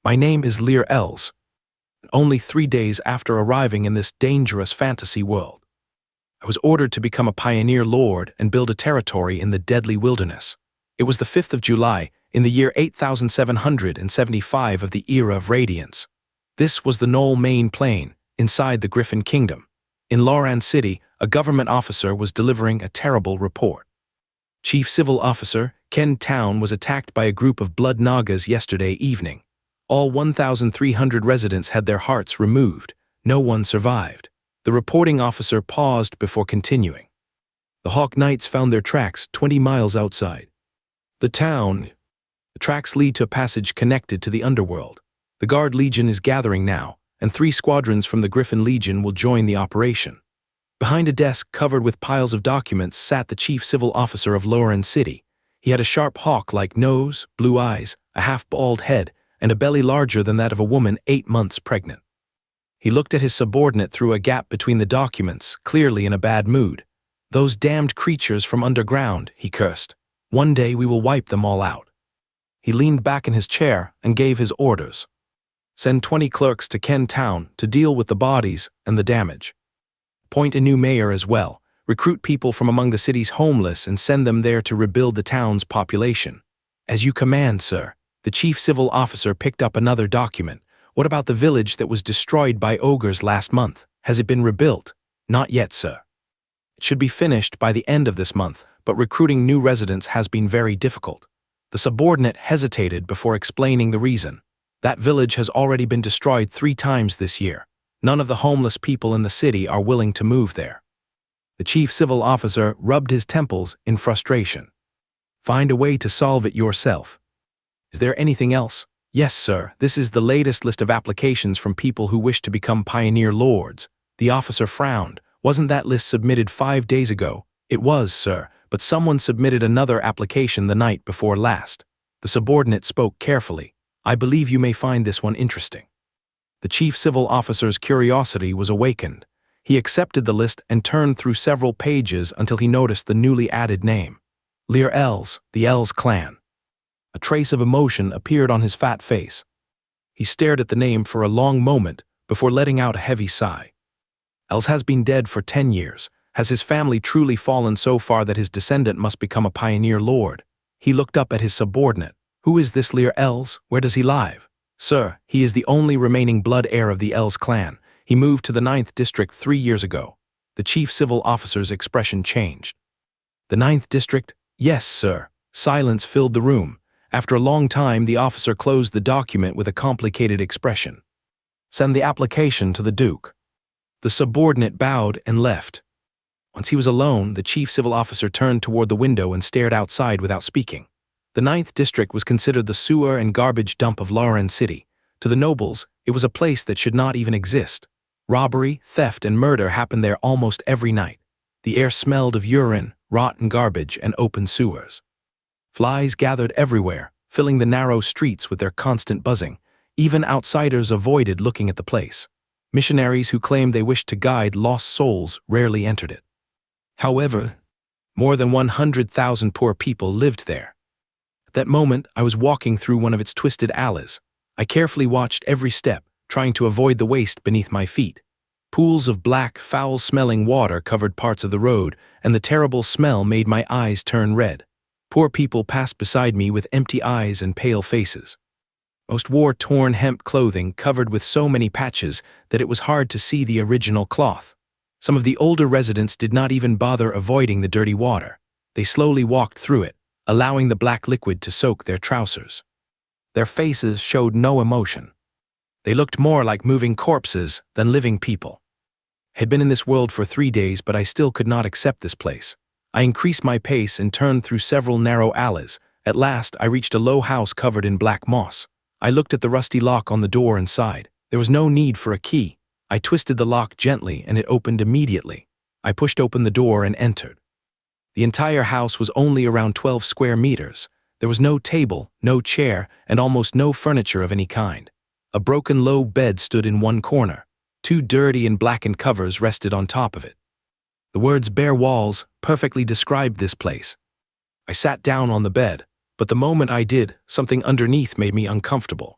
My name is Lear Els. Only 3 days after arriving in this dangerous fantasy world, I was ordered to become a pioneer lord and build a territory in the deadly wilderness. It was the 5th of July, in the year 8775 of the Era of Radiance. This was the Knoll Main Plain, inside the Griffin Kingdom. In Loran City, a government officer was delivering a terrible report. Chief Civil Officer Ken Town was attacked by a group of blood nagas yesterday evening. All 1,300 residents had their hearts removed. No one survived. The reporting officer paused before continuing. The Hawk Knights found their tracks 20 miles outside the town. The tracks lead to a passage connected to the underworld. The Guard Legion is gathering now, and 3 squadrons from the Griffin Legion will join the operation. Behind a desk covered with piles of documents sat the Chief Civil Officer of Loran City. He had a sharp hawk-like nose, blue eyes, a half-bald head, and a belly larger than that of a woman 8 months pregnant. He looked at his subordinate through a gap between the documents, clearly in a bad mood. "Those damned creatures from underground," he cursed. "One day we will wipe them all out." He leaned back in his chair and gave his orders. "Send 20 clerks to Ken Town to deal with the bodies and the damage. Appoint a new mayor as well. Recruit people from among the city's homeless and send them there to rebuild the town's population." "As you command, sir." The Chief Civil Officer picked up another document. "What about the village that was destroyed by ogres last month? Has it been rebuilt?" "Not yet, sir. It should be finished by the end of this month, but recruiting new residents has been very difficult." The subordinate hesitated before explaining the reason. "That village has already been destroyed 3 times this year. None of the homeless people in the city are willing to move there." The Chief Civil Officer rubbed his temples in frustration. "Find a way to solve it yourself." "Is there anything else?" "Yes, sir. This is the latest list of applications from people who wish to become pioneer lords." The officer frowned. "Wasn't that list submitted 5 days ago?" "It was, sir, but someone submitted another application the night before last." The subordinate spoke carefully. "I believe you may find this one interesting." The Chief Civil Officer's curiosity was awakened. He accepted the list and turned through several pages until he noticed the newly added name. Lear Els, the Els clan. A trace of emotion appeared on his fat face. He stared at the name for a long moment before letting out a heavy sigh. Els has been dead for 10 years. Has his family truly fallen so far that his descendant must become a pioneer lord? He looked up at his subordinate. "Who is this Lear Els? Where does he live?" "Sir, he is the only remaining blood heir of the Els clan. He moved to the 9th District 3 years ago." The Chief Civil Officer's expression changed. "The 9th District?" "Yes, sir." Silence filled the room. After a long time, the officer closed the document with a complicated expression. "Send the application to the Duke." The subordinate bowed and left. Once he was alone, the Chief Civil Officer turned toward the window and stared outside without speaking. The 9th District was considered the sewer and garbage dump of Loran City. To the nobles, it was a place that should not even exist. Robbery, theft, and murder happened there almost every night. The air smelled of urine, rotten garbage, and open sewers. Flies gathered everywhere, filling the narrow streets with their constant buzzing. Even outsiders avoided looking at the place. Missionaries who claimed they wished to guide lost souls rarely entered it. However, more than 100,000 poor people lived there. At that moment, I was walking through one of its twisted alleys. I carefully watched every step, trying to avoid the waste beneath my feet. Pools of black, foul-smelling water covered parts of the road, and the terrible smell made my eyes turn red. Poor people passed beside me with empty eyes and pale faces. Most wore torn hemp clothing covered with so many patches that it was hard to see the original cloth. Some of the older residents did not even bother avoiding the dirty water. They slowly walked through it, allowing the black liquid to soak their trousers. Their faces showed no emotion. They looked more like moving corpses than living people. I had been in this world for 3 days, but I still could not accept this place. I increased my pace and turned through several narrow alleys. At last, I reached a low house covered in black moss. I looked at the rusty lock on the door and sighed. There was no need for a key. I twisted the lock gently and it opened immediately. I pushed open the door and entered. The entire house was only around 12 square meters. There was no table, no chair, and almost no furniture of any kind. A broken low bed stood in one corner. 2 dirty and blackened covers rested on top of it. The words "bare walls" perfectly described this place. I sat down on the bed, but the moment I did, something underneath made me uncomfortable.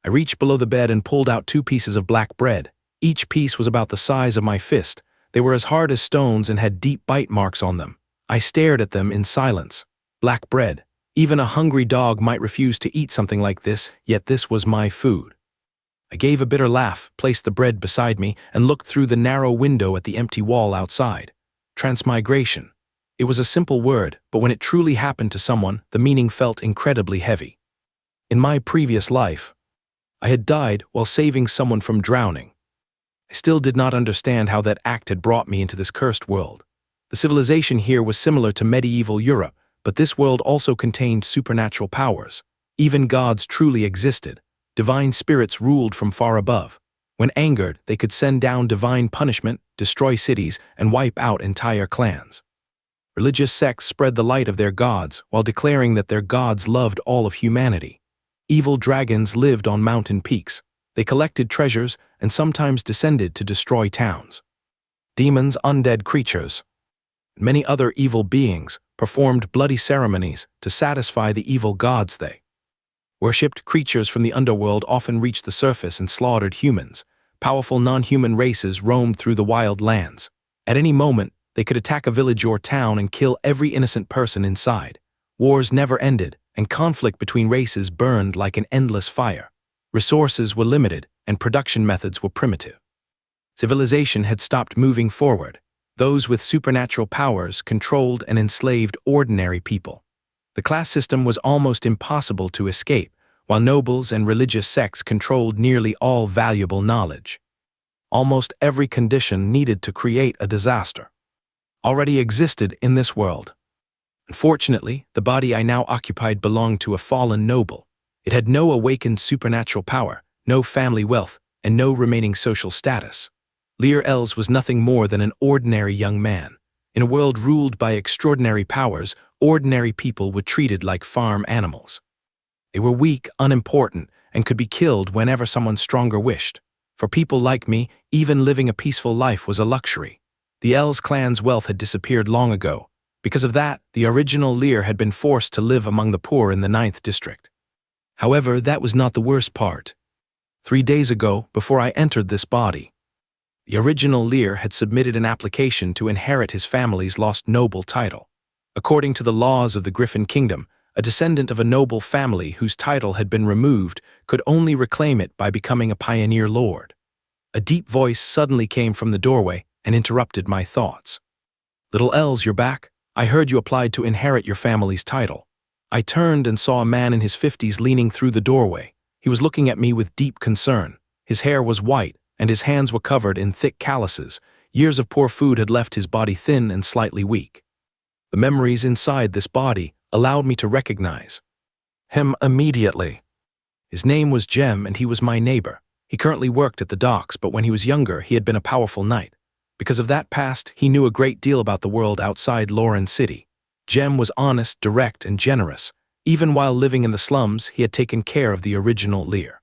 I reached below the bed and pulled out 2 pieces of black bread. Each piece was about the size of my fist. They were as hard as stones and had deep bite marks on them. I stared at them in silence. Black bread. Even a hungry dog might refuse to eat something like this, yet this was my food. I gave a bitter laugh, placed the bread beside me, and looked through the narrow window at the empty wall outside. Transmigration. It was a simple word, but when it truly happened to someone, the meaning felt incredibly heavy. In my previous life, I had died while saving someone from drowning. I still did not understand how that act had brought me into this cursed world. The civilization here was similar to medieval Europe, but this world also contained supernatural powers. Even gods truly existed. Divine spirits ruled from far above. When angered, they could send down divine punishment, destroy cities, and wipe out entire clans. Religious sects spread the light of their gods while declaring that their gods loved all of humanity. Evil dragons lived on mountain peaks. They collected treasures and sometimes descended to destroy towns. Demons, undead creatures, and many other evil beings performed bloody ceremonies to satisfy the evil gods they worshipped. Creatures from the underworld often reached the surface and slaughtered humans. Powerful non-human races roamed through the wild lands. At any moment, they could attack a village or town and kill every innocent person inside. Wars never ended, and conflict between races burned like an endless fire. Resources were limited, and production methods were primitive. Civilization had stopped moving forward. Those with supernatural powers controlled and enslaved ordinary people. The class system was almost impossible to escape, while nobles and religious sects controlled nearly all valuable knowledge. Almost every condition needed to create a disaster already existed in this world. Unfortunately, the body I now occupied belonged to a fallen noble. It had no awakened supernatural power, no family wealth, and no remaining social status. Lear Els was nothing more than an ordinary young man. In a world ruled by extraordinary powers, ordinary people were treated like farm animals. They were weak, unimportant, and could be killed whenever someone stronger wished. For people like me, even living a peaceful life was a luxury. The Els clan's wealth had disappeared long ago. Because of that, the original Lear had been forced to live among the poor in the 9th district. However, that was not the worst part. 3 days ago, before I entered this body, the original Lear had submitted an application to inherit his family's lost noble title. According to the laws of the Griffin Kingdom, a descendant of a noble family whose title had been removed could only reclaim it by becoming a pioneer lord. A deep voice suddenly came from the doorway and interrupted my thoughts. "Little Els, you're back? I heard you applied to inherit your family's title." I turned and saw a man in his 50s leaning through the doorway. He was looking at me with deep concern. His hair was white, and his hands were covered in thick calluses. Years of poor food had left his body thin and slightly weak. The memories inside this body allowed me to recognize him immediately. His name was Jem, and he was my neighbor. He currently worked at the docks, but when he was younger, he had been a powerful knight. Because of that past, he knew a great deal about the world outside Lauren City. Jem was honest, direct, and generous. Even while living in the slums, he had taken care of the original Lear.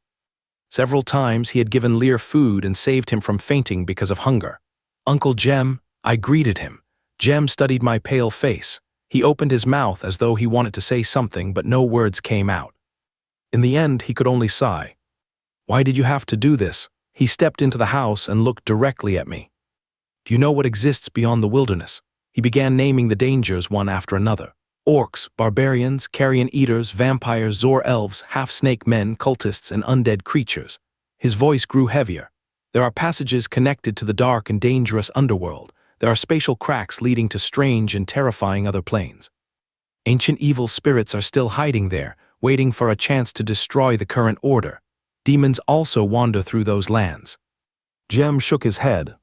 Several times he had given Lear food and saved him from fainting because of hunger. "Uncle Jem," I greeted him. Jem studied my pale face. He opened his mouth as though he wanted to say something, but no words came out. In the end, he could only sigh. "Why did you have to do this?" He stepped into the house and looked directly at me. "Do you know what exists beyond the wilderness?" He began naming the dangers one after another. Orcs, barbarians, carrion eaters, vampires, Zor elves, half-snake men, cultists, and undead creatures. His voice grew heavier. There are passages connected to the dark and dangerous underworld. There are spatial cracks leading to strange and terrifying other planes. Ancient evil spirits are still hiding there, waiting for a chance to destroy the current order. Demons also wander through those lands. Jem shook his head.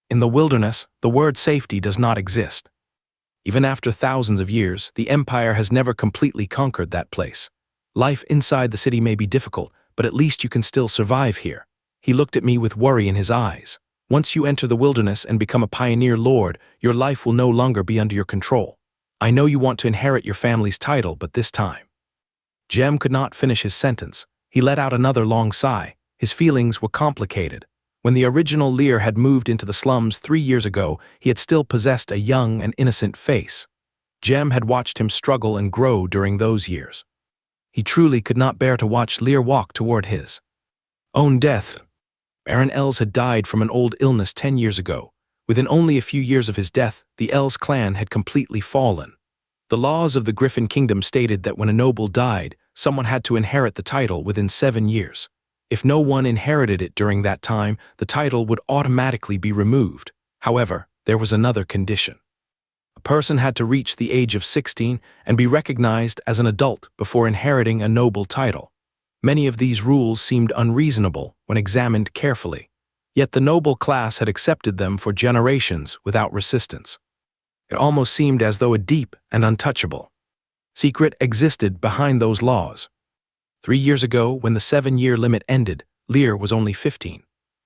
"In the wilderness, the word safety does not exist. Even after thousands of years, the Empire has never completely conquered that place. Life inside the city may be difficult, but at least you can still survive here." He looked at me with worry in his eyes. "Once you enter the wilderness and become a pioneer lord, your life will no longer be under your control. I know you want to inherit your family's title, but this time..." Jem could not finish his sentence. He let out another long sigh. His feelings were complicated. When the original Lear had moved into the slums 3 years ago, he had still possessed a young and innocent face. Jem had watched him struggle and grow during those years. He truly could not bear to watch Lear walk toward his. Own death. Baron Els had died from an old illness 10 years ago. Within only a few years of his death, the Els clan had completely fallen. The laws of the Griffin Kingdom stated that when a noble died, someone had to inherit the title within 7 years. If no one inherited it during that time, the title would automatically be removed. However, there was another condition. A person had to reach the age of 16 and be recognized as an adult before inheriting a noble title. Many of these rules seemed unreasonable when examined carefully, yet the noble class had accepted them for generations without resistance. It almost seemed as though a deep and untouchable secret existed behind those laws. 3 years ago, when the 7-year limit ended, Lear was only 15.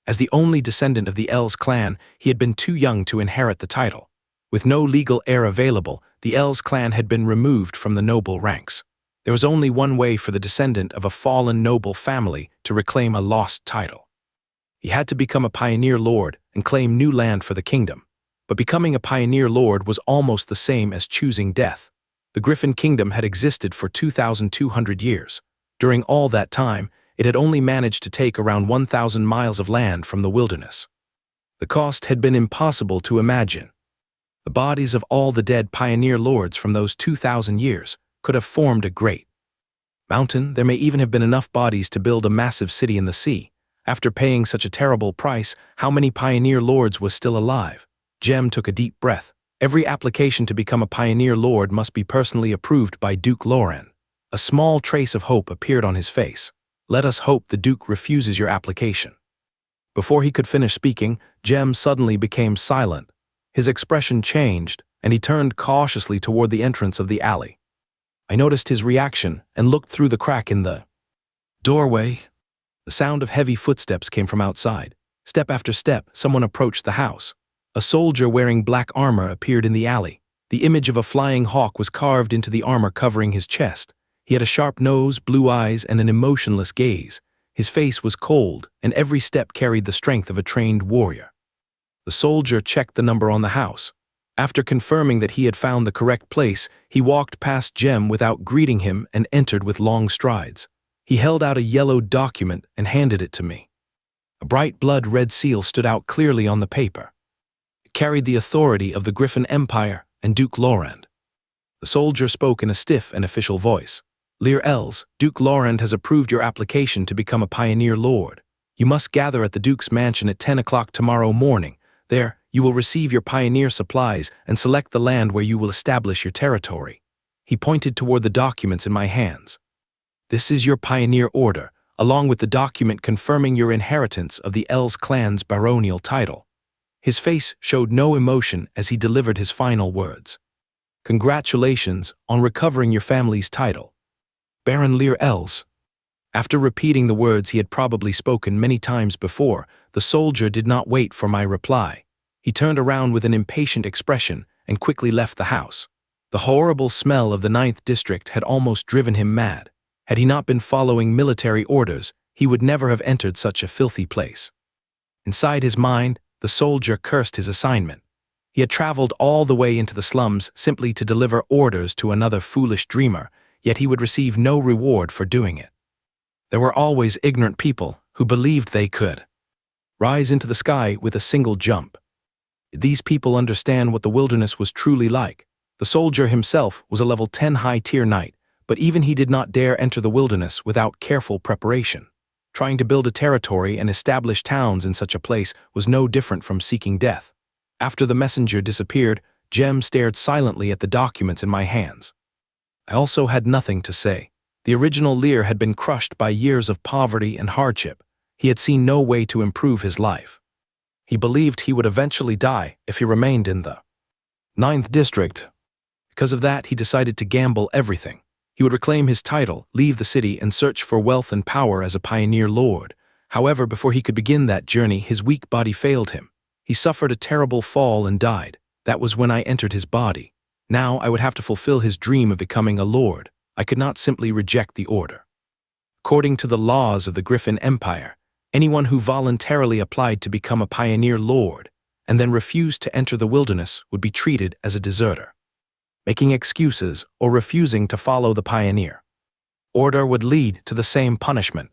As the only descendant of the Els clan, he had been too young to inherit the title. With no legal heir available, the Els clan had been removed from the noble ranks. There was only one way for the descendant of a fallen noble family to reclaim a lost title. He had to become a pioneer lord and claim new land for the kingdom. But becoming a pioneer lord was almost the same as choosing death. The Griffin Kingdom had existed for 2,200 years. During all that time, it had only managed to take around 1,000 miles of land from the wilderness. The cost had been impossible to imagine. The bodies of all the dead pioneer lords from those 2,000 years could have formed a great mountain. There may even have been enough bodies to build a massive city in the sea. After paying such a terrible price, how many pioneer lords was still alive? Jem took a deep breath. Every application to become a pioneer lord must be personally approved by Duke Loran. A small trace of hope appeared on his face. Let us hope the Duke refuses your application. Before he could finish speaking, Jem suddenly became silent. His expression changed, and he turned cautiously toward the entrance of the alley. I noticed his reaction and looked through the crack in the doorway. The sound of heavy footsteps came from outside. Step after step, someone approached the house. A soldier wearing black armor appeared in the alley. The image of a flying hawk was carved into the armor covering his chest. He had a sharp nose, blue eyes, and an emotionless gaze. His face was cold, and every step carried the strength of a trained warrior. The soldier checked the number on the house. After confirming that he had found the correct place, he walked past Jem without greeting him and entered with long strides. He held out a yellow document and handed it to me. A bright blood-red seal stood out clearly on the paper. It carried the authority of the Griffin Empire and Duke Lorand. The soldier spoke in a stiff and official voice. Lear Els, Duke Lorand has approved your application to become a pioneer lord. You must gather at the Duke's mansion at 10 o'clock tomorrow morning. There, you will receive your pioneer supplies and select the land where you will establish your territory. He pointed toward the documents in my hands. This is your pioneer order, along with the document confirming your inheritance of the Els clan's baronial title. His face showed no emotion as he delivered his final words. Congratulations on recovering your family's title, Baron Lear Els. After repeating the words he had probably spoken many times before, the soldier did not wait for my reply. He turned around with an impatient expression and quickly left the house. The horrible smell of the 9th District had almost driven him mad. Had he not been following military orders, he would never have entered such a filthy place. Inside his mind, the soldier cursed his assignment. He had traveled all the way into the slums simply to deliver orders to another foolish dreamer, yet he would receive no reward for doing it. There were always ignorant people who believed they could rise into the sky with a single jump. Did these people understand what the wilderness was truly like? The soldier himself was a level 10 high-tier knight, but even he did not dare enter the wilderness without careful preparation. Trying to build a territory and establish towns in such a place was no different from seeking death. After the messenger disappeared, Jem stared silently at the documents in my hands. I also had nothing to say. The original Lear had been crushed by years of poverty and hardship. He had seen no way to improve his life. He believed he would eventually die if he remained in the 9th District. Because of that, he decided to gamble everything. He would reclaim his title, leave the city, and search for wealth and power as a pioneer lord. However, before he could begin that journey, his weak body failed him. He suffered a terrible fall and died. That was when I entered his body. Now I would have to fulfill his dream of becoming a lord. I could not simply reject the order. According to the laws of the Griffin Empire, anyone who voluntarily applied to become a pioneer lord and then refused to enter the wilderness would be treated as a deserter, making excuses or refusing to follow the pioneer order would lead to the same punishment,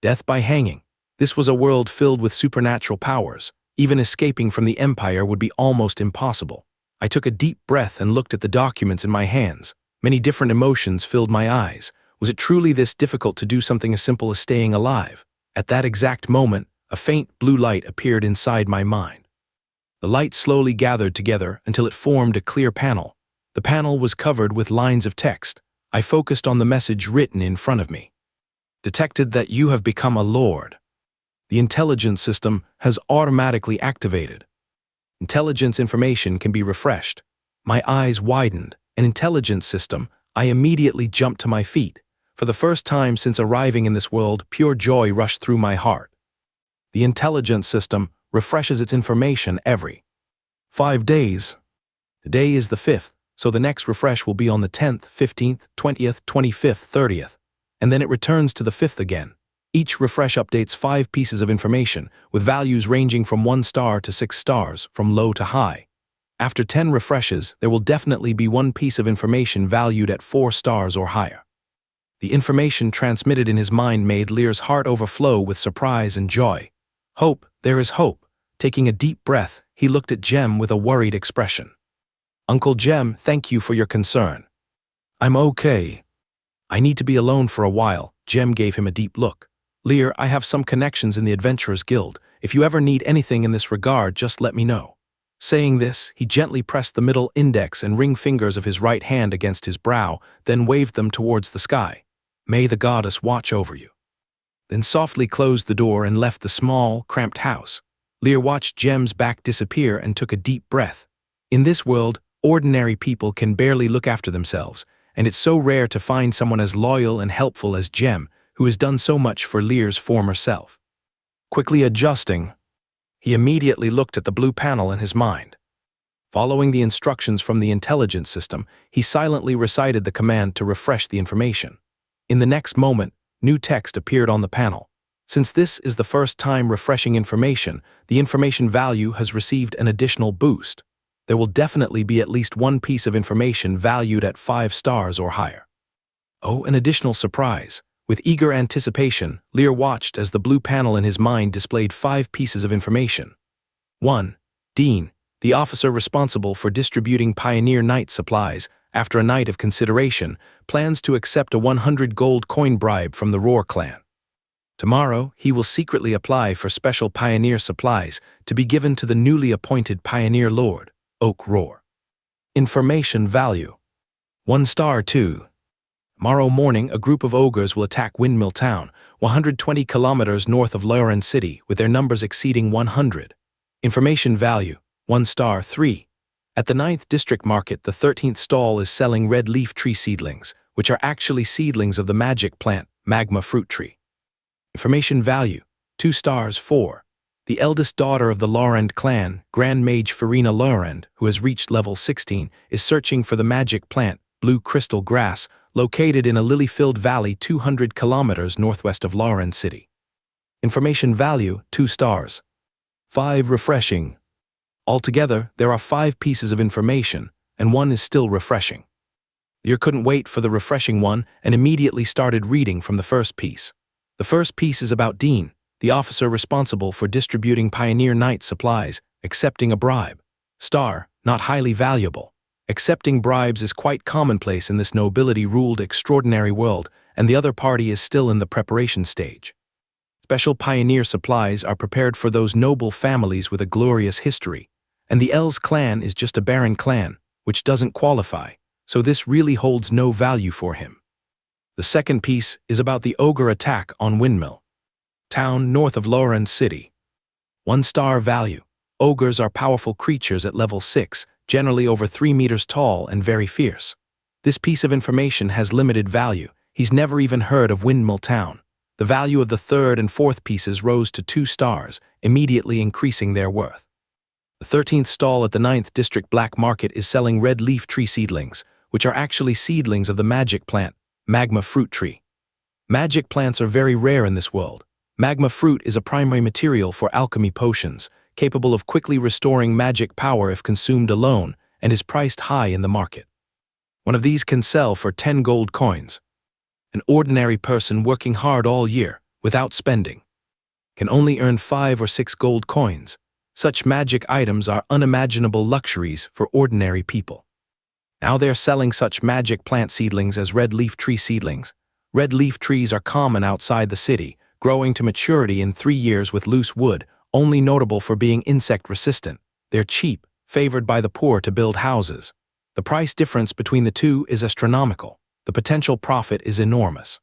death by hanging. This was a world filled with supernatural powers. Even escaping from the Empire would be almost impossible. I took a deep breath and looked at the documents in my hands. Many different emotions filled my eyes. Was it truly this difficult to do something as simple as staying alive? At that exact moment, a faint blue light appeared inside my mind. The light slowly gathered together until it formed a clear panel. The panel was covered with lines of text. I focused on the message written in front of me. Detected that you have become a lord. The intelligence system has automatically activated. Intelligence information can be refreshed. My eyes widened. An intelligence system. I immediately jumped to my feet. For the first time since arriving in this world, pure joy rushed through my heart. The intelligence system refreshes its information every 5 days. Today is the 5th, so the next refresh will be on the 10th, 15th, 20th, 25th, 30th, and then it returns to the 5th again. Each refresh updates 5 pieces of information, with values ranging from 1 star to 6 stars, from low to high. After 10 refreshes, there will definitely be 1 piece of information valued at 4 stars or higher. The information transmitted in his mind made Lear's heart overflow with surprise and joy. Hope, there is hope. Taking a deep breath, he looked at Jem with a worried expression. Uncle Jem, thank you for your concern. I'm okay. I need to be alone for a while. Jem gave him a deep look. Lear, I have some connections in the Adventurers Guild. If you ever need anything in this regard, just let me know. Saying this, he gently pressed the middle index and ring fingers of his right hand against his brow, then waved them towards the sky. May the goddess watch over you. Then softly closed the door and left the small, cramped house. Lear watched Jem's back disappear and took a deep breath. In this world, ordinary people can barely look after themselves, and it's so rare to find someone as loyal and helpful as Jem, who has done so much for Lear's former self. Quickly adjusting, he immediately looked at the blue panel in his mind. Following the instructions from the intelligence system, he silently recited the command to refresh the information. In the next moment, new text appeared on the panel. Since this is the first time refreshing information, the information value has received an additional boost. There will definitely be at least 1 piece of information valued at 5 stars or higher. Oh, an additional surprise. With eager anticipation, Lear watched as the blue panel in his mind displayed 5 pieces of information. 1. Dean, the officer responsible for distributing Pioneer Night supplies, after a night of consideration, plans to accept a 100 gold coin bribe from the Roar clan. Tomorrow, he will secretly apply for special Pioneer supplies to be given to the newly appointed Pioneer Lord, Oak Roar. Information value. 1 star 2. Tomorrow morning, a group of ogres will attack Windmill Town, 120 kilometers north of Wetland City, with their numbers exceeding 100. Information value. 1 star 3. At the 9th District Market, the 13th stall is selling red leaf tree seedlings, which are actually seedlings of the magic plant, magma fruit tree. Information value. 2 stars 4. The eldest daughter of the Laurend clan, Grand Mage Farina Laurend, who has reached level 16, is searching for the magic plant, blue crystal grass, located in a lily-filled valley 200 kilometers northwest of Laurend City. Information value, 2 stars. 5 refreshing. Altogether, there are 5 pieces of information, and 1 is still refreshing. Lear couldn't wait for the refreshing one and immediately started reading from the first piece. The first piece is about Dean, the officer responsible for distributing Pioneer Night supplies, accepting a bribe. Star, not highly valuable. Accepting bribes is quite commonplace in this nobility-ruled extraordinary world, and the other party is still in the preparation stage. Special Pioneer supplies are prepared for those noble families with a glorious history, and the Els clan is just a barren clan, which doesn't qualify, so this really holds no value for him. The second piece is about the ogre attack on Windmill Town north of Laurend City. 1 star value. Ogres are powerful creatures at level 6, generally over 3 meters tall and very fierce. This piece of information has limited value. He's never even heard of Windmill Town. The value of the 3rd and 4th pieces rose to 2 stars, immediately increasing their worth. The 13th stall at the 9th District Black Market is selling red leaf tree seedlings, which are actually seedlings of the magic plant, magma fruit tree. Magic plants are very rare in this world. Magma fruit is a primary material for alchemy potions, capable of quickly restoring magic power if consumed alone, and is priced high in the market. One of these can sell for 10 gold coins. An ordinary person working hard all year, without spending. can only earn 5 or 6 gold coins. Such magic items are unimaginable luxuries for ordinary people. Now they are selling such magic plant seedlings as red leaf tree seedlings. Red leaf trees are common outside the city, growing to maturity in 3 years with loose wood, only notable for being insect resistant. They're cheap, favored by the poor to build houses. The price difference between the two is astronomical. The potential profit is enormous.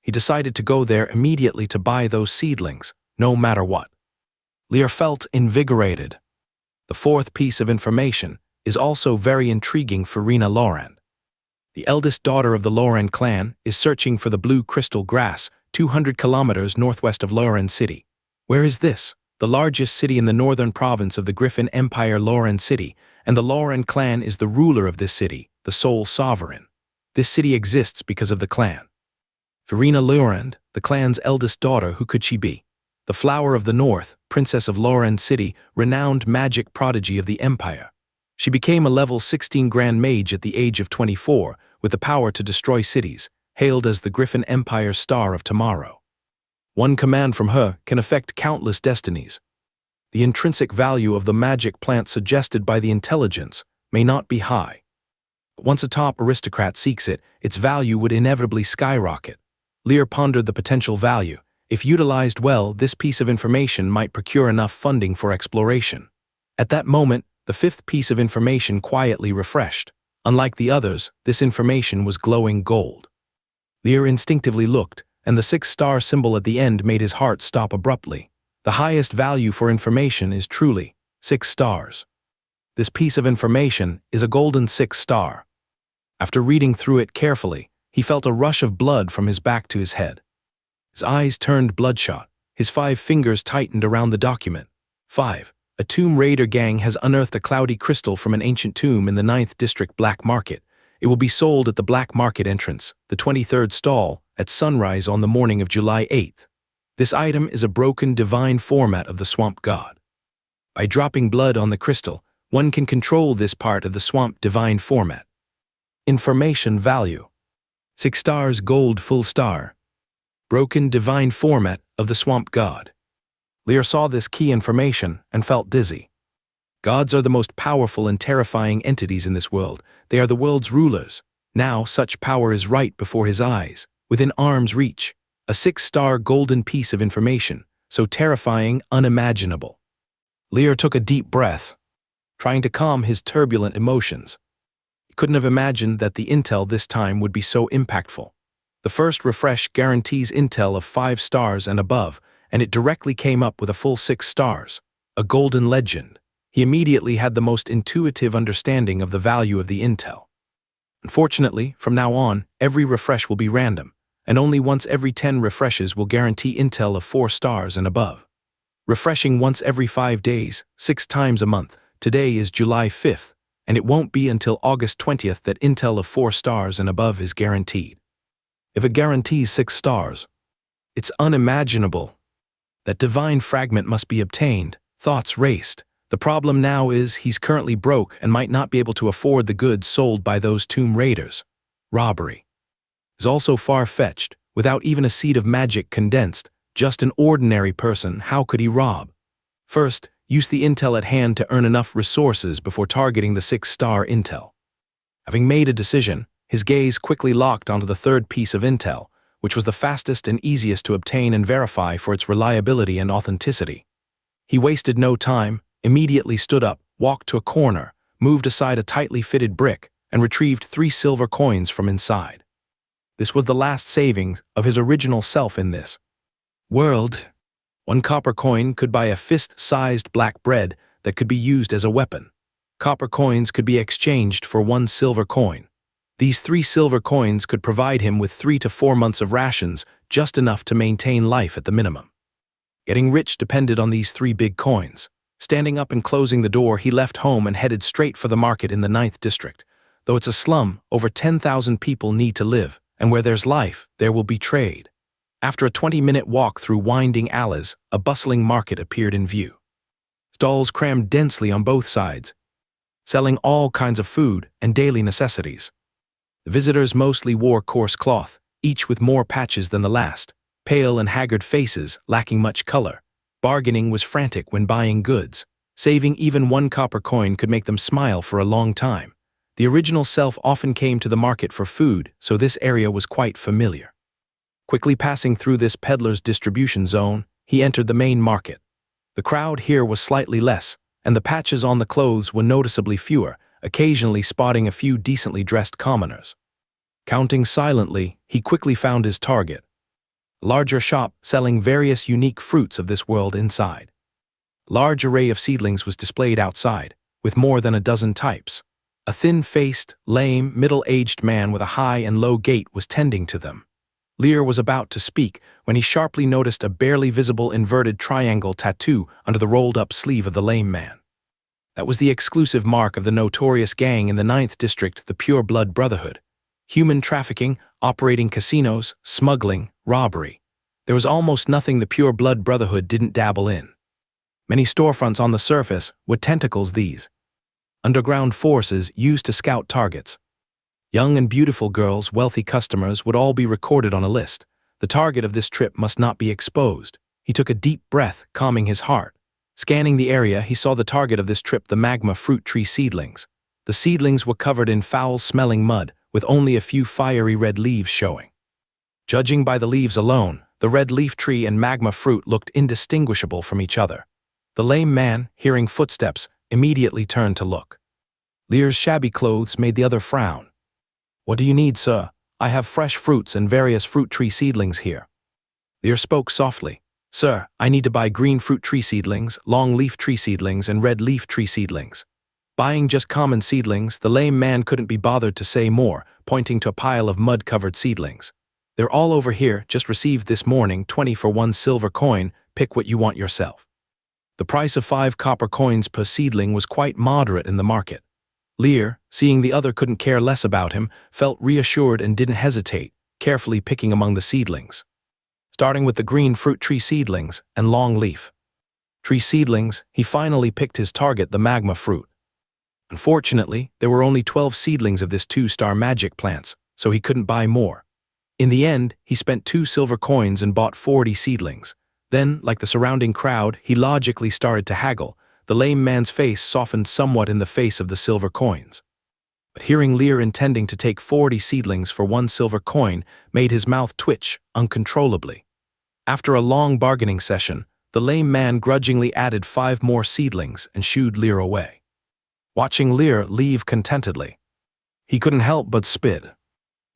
He decided to go there immediately to buy those seedlings, no matter what. Lear felt invigorated. The fourth piece of information is also very intriguing for Rena Lorand. The eldest daughter of the Lorand clan is searching for the blue crystal grass 200 kilometers northwest of Lorand City. Where is this? The largest city in the northern province of the Griffin Empire, Lorand City, and the Lorand clan is the ruler of this city, the sole sovereign. This city exists because of the clan. Verena Lorand, the clan's eldest daughter, who could she be? The flower of the north, princess of Lorand City, renowned magic prodigy of the empire. She became a level 16 grand mage at the age of 24, with the power to destroy cities, hailed as the Griffin Empire's star of tomorrow. One command from her can affect countless destinies. The intrinsic value of the magic plant suggested by the intelligence may not be high. But once a top aristocrat seeks it, its value would inevitably skyrocket. Lear pondered the potential value. If utilized well, this piece of information might procure enough funding for exploration. At that moment, the fifth piece of information quietly refreshed. Unlike the others, this information was glowing gold. Lear instinctively looked, and the 6-star symbol at the end made his heart stop abruptly. The highest value for information is truly 6 stars. This piece of information is a golden 6-star. After reading through it carefully, he felt a rush of blood from his back to his head. His eyes turned bloodshot. His 5 fingers tightened around the document. 5. A tomb raider gang has unearthed a cloudy crystal from an ancient tomb in the 9th District Black Market. It will be sold at the Black Market entrance, the 23rd stall, at sunrise on the morning of July 8th. This item is a broken divine format of the swamp god. By dropping blood on the crystal, one can control this part of the swamp divine format. Information value: 6 stars gold full star. Broken divine format of the swamp god. Lear saw this key information and felt dizzy. Gods are the most powerful and terrifying entities in this world. They are the world's rulers. Now such power is right before his eyes, within arm's reach. A 6-star golden piece of information, so terrifying, unimaginable. Lear took a deep breath, trying to calm his turbulent emotions. He couldn't have imagined that the intel this time would be so impactful. The first refresh guarantees intel of 5 stars and above, and it directly came up with a full 6 stars. A golden legend. He immediately had the most intuitive understanding of the value of the intel. Unfortunately, from now on, every refresh will be random, and only once every 10 refreshes will guarantee intel of 4 stars and above. Refreshing once every 5 days, 6 times a month. Today is July 5th, and it won't be until August 20th that intel of 4 stars and above is guaranteed. If it guarantees 6 stars, it's unimaginable. That divine fragment must be obtained. Thoughts raced. The problem now is he's currently broke and might not be able to afford the goods sold by those tomb raiders. Robbery is also far-fetched. Without even a seed of magic condensed, just an ordinary person, how could he rob? First, use the intel at hand to earn enough resources before targeting the 6-star intel. Having made a decision, his gaze quickly locked onto the third piece of intel, which was the fastest and easiest to obtain and verify for its reliability and authenticity. He wasted no time, immediately stood up, walked to a corner, moved aside a tightly fitted brick, and retrieved 3 silver coins from inside. This was the last savings of his original self in this world. 1 copper coin could buy a fist-sized black bread that could be used as a weapon. Copper coins could be exchanged for 1 silver coin. These 3 silver coins could provide him with 3 to 4 months of rations, just enough to maintain life at the minimum. Getting rich depended on these 3 big coins. Standing up and closing the door, he left home and headed straight for the market in the 9th district. Though it's a slum, over 10,000 people need to live, and where there's life, there will be trade. After a 20-minute walk through winding alleys, a bustling market appeared in view. Stalls crammed densely on both sides, selling all kinds of food and daily necessities. The visitors mostly wore coarse cloth, each with more patches than the last. pale and haggard faces lacking much color. Bargaining was frantic when buying goods. Saving even 1 copper coin could make them smile for a long time. The original self often came to the market for food, so this area was quite familiar. Quickly passing through this peddler's distribution zone, he entered the main market. The crowd here was slightly less, and the patches on the clothes were noticeably fewer, occasionally spotting a few decently dressed commoners. Counting silently, he quickly found his target. A larger shop selling various unique fruits of this world inside. A large array of seedlings was displayed outside, with more than a dozen types. A thin-faced, lame, middle-aged man with a high and low gait was tending to them. Lear was about to speak when he sharply noticed a barely visible inverted triangle tattoo under the rolled-up sleeve of the lame man. That was the exclusive mark of the notorious gang in the 9th District, the Pure Blood Brotherhood. Human trafficking, operating casinos, smuggling, robbery. There was almost nothing the Pure Blood Brotherhood didn't dabble in. Many storefronts on the surface were tentacles these. Underground forces used to scout targets. Young and beautiful girls, wealthy customers would all be recorded on a list. The target of this trip must not be exposed. He took a deep breath, calming his heart. Scanning the area, he saw the target of this trip, the magma fruit tree seedlings. The seedlings were covered in foul-smelling mud, with only a few fiery red leaves showing. Judging by the leaves alone, the red leaf tree and magma fruit looked indistinguishable from each other. The lame man, hearing footsteps, immediately turned to look. Lear's shabby clothes made the other frown. "What do you need, sir? I have fresh fruits and various fruit tree seedlings here." Lear spoke softly. "Sir, I need to buy green fruit tree seedlings, long leaf tree seedlings, and red leaf tree seedlings." Buying just common seedlings, the lame man couldn't be bothered to say more, pointing to a pile of mud-covered seedlings. "They're all over here, just received this morning, 20 for 1 silver coin, pick what you want yourself." The price of 5 copper coins per seedling was quite moderate in the market. Lear, seeing the other couldn't care less about him, felt reassured and didn't hesitate, carefully picking among the seedlings. Starting with the green fruit tree seedlings and long leaf tree seedlings, he finally picked his target, the magma fruit. Unfortunately, there were only 12 seedlings of this 2-star magic plants, so he couldn't buy more. In the end, he spent 2 silver coins and bought 40 seedlings. Then, like the surrounding crowd, he logically started to haggle. The lame man's face softened somewhat in the face of the silver coins. But hearing Lear intending to take 40 seedlings for 1 silver coin made his mouth twitch uncontrollably. After a long bargaining session, the lame man grudgingly added 5 more seedlings and shooed Lear away. Watching Lear leave contentedly, he couldn't help but spit.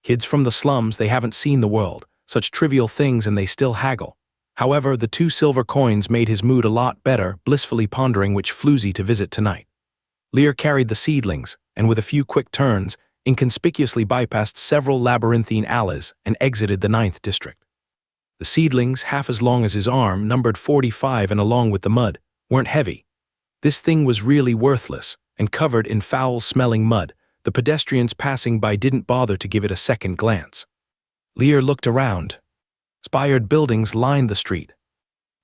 Kids from the slums, they haven't seen the world, such trivial things, and they still haggle. However, the 2 silver coins made his mood a lot better, blissfully pondering which floozy to visit tonight. Lear carried the seedlings, and with a few quick turns, inconspicuously bypassed several labyrinthine alleys and exited the 9th District. The seedlings, half as long as his arm, numbered 45 and along with the mud, weren't heavy. This thing was really worthless, and covered in foul-smelling mud. The pedestrians passing by didn't bother to give it a second glance. Lear looked around. Spired buildings lined the street.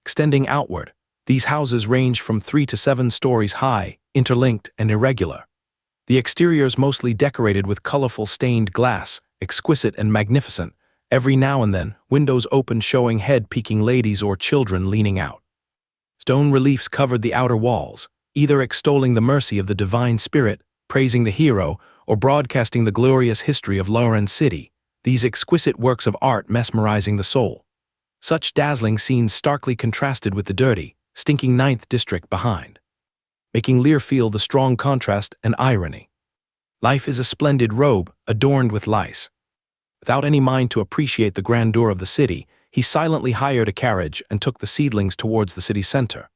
Extending outward, these houses ranged from 3 to 7 stories high, interlinked and irregular. The exteriors mostly decorated with colorful stained glass, exquisite and magnificent. Every now and then, windows opened showing head-peeking ladies or children leaning out. Stone reliefs covered the outer walls, either extolling the mercy of the divine spirit, praising the hero, or broadcasting the glorious history of Lauren City, these exquisite works of art mesmerizing the soul. Such dazzling scenes starkly contrasted with the dirty, stinking 9th District behind, making Lear feel the strong contrast and irony. Life is a splendid robe, adorned with lice. Without any mind to appreciate the grandeur of the city, he silently hired a carriage and took the seedlings towards the city center.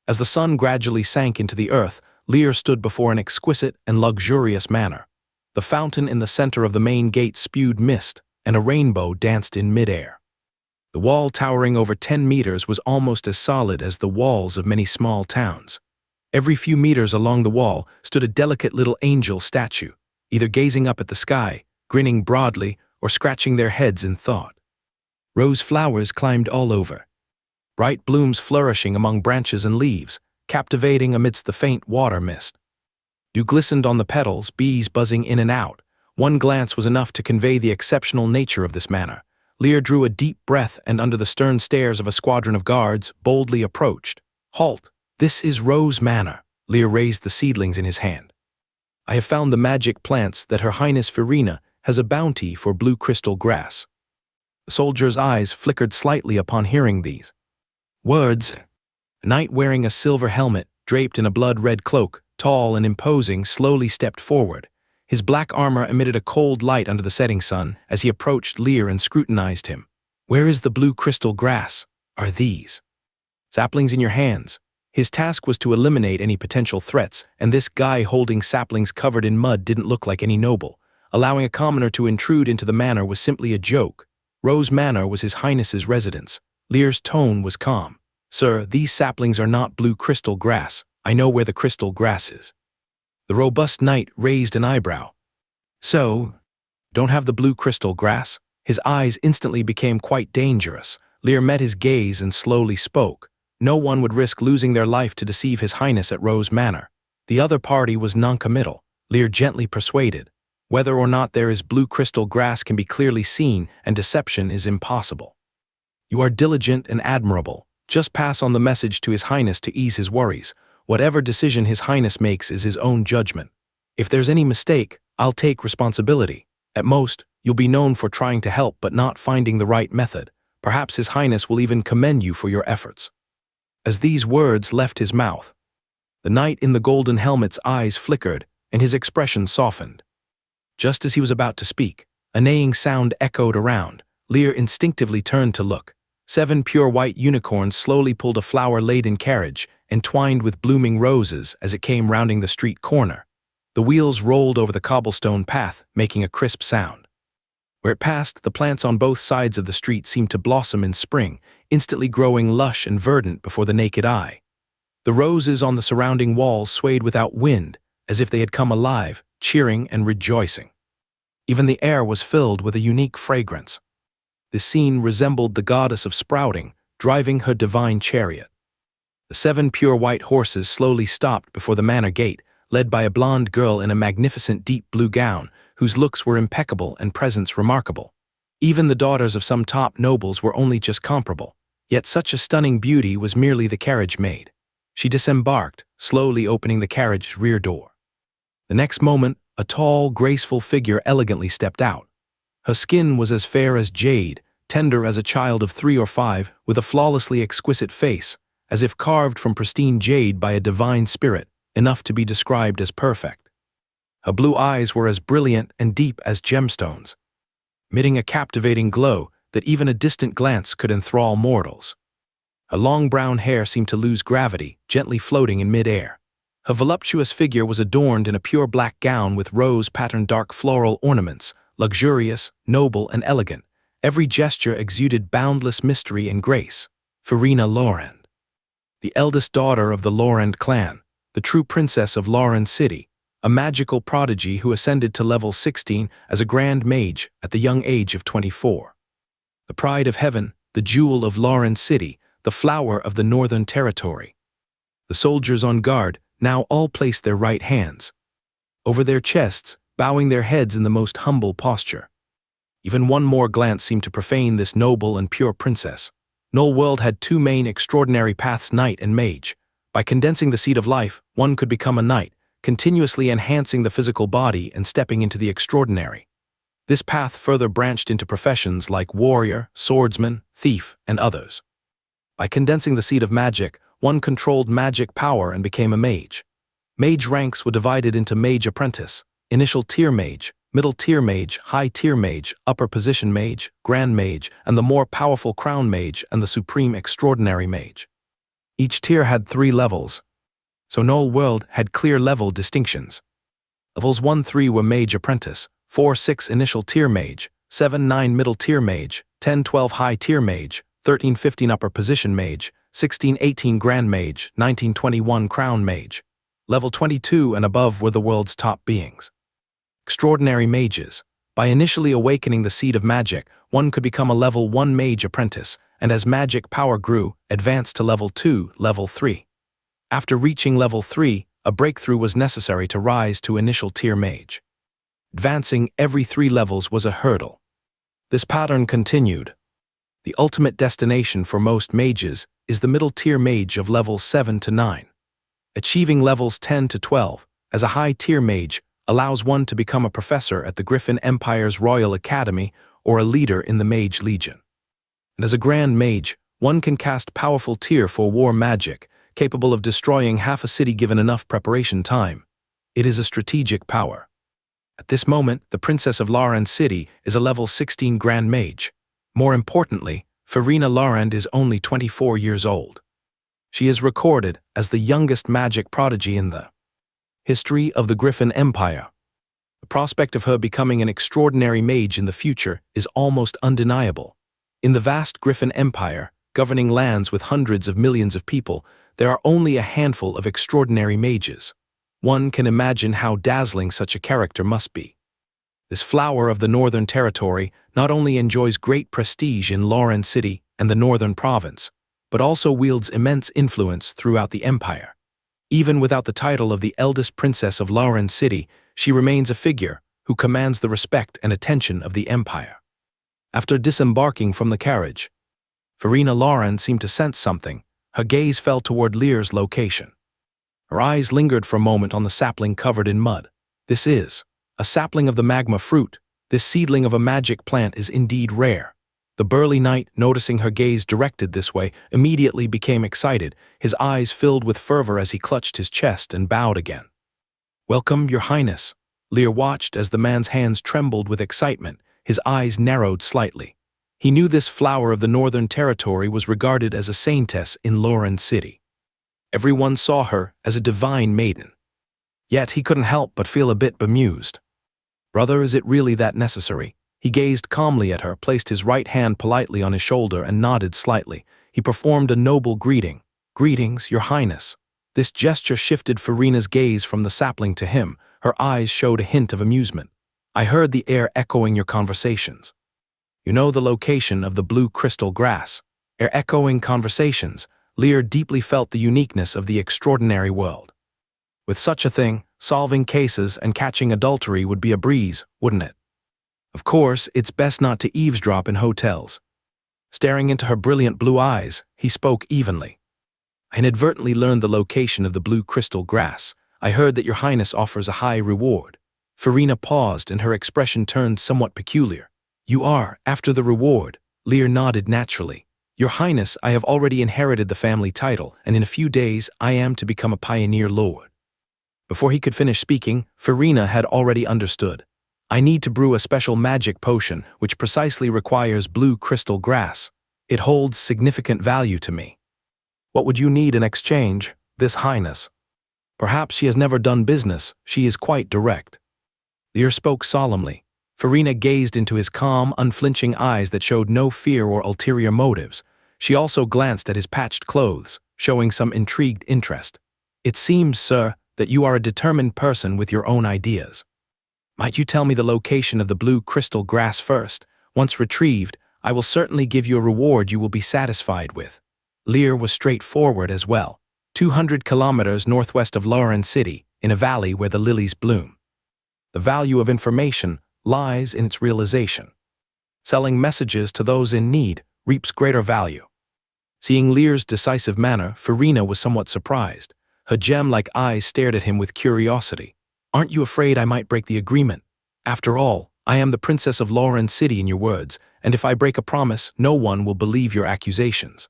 As the sun gradually sank into the earth, Lear stood before an exquisite and luxurious manor. The fountain in the center of the main gate spewed mist, and a rainbow danced in midair. The wall, towering over 10 meters, was almost as solid as the walls of many small towns. Every few meters along the wall stood a delicate little angel statue, either gazing up at the sky, grinning broadly, or scratching their heads in thought. Rose flowers climbed all over, bright blooms flourishing among branches and leaves, captivating amidst the faint water mist. Dew glistened on the petals, bees buzzing in and out. One glance was enough to convey the exceptional nature of this manor. Lear drew a deep breath and under the stern stares of a squadron of guards, boldly approached. "Halt! This is Rose Manor." Lear raised the seedlings in his hand. "I have found the magic plants that Her Highness Farina has a bounty for blue crystal grass." The soldier's eyes flickered slightly upon hearing these words. A knight wearing a silver helmet, draped in a blood-red cloak, tall and imposing, slowly stepped forward. His black armor emitted a cold light under the setting sun as he approached Lear and scrutinized him. "Where is the blue crystal grass? Are these saplings in your hands?" His task was to eliminate any potential threats, and this guy holding saplings covered in mud didn't look like any noble. Allowing a commoner to intrude into the manor was simply a joke. Rose Manor was His Highness's residence. Lear's tone was calm. "Sir, these saplings are not blue crystal grass. I know where the crystal grass is." The robust knight raised an eyebrow. "So, don't have the blue crystal grass?" His eyes instantly became quite dangerous. Lear met his gaze and slowly spoke. No one would risk losing their life to deceive His Highness at Rose Manor. The other party was noncommittal. Lear gently persuaded. "Whether or not there is blue crystal grass can be clearly seen, and deception is impossible. You are diligent and admirable. Just pass on the message to His Highness to ease his worries. Whatever decision His Highness makes is his own judgment. If there's any mistake, I'll take responsibility. At most, you'll be known for trying to help but not finding the right method. Perhaps His Highness will even commend you for your efforts." As these words left his mouth, the knight in the golden helmet's eyes flickered and his expression softened. Just as he was about to speak, a neighing sound echoed around. Lear instinctively turned to look. 7 pure white unicorns slowly pulled a flower-laden carriage, entwined with blooming roses as it came rounding the street corner. The wheels rolled over the cobblestone path, making a crisp sound. Where it passed, the plants on both sides of the street seemed to blossom in spring, instantly growing lush and verdant before the naked eye. The roses on the surrounding walls swayed without wind, as if they had come alive, cheering and rejoicing. Even the air was filled with a unique fragrance. The scene resembled the goddess of sprouting, driving her divine chariot. The 7 pure white horses slowly stopped before the manor gate, led by a blonde girl in a magnificent deep blue gown, whose looks were impeccable and presence remarkable. Even the daughters of some top nobles were only just comparable, yet such a stunning beauty was merely the carriage maid. She disembarked, slowly opening the carriage's rear door. The next moment, a tall, graceful figure elegantly stepped out. Her skin was as fair as jade, tender as a child of 3 or 5, with a flawlessly exquisite face, as if carved from pristine jade by a divine spirit, enough to be described as perfect. Her blue eyes were as brilliant and deep as gemstones, emitting a captivating glow that even a distant glance could enthrall mortals. Her long brown hair seemed to lose gravity, gently floating in mid-air. Her voluptuous figure was adorned in a pure black gown with rose-patterned dark floral ornaments, luxurious, noble, and elegant. Every gesture exuded boundless mystery and grace. Farina Laurent, the eldest daughter of the Laurent clan, the true princess of Laurent City, a magical prodigy who ascended to level 16 as a grand mage at the young age of 24. The pride of heaven, the jewel of Laurent City, the flower of the Northern Territory. The soldiers on guard now all placed their right hands over their chests, bowing their heads in the most humble posture. Even one more glance seemed to profane this noble and pure princess. Null World had 2 main extraordinary paths, knight and mage. By condensing the seed of life, one could become a knight, continuously enhancing the physical body and stepping into the extraordinary. This path further branched into professions like warrior, swordsman, thief, and others. By condensing the seed of magic, one controlled magic power and became a mage. Mage ranks were divided into mage apprentice, initial tier mage, middle tier mage, high tier mage, upper position mage, grand mage, and the more powerful crown mage and the supreme extraordinary mage. Each tier had 3 levels, so Null World had clear level distinctions. Levels 1-3 were mage apprentice, 4-6 initial tier mage, 7-9 middle tier mage, 10-12 high tier mage, 13-15 upper position mage, 16-18 grand mage, 19-21 crown mage. Level 22 and above were the world's top beings. Extraordinary mages. By initially awakening the seed of magic, one could become a level 1 mage apprentice, and as magic power grew, advanced to level 2, level 3. After reaching level 3, a breakthrough was necessary to rise to initial tier mage. Advancing every 3 levels was a hurdle. This pattern continued. The ultimate destination for most mages is the middle-tier mage of levels 7 to 9. Achieving levels 10 to 12 as a high-tier mage allows one to become a professor at the Griffin Empire's Royal Academy or a leader in the Mage Legion. And as a Grand Mage, one can cast powerful Tier 4 war magic, capable of destroying half a city given enough preparation time. It is a strategic power. At this moment, the Princess of Larand City is a level 16 Grand Mage. More importantly, Farina Larand is only 24 years old. She is recorded as the youngest magic prodigy in the history of the Griffin Empire. The prospect of her becoming an extraordinary mage in the future is almost undeniable. In the vast Griffin Empire, governing lands with hundreds of millions of people, there are only a handful of extraordinary mages. One can imagine how dazzling such a character must be. This flower of the Northern Territory not only enjoys great prestige in Larand City and the Northern Province, but also wields immense influence throughout the empire. Even without the title of the eldest princess of Larand City, she remains a figure who commands the respect and attention of the empire. After disembarking from the carriage, Farina Larand seemed to sense something. Her gaze fell toward Lear's location. Her eyes lingered for a moment on the sapling covered in mud. This is a sapling of the magma fruit. This seedling of a magic plant is indeed rare. The burly knight, noticing her gaze directed this way, immediately became excited. His eyes filled with fervor as he clutched his chest and bowed again. "Welcome, Your Highness." Lear watched as the man's hands trembled with excitement. His eyes narrowed slightly. He knew this flower of the Northern Territory was regarded as a saintess in Larand City. Everyone saw her as a divine maiden. Yet he couldn't help but feel a bit bemused. "Brother, is it really that necessary?" He gazed calmly at her, placed his right hand politely on his shoulder, and nodded slightly. He performed a noble greeting. "Greetings, Your Highness." This gesture shifted Farina's gaze from the sapling to him. Her eyes showed a hint of amusement. "I heard the air echoing your conversations. You know the location of the blue crystal grass." Air echoing conversations, Lear deeply felt the uniqueness of the extraordinary world. With such a thing, solving cases and catching adultery would be a breeze, wouldn't it? Of course, it's best not to eavesdrop in hotels. Staring into her brilliant blue eyes, he spoke evenly. "I inadvertently learned the location of the blue crystal grass. I heard that Your Highness offers a high reward." Farina paused and her expression turned somewhat peculiar. "You are after the reward?" Lear nodded naturally. "Your Highness, I have already inherited the family title, and in a few days I am to become a pioneer lord." Before he could finish speaking, Farina had already understood. "I need to brew a special magic potion which precisely requires blue crystal grass. It holds significant value to me." "What would you need in exchange, This Highness?" Perhaps she has never done business. She is quite direct. Lear spoke solemnly. Farina gazed into his calm, unflinching eyes that showed no fear or ulterior motives. She also glanced at his patched clothes, showing some intrigued interest. "It seems, sir, that you are a determined person with your own ideas. Might you tell me the location of the blue crystal grass first? Once retrieved, I will certainly give you a reward you will be satisfied with." Lear was straightforward as well. 200 kilometers northwest of Larand City, in a valley where the lilies bloom. The value of information lies in its realization. Selling messages to those in need reaps greater value. Seeing Lear's decisive manner, Farina was somewhat surprised. Her gem-like eyes stared at him with curiosity. "Aren't you afraid I might break the agreement? After all, I am the Princess of Larand City in your words, and if I break a promise, no one will believe your accusations."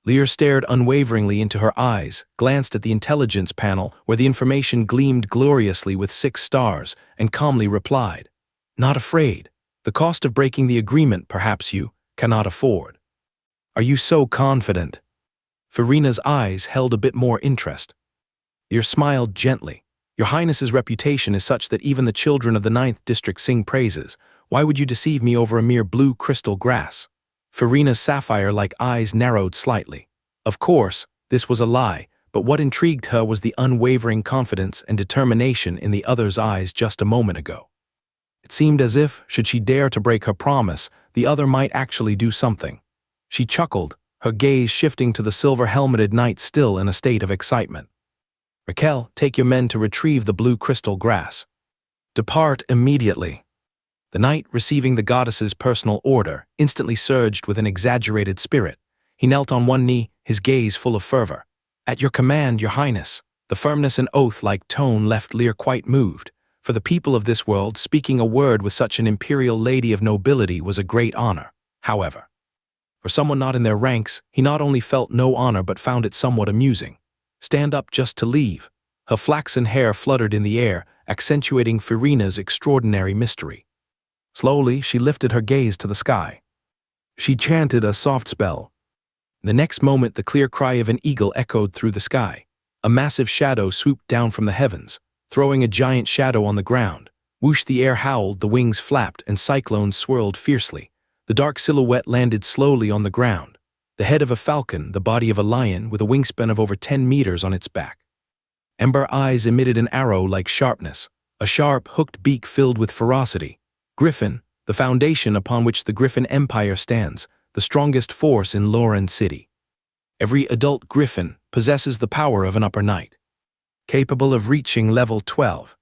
Lear stared unwaveringly into her eyes, glanced at the intelligence panel where the information gleamed gloriously with 6 stars, and calmly replied, "Not afraid. The cost of breaking the agreement perhaps you cannot afford." "Are you so confident?" Farina's eyes held a bit more interest. Lear smiled gently. "Your Highness's reputation is such that even the children of the 9th District sing praises. Why would you deceive me over a mere blue crystal grass?" Farina's sapphire-like eyes narrowed slightly. Of course, this was a lie, but what intrigued her was the unwavering confidence and determination in the other's eyes just a moment ago. It seemed as if, should she dare to break her promise, the other might actually do something. She chuckled, her gaze shifting to the silver-helmeted knight still in a state of excitement. "Raquel, take your men to retrieve the blue crystal grass. Depart immediately." The knight, receiving the goddess's personal order, instantly surged with an exaggerated spirit. He knelt on one knee, his gaze full of fervor. "At your command, your highness." The firmness and oath-like tone left Lear quite moved. For the people of this world, speaking a word with such an imperial lady of nobility was a great honor. However, for someone not in their ranks, he not only felt no honor but found it somewhat amusing. "Stand up just to leave." Her flaxen hair fluttered in the air, accentuating Farina's extraordinary mystery. Slowly, she lifted her gaze to the sky. She chanted a soft spell. The next moment, the clear cry of an eagle echoed through the sky. A massive shadow swooped down from the heavens, throwing a giant shadow on the ground. Whoosh, the air howled, the wings flapped, and cyclones swirled fiercely. The dark silhouette landed slowly on the ground. The head of a falcon, the body of a lion, with a wingspan of over 10 meters on its back. Ember eyes emitted an arrow-like sharpness, a sharp, hooked beak filled with ferocity. Griffin, the foundation upon which the Griffin Empire stands, the strongest force in Loren City. Every adult Griffin possesses the power of an upper knight, capable of reaching level 12.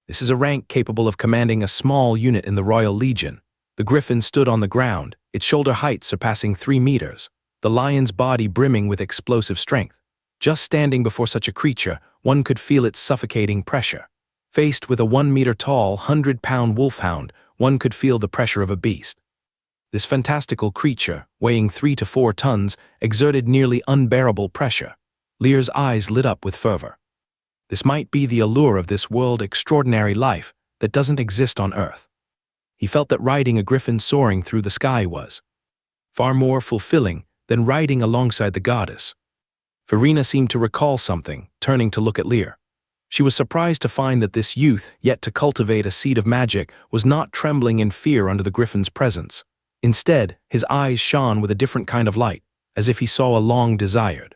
This is a rank capable of commanding a small unit in the Royal Legion. The Griffin stood on the ground, its shoulder height surpassing 3 meters, the lion's body brimming with explosive strength. Just standing before such a creature, one could feel its suffocating pressure. Faced with a 1-meter-tall, 100-pound wolfhound, one could feel the pressure of a beast. This fantastical creature, weighing 3 to 4 tons, exerted nearly unbearable pressure. Lear's eyes lit up with fervor. This might be the allure of this world extraordinary life that doesn't exist on Earth. He felt that riding a griffin soaring through the sky was far more fulfilling than riding alongside the goddess. Farina seemed to recall something, turning to look at Lear. She was surprised to find that this youth, yet to cultivate a seed of magic, was not trembling in fear under the griffin's presence. Instead, his eyes shone with a different kind of light, as if he saw a long-desired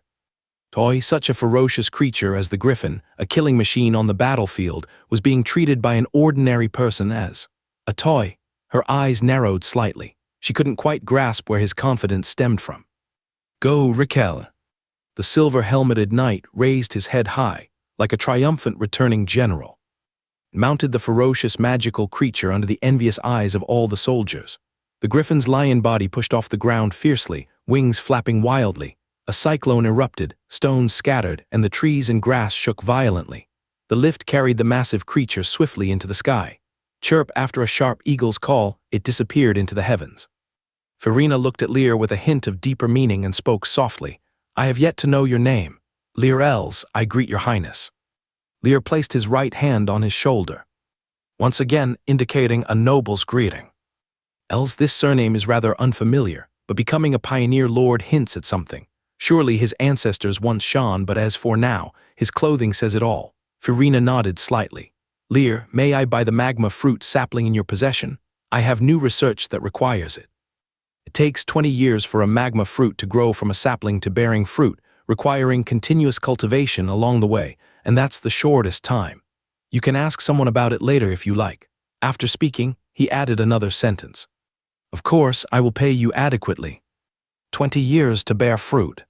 toy. Such a ferocious creature as the griffin, a killing machine on the battlefield, was being treated by an ordinary person as a toy. Her eyes narrowed slightly. She couldn't quite grasp where his confidence stemmed from. "Go, Raquel." The silver-helmeted knight raised his head high, like a triumphant returning general. Mounted the ferocious magical creature under the envious eyes of all the soldiers. The griffin's lion body pushed off the ground fiercely, wings flapping wildly. A cyclone erupted, stones scattered, and the trees and grass shook violently. The lift carried the massive creature swiftly into the sky. Chirp after a sharp eagle's call, it disappeared into the heavens. Farina looked at Lear with a hint of deeper meaning and spoke softly. "I have yet to know your name." "Lear Els, I greet your highness." Lear placed his right hand on his shoulder, once again indicating a noble's greeting. Els, this surname is rather unfamiliar, but becoming a pioneer lord hints at something. Surely his ancestors once shone, but as for now, his clothing says it all. Farina nodded slightly. "Lear, may I buy the magma fruit sapling in your possession? I have new research that requires it." It takes 20 years for a magma fruit to grow from a sapling to bearing fruit, requiring continuous cultivation along the way, and that's the shortest time. You can ask someone about it later if you like. After speaking, he added another sentence. "Of course, I will pay you adequately." 20 years to bear fruit.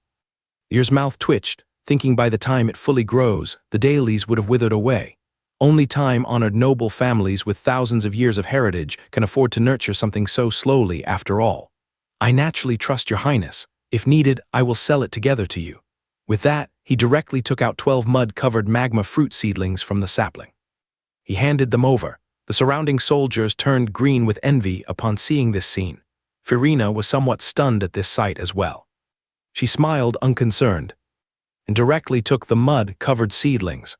Lear's mouth twitched, thinking by the time it fully grows, the dailies would have withered away. Only time-honored noble families with thousands of years of heritage can afford to nurture something so slowly after all. "I naturally trust your highness. If needed, I will sell it together to you." With that, he directly took out 12 mud-covered magma fruit seedlings from the sapling. He handed them over. The surrounding soldiers turned green with envy upon seeing this scene. Farina was somewhat stunned at this sight as well. She smiled unconcerned and directly took the mud-covered seedlings.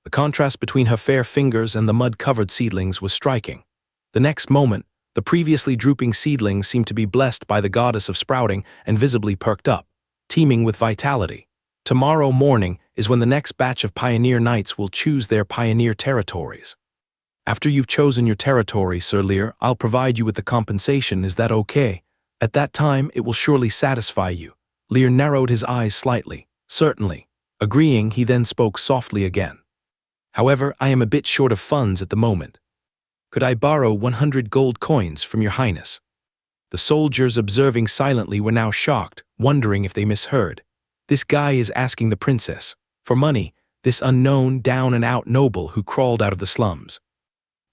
The contrast between her fair fingers and the mud-covered seedlings was striking. The next moment, the previously drooping seedlings seemed to be blessed by the goddess of sprouting and visibly perked up, teeming with vitality. Tomorrow morning is when the next batch of pioneer knights will choose their pioneer territories. After you've chosen your territory, Sir Lear, I'll provide you with the compensation. Is that okay? At that time, it will surely satisfy you. Lear narrowed his eyes slightly. Certainly. Agreeing, he then spoke softly again. However, I am a bit short of funds at the moment. Could I borrow 100 gold coins from your highness? The soldiers observing silently were now shocked, wondering if they misheard. This guy is asking the princess for money, this unknown, down-and-out noble who crawled out of the slums.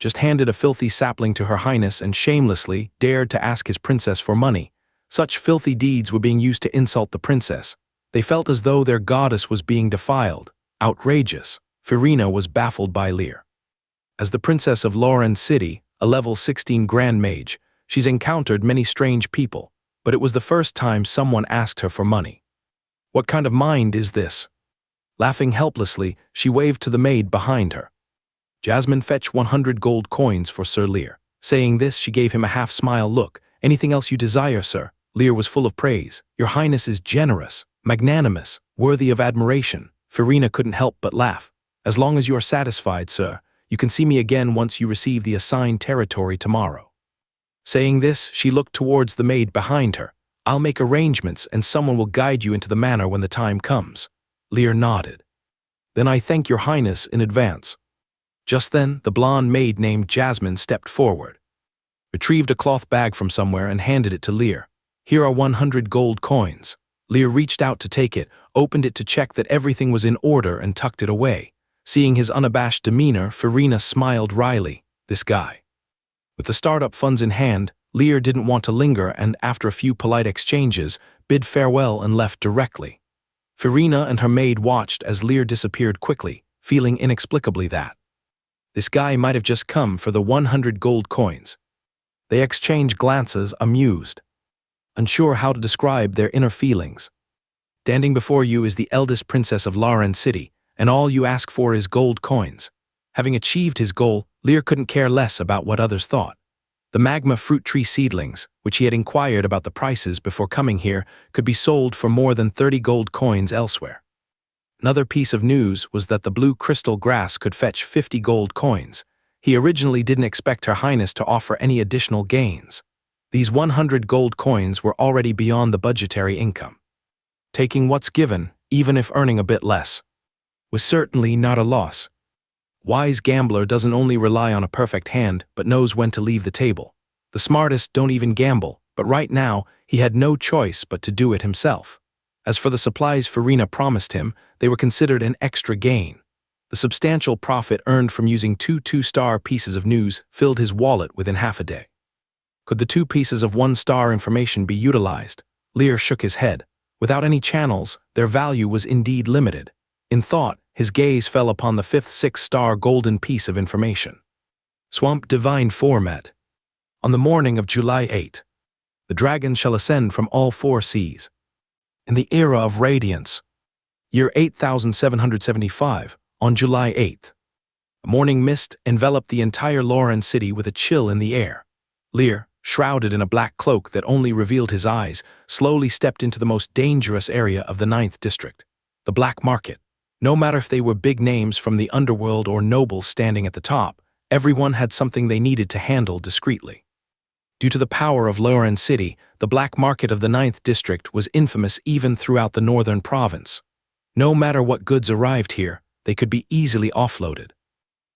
just handed a filthy sapling to Her Highness and shamelessly dared to ask his princess for money. Such filthy deeds were being used to insult the princess. They felt as though their goddess was being defiled. Outrageous. Farina was baffled by Lear. As the princess of Lauren City, a level 16 Grand Mage, she's encountered many strange people, but it was the first time someone asked her for money. What kind of mind is this? Laughing helplessly, she waved to the maid behind her. Jasmine, fetch 100 gold coins for Sir Lear. Saying this, she gave him a half-smile look. Anything else you desire, sir? Lear was full of praise. Your Highness is generous, magnanimous, worthy of admiration. Farina couldn't help but laugh. As long as you are satisfied, sir, you can see me again once you receive the assigned territory tomorrow. Saying this, she looked towards the maid behind her. I'll make arrangements and someone will guide you into the manor when the time comes. Lear nodded. Then I thank your Highness in advance. Just then, the blonde maid named Jasmine stepped forward, retrieved a cloth bag from somewhere and handed it to Lear. Here are 100 gold coins. Lear reached out to take it, opened it to check that everything was in order and tucked it away. Seeing his unabashed demeanor, Farina smiled wryly. This guy. With the startup funds in hand, Lear didn't want to linger and, after a few polite exchanges, bid farewell and left directly. Farina and her maid watched as Lear disappeared quickly, feeling inexplicably that this guy might have just come for the 100 gold coins. They exchanged glances, amused, unsure how to describe their inner feelings. Standing before you is the eldest princess of Lauren City, and all you ask for is gold coins. Having achieved his goal, Lear couldn't care less about what others thought. The magma fruit tree seedlings, which he had inquired about the prices before coming here, could be sold for more than 30 gold coins elsewhere. Another piece of news was that the blue crystal grass could fetch 50 gold coins. He originally didn't expect Her Highness to offer any additional gains. These 100 gold coins were already beyond the budgetary income. Taking what's given, even if earning a bit less, was certainly not a loss. Wise gambler doesn't only rely on a perfect hand, but knows when to leave the table. The smartest don't even gamble, but right now, he had no choice but to do it himself. As for the supplies Farina promised him, they were considered an extra gain. The substantial profit earned from using two-star pieces of news filled his wallet within half a day. Could the 2 pieces of 1-star information be utilized? Lear shook his head. Without any channels, their value was indeed limited. In thought, his gaze fell upon the 5th 6-star golden piece of information. Swamp Divine Format. On the morning of July 8, the dragon shall ascend from all 4 seas. In the era of radiance, year 8775, on July 8th, a morning mist enveloped the entire Lauren City with a chill in the air. Lear, shrouded in a black cloak that only revealed his eyes, slowly stepped into the most dangerous area of the 9th district, the black market. No matter if they were big names from the underworld or nobles standing at the top, everyone had something they needed to handle discreetly. Due to the power of Lauren City, the black market of the 9th district was infamous even throughout the northern province. No matter what goods arrived here, they could be easily offloaded.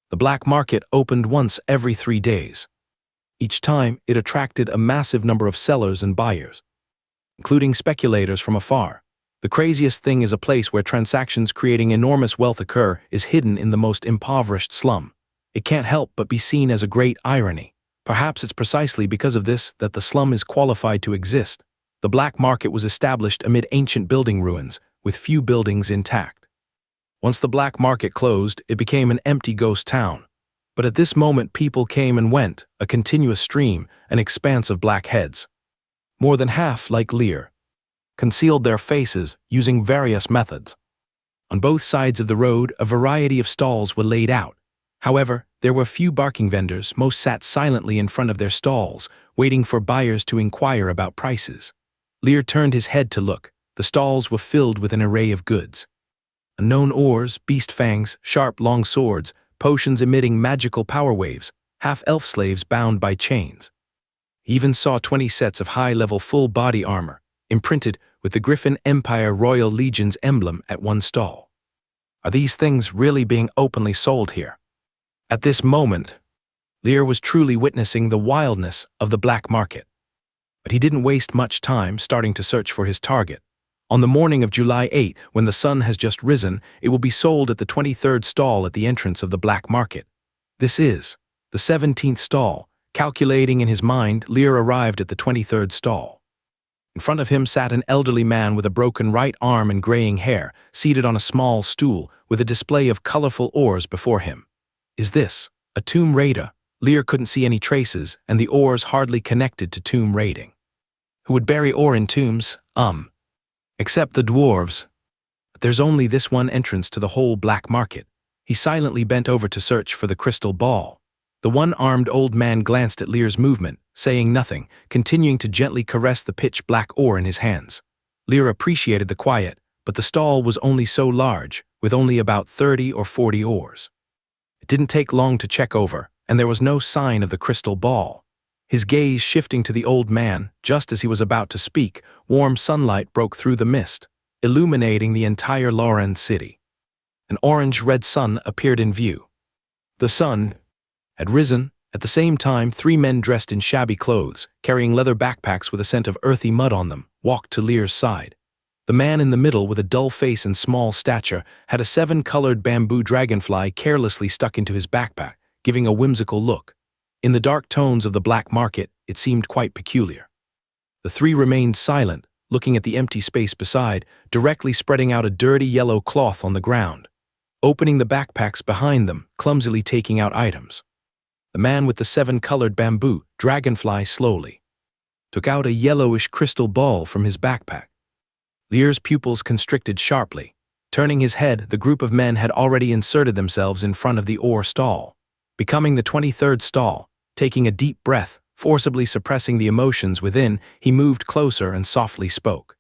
The black market opened once every 3 days. Each time, it attracted a massive number of sellers and buyers, including speculators from afar. The craziest thing is a place where transactions creating enormous wealth occur is hidden in the most impoverished slum. It can't help but be seen as a great irony. Perhaps it's precisely because of this that the slum is qualified to exist. The black market was established amid ancient building ruins, with few buildings intact. Once the black market closed, it became an empty ghost town. But at this moment people came and went, a continuous stream, an expanse of black heads. More than half, like Lear, concealed their faces using various methods. On both sides of the road, a variety of stalls were laid out. However, there were few barking vendors, most sat silently in front of their stalls, waiting for buyers to inquire about prices. Lear turned his head to look. The stalls were filled with an array of goods. Unknown ores, beast fangs, sharp long swords, potions emitting magical power waves, half-elf slaves bound by chains. He even saw 20 sets of high-level full-body armor, imprinted with the Griffin Empire Royal Legion's emblem at one stall. Are these things really being openly sold here? At this moment, Lear was truly witnessing the wildness of the black market. But he didn't waste much time starting to search for his target. On the morning of July 8th, when the sun has just risen, it will be sold at the 23rd stall at the entrance of the black market. This is The 17th stall. Calculating in his mind, Lear arrived at the 23rd stall. In front of him sat an elderly man with a broken right arm and graying hair, seated on a small stool, with a display of colorful ores before him. Is this a tomb raider? Lear couldn't see any traces, and the ores hardly connected to tomb raiding. Who would bury ore in tombs? Except the dwarves. But there's only this one entrance to the whole black market. He silently bent over to search for the crystal ball. The one-armed old man glanced at Lear's movement, saying nothing, continuing to gently caress the pitch-black ore in his hands. Lear appreciated the quiet, but the stall was only so large, with only about 30 or 40 ores. It didn't take long to check over, and there was no sign of the crystal ball. His gaze shifting to the old man, just as he was about to speak, warm sunlight broke through the mist, illuminating the entire Loren city. An orange-red sun appeared in view. The sun had risen. At the same time, 3 men dressed in shabby clothes, carrying leather backpacks with a scent of earthy mud on them, walked to Lear's side. The man in the middle, with a dull face and small stature, had a 7-colored bamboo dragonfly carelessly stuck into his backpack, giving a whimsical look. In the dark tones of the black market, it seemed quite peculiar. The 3 remained silent, looking at the empty space beside, directly spreading out a dirty yellow cloth on the ground. Opening the backpacks behind them, clumsily taking out items. The man with the 7-colored bamboo dragonfly slowly took out a yellowish crystal ball from his backpack. Lear's pupils constricted sharply. Turning his head, the group of men had already inserted themselves in front of the ore stall. Becoming the 23rd stall, taking a deep breath, forcibly suppressing the emotions within, he moved closer and softly spoke.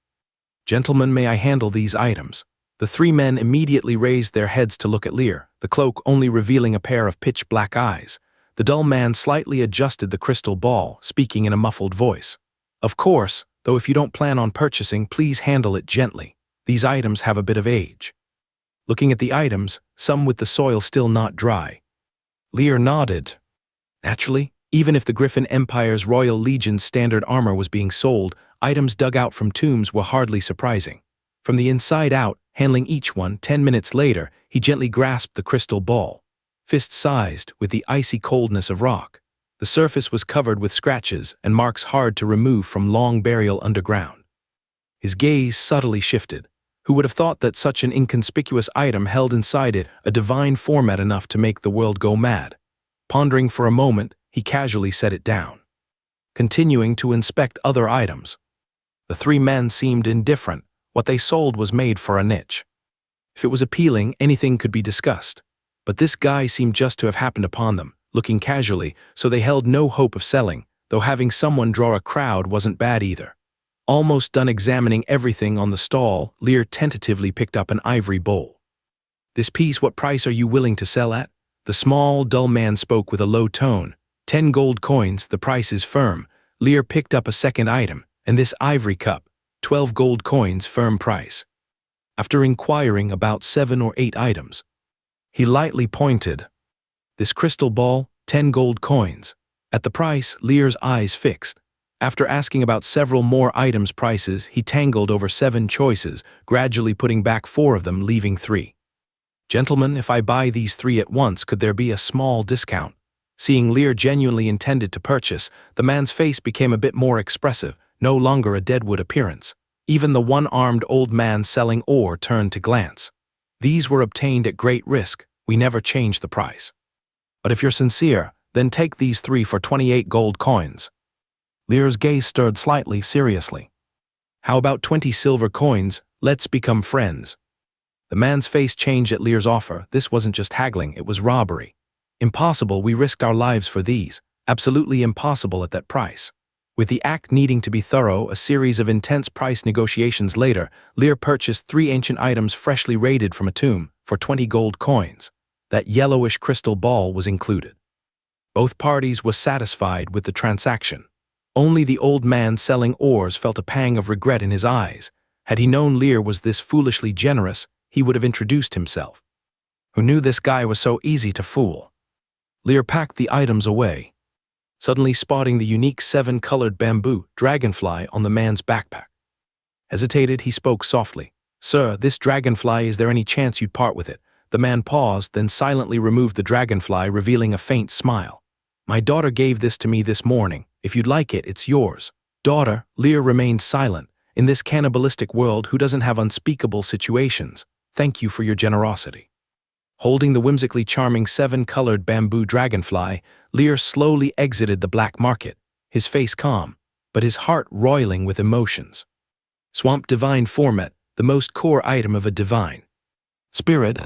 "Gentlemen, may I handle these items?" The 3 men immediately raised their heads to look at Lear, the cloak only revealing a pair of pitch-black eyes. The dull man slightly adjusted the crystal ball, speaking in a muffled voice. "Of course, though if you don't plan on purchasing, please handle it gently. These items have a bit of age." Looking at the items, some with the soil still not dry. Lear nodded. Naturally, even if the Griffin Empire's Royal Legion's standard armor was being sold, items dug out from tombs were hardly surprising. From the inside out, handling each one, 10 minutes later, he gently grasped the crystal ball. Fist-sized, with the icy coldness of rock. The surface was covered with scratches and marks hard to remove from long burial underground. His gaze subtly shifted. Who would have thought that such an inconspicuous item held inside it a divine format enough to make the world go mad? Pondering for a moment, he casually set it down, continuing to inspect other items. The 3 men seemed indifferent. What they sold was made for a niche. If it was appealing, anything could be discussed. But this guy seemed just to have happened upon them, looking casually, so they held no hope of selling, though having someone draw a crowd wasn't bad either. Almost done examining everything on the stall, Lear tentatively picked up an ivory bowl. "This piece, what price are you willing to sell at?" The small, dull man spoke with a low tone. 10 gold coins, the price is firm." Lear picked up a second item, and this ivory cup, 12 gold coins, firm price. After inquiring about 7 or 8 items, he lightly pointed. "This crystal ball, 10 gold coins." At the price, Lear's eyes fixed. After asking about several more items' prices, he tangled over 7 choices, gradually putting back 4 of them, leaving 3. "Gentlemen, if I buy these 3 at once, could there be a small discount?" Seeing Lear genuinely intended to purchase, the man's face became a bit more expressive, no longer a deadwood appearance. Even the one-armed old man selling ore turned to glance. "These were obtained at great risk. We never change the price. But if you're sincere, then take these 3 for 28 gold coins." Lear's gaze stirred slightly, seriously. "How about 20 silver coins? Let's become friends." The man's face changed at Lear's offer. This wasn't just haggling, it was robbery. "Impossible, we risked our lives for these. Absolutely impossible at that price." With the act needing to be thorough, a series of intense price negotiations later, Lear purchased 3 ancient items freshly raided from a tomb for 20 gold coins. That yellowish crystal ball was included. Both parties were satisfied with the transaction. Only the old man selling ores felt a pang of regret in his eyes. Had he known Lear was this foolishly generous, he would have introduced himself. Who knew this guy was so easy to fool? Lear packed the items away, suddenly spotting the unique 7-colored bamboo dragonfly on the man's backpack. Hesitated, he spoke softly. "Sir, this dragonfly, is there any chance you'd part with it?" The man paused, then silently removed the dragonfly, revealing a faint smile. My daughter gave this to me this morning. If you'd like it, it's yours. Daughter, Lear remained silent. In this cannibalistic world, who doesn't have unspeakable situations? Thank you for your generosity. Holding the whimsically charming 7-colored bamboo dragonfly, Lear slowly exited the black market, his face calm, but his heart roiling with emotions. Swamp divine format, the most core item of a divine spirit,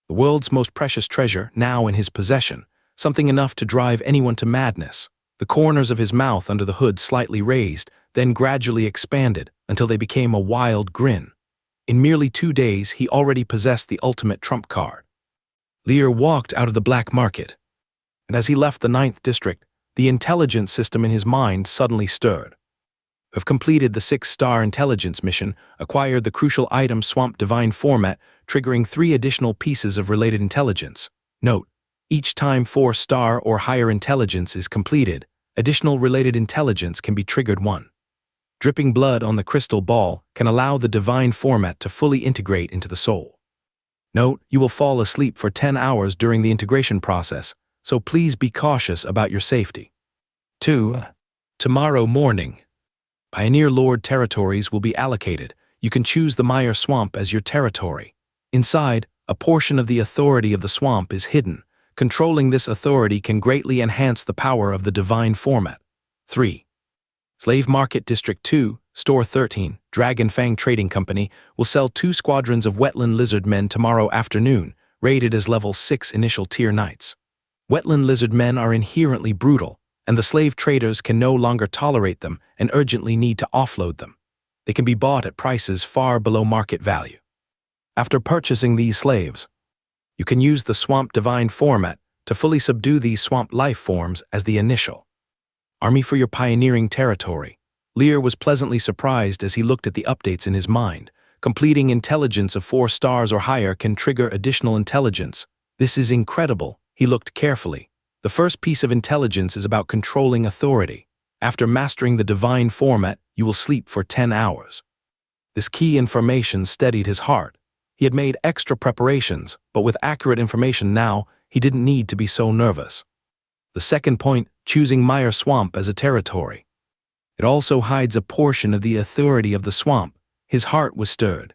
the world's most precious treasure now in his possession, something enough to drive anyone to madness. The corners of his mouth under the hood slightly raised, then gradually expanded until they became a wild grin. In merely 2 days, he already possessed the ultimate trump card. Lear walked out of the black market, and as he left the 9th district, the intelligence system in his mind suddenly stirred. Have completed the 6-star intelligence mission, acquired the crucial item Swamp Divine format, triggering 3 additional pieces of related intelligence. Note: each time 4-star or higher intelligence is completed, additional related intelligence can be triggered. 1. Dripping blood on the crystal ball can allow the divine format to fully integrate into the soul. Note: you will fall asleep for 10 hours during the integration process, so please be cautious about your safety. 2. Tomorrow morning, Pioneer Lord territories will be allocated. You can choose the Mire Swamp as your territory. Inside, a portion of the authority of the swamp is hidden. Controlling this authority can greatly enhance the power of the divine format. 3. Slave Market District 2, Store 13, Dragon Fang Trading Company will sell 2 squadrons of Wetland Lizard Men tomorrow afternoon, rated as level 6 initial tier knights. Wetland Lizard Men are inherently brutal, and the slave traders can no longer tolerate them and urgently need to offload them. They can be bought at prices far below market value. After purchasing these slaves, you can use the Swamp Divine format to fully subdue these swamp life forms as the initial army for your pioneering territory. Lear was pleasantly surprised as he looked at the updates in his mind. Completing intelligence of 4 stars or higher can trigger additional intelligence. This is incredible. He looked carefully. The first piece of intelligence is about controlling authority. After mastering the divine format, you will sleep for 10 hours. This key information steadied his heart. He had made extra preparations, but with accurate information now, he didn't need to be so nervous. The second point, choosing Mire Swamp as a territory. It also hides a portion of the authority of the swamp. His heart was stirred.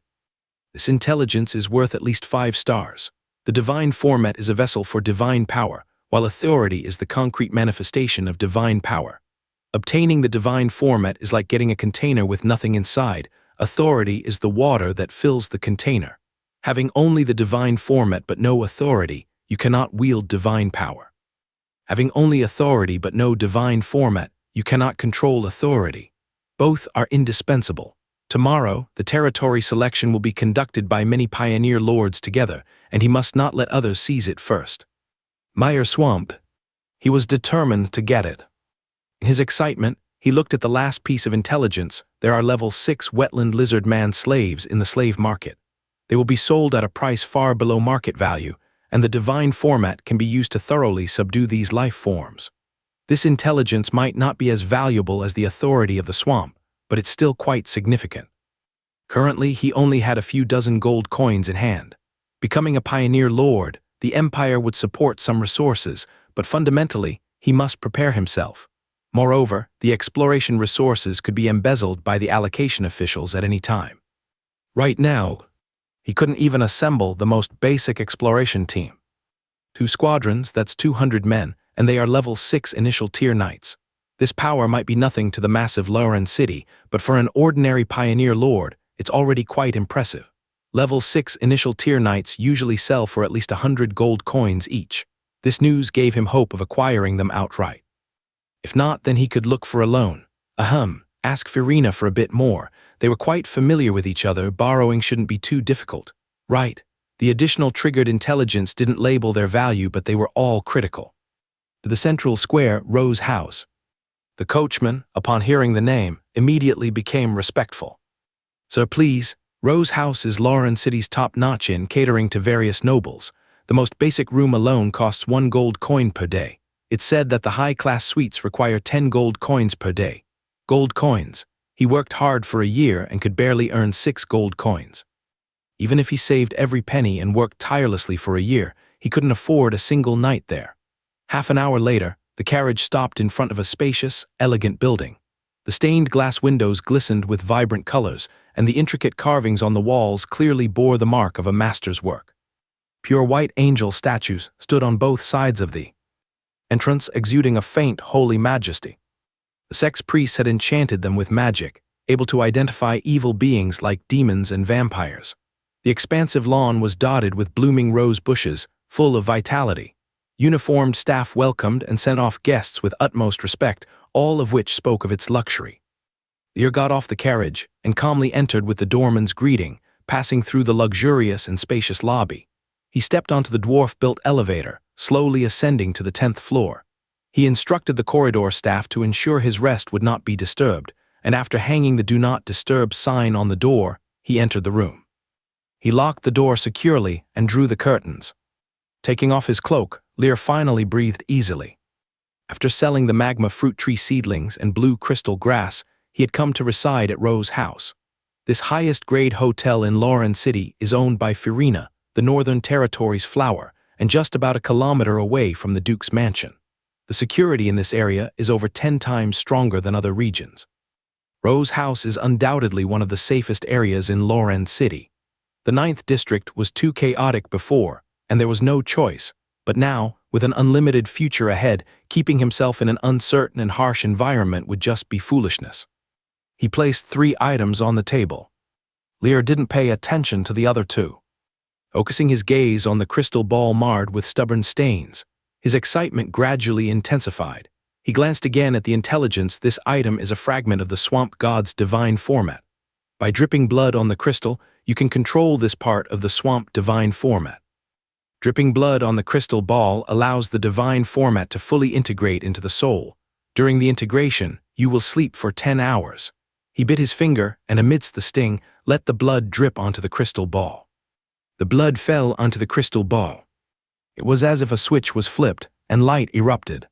This intelligence is worth at least 5 stars. The divine format is a vessel for divine power, while authority is the concrete manifestation of divine power. Obtaining the divine format is like getting a container with nothing inside. Authority is the water that fills the container. Having only the divine format but no authority, you cannot wield divine power. Having only authority but no divine format, you cannot control authority. Both are indispensable. Tomorrow, the territory selection will be conducted by many pioneer lords together, and he must not let others seize it first. Mire Swamp. He was determined to get it. In his excitement, he looked at the last piece of intelligence. There are level 6 Wetland Lizard Man slaves in the slave market. They will be sold at a price far below market value, and the divine format can be used to thoroughly subdue these life forms. This intelligence might not be as valuable as the authority of the swamp, but it's still quite significant. Currently, he only had a few dozen gold coins in hand. Becoming a pioneer lord, the empire would support some resources, but fundamentally, he must prepare himself. Moreover, the exploration resources could be embezzled by the allocation officials at any time. Right now, he couldn't even assemble the most basic exploration team. 2 squadrons, that's 200 men, and they are level 6 initial tier knights. This power might be nothing to the massive Lauren city, but for an ordinary pioneer lord, it's already quite impressive. Level 6 initial tier knights usually sell for at least 100 gold coins each. This news gave him hope of acquiring them outright. If not, then he could look for a loan. Ask Farina for a bit more. They were quite familiar with each other. Borrowing shouldn't be too difficult. Right. The additional triggered intelligence didn't label their value, but they were all critical. To the central square, Rose House. The coachman, upon hearing the name, immediately became respectful. Sir, please. Rose House is Lauren City's top-notch inn, catering to various nobles. The most basic room alone costs 1 gold coin per day. It's said that the high-class suites require 10 gold coins per day. Gold coins. He worked hard for a year and could barely earn 6 gold coins. Even if he saved every penny and worked tirelessly for a year, he couldn't afford a single night there. Half an hour later, The carriage stopped in front of a spacious, elegant building. The stained glass windows glistened with vibrant colors, and the intricate carvings on the walls clearly bore the mark of a master's work. Pure white angel statues stood on both sides of the entrance, exuding a faint, holy majesty. The sex priests had enchanted them with magic, able to identify evil beings like demons and vampires. The expansive lawn was dotted with blooming rose bushes, full of vitality. Uniformed staff welcomed and sent off guests with utmost respect, all of which spoke of its luxury. Lear got off the carriage and calmly entered with the doorman's greeting, passing through the luxurious and spacious lobby. He stepped onto the dwarf-built elevator, slowly ascending to the 10th floor. He instructed the corridor staff to ensure his rest would not be disturbed, and after hanging the "Do Not Disturb" sign on the door, he entered the room. He locked the door securely and drew the curtains. Taking off his cloak, Lear finally breathed easily. After selling the magma fruit tree seedlings and blue crystal grass, he had come to reside at Rose House. This highest-grade hotel in Lauren City is owned by Farina, the Northern Territory's flower, and just about a kilometer away from the Duke's mansion. The security in this area is over 10 times stronger than other regions. Rose House is undoubtedly one of the safest areas in Lauren City. The 9th District was too chaotic before, and there was no choice, but now, with an unlimited future ahead, keeping himself in an uncertain and harsh environment would just be foolishness. He placed 3 items on the table. Lear didn't pay attention to the other 2. Focusing his gaze on the crystal ball marred with stubborn stains, his excitement gradually intensified. He glanced again at the intelligence. This item is a fragment of the swamp god's divine format. By dripping blood on the crystal, you can control this part of the swamp divine format. Dripping blood on the crystal ball allows the divine format to fully integrate into the soul. During the integration, you will sleep for 10 hours. He bit his finger and, amidst the sting, let the blood drip onto the crystal ball. The blood fell onto the crystal ball. It was as if a switch was flipped and light erupted.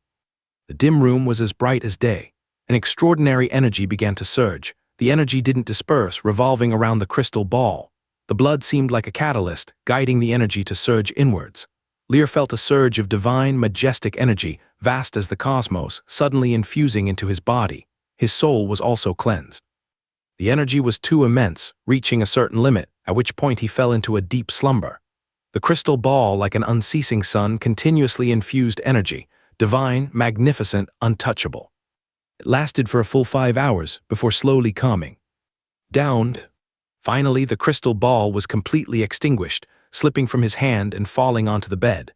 The dim room was as bright as day. An extraordinary energy began to surge. The energy didn't disperse, revolving around the crystal ball. The blood seemed like a catalyst, guiding the energy to surge inwards. Lear felt a surge of divine, majestic energy, vast as the cosmos, suddenly infusing into his body. His soul was also cleansed. The energy was too immense, reaching a certain limit, at which point he fell into a deep slumber. The crystal ball, like an unceasing sun, continuously infused energy, divine, magnificent, untouchable. It lasted for a full 5 hours before slowly calming down. Finally, the crystal ball was completely extinguished, slipping from his hand and falling onto the bed.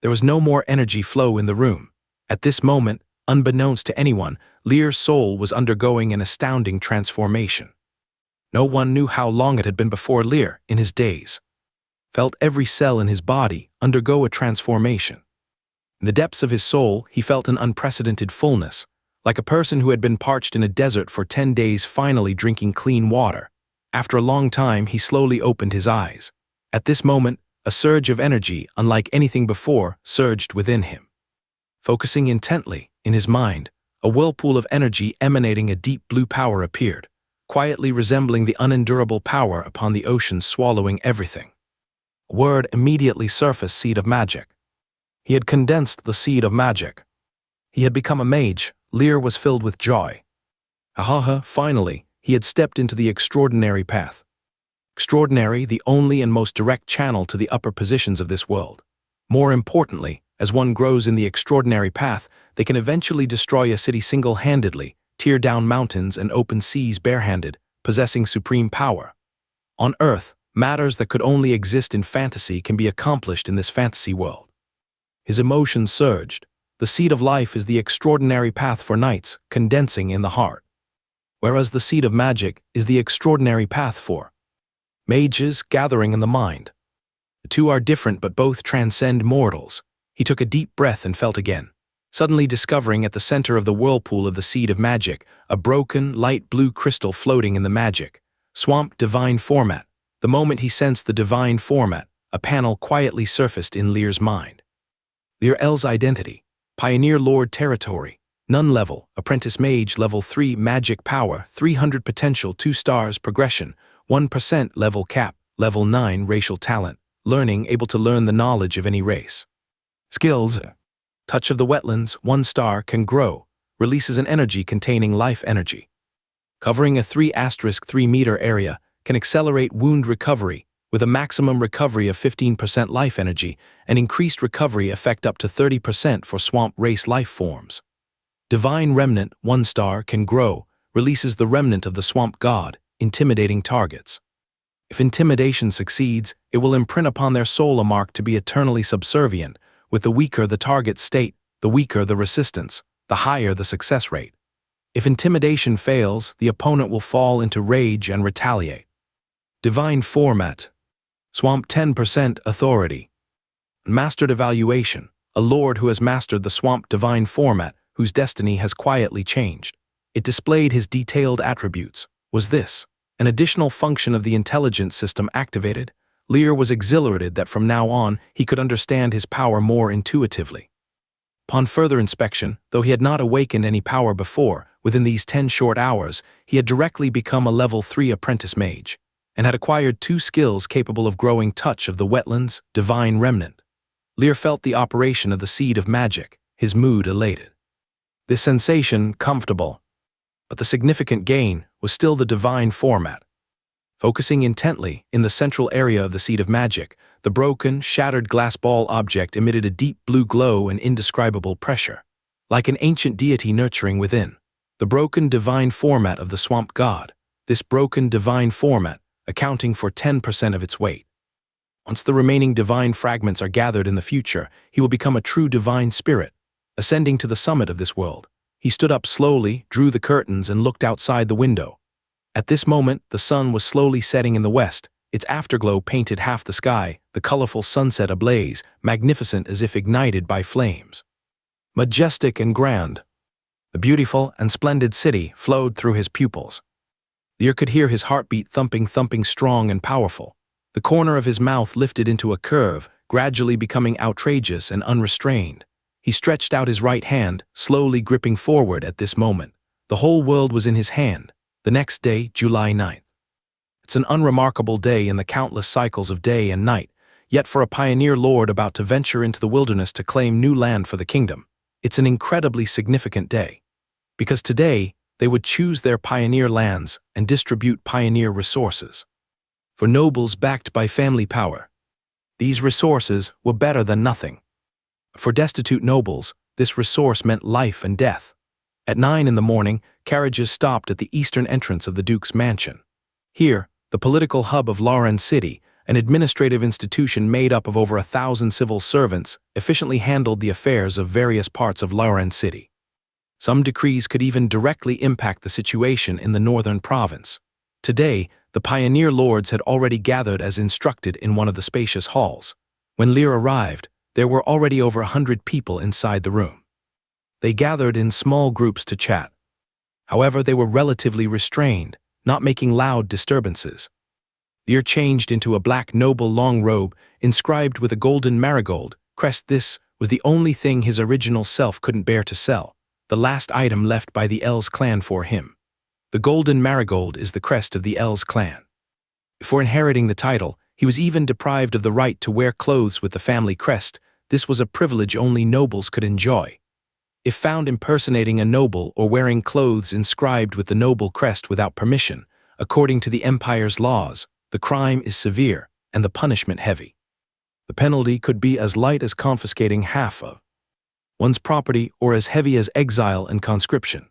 There was no more energy flow in the room. At this moment, unbeknownst to anyone, Lear's soul was undergoing an astounding transformation. No one knew how long it had been before Lear, in his days, felt every cell in his body undergo a transformation. In the depths of his soul, he felt an unprecedented fullness, like a person who had been parched in a desert for 10 days finally drinking clean water. After a long time, he slowly opened his eyes. At this moment, a surge of energy, unlike anything before, surged within him. Focusing intently, in his mind, a whirlpool of energy emanating a deep blue power appeared, quietly resembling the unendurable power upon the ocean swallowing everything. A word immediately surfaced: seed of magic. He had condensed the seed of magic. He had become a mage. Lear was filled with joy. Finally, he had stepped into the extraordinary path. Extraordinary, the only and most direct channel to the upper positions of this world. More importantly, as one grows in the extraordinary path, they can eventually destroy a city single-handedly, tear down mountains and open seas barehanded, possessing supreme power. On Earth, matters that could only exist in fantasy can be accomplished in this fantasy world. His emotions surged. The seed of life is the extraordinary path for knights, condensing in the heart, whereas the seed of magic is the extraordinary path for mages, gathering in the mind. The two are different but both transcend mortals. He took a deep breath and felt again, suddenly discovering at the center of the whirlpool of the seed of magic a broken, light blue crystal floating in the magic swamp divine format. The moment he sensed the divine format, a panel quietly surfaced in Lear's mind. Lear L's identity: Pioneer Lord Territory, None level, Apprentice Mage level 3, Magic Power, 300 potential, 2 stars, Progression, 1% level cap, level 9 Racial Talent, Learning, able to learn the knowledge of any race. Skills: Touch of the Wetlands, 1 star, can grow, releases an energy containing life energy. Covering a 3*3 meter area, can accelerate wound recovery, with a maximum recovery of 15% life energy and increased recovery effect up to 30% for swamp race life forms. Divine Remnant, 1 star, can grow, releases the remnant of the swamp god, intimidating targets. If intimidation succeeds, it will imprint upon their soul a mark to be eternally subservient, with the weaker the target's state, the weaker the resistance, the higher the success rate. If intimidation fails, the opponent will fall into rage and retaliate. Divine Format. Swamp 10% authority. Mastered evaluation. A lord who has mastered the swamp divine format, whose destiny has quietly changed. It displayed his detailed attributes. Was this an additional function of the intelligence system activated? Lear was exhilarated that from now on he could understand his power more intuitively. Upon further inspection, though he had not awakened any power before, within these 10 short hours, he had directly become a level 3 apprentice mage, and had acquired 2 skills capable of growing touch of the Wetlands, divine remnant. Lear felt the operation of the seed of magic, his mood elated. This sensation comfortable, but the significant gain was still the divine format. Focusing intently in the central area of the seed of magic, the broken, shattered glass ball object emitted a deep blue glow and indescribable pressure, like an ancient deity nurturing within. The broken divine format of the swamp god, this broken divine format accounting for 10% of its weight. Once the remaining divine fragments are gathered in the future, he will become a true divine spirit, ascending to the summit of this world. He stood up slowly, drew the curtains, and looked outside the window. At this moment, the sun was slowly setting in the west. Its afterglow painted half the sky, the colorful sunset ablaze, magnificent as if ignited by flames. Majestic and grand. The beautiful and splendid city flowed through his pupils. Lear could hear his heartbeat thumping strong and powerful. The corner of his mouth lifted into a curve, gradually becoming outrageous and unrestrained. He stretched out his right hand, slowly gripping forward at this moment. The whole world was in his hand. The next day, July 9th. It's an unremarkable day in the countless cycles of day and night, yet for a pioneer lord about to venture into the wilderness to claim new land for the kingdom, it's an incredibly significant day. Because today, they would choose their pioneer lands and distribute pioneer resources. For nobles backed by family power, these resources were better than nothing. For destitute nobles, this resource meant life and death. At 9 in the morning, carriages stopped at the eastern entrance of the Duke's mansion. Here, the political hub of Lauren City, an administrative institution made up of over 1,000 civil servants, efficiently handled the affairs of various parts of Lauren City. Some decrees could even directly impact the situation in the northern province. Today, the pioneer lords had already gathered as instructed in one of the spacious halls. When Lear arrived, there were already over 100 people inside the room. They gathered in small groups to chat. However, they were relatively restrained, not making loud disturbances. Lear changed into a black noble long robe, inscribed with a golden marigold crest. This was the only thing his original self couldn't bear to sell, the last item left by the Els clan for him. The golden marigold is the crest of the Els clan. Before inheriting the title, he was even deprived of the right to wear clothes with the family crest. This was a privilege only nobles could enjoy. If found impersonating a noble or wearing clothes inscribed with the noble crest without permission, according to the empire's laws, the crime is severe and the punishment heavy. The penalty could be as light as confiscating half of one's property or as heavy as exile and conscription.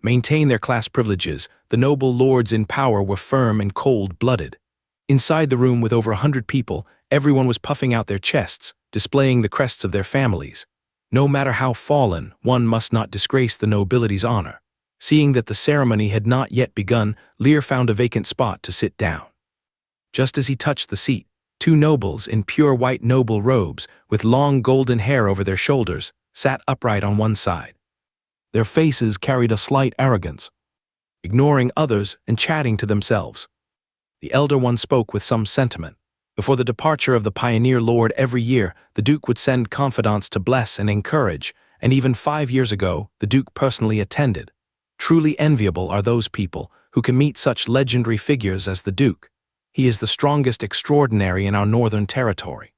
Maintain their class privileges, the noble lords in power were firm and cold-blooded. Inside the room with over 100 people, everyone was puffing out their chests, displaying the crests of their families. No matter how fallen, one must not disgrace the nobility's honor. Seeing that the ceremony had not yet begun, Lear found a vacant spot to sit down. Just as he touched the seat, 2 nobles in pure white noble robes, with long golden hair over their shoulders, sat upright on one side. Their faces carried a slight arrogance, ignoring others and chatting to themselves. The elder one spoke with some sentiment. Before the departure of the pioneer lord every year, the Duke would send confidants to bless and encourage, and even 5 years ago, the Duke personally attended. Truly enviable are those people who can meet such legendary figures as the Duke. He is the strongest extraordinary in our northern territory.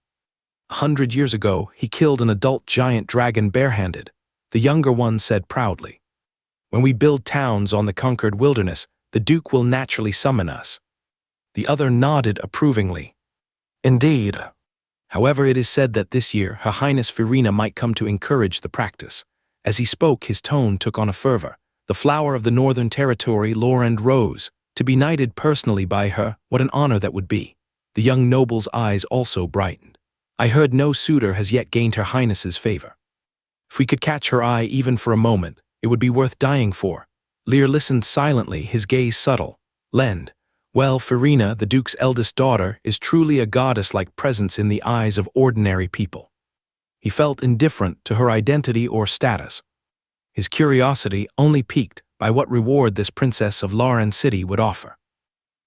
100 years ago, he killed an adult giant dragon barehanded, the younger one said proudly. When we build towns on the conquered wilderness, the Duke will naturally summon us. The other nodded approvingly. Indeed. However, it is said that this year Her Highness Farina might come to encourage the practice. As he spoke, his tone took on a fervor. The flower of the Northern Territory, Lorand, rose. To be knighted personally by her, what an honor that would be. The young noble's eyes also brightened. I heard no suitor has yet gained Her Highness's favor. If we could catch her eye even for a moment, it would be worth dying for. Lear listened silently, his gaze subtle. Lend. Well, Farina, the Duke's eldest daughter, is truly a goddess-like presence in the eyes of ordinary people. He felt indifferent to her identity or status. His curiosity only piqued by what reward this princess of Lauren City would offer.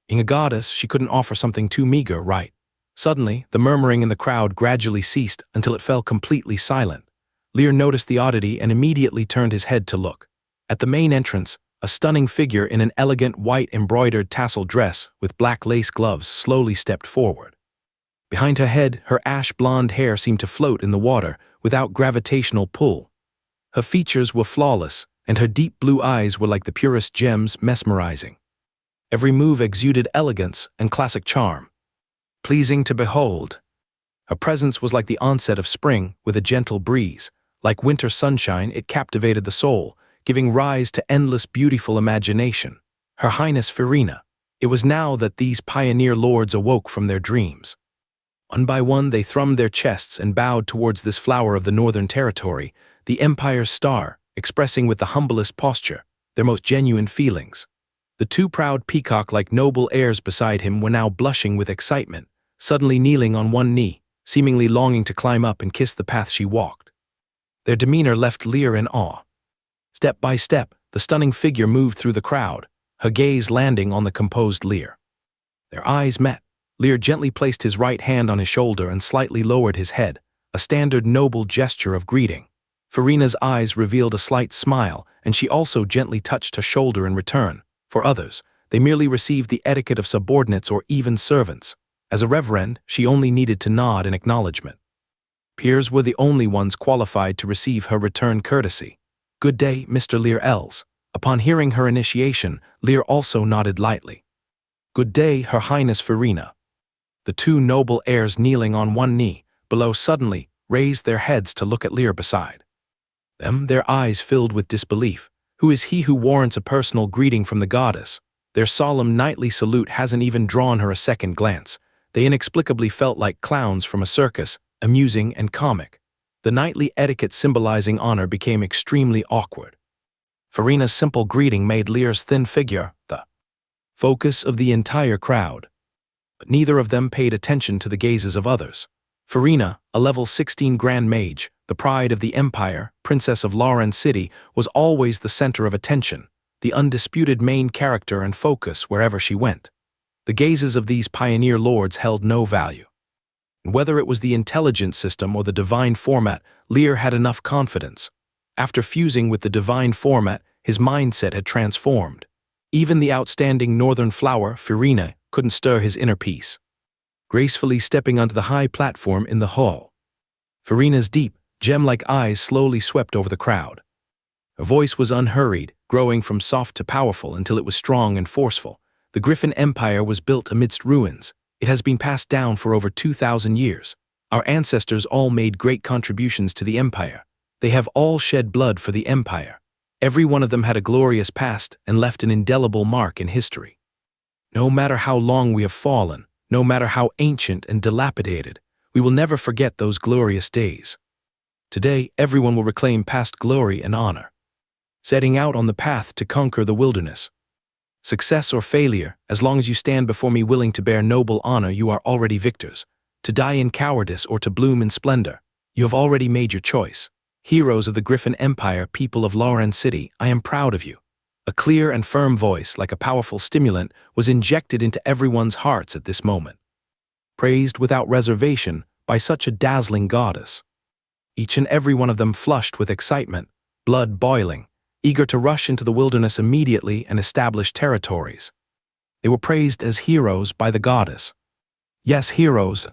Being a goddess, she couldn't offer something too meager, right? Suddenly, the murmuring in the crowd gradually ceased until it fell completely silent. Lear noticed the oddity and immediately turned his head to look. At the main entrance, a stunning figure in an elegant white embroidered tassel dress with black lace gloves slowly stepped forward. Behind her head, her ash-blonde hair seemed to float in the water without gravitational pull. Her features were flawless, and her deep blue eyes were like the purest gems, mesmerizing. Every move exuded elegance and classic charm. Pleasing to behold. Her presence was like the onset of spring with a gentle breeze. Like winter sunshine, it captivated the soul, giving rise to endless beautiful imagination. Her Highness Farina. It was now that these pioneer lords awoke from their dreams. One by one they thrummed their chests and bowed towards this flower of the Northern Territory, the Empire's star, expressing with the humblest posture their most genuine feelings. The two proud peacock-like noble heirs beside him were now blushing with excitement, suddenly kneeling on one knee, seemingly longing to climb up and kiss the path she walked. Their demeanor left Lear in awe. Step by step, the stunning figure moved through the crowd, her gaze landing on the composed Lear. Their eyes met. Lear gently placed his right hand on his shoulder and slightly lowered his head, a standard noble gesture of greeting. Farina's eyes revealed a slight smile, and she also gently touched her shoulder in return. For others, they merely received the etiquette of subordinates or even servants. As a reverend, she only needed to nod in acknowledgement. Peers were the only ones qualified to receive her return courtesy. Good day, Mr. Lear Els. Upon hearing her initiation, Lear also nodded lightly. Good day, Her Highness Farina. The two noble heirs kneeling on one knee, below suddenly, raised their heads to look at Lear beside them, their eyes filled with disbelief. Who is he who warrants a personal greeting from the goddess? Their solemn knightly salute hasn't even drawn her a second glance. They inexplicably felt like clowns from a circus, amusing and comic. The knightly etiquette symbolizing honor became extremely awkward. Farina's simple greeting made Lear's thin figure the focus of the entire crowd. But neither of them paid attention to the gazes of others. Farina, a level 16 Grand Mage, the pride of the Empire, Princess of Lauren City, was always the center of attention, the undisputed main character and focus wherever she went. The gazes of these pioneer lords held no value. Whether it was the intelligence system or the divine format, Lear had enough confidence. After fusing with the divine format, his mindset had transformed. Even the outstanding northern flower, Farina, couldn't stir his inner peace. Gracefully stepping onto the high platform in the hall, Farina's deep, gem-like eyes slowly swept over the crowd. Her voice was unhurried, growing from soft to powerful until it was strong and forceful. The Griffin Empire was built amidst ruins. It has been passed down for over 2,000 years. Our ancestors all made great contributions to the Empire. They have all shed blood for the Empire. Every one of them had a glorious past and left an indelible mark in history. No matter how long we have fallen, no matter how ancient and dilapidated, we will never forget those glorious days. Today, everyone will reclaim past glory and honor, setting out on the path to conquer the wilderness. Success or failure, as long as you stand before me willing to bear noble honor, you are already victors. To die in cowardice or to bloom in splendor, you have already made your choice. Heroes of the Griffin Empire, people of Lauren City, I am proud of you. A clear and firm voice, like a powerful stimulant, was injected into everyone's hearts at this moment. Praised without reservation by such a dazzling goddess. Each and every one of them flushed with excitement, blood boiling, eager to rush into the wilderness immediately and establish territories. They were praised as heroes by the goddess. Yes, heroes.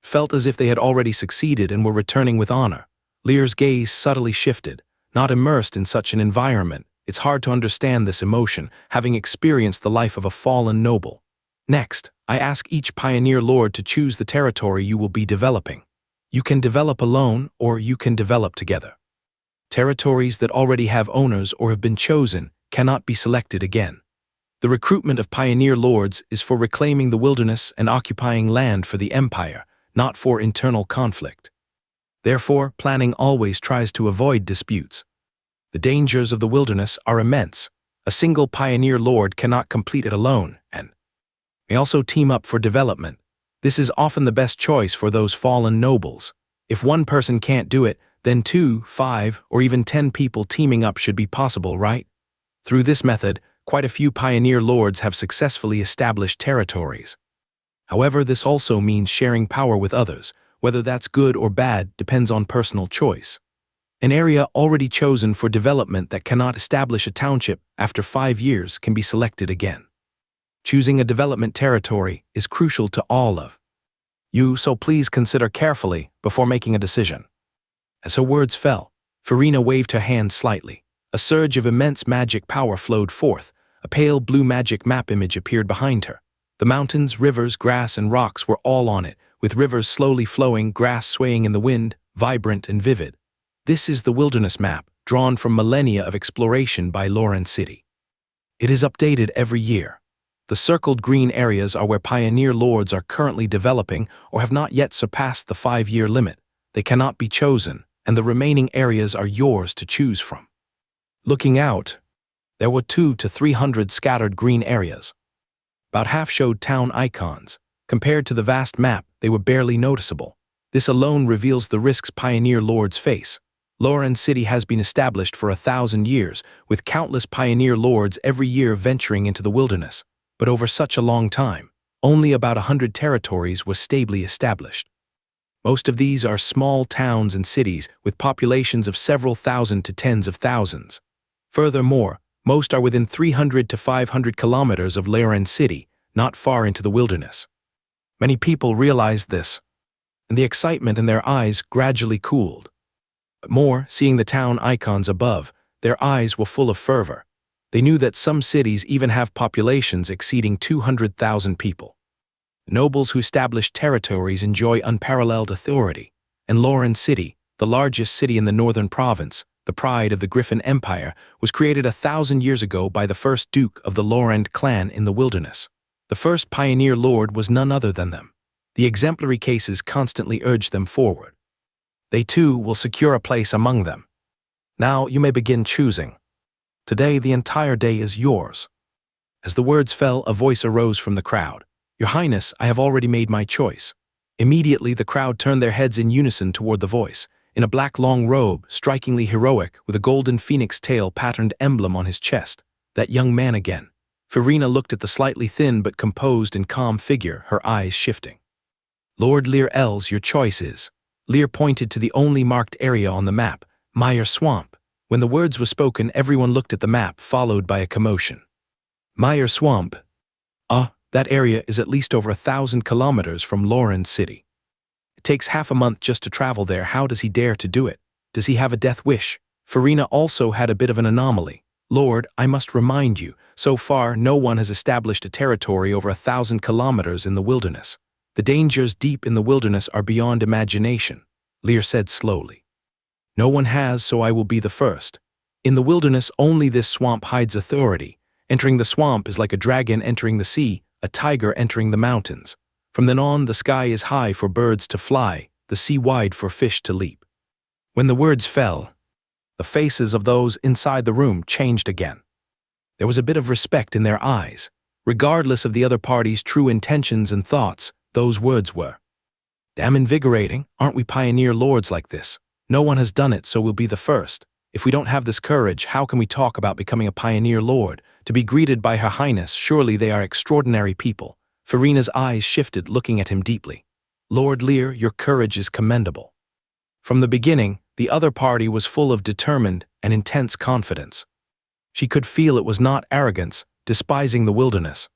felt as if they had already succeeded and were returning with honor. Lear's gaze subtly shifted. Not immersed in such an environment, it's hard to understand this emotion, having experienced the life of a fallen noble. Next, I ask each pioneer lord to choose the territory you will be developing. You can develop alone, or you can develop together. Territories that already have owners or have been chosen cannot be selected again. The recruitment of pioneer lords is for reclaiming the wilderness and occupying land for the empire, not for internal conflict. Therefore, planning always tries to avoid disputes. The dangers of the wilderness are immense. A single pioneer lord cannot complete it alone, and may also team up for development. This is often the best choice for those fallen nobles. If one person can't do it, then 2, 5, or even 10 people teaming up should be possible, right? Through this method, quite a few pioneer lords have successfully established territories. However, this also means sharing power with others. Whether that's good or bad depends on personal choice. An area already chosen for development that cannot establish a township after 5 years can be selected again. Choosing a development territory is crucial to all of you, so please consider carefully before making a decision. As her words fell, Farina waved her hand slightly. A surge of immense magic power flowed forth. A pale blue magic map image appeared behind her. The mountains, rivers, grass, and rocks were all on it, with rivers slowly flowing, grass swaying in the wind, vibrant and vivid. This is the wilderness map, drawn from millennia of exploration by Lauren City. It is updated every year. The circled green areas are where pioneer lords are currently developing or have not yet surpassed the 5-year limit. They cannot be chosen, and the remaining areas are yours to choose from. Looking out, there were 200 to 300 scattered green areas. About half showed town icons. Compared to the vast map, they were barely noticeable. This alone reveals the risks pioneer lords face. Lauren City has been established for 1,000 years, with countless pioneer lords every year venturing into the wilderness. But over such a long time, only about 100 territories were stably established. Most of these are small towns and cities with populations of several thousand to tens of thousands. Furthermore, most are within 300 to 500 kilometers of Lauren City, not far into the wilderness. Many people realized this, and the excitement in their eyes gradually cooled. But more, seeing the town icons above, their eyes were full of fervor. They knew that some cities even have populations exceeding 200,000 people. Nobles who established territories enjoy unparalleled authority, and Lauren City, the largest city in the northern province, the pride of the Griffin Empire, was created 1,000 years ago by the first Duke of the Laurent clan in the wilderness. The first pioneer lord was none other than them. The exemplary cases constantly urged them forward. They too will secure a place among them. Now you may begin choosing. Today the entire day is yours. As the words fell, a voice arose from the crowd. Your Highness, I have already made my choice. Immediately the crowd turned their heads in unison toward the voice. In a black long robe, strikingly heroic, with a golden phoenix tail patterned emblem on his chest. That young man again. Farina looked at the slightly thin but composed and calm figure, her eyes shifting. Lord Lear Els, your choice is. Lear pointed to the only marked area on the map, Meyer Swamp. When the words were spoken, everyone looked at the map, followed by a commotion. Meyer Swamp? That area is at least over 1,000 kilometers from Lauren City. It takes half a month just to travel there. How does he dare to do it? Does he have a death wish? Farina also had a bit of an anomaly. Lord, I must remind you, so far no one has established a territory over 1,000 kilometers in the wilderness. The dangers deep in the wilderness are beyond imagination, Lear said slowly. No one has, so I will be the first. In the wilderness, only this swamp hides authority. Entering the swamp is like a dragon entering the sea, a tiger entering the mountains. From then on, the sky is high for birds to fly, the sea wide for fish to leap. When the words fell, the faces of those inside the room changed again. There was a bit of respect in their eyes. Regardless of the other party's true intentions and thoughts, those words were, "Damn invigorating, aren't we pioneer lords like this? No one has done it, so we'll be the first. If we don't have this courage, how can we talk about becoming a pioneer lord? To be greeted by Her Highness, surely they are extraordinary people." Farina's eyes shifted, looking at him deeply. Lord Lear, your courage is commendable. From the beginning, the other party was full of determined and intense confidence. She could feel it was not arrogance, despising the wilderness,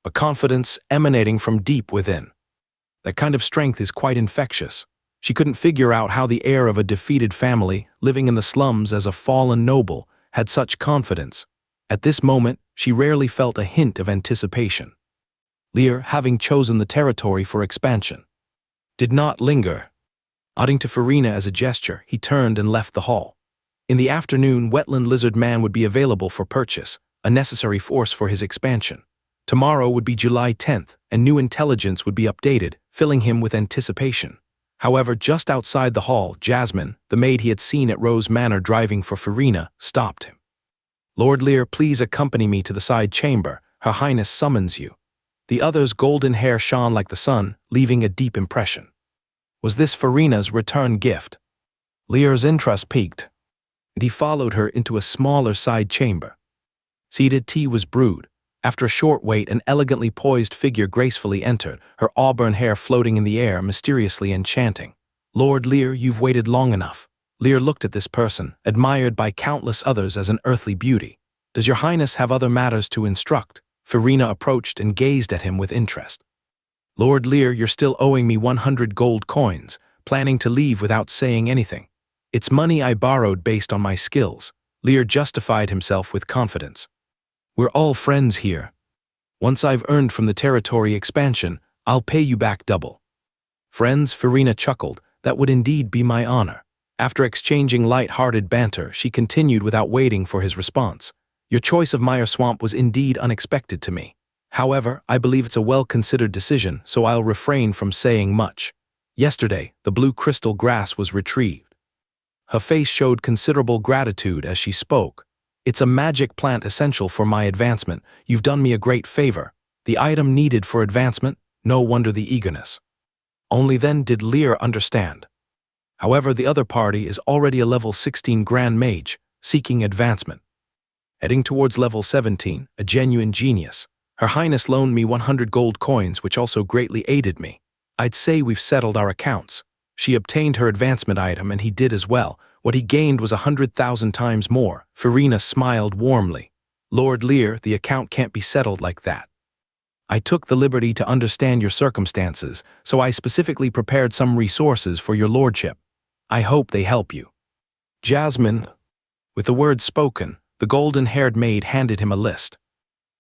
but confidence emanating from deep within. That kind of strength is quite infectious. She couldn't figure out how the heir of a defeated family, living in the slums as a fallen noble, had such confidence. At this moment, she rarely felt a hint of anticipation. Lear, having chosen the territory for expansion, did not linger. Nodding to Farina as a gesture, he turned and left the hall. In the afternoon, Wetland Lizard Man would be available for purchase, a necessary force for his expansion. Tomorrow would be July 10th, and new intelligence would be updated, filling him with anticipation. However, just outside the hall, Jasmine, the maid he had seen at Rose Manor driving for Farina, stopped him. "Lord Lear, please accompany me to the side chamber. Her Highness summons you." The other's golden hair shone like the sun, leaving a deep impression. Was this Farina's return gift? Lear's interest piqued, and he followed her into a smaller side chamber. Seated, tea was brewed. After a short wait, an elegantly poised figure gracefully entered, her auburn hair floating in the air, mysteriously enchanting. "Lord Lear, you've waited long enough." Lear looked at this person, admired by countless others as an earthly beauty. "Does your Highness have other matters to instruct?" Farina approached and gazed at him with interest. "Lord Lear, you're still owing me 100 gold coins, planning to leave without saying anything." "It's money I borrowed based on my skills." Lear justified himself with confidence. "We're all friends here. Once I've earned from the territory expansion, I'll pay you back double." "Friends?" Farina chuckled. "That would indeed be my honor." After exchanging light-hearted banter, she continued without waiting for his response. "Your choice of Mire Swamp was indeed unexpected to me. However, I believe it's a well-considered decision, so I'll refrain from saying much. Yesterday, the blue crystal grass was retrieved." Her face showed considerable gratitude as she spoke. "It's a magic plant essential for my advancement. You've done me a great favor." The item needed for advancement? No wonder the eagerness. Only then did Lear understand. However, the other party is already a level 16 Grand Mage, seeking advancement. Heading towards level 17, a genuine genius. Her Highness loaned me 100 gold coins, which also greatly aided me. I'd say we've settled our accounts. She obtained her advancement item and he did as well. What he gained was 100,000 times more. Farina smiled warmly. "Lord Lear, the account can't be settled like that. I took the liberty to understand your circumstances, so I specifically prepared some resources for your lordship. I hope they help you." Jasmine. With the words spoken, the golden-haired maid handed him a list,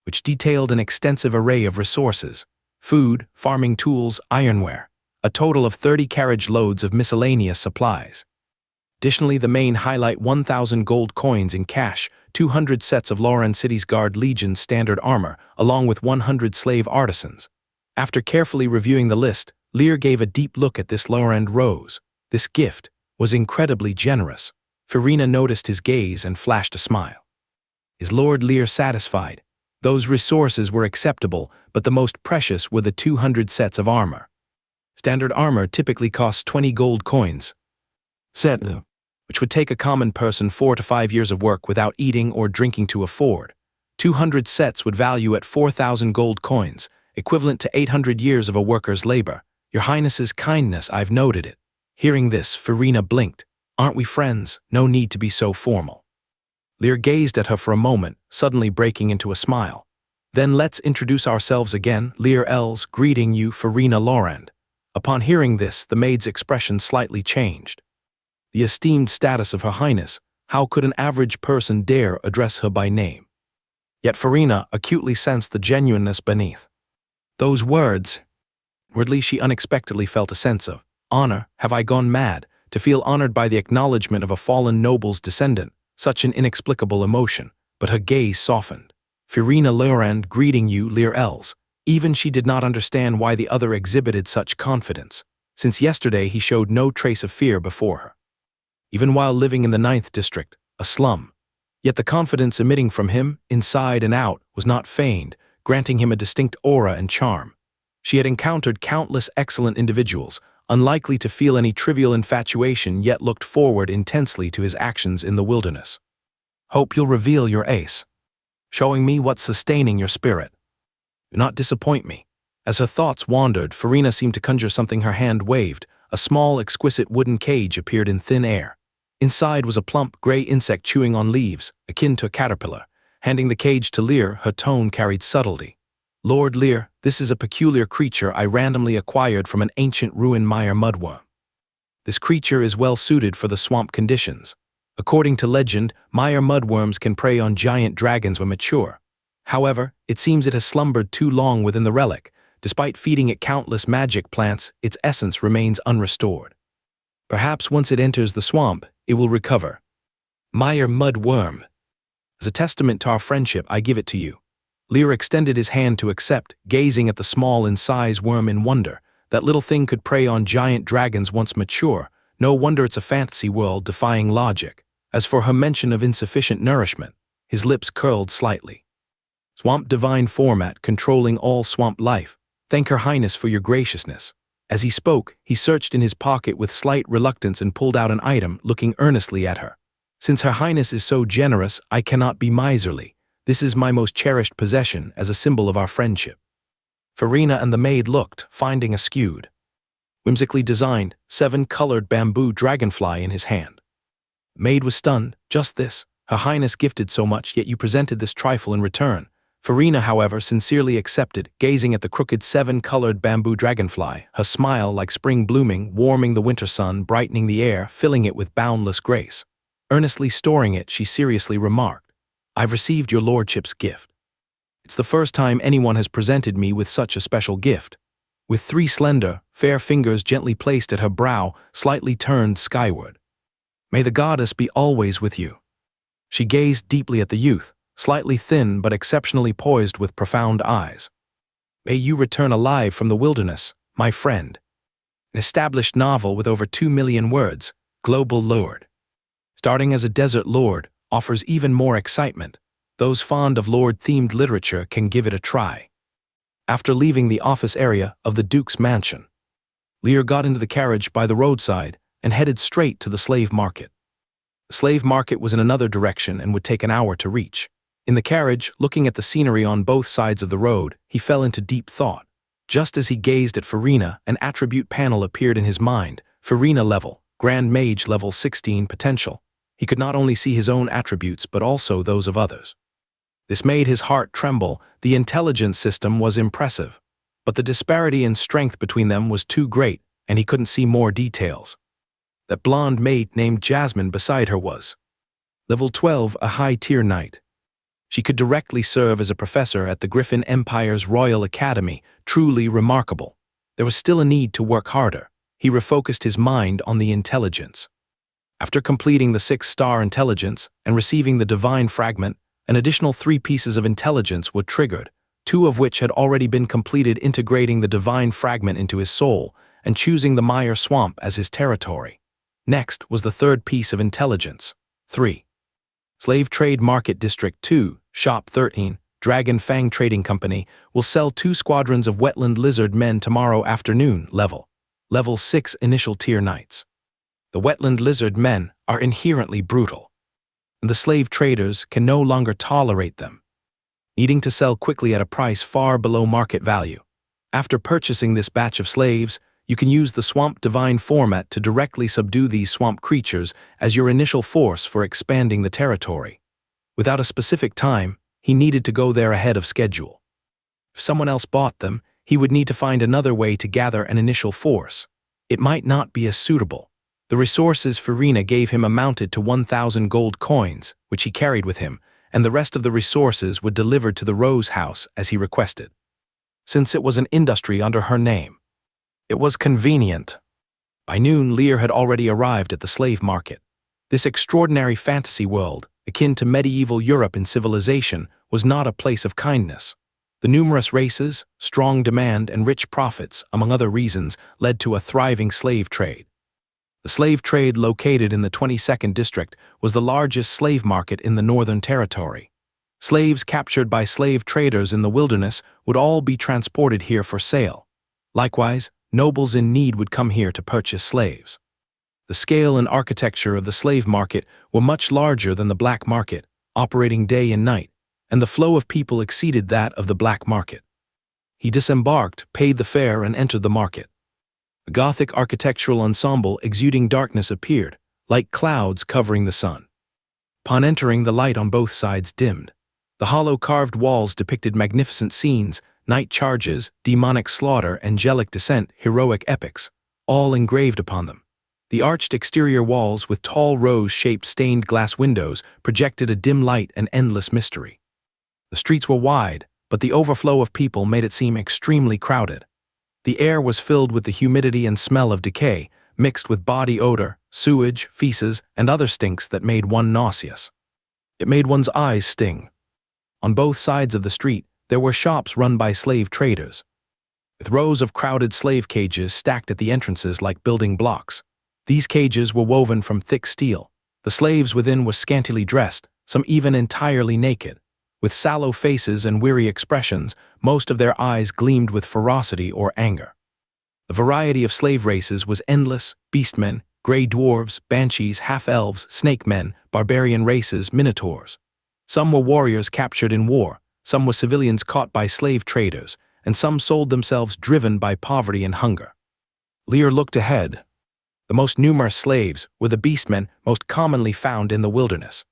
which detailed an extensive array of resources: food, farming tools, ironware, a total of 30 carriage loads of miscellaneous supplies. Additionally, the main highlight 1,000 gold coins in cash, 200 sets of Lauren City's Guard Legion's standard armor, along with 100 slave artisans. After carefully reviewing the list, Lear gave a deep look at this Lauren rose. This gift was incredibly generous. Farina noticed his gaze and flashed a smile. Is Lord Lear satisfied? Those resources were acceptable, but the most precious were the 200 sets of armor. Standard armor typically costs 20 gold coins, which would take a common person 4 to 5 years of work without eating or drinking to afford. 200 sets would value at 4,000 gold coins, equivalent to 800 years of a worker's labor. Your Highness's kindness, I've noted it. Hearing this, Farina blinked. Aren't we friends? No need to be so formal. Lear gazed at her for a moment, suddenly breaking into a smile. Then let's introduce ourselves again. Lear Els, greeting you, Farina Laurent. Upon hearing this, the maid's expression slightly changed. The esteemed status of Her Highness, how could an average person dare address her by name? Yet Farina acutely sensed the genuineness beneath those words. Inwardly, she unexpectedly felt a sense of honor. Have I gone mad? To feel honored by the acknowledgement of a fallen noble's descendant, such an inexplicable emotion, but her gaze softened. Farina Laurent, greeting you, Lear Els. Even she did not understand why the other exhibited such confidence. Since yesterday, he showed no trace of fear before her. Even while living in the 9th district, a slum. Yet the confidence emitting from him, inside and out, was not feigned, granting him a distinct aura and charm. She had encountered countless excellent individuals, unlikely to feel any trivial infatuation, yet looked forward intensely to his actions in the wilderness. Hope you'll reveal your ace, showing me what's sustaining your spirit. Do not disappoint me. As her thoughts wandered, Farina seemed to conjure something. Her hand waved. A small, exquisite wooden cage appeared in thin air. Inside was a plump, gray insect chewing on leaves, akin to a caterpillar. Handing the cage to Lear, her tone carried subtlety. Lord Lear, this is a peculiar creature I randomly acquired from an ancient ruin mire mudworm. This creature is well suited for the swamp conditions. According to legend, mire mudworms can prey on giant dragons when mature. However, it seems it has slumbered too long within the relic. Despite feeding it countless magic plants, its essence remains unrestored. Perhaps once it enters the swamp, it will recover. Mire mudworm. As a testament to our friendship, I give it to you. Lear extended his hand to accept, gazing at the small in size worm in wonder. That little thing could prey on giant dragons once mature. No wonder it's a fantasy world defying logic. As for her mention of insufficient nourishment, his lips curled slightly. Swamp divine format controlling all swamp life. Thank Her Highness for your graciousness. As he spoke, he searched in his pocket with slight reluctance and pulled out an item, looking earnestly at her. Since Her Highness is so generous, I cannot be miserly. This is my most cherished possession as a symbol of our friendship. Farina and the maid looked, finding a skewed, whimsically designed, 7-colored bamboo dragonfly in his hand. The maid was stunned. Just this? Her Highness gifted so much, yet you presented this trifle in return. Farina, however, sincerely accepted, gazing at the crooked 7-colored bamboo dragonfly, her smile like spring blooming, warming the winter sun, brightening the air, filling it with boundless grace. Earnestly storing it, she seriously remarked, I've received your lordship's gift. It's the first time anyone has presented me with such a special gift. With 3 slender, fair fingers gently placed at her brow, slightly turned skyward. May the goddess be always with you. She gazed deeply at the youth, slightly thin but exceptionally poised with profound eyes. May you return alive from the wilderness, my friend. An established novel with over 2 million words, Global Lord. Starting as a desert lord, offers even more excitement. Those fond of lord-themed literature can give it a try. After leaving the office area of the Duke's mansion, Lear got into the carriage by the roadside and headed straight to the slave market. The slave market was in another direction and would take an hour to reach. In the carriage, looking at the scenery on both sides of the road, he fell into deep thought. Just as he gazed at Farina, an attribute panel appeared in his mind. Farina level, Grand Mage level 16 potential. He could not only see his own attributes but also those of others. This made his heart tremble. The intelligence system was impressive, but the disparity in strength between them was too great, and he couldn't see more details. That blonde maid named Jasmine beside her was level 12, a high-tier knight. She could directly serve as a professor at the Griffin Empire's Royal Academy, truly remarkable. There was still a need to work harder. He refocused his mind on the intelligence. After completing the 6-star intelligence and receiving the divine fragment, an additional 3 pieces of intelligence were triggered, 2 of which had already been completed, integrating the divine fragment into his soul and choosing the Mire Swamp as his territory. Next was the 3rd piece of intelligence. 3. Slave Trade Market District 2, Shop 13, Dragon Fang Trading Company, will sell 2 squadrons of Wetland Lizard men tomorrow afternoon, level 6 initial tier knights. The Wetland Lizard men are inherently brutal, and the slave traders can no longer tolerate them, needing to sell quickly at a price far below market value. After purchasing this batch of slaves, you can use the Swamp Divine format to directly subdue these swamp creatures as your initial force for expanding the territory. Without a specific time, he needed to go there ahead of schedule. If someone else bought them, he would need to find another way to gather an initial force. It might not be as suitable. The resources Farina gave him amounted to 1,000 gold coins, which he carried with him, and the rest of the resources were delivered to the Rose House as he requested. Since it was an industry under her name, it was convenient. By noon, Lear had already arrived at the slave market. This extraordinary fantasy world, akin to medieval Europe in civilization, was not a place of kindness. The numerous races, strong demand, and rich profits, among other reasons, led to a thriving slave trade. The slave trade located in the 22nd district was the largest slave market in the Northern Territory. Slaves captured by slave traders in the wilderness would all be transported here for sale. Likewise, nobles in need would come here to purchase slaves. The scale and architecture of the slave market were much larger than the black market, operating day and night, and the flow of people exceeded that of the black market. He disembarked, paid the fare, and entered the market. A Gothic architectural ensemble exuding darkness appeared, like clouds covering the sun. Upon entering, the light on both sides dimmed. The hollow carved walls depicted magnificent scenes, night charges, demonic slaughter, angelic descent, heroic epics, all engraved upon them. The arched exterior walls with tall rose-shaped stained glass windows projected a dim light and endless mystery. The streets were wide, but the overflow of people made it seem extremely crowded. The air was filled with the humidity and smell of decay, mixed with body odor, sewage, feces, and other stinks that made one nauseous. It made one's eyes sting. On both sides of the street, there were shops run by slave traders, with rows of crowded slave cages stacked at the entrances like building blocks. These cages were woven from thick steel. The slaves within were scantily dressed, some even entirely naked. With sallow faces and weary expressions, most of their eyes gleamed with ferocity or anger. The variety of slave races was endless: beastmen, gray dwarves, banshees, half-elves, snake men, barbarian races, minotaurs. Some were warriors captured in war, some were civilians caught by slave traders, and some sold themselves driven by poverty and hunger. Lear looked ahead. The most numerous slaves were the beastmen most commonly found in the wilderness.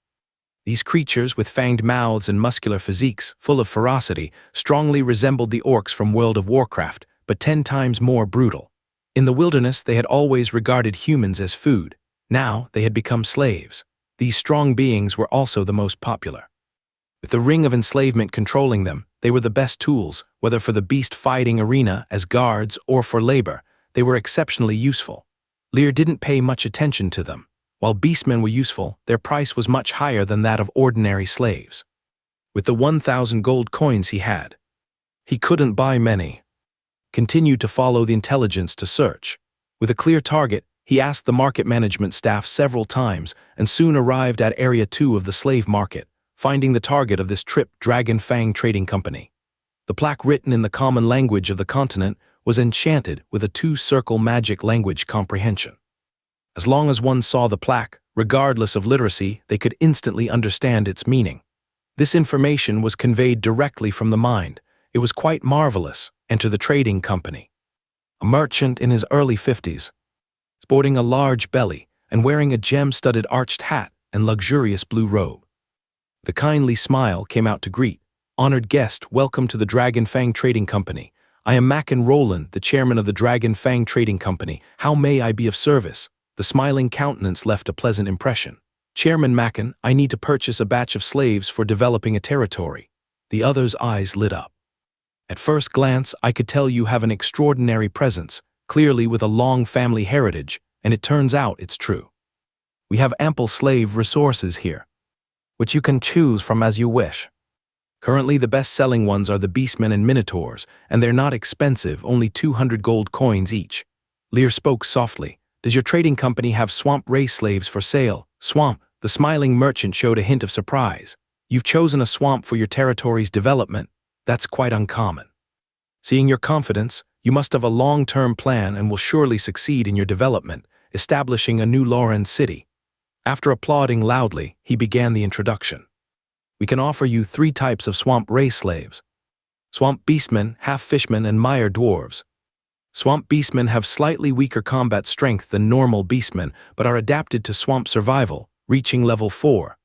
These creatures, with fanged mouths and muscular physiques full of ferocity, strongly resembled the orcs from World of Warcraft, but 10 times more brutal. In the wilderness, they had always regarded humans as food. Now they had become slaves. These strong beings were also the most popular. With the ring of enslavement controlling them, they were the best tools, whether for the beast-fighting arena as guards or for labor. They were exceptionally useful. Lear didn't pay much attention to them. While beastmen were useful, their price was much higher than that of ordinary slaves. With the 1,000 gold coins he had, he couldn't buy many. Continued to follow the intelligence to search. With a clear target, he asked the market management staff several times and soon arrived at Area 2 of the slave market, finding the target of this trip, Dragon Fang Trading Company. The plaque, written in the common language of the continent, was enchanted with a 2-circle magic language comprehension. As long as one saw the plaque, regardless of literacy, they could instantly understand its meaning. This information was conveyed directly from the mind. It was quite marvelous. Enter the trading company. A merchant in his early 50s, sporting a large belly and wearing a gem-studded arched hat and luxurious blue robe. The kindly smile came out to greet. Honored guest, welcome to the Dragon Fang Trading Company. I am Mackin Roland, the chairman of the Dragon Fang Trading Company. How may I be of service? The smiling countenance left a pleasant impression. Chairman Mackin, I need to purchase a batch of slaves for developing a territory. The other's eyes lit up. At first glance, I could tell you have an extraordinary presence, clearly with a long family heritage, and it turns out it's true. We have ample slave resources here, which you can choose from as you wish. Currently, the best-selling ones are the beastmen and minotaurs, and they're not expensive, only 200 gold coins each. Lear spoke softly. Does your trading company have swamp race slaves for sale? Swamp? The smiling merchant showed a hint of surprise. You've chosen a swamp for your territory's development. That's quite uncommon. Seeing your confidence, you must have a long-term plan and will surely succeed in your development, establishing a new Lauren city. After applauding loudly, he began the introduction. We can offer you 3 types of swamp race slaves. Swamp beastmen, half-fishmen, and mire dwarves. Swamp beastmen have slightly weaker combat strength than normal beastmen, but are adapted to swamp survival, reaching level 4.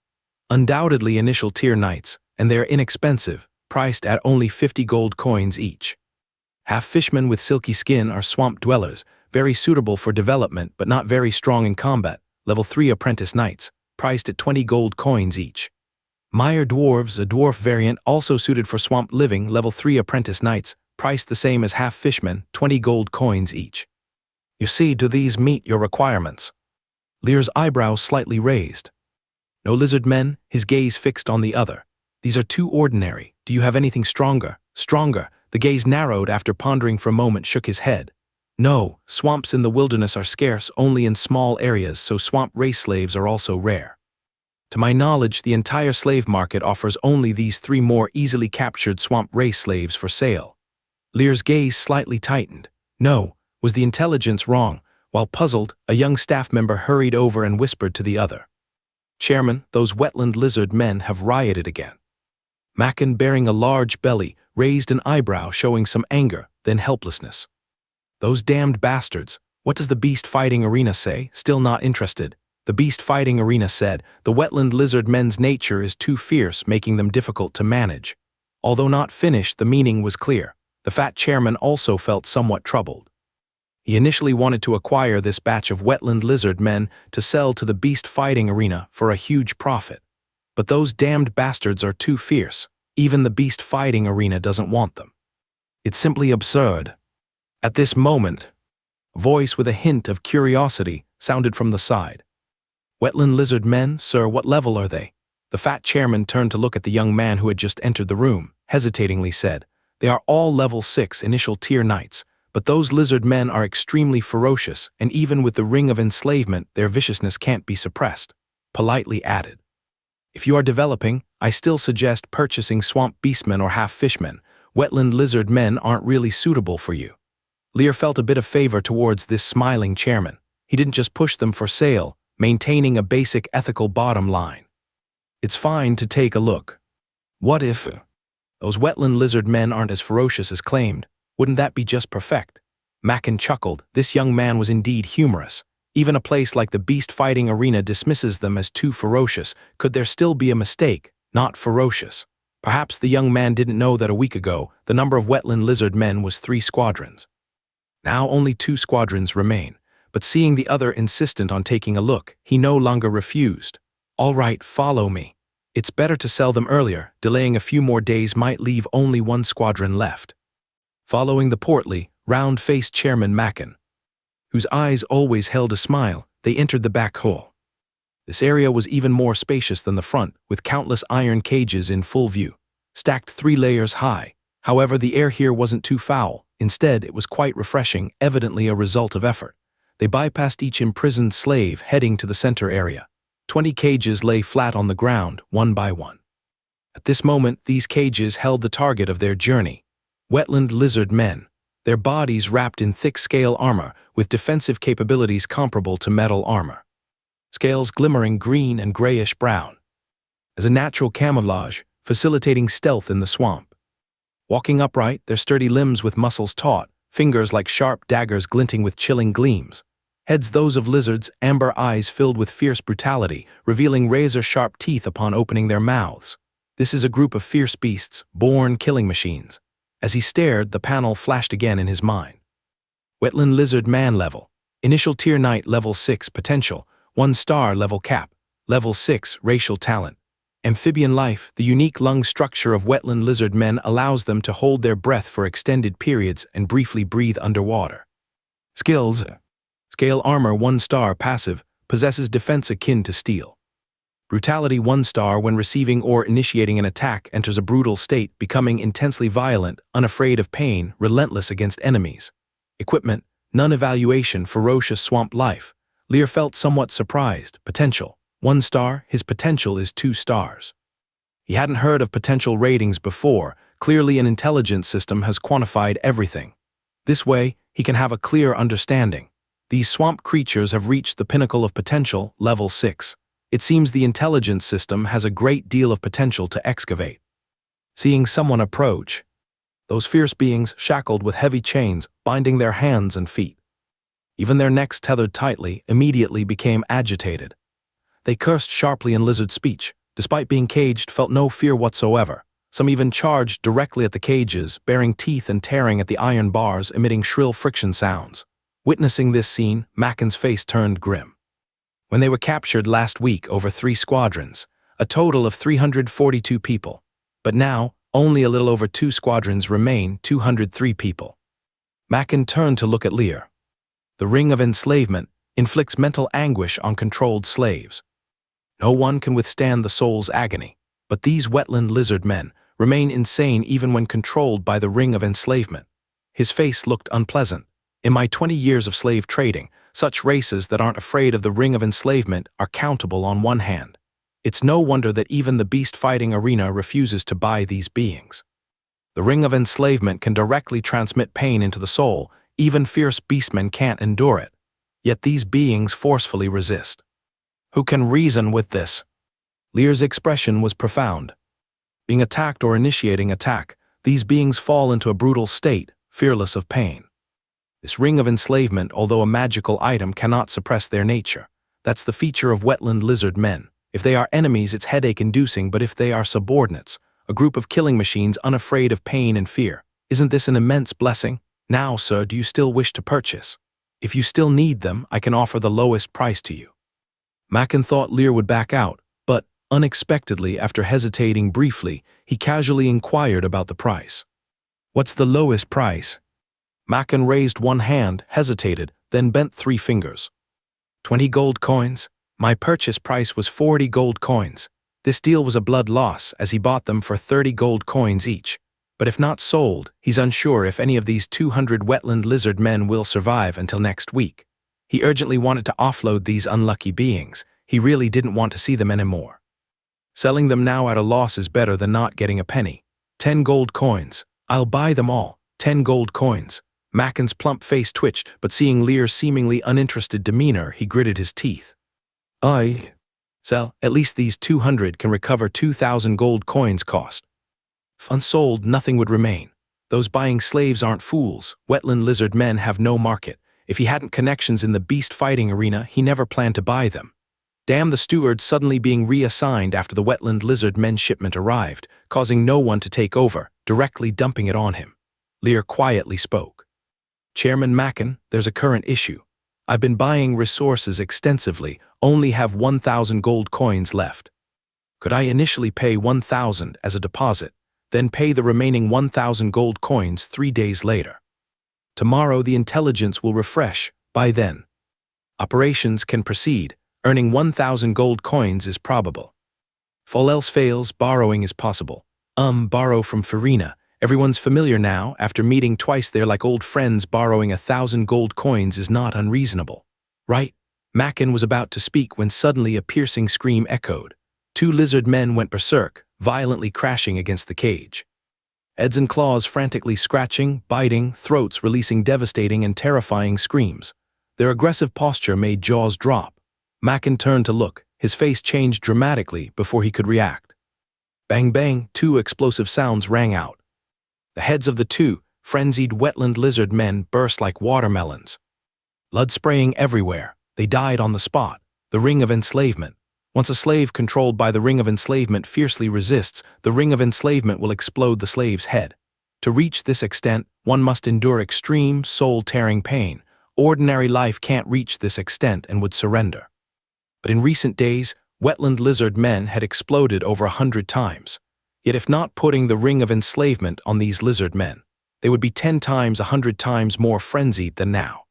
Undoubtedly initial tier knights, and they are inexpensive, priced at only 50 gold coins each. Half-fishmen with silky skin are swamp dwellers, very suitable for development but not very strong in combat, level 3 apprentice knights, priced at 20 gold coins each. Mire dwarves, a dwarf variant also suited for swamp living, level 3 apprentice knights, priced the same as half-fishmen, 20 gold coins each. You see, do these meet your requirements? Lear's eyebrows slightly raised. No lizard men, his gaze fixed on the other. These are too ordinary. Do you have anything stronger? Stronger? The gaze narrowed after pondering for a moment, shook his head. No, swamps in the wilderness are scarce only in small areas, so swamp race slaves are also rare. To my knowledge, the entire slave market offers only these 3 more easily captured swamp race slaves for sale. Lear's gaze slightly tightened. No, was the intelligence wrong? While puzzled, a young staff member hurried over and whispered to the other. Chairman, those wetland lizard men have rioted again. Mackin, bearing a large belly, raised an eyebrow, showing some anger, then helplessness. Those damned bastards. What does the beast fighting arena say? Still not interested. The beast fighting arena said, the wetland lizard men's nature is too fierce, making them difficult to manage. Although not finished, the meaning was clear. The fat chairman also felt somewhat troubled. He initially wanted to acquire this batch of wetland lizard men to sell to the beast fighting arena for a huge profit. But those damned bastards are too fierce. Even the beast fighting arena doesn't want them. It's simply absurd. At this moment, a voice with a hint of curiosity sounded from the side. Wetland lizard men, sir, what level are they? The fat chairman turned to look at the young man who had just entered the room, hesitatingly said, They are all level 6 initial tier knights, but those lizard men are extremely ferocious, and even with the ring of enslavement, their viciousness can't be suppressed. Politely added, If you are developing, I still suggest purchasing swamp beastmen or half-fishmen. Wetland lizard men aren't really suitable for you. Lear felt a bit of favor towards this smiling chairman. He didn't just push them for sale, maintaining a basic ethical bottom line. It's fine to take a look. What if those wetland lizard men aren't as ferocious as claimed? Wouldn't that be just perfect? Mackin chuckled. This young man was indeed humorous. Even a place like the beast fighting arena dismisses them as too ferocious. Could there still be a mistake? Not ferocious. Perhaps the young man didn't know that a week ago, the number of wetland lizard men was 3 squadrons. Now only 2 squadrons remain, but seeing the other insistent on taking a look, he no longer refused. All right, follow me. It's better to sell them earlier. Delaying a few more days might leave only 1 squadron left. Following the portly, round-faced chairman Mackin, whose eyes always held a smile, they entered the back hall. This area was even more spacious than the front, with countless iron cages in full view, stacked 3 layers high. However, the air here wasn't too foul. Instead, it was quite refreshing, evidently a result of effort. They bypassed each imprisoned slave, heading to the center area. 20 cages lay flat on the ground, one by one. At this moment, these cages held the target of their journey. Wetland lizard men, their bodies wrapped in thick scale armor with defensive capabilities comparable to metal armor. Scales glimmering green and grayish-brown, as a natural camouflage, facilitating stealth in the swamp. Walking upright, their sturdy limbs with muscles taut, fingers like sharp daggers glinting with chilling gleams. Heads those of lizards, amber eyes filled with fierce brutality, revealing razor-sharp teeth upon opening their mouths. This is a group of fierce beasts, born killing machines. As he stared, the panel flashed again in his mind. Wetland lizard man level. Initial tier knight level 6 potential. 1 star level cap. Level 6 racial talent. Amphibian life. The unique lung structure of wetland lizard men allows them to hold their breath for extended periods and briefly breathe underwater. Skills. Scale armor 1 star passive. Possesses defense akin to steel. Brutality 1 star when receiving or initiating an attack enters a brutal state, becoming intensely violent, unafraid of pain, relentless against enemies. Equipment, none evaluation, ferocious swamp life. Lear felt somewhat surprised. Potential, 1 star, his potential is 2 stars. He hadn't heard of potential ratings before. Clearly an intelligence system has quantified everything. This way, he can have a clear understanding. These swamp creatures have reached the pinnacle of potential, level 6. It seems the intelligence system has a great deal of potential to excavate. Seeing someone approach, those fierce beings shackled with heavy chains, binding their hands and feet. Even their necks tethered tightly, immediately became agitated. They cursed sharply in lizard speech. Despite being caged, felt no fear whatsoever. Some even charged directly at the cages, baring teeth and tearing at the iron bars, emitting shrill friction sounds. Witnessing this scene, Mackin's face turned grim. When they were captured last week over 3 squadrons, a total of 342 people. But now, only a little over 2 squadrons remain, 203 people. Mackin turned to look at Lear. The ring of enslavement inflicts mental anguish on controlled slaves. No one can withstand the soul's agony, but these wetland lizard men remain insane even when controlled by the ring of enslavement. His face looked unpleasant. In my 20 years of slave trading, such races that aren't afraid of the ring of enslavement are countable on one hand. It's no wonder that even the beast fighting arena refuses to buy these beings. The ring of enslavement can directly transmit pain into the soul. Even fierce beastmen can't endure it. Yet these beings forcefully resist. Who can reason with this? Lear's expression was profound. Being attacked or initiating attack, these beings fall into a brutal state, fearless of pain. This ring of enslavement, although a magical item, cannot suppress their nature. That's the feature of wetland lizard men. If they are enemies, it's headache-inducing, but if they are subordinates, a group of killing machines unafraid of pain and fear. Isn't this an immense blessing? Now, sir, do you still wish to purchase? If you still need them, I can offer the lowest price to you. Mackin thought Lear would back out, but, unexpectedly, after hesitating briefly, he casually inquired about the price. What's the lowest price? Mackin raised one hand, hesitated, then bent 3 fingers. 20 gold coins? My purchase price was 40 gold coins. This deal was a blood loss, as he bought them for 30 gold coins each. But if not sold, he's unsure if any of these 200 wetland lizard men will survive until next week. He urgently wanted to offload these unlucky beings. He really didn't want to see them anymore. Selling them now at a loss is better than not getting a penny. 10 gold coins. I'll buy them all. 10 gold coins. Mackin's plump face twitched, but seeing Lear's seemingly uninterested demeanor, he gritted his teeth. I sell. At least these 200 can recover 2,000 gold coins cost. If unsold, nothing would remain. Those buying slaves aren't fools. Wetland lizard men have no market. If he hadn't connections in the beast fighting arena, he never planned to buy them. Damn the steward suddenly being reassigned after the wetland lizard men shipment arrived, causing no one to take over, directly dumping it on him. Lear quietly spoke. Chairman Mackin, there's a current issue. I've been buying resources extensively, only have 1,000 gold coins left. Could I initially pay 1,000 as a deposit, then pay the remaining 1,000 gold coins 3 days later? Tomorrow the intelligence will refresh. By then, operations can proceed. Earning 1,000 gold coins is probable. If all else fails, borrowing is possible. Borrow from Farina. Everyone's familiar now. After meeting twice they're like old friends. Borrowing 1,000 gold coins is not unreasonable. Right? Mackin was about to speak when suddenly a piercing scream echoed. 2 lizard men went berserk, violently crashing against the cage. Heads and claws frantically scratching, biting, throats releasing devastating and terrifying screams. Their aggressive posture made jaws drop. Mackin turned to look. His face changed dramatically before he could react. Bang bang, 2 explosive sounds rang out. The heads of the 2 frenzied wetland lizard men burst like watermelons. Blood spraying everywhere. They died on the spot. The ring of enslavement. Once a slave controlled by the ring of enslavement fiercely resists, the ring of enslavement will explode the slave's head. To reach this extent, one must endure extreme, soul-tearing pain. Ordinary life can't reach this extent and would surrender. But in recent days, wetland lizard men had exploded over 100 times. Yet if not putting the ring of enslavement on these lizard men, they would be 10 times, 100 times more frenzied than now.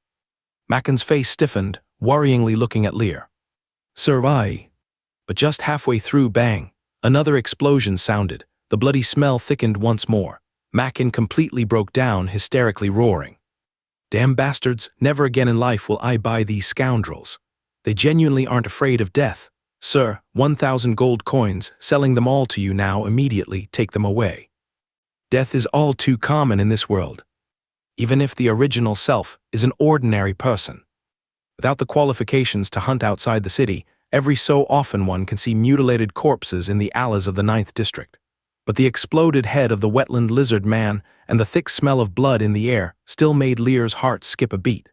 Mackin's face stiffened, worryingly looking at Lear. Sir, I. But just halfway through, bang, another explosion sounded. The bloody smell thickened once more. Mackin completely broke down, hysterically roaring. Damn bastards, never again in life will I buy these scoundrels. They genuinely aren't afraid of death. Sir, 1,000 gold coins, selling them all to you now immediately, take them away. Death is all too common in this world. Even if the original self is an ordinary person. Without the qualifications to hunt outside the city, every so often one can see mutilated corpses in the alleys of the 9th district. But the exploded head of the wetland lizard man and the thick smell of blood in the air still made Lear's heart skip a beat.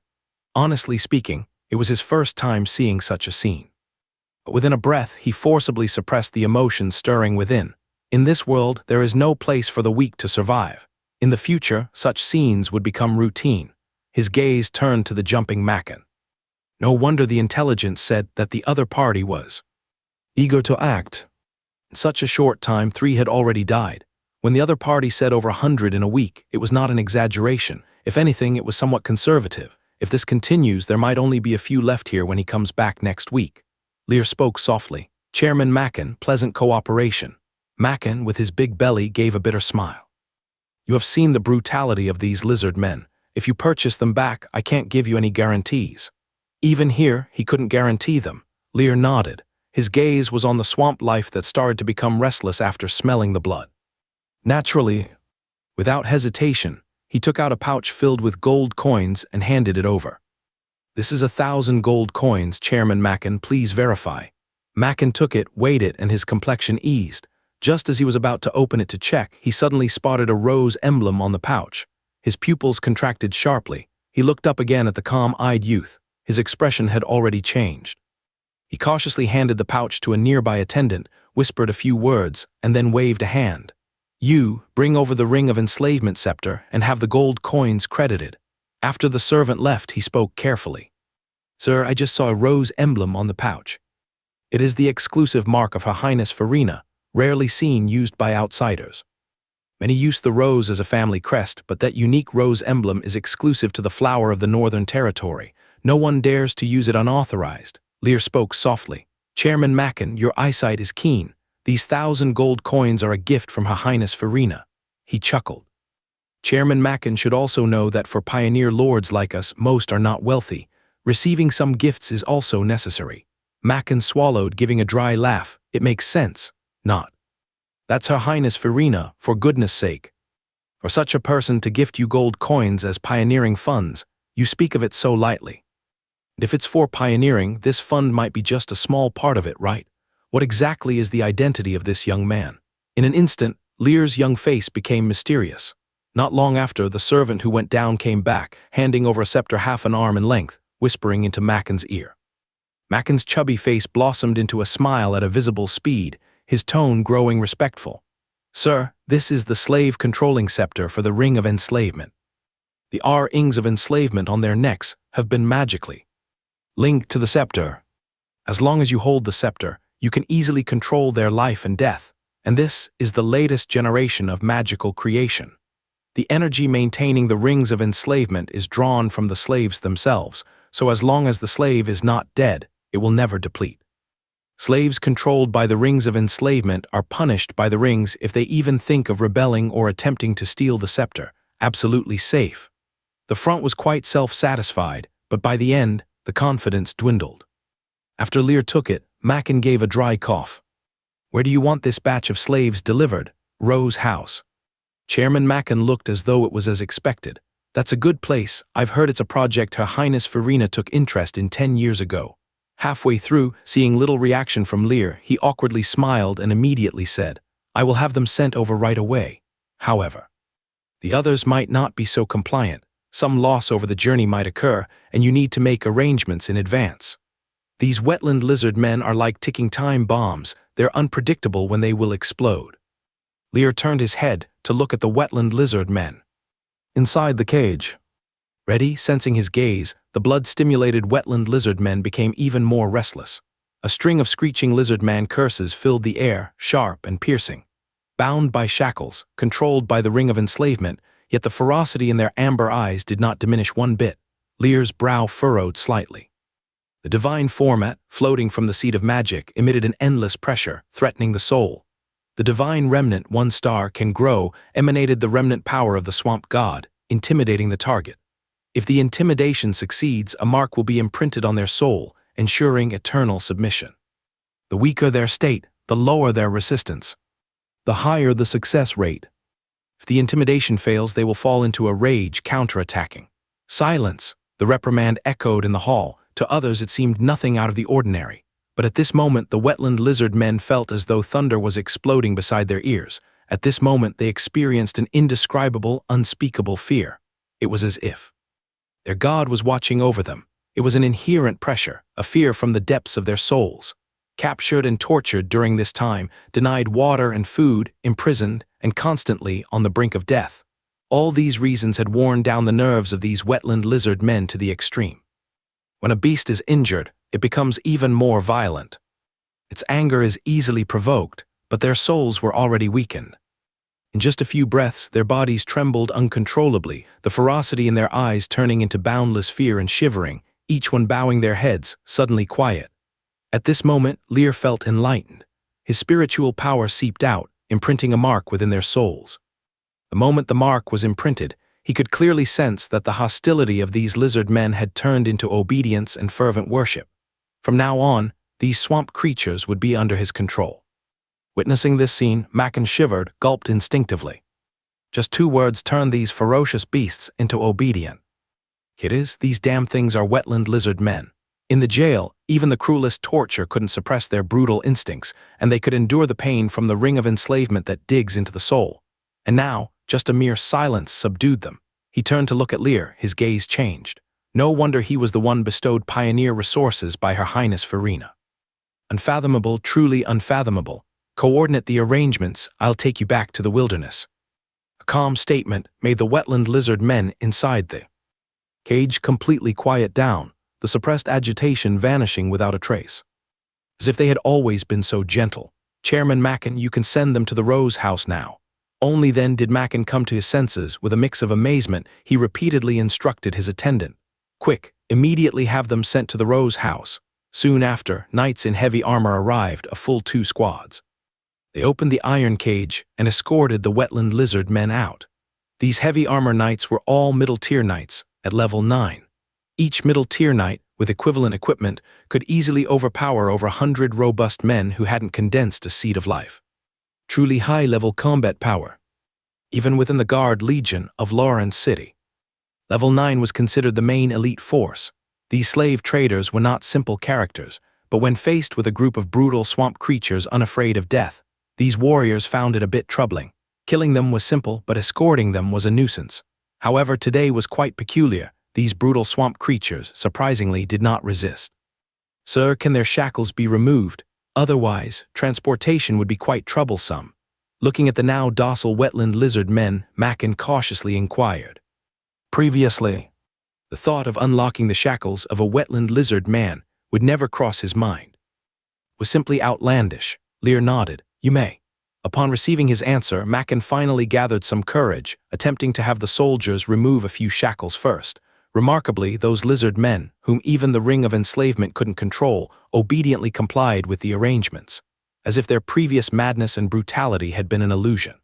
Honestly speaking, it was his first time seeing such a scene. But within a breath, he forcibly suppressed the emotions stirring within. In this world, there is no place for the weak to survive. In the future, such scenes would become routine. His gaze turned to the jumping Mackin. No wonder the intelligence said that the other party was eager to act. In such a short time, 3 had already died. When the other party said over 100 in a week, it was not an exaggeration. If anything, it was somewhat conservative. If this continues, there might only be a few left here when he comes back next week. Lear spoke softly. Chairman Mackin, pleasant cooperation. Mackin, with his big belly, gave a bitter smile. You have seen the brutality of these lizard men. If you purchase them back, I can't give you any guarantees. Even here, he couldn't guarantee them. Lear nodded. His gaze was on the swamp life that started to become restless after smelling the blood. Naturally, without hesitation, he took out a pouch filled with gold coins and handed it over. This is 1,000 gold coins, Chairman Mackin, please verify. Mackin took it, weighed it, and his complexion eased. Just as he was about to open it to check, he suddenly spotted a rose emblem on the pouch. His pupils contracted sharply. He looked up again at the calm-eyed youth. His expression had already changed. He cautiously handed the pouch to a nearby attendant, whispered a few words, and then waved a hand. You bring over the ring of enslavement scepter and have the gold coins credited. After the servant left, he spoke carefully. Sir, I just saw a rose emblem on the pouch. It is the exclusive mark of Her Highness Farina, rarely seen used by outsiders. Many use the rose as a family crest, but that unique rose emblem is exclusive to the flower of the Northern Territory. No one dares to use it unauthorized. Lear spoke softly. Chairman Mackin, your eyesight is keen. These 1,000 gold coins are a gift from Her Highness Farina. He chuckled. Chairman Mackin should also know that for pioneer lords like us, most are not wealthy. Receiving some gifts is also necessary. Mackin swallowed, giving a dry laugh. It makes sense. Not. That's Her Highness Farina, for goodness sake. For such a person to gift you gold coins as pioneering funds, you speak of it so lightly. And if it's for pioneering, this fund might be just a small part of it, right? What exactly is the identity of this young man? In an instant, Lear's young face became mysterious. Not long after, the servant who went down came back, handing over a scepter half an arm in length, whispering into Mackin's ear. Mackin's chubby face blossomed into a smile at a visible speed, his tone growing respectful. Sir, this is the slave-controlling scepter for the ring of enslavement. The rings of enslavement on their necks have been magically linked to the scepter. As long as you hold the scepter, you can easily control their life and death, and this is the latest generation of magical creation. The energy maintaining the rings of enslavement is drawn from the slaves themselves, so as long as the slave is not dead, it will never deplete. Slaves controlled by the rings of enslavement are punished by the rings if they even think of rebelling or attempting to steal the scepter. Absolutely safe. The front was quite self-satisfied, but by the end, the confidence dwindled. After Lear took it, Mackin gave a dry cough. Where do you want this batch of slaves delivered? Rose House. Chairman Mackin looked as though it was as expected. That's a good place. I've heard it's a project Her Highness Farina took interest in 10 years ago. Halfway through, seeing little reaction from Lear, he awkwardly smiled and immediately said, I will have them sent over right away. However, the others might not be so compliant. Some loss over the journey might occur, and you need to make arrangements in advance. These wetland lizard men are like ticking time bombs. They're unpredictable when they will explode. Lear turned his head to look at the wetland lizard men inside the cage. Ready, sensing his gaze, the blood-stimulated wetland lizard men became even more restless. A string of screeching lizard man curses filled the air, sharp and piercing. Bound by shackles, controlled by the ring of enslavement, yet the ferocity in their amber eyes did not diminish one bit. Lear's brow furrowed slightly. The divine format, floating from the seat of magic, emitted an endless pressure, threatening the soul. The divine remnant, one star, can grow, emanated the remnant power of the swamp god, intimidating the target. If the intimidation succeeds, a mark will be imprinted on their soul, ensuring eternal submission. The weaker their state, the lower their resistance. The higher the success rate. If the intimidation fails, they will fall into a rage, counterattacking. Silence! The reprimand echoed in the hall. To others it seemed nothing out of the ordinary. But at this moment the wetland lizard men felt as though thunder was exploding beside their ears. At this moment they experienced an indescribable, unspeakable fear. It was as if their God was watching over them. It was an inherent pressure, a fear from the depths of their souls. Captured and tortured during this time, denied water and food, imprisoned, and constantly on the brink of death. All these reasons had worn down the nerves of these wetland lizard men to the extreme. When a beast is injured, it becomes even more violent. Its anger is easily provoked, but their souls were already weakened. In just a few breaths, their bodies trembled uncontrollably, the ferocity in their eyes turning into boundless fear and shivering, each one bowing their heads, suddenly quiet. At this moment, Lear felt enlightened. His spiritual power seeped out, imprinting a mark within their souls. The moment the mark was imprinted, he could clearly sense that the hostility of these lizard men had turned into obedience and fervent worship. From now on, these swamp creatures would be under his control. Witnessing this scene, Mackin shivered, gulped instinctively. Just 2 words turned these ferocious beasts into obedient. Kiddies, these damn things are wetland lizard men. In the jail, even the cruelest torture couldn't suppress their brutal instincts, and they could endure the pain from the ring of enslavement that digs into the soul. And now, just a mere silence subdued them. He turned to look at Lear, his gaze changed. No wonder he was the one bestowed pioneer resources by Her Highness Farina. Unfathomable, truly unfathomable. Coordinate the arrangements, I'll take you back to the wilderness. A calm statement made the wetland lizard men inside the cage completely quiet down, the suppressed agitation vanishing without a trace. As if they had always been so gentle. Chairman Mackin, you can send them to the Rose House now. Only then did Mackin come to his senses. With a mix of amazement, he repeatedly instructed his attendant. Quick, immediately have them sent to the Rose House. Soon after, knights in heavy armor arrived, a full 2 squads. They opened the iron cage and escorted the wetland lizard men out. These heavy armor knights were all middle-tier knights, at level 9. Each middle-tier knight, with equivalent equipment, could easily overpower over 100 robust men who hadn't condensed a seed of life. Truly high-level combat power. Even within the Guard Legion of Lawrence City. Level 9 was considered the main elite force. These slave traders were not simple characters, but when faced with a group of brutal swamp creatures unafraid of death, these warriors found it a bit troubling. Killing them was simple, but escorting them was a nuisance. However, today was quite peculiar. These brutal swamp creatures, surprisingly, did not resist. Sir, can their shackles be removed? Otherwise, transportation would be quite troublesome. Looking at the now docile wetland lizard men, Mackin cautiously inquired. Previously, the thought of unlocking the shackles of a wetland lizard man would never cross his mind. It was simply outlandish. Lear nodded. You may. Upon receiving his answer, Mackin finally gathered some courage, attempting to have the soldiers remove a few shackles first. Remarkably, those lizard men, whom even the ring of enslavement couldn't control, obediently complied with the arrangements, as if their previous madness and brutality had been an illusion.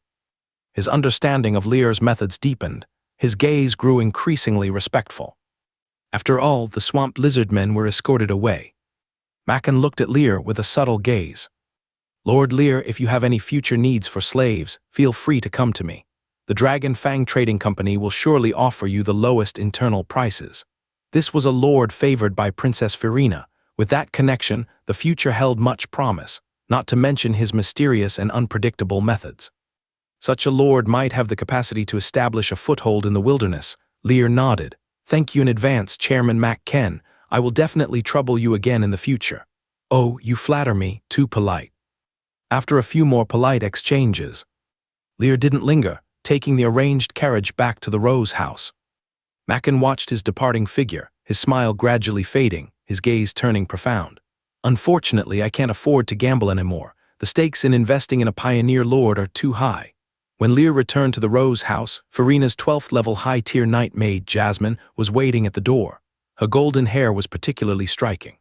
His understanding of Lear's methods deepened. His gaze grew increasingly respectful. After all, the swamp lizard men were escorted away. Mackin looked at Lear with a subtle gaze. Lord Lear, if you have any future needs for slaves, feel free to come to me. The Dragon Fang Trading Company will surely offer you the lowest internal prices. This was a lord favored by Princess Farina. With that connection, the future held much promise, not to mention his mysterious and unpredictable methods. Such a lord might have the capacity to establish a foothold in the wilderness. Lear nodded. Thank you in advance, Chairman Mac Ken. I will definitely trouble you again in the future. Oh, you flatter me, too polite. After a few more polite exchanges, Lear didn't linger, taking the arranged carriage back to the Rose House. Mackin watched his departing figure, his smile gradually fading, his gaze turning profound. Unfortunately, I can't afford to gamble anymore. The stakes in investing in a pioneer lord are too high. When Lear returned to the Rose House, Farina's 12th level high-tier knight maid, Jasmine, was waiting at the door. Her golden hair was particularly striking.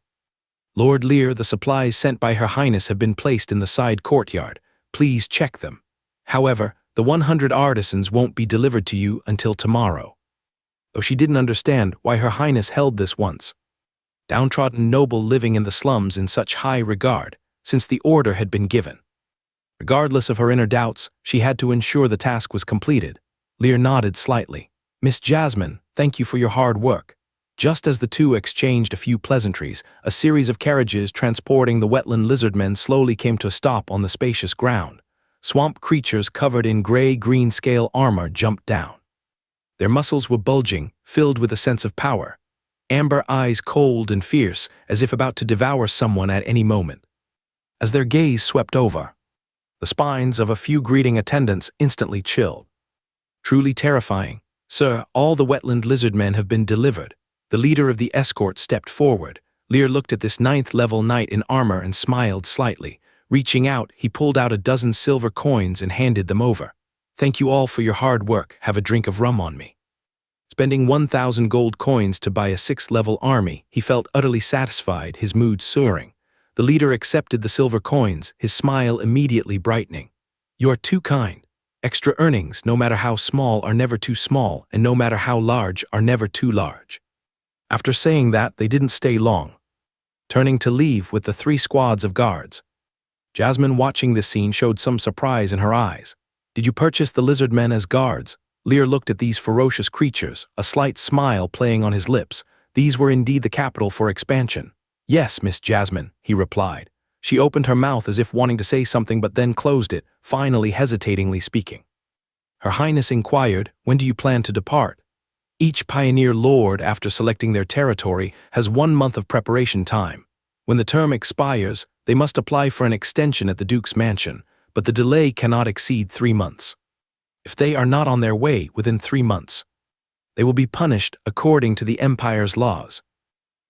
Lord Lear, the supplies sent by Her Highness have been placed in the side courtyard. Please check them. However, the 100 artisans won't be delivered to you until tomorrow. Though she didn't understand why Her Highness held this once downtrodden noble living in the slums in such high regard, since the order had been given. Regardless of her inner doubts, she had to ensure the task was completed. Lear nodded slightly. Miss Jasmine, thank you for your hard work. Just as the two exchanged a few pleasantries, a series of carriages transporting the wetland lizardmen slowly came to a stop on the spacious ground. Swamp creatures covered in gray-green scale armor jumped down. Their muscles were bulging, filled with a sense of power. Amber eyes cold and fierce, as if about to devour someone at any moment. As their gaze swept over, the spines of a few greeting attendants instantly chilled. Truly terrifying. Sir, all the wetland lizardmen have been delivered. The leader of the escort stepped forward. Lear looked at this 9th level knight in armor and smiled slightly. Reaching out, he pulled out a dozen silver coins and handed them over. Thank you all for your hard work. Have a drink of rum on me. Spending 1,000 gold coins to buy a 6th level army, he felt utterly satisfied, his mood soaring. The leader accepted the silver coins, his smile immediately brightening. You're too kind. Extra earnings, no matter how small, are never too small, and no matter how large, are never too large. After saying that, they didn't stay long, turning to leave with the 3 squads of guards. Jasmine, watching this scene, showed some surprise in her eyes. Did you purchase the lizard men as guards? Lear looked at these ferocious creatures, a slight smile playing on his lips. These were indeed the capital for expansion. Yes, Miss Jasmine, he replied. She opened her mouth as if wanting to say something but then closed it, finally hesitatingly speaking. Her Highness inquired, when do you plan to depart? Each pioneer lord, after selecting their territory, has 1 month of preparation time. When the term expires, they must apply for an extension at the Duke's mansion, but the delay cannot exceed 3 months. If they are not on their way within 3 months, they will be punished according to the Empire's laws.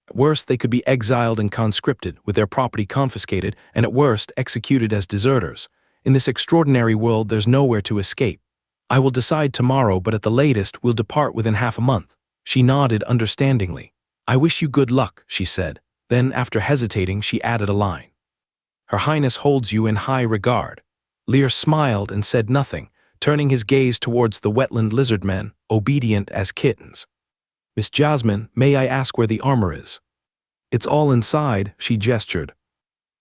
At worst, they could be exiled and conscripted, with their property confiscated, and at worst, executed as deserters. In this extraordinary world, there's nowhere to escape. I will decide tomorrow, but at the latest, we'll depart within half a month. She nodded understandingly. I wish you good luck, she said. Then, after hesitating, she added a line. Her Highness holds you in high regard. Lear smiled and said nothing, turning his gaze towards the wetland lizard men, obedient as kittens. Miss Jasmine, may I ask where the armor is? It's all inside, she gestured.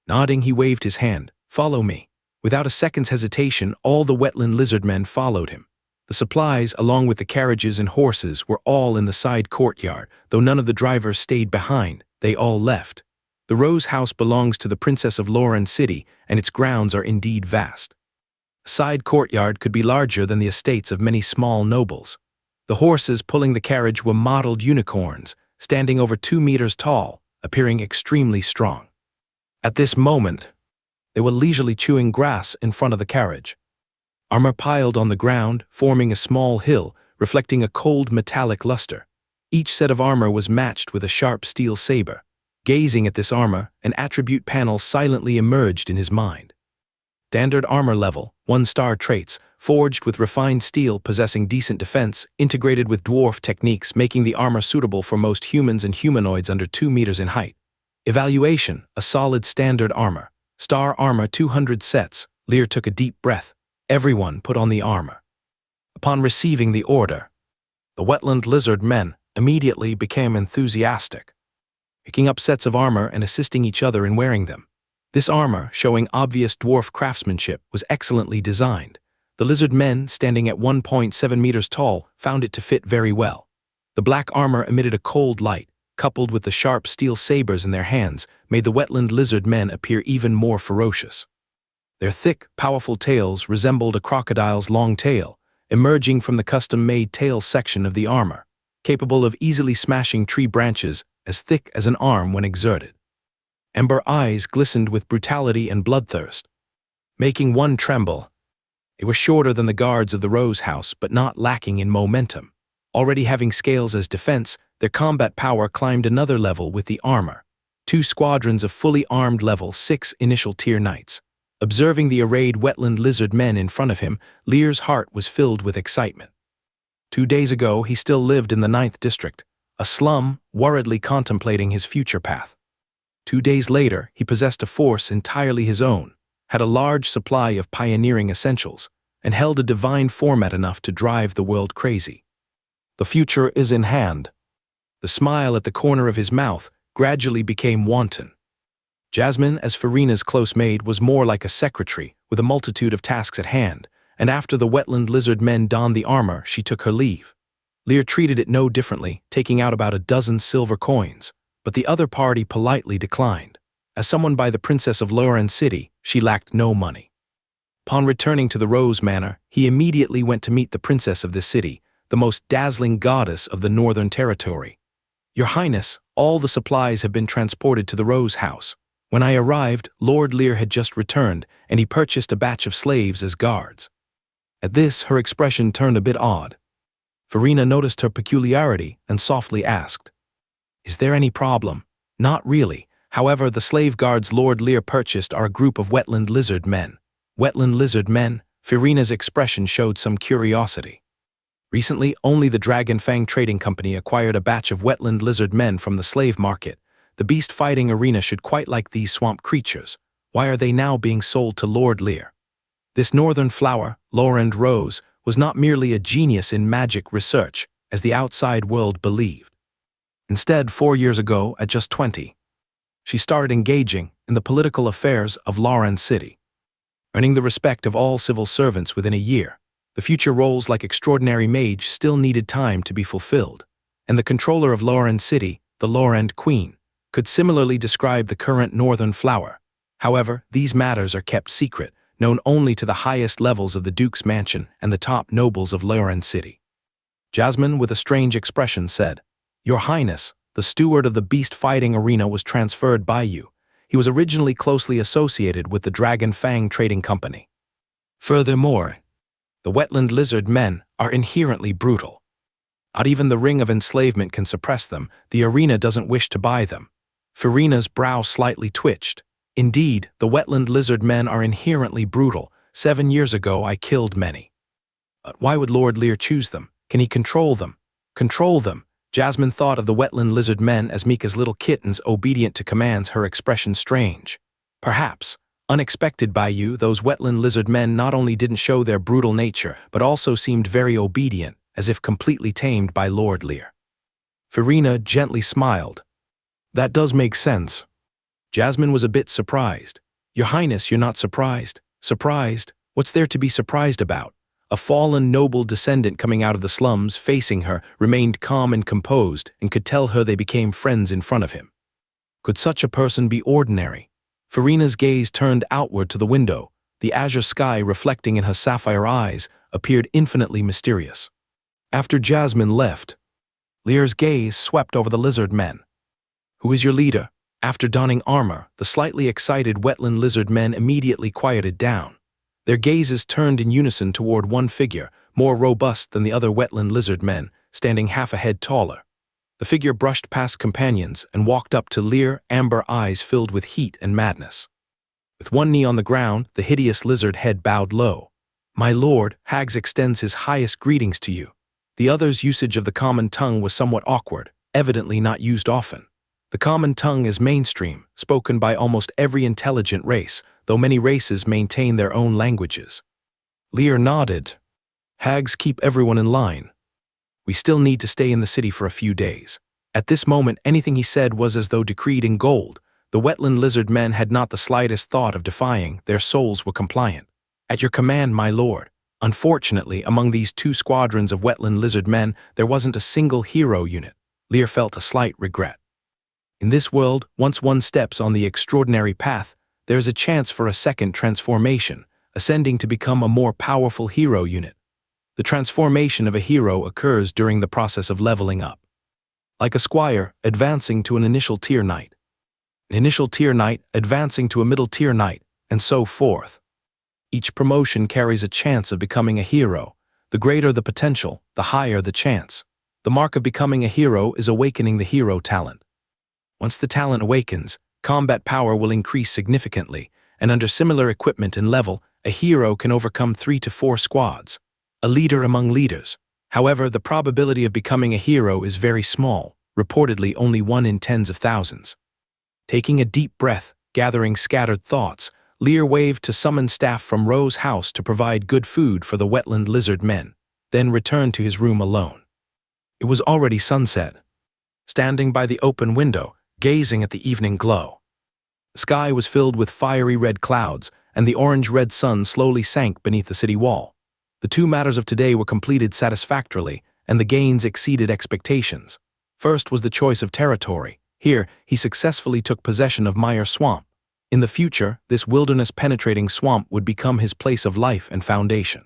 Nodding, he waved his hand. Follow me. Without a second's hesitation, all the wetland lizard men followed him. The supplies, along with the carriages and horses, were all in the side courtyard, though none of the drivers stayed behind. They all left. The Rose House belongs to the Princess of Lauren City, and its grounds are indeed vast. A side courtyard could be larger than the estates of many small nobles. The horses pulling the carriage were mottled unicorns, standing over 2 meters tall, appearing extremely strong. At this moment, they were leisurely chewing grass in front of the carriage. Armor piled on the ground, forming a small hill, reflecting a cold metallic luster. Each set of armor was matched with a sharp steel saber. Gazing at this armor, an attribute panel silently emerged in his mind. Standard armor level, 1-star traits, forged with refined steel possessing decent defense, integrated with dwarf techniques making the armor suitable for most humans and humanoids under 2 meters in height. Evaluation, a solid standard armor. Star armor 200 sets. Lear took a deep breath. Everyone put on the armor. Upon receiving the order, the wetland lizard men immediately became enthusiastic, picking up sets of armor and assisting each other in wearing them. This armor, showing obvious dwarf craftsmanship, was excellently designed. The lizard men, standing at 1.7 meters tall, found it to fit very well. The black armor emitted a cold light, coupled with the sharp steel sabers in their hands, made the wetland lizard men appear even more ferocious. Their thick, powerful tails resembled a crocodile's long tail, emerging from the custom-made tail section of the armor, capable of easily smashing tree branches as thick as an arm when exerted. Ember eyes glistened with brutality and bloodthirst, making one tremble. They were shorter than the guards of the Rose House, but not lacking in momentum. Already having scales as defense, their combat power climbed another level with the armor. 2 squadrons of fully armed level 6 initial tier knights. Observing the arrayed wetland lizard men in front of him, Lear's heart was filled with excitement. 2 days ago, he still lived in the 9th district, a slum, worriedly contemplating his future path. 2 days later, he possessed a force entirely his own, had a large supply of pioneering essentials, and held a divine format enough to drive the world crazy. The future is in hand. The smile at the corner of his mouth gradually became wanton. Jasmine, as Farina's close maid, was more like a secretary, with a multitude of tasks at hand, and after the wetland lizard men donned the armor, she took her leave. Lear treated it no differently, taking out about a dozen silver coins, but the other party politely declined. As someone by the Princess of Lauren City, she lacked no money. Upon returning to the Rose Manor, he immediately went to meet the princess of the city, the most dazzling goddess of the Northern Territory. Your Highness, all the supplies have been transported to the Rose House. When I arrived, Lord Lear had just returned, and he purchased a batch of slaves as guards. At this, her expression turned a bit odd. Farina noticed her peculiarity and softly asked, "Is there any problem?" "Not really. However, the slave guards Lord Lear purchased are a group of wetland lizard men." Wetland lizard men? Farina's expression showed some curiosity. Recently, only the Dragon Fang Trading Company acquired a batch of wetland lizard men from the slave market. The beast fighting arena should quite like these swamp creatures. Why are they now being sold to Lord Lear? This northern flower, Laurent Rose, was not merely a genius in magic research, as the outside world believed. Instead, 4 years ago, at just 20, she started engaging in the political affairs of Lauren City, earning the respect of all civil servants within a year. The future roles like extraordinary mage still needed time to be fulfilled, and the controller of Lauren City, the Laurent Queen, could similarly describe the current northern flower. However, these matters are kept secret, known only to the highest levels of the Duke's mansion and the top nobles of Lauren City. Jasmine, with a strange expression, said, "Your Highness, the steward of the beast fighting arena was transferred by you, he was originally closely associated with the Dragon Fang Trading Company. Furthermore, the Wetland lizard men are inherently brutal. Not even the ring of enslavement can suppress them. The arena doesn't wish to buy them. Farina's brow slightly twitched. Indeed, the Wetland lizard men are inherently brutal. 7 years ago, I killed many. But why would Lord Lear choose them? Can he control them? Control them? Jasmine thought of the Wetland lizard men as meek as little kittens obedient to commands, her expression strange. Perhaps, unexpected by you, those Wetland lizard men not only didn't show their brutal nature, but also seemed very obedient, as if completely tamed by Lord Lear. Farina gently smiled. That does make sense. Jasmine was a bit surprised. Your Highness, you're not surprised? Surprised? What's there to be surprised about? A fallen noble descendant coming out of the slums, facing her, remained calm and composed, and could tell her they became friends in front of him. Could such a person be ordinary? Farina's gaze turned outward to the window. The azure sky reflecting in her sapphire eyes appeared infinitely mysterious. After Jasmine left, Lear's gaze swept over the lizard men. Who is your leader? After donning armor, the slightly excited Wetland lizard men immediately quieted down. Their gazes turned in unison toward one figure, more robust than the other Wetland lizard men, standing half a head taller. The figure brushed past companions and walked up to Lear, amber eyes filled with heat and madness. With one knee on the ground, the hideous lizard head bowed low. My lord, Hags extends his highest greetings to you. The other's usage of the common tongue was somewhat awkward, evidently not used often. The common tongue is mainstream, spoken by almost every intelligent race, though many races maintain their own languages. Lear nodded. Hags keep everyone in line. We still need to stay in the city for a few days. At this moment, anything he said was as though decreed in gold. The Wetland lizard men had not the slightest thought of defying. Their souls were compliant. At your command, my lord. Unfortunately, among these 2 squadrons of Wetland lizard men, there wasn't a single hero unit. Lear felt a slight regret. In this world, once one steps on the extraordinary path, there is a chance for a second transformation, ascending to become a more powerful hero unit. The transformation of a hero occurs during the process of leveling up. Like a squire advancing to an initial tier knight, an initial tier knight advancing to a middle tier knight, and so forth. Each promotion carries a chance of becoming a hero. The greater the potential, the higher the chance. The mark of becoming a hero is awakening the hero talent. Once the talent awakens, combat power will increase significantly, and under similar equipment and level, a hero can overcome 3 to 4 squads. A leader among leaders. However, the probability of becoming a hero is very small, reportedly only 1 in tens of thousands. Taking a deep breath, gathering scattered thoughts, Lear waved to summon staff from Roe's house to provide good food for the Wetland lizard men, then returned to his room alone. It was already sunset. Standing by the open window, gazing at the evening glow. The sky was filled with fiery red clouds, and the orange-red sun slowly sank beneath the city wall. The 2 matters of today were completed satisfactorily, and the gains exceeded expectations. First was the choice of territory. Here, he successfully took possession of Meyer Swamp. In the future, this wilderness-penetrating swamp would become his place of life and foundation.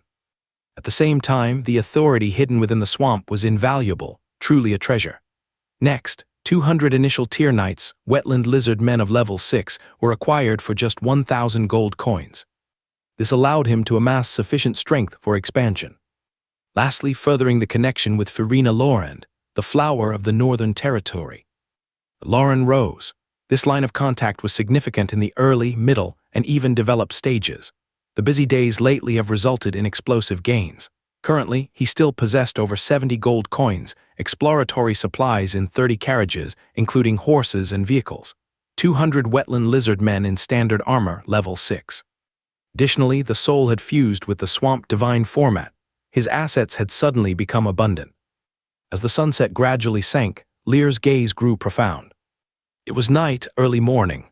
At the same time, the authority hidden within the swamp was invaluable, truly a treasure. Next, 200 initial tier knights, Wetland lizard men of level 6, were acquired for just 1,000 gold coins. This allowed him to amass sufficient strength for expansion. Lastly, furthering the connection with Farina Laurent, the flower of the Northern Territory. Lauren rose. This line of contact was significant in the early, middle, and even developed stages. The busy days lately have resulted in explosive gains. Currently, he still possessed over 70 gold coins, exploratory supplies in 30 carriages, including horses and vehicles. 200 Wetland lizard men in standard armor, level 6. Additionally, the soul had fused with the swamp divine format. His assets had suddenly become abundant. As the sunset gradually sank, Lear's gaze grew profound. It was night, early morning.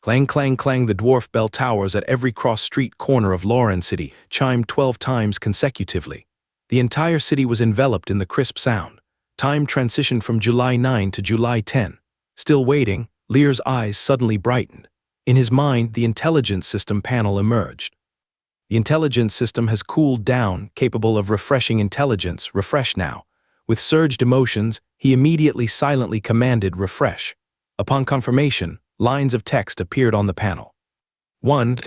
Clang, clang, clang, the dwarf bell towers at every cross-street corner of Lauren City chimed 12 times consecutively. The entire city was enveloped in the crisp sound. Time transitioned from July 9 to July 10. Still waiting, Lear's eyes suddenly brightened. In his mind, the intelligence system panel emerged. The intelligence system has cooled down, capable of refreshing intelligence, refresh now. With surged emotions, he immediately silently commanded refresh. Upon confirmation, Lines of text appeared on the panel. 1.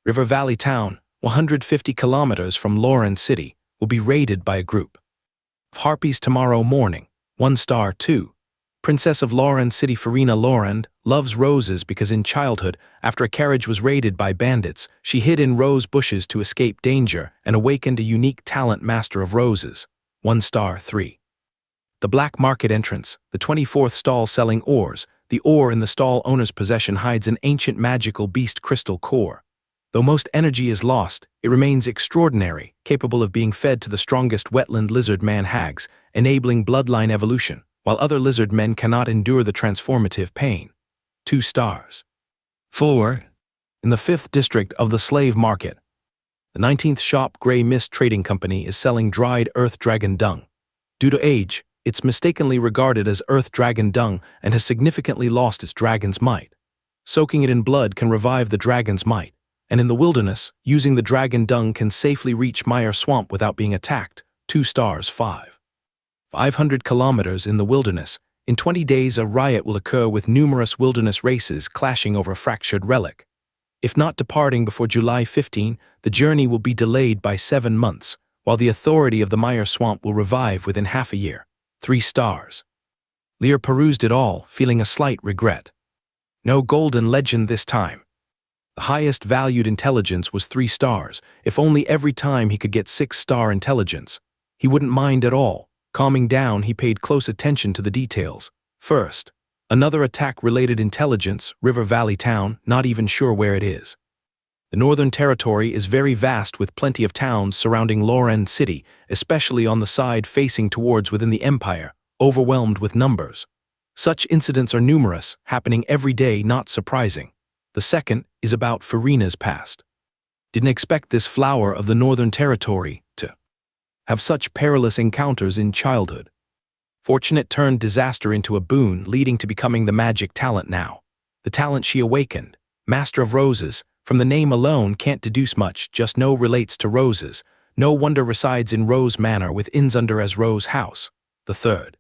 River Valley Town, 150 kilometers from Lauren City, will be raided by a group of harpies tomorrow morning. 1 star. 2. Princess of Lauren City Farina Lauren loves roses because in childhood, after a carriage was raided by bandits, she hid in rose bushes to escape danger and awakened a unique talent master of roses. 1 star. 3. The black market entrance, the 24th stall selling ores. The ore in the stall owner's possession hides an ancient magical beast crystal core. Though most energy is lost, it remains extraordinary, capable of being fed to the strongest wetland lizard man hags, enabling bloodline evolution, while other lizard men cannot endure the transformative pain. 2 stars. 4. In the 5th district of the slave market, the 19th shop Grey Mist Trading Company is selling dried earth dragon dung. Due to age, it's mistakenly regarded as earth dragon dung and has significantly lost its dragon's might. Soaking it in blood can revive the dragon's might, and in the wilderness, using the dragon dung can safely reach Mire Swamp without being attacked. 2 stars. 5. 500 kilometers in the wilderness. In 20 days, a riot will occur with numerous wilderness races clashing over a fractured relic. If not departing before July 15, the journey will be delayed by 7 months, while the authority of the Mire Swamp will revive within half a year. 3 stars. Lear perused it all, feeling a slight regret. No golden legend this time. The highest valued intelligence was 3 stars. If only every time he could get 6-star intelligence. He wouldn't mind at all. Calming down, he paid close attention to the details. First, another attack-related intelligence, River Valley Town, not even sure where it is. The Northern Territory is very vast with plenty of towns surrounding Lauren City, especially on the side facing towards within the Empire, overwhelmed with numbers. Such incidents are numerous, happening every day, not surprising. The second is about Farina's past. Didn't expect this flower of the Northern Territory to have such perilous encounters in childhood. Fortunate turned disaster into a boon, leading to becoming the magic talent now. The talent she awakened, Master of Roses, from the name alone can't deduce much, just know relates to roses. No wonder resides in Rose Manor with inns under as Rose House. The third.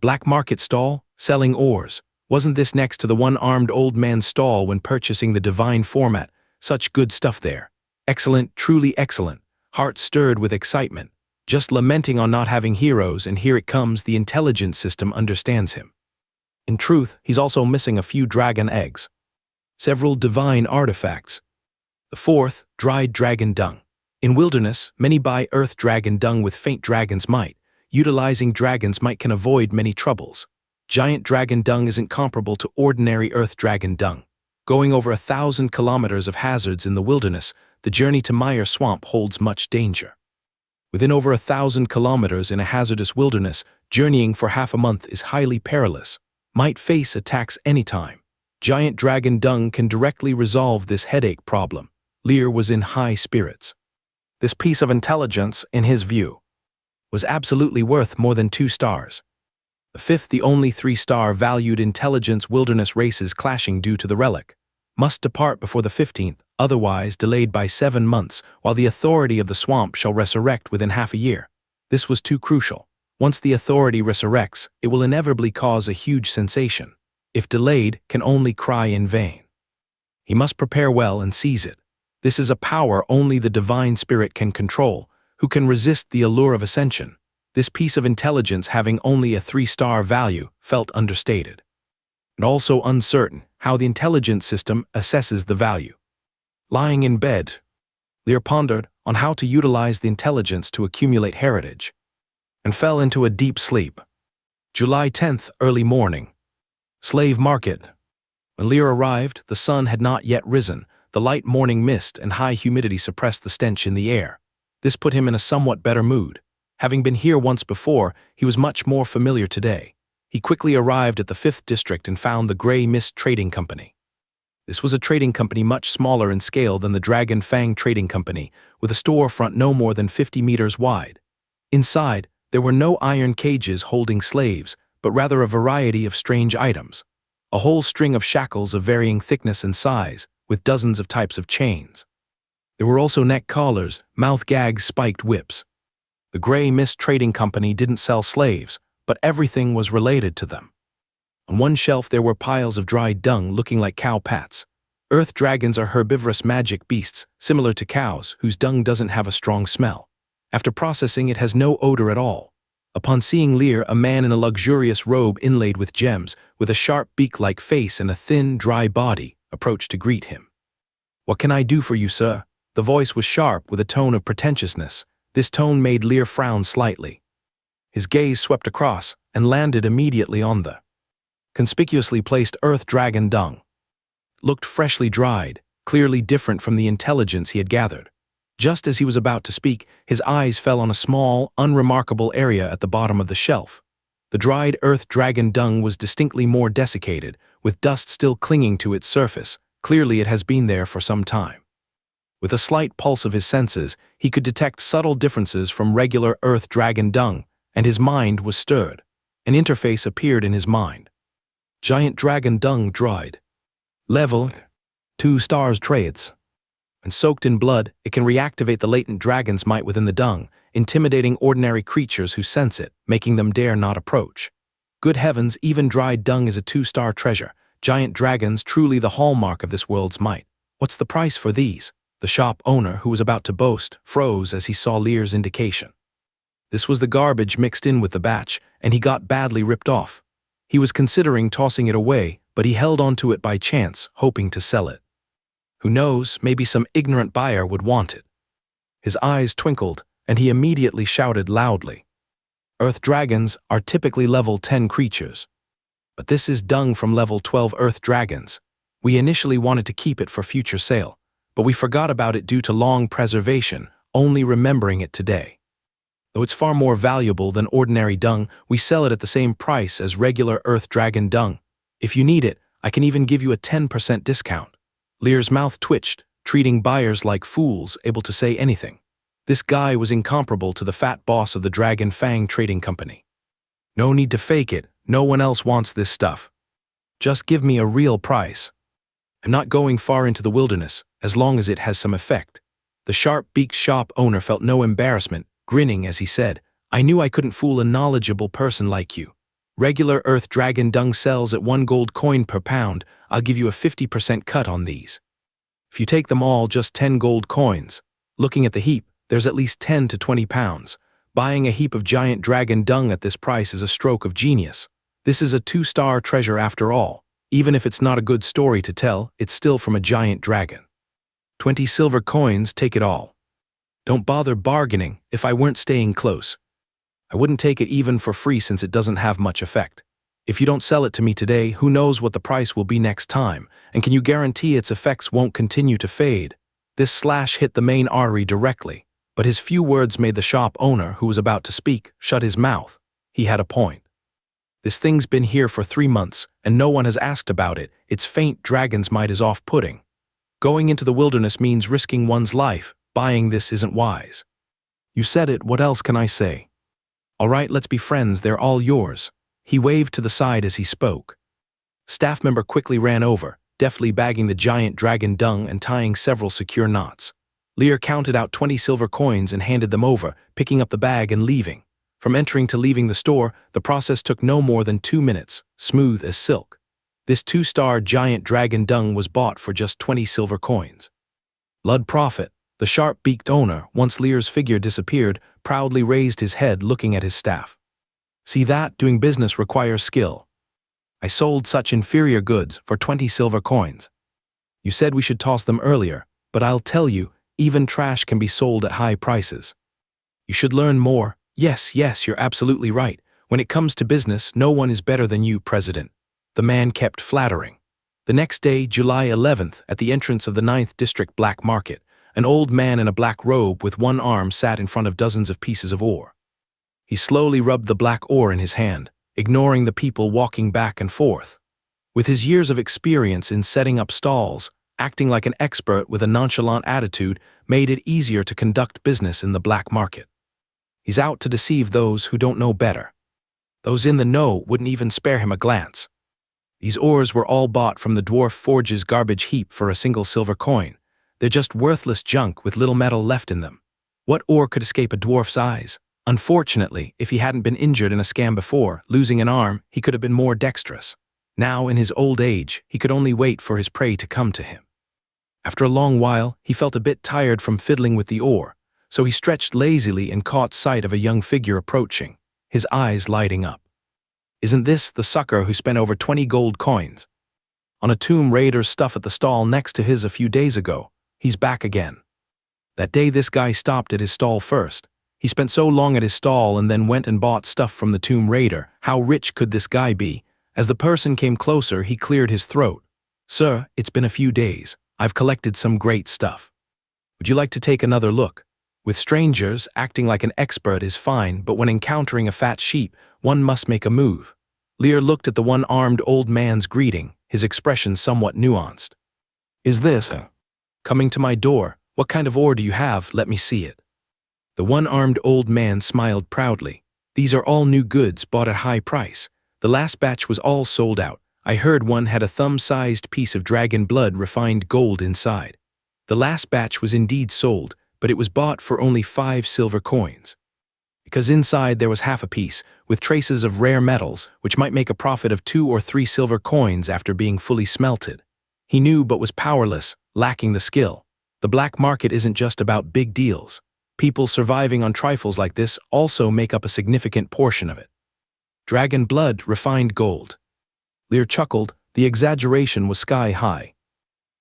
Black market stall, selling ores. Wasn't this next to the one-armed old man's stall when purchasing the divine format? Such good stuff there. Excellent, truly excellent. Heart stirred with excitement. Just lamenting on not having heroes, and here it comes, the intelligence system understands him. In truth, he's also missing a few dragon eggs. Several divine artifacts. The fourth, dried dragon dung. In wilderness, many buy earth dragon dung with faint dragon's might. Utilizing dragon's might can avoid many troubles. Giant dragon dung isn't comparable to ordinary earth dragon dung. Going over 1,000 kilometers of hazards in the wilderness, the journey to Mire Swamp holds much danger. Within over 1,000 kilometers in a hazardous wilderness, journeying for half a month is highly perilous. Might face attacks anytime. Giant dragon dung can directly resolve this headache problem. Lear was in high spirits. This piece of intelligence, in his view, was absolutely worth more than 2 stars. The fifth, the only 3-star valued intelligence wilderness races clashing due to the relic. Must depart before the 15th, otherwise delayed by 7 months, while the authority of the swamp shall resurrect within half a year. This was too crucial. Once the authority resurrects, it will inevitably cause a huge sensation. If delayed, can only cry in vain. He must prepare well and seize it. This is a power only the divine spirit can control, who can resist the allure of ascension. This piece of intelligence, having only a 3-star value, felt understated. And also uncertain how the intelligence system assesses the value. Lying in bed, Lear pondered on how to utilize the intelligence to accumulate heritage, and fell into a deep sleep. July 10th, early morning. Slave market. When Lear arrived, the sun had not yet risen. The light morning mist and high humidity suppressed the stench in the air. This put him in a somewhat better mood. Having been here once before, he was much more familiar today. He quickly arrived at the 5th district and found the Grey Mist Trading Company. This was a trading company much smaller in scale than the Dragon Fang Trading Company, with a storefront no more than 50 meters wide. Inside, there were no iron cages holding slaves, but rather a variety of strange items. A whole string of shackles of varying thickness and size, with dozens of types of chains. There were also neck collars, mouth gags, spiked whips. The Grey Mist Trading Company didn't sell slaves, but everything was related to them. On one shelf there were piles of dried dung looking like cow pats. Earth dragons are herbivorous magic beasts, similar to cows, whose dung doesn't have a strong smell. After processing, it has no odor at all. Upon seeing Lear, a man in a luxurious robe inlaid with gems, with a sharp beak-like face and a thin, dry body, approached to greet him. "What can I do for you, sir?" The voice was sharp, with a tone of pretentiousness. This tone made Lear frown slightly. His gaze swept across and landed immediately on the conspicuously placed earth dragon dung. It looked freshly dried, clearly different from the intelligence he had gathered. Just as he was about to speak, his eyes fell on a small, unremarkable area at the bottom of the shelf. The dried earth dragon dung was distinctly more desiccated, with dust still clinging to its surface. Clearly it has been there for some time. With a slight pulse of his senses, he could detect subtle differences from regular earth dragon dung, and his mind was stirred. An interface appeared in his mind. Giant dragon dung dried. Level 2 stars treants. When soaked in blood, it can reactivate the latent dragon's might within the dung, intimidating ordinary creatures who sense it, making them dare not approach. Good heavens, even dried dung is a 2-star treasure. Giant dragons, truly the hallmark of this world's might. What's the price for these? The shop owner, who was about to boast, froze as he saw Lear's indication. This was the garbage mixed in with the batch, and he got badly ripped off. He was considering tossing it away, but he held onto it by chance, hoping to sell it. Who knows, maybe some ignorant buyer would want it. His eyes twinkled, and he immediately shouted loudly. Earth dragons are typically level 10 creatures. But this is dung from level 12 earth dragons. We initially wanted to keep it for future sale, but we forgot about it due to long preservation, only remembering it today. Though it's far more valuable than ordinary dung, we sell it at the same price as regular earth dragon dung. If you need it, I can even give you a 10% discount. Lear's mouth twitched, treating buyers like fools, able to say anything. This guy was incomparable to the fat boss of the Dragon Fang Trading Company. No need to fake it, no one else wants this stuff. Just give me a real price. I'm not going far into the wilderness, as long as it has some effect. The sharp-beaked shop owner felt no embarrassment, grinning as he said, "I knew I couldn't fool a knowledgeable person like you. Regular earth dragon dung sells at 1 gold coin per pound. I'll give you a 50% cut on these. If you take them all, just 10 gold coins. Looking at the heap, there's at least 10 to 20 pounds. Buying a heap of giant dragon dung at this price is a stroke of genius. This is a 2-star treasure after all. Even if it's not a good story to tell, it's still from a giant dragon. 20 silver coins, take it all. Don't bother bargaining. If I weren't staying close, I wouldn't take it even for free since it doesn't have much effect. If you don't sell it to me today, who knows what the price will be next time, and can you guarantee its effects won't continue to fade?" This slash hit the main artery directly, but his few words made the shop owner, who was about to speak, shut his mouth. He had a point. This thing's been here for 3 months, and no one has asked about it. Its faint dragon's might is off-putting. Going into the wilderness means risking one's life. Buying this isn't wise. You said it, what else can I say? All right, let's be friends, they're all yours. He waved to the side as he spoke. Staff member quickly ran over, deftly bagging the giant dragon dung and tying several secure knots. Lear counted out 20 silver coins and handed them over, picking up the bag and leaving. From entering to leaving the store, the process took no more than 2 minutes, smooth as silk. This 2-star giant dragon dung was bought for just 20 silver coins. Lud profit. The sharp-beaked owner, once Lear's figure disappeared, proudly raised his head looking at his staff. See that? Doing business requires skill. I sold such inferior goods for 20 silver coins. You said we should toss them earlier, but I'll tell you, even trash can be sold at high prices. You should learn more. Yes, you're absolutely right. When it comes to business, no one is better than you, President. The man kept flattering. The next day, July 11th, at the entrance of the 9th District Black Market, an old man in a black robe with one arm sat in front of dozens of pieces of ore. He slowly rubbed the black ore in his hand, ignoring the people walking back and forth. With his years of experience in setting up stalls, acting like an expert with a nonchalant attitude made it easier to conduct business in the black market. He's out to deceive those who don't know better. Those in the know wouldn't even spare him a glance. These ores were all bought from the dwarf forge's garbage heap for a single silver coin. They're just worthless junk with little metal left in them. What ore could escape a dwarf's eyes? Unfortunately, if he hadn't been injured in a scam before, losing an arm, he could have been more dexterous. Now, in his old age, he could only wait for his prey to come to him. After a long while, he felt a bit tired from fiddling with the oar, so he stretched lazily and caught sight of a young figure approaching, his eyes lighting up. Isn't this the sucker who spent over 20 gold coins on a Tomb Raider stuff at the stall next to his a few days ago? He's back again. That day this guy stopped at his stall first. He spent so long at his stall and then went and bought stuff from the Tomb Raider. How rich could this guy be? As the person came closer, he cleared his throat. Sir, it's been a few days. I've collected some great stuff. Would you like to take another look? With strangers, acting like an expert is fine, but when encountering a fat sheep, one must make a move. Lear looked at the one-armed old man's greeting, his expression somewhat nuanced. Is this coming to my door? What kind of ore do you have? Let me see it. The one-armed old man smiled proudly. These are all new goods bought at high price. The last batch was all sold out. I heard one had a thumb-sized piece of dragon blood refined gold inside. The last batch was indeed sold, but it was bought for only 5 silver coins. Because inside there was half a piece, with traces of rare metals, which might make a profit of 2 or 3 silver coins after being fully smelted. He knew but was powerless, lacking the skill. The black market isn't just about big deals. People surviving on trifles like this also make up a significant portion of it. Dragon blood, refined gold. Lear chuckled. The exaggeration was sky-high.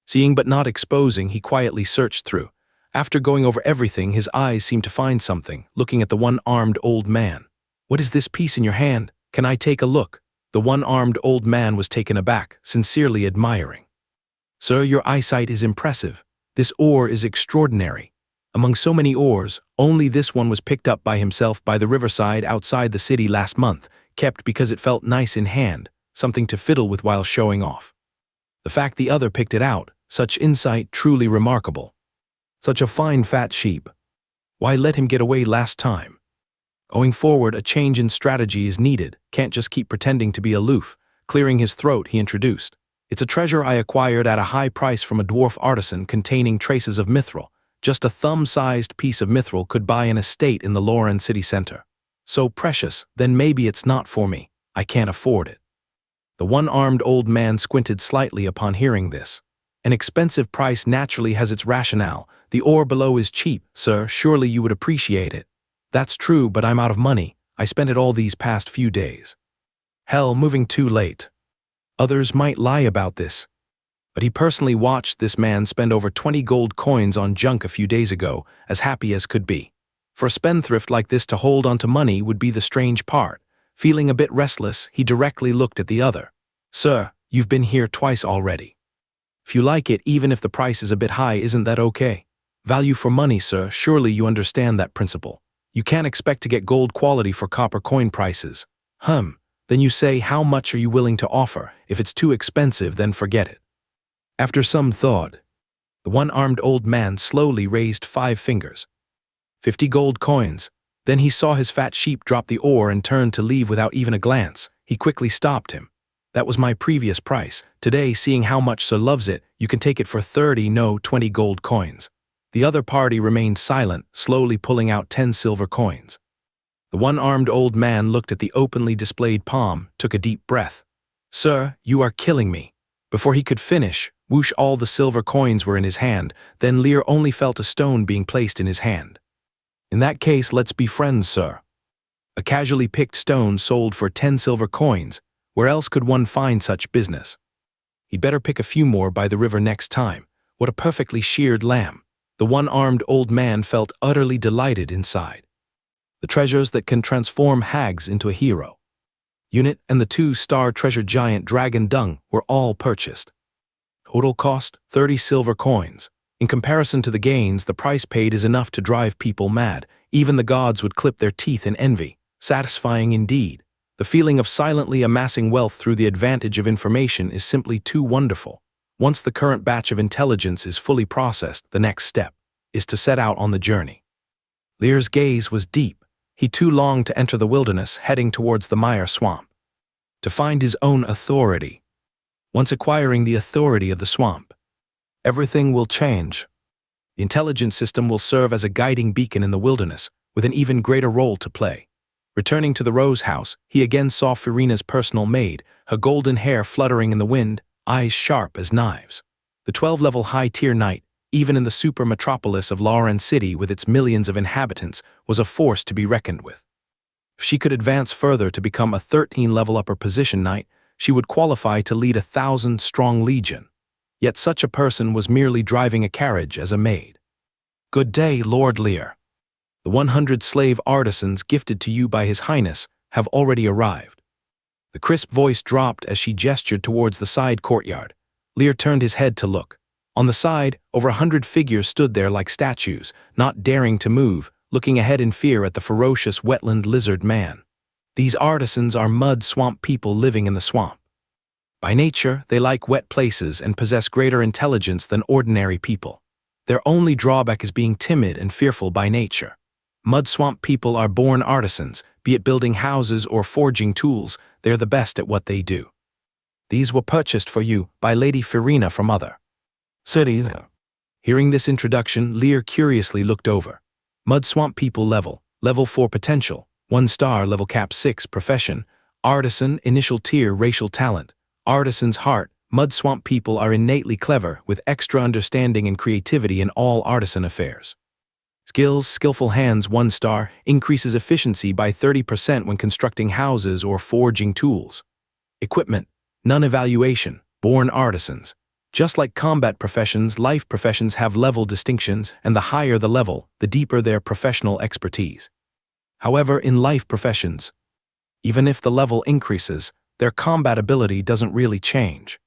Seeing but not exposing, he quietly searched through. After going over everything, his eyes seemed to find something, looking at the one-armed old man. What is this piece in your hand? Can I take a look? The one-armed old man was taken aback, sincerely admiring. Sir, your eyesight is impressive. This ore is extraordinary. Among so many ores, only this one was picked up by himself by the riverside outside the city last month, kept because it felt nice in hand, something to fiddle with while showing off. The fact the other picked it out, such insight, truly remarkable. Such a fine fat sheep. Why let him get away last time? Going forward, a change in strategy is needed. Can't just keep pretending to be aloof. Clearing his throat, he introduced. It's a treasure I acquired at a high price from a dwarf artisan containing traces of mithril. Just a thumb-sized piece of mithril could buy an estate in the Lauren city center. So precious, then maybe it's not for me. I can't afford it. The one-armed old man squinted slightly upon hearing this. An expensive price naturally has its rationale. The ore below is cheap, sir. Surely you would appreciate it. That's true, but I'm out of money. I spent it all these past few days. Hell, moving too late. Others might lie about this, but he personally watched this man spend over 20 gold coins on junk a few days ago, as happy as could be. For a spendthrift like this to hold onto money would be the strange part. Feeling a bit restless, he directly looked at the other. Sir, you've been here twice already. If you like it, even if the price is a bit high, isn't that okay? Value for money, sir. Surely you understand that principle. You can't expect to get gold quality for copper coin prices. Then you say, how much are you willing to offer? If it's too expensive, then forget it. After some thought, the one-armed old man slowly raised 5 fingers. 50 gold coins. Then he saw his fat sheep drop the oar and turned to leave without even a glance. He quickly stopped him. That was my previous price. Today, seeing how much sir loves it, you can take it for 20 gold coins. The other party remained silent, slowly pulling out 10 silver coins. The one-armed old man looked at the openly displayed palm, took a deep breath. Sir, you are killing me. Before he could finish, whoosh, all the silver coins were in his hand. Then Lear only felt a stone being placed in his hand. In that case, let's be friends, sir. A casually picked stone sold for 10 silver coins. Where else could one find such business? He'd better pick a few more by the river next time. What a perfectly sheared lamb. The one-armed old man felt utterly delighted inside. The treasures that can transform hags into a hero. Unit and the 2-star treasure giant dragon dung were all purchased. Total cost, 30 silver coins. In comparison to the gains, the price paid is enough to drive people mad. Even the gods would clip their teeth in envy. Satisfying indeed. The feeling of silently amassing wealth through the advantage of information is simply too wonderful. Once the current batch of intelligence is fully processed, the next step is to set out on the journey. Lear's gaze was deep. He too longed to enter the wilderness, heading towards the mire swamp. To find his own authority. Once acquiring the authority of the swamp, everything will change. The intelligence system will serve as a guiding beacon in the wilderness, with an even greater role to play. Returning to the Rose House, he again saw Farina's personal maid. her golden hair fluttering in the wind, eyes sharp as knives. The 12-level high-tier knight, even in the super metropolis of Lauren City with its millions of inhabitants, was a force to be reckoned with. If she could advance further to become a 13-level upper position knight, she would qualify to lead a 1,000-strong legion. Yet such a person was merely driving a carriage as a maid. "Good day, Lord Lear. The 100 slave artisans gifted to you by His Highness have already arrived." The crisp voice dropped as she gestured towards the side courtyard. Lear turned his head to look. On the side, over 100 figures stood there like statues, not daring to move, looking ahead in fear at the ferocious wetland lizard man. These artisans are mud swamp people living in the swamp. By nature, they like wet places and possess greater intelligence than ordinary people. Their only drawback is being timid and fearful by nature. Mud swamp people are born artisans, be it building houses or forging tools, they're the best at what they do. These were purchased for you by Lady Farina from other cities. Hearing this introduction, Lear curiously looked over. Mud swamp people level 4 potential, 1 star level cap 6 profession, artisan initial tier racial talent, artisan's heart. Mud swamp people are innately clever with extra understanding and creativity in all artisan affairs. Skills, skillful hands 1 star, increases efficiency by 30% when constructing houses or forging tools. Equipment, none evaluation, born artisans. Just like combat professions, life professions have level distinctions, and the higher the level, the deeper their professional expertise. However, in life professions, even if the level increases, their combat ability doesn't really change.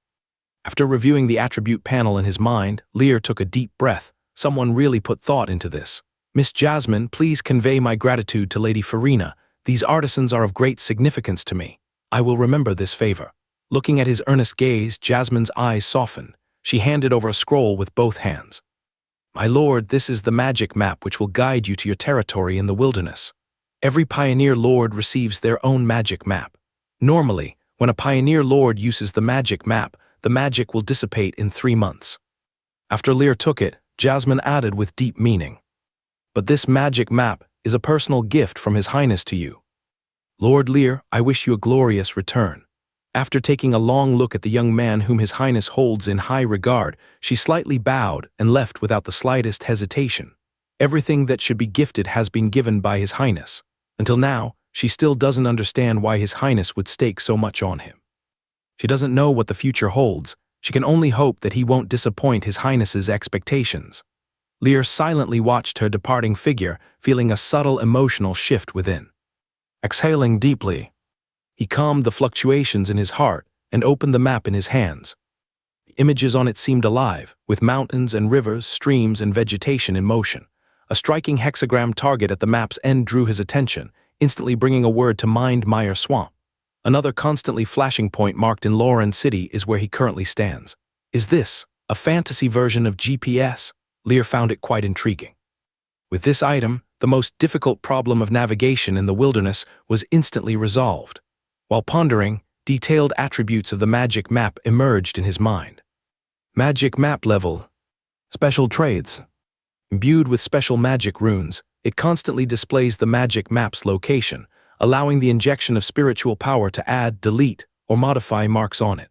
After reviewing the attribute panel in his mind, Lear took a deep breath. Someone really put thought into this. "Miss Jasmine, please convey my gratitude to Lady Farina. These artisans are of great significance to me. I will remember this favor." Looking at his earnest gaze, Jasmine's eyes softened. She handed over a scroll with both hands. "My lord, this is the magic map which will guide you to your territory in the wilderness. Every pioneer lord receives their own magic map. Normally, when a pioneer lord uses the magic map, the magic will dissipate in 3 months." After Lear took it, Jasmine added with deep meaning, "But this magic map is a personal gift from His Highness to you. Lord Lear, I wish you a glorious return." After taking a long look at the young man whom His Highness holds in high regard, she slightly bowed and left without the slightest hesitation. Everything that should be gifted has been given by His Highness. Until now, she still doesn't understand why His Highness would stake so much on him. She doesn't know what the future holds. She can only hope that he won't disappoint His Highness's expectations. Lear silently watched her departing figure, feeling a subtle emotional shift within. Exhaling deeply, he calmed the fluctuations in his heart and opened the map in his hands. The images on it seemed alive, with mountains and rivers, streams and vegetation in motion. A striking hexagram target at the map's end drew his attention, instantly bringing a word to mind: Meyer Swamp. Another constantly flashing point marked in Lauren City is where he currently stands. Is this a fantasy version of GPS? Lear found it quite intriguing. With this item, the most difficult problem of navigation in the wilderness was instantly resolved. While pondering, detailed attributes of the magic map emerged in his mind. Magic map level. Special traits. Imbued with special magic runes, it constantly displays the magic map's location, allowing the injection of spiritual power to add, delete, or modify marks on it.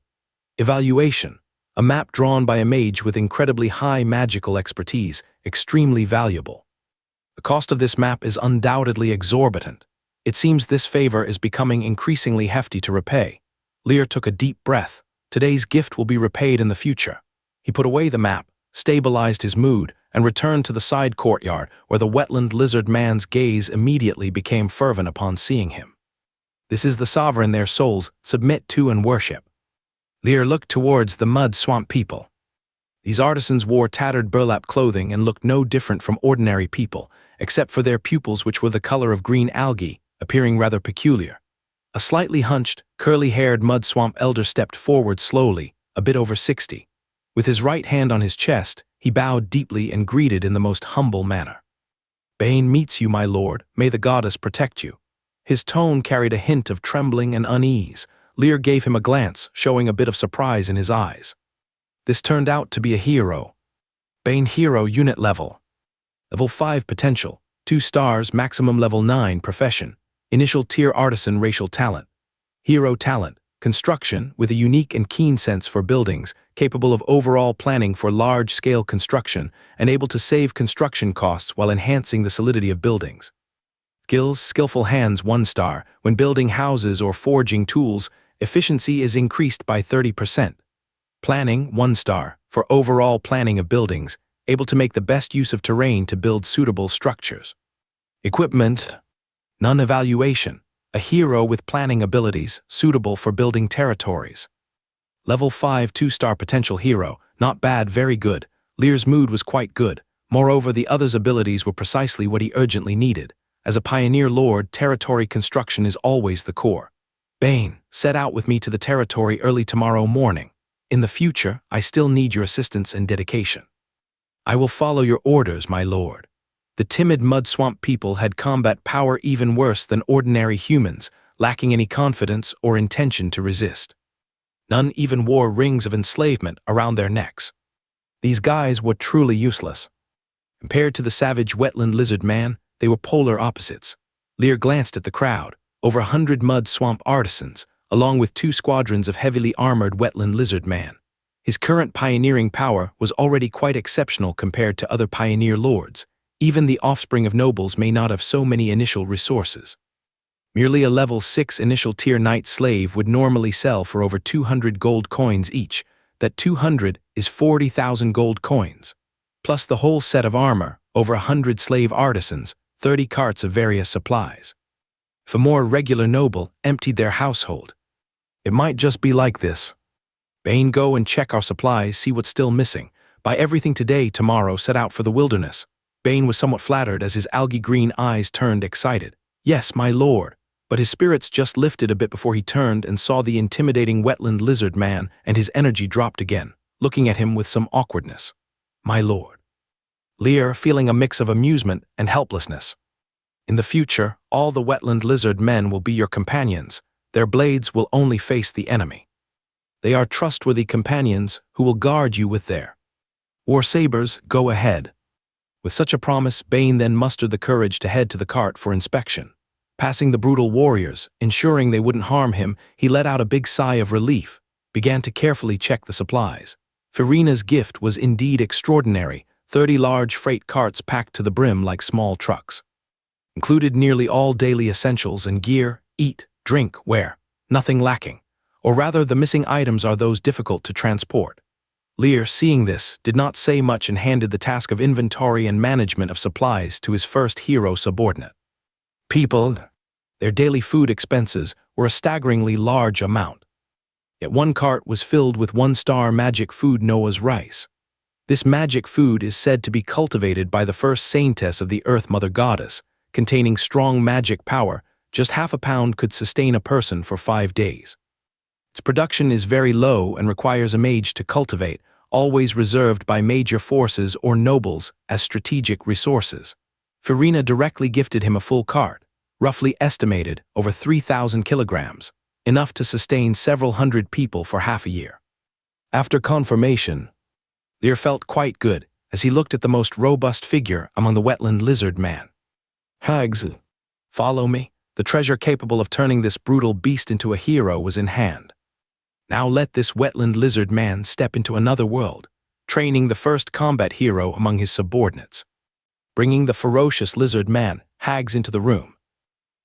Evaluation. A map drawn by a mage with incredibly high magical expertise, extremely valuable. The cost of this map is undoubtedly exorbitant. It seems this favor is becoming increasingly hefty to repay. Lear took a deep breath. Today's gift will be repaid in the future. He put away the map, stabilized his mood, and returned to the side courtyard where the wetland lizard man's gaze immediately became fervent upon seeing him. This is the sovereign their souls submit to and worship. Lear looked towards the mud swamp people. These artisans wore tattered burlap clothing and looked no different from ordinary people, except for their pupils, which were the color of green algae, appearing rather peculiar. A slightly hunched, curly-haired mud swamp elder stepped forward slowly, a bit over 60. With his right hand on his chest, he bowed deeply and greeted in the most humble manner. "Bane meets you, my lord. May the goddess protect you." His tone carried a hint of trembling and unease. Lear gave him a glance, showing a bit of surprise in his eyes. This turned out to be a hero. Bane hero unit level. Level 5 potential, 2 stars, maximum level 9 profession, initial tier artisan racial talent. Hero talent, construction with a unique and keen sense for buildings, capable of overall planning for large-scale construction, and able to save construction costs while enhancing the solidity of buildings. Skills, skillful hands 1 star. When building houses or forging tools, efficiency is increased by 30%. Planning 1 star. For overall planning of buildings, able to make the best use of terrain to build suitable structures. Equipment, none. Evaluation, a hero with planning abilities, suitable for building territories. Level 5 2-star potential hero, not bad, very good. Lear's mood was quite good. Moreover, the other's abilities were precisely what he urgently needed. As a pioneer lord, territory construction is always the core. Bane, set out with me to the territory early tomorrow morning. In the future, I still need your assistance and dedication. I will follow your orders, my lord. The timid mud swamp people had combat power even worse than ordinary humans, lacking any confidence or intention to resist. None even wore rings of enslavement around their necks. These guys were truly useless. Compared to the savage wetland lizard man, they were polar opposites. Lear glanced at the crowd, over 100 mud swamp artisans, along with 2 squadrons of heavily armored wetland lizard man. His current pioneering power was already quite exceptional compared to other pioneer lords. Even the offspring of nobles may not have so many initial resources. Merely a level 6 initial tier knight slave would normally sell for over 200 gold coins each. That 200 is 40,000 gold coins. Plus the whole set of armor, over 100 slave artisans, 30 carts of various supplies. If a more regular noble emptied their household, it might just be like this. Bane, go and check our supplies, see what's still missing. Buy everything today, tomorrow set out for the wilderness. Bane was somewhat flattered as his algae-green eyes turned excited. Yes, my lord. But his spirits just lifted a bit before he turned and saw the intimidating wetland lizard man, and his energy dropped again, looking at him with some awkwardness. My lord. Lear, feeling a mix of amusement and helplessness. In the future, all the wetland lizard men will be your companions. Their blades will only face the enemy. They are trustworthy companions who will guard you with their war sabers. Go ahead. With such a promise, Bane then mustered the courage to head to the cart for inspection. Passing the brutal warriors, ensuring they wouldn't harm him, he let out a big sigh of relief, began to carefully check the supplies. Farina's gift was indeed extraordinary, 30 large freight carts packed to the brim like small trucks. Included nearly all daily essentials and gear, eat, drink, wear, nothing lacking. Or rather, the missing items are those difficult to transport. Lear, seeing this, did not say much and handed the task of inventory and management of supplies to his first hero subordinate. People, their daily food expenses were a staggeringly large amount. Yet one cart was filled with 1-star magic food Noah's rice. This magic food is said to be cultivated by the first saintess of the Earth Mother Goddess, containing strong magic power. Just half a pound could sustain a person for 5 days. Its production is very low and requires a mage to cultivate, always reserved by major forces or nobles as strategic resources. Farina directly gifted him a full cart, roughly estimated over 3,000 kilograms, enough to sustain several hundred people for half a year. After confirmation, Lear felt quite good as he looked at the most robust figure among the wetland lizard man. Hags, follow me. The treasure capable of turning this brutal beast into a hero was in hand. Now let this wetland lizard man step into another world, training the first combat hero among his subordinates. Bringing the ferocious lizard man, Hags, into the room,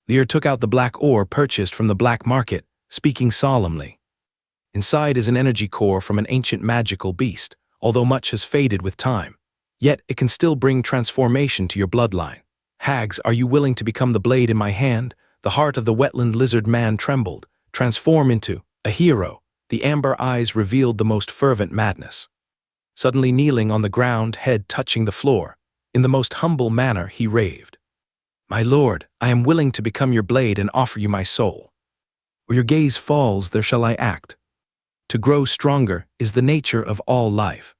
Lear took out the black ore purchased from the black market, speaking solemnly. Inside is an energy core from an ancient magical beast, although much has faded with time. Yet it can still bring transformation to your bloodline. Hags, are you willing to become the blade in my hand? The heart of the wetland lizard man trembled. Transform into a hero. The amber eyes revealed the most fervent madness. Suddenly kneeling on the ground, head touching the floor, in the most humble manner he raved. My lord, I am willing to become your blade and offer you my soul. Where your gaze falls, there shall I act. To grow stronger is the nature of all life.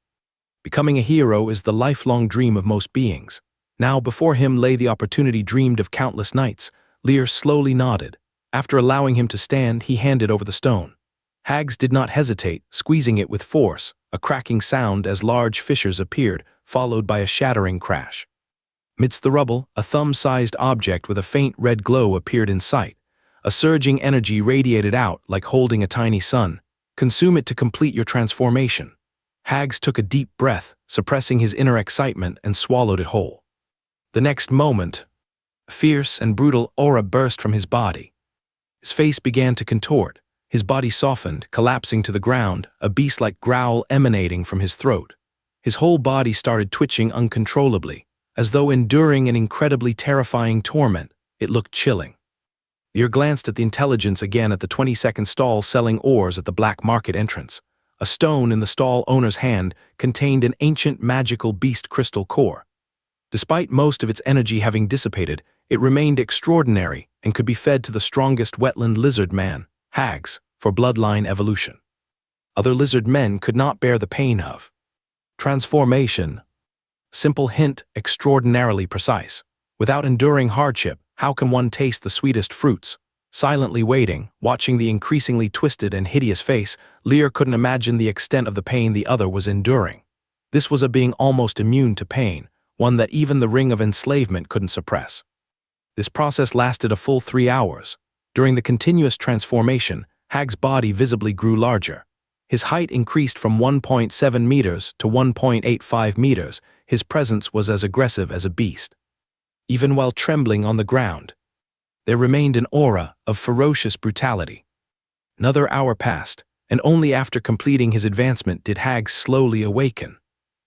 Becoming a hero is the lifelong dream of most beings. Now before him lay the opportunity dreamed of countless nights. Lear slowly nodded. After allowing him to stand, he handed over the stone. Hags did not hesitate, squeezing it with force, a cracking sound as large fissures appeared, followed by a shattering crash. Midst the rubble, a thumb-sized object with a faint red glow appeared in sight, A surging energy radiated out like holding a tiny sun. Consume it to complete your transformation. Hags took a deep breath, suppressing his inner excitement, and swallowed it whole. The next moment, a fierce and brutal aura burst from his body. His face began to contort, his body softened, collapsing to the ground, a beast-like growl emanating from his throat. His whole body started twitching uncontrollably, as though enduring an incredibly terrifying torment. It looked chilling. Lear glanced at the intelligence again at the 20-second stall selling ores at the black market entrance. A stone in the stall owner's hand contained an ancient magical beast crystal core. Despite most of its energy having dissipated, it remained extraordinary and could be fed to the strongest wetland lizard man, hags, for bloodline evolution. Other lizard men could not bear the pain of transformation. Simple hint, extraordinarily precise. Without enduring hardship, how can one taste the sweetest fruits? Silently waiting, watching the increasingly twisted and hideous face, Lear couldn't imagine the extent of the pain the other was enduring. This was a being almost immune to pain, one that even the ring of enslavement couldn't suppress. This process lasted a full 3 hours. During the continuous transformation, Hag's body visibly grew larger. His height increased from 1.7 meters to 1.85 meters. His presence was as aggressive as a beast. Even while trembling on the ground, there remained an aura of ferocious brutality. Another hour passed, and only after completing his advancement did Hag slowly awaken.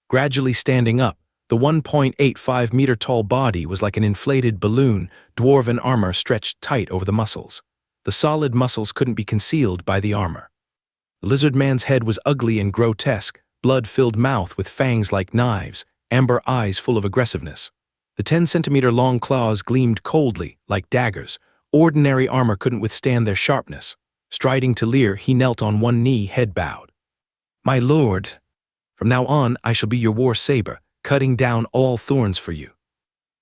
Gradually standing up, the 1.85-meter-tall body was like an inflated balloon, dwarven armor stretched tight over the muscles. The solid muscles couldn't be concealed by the armor. The lizard man's head was ugly and grotesque, blood-filled mouth with fangs like knives, amber eyes full of aggressiveness. The 10-centimeter-long claws gleamed coldly, like daggers. Ordinary armor couldn't withstand their sharpness. Striding to Lear, he knelt on one knee, head bowed. "My lord, from now on I shall be your war saber, cutting down all thorns for you."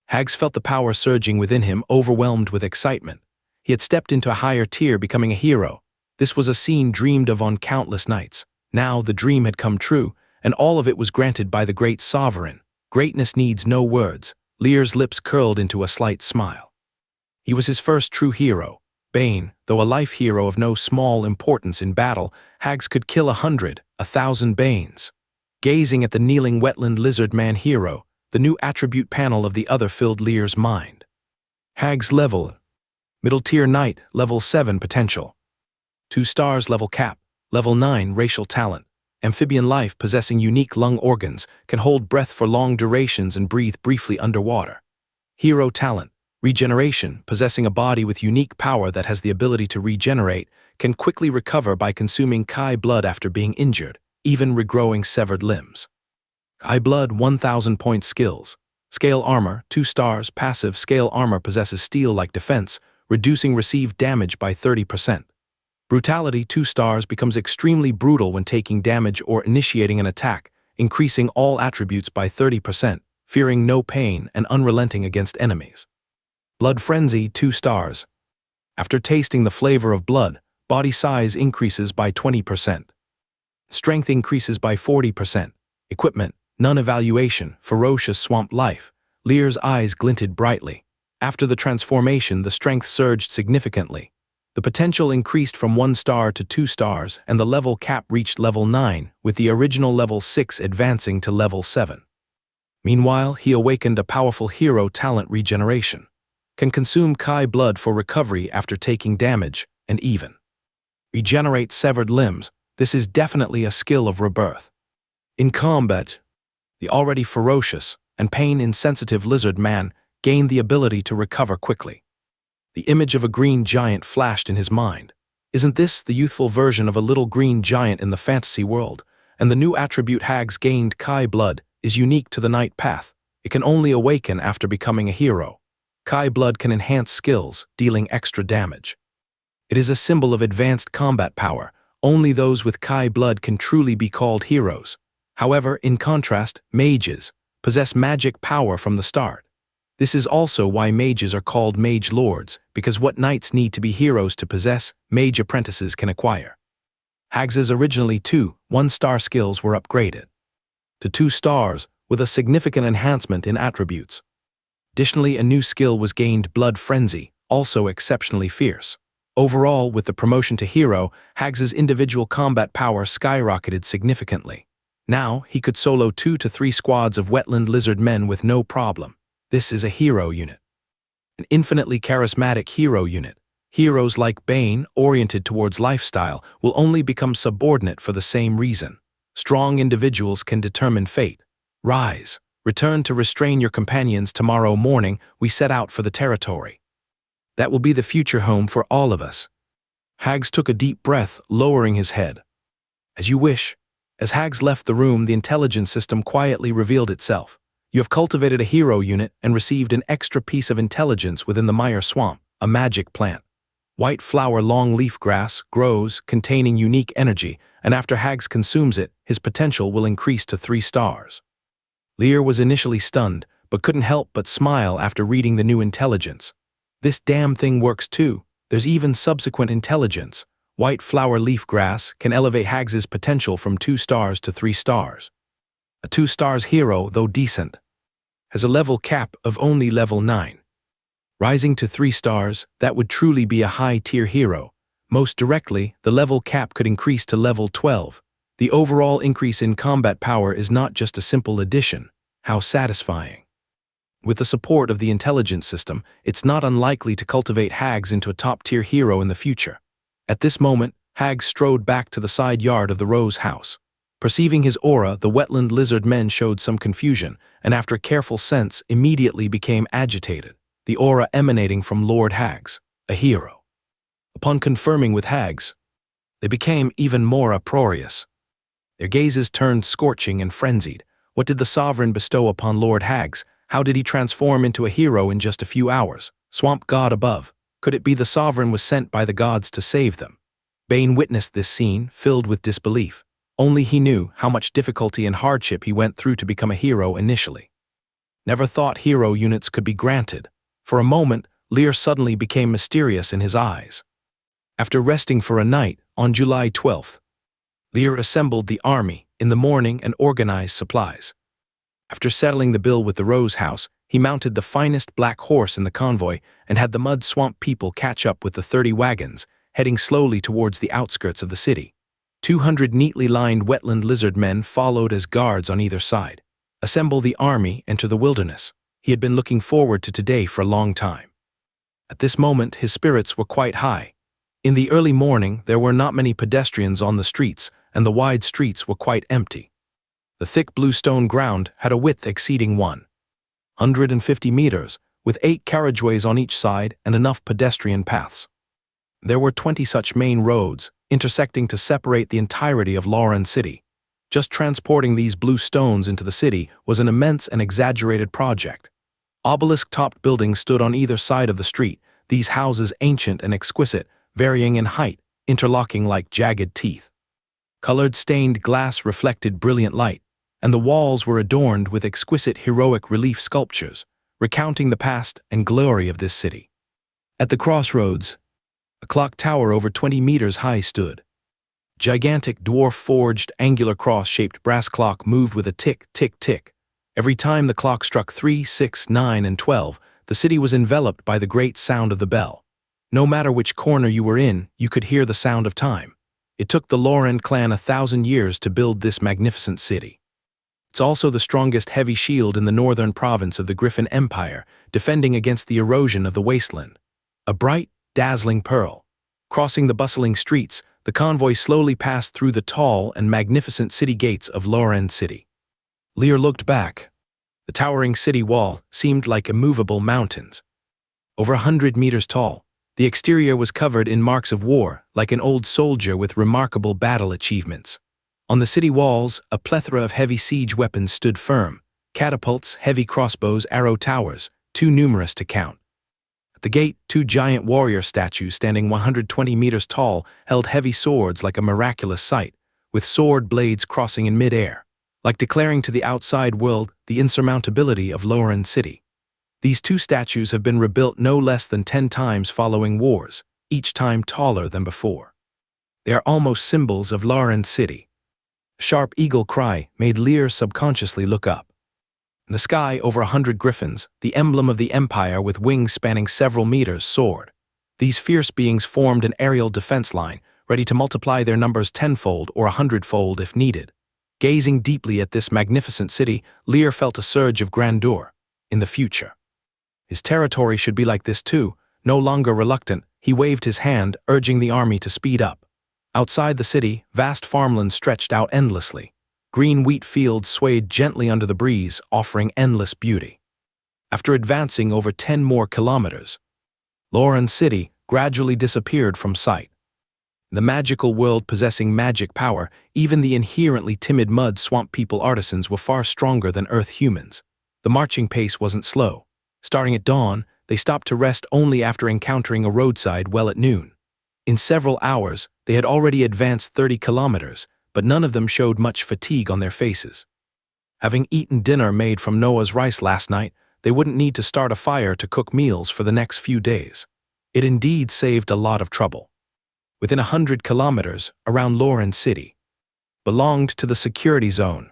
Hags felt the power surging within him, overwhelmed with excitement. He had stepped into a higher tier, becoming a hero. This was a scene dreamed of on countless nights. Now the dream had come true, and all of it was granted by the great sovereign. Greatness needs no words. Lear's lips curled into a slight smile. He was his first true hero. Bane, though a life hero of no small importance in battle, Hags could kill 100, 1,000 Banes. Gazing at the kneeling wetland lizard man hero, the new attribute panel of the other filled Lear's mind. Hags level. Middle tier knight, level 7 potential. 2 stars level cap, level 9 racial talent. Amphibian life possessing unique lung organs, can hold breath for long durations and breathe briefly underwater. Hero talent, regeneration, possessing a body with unique power that has the ability to regenerate, can quickly recover by consuming Kai blood after being injured, even regrowing severed limbs. Kai blood 1,000 point skills. Scale armor, 2 stars, passive scale armor possesses steel-like defense, reducing received damage by 30%. Brutality 2 stars becomes extremely brutal when taking damage or initiating an attack, increasing all attributes by 30%, fearing no pain and unrelenting against enemies. Blood frenzy 2 stars. After tasting the flavor of blood, body size increases by 20%. Strength increases by 40%. Equipment, none evaluation, ferocious swamp life. Lear's eyes glinted brightly. After the transformation, the strength surged significantly. The potential increased from 1 star to 2 stars, and the level cap reached level 9, with the original level 6 advancing to level 7. Meanwhile, he awakened a powerful hero talent regeneration. Can consume Kai blood for recovery after taking damage, and even regenerate severed limbs. This is definitely a skill of rebirth. In combat, the already ferocious and pain-insensitive lizard man gained the ability to recover quickly. The image of a green giant flashed in his mind. Isn't this the youthful version of a little green giant in the fantasy world? And the new attribute Hags gained, Kai blood, is unique to the Night Path. It can only awaken after becoming a hero. Kai blood can enhance skills, dealing extra damage. It is a symbol of advanced combat power. Only those with Kai blood can truly be called heroes. However, in contrast, mages possess magic power from the start. This is also why mages are called mage lords, because what knights need to be heroes to possess, mage apprentices can acquire. Hags's originally 2 1-star skills were upgraded to 2 stars, with a significant enhancement in attributes. Additionally, a new skill was gained, Blood Frenzy, also exceptionally fierce. Overall, with the promotion to hero, Hags's individual combat power skyrocketed significantly. Now, he could solo 2 to 3 squads of wetland lizard men with no problem. This is a hero unit. An infinitely charismatic hero unit. Heroes like Bane, oriented towards lifestyle, will only become subordinate for the same reason. Strong individuals can determine fate. Rise. Return to restrain your companions tomorrow morning. We set out for the territory. That will be the future home for all of us. Hags took a deep breath, lowering his head. As you wish. As Hags left the room, the intelligence system quietly revealed itself. You have cultivated a hero unit and received an extra piece of intelligence within the Mire Swamp, a magic plant. White flower longleaf grass grows, containing unique energy, and after Hags consumes it, his potential will increase to 3 stars. Lear was initially stunned, but couldn't help but smile after reading the new intelligence. This damn thing works too. There's even subsequent intelligence. White flower leaf grass can elevate Hags's potential from 2 stars to 3 stars. A 2 stars hero, though decent, has a level cap of only level 9. Rising to 3 stars, that would truly be a high-tier hero. Most directly, the level cap could increase to level 12. The overall increase in combat power is not just a simple addition. How satisfying. With the support of the intelligence system, it's not unlikely to cultivate Hags into a top-tier hero in the future. At this moment, Hags strode back to the side yard of the Rose house. Perceiving his aura, the wetland lizard men showed some confusion, and after careful sense, immediately became agitated. The aura emanating from Lord Hags, a hero. Upon confirming with Hags, they became even more uproarious. Their gazes turned scorching and frenzied. What did the sovereign bestow upon Lord Hags? How did he transform into a hero in just a few hours? Swamp god above. Could it be the sovereign was sent by the gods to save them? Bane witnessed this scene, filled with disbelief. Only he knew how much difficulty and hardship he went through to become a hero initially. Never thought hero units could be granted. For a moment, Lear suddenly became mysterious in his eyes. After resting for a night, on July 12th, Lear assembled the army in the morning and organized supplies. After settling the bill with the Rose House, he mounted the finest black horse in the convoy and had the mud swamp people catch up with the 30 wagons, heading slowly towards the outskirts of the city. 200 neatly lined wetland lizard men followed as guards on either side. Assemble the army, enter the wilderness. He had been looking forward to today for a long time. At this moment, his spirits were quite high. In the early morning, there were not many pedestrians on the streets, and the wide streets were quite empty. The thick blue stone ground had a width exceeding 150 meters, with 8 carriageways on each side and enough pedestrian paths. There were 20 such main roads, intersecting to separate the entirety of Lauren City. Just transporting these blue stones into the city was an immense and exaggerated project. Obelisk-topped buildings stood on either side of the street, these houses ancient and exquisite, varying in height, interlocking like jagged teeth. Colored stained glass reflected brilliant light, and the walls were adorned with exquisite heroic relief sculptures, recounting the past and glory of this city. At the crossroads, a clock tower over 20 meters high stood. Gigantic dwarf-forged angular cross-shaped brass clock moved with a tick, tick, tick. Every time the clock struck 3, 6, 9, and 12, the city was enveloped by the great sound of the bell. No matter which corner you were in, you could hear the sound of time. It took the Lauren clan 1,000 years to build this magnificent city. It's also the strongest heavy shield in the northern province of the Griffin Empire, defending against the erosion of the wasteland. A bright, dazzling pearl. Crossing the bustling streets, the convoy slowly passed through the tall and magnificent city gates of Lauren City. Lear looked back. The towering city wall seemed like immovable mountains. Over 100 meters tall, the exterior was covered in marks of war, like an old soldier with remarkable battle achievements. On the city walls, a plethora of heavy siege weapons stood firm: catapults, heavy crossbows, arrow towers, too numerous to count. At the gate, 2 giant warrior statues standing 120 meters tall held heavy swords like a miraculous sight, with sword blades crossing in mid-air, like declaring to the outside world the insurmountability of Lauren City. These 2 statues have been rebuilt no less than 10 times following wars, each time taller than before. They are almost symbols of Lauren City. A sharp eagle cry made Lear subconsciously look up. In the sky, over 100 griffins, the emblem of the empire with wings spanning several meters, soared. These fierce beings formed an aerial defense line, ready to multiply their numbers tenfold or 100-fold if needed. Gazing deeply at this magnificent city, Lear felt a surge of grandeur. In the future, his territory should be like this too. No longer reluctant, he waved his hand, urging the army to speed up. Outside the city, vast farmland stretched out endlessly. Green wheat fields swayed gently under the breeze, offering endless beauty. After advancing over 10 more kilometers, Loran City gradually disappeared from sight. The magical world possessing magic power, even the inherently timid mud swamp people artisans were far stronger than Earth humans. The marching pace wasn't slow. Starting at dawn, they stopped to rest only after encountering a roadside well at noon. In several hours, they had already advanced 30 kilometers, but none of them showed much fatigue on their faces. Having eaten dinner made from Noah's rice last night, they wouldn't need to start a fire to cook meals for the next few days. It indeed saved a lot of trouble. Within 100 kilometers, around Loran City, belonged to the security zone.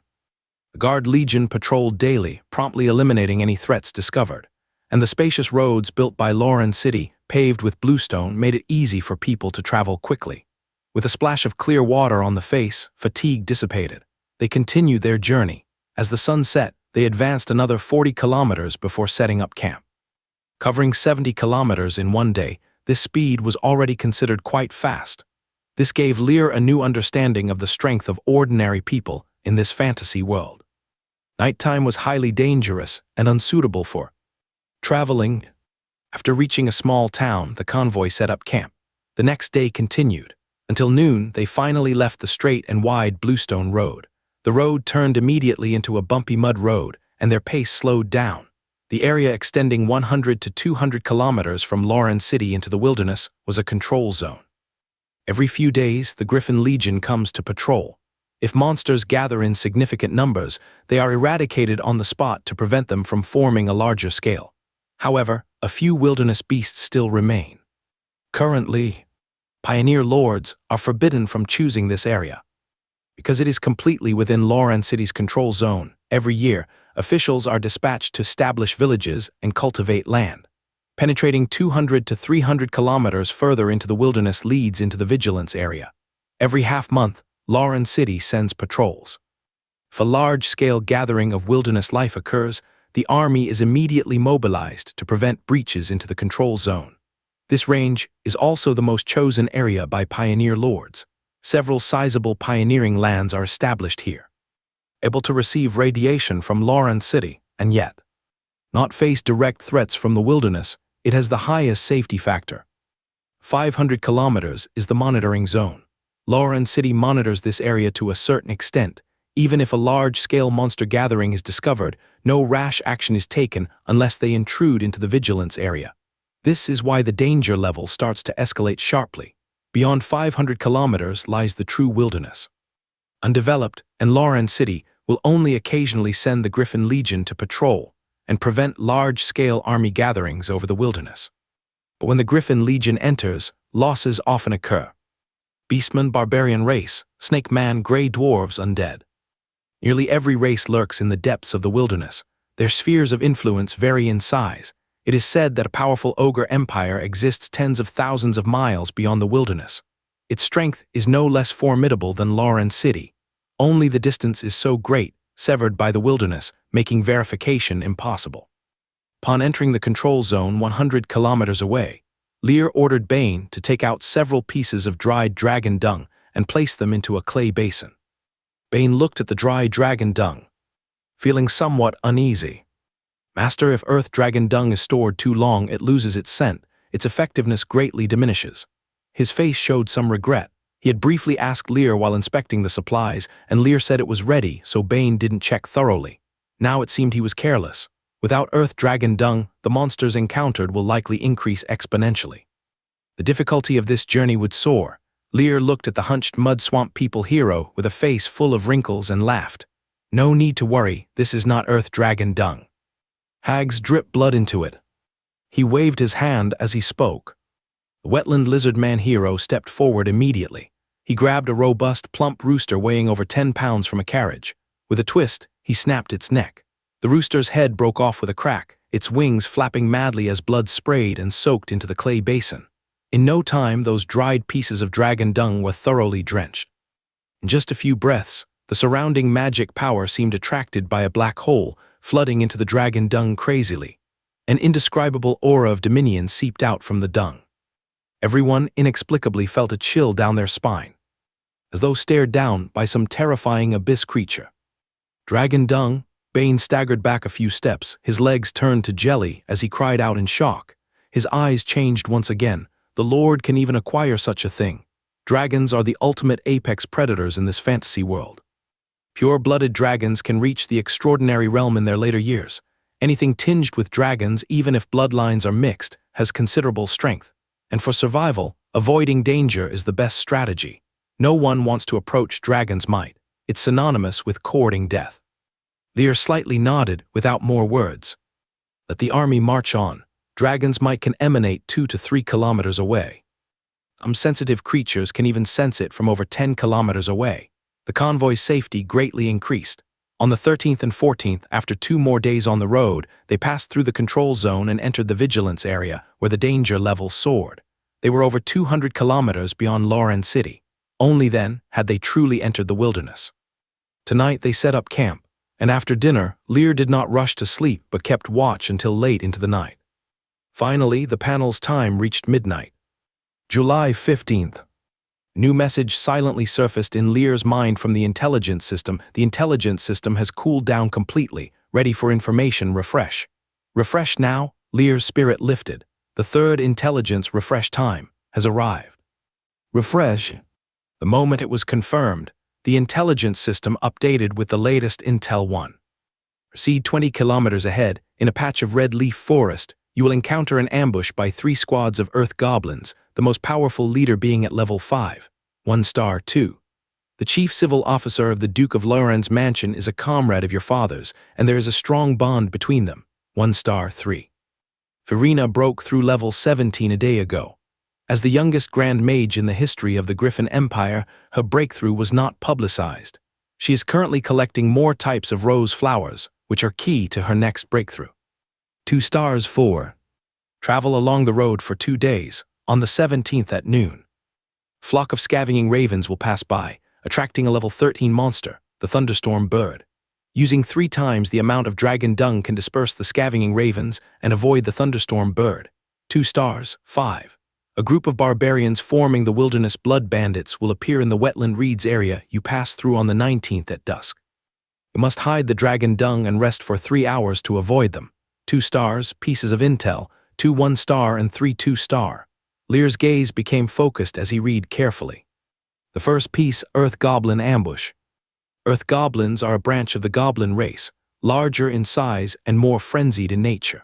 The Guard Legion patrolled daily, promptly eliminating any threats discovered, and the spacious roads built by Loran City, paved with bluestone, made it easy for people to travel quickly. With a splash of clear water on the face, fatigue dissipated. They continued their journey. As the sun set, they advanced another 40 kilometers before setting up camp. Covering 70 kilometers in one day, this speed was already considered quite fast. This gave Lear a new understanding of the strength of ordinary people in this fantasy world. Nighttime was highly dangerous and unsuitable for traveling. After reaching a small town, the convoy set up camp. The next day continued. Until noon, they finally left the straight and wide bluestone road. The road turned immediately into a bumpy mud road, and their pace slowed down. The area extending 100 to 200 kilometers from Loran City into the wilderness was a control zone. Every few days, the Griffin Legion comes to patrol. If monsters gather in significant numbers, they are eradicated on the spot to prevent them from forming a larger scale. However, a few wilderness beasts still remain. Currently, Pioneer Lords are forbidden from choosing this area. Because it is completely within Loran City's control zone, every year, officials are dispatched to establish villages and cultivate land. Penetrating 200 to 300 kilometers further into the wilderness leads into the vigilance area. Every half-month, Loran City sends patrols. If a large-scale gathering of wilderness life occurs, the army is immediately mobilized to prevent breaches into the control zone. This range is also the most chosen area by Pioneer Lords. Several sizable pioneering lands are established here, able to receive radiation from Loran City, and yet not face direct threats from the wilderness. It has the highest safety factor. 500 kilometers is the monitoring zone. Loran City monitors this area to a certain extent. Even if a large-scale monster gathering is discovered, no rash action is taken unless they intrude into the vigilance area. This is why the danger level starts to escalate sharply. Beyond 500 kilometers lies the true wilderness. Undeveloped, and Loran City will only occasionally send the Griffin Legion to patrol and prevent large-scale army gatherings over the wilderness. But when the Griffin Legion enters, losses often occur. Beastman, barbarian race, snake man, gray dwarves, undead. Nearly every race lurks in the depths of the wilderness. Their spheres of influence vary in size. It is said that a powerful ogre empire exists tens of thousands of miles beyond the wilderness. Its strength is no less formidable than Loran City. Only the distance is so great, severed by the wilderness, making verification impossible. Upon entering the control zone 100 kilometers away, Lear ordered Bane to take out several pieces of dried dragon dung and place them into a clay basin. Bane looked at the dry dragon dung, feeling somewhat uneasy. Master, if earth dragon dung is stored too long, it loses its scent. Its effectiveness greatly diminishes. His face showed some regret. He had briefly asked Lear while inspecting the supplies, and Lear said it was ready, so Bane didn't check thoroughly. Now it seemed he was careless. Without earth dragon dung, the monsters encountered will likely increase exponentially. The difficulty of this journey would soar. Lear looked at the hunched mud swamp people hero with a face full of wrinkles and laughed. No need to worry, this is not earth dragon dung. Hags drip blood into it. He waved his hand as he spoke. The Wetland lizard man hero stepped forward immediately. He grabbed a robust, plump rooster weighing over 10 pounds from a carriage. With a twist, he snapped its neck. The rooster's head broke off with a crack, its wings flapping madly as blood sprayed and soaked into the clay basin. In no time, those dried pieces of dragon dung were thoroughly drenched. In just a few breaths, the surrounding magic power seemed attracted by a black hole, flooding into the dragon dung crazily. An indescribable aura of dominion seeped out from the dung. Everyone inexplicably felt a chill down their spine, as though stared down by some terrifying abyss creature. Dragon dung, Bane staggered back a few steps, his legs turned to jelly as he cried out in shock. His eyes changed once again. The Lord can even acquire such a thing. Dragons are the ultimate apex predators in this fantasy world. Pure-blooded dragons can reach the extraordinary realm in their later years. Anything tinged with dragons, even if bloodlines are mixed, has considerable strength. And for survival, avoiding danger is the best strategy. No one wants to approach dragon's might. It's synonymous with courting death. Lear slightly nodded without more words. Let the army march on. Dragon's might can emanate 2 to 3 kilometers away. Some sensitive creatures can even sense it from over 10 kilometers away. The convoy's safety greatly increased. On the 13th and 14th, after 2 more days on the road, they passed through the control zone and entered the vigilance area, where the danger level soared. They were over 200 kilometers beyond Lauren City. Only then had they truly entered the wilderness. Tonight they set up camp, and after dinner, Lear did not rush to sleep but kept watch until late into the night. Finally, the panel's time reached midnight. July 15th. New message silently surfaced in Lear's mind from the intelligence system. The intelligence system has cooled down completely, ready for information refresh. Refresh now, Lear's spirit lifted. The third intelligence refresh time has arrived. Refresh. The moment it was confirmed, the intelligence system updated with the latest Intel 1. Proceed 20 kilometers ahead, in a patch of red leaf forest, you will encounter an ambush by 3 squads of earth goblins, the most powerful leader being at level 5, 1 star 2. The chief civil officer of the Duke of Lauren's mansion is a comrade of your father's, and there is a strong bond between them, 1 star 3. Farina broke through level 17 a day ago. As the youngest Grand Mage in the history of the Griffin Empire, her breakthrough was not publicized. She is currently collecting more types of rose flowers, which are key to her next breakthrough. 2 stars 4. Travel along the road for 2 days, on the 17th at noon. Flock of scavenging ravens will pass by, attracting a level 13 monster, the thunderstorm bird. Using 3 times the amount of dragon dung can disperse the scavenging ravens and avoid the thunderstorm bird. 2 stars 5. A group of barbarians forming the wilderness blood bandits will appear in the Wetland Reeds area you pass through on the 19th at dusk. You must hide the dragon dung and rest for 3 hours to avoid them. 2 stars, pieces of intel, 2 1 star and 3 2 star. Lear's gaze became focused as he read carefully. The first piece, Earth Goblin Ambush. Earth Goblins are a branch of the goblin race, larger in size and more frenzied in nature.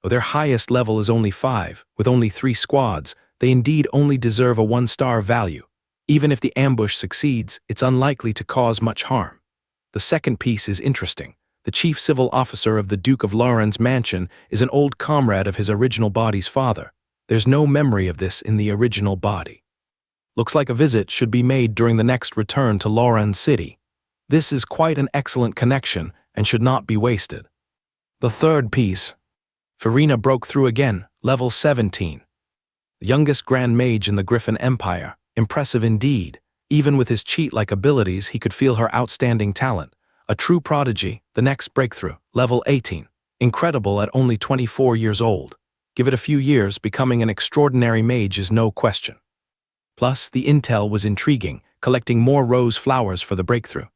Though their highest level is only 5, with only 3 squads, they indeed only deserve a 1 star value. Even if the ambush succeeds, it's unlikely to cause much harm. The second piece is interesting. The chief civil officer of the Duke of Lauren's mansion is an old comrade of his original body's father. There's no memory of this in the original body. Looks like a visit should be made during the next return to Lauren City. This is quite an excellent connection and should not be wasted. The third piece. Farina broke through again, level 17. The youngest Grand Mage in the Griffin Empire, impressive indeed. Even with his cheat-like abilities, he could feel her outstanding talent. A true prodigy, the next breakthrough, level 18. Incredible at only 24 years old. Give it a few years, becoming an extraordinary mage is no question. Plus, the intel was intriguing, collecting more rose flowers for the breakthrough.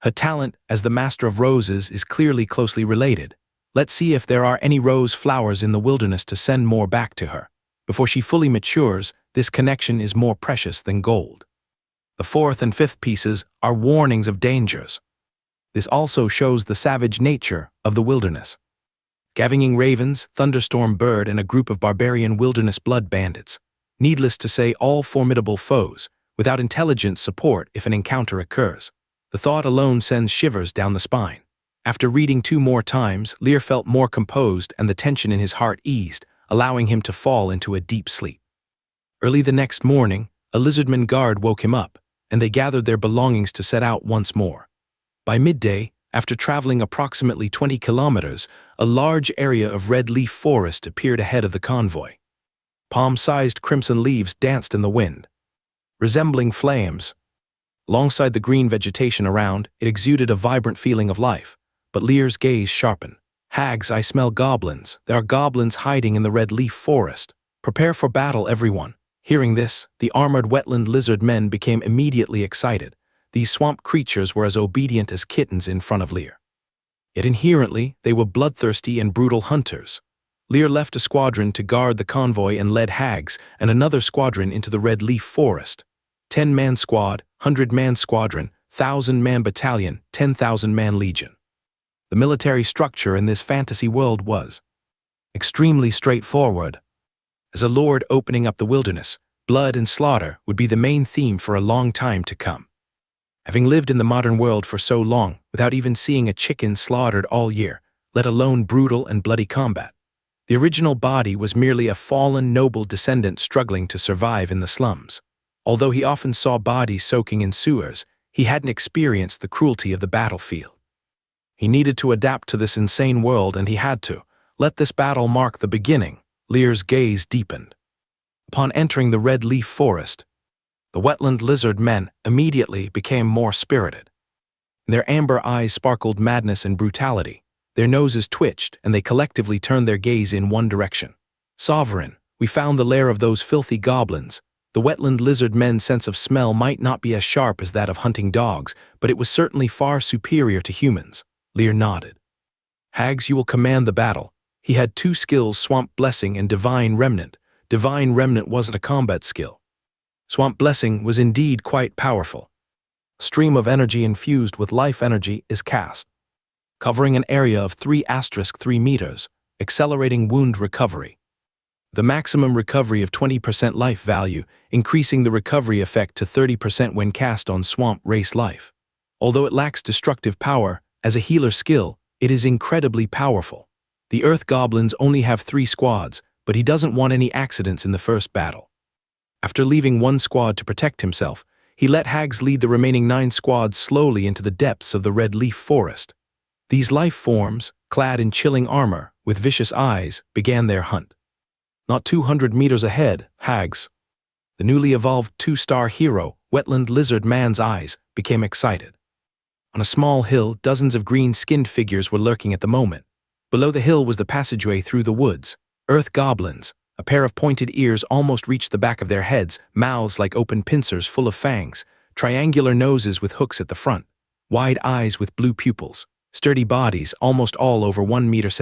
Her talent as the Master of Roses is clearly closely related. Let's see if there are any rose flowers in the wilderness to send more back to her. Before she fully matures, this connection is more precious than gold. The fourth and fifth pieces are warnings of dangers. This also shows the savage nature of the wilderness. Scavenging ravens, thunderstorm bird, and a group of barbarian wilderness blood bandits. Needless to say, all formidable foes, without intelligent support if an encounter occurs. The thought alone sends shivers down the spine. After reading 2 more times, Lear felt more composed and the tension in his heart eased, allowing him to fall into a deep sleep. Early the next morning, a lizardman guard woke him up, and they gathered their belongings to set out once more. By midday, after traveling approximately 20 kilometers, a large area of red leaf forest appeared ahead of the convoy. Palm-sized crimson leaves danced in the wind, resembling flames. Alongside the green vegetation around, it exuded a vibrant feeling of life. But Lear's gaze sharpened. "Hags, I smell goblins. There are goblins hiding in the red leaf forest. Prepare for battle, everyone." Hearing this, the armored wetland lizard men became immediately excited. These swamp creatures were as obedient as kittens in front of Lear. Yet inherently, they were bloodthirsty and brutal hunters. Lear left a squadron to guard the convoy and led hags and another squadron into the red leaf forest. 10-man squad, 100-man squadron, 1,000-man battalion, 10,000-man legion. The military structure in this fantasy world was extremely straightforward. As a lord opening up the wilderness, blood and slaughter would be the main theme for a long time to come. Having lived in the modern world for so long without even seeing a chicken slaughtered all year, let alone brutal and bloody combat, the original body was merely a fallen noble descendant struggling to survive in the slums. Although he often saw bodies soaking in sewers, he hadn't experienced the cruelty of the battlefield. He needed to adapt to this insane world, and he had to. Let this battle mark the beginning. Lear's gaze deepened. Upon entering the red leaf forest, the wetland lizard men immediately became more spirited. Their amber eyes sparkled madness and brutality. Their noses twitched, and they collectively turned their gaze in one direction. "Sovereign, we found the lair of those filthy goblins." The wetland lizard men's sense of smell might not be as sharp as that of hunting dogs, but it was certainly far superior to humans. Lear nodded. "Hags, you will command the battle." He had two skills: Swamp Blessing and Divine Remnant. Divine Remnant wasn't a combat skill. Swamp Blessing was indeed quite powerful. A stream of energy infused with life energy is cast, covering an area of 3*3 meters, accelerating wound recovery. The maximum recovery of 20% life value, increasing the recovery effect to 30% when cast on swamp race life. Although it lacks destructive power, as a healer skill, it is incredibly powerful. The Earth Goblins only have 3 squads, but he doesn't want any accidents in the first battle. After leaving one squad to protect himself, he let hags lead the remaining 9 squads slowly into the depths of the red leaf forest. These life forms, clad in chilling armor, with vicious eyes, began their hunt. Not 200 meters ahead, hags, the newly evolved 2-star hero, wetland lizard man's eyes, became excited. On a small hill, dozens of green-skinned figures were lurking at the moment. Below the hill was the passageway through the woods. Earth goblins, a pair of pointed ears almost reached the back of their heads, mouths like open pincers full of fangs, triangular noses with hooks at the front, wide eyes with blue pupils, sturdy bodies almost all over 1.75 meters.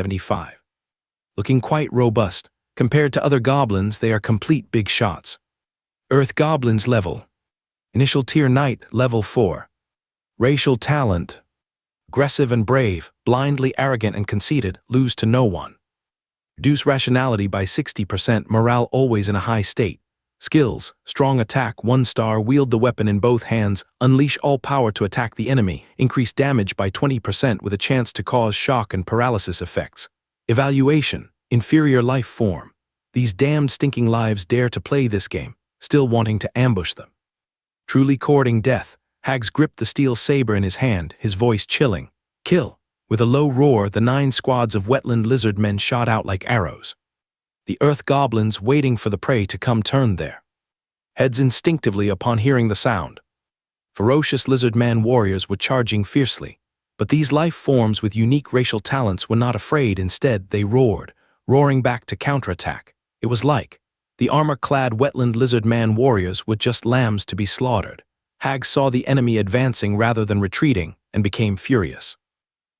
Looking quite robust, compared to other goblins, they are complete big shots. Earth Goblins level. Initial tier Knight, level 4. Racial talent. Aggressive and brave, blindly arrogant and conceited, lose to no one. Reduce rationality by 60%, morale always in a high state. Skills, strong attack, 1-star, wield the weapon in both hands, unleash all power to attack the enemy, increase damage by 20% with a chance to cause shock and paralysis effects. Evaluation, inferior life form. These damned stinking lives dare to play this game, still wanting to ambush them. Truly courting death, Hags gripped the steel saber in his hand, his voice chilling. "Kill!" With a low roar, the 9 squads of wetland lizard men shot out like arrows. The Earth Goblins, waiting for the prey to come, turned their heads instinctively upon hearing the sound. Ferocious lizard man warriors were charging fiercely, but these life forms with unique racial talents were not afraid. Instead, they roared, roaring back to counterattack. It was like the armor-clad wetland lizard man warriors were just lambs to be slaughtered. Hags saw the enemy advancing rather than retreating and became furious.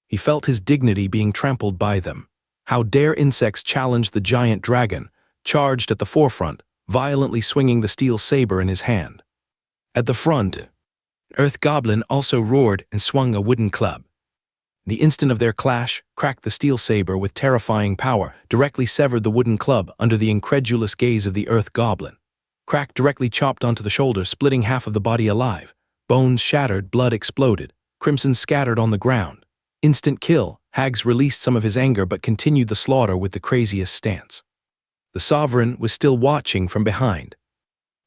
He felt his dignity being trampled by them. How dare insects challenge the giant dragon, charged at the forefront, violently swinging the steel saber in his hand. At the front, Earth Goblin also roared and swung a wooden club. The instant of their clash, cracked the steel saber with terrifying power, directly severed the wooden club under the incredulous gaze of the Earth Goblin. Crack directly chopped onto the shoulder, splitting half of the body alive. Bones shattered, blood exploded, crimson scattered on the ground. Instant kill. Hags released some of his anger but continued the slaughter with the craziest stance. The Sovereign was still watching from behind.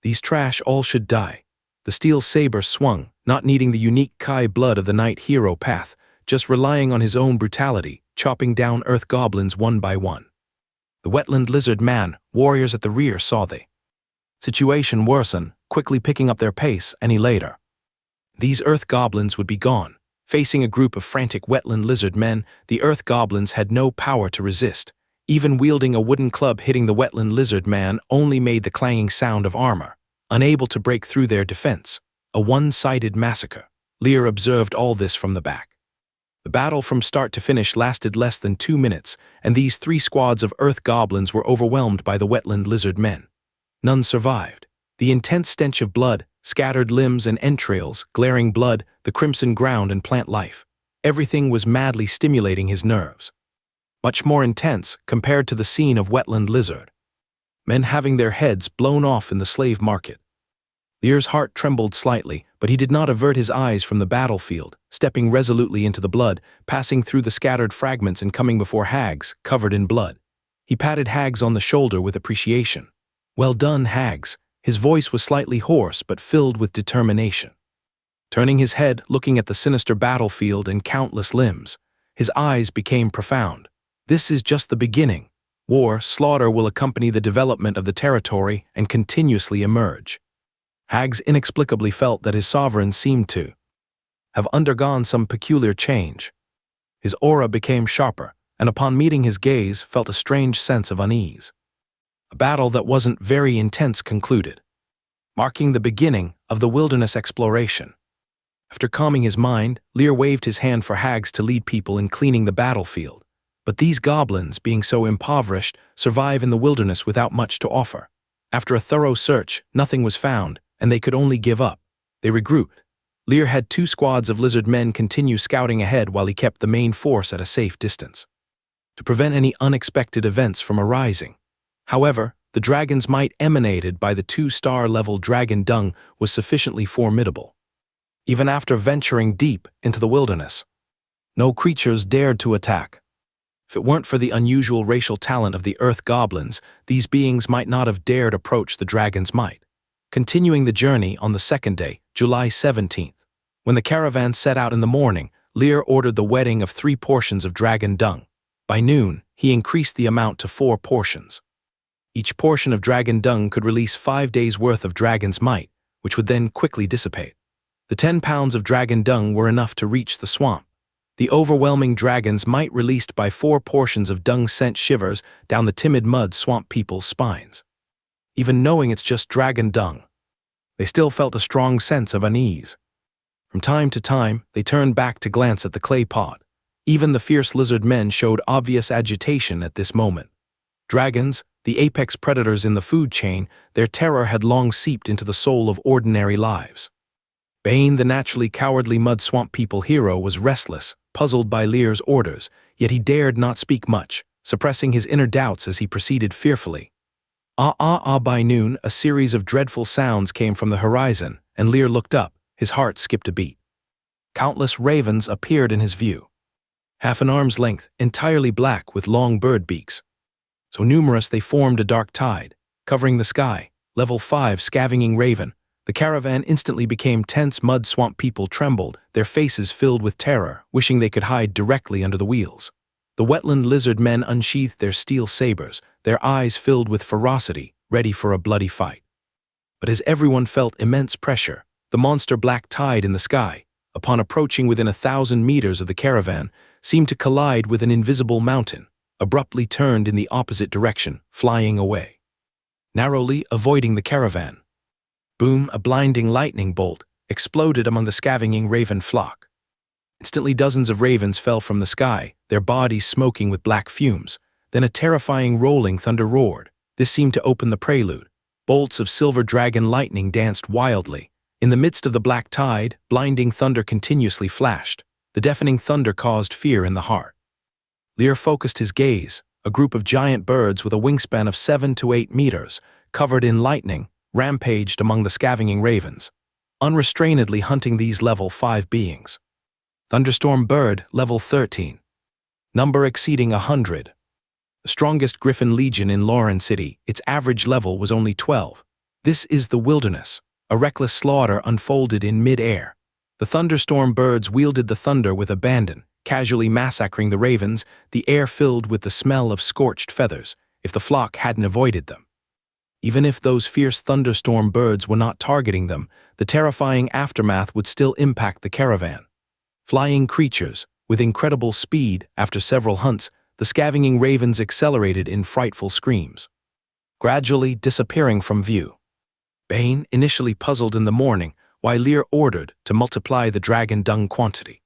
These trash all should die. The steel saber swung, not needing the unique Kai blood of the Knight hero path, just relying on his own brutality, chopping down Earth Goblins one by one. The wetland lizard man, warriors at the rear, saw the situation worsen, quickly picking up their pace any later. These earth goblins would be gone. Facing a group of frantic wetland lizard men, the earth goblins had no power to resist. Even wielding a wooden club hitting the wetland lizard man only made the clanging sound of armor, unable to break through their defense. A one-sided massacre. Lear observed all this from the back. The battle from start to finish lasted less than 2 minutes, and these 3 squads of earth goblins were overwhelmed by the wetland lizard men. None survived. The intense stench of blood, scattered limbs and entrails, glaring blood, the crimson ground and plant life. Everything was madly stimulating his nerves. Much more intense compared to the scene of wetland lizard. Men having their heads blown off in the slave market. Lear's heart trembled slightly, but he did not avert his eyes from the battlefield, stepping resolutely into the blood, passing through the scattered fragments and coming before Hags, covered in blood. He patted Hags on the shoulder with appreciation. "Well done, Hags." His voice was slightly hoarse but filled with determination. Turning his head, looking at the sinister battlefield and countless limbs, his eyes became profound. This is just the beginning. War, slaughter will accompany the development of the territory and continuously emerge. Hags inexplicably felt that his sovereign seemed to have undergone some peculiar change. His aura became sharper, and upon meeting his gaze, felt a strange sense of unease. A battle that wasn't very intense concluded, marking the beginning of the wilderness exploration. After calming his mind, Lear waved his hand for Hags to lead people in cleaning the battlefield. But these goblins, being so impoverished, survive in the wilderness without much to offer. After a thorough search, nothing was found, and they could only give up. They regrouped. Lear had 2 squads of lizard men continue scouting ahead while he kept the main force at a safe distance, to prevent any unexpected events from arising. However, the dragon's might emanated by the 2-star-level dragon dung was sufficiently formidable. Even after venturing deep into the wilderness, no creatures dared to attack. If it weren't for the unusual racial talent of the earth goblins, these beings might not have dared approach the dragon's might. Continuing the journey on the second day, July 17th, when the caravan set out in the morning, Lear ordered the wetting of 3 portions of dragon dung. By noon, he increased the amount to 4 portions. Each portion of dragon dung could release 5 days' worth of dragon's might, which would then quickly dissipate. The 10 pounds of dragon dung were enough to reach the swamp. The overwhelming dragon's might released by 4 portions of dung sent shivers down the timid mud swamp people's spines. Even knowing it's just dragon dung, they still felt a strong sense of unease. From time to time, they turned back to glance at the clay pot. Even the fierce lizard men showed obvious agitation at this moment. Dragons, the apex predators in the food chain, their terror had long seeped into the soul of ordinary lives. Bane, the naturally cowardly mud swamp people hero, was restless, puzzled by Lear's orders, yet he dared not speak much, suppressing his inner doubts as he proceeded fearfully. By noon, a series of dreadful sounds came from the horizon, and Lear looked up, his heart skipped a beat. Countless ravens appeared in his view. Half an arm's length, entirely black with long bird beaks. So numerous they formed a dark tide, covering the sky. Level 5 scavenging raven. The caravan instantly became tense. Mud swamp people trembled, their faces filled with terror, wishing they could hide directly under the wheels. The wetland lizard men unsheathed their steel sabers, their eyes filled with ferocity, ready for a bloody fight. But as everyone felt immense pressure, the monster black tide in the sky, upon approaching within 1,000 meters of the caravan, seemed to collide with an invisible mountain, abruptly turned in the opposite direction, flying away, narrowly avoiding the caravan. Boom, a blinding lightning bolt exploded among the scavenging raven flock. Instantly dozens of ravens fell from the sky, their bodies smoking with black fumes. Then a terrifying rolling thunder roared. This seemed to open the prelude. Bolts of silver dragon lightning danced wildly. In the midst of the black tide, blinding thunder continuously flashed. The deafening thunder caused fear in the heart. Lear focused his gaze. A group of giant birds with a wingspan of 7 to 8 meters, covered in lightning, rampaged among the scavenging ravens, unrestrainedly hunting these level 5 beings. Thunderstorm bird, level 13. Number exceeding 100. The strongest griffin legion in Lauren City, its average level was only 12. This is the wilderness. A reckless slaughter unfolded in mid-air. The thunderstorm birds wielded the thunder with abandon, casually massacring the ravens, the air filled with the smell of scorched feathers. if the flock hadn't avoided them. Even if those fierce thunderstorm birds were not targeting them, the terrifying aftermath would still impact the caravan. Flying creatures, with incredible speed, after several hunts, the scavenging ravens accelerated in frightful screams, gradually disappearing from view. Bane, initially puzzled in the morning, why Lear ordered to multiply the dragon dung quantity.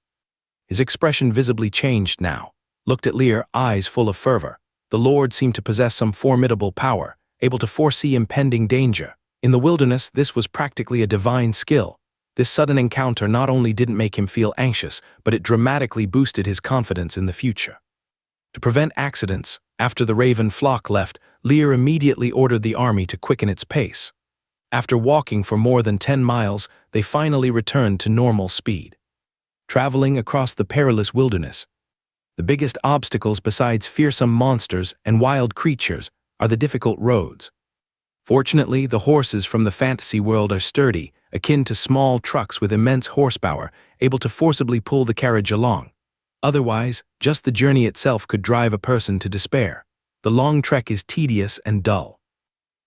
His expression visibly changed now, looked at Lear, eyes full of fervor. The Lord seemed to possess some formidable power, able to foresee impending danger. In the wilderness, this was practically a divine skill. This sudden encounter not only didn't make him feel anxious, but it dramatically boosted his confidence in the future. To prevent accidents, after the raven flock left, Lear immediately ordered the army to quicken its pace. After walking for more than 10 miles, they finally returned to normal speed. Traveling across the perilous wilderness, the biggest obstacles besides fearsome monsters and wild creatures are the difficult roads. Fortunately, the horses from the fantasy world are sturdy, akin to small trucks with immense horsepower, able to forcibly pull the carriage along. Otherwise, just the journey itself could drive a person to despair. The long trek is tedious and dull.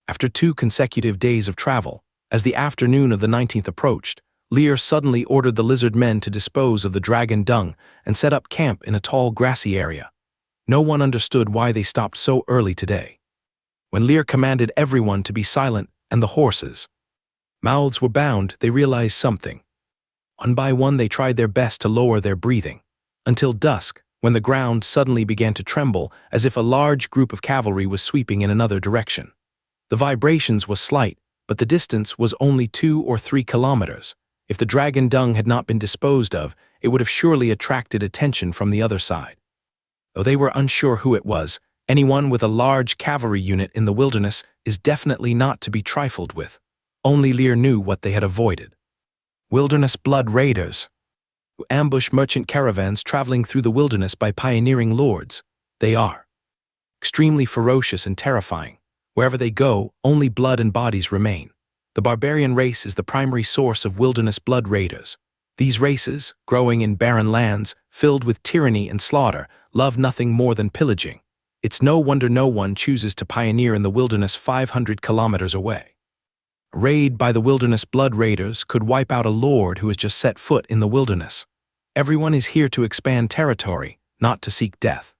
After 2 consecutive days of travel, as the afternoon of the 19th approached, Lear suddenly ordered the lizard men to dispose of the dragon dung and set up camp in a tall grassy area. No one understood why they stopped so early today. When Lear commanded everyone to be silent and the horses' mouths were bound, they realized something. One by one they tried their best to lower their breathing, until dusk, when the ground suddenly began to tremble as if a large group of cavalry was sweeping in another direction. The vibrations were slight, but the distance was only 2 or 3 kilometers. If the dragon dung had not been disposed of, it would have surely attracted attention from the other side. Though they were unsure who it was, anyone with a large cavalry unit in the wilderness is definitely not to be trifled with. Only Lear knew what they had avoided. Wilderness blood raiders, who ambush merchant caravans traveling through the wilderness by pioneering lords. They are extremely ferocious and terrifying. Wherever they go, only blood and bodies remain. The barbarian race is the primary source of wilderness blood raiders. These races, growing in barren lands, filled with tyranny and slaughter, love nothing more than pillaging. It's no wonder no one chooses to pioneer in the wilderness 500 kilometers away. A raid by the wilderness blood raiders could wipe out a lord who has just set foot in the wilderness. Everyone is here to expand territory, not to seek death.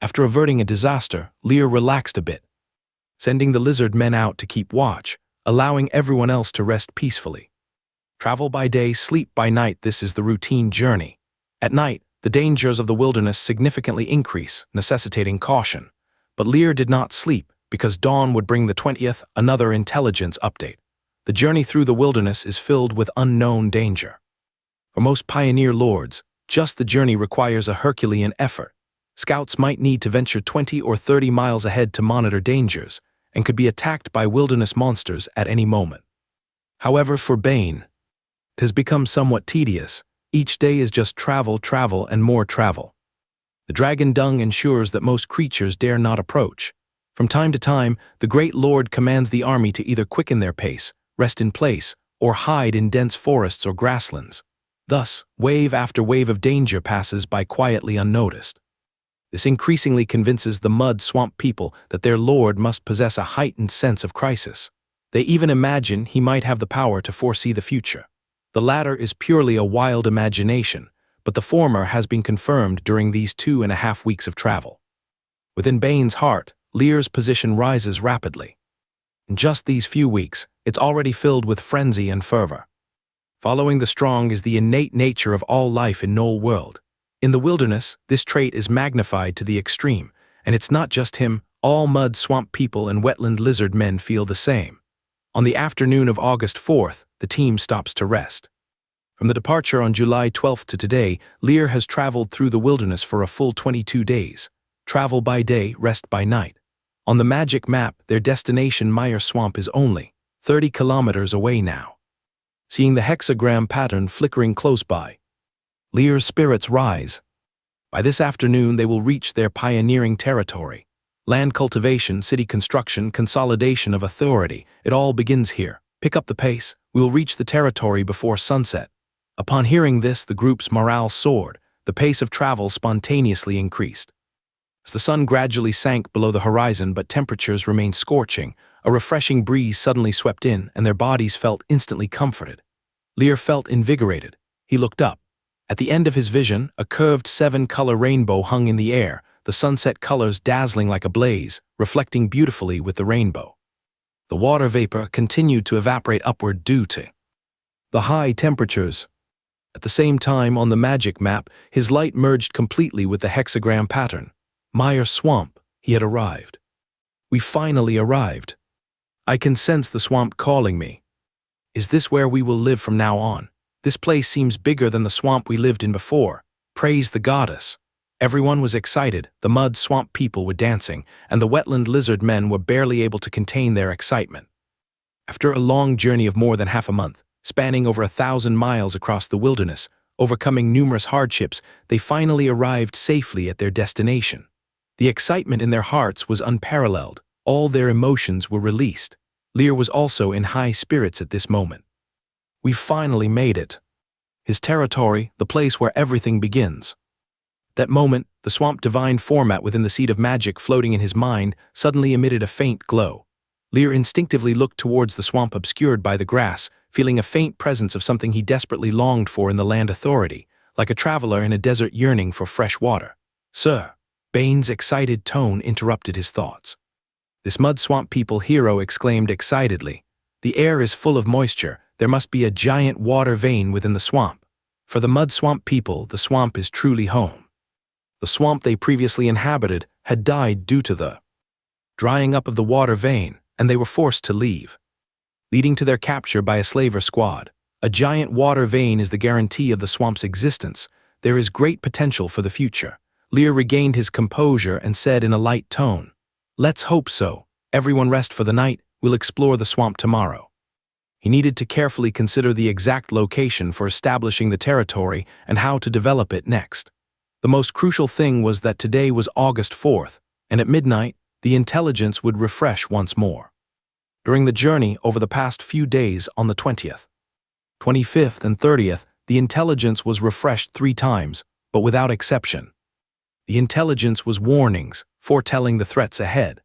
After averting a disaster, Lear relaxed a bit, sending the lizard men out to keep watch, allowing everyone else to rest peacefully. Travel by day, sleep by night, this is the routine journey. At night, the dangers of the wilderness significantly increase, necessitating caution. But Lear did not sleep, because dawn would bring the 20th, another intelligence update. The journey through the wilderness is filled with unknown danger. For most pioneer lords, just the journey requires a Herculean effort. Scouts might need to venture 20 or 30 miles ahead to monitor dangers, and could be attacked by wilderness monsters at any moment. However, for Bane, it has become somewhat tedious. Each day is just travel, travel, and more travel. The dragon dung ensures that most creatures dare not approach. From time to time, the Great Lord commands the army to either quicken their pace, rest in place, or hide in dense forests or grasslands. Thus, wave after wave of danger passes by quietly unnoticed. This increasingly convinces the mud swamp people that their lord must possess a heightened sense of crisis. They even imagine he might have the power to foresee the future. The latter is purely a wild imagination, but the former has been confirmed during these 2.5 weeks of travel. Within Bane's heart, Lear's position rises rapidly. In just these few weeks, it's already filled with frenzy and fervor. Following the strong is the innate nature of all life in Knoll World. In the wilderness, this trait is magnified to the extreme, and it's not just him, all mud swamp people and wetland lizard men feel the same. On the afternoon of August 4th, the team stops to rest. From the departure on July 12th to today, Lear has traveled through the wilderness for a full 22 days. Travel by day, rest by night. On the magic map, their destination Mire Swamp is only 30 kilometers away now. Seeing the hexagram pattern flickering close by, Lear's spirits rise. By this afternoon, they will reach their pioneering territory. Land cultivation, city construction, consolidation of authority, it all begins here. Pick up the pace, we will reach the territory before sunset. Upon hearing this, the group's morale soared. The pace of travel spontaneously increased. As the sun gradually sank below the horizon but temperatures remained scorching, a refreshing breeze suddenly swept in and their bodies felt instantly comforted. Lear felt invigorated. He looked up. At the end of his vision, a curved 7-color rainbow hung in the air, the sunset colors dazzling like a blaze, reflecting beautifully with the rainbow. The water vapor continued to evaporate upward due to the high temperatures. At the same time, on the magic map, his light merged completely with the hexagram pattern. Mire Swamp, he had arrived. We finally arrived. I can sense the swamp calling me. Is this where we will live from now on? This place seems bigger than the swamp we lived in before. Praise the goddess. Everyone was excited, the mud swamp people were dancing, and the wetland lizard men were barely able to contain their excitement. After a long journey of more than half a month, spanning over 1,000 miles across the wilderness, overcoming numerous hardships, they finally arrived safely at their destination. The excitement in their hearts was unparalleled. All their emotions were released. Lear was also in high spirits at this moment. We finally made it. His territory, the place where everything begins. That moment, the swamp divine format within the seed of magic floating in his mind suddenly emitted a faint glow. Lear instinctively looked towards the swamp obscured by the grass, feeling a faint presence of something he desperately longed for in the land authority, like a traveler in a desert yearning for fresh water. Sir, Bane's excited tone interrupted his thoughts. This mud swamp people hero exclaimed excitedly. The air is full of moisture. There must be a giant water vein within the swamp. For the mud swamp people, the swamp is truly home. The swamp they previously inhabited had died due to the drying up of the water vein, and they were forced to leave, leading to their capture by a slaver squad. A giant water vein is the guarantee of the swamp's existence. There is great potential for the future. Lear regained his composure and said in a light tone, "Let's hope so. Everyone rest for the night. We'll explore the swamp tomorrow." He needed to carefully consider the exact location for establishing the territory and how to develop it next. The most crucial thing was that today was August 4th, and at midnight, the intelligence would refresh once more. During the journey over the past few days on the 20th, 25th, and 30th, the intelligence was refreshed 3 times, but without exception. The intelligence was warnings, foretelling the threats ahead.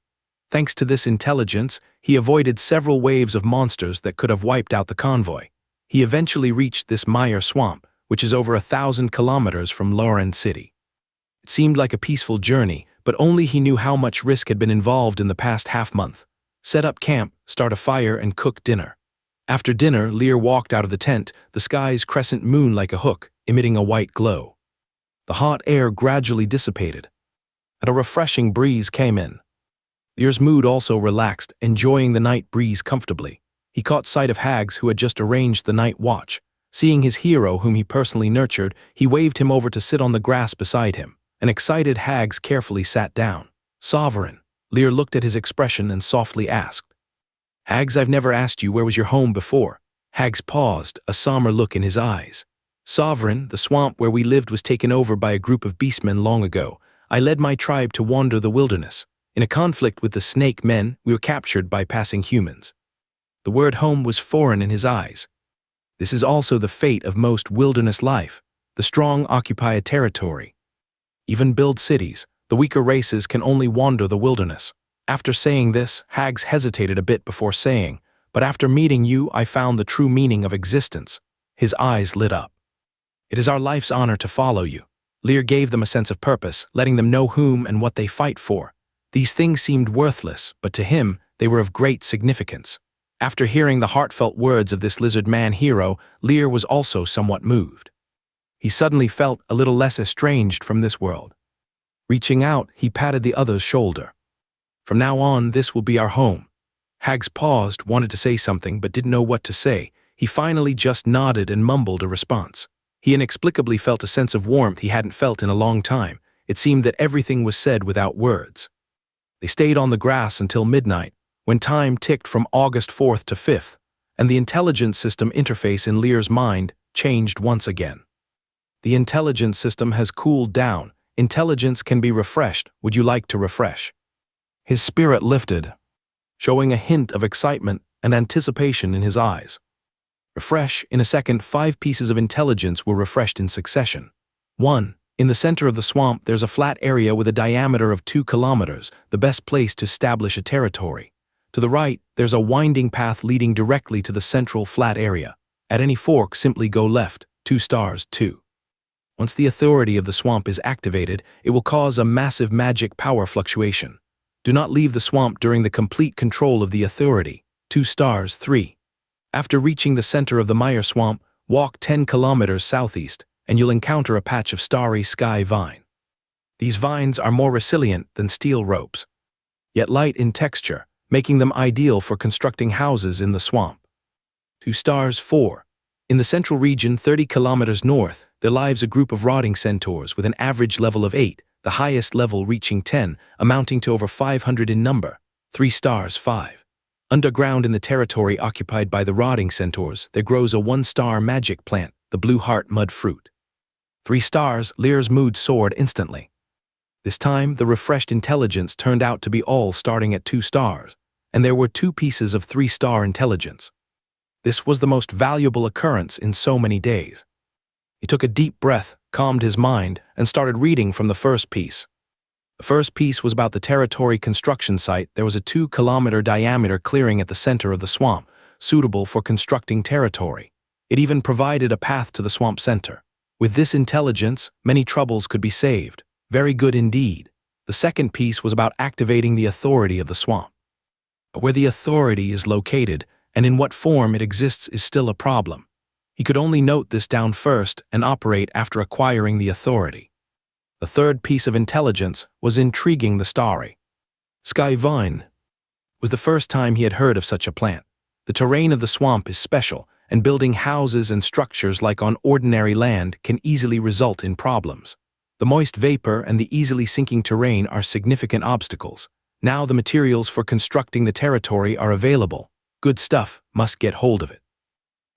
Thanks to this intelligence, he avoided several waves of monsters that could have wiped out the convoy. He eventually reached this Mire Swamp, which is over 1,000 kilometers from Loren City. It seemed like a peaceful journey, but only he knew how much risk had been involved in the past half-month. Set up camp, start a fire, and cook dinner. After dinner, Lear walked out of the tent, the sky's crescent moon like a hook, emitting a white glow. The hot air gradually dissipated, and a refreshing breeze came in. Lear's mood also relaxed, enjoying the night breeze comfortably. He caught sight of Hags, who had just arranged the night watch. Seeing his hero, whom he personally nurtured, he waved him over to sit on the grass beside him. An excited Hags carefully sat down. "Sovereign." Lear looked at his expression and softly asked, "Hags, I've never asked you where was your home before." Hags paused, a somber look in his eyes. "Sovereign, the swamp where we lived was taken over by a group of beastmen long ago. I led my tribe to wander the wilderness. In a conflict with the snake men, we were captured by passing humans." The word home was foreign in his eyes. This is also the fate of most wilderness life. The strong occupy a territory, even build cities. The weaker races can only wander the wilderness. After saying this, Hags hesitated a bit before saying, "But after meeting you, I found the true meaning of existence." His eyes lit up. "It is our life's honor to follow you." Lear gave them a sense of purpose, letting them know whom and what they fight for. These things seemed worthless, but to him, they were of great significance. After hearing the heartfelt words of this lizard man hero, Lear was also somewhat moved. He suddenly felt a little less estranged from this world. Reaching out, he patted the other's shoulder. "From now on, this will be our home." Hags paused, wanted to say something, but didn't know what to say. He finally just nodded and mumbled a response. He inexplicably felt a sense of warmth he hadn't felt in a long time. It seemed that everything was said without words. They stayed on the grass until midnight, when time ticked from August 4th to 5th, and the intelligence system interface in Lear's mind changed once again. "The intelligence system has cooled down. Intelligence can be refreshed. Would you like to refresh?" His spirit lifted, showing a hint of excitement and anticipation in his eyes. Refresh. In a second, 5 pieces of intelligence were refreshed in succession. 1. In the center of the swamp, there's a flat area with a diameter of 2 kilometers, the best place to establish a territory. To the right, there's a winding path leading directly to the central flat area. At any fork, simply go left, 2 stars, 2. Once the authority of the swamp is activated, it will cause a massive magic power fluctuation. Do not leave the swamp during the complete control of the authority, 2 stars, 3. After reaching the center of the Mire swamp, walk 10 kilometers southeast, and you'll encounter a patch of starry sky vine. These vines are more resilient than steel ropes, yet light in texture, making them ideal for constructing houses in the swamp. 2 stars, 4. In the central region, 30 kilometers north, there lives a group of rotting centaurs with an average level of 8, the highest level reaching 10, amounting to over 500 in number. 3 stars, 5. Underground in the territory occupied by the rotting centaurs, there grows a 1-star magic plant, the blue heart mud fruit. 3 stars, Lear's mood soared instantly. This time, the refreshed intelligence turned out to be all starting at 2 stars, and there were 2 pieces of 3-star intelligence. This was the most valuable occurrence in so many days. He took a deep breath, calmed his mind, and started reading from the first piece. The first piece was about the territory construction site. There was a 2-kilometer diameter clearing at the center of the swamp, suitable for constructing territory. It even provided a path to the swamp center. With this intelligence, many troubles could be saved. Very good indeed. The second piece was about activating the authority of the swamp. But where the authority is located and in what form it exists is still a problem. He could only note this down first and operate after acquiring the authority. The third piece of intelligence was intriguing. The starry sky vine was the first time he had heard of such a plant. The terrain of the swamp is special, and building houses and structures like on ordinary land can easily result in problems. The moist vapor and the easily sinking terrain are significant obstacles. Now the materials for constructing the territory are available. Good stuff, must get hold of it.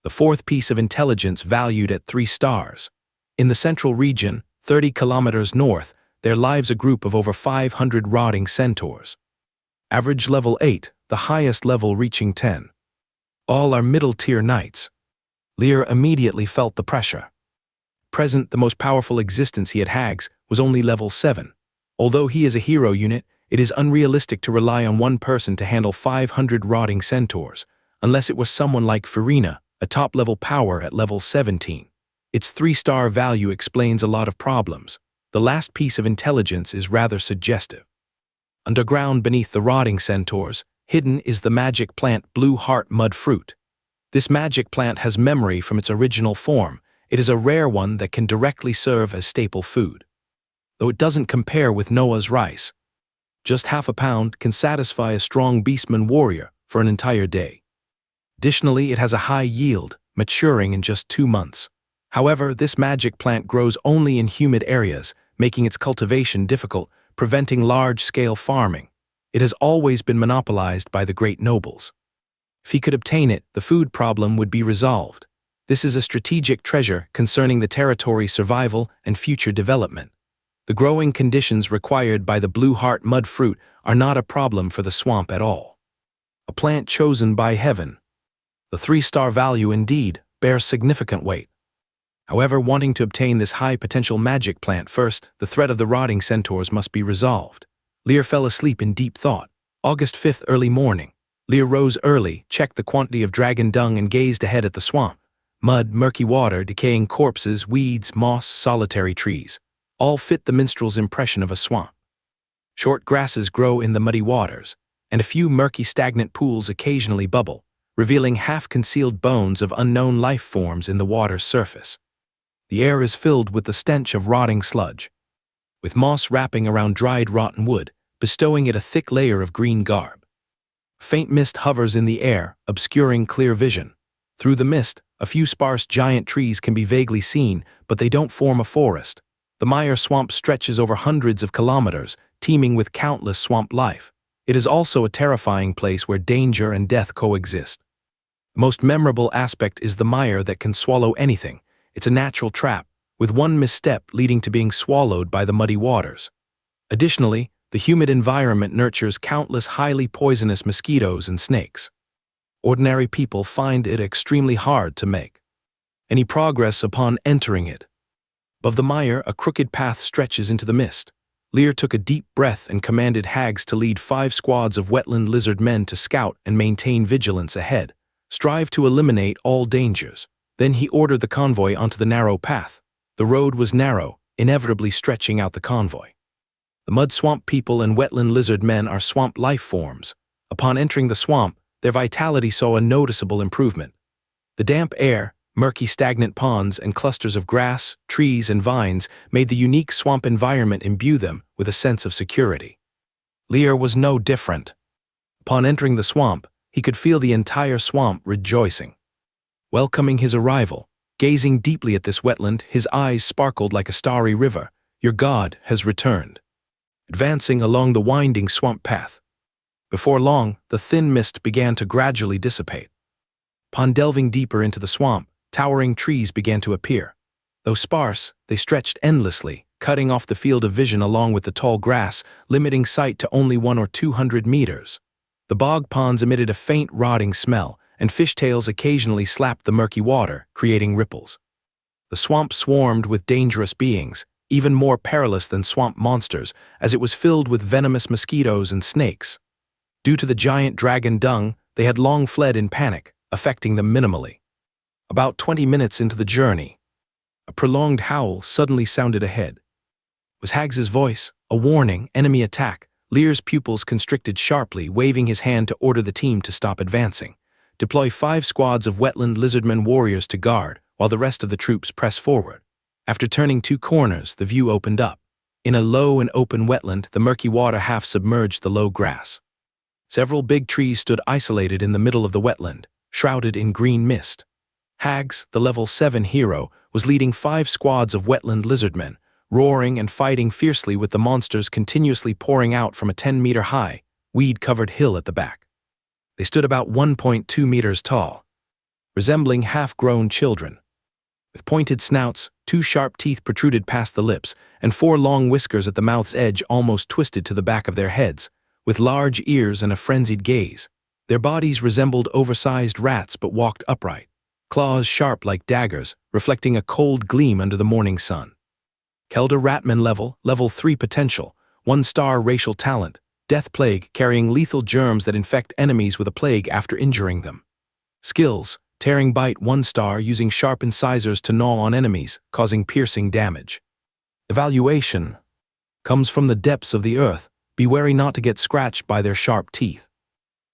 The fourth piece of intelligence valued at 3 stars. In the central region, 30 kilometers north, there lives a group of over 500 rotting centaurs. Average level 8, the highest level reaching 10. All are middle-tier knights. Lear immediately felt the pressure. Present, the most powerful existence he had hags was only level 7. Although he is a hero unit, it is unrealistic to rely on one person to handle 500 rotting centaurs, unless it was someone like Farina, a top-level power at level 17. Its 3-star value explains a lot of problems. The last piece of intelligence is rather suggestive. Underground beneath the rotting centaurs, hidden is the magic plant blue heart mud fruit. This magic plant has memory from its original form. It is a rare one that can directly serve as staple food. Though it doesn't compare with Noah's rice. Just half a pound can satisfy a strong beastman warrior for an entire day. Additionally, it has a high yield, maturing in just 2 months. However, this magic plant grows only in humid areas, making its cultivation difficult, preventing large-scale farming. It has always been monopolized by the great nobles. If he could obtain it, the food problem would be resolved. This is a strategic treasure concerning the territory's survival and future development. The growing conditions required by the blue heart mud fruit are not a problem for the swamp at all. A plant chosen by heaven. The 3-star value indeed bears significant weight. However, wanting to obtain this high-potential magic plant first, the threat of the rotting centaurs must be resolved. Lear fell asleep in deep thought. August 5th, early morning. Lear rose early, checked the quantity of dragon dung and gazed ahead at the swamp. Mud, murky water, decaying corpses, weeds, moss, solitary trees. All fit the minstrel's impression of a swamp. Short grasses grow in the muddy waters, and a few murky stagnant pools occasionally bubble, revealing half-concealed bones of unknown life forms in the water's surface. The air is filled with the stench of rotting sludge, with moss wrapping around dried rotten wood, bestowing it a thick layer of green garb. Faint mist hovers in the air, obscuring clear vision. Through the mist, a few sparse giant trees can be vaguely seen, but they don't form a forest. The Mire swamp stretches over hundreds of kilometers, teeming with countless swamp life. It is also a terrifying place where danger and death coexist. The most memorable aspect is the mire that can swallow anything. It's a natural trap, with one misstep leading to being swallowed by the muddy waters. Additionally, the humid environment nurtures countless highly poisonous mosquitoes and snakes. Ordinary people find it extremely hard to make any progress upon entering it. Above the mire, a crooked path stretches into the mist. Lear took a deep breath and commanded hags to lead 5 squads of wetland lizard men to scout and maintain vigilance ahead. Strive to eliminate all dangers. Then he ordered the convoy onto the narrow path. The road was narrow, inevitably stretching out the convoy. The mud swamp people and wetland lizard men are swamp life forms. Upon entering the swamp, their vitality saw a noticeable improvement. The damp air, murky stagnant ponds, and clusters of grass, trees, and vines made the unique swamp environment imbue them with a sense of security. Lear was no different. Upon entering the swamp, he could feel the entire swamp rejoicing. Welcoming his arrival, gazing deeply at this wetland, his eyes sparkled like a starry river. Your god has returned. Advancing along the winding swamp path. Before long, the thin mist began to gradually dissipate. Upon delving deeper into the swamp, towering trees began to appear. Though sparse, they stretched endlessly, cutting off the field of vision along with the tall grass, limiting sight to only 100 or 200 meters. The bog ponds emitted a faint rotting smell, and fishtails occasionally slapped the murky water, creating ripples. The swamp swarmed with dangerous beings, even more perilous than swamp monsters, as it was filled with venomous mosquitoes and snakes. Due to the giant dragon dung, they had long fled in panic, affecting them minimally. About 20 minutes into the journey, a prolonged howl suddenly sounded ahead. It was Hags's voice, a warning, enemy attack. Lear's pupils constricted sharply, waving his hand to order the team to stop advancing. Deploy 5 squads of wetland lizardmen warriors to guard, while the rest of the troops press forward. After turning 2 corners, the view opened up. In a low and open wetland, the murky water half submerged the low grass. Several big trees stood isolated in the middle of the wetland, shrouded in green mist. Hags, the level 7 hero, was leading 5 squads of wetland lizardmen, roaring and fighting fiercely with the monsters continuously pouring out from a 10-meter-high, weed-covered hill at the back. They stood about 1.2 meters tall, resembling half-grown children. With pointed snouts, 2 sharp teeth protruded past the lips, and 4 long whiskers at the mouth's edge almost twisted to the back of their heads, with large ears and a frenzied gaze. Their bodies resembled oversized rats but walked upright, claws sharp like daggers, reflecting a cold gleam under the morning sun. Kelder Ratman level 3 potential, 1-star racial talent, death plague carrying lethal germs that infect enemies with a plague after injuring them. Skills, tearing bite 1-star using sharp incisors to gnaw on enemies, causing piercing damage. Evaluation comes from the depths of the earth. Be wary not to get scratched by their sharp teeth.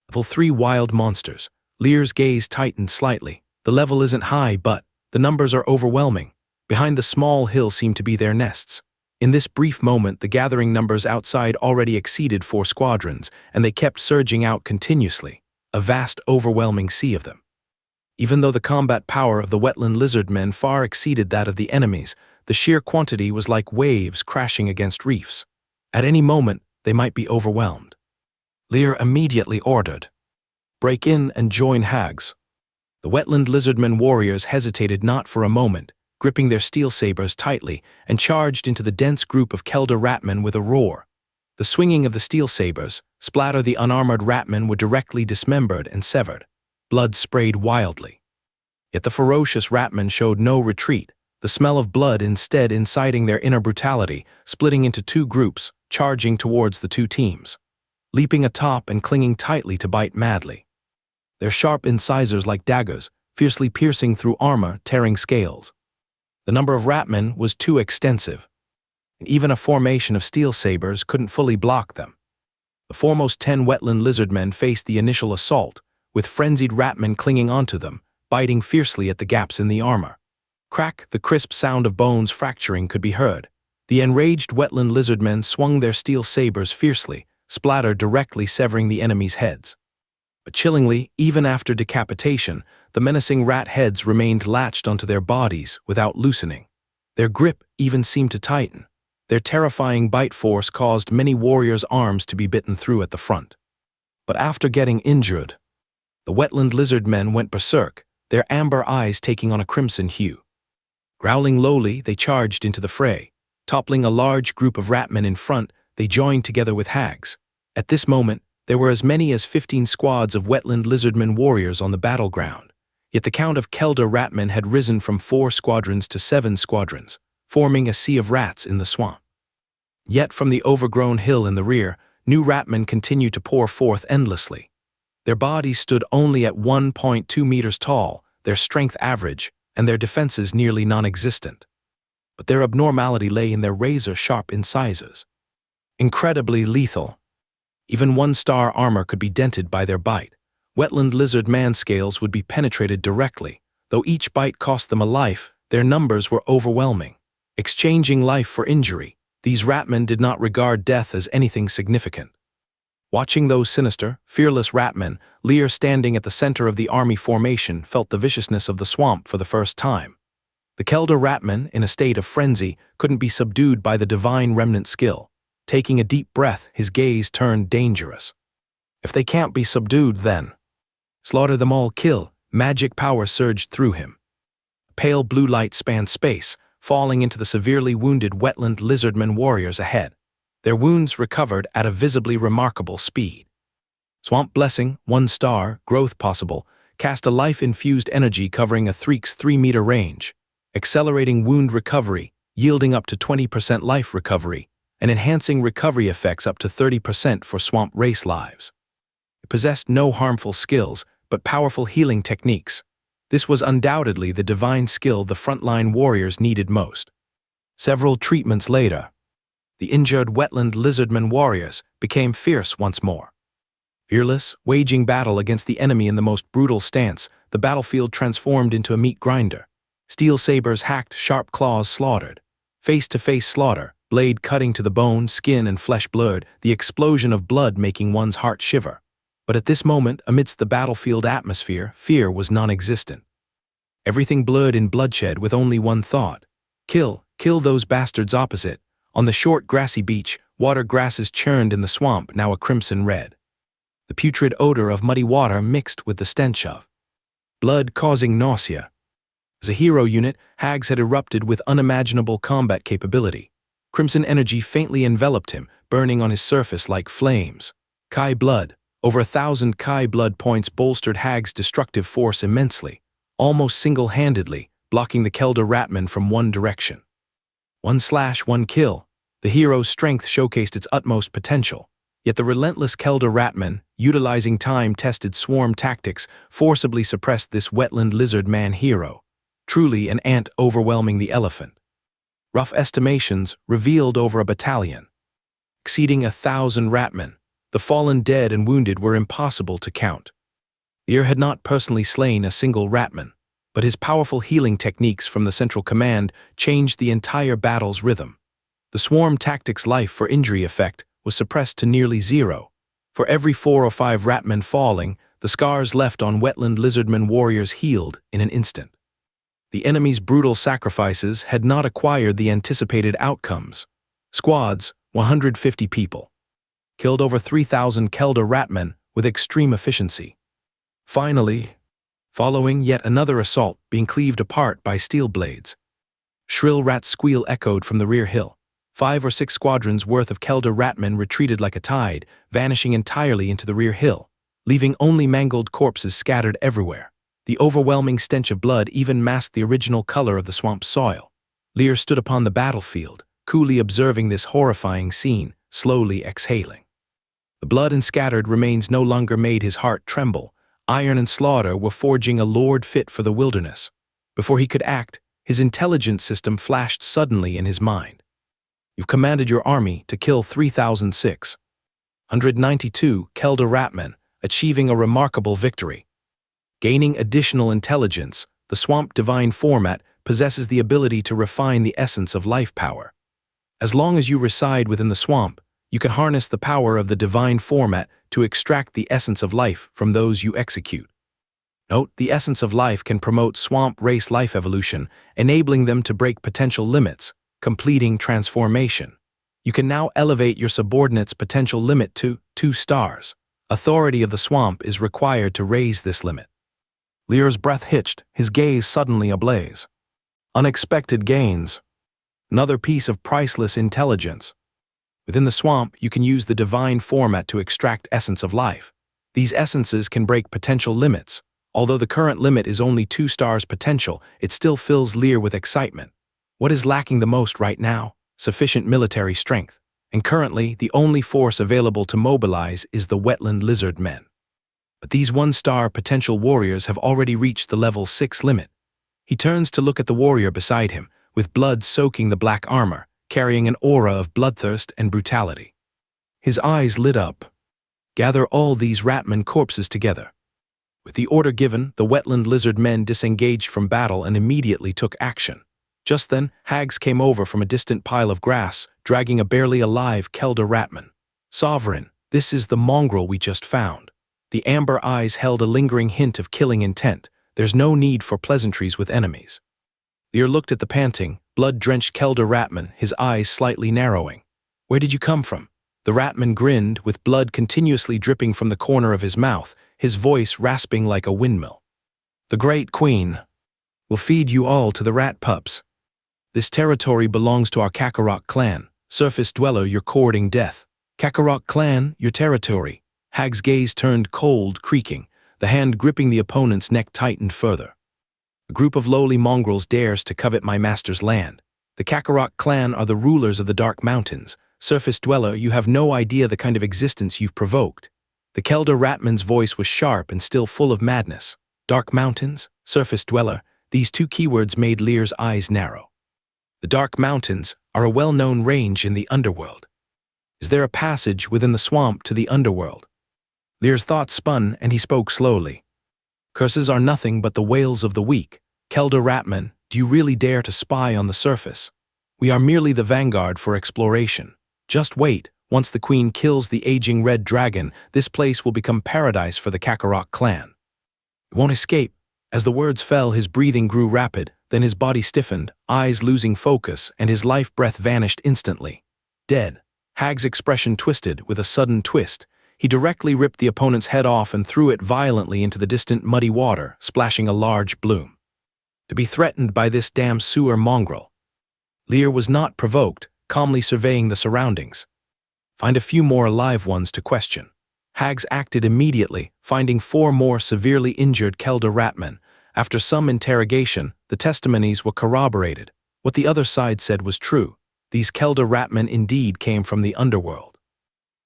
Level 3 wild monsters. Lear's gaze tightened slightly. The level isn't high, but the numbers are overwhelming. Behind the small hill seem to be their nests. In this brief moment, the gathering numbers outside already exceeded 4 squadrons, and they kept surging out continuously, a vast, overwhelming sea of them. Even though the combat power of the wetland lizard men far exceeded that of the enemies, the sheer quantity was like waves crashing against reefs. At any moment, they might be overwhelmed. Lear immediately ordered, "Break in and join Hags." The wetland lizardmen warriors hesitated not for a moment, gripping their steel sabers tightly, and charged into the dense group of Kelder Ratmen with a roar. The swinging of the steel sabers, splatter the unarmored Ratmen were directly dismembered and severed. Blood sprayed wildly. Yet the ferocious Ratmen showed no retreat, the smell of blood instead inciting their inner brutality, splitting into 2 groups, charging towards the 2 teams, leaping atop and clinging tightly to bite madly. Their sharp incisors like daggers, fiercely piercing through armor, tearing scales. The number of Ratmen was too extensive, and even a formation of steel sabers couldn't fully block them. The foremost 10 wetland lizardmen faced the initial assault, with frenzied Ratmen clinging onto them, biting fiercely at the gaps in the armor. Crack, the crisp sound of bones fracturing could be heard. The enraged wetland lizardmen swung their steel sabers fiercely, splattered directly severing the enemy's heads. But chillingly, even after decapitation, the menacing rat heads remained latched onto their bodies without loosening. Their grip even seemed to tighten. Their terrifying bite force caused many warriors' arms to be bitten through at the front. But after getting injured, the wetland lizard men went berserk, their amber eyes taking on a crimson hue. Growling lowly, they charged into the fray. Toppling a large group of Ratmen in front, they joined together with Hags. At this moment, there were as many as 15 squads of wetland lizardmen warriors on the battleground. Yet the count of Kelder Ratmen had risen from 4 squadrons to 7 squadrons. forming a sea of rats in the swamp. Yet from the overgrown hill in the rear, new ratmen continued to pour forth endlessly. Their bodies stood only at 1.2 meters tall, their strength average, and their defenses nearly non-existent. But their abnormality lay in their razor-sharp incisors. Incredibly lethal. Even one-star armor could be dented by their bite. Wetland lizard man scales would be penetrated directly. Though each bite cost them a life, their numbers were overwhelming. Exchanging life for injury, these ratmen did not regard death as anything significant. Watching those sinister, fearless ratmen, Lear standing at the center of the army formation felt the viciousness of the swamp for the first time. The Kelda ratman, in a state of frenzy, couldn't be subdued by the divine remnant skill. Taking a deep breath, his gaze turned dangerous. If they can't be subdued, then slaughter them all, kill. Magic power surged through him. Pale blue light spanned space, falling into the severely wounded wetland lizardmen warriors ahead. Their wounds recovered at a visibly remarkable speed. Swamp Blessing, 1 star, growth possible, cast a life-infused energy covering a Threek's 3-meter range, accelerating wound recovery, yielding up to 20% life recovery, and enhancing recovery effects up to 30% for swamp race lives. It possessed no harmful skills, but powerful healing techniques. This was undoubtedly the divine skill the frontline warriors needed most. Several treatments later, the injured wetland lizardmen warriors became fierce once more. Fearless, waging battle against the enemy in the most brutal stance, the battlefield transformed into a meat grinder. Steel sabers hacked, sharp claws slaughtered. Face-to-face slaughter, blade cutting to the bone, skin and flesh blurred, the explosion of blood making one's heart shiver. But at this moment, amidst the battlefield atmosphere, fear was non-existent. Everything blurred in bloodshed with only one thought: kill those bastards opposite. On the short grassy beach, water grasses churned in the swamp, now a crimson red. The putrid odor of muddy water mixed with the stench of blood causing nausea. As a hero unit, Hags had erupted with unimaginable combat capability. Crimson energy faintly enveloped him, burning on his surface like flames. Kai blood. Over 1,000 Kai blood points bolstered Hag's destructive force immensely, almost single-handedly, blocking the Kelda ratmen from one direction. 1 slash, 1 kill. The hero's strength showcased its utmost potential, yet the relentless Kelda ratmen, utilizing time-tested swarm tactics, forcibly suppressed this wetland lizard man hero, truly an ant overwhelming the elephant. Rough estimations revealed over a battalion, exceeding 1,000 ratmen. The fallen dead and wounded were impossible to count. Lear had not personally slain a single ratman, but his powerful healing techniques from the Central Command changed the entire battle's rhythm. The swarm tactics' life for injury effect was suppressed to nearly 0. For every 4 or 5 ratmen falling, the scars left on wetland lizardmen warriors healed in an instant. The enemy's brutal sacrifices had not acquired the anticipated outcomes. Squads, 150 people, killed over 3,000 Kelda ratmen with extreme efficiency. Finally, following yet another assault being cleaved apart by steel blades, shrill rat squeal echoed from the rear hill. 5 or 6 squadrons worth of Kelda ratmen retreated like a tide, vanishing entirely into the rear hill, leaving only mangled corpses scattered everywhere. The overwhelming stench of blood even masked the original color of the swamp's soil. Lear stood upon the battlefield, coolly observing this horrifying scene, slowly exhaling. The blood and scattered remains no longer made his heart tremble. Iron and slaughter were forging a lord fit for the wilderness. Before he could act, his intelligence system flashed suddenly in his mind. You've commanded your army to kill 3,692 Kelda ratmen, achieving a remarkable victory. Gaining additional intelligence, the Swamp Divine format possesses the ability to refine the essence of life power. As long as you reside within the swamp, you can harness the power of the Divine format to extract the essence of life from those you execute. Note, the essence of life can promote swamp race life evolution, enabling them to break potential limits, completing transformation. You can now elevate your subordinate's potential limit to 2 stars. Authority of the swamp is required to raise this limit. Lear's breath hitched, his gaze suddenly ablaze. Unexpected gains. Another piece of priceless intelligence. Within the swamp, you can use the Divine format to extract essence of life. These essences can break potential limits. Although the current limit is only 2 stars potential, it still fills Lear with excitement. What is lacking the most right now? Sufficient military strength. And currently, the only force available to mobilize is the Wetland lizard men. But these one-star potential warriors have already reached the level 6 limit. He turns to look at the warrior beside him, with blood soaking the black armor, carrying an aura of bloodthirst and brutality. His eyes lit up. Gather all these ratman corpses together. With the order given, the Wetland lizard men disengaged from battle and immediately took action. Just then, hags came over from a distant pile of grass, dragging a barely alive Kelda ratman. "Sovereign, this is the mongrel we just found." The amber eyes held a lingering hint of killing intent. There's no need for pleasantries with enemies. Lear looked at the panting, blood-drenched Kelda ratman, his eyes slightly narrowing. "Where did you come from?" The ratman grinned, with blood continuously dripping from the corner of his mouth, his voice rasping like a windmill. "The Great Queen will feed you all to the rat pups. This territory belongs to our Kakarot clan. Surface dweller, you're courting death. Kakarot clan, your territory." Hag's gaze turned cold, creaking. The hand gripping the opponent's neck tightened further. "A group of lowly mongrels dares to covet my master's land. The Kakarot clan are the rulers of the Dark Mountains. Surface dweller, you have no idea the kind of existence you've provoked." The Kelda ratman's voice was sharp and still full of madness. Dark Mountains, surface dweller, these two keywords made Lear's eyes narrow. The Dark Mountains are a well-known range in the underworld. Is there a passage within the swamp to the underworld? Lear's thoughts spun, and he spoke slowly. "Curses are nothing but the wails of the weak. Kelda ratman, do you really dare to spy on the surface? We are merely the vanguard for exploration. Just wait, once the queen kills the aging red dragon, this place will become paradise for the Kakarot clan. We won't escape." As the words fell, his breathing grew rapid, then his body stiffened, eyes losing focus, and his life breath vanished instantly. Dead. Hag's expression twisted with a sudden twist. He directly ripped the opponent's head off and threw it violently into the distant muddy water, splashing a large bloom. To be threatened by this damn sewer mongrel. Lear was not provoked, calmly surveying the surroundings. "Find a few more alive ones to question." Hags acted immediately, finding 4 more severely injured Kelda ratmen. After some interrogation, the testimonies were corroborated. What the other side said was true. These Kelda ratmen indeed came from the underworld.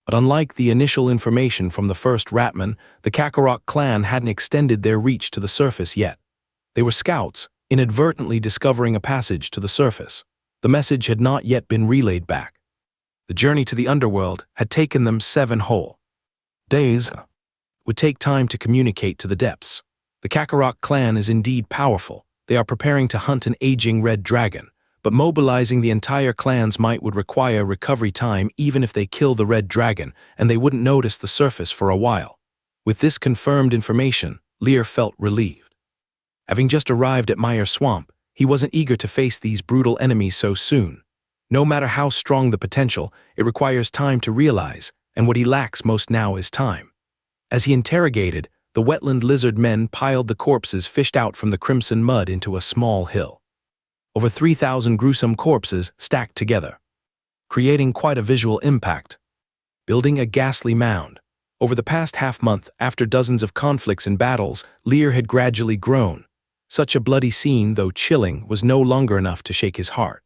But unlike the initial information from the first ratman, the Kakarot clan hadn't extended their reach to the surface yet. They were scouts, inadvertently discovering a passage to the surface. The message had not yet been relayed back. The journey to the underworld had taken them 7 whole days. It would take time to communicate to the depths. The Kakarot clan is indeed powerful. They are preparing to hunt an aging red dragon, but mobilizing the entire clan's might would require recovery time even if they kill the red dragon, and they wouldn't notice the surface for a while. With this confirmed information, Lear felt relieved. Having just arrived at Meyer Swamp, he wasn't eager to face these brutal enemies so soon. No matter how strong the potential, it requires time to realize, and what he lacks most now is time. As he interrogated, the Wetland lizard men piled the corpses fished out from the crimson mud into a small hill. Over 3,000 gruesome corpses stacked together, creating quite a visual impact. Building a ghastly mound. Over the past half-month, after dozens of conflicts and battles, Lear had gradually grown. Such a bloody scene, though chilling, was no longer enough to shake his heart.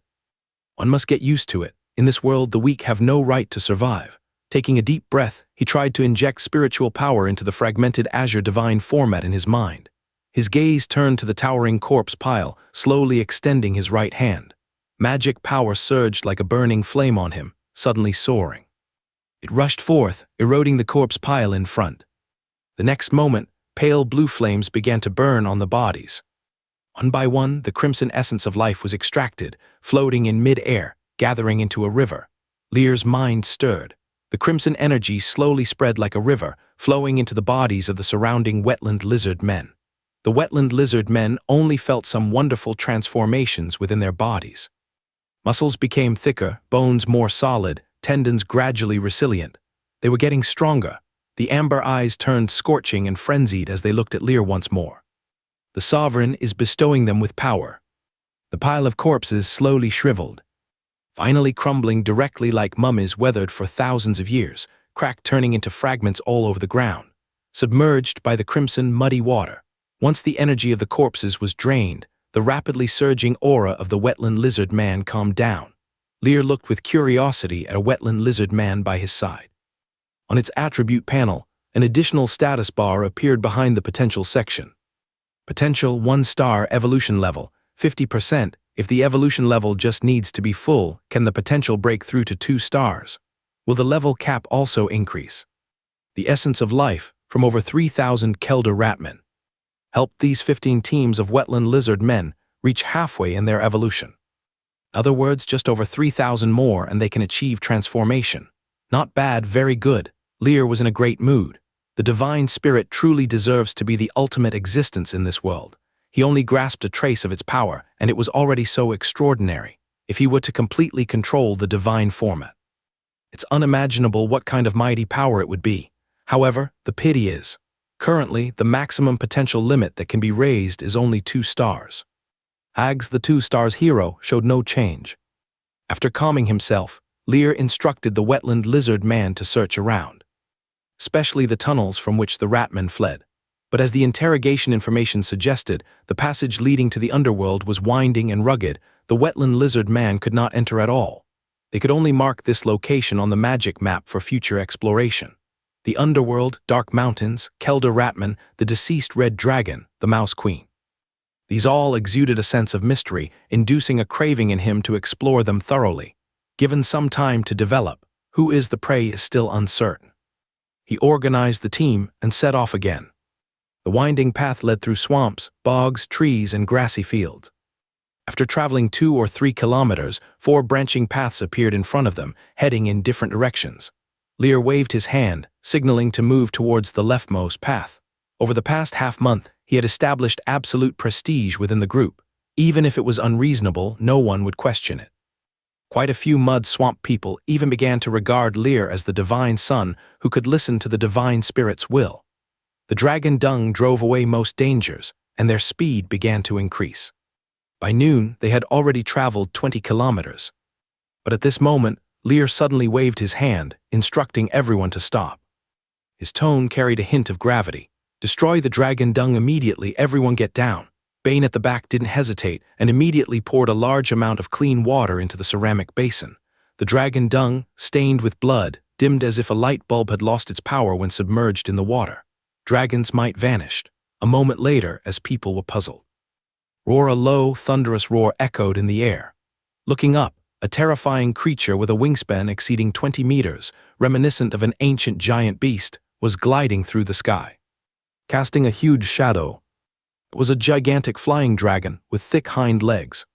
One must get used to it. In this world, the weak have no right to survive. Taking a deep breath, he tried to inject spiritual power into the fragmented azure divine format in his mind. His gaze turned to the towering corpse pile, slowly extending his right hand. Magic power surged like a burning flame on him, suddenly soaring. It rushed forth, eroding the corpse pile in front. The next moment, pale blue flames began to burn on the bodies. One by one, the crimson essence of life was extracted, floating in mid-air, gathering into a river. Lear's mind stirred. The crimson energy slowly spread like a river, flowing into the bodies of the surrounding Wetland lizard men. The Wetland lizard men only felt some wonderful transformations within their bodies. Muscles became thicker, bones more solid, tendons gradually resilient. They were getting stronger. The amber eyes turned scorching and frenzied as they looked at Lear once more. The sovereign is bestowing them with power. The pile of corpses slowly shriveled, finally crumbling directly like mummies weathered for thousands of years, cracked turning into fragments all over the ground, submerged by the crimson, muddy water. Once the energy of the corpses was drained, the rapidly surging aura of the wetland lizard man calmed down. Lear looked with curiosity at a wetland lizard man by his side. On its attribute panel, an additional status bar appeared behind the potential section. Potential 1-star evolution level, 50%. If the evolution level just needs to be full, can the potential break through to 2 stars? Will the level cap also increase? The essence of life, from over 3,000 Kelder Ratmen. Helped these 15 teams of wetland lizard men reach halfway in their evolution. In other words, just over 3,000 more and they can achieve transformation. Not bad, very good. Lear was in a great mood. The divine spirit truly deserves to be the ultimate existence in this world. He only grasped a trace of its power, and it was already so extraordinary, if he were to completely control the divine format. It's unimaginable what kind of mighty power it would be. However, the pity is, currently, the maximum potential limit that can be raised is only 2 stars. Hags, the 2 stars hero, showed no change. After calming himself, Lear instructed the wetland lizard man to search around, especially the tunnels from which the ratmen fled. But as the interrogation information suggested, the passage leading to the underworld was winding and rugged. The wetland lizard man could not enter at all. They could only mark this location on the magic map for future exploration. The underworld, dark mountains, Kelder Ratman, the deceased red dragon, the mouse queen. These all exuded a sense of mystery, inducing a craving in him to explore them thoroughly. Given some time to develop, who is the prey is still uncertain. He organized the team and set off again. The winding path led through swamps, bogs, trees, and grassy fields. After traveling 2 or 3 kilometers, 4 branching paths appeared in front of them, heading in different directions. Lear waved his hand, signaling to move towards the leftmost path. Over the past half-month, he had established absolute prestige within the group. Even if it was unreasonable, no one would question it. Quite a few mud swamp people even began to regard Lear as the divine son who could listen to the divine spirit's will. The dragon dung drove away most dangers, and their speed began to increase. By noon, they had already traveled 20 kilometers. But at this moment, Lear suddenly waved his hand, instructing everyone to stop. His tone carried a hint of gravity. Destroy the dragon dung immediately, everyone get down. Bane at the back didn't hesitate and immediately poured a large amount of clean water into the ceramic basin. The dragon dung, stained with blood, dimmed as if a light bulb had lost its power when submerged in the water. Dragon's might vanished, a moment later as people were puzzled. A low, thunderous roar echoed in the air. Looking up, a terrifying creature with a wingspan exceeding 20 meters, reminiscent of an ancient giant beast, was gliding through the sky. Casting a huge shadow, it was a gigantic flying dragon with thick hind legs.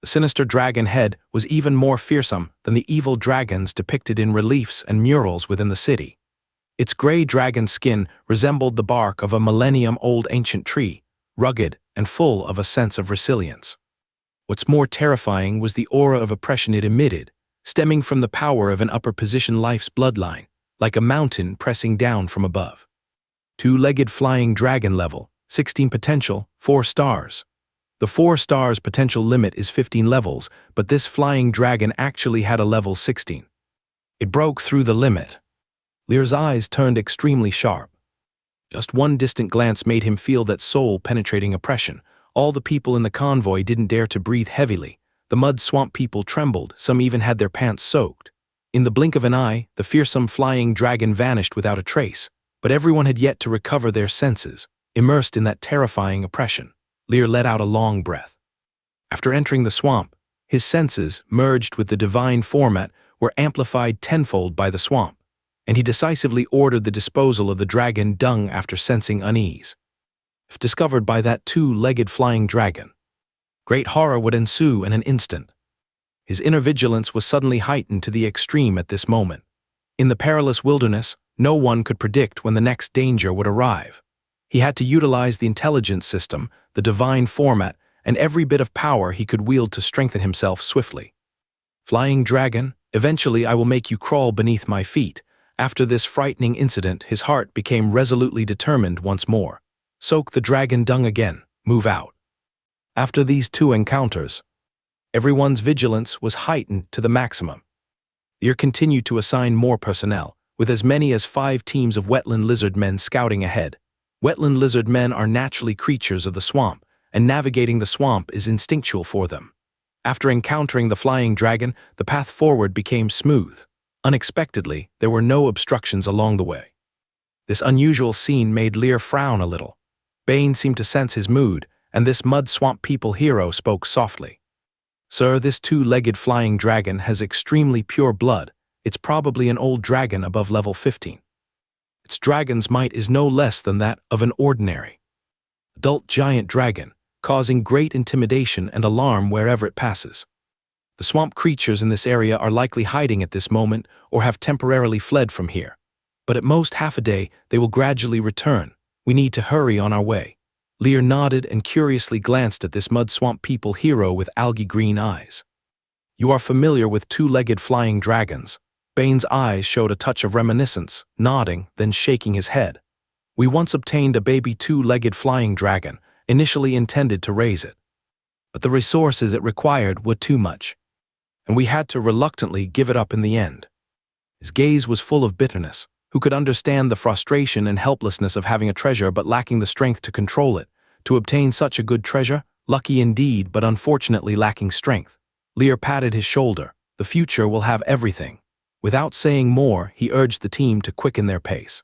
The sinister dragon head was even more fearsome than the evil dragons depicted in reliefs and murals within the city. Its gray dragon skin resembled the bark of a millennium-old ancient tree, rugged and full of a sense of resilience. What's more terrifying was the aura of oppression it emitted, stemming from the power of an upper-position life's bloodline, like a mountain pressing down from above. 2-legged flying dragon level, 16 potential, 4 stars. The 4 stars potential limit is 15 levels, but this flying dragon actually had a level 16. It broke through the limit. Lear's eyes turned extremely sharp. Just one distant glance made him feel that soul-penetrating oppression. All the people in the convoy didn't dare to breathe heavily. The mud swamp people trembled, some even had their pants soaked. In the blink of an eye, the fearsome flying dragon vanished without a trace, but everyone had yet to recover their senses. Immersed in that terrifying oppression, Lear let out a long breath. After entering the swamp, his senses, merged with the divine format, were amplified tenfold by the swamp, and he decisively ordered the disposal of the dragon dung after sensing unease. If discovered by that 2-legged flying dragon, great horror would ensue in an instant. His inner vigilance was suddenly heightened to the extreme at this moment. In the perilous wilderness, no one could predict when the next danger would arrive. He had to utilize the intelligence system, the divine format, and every bit of power he could wield to strengthen himself swiftly. Flying dragon, eventually I will make you crawl beneath my feet. After this frightening incident, his heart became resolutely determined once more. Soak the dragon dung again, move out. After these 2 encounters, everyone's vigilance was heightened to the maximum. Lear continued to assign more personnel, with as many as 5 teams of wetland lizard men scouting ahead. Wetland lizard men are naturally creatures of the swamp, and navigating the swamp is instinctual for them. After encountering the flying dragon, the path forward became smooth. Unexpectedly, there were no obstructions along the way. This unusual scene made Lear frown a little. Bane seemed to sense his mood, and this mud swamp people hero spoke softly. "Sir, this two-legged flying dragon has extremely pure blood. It's probably an old dragon above level 15. Its dragon's might is no less than that of an ordinary adult giant dragon, causing great intimidation and alarm wherever it passes. The swamp creatures in this area are likely hiding at this moment or have temporarily fled from here. But at most half a day, they will gradually return. We need to hurry on our way." Lear nodded and curiously glanced at this mud swamp people hero with algae green eyes. "You are familiar with two-legged flying dragons." Bane's eyes showed a touch of reminiscence, nodding, then shaking his head. "We once obtained a baby two-legged flying dragon, initially intended to raise it. But the resources it required were too much, and we had to reluctantly give it up in the end." His gaze was full of bitterness. Who could understand the frustration and helplessness of having a treasure but lacking the strength to control it? To obtain such a good treasure, lucky indeed, but unfortunately lacking strength. Lear patted his shoulder. "The future will have everything." Without saying more, he urged the team to quicken their pace,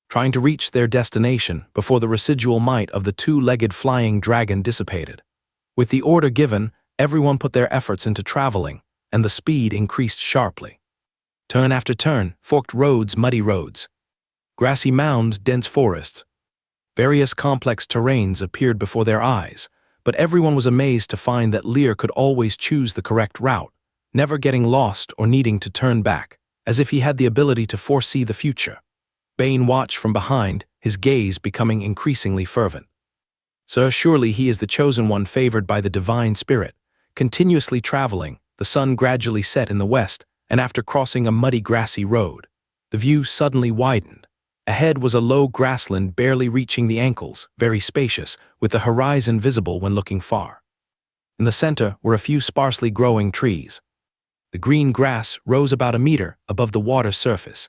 trying to reach their destination before the residual might of the two-legged flying dragon dissipated. With the order given, everyone put their efforts into traveling, and the speed increased sharply. Turn after turn, forked roads, muddy roads, grassy mound, dense forest. Various complex terrains appeared before their eyes, but everyone was amazed to find that Lear could always choose the correct route, never getting lost or needing to turn back, as if he had the ability to foresee the future. Bane watched from behind, his gaze becoming increasingly fervent. "Sir, surely he is the chosen one favored by the divine spirit." Continuously traveling, the sun gradually set in the west, and after crossing a muddy grassy road, the view suddenly widened. Ahead was a low grassland barely reaching the ankles, very spacious, with the horizon visible when looking far. In the center were a few sparsely growing trees. The green grass rose about a meter above the water's surface.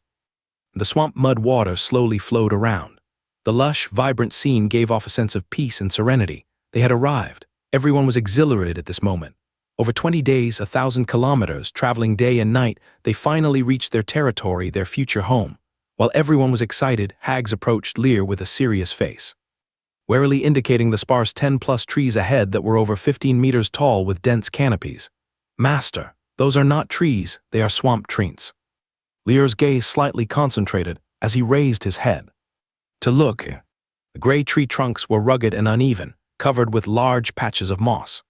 The swamp mud water slowly flowed around. The lush, vibrant scene gave off a sense of peace and serenity. They had arrived. Everyone was exhilarated at this moment. Over 20 days, 1,000 kilometers, traveling day and night, they finally reached their territory, their future home. While everyone was excited, Hags approached Lear with a serious face, warily indicating the sparse 10-plus trees ahead that were over 15 meters tall with dense canopies. "Master, those are not trees, they are swamp treants." Lear's gaze slightly concentrated as he raised his head to look. The gray tree trunks were rugged and uneven, covered with large patches of moss.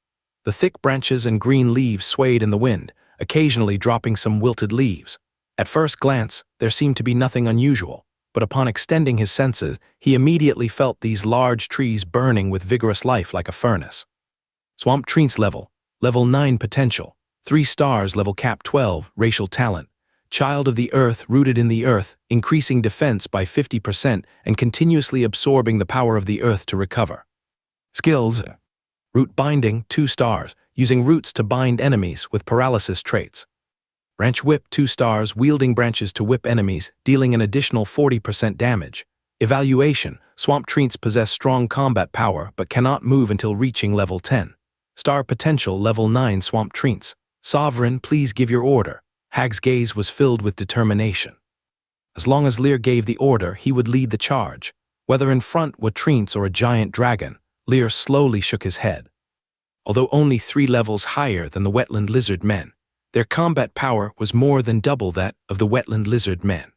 The thick branches and green leaves swayed in the wind, occasionally dropping some wilted leaves. At first glance, there seemed to be nothing unusual, but upon extending his senses, he immediately felt these large trees burning with vigorous life like a furnace. Swamp treants level 9 potential, 3 stars level cap 12, racial talent. Child of the earth, rooted in the earth, increasing defense by 50% and continuously absorbing the power of the earth to recover. Skills: root binding, 2 stars, using roots to bind enemies with paralysis traits. Branch whip, 2 stars, wielding branches to whip enemies, dealing an additional 40% damage. Evaluation: swamp treants possess strong combat power but cannot move until reaching level 10. Star potential, level 9 swamp treants. Sovereign, please give your order. Hag's gaze was filled with determination. As long as Lear gave the order, he would lead the charge. Whether in front were treants or a giant dragon, Lear slowly shook his head. Although only 3 levels higher than the wetland lizard men, their combat power was more than double that of the wetland lizard men.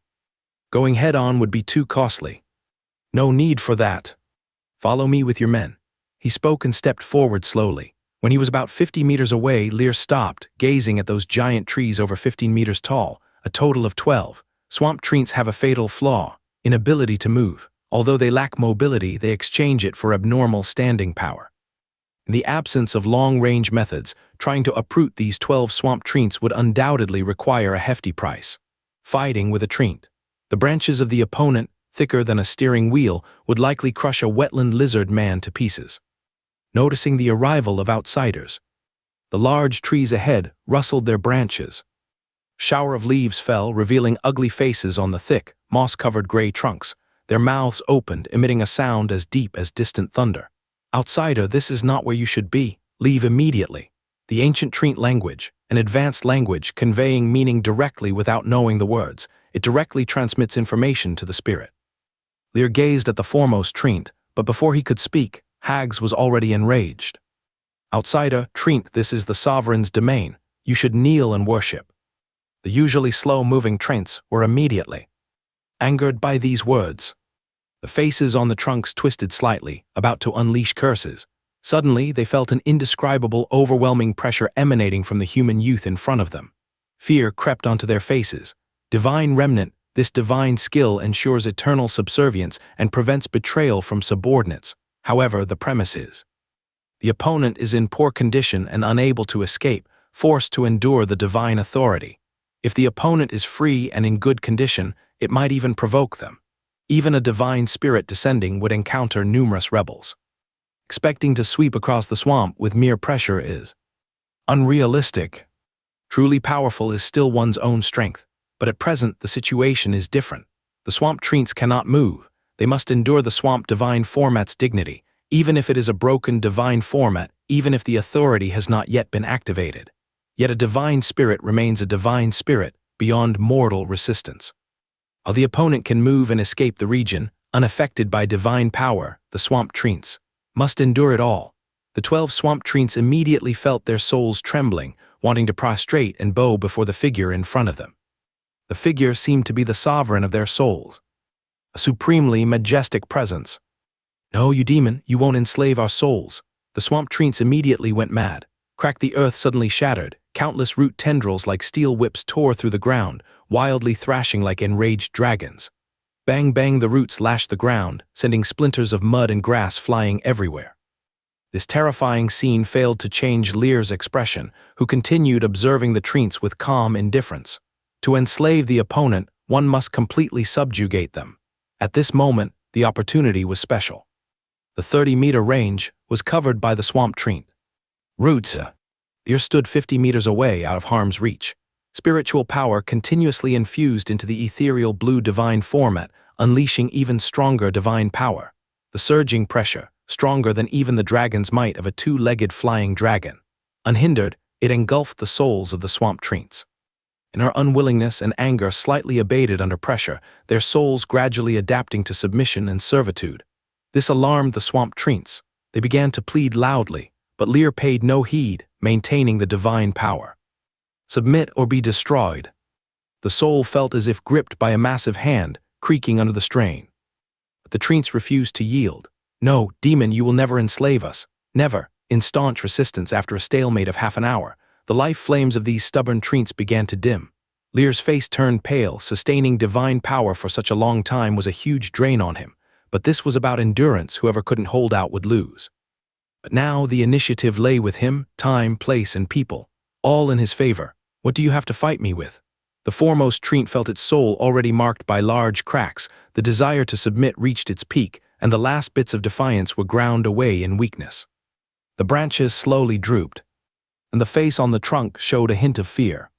Going head-on would be too costly. "No need for that. Follow me with your men." He spoke and stepped forward slowly. When he was about 50 meters away, Lear stopped, gazing at those giant trees over 15 meters tall, a total of 12. Swamp treants have a fatal flaw: inability to move. Although they lack mobility, they exchange it for abnormal standing power. In the absence of long-range methods, trying to uproot these 12 swamp treants would undoubtedly require a hefty price. Fighting with a treant. The branches of the opponent, thicker than a steering wheel, would likely crush a wetland lizard man to pieces. Noticing the arrival of outsiders, the large trees ahead rustled their branches. A shower of leaves fell, revealing ugly faces on the thick, moss-covered gray trunks. Their mouths opened, emitting a sound as deep as distant thunder. "Outsider, this is not where you should be. Leave immediately." The ancient treant language, an advanced language conveying meaning directly without knowing the words, it directly transmits information to the spirit. Lear gazed at the foremost treant, but before he could speak, Hags was already enraged. "Outsider, treant, this is the sovereign's domain. You should kneel and worship." The usually slow-moving treants were immediately angered by these words. The faces on the trunks twisted slightly, about to unleash curses. Suddenly, they felt an indescribable, overwhelming pressure emanating from the human youth in front of them. Fear crept onto their faces. Divine remnant, this divine skill ensures eternal subservience and prevents betrayal from subordinates. However, the premise is, the opponent is in poor condition and unable to escape, forced to endure the divine authority. If the opponent is free and in good condition, it might even provoke them. Even a divine spirit descending would encounter numerous rebels. Expecting to sweep across the swamp with mere pressure is unrealistic. Truly powerful is still one's own strength, but at present the situation is different. The swamp treants cannot move. They must endure the swamp divine format's dignity, even if it is a broken divine format, even if the authority has not yet been activated. Yet a divine spirit remains a divine spirit, beyond mortal resistance. While the opponent can move and escape the region, unaffected by divine power, the swamp treants must endure it all. The 12 swamp treants immediately felt their souls trembling, wanting to prostrate and bow before the figure in front of them. The figure seemed to be the sovereign of their souls, a supremely majestic presence. "No, you demon, you won't enslave our souls." The swamp treants immediately went mad. Crack, the earth suddenly shattered. Countless root tendrils like steel whips tore through the ground, wildly thrashing like enraged dragons. Bang bang, the roots lashed the ground, sending splinters of mud and grass flying everywhere. This terrifying scene failed to change Lear's expression, who continued observing the treants with calm indifference. To enslave the opponent, one must completely subjugate them. At this moment, the opportunity was special. The 30-meter range was covered by the swamp treant. Roots. Lear stood 50 meters away, out of harm's reach. Spiritual power continuously infused into the ethereal blue divine format, unleashing even stronger divine power. The surging pressure, stronger than even the dragon's might of a two-legged flying dragon. Unhindered, it engulfed the souls of the swamp treants. In her unwillingness and anger slightly abated under pressure, their souls gradually adapting to submission and servitude. This alarmed the swamp treants. They began to plead loudly, but Lear paid no heed, maintaining the divine power. "Submit or be destroyed." The soul felt as if gripped by a massive hand, creaking under the strain. But the treants refused to yield. "No, demon, you will never enslave us. Never." In staunch resistance after a stalemate of half an hour, the life flames of these stubborn treants began to dim. Lear's face turned pale. Sustaining divine power for such a long time was a huge drain on him, but this was about endurance. Whoever couldn't hold out would lose. But now the initiative lay with him, time, place, and people, all in his favor. "What do you have to fight me with?" The foremost treant felt its soul already marked by large cracks. The desire to submit reached its peak, and the last bits of defiance were ground away in weakness. The branches slowly drooped, and the face on the trunk showed a hint of fear.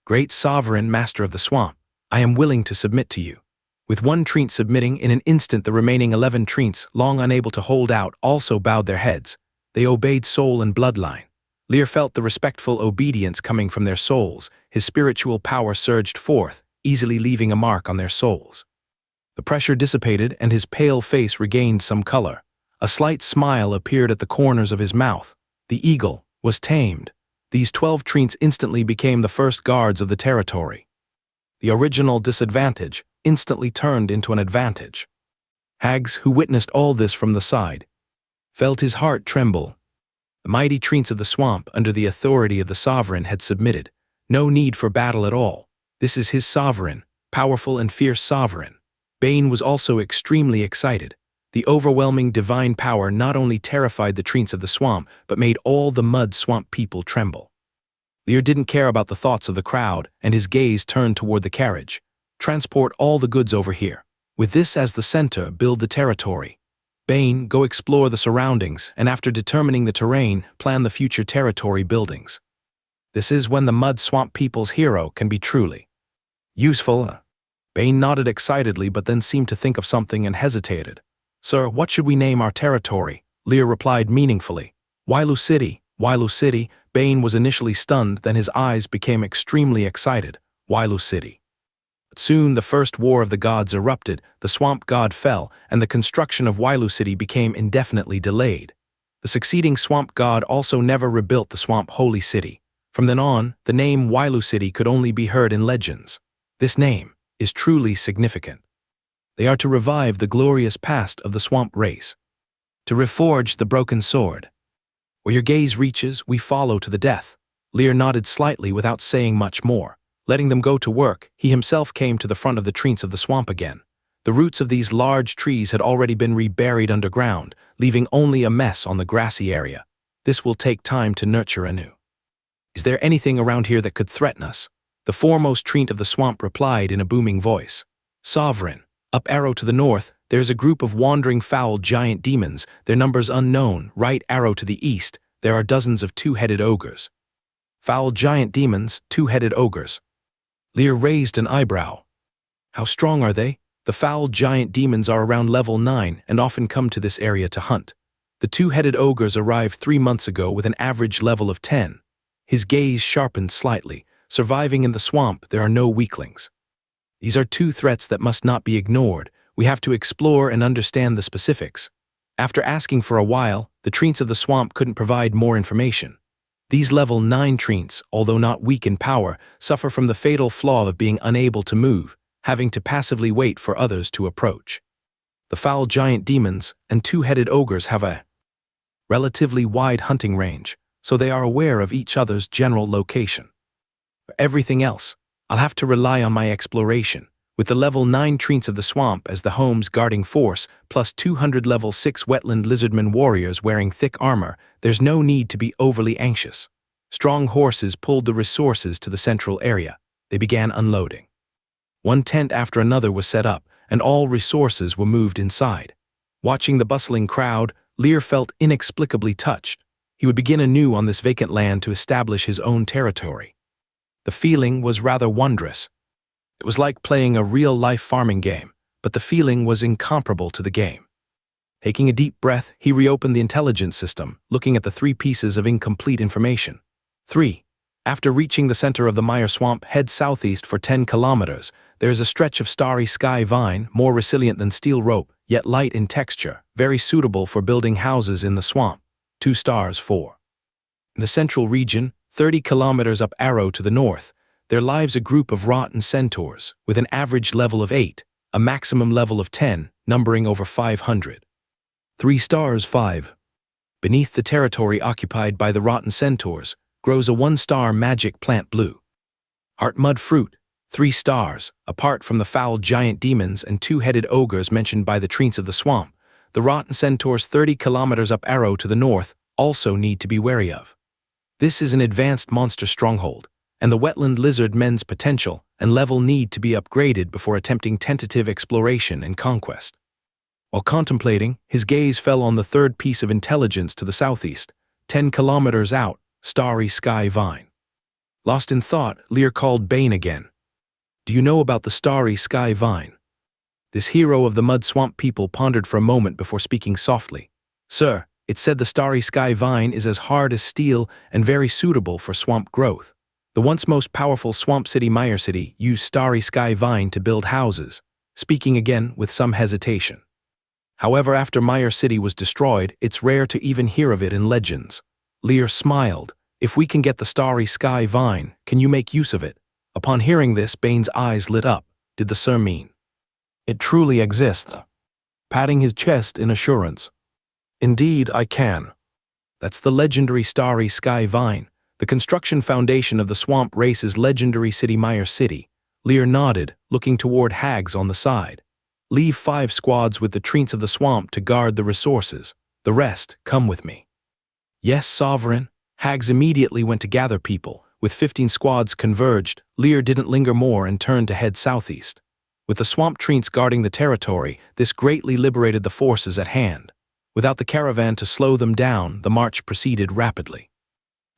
"Great sovereign, master of the swamp, I am willing to submit to you." With one treant submitting, in an instant the remaining 11 treants, long unable to hold out, also bowed their heads. They obeyed soul and bloodline. Lear felt the respectful obedience coming from their souls. His spiritual power surged forth, easily leaving a mark on their souls. The pressure dissipated and his pale face regained some color. A slight smile appeared at the corners of his mouth. The eagle was tamed. These 12 treants instantly became the first guards of the territory. The original disadvantage instantly turned into an advantage. Hags, who witnessed all this from the side, felt his heart tremble. The mighty treants of the swamp, under the authority of the sovereign, had submitted. No need for battle at all. This is his sovereign, powerful and fierce sovereign. Bane was also extremely excited. The overwhelming divine power not only terrified the treants of the swamp, but made all the mud swamp people tremble. Lear didn't care about the thoughts of the crowd, and his gaze turned toward the carriage. Transport all the goods over here. With this as the center, build the territory. Bane, go explore the surroundings, and after determining the terrain, plan the future territory buildings. This is when the mud swamp people's hero can be truly useful. Bane nodded excitedly, but then seemed to think of something and hesitated. "Sir, what should we name our territory?" Lear replied meaningfully. Wailu City, Wailu City. Bane was initially stunned, then his eyes became extremely excited. Wailu City. But soon the first war of the gods erupted, the swamp god fell, and the construction of Wailu City became indefinitely delayed. The succeeding swamp god also never rebuilt the swamp holy city. From then on, the name Wailu City could only be heard in legends. This name is truly significant. They are to revive the glorious past of the swamp race, to reforge the broken sword. Where your gaze reaches, we follow to the death. Lear nodded slightly without saying much more. Letting them go to work, he himself came to the front of the treants of the swamp again. The roots of these large trees had already been reburied underground, leaving only a mess on the grassy area. This will take time to nurture anew. Is there anything around here that could threaten us? The foremost treant of the swamp replied in a booming voice. Sovereign, up arrow to the north, there is a group of wandering foul giant demons, their numbers unknown. Right arrow to the east, there are dozens of two-headed ogres. Foul giant demons, two-headed ogres. Lear raised an eyebrow. How strong are they? The foul giant demons are around level 9 and often come to this area to hunt. The two-headed ogres arrived 3 months ago with an average level of 10. His gaze sharpened slightly. Surviving in the swamp, there are no weaklings. These are two threats that must not be ignored. We have to explore and understand the specifics. After asking for a while, the treants of the swamp couldn't provide more information. These level 9 treants, although not weak in power, suffer from the fatal flaw of being unable to move, having to passively wait for others to approach. The foul giant demons and two-headed ogres have a relatively wide hunting range, so they are aware of each other's general location. For everything else, I'll have to rely on my exploration. With the level 9 treants of the swamp as the home's guarding force, plus 200 level 6 wetland lizardmen warriors wearing thick armor, there's no need to be overly anxious. Strong horses pulled the resources to the central area. They began unloading. One tent after another was set up, and all resources were moved inside. Watching the bustling crowd, Lear felt inexplicably touched. He would begin anew on this vacant land to establish his own territory. The feeling was rather wondrous. It was like playing a real-life farming game, but the feeling was incomparable to the game. Taking a deep breath, he reopened the intelligence system, looking at the 3 pieces of incomplete information. 3. After reaching the center of the mire swamp, head southeast for 10 kilometers. There is a stretch of starry sky vine, more resilient than steel rope, yet light in texture, very suitable for building houses in the swamp. 2 stars 4. In the central region, 30 kilometers up arrow to the north, there lives a group of rotten centaurs, with an average level of 8, a maximum level of 10, numbering over 500. 3 stars 5. Beneath the territory occupied by the rotten centaurs, grows a 1-star magic plant blue. Heart mud fruit, 3 stars. Apart from the foul giant demons and two-headed ogres mentioned by the treants of the swamp, the rotten centaurs 30 kilometers up arrow to the north also need to be wary of. This is an advanced monster stronghold, and the wetland lizard men's potential and level need to be upgraded before attempting tentative exploration and conquest. While contemplating, his gaze fell on the 3rd piece of intelligence to the southeast, 10 kilometers out, starry sky vine. Lost in thought, Lear called Bane again. Do you know about the starry sky vine? This hero of the mud swamp people pondered for a moment before speaking softly. Sir, it said the starry sky vine is as hard as steel and very suitable for swamp growth. The once most powerful swamp city Mire City used starry sky vine to build houses, speaking again with some hesitation. However, after Mire City was destroyed, it's rare to even hear of it in legends. Lear smiled. If we can get the starry sky vine, can you make use of it? Upon hearing this, Bane's eyes lit up. Did the sir mean it truly exists? Patting his chest in assurance. Indeed, I can. That's the legendary starry sky vine, the construction foundation of the swamp race's legendary city Mire City. Lear nodded, looking toward hags on the side. Leave 5 squads with the treants of the swamp to guard the resources. The rest, come with me. Yes, Sovereign. Hags immediately went to gather people. With 15 squads converged, Lear didn't linger more and turned to head southeast. With the swamp treants guarding the territory, this greatly liberated the forces at hand. Without the caravan to slow them down, the march proceeded rapidly.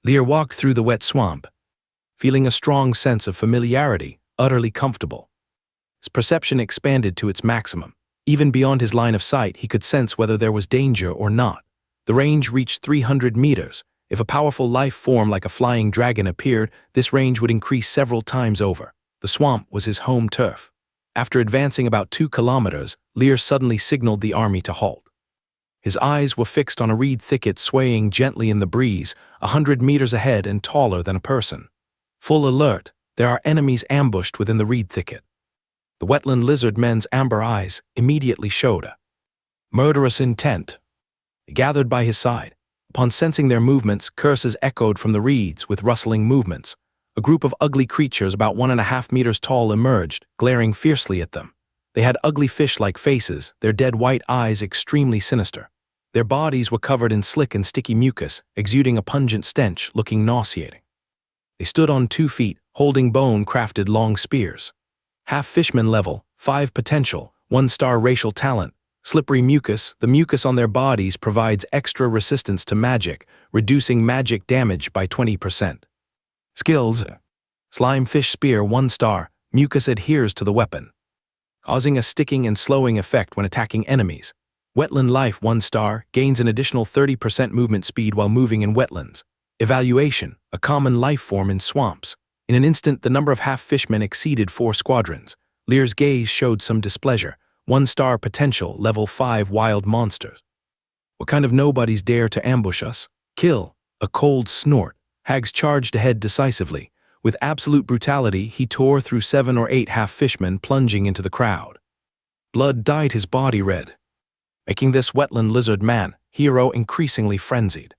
Lear walked through the wet swamp, feeling a strong sense of familiarity, utterly comfortable. His perception expanded to its maximum. Even beyond his line of sight, he could sense whether there was danger or not. The range reached 300 meters. If a powerful life form like a flying dragon appeared, this range would increase several times over. The swamp was his home turf. After advancing about 2 kilometers, Lear suddenly signaled the army to halt. His eyes were fixed on a reed thicket swaying gently in the breeze, 100 meters ahead and taller than a person. Full alert, there are enemies ambushed within the reed thicket. The wetland lizard men's amber eyes immediately showed a murderous intent. Gathered by his side. Upon sensing their movements, curses echoed from the reeds with rustling movements. A group of ugly creatures about 1.5 meters tall emerged, glaring fiercely at them. They had ugly fish-like faces, their dead white eyes extremely sinister. Their bodies were covered in slick and sticky mucus, exuding a pungent stench, looking nauseating. They stood on 2 feet, holding bone-crafted long spears. Half-fishman level, 5 potential, 1-star racial talent. Slippery mucus, the mucus on their bodies provides extra resistance to magic, reducing magic damage by 20%. Skills: Slime fish spear 1 star, mucus adheres to the weapon, causing a sticking and slowing effect when attacking enemies. Wetland life 1 star, gains an additional 30% movement speed while moving in wetlands. Evaluation, a common life form in swamps. In an instant, the number of half-fishmen exceeded 4 squadrons. Lear's gaze showed some displeasure. 1-star potential, level 5 wild monsters. What kind of nobodies dare to ambush us? Kill. A cold snort. Hags charged ahead decisively. With absolute brutality, he tore through 7 or 8 half-fishmen, plunging into the crowd. Blood dyed his body red, making this wetland lizard man, hero, increasingly frenzied.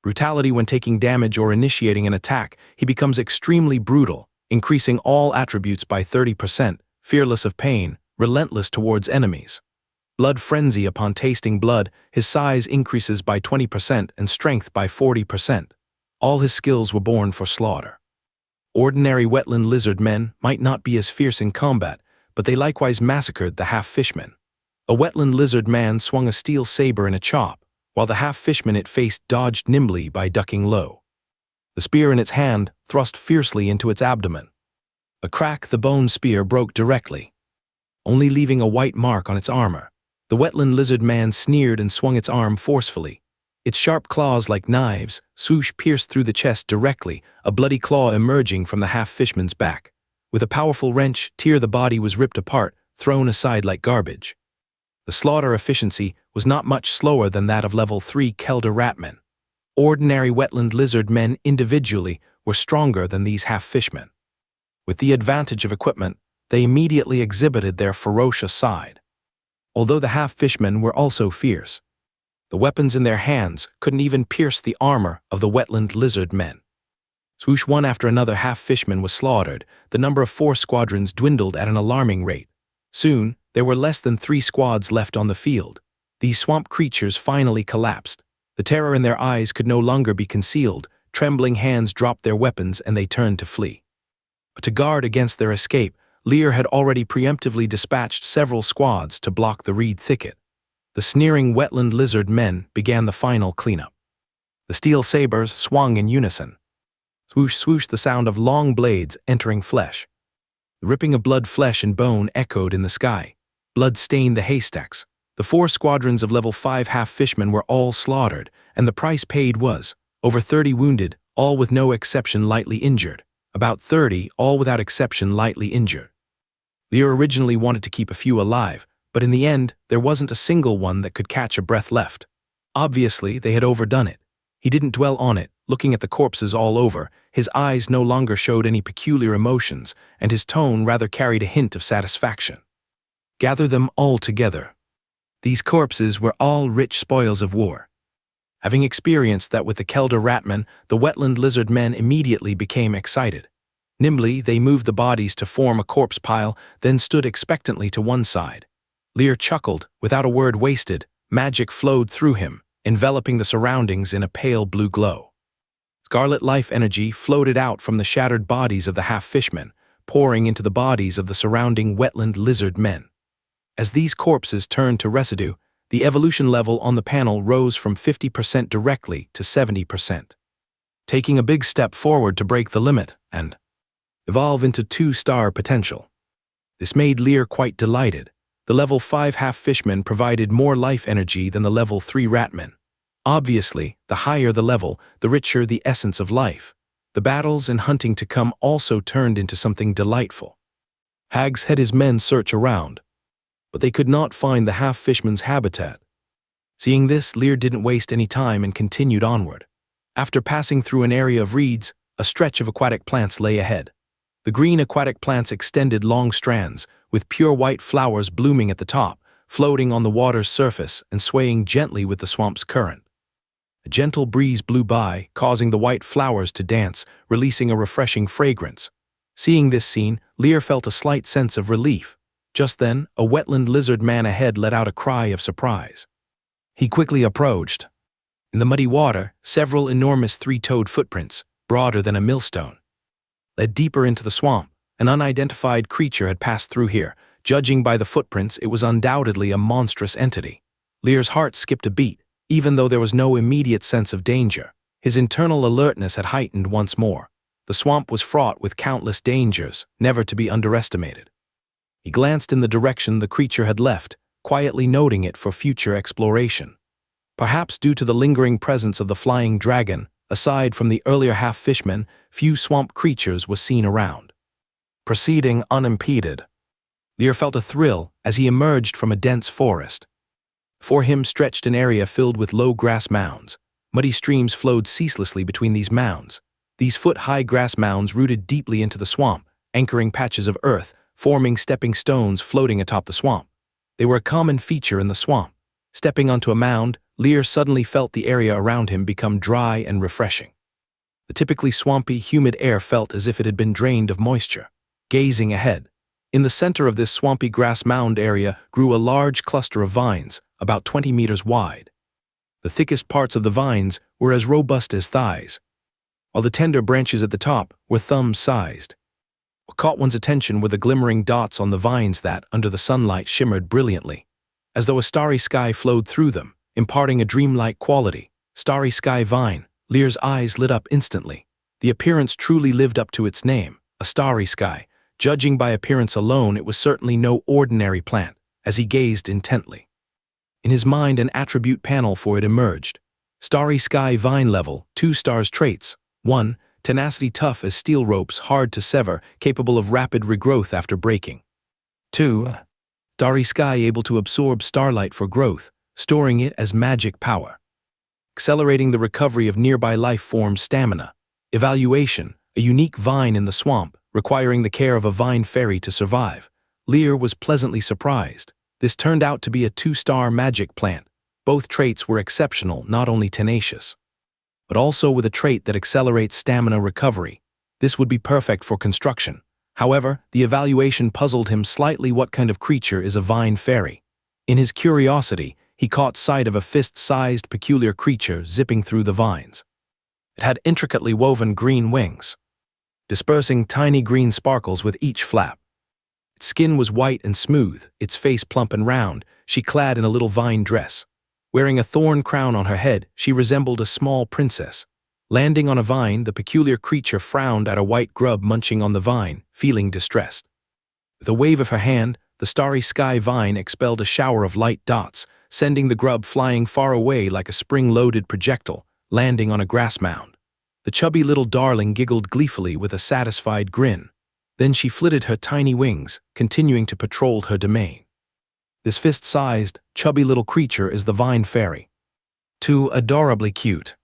Brutality when taking damage or initiating an attack, he becomes extremely brutal, increasing all attributes by 30%, fearless of pain, relentless towards enemies. Blood frenzy upon tasting blood, his size increases by 20% and strength by 40%. All his skills were born for slaughter. Ordinary wetland lizard men might not be as fierce in combat, but they likewise massacred the half-fishmen. A wetland lizard man swung a steel saber in a chop, while the half-fishman it faced dodged nimbly by ducking low. The spear in its hand thrust fiercely into its abdomen. A crack, the bone spear broke directly, only leaving a white mark on its armor. The wetland lizard man sneered and swung its arm forcefully. Its sharp claws like knives, swoosh pierced through the chest directly, a bloody claw emerging from the half-fishman's back. With a powerful wrench, the body was ripped apart, thrown aside like garbage. The slaughter efficiency was not much slower than that of level 3 Kelder ratmen. Ordinary wetland lizard men individually were stronger than these half-fishmen. With the advantage of equipment, they immediately exhibited their ferocious side. Although the half-fishmen were also fierce, the weapons in their hands couldn't even pierce the armor of the wetland lizard men. Swoosh, one after another half-fishman was slaughtered. The number of 4 squadrons dwindled at an alarming rate. Soon, there were less than 3 squads left on the field. These swamp creatures finally collapsed. The terror in their eyes could no longer be concealed. Trembling hands dropped their weapons and they turned to flee. But to guard against their escape, Lear had already preemptively dispatched several squads to block the reed thicket. The sneering wetland lizard men began the final cleanup. The steel sabers swung in unison. Swoosh, swoosh, the sound of long blades entering flesh. The ripping of blood, flesh, and bone echoed in the sky. Blood stained the haystacks. The 4 squadrons of level 5 half-fishmen were all slaughtered, and the price paid was over 30 wounded, all with no exception lightly injured. About 30, all without exception lightly injured. Lear originally wanted to keep a few alive, but in the end, there wasn't a single one that could catch a breath left. Obviously, they had overdone it. He didn't dwell on it, looking at the corpses all over. His eyes no longer showed any peculiar emotions, and his tone rather carried a hint of satisfaction. Gather them all together. These corpses were all rich spoils of war. Having experienced that with the Kelder ratmen, the wetland lizard men immediately became excited. Nimbly, they moved the bodies to form a corpse pile, then stood expectantly to one side. Lear chuckled, without a word wasted. Magic flowed through him, enveloping the surroundings in a pale blue glow. Scarlet life energy floated out from the shattered bodies of the half-fishmen, pouring into the bodies of the surrounding wetland lizard men. As these corpses turned to residue, the evolution level on the panel rose from 50% directly to 70%. Taking a big step forward to break the limit and evolve into 2-star potential. This made Lear quite delighted. The level 5 half-fishmen provided more life energy than the level 3 ratmen. Obviously, the higher the level, the richer the essence of life. The battles and hunting to come also turned into something delightful. Hags had his men search around, but they could not find the half-fishman's habitat. Seeing this, Lear didn't waste any time and continued onward. After passing through an area of reeds, a stretch of aquatic plants lay ahead. The green aquatic plants extended long strands, with pure white flowers blooming at the top, floating on the water's surface and swaying gently with the swamp's current. A gentle breeze blew by, causing the white flowers to dance, releasing a refreshing fragrance. Seeing this scene, Lear felt a slight sense of relief. Just then, a wetland lizard man ahead let out a cry of surprise. He quickly approached. In the muddy water, several enormous three-toed footprints, broader than a millstone, led deeper into the swamp. An unidentified creature had passed through here. Judging by the footprints, it was undoubtedly a monstrous entity. Lear's heart skipped a beat, even though there was no immediate sense of danger. His internal alertness had heightened once more. The swamp was fraught with countless dangers, never to be underestimated. He glanced in the direction the creature had left, quietly noting it for future exploration. Perhaps due to the lingering presence of the flying dragon, aside from the earlier half-fishmen, few swamp creatures were seen around. Proceeding unimpeded, Lear felt a thrill as he emerged from a dense forest. Before him stretched an area filled with low grass mounds. Muddy streams flowed ceaselessly between these mounds. These foot-high grass mounds rooted deeply into the swamp, anchoring patches of earth, forming stepping stones floating atop the swamp. They were a common feature in the swamp. Stepping onto a mound, Lear suddenly felt the area around him become dry and refreshing. The typically swampy, humid air felt as if it had been drained of moisture. Gazing ahead, in the center of this swampy grass mound area grew a large cluster of vines, about 20 meters wide. The thickest parts of the vines were as robust as thighs, while the tender branches at the top were thumb-sized. What caught one's attention were the glimmering dots on the vines that, under the sunlight, shimmered brilliantly, as though a starry sky flowed through them, imparting a dreamlike quality. Starry sky vine. Lear's eyes lit up instantly. The appearance truly lived up to its name, a starry sky. Judging by appearance alone, it was certainly no ordinary plant, as he gazed intently. In his mind, an attribute panel for it emerged. Starry sky vine level, 2 stars traits. 1. Tenacity tough as steel ropes, hard to sever, capable of rapid regrowth after breaking. 2. Starry sky able to absorb starlight for growth, storing it as magic power, accelerating the recovery of nearby life forms' stamina. Evaluation, a unique vine in the swamp, requiring the care of a vine fairy to survive. Lear was pleasantly surprised. This turned out to be a 2-star magic plant. Both traits were exceptional, not only tenacious, but also with a trait that accelerates stamina recovery. This would be perfect for construction. However, the evaluation puzzled him slightly. What kind of creature is a vine fairy? In his curiosity, he caught sight of a fist-sized, peculiar creature zipping through the vines. It had intricately woven green wings, dispersing tiny green sparkles with each flap. Its skin was white and smooth, its face plump and round. She clad in a little vine dress. Wearing a thorn crown on her head, she resembled a small princess. Landing on a vine, the peculiar creature frowned at a white grub munching on the vine, feeling distressed. With a wave of her hand, the starry sky vine expelled a shower of light dots, sending the grub flying far away like a spring-loaded projectile, landing on a grass mound. The chubby little darling giggled gleefully with a satisfied grin. Then she flitted her tiny wings, continuing to patrol her domain. This fist-sized, chubby little creature is the vine fairy. 2. Adorably cute.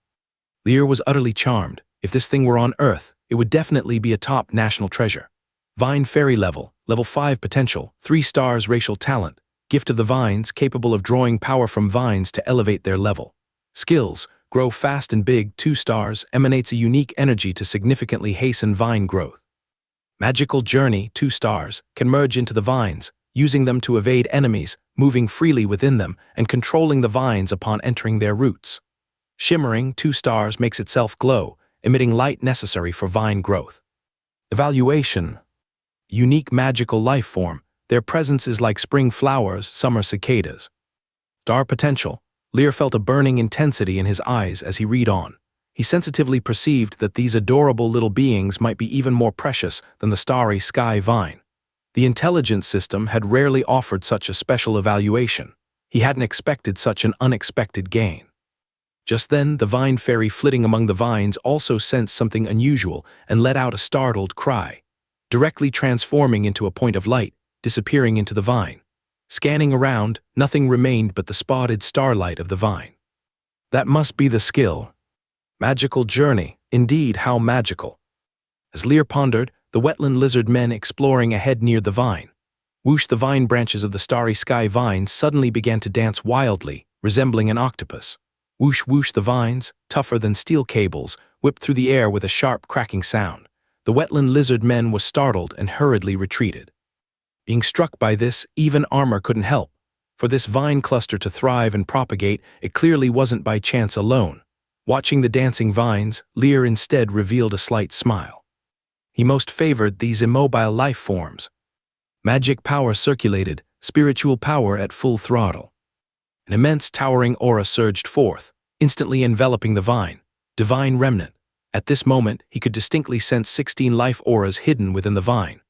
Lear was utterly charmed. If this thing were on Earth, it would definitely be a top national treasure. Vine fairy level, level 5 potential, 3 stars racial talent, gift of the vines, capable of drawing power from vines to elevate their level. Skills, grow fast and big, 2 stars, emanates a unique energy to significantly hasten vine growth. Magical journey, 2 stars, can merge into the vines, using them to evade enemies, moving freely within them, and controlling the vines upon entering their roots. Shimmering, 2 stars, makes itself glow, emitting light necessary for vine growth. Evaluation. Unique magical life form. Their presence is like spring flowers, summer cicadas. Star potential. Lear felt a burning intensity in his eyes as he read on. He sensitively perceived that these adorable little beings might be even more precious than the starry sky vine. The intelligence system had rarely offered such a special evaluation. He hadn't expected such an unexpected gain. Just then, the vine fairy flitting among the vines also sensed something unusual and let out a startled cry, directly transforming into a point of light, disappearing into the vine. Scanning around, nothing remained but the spotted starlight of the vine. That must be the skill. Magical journey, indeed, how magical. As Lear pondered, the wetland lizard men exploring ahead near the vine. Whoosh, the vine branches of the starry sky vines suddenly began to dance wildly, resembling an octopus. Whoosh whoosh, the vines, tougher than steel cables, whipped through the air with a sharp cracking sound. The wetland lizard men were startled and hurriedly retreated. Being struck by this, even armor couldn't help. For this vine cluster to thrive and propagate, it clearly wasn't by chance alone. Watching the dancing vines, Lear instead revealed a slight smile. He most favored these immobile life forms. Magic power circulated, spiritual power at full throttle. An immense towering aura surged forth, instantly enveloping the vine. Divine remnant. At this moment, he could distinctly sense 16 life auras hidden within the vine.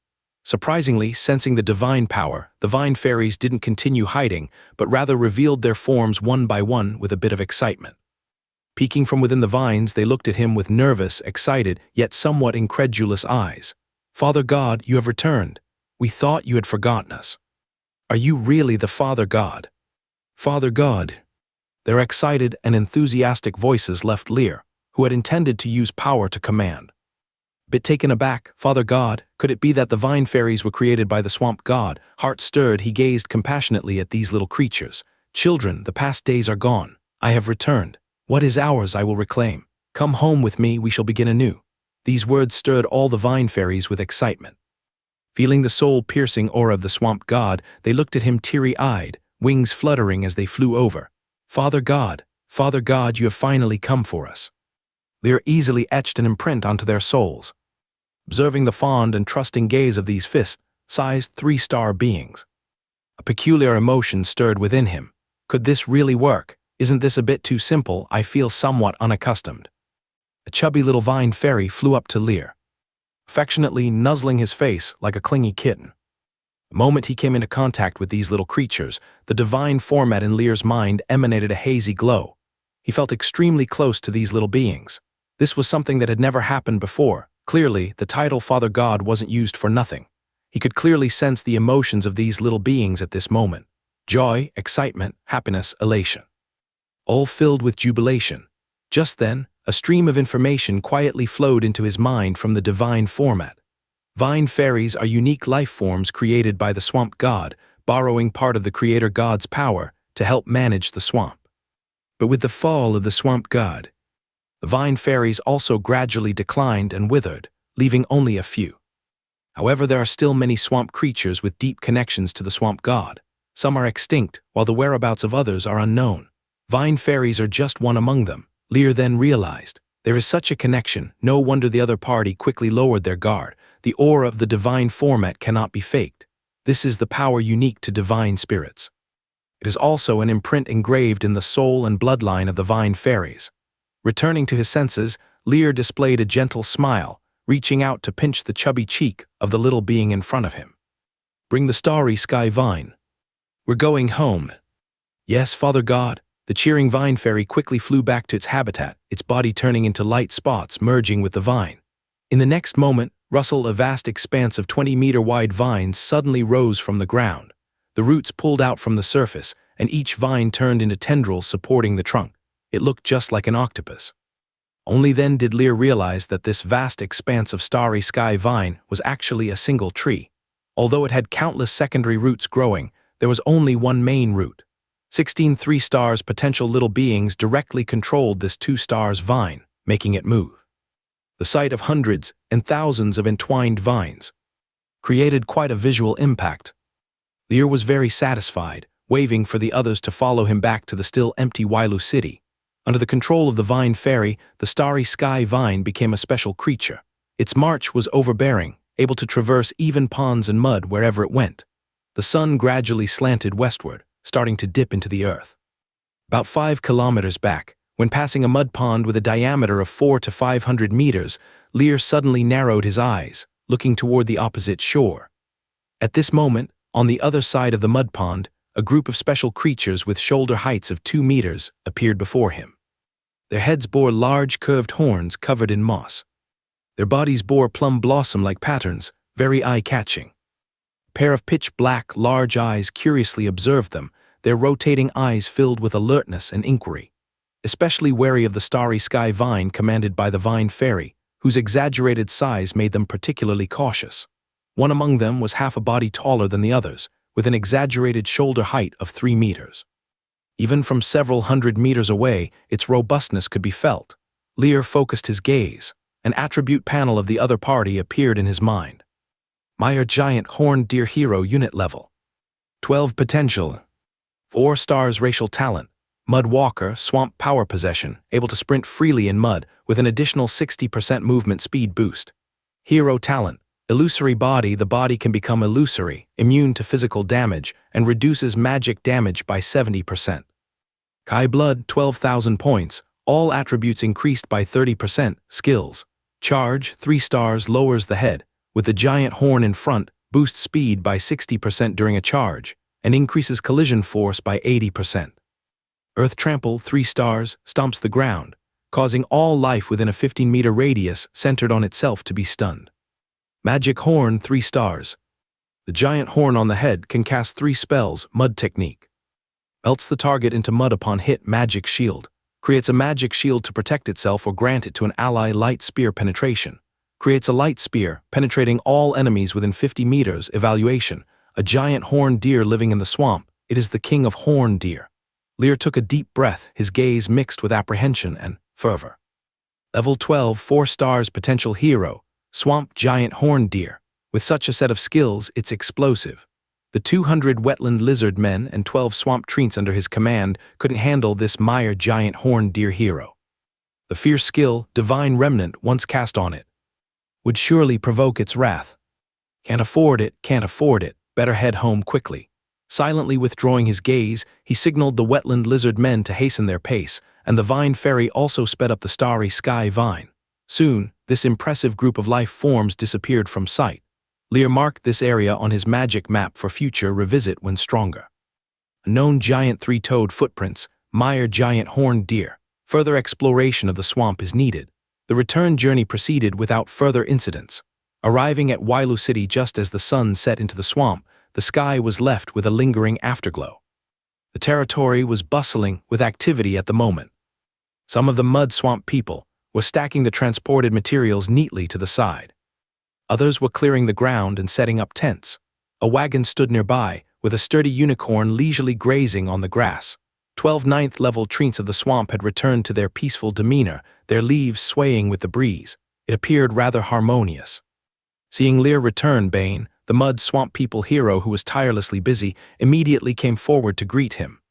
Surprisingly, sensing the divine power, the vine fairies didn't continue hiding, but rather revealed their forms one by one with a bit of excitement. Peeking from within the vines, they looked at him with nervous, excited, yet somewhat incredulous eyes. "Father God, you have returned. We thought you had forgotten us. Are you really the Father God?" "Father God." Their excited and enthusiastic voices left Lear, who had intended to use power to command. Bit taken aback, "Father God, could it be that the vine fairies were created by the swamp god?" Heart stirred, he gazed compassionately at these little creatures. "Children, the past days are gone. I have returned. What is ours I will reclaim. Come home with me, we shall begin anew." These words stirred all the vine fairies with excitement. Feeling the soul-piercing aura of the swamp god, they looked at him teary-eyed, wings fluttering as they flew over. Father God, you have finally come for us." Lear easily etched an imprint onto their souls. Observing the fond and trusting gaze of these fist-sized three-star beings, a peculiar emotion stirred within him. Could this really work? Isn't this a bit too simple? I feel somewhat unaccustomed. A chubby little vine fairy flew up to Lear, affectionately nuzzling his face like a clingy kitten. The moment he came into contact with these little creatures, the divine format in Lear's mind emanated a hazy glow. He felt extremely close to these little beings. This was something that had never happened before. Clearly, the title Father God wasn't used for nothing. He could clearly sense the emotions of these little beings at this moment. Joy, excitement, happiness, elation. All filled with jubilation. Just then, a stream of information quietly flowed into his mind from the divine format. Vine fairies are unique life forms created by the swamp god, borrowing part of the creator god's power to help manage the swamp. But with the fall of the swamp god, the vine fairies also gradually declined and withered, leaving only a few. However, there are still many swamp creatures with deep connections to the swamp god. Some are extinct, while the whereabouts of others are unknown. Vine fairies are just one among them. Lear then realized, there is such a connection, no wonder the other party quickly lowered their guard. The aura of the divine format cannot be faked. This is the power unique to divine spirits. It is also an imprint engraved in the soul and bloodline of the vine fairies. Returning to his senses, Lear displayed a gentle smile, reaching out to pinch the chubby cheek of the little being in front of him. "Bring the starry sky vine. We're going home." "Yes, Father God." The cheering vine fairy quickly flew back to its habitat, its body turning into light spots merging with the vine. In the next moment, a vast expanse of 20-meter-wide vines suddenly rose from the ground. The roots pulled out from the surface, and each vine turned into tendrils supporting the trunk. It looked just like an octopus. Only then did Lear realize that this vast expanse of starry sky vine was actually a single tree. Although it had countless secondary roots growing, there was only one main root. 16 3-stars potential little beings directly controlled this 2-stars vine, making it move. The sight of hundreds and thousands of entwined vines created quite a visual impact. Lear was very satisfied, waving for the others to follow him back to the still empty Wailu city. Under the control of the vine fairy, the starry sky vine became a special creature. Its march was overbearing, able to traverse even ponds and mud wherever it went. The sun gradually slanted westward, starting to dip into the earth. About 5 kilometers back, when passing a mud pond with a diameter of 400 to 500 meters, Lear suddenly narrowed his eyes, looking toward the opposite shore. At this moment, on the other side of the mud pond, a group of special creatures with shoulder heights of 2 meters appeared before him. Their heads bore large curved horns covered in moss. Their bodies bore plum blossom-like patterns, very eye-catching. A pair of pitch-black, large eyes curiously observed them, their rotating eyes filled with alertness and inquiry. Especially wary of the starry sky vine commanded by the vine fairy, whose exaggerated size made them particularly cautious. One among them was half a body taller than the others, with an exaggerated shoulder height of 3 meters. Even from several hundred meters away, its robustness could be felt. Lear focused his gaze. An attribute panel of the other party appeared in his mind. Meyer Giant Horned Deer Hero Unit Level. 12 Potential. 4 stars Racial Talent. Mud Walker, Swamp Power Possession, able to sprint freely in mud, with an additional 60% movement speed boost. Hero Talent. Illusory Body. The body can become illusory, immune to physical damage, and reduces magic damage by 70%. Kai Blood, 12,000 points, all attributes increased by 30%, skills. Charge, 3 stars, lowers the head, with the giant horn in front, boosts speed by 60% during a charge, and increases collision force by 80%. Earth Trample, 3 stars, stomps the ground, causing all life within a 15-meter radius centered on itself to be stunned. Magic Horn, 3 stars. The giant horn on the head can cast 3 spells, Mud Technique. Melts the target into mud upon hit. Magic Shield. Creates a magic shield to protect itself or grant it to an ally. Light Spear Penetration. Creates a light spear, penetrating all enemies within 50 meters. Evaluation. A giant horned deer living in the swamp. It is the king of horned deer. Lear took a deep breath, his gaze mixed with apprehension and fervor. Level 12, 4 stars Potential Hero. Swamp Giant Horned Deer. With such a set of skills, it's explosive. The 200 wetland lizard men and 12 swamp treants under his command couldn't handle this Meyer Giant Horned Deer Hero. The fierce skill, Divine Remnant, once cast on it, would surely provoke its wrath. Can't afford it, better head home quickly. Silently withdrawing his gaze, he signaled the wetland lizard men to hasten their pace, and the vine fairy also sped up the starry sky vine. Soon, this impressive group of life forms disappeared from sight. Lear marked this area on his magic map for future revisit when stronger. Known giant 3-toed footprints, Meyer Giant Horned Deer. Further exploration of the swamp is needed. The return journey proceeded without further incidents. Arriving at Wailu City just as the sun set into the swamp, the sky was left with a lingering afterglow. The territory was bustling with activity at the moment. Some of the mud swamp people were stacking the transported materials neatly to the side. Others were clearing the ground and setting up tents. A wagon stood nearby, with a sturdy unicorn leisurely grazing on the grass. 12 9th-level treants of the swamp had returned to their peaceful demeanor, their leaves swaying with the breeze. It appeared rather harmonious. Seeing Lear return, Bane, the mud swamp people hero who was tirelessly busy, immediately came forward to greet him.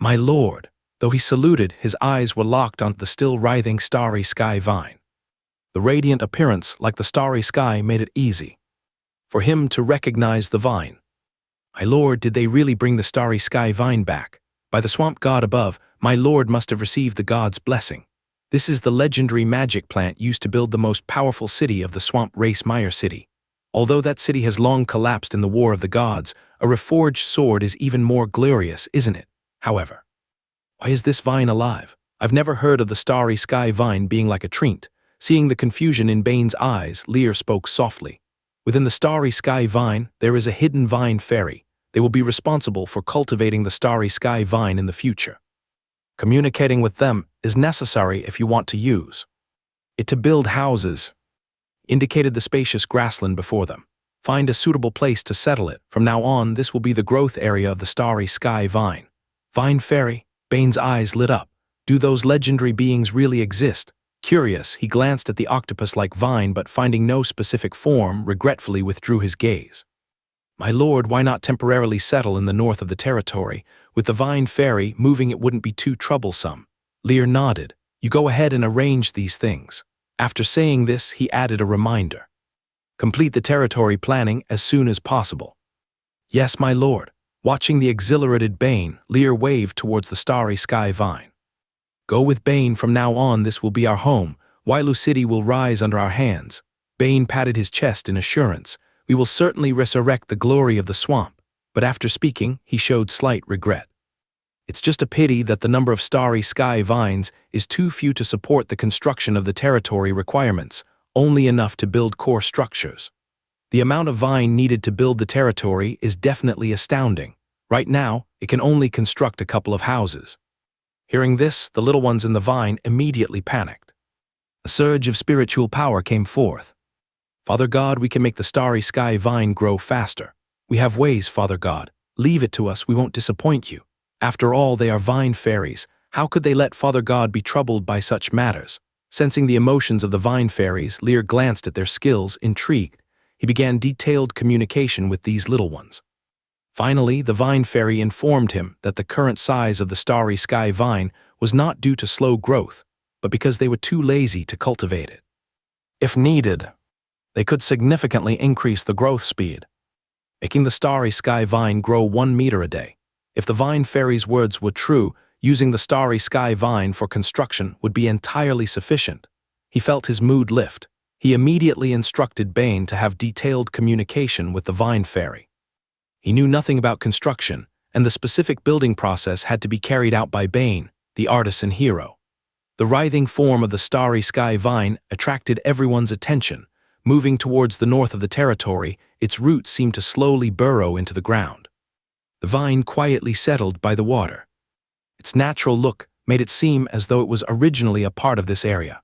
"My lord." Though he saluted, his eyes were locked on the still writhing starry sky vine. The radiant appearance, like the starry sky, made it easy for him to recognize the vine. "My lord, did they really bring the starry sky vine back? By the swamp god above, my lord must have received the god's blessing. This is the legendary magic plant used to build the most powerful city of the swamp race, Meyer City. Although that city has long collapsed in the War of the Gods, a reforged sword is even more glorious, isn't it? However, why is this vine alive? I've never heard of the starry sky vine being like a treant." Seeing the confusion in Bane's eyes, Lear spoke softly. "Within the starry sky vine, there is a hidden vine fairy. They will be responsible for cultivating the starry sky vine in the future. Communicating with them is necessary if you want to use it to build houses." Indicated the spacious grassland before them. "Find a suitable place to settle it. From now on, this will be the growth area of the starry sky vine." "Vine fairy?" Bane's eyes lit up. "Do those legendary beings really exist?" Curious, he glanced at the octopus-like vine, but finding no specific form, regretfully withdrew his gaze. "My lord, why not temporarily settle in the north of the territory? With the vine fairy, moving it wouldn't be too troublesome." Lear nodded. "You go ahead and arrange these things." After saying this, he added a reminder. "Complete the territory planning as soon as possible." "Yes, my lord." Watching the exhilarated Bane, Lear waved towards the starry sky vine. "Go with Bane from now on. This will be our home. Wailu City will rise under our hands." Bane patted his chest in assurance. "We will certainly resurrect the glory of the swamp." But after speaking, he showed slight regret. It's just a pity that the number of starry sky vines is too few to support the construction of the territory requirements, only enough to build core structures. The amount of vine needed to build the territory is definitely astounding. Right now, it can only construct a couple of houses. Hearing this, the little ones in the vine immediately panicked. A surge of spiritual power came forth. Father God, we can make the starry sky vine grow faster. We have ways, Father God. Leave it to us, we won't disappoint you. After all, they are vine fairies. How could they let Father God be troubled by such matters? Sensing the emotions of the vine fairies, Lear glanced at their skills, intrigued. He began detailed communication with these little ones. Finally, the vine fairy informed him that the current size of the starry sky vine was not due to slow growth, but because they were too lazy to cultivate it. If needed, they could significantly increase the growth speed, making the starry sky vine grow 1 meter a day. If the vine fairy's words were true, using the starry sky vine for construction would be entirely sufficient. He felt his mood lift. He immediately instructed Bane to have detailed communication with the vine fairy. He knew nothing about construction, and the specific building process had to be carried out by Bane, the artisan hero. The writhing form of the starry sky vine attracted everyone's attention. Moving towards the north of the territory, its roots seemed to slowly burrow into the ground. The vine quietly settled by the water. Its natural look made it seem as though it was originally a part of this area.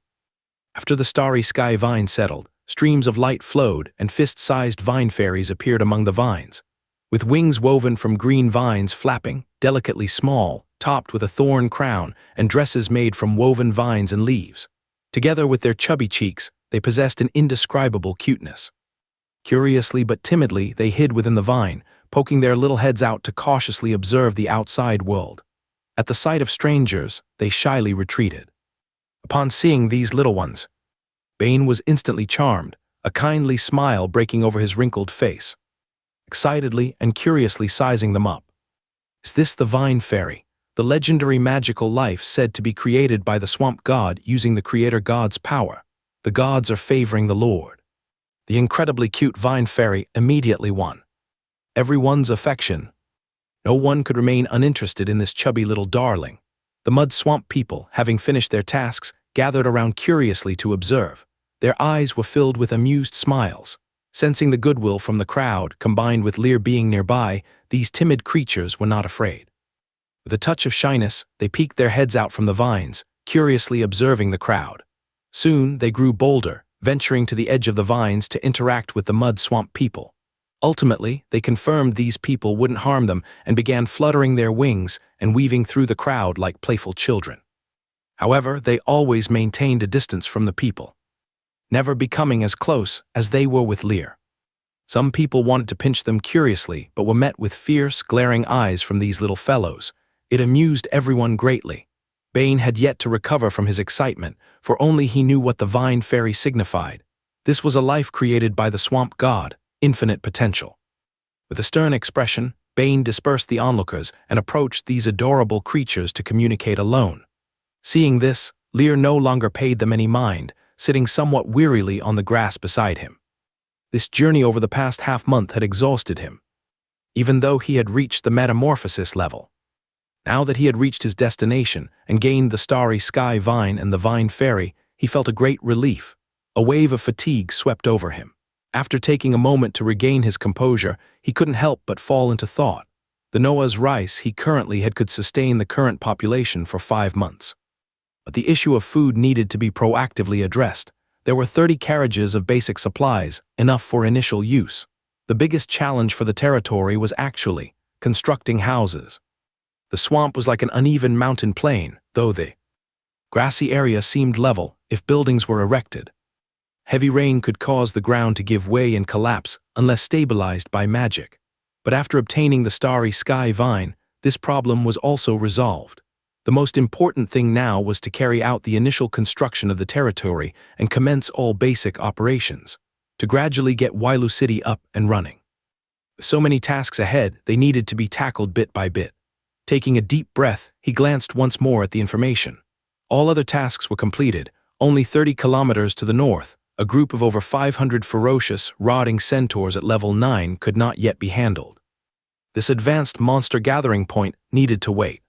After the starry sky vine settled, streams of light flowed and fist-sized vine fairies appeared among the vines. With wings woven from green vines flapping, delicately small, topped with a thorn crown, and dresses made from woven vines and leaves. Together with their chubby cheeks, they possessed an indescribable cuteness. Curiously but timidly, they hid within the vine, poking their little heads out to cautiously observe the outside world. At the sight of strangers, they shyly retreated. Upon seeing these little ones, Bane was instantly charmed, a kindly smile breaking over his wrinkled face. Excitedly and curiously sizing them up. Is this the vine fairy, the legendary magical life said to be created by the swamp god using the creator god's power? The gods are favoring the Lord. The incredibly cute vine fairy immediately won everyone's affection. No one could remain uninterested in this chubby little darling. The mud swamp people, having finished their tasks, gathered around curiously to observe. Their eyes were filled with amused smiles. Sensing the goodwill from the crowd, combined with Lear being nearby, these timid creatures were not afraid. With a touch of shyness, they peeked their heads out from the vines, curiously observing the crowd. Soon, they grew bolder, venturing to the edge of the vines to interact with the mud swamp people. Ultimately, they confirmed these people wouldn't harm them and began fluttering their wings and weaving through the crowd like playful children. However, they always maintained a distance from the people, never becoming as close as they were with Lear. Some people wanted to pinch them curiously, but were met with fierce, glaring eyes from these little fellows. It amused everyone greatly. Bane had yet to recover from his excitement, for only he knew what the vine fairy signified. This was a life created by the swamp god, infinite potential. With a stern expression, Bane dispersed the onlookers and approached these adorable creatures to communicate alone. Seeing this, Lear no longer paid them any mind, sitting somewhat wearily on the grass beside him. This journey over the past half-month had exhausted him, even though he had reached the metamorphosis level. Now that he had reached his destination and gained the starry sky vine and the vine fairy, he felt a great relief. A wave of fatigue swept over him. After taking a moment to regain his composure, he couldn't help but fall into thought. The Noah's rice he currently had could sustain the current population for 5 months. But the issue of food needed to be proactively addressed. There were 30 carriages of basic supplies, enough for initial use. The biggest challenge for the territory was actually constructing houses. The swamp was like an uneven mountain plain, though the grassy area seemed level if buildings were erected. Heavy rain could cause the ground to give way and collapse unless stabilized by magic. But after obtaining the starry sky vine, this problem was also resolved. The most important thing now was to carry out the initial construction of the territory and commence all basic operations, to gradually get Wailu City up and running. With so many tasks ahead, they needed to be tackled bit by bit. Taking a deep breath, he glanced once more at the information. All other tasks were completed. Only 30 kilometers to the north, a group of over 500 ferocious, rotting centaurs at level 9 could not yet be handled. This advanced monster gathering point needed to wait.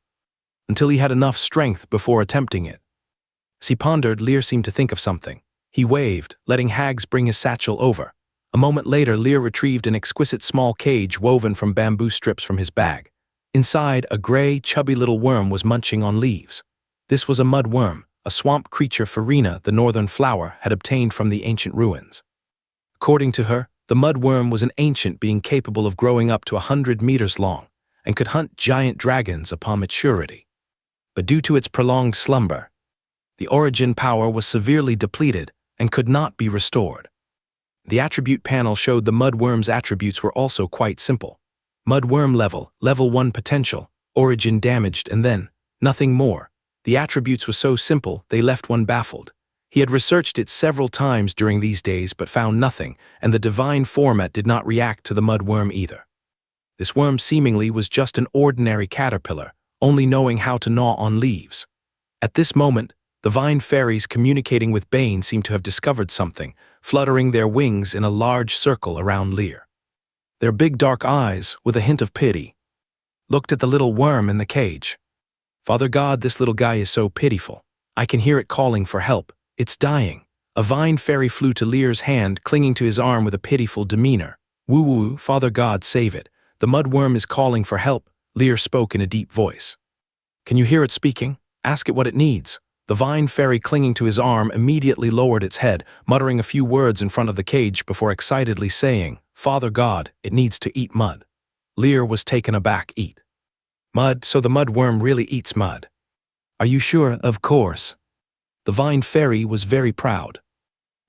until he had enough strength before attempting it. As he pondered, Lear seemed to think of something. He waved, letting Hags bring his satchel over. A moment later, Lear retrieved an exquisite small cage woven from bamboo strips from his bag. Inside, a gray, chubby little worm was munching on leaves. This was a mudworm, a swamp creature Farina, the northern flower, had obtained from the ancient ruins. According to her, the mudworm was an ancient being capable of growing up to 100 meters long and could hunt giant dragons upon maturity. But due to its prolonged slumber, the origin power was severely depleted and could not be restored. The attribute panel showed the mudworm's attributes were also quite simple. Mudworm level 1 potential, origin damaged, and then nothing more. The attributes were so simple they left one baffled. He had researched it several times during these days but found nothing, and the divine format did not react to the mudworm either. This worm seemingly was just an ordinary caterpillar, only knowing how to gnaw on leaves. At this moment, the vine fairies communicating with Bane seemed to have discovered something, fluttering their wings in a large circle around Lear. Their big dark eyes, with a hint of pity, looked at the little worm in the cage. "Father God, this little guy is so pitiful. I can hear it calling for help. It's dying." A vine fairy flew to Lear's hand, clinging to his arm with a pitiful demeanor. "Woo-woo, Father God, save it. The mudworm is calling for help," Lear spoke in a deep voice. "Can you hear it speaking? Ask it what it needs." The vine fairy clinging to his arm immediately lowered its head, muttering a few words in front of the cage before excitedly saying, "Father God, it needs to eat mud." Lear was taken aback. "Eat mud? So the mudworm really eats mud? Are you sure?" "Of course." The vine fairy was very proud.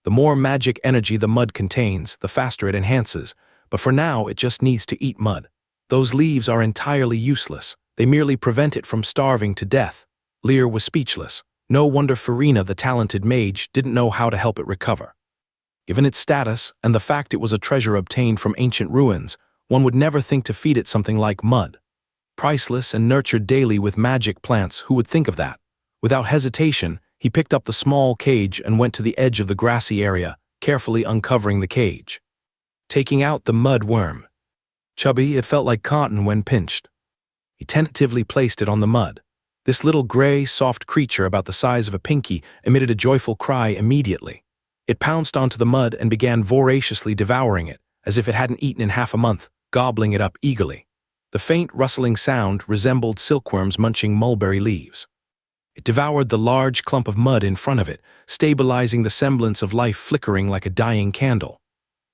The more magic energy the mud contains, the faster it enhances, but for now it just needs to eat mud. Those leaves are entirely useless. They merely prevent it from starving to death. Lear was speechless. No wonder Farina, the talented mage, didn't know how to help it recover. Given its status and the fact it was a treasure obtained from ancient ruins, one would never think to feed it something like mud. Priceless and nurtured daily with magic plants, who would think of that? Without hesitation, he picked up the small cage and went to the edge of the grassy area, carefully uncovering the cage. Taking out the mud worm. Chubby, it felt like cotton when pinched. He tentatively placed it on the mud. This little gray, soft creature about the size of a pinky emitted a joyful cry immediately. It pounced onto the mud and began voraciously devouring it, as if it hadn't eaten in half a month, gobbling it up eagerly. The faint, rustling sound resembled silkworms munching mulberry leaves. It devoured the large clump of mud in front of it, stabilizing the semblance of life flickering like a dying candle.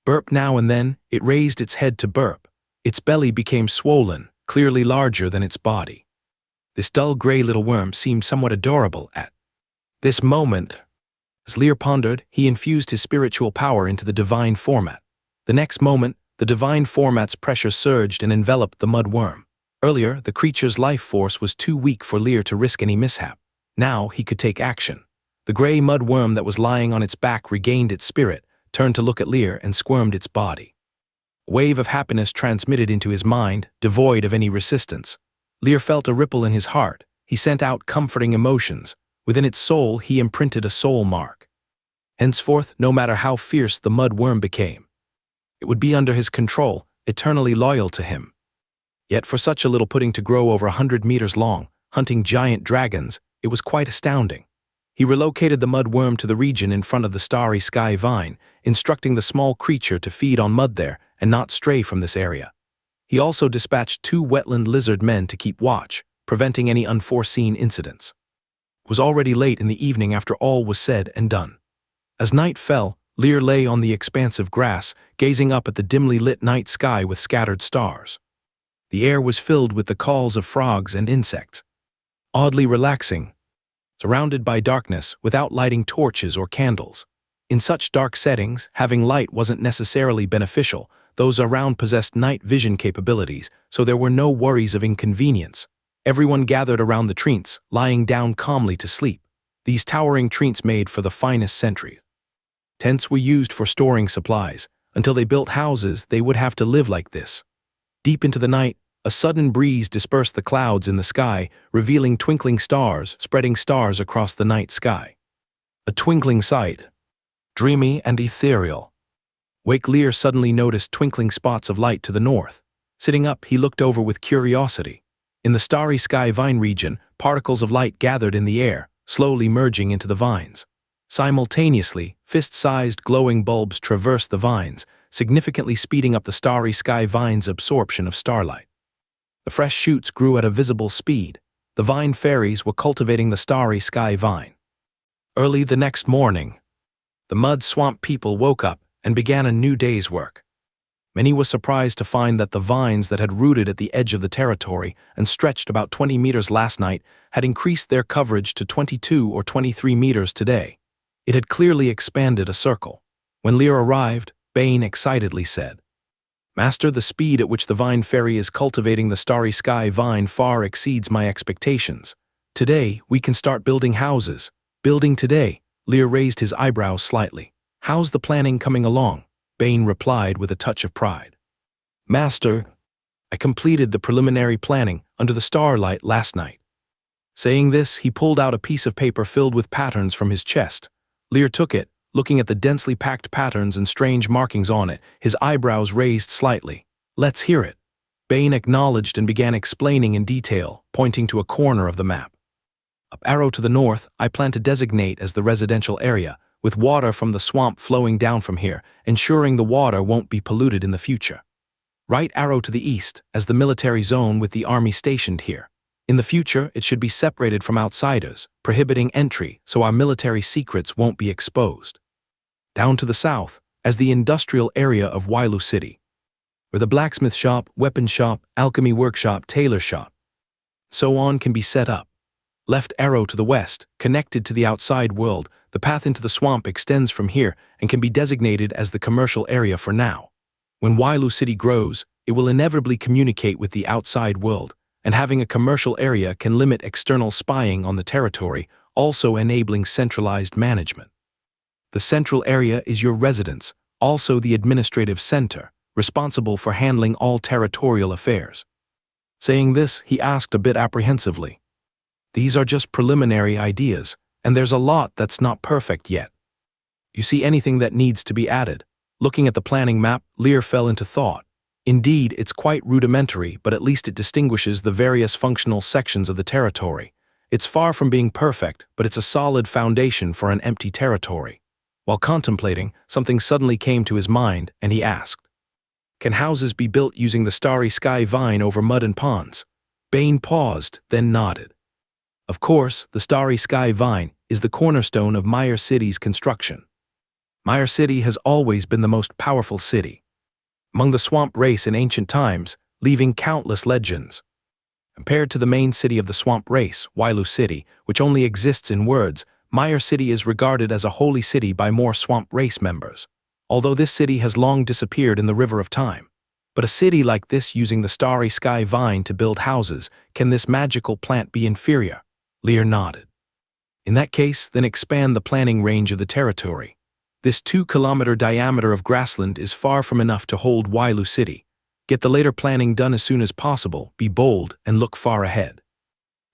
Burp now and then, it raised its head to burp. Its belly became swollen, clearly larger than its body. This dull gray little worm seemed somewhat adorable at this moment. As Lear pondered, he infused his spiritual power into the divine format. The next moment, the divine format's pressure surged and enveloped the mud worm. Earlier, the creature's life force was too weak for Lear to risk any mishap. Now he could take action. The gray mud worm that was lying on its back regained its spirit, turned to look at Lear, and squirmed its body. A wave of happiness transmitted into his mind, devoid of any resistance. Lear felt a ripple in his heart. He sent out comforting emotions. Within its soul, he imprinted a soul mark. Henceforth, no matter how fierce the mud worm became, it would be under his control, eternally loyal to him. Yet for such a little pudding to grow over 100 meters long, hunting giant dragons, it was quite astounding. He relocated the mud worm to the region in front of the starry sky vine, instructing the small creature to feed on mud there and not stray from this area. He also dispatched 2 wetland lizard men to keep watch, preventing any unforeseen incidents. It was already late in the evening after all was said and done. As night fell, Lear lay on the expansive grass, gazing up at the dimly lit night sky with scattered stars. The air was filled with the calls of frogs and insects. Oddly relaxing, surrounded by darkness without lighting torches or candles. In such dark settings, having light wasn't necessarily beneficial. Those around possessed night vision capabilities, so there were no worries of inconvenience. Everyone gathered around the treants, lying down calmly to sleep. These towering treants made for the finest sentries. Tents were used for storing supplies. Until they built houses, they would have to live like this. Deep into the night, a sudden breeze dispersed the clouds in the sky, revealing twinkling stars, spreading stars across the night sky. A twinkling sight, dreamy and ethereal. Wake Lear suddenly noticed twinkling spots of light to the north. Sitting up, he looked over with curiosity. In the starry sky vine region, Particles of light gathered in the air, slowly merging into the vines. Simultaneously, fist-sized glowing bulbs traversed the vines, significantly speeding up the starry sky vine's absorption of starlight. The fresh shoots grew at a visible speed. The vine fairies were cultivating the starry sky vine. Early the next morning, the mud swamp people woke up and began a new day's work. Many were surprised to find that the vines that had rooted at the edge of the territory and stretched about 20 meters last night had increased their coverage to 22 or 23 meters today. It had clearly expanded a circle. When Lear arrived, Bane excitedly said, "Master, the speed at which the vine fairy is cultivating the starry sky vine far exceeds my expectations. Today, we can start building houses." "Building today?" Lear raised his eyebrows slightly. "How's the planning coming along?" Bane replied with a touch of pride. "Master, I completed the preliminary planning under the starlight last night." Saying this, he pulled out a piece of paper filled with patterns from his chest. Lear took it, looking at the densely packed patterns and strange markings on it, his eyebrows raised slightly. "Let's hear it." Bane acknowledged and began explaining in detail, pointing to a corner of the map. "Up arrow to the north, I plan to designate as the residential area, with water from the swamp flowing down from here, ensuring the water won't be polluted in the future. Right arrow to the east, as the military zone with the army stationed here. In the future, it should be separated from outsiders, prohibiting entry so our military secrets won't be exposed. Down to the south, as the industrial area of Wailu City, where the blacksmith shop, weapon shop, alchemy workshop, tailor shop, so on can be set up. Left arrow to the west, connected to the outside world, the path into the swamp extends from here and can be designated as the commercial area for now. When Wailu City grows, it will inevitably communicate with the outside world, and having a commercial area can limit external spying on the territory, also enabling centralized management. The central area is your residence, also the administrative center, responsible for handling all territorial affairs. Saying this, he asked a bit apprehensively, "These are just preliminary ideas, and there's a lot that's not perfect yet. You see anything that needs to be added?" Looking at the planning map, Lear fell into thought. Indeed, it's quite rudimentary, but at least it distinguishes the various functional sections of the territory. It's far from being perfect, but it's a solid foundation for an empty territory. While contemplating, something suddenly came to his mind, and he asked, "Can houses be built using the starry sky vine over mud and ponds?" Bane paused, then nodded. Of course, the starry sky vine is the cornerstone of Meyer City's construction. Meyer City has always been the most powerful city among the swamp race in ancient times, leaving countless legends. Compared to the main city of the swamp race, Wailu City, which only exists in words, Meyer City is regarded as a holy city by more swamp race members, although this city has long disappeared in the river of time. But a city like this using the starry sky vine to build houses, can this magical plant be inferior? Lear nodded. In that case, then expand the planning range of the territory. This 2-kilometer diameter of grassland is far from enough to hold Wailu City. Get the later planning done as soon as possible, be bold, and look far ahead.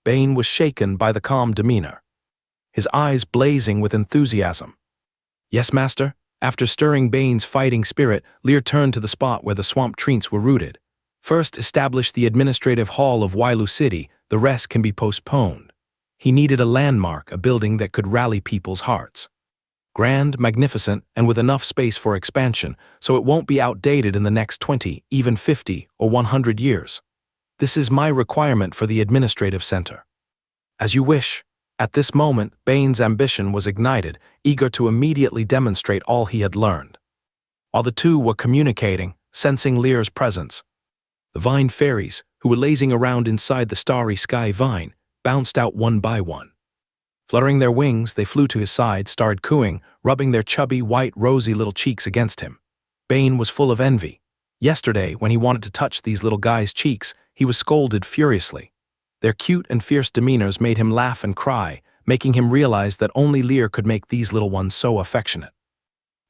Bane was shaken by the calm demeanor, his eyes blazing with enthusiasm. "Yes, master." After stirring Bane's fighting spirit, Lear turned to the spot where the swamp treants were rooted. "First, establish the administrative hall of Wailu City, the rest can be postponed." He needed a landmark, a building that could rally people's hearts. Grand, magnificent, and with enough space for expansion, so it won't be outdated in the next 20, even 50, or 100 years. This is my requirement for the administrative center. As you wish. At this moment, Bane's ambition was ignited, eager to immediately demonstrate all he had learned. While the two were communicating, sensing Lear's presence, the vine fairies, who were lazing around inside the starry sky vine, bounced out one by one. Fluttering their wings, they flew to his side, started cooing, rubbing their chubby, white, rosy little cheeks against him. Bane was full of envy. Yesterday, when he wanted to touch these little guys' cheeks, he was scolded furiously. Their cute and fierce demeanors made him laugh and cry, making him realize that only Lear could make these little ones so affectionate.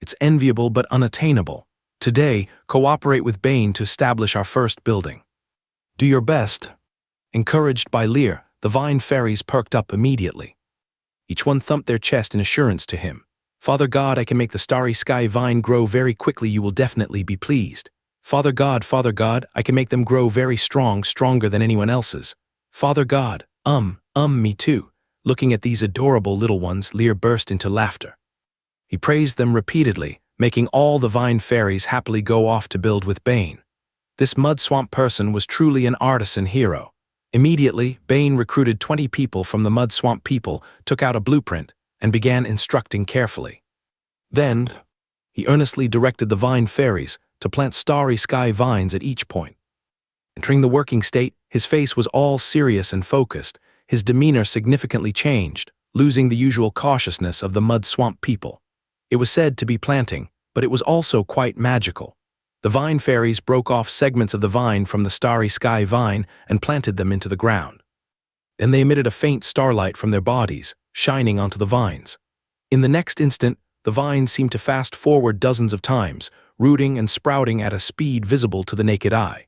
It's enviable but unattainable. Today, cooperate with Bane to establish our first building. Do your best. Encouraged by Lear, the vine fairies perked up immediately. Each one thumped their chest in assurance to him. "Father God, I can make the starry sky vine grow very quickly, you will definitely be pleased. Father God, I can make them grow very strong, stronger than anyone else's. Father God, Me too. Looking at these adorable little ones, Lear burst into laughter. He praised them repeatedly, making all the vine fairies happily go off to build with Bane. This mud swamp person was truly an artisan hero. Immediately, Bane recruited 20 people from the mud swamp people, took out a blueprint, and began instructing carefully. Then, he earnestly directed the vine fairies to plant starry sky vines at each point. Entering the working state, his face was all serious and focused. His demeanor significantly changed, losing the usual cautiousness of the mud swamp people. It was said to be planting, but it was also quite magical. The vine fairies broke off segments of the vine from the starry sky vine and planted them into the ground. Then they emitted a faint starlight from their bodies, shining onto the vines. In the next instant, the vines seemed to fast forward dozens of times, rooting and sprouting at a speed visible to the naked eye.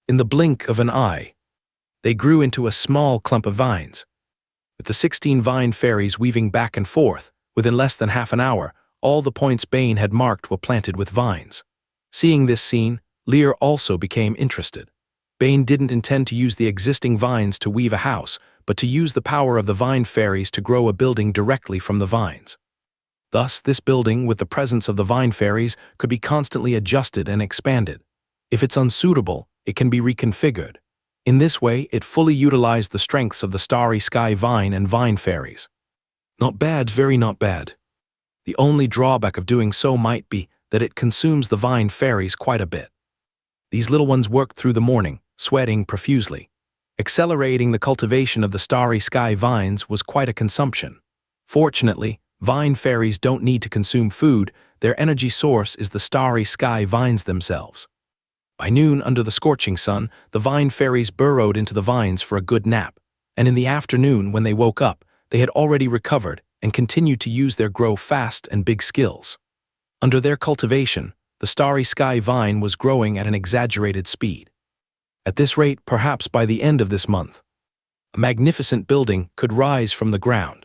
In the blink of an eye, they grew into a small clump of vines. With the 16 vine fairies weaving back and forth, within less than half an hour, all the points Bane had marked were planted with vines. Seeing this scene, Lear also became interested. Bane didn't intend to use the existing vines to weave a house, but to use the power of the vine fairies to grow a building directly from the vines. Thus, this building, with the presence of the vine fairies, could be constantly adjusted and expanded. If it's unsuitable, it can be reconfigured. In this way, it fully utilized the strengths of the starry sky vine and vine fairies. Not bad, very not bad. The only drawback of doing so might be that it consumes the vine fairies quite a bit. These little ones worked through the morning, sweating profusely. Accelerating the cultivation of the starry sky vines was quite a consumption. Fortunately, vine fairies don't need to consume food. Their energy source is the starry sky vines themselves. By noon, under the scorching sun, the vine fairies burrowed into the vines for a good nap, and in the afternoon, when they woke up, they had already recovered and continued to use their grow fast and big skills. Under their cultivation, the starry sky vine was growing at an exaggerated speed. At this rate, perhaps by the end of this month, a magnificent building could rise from the ground.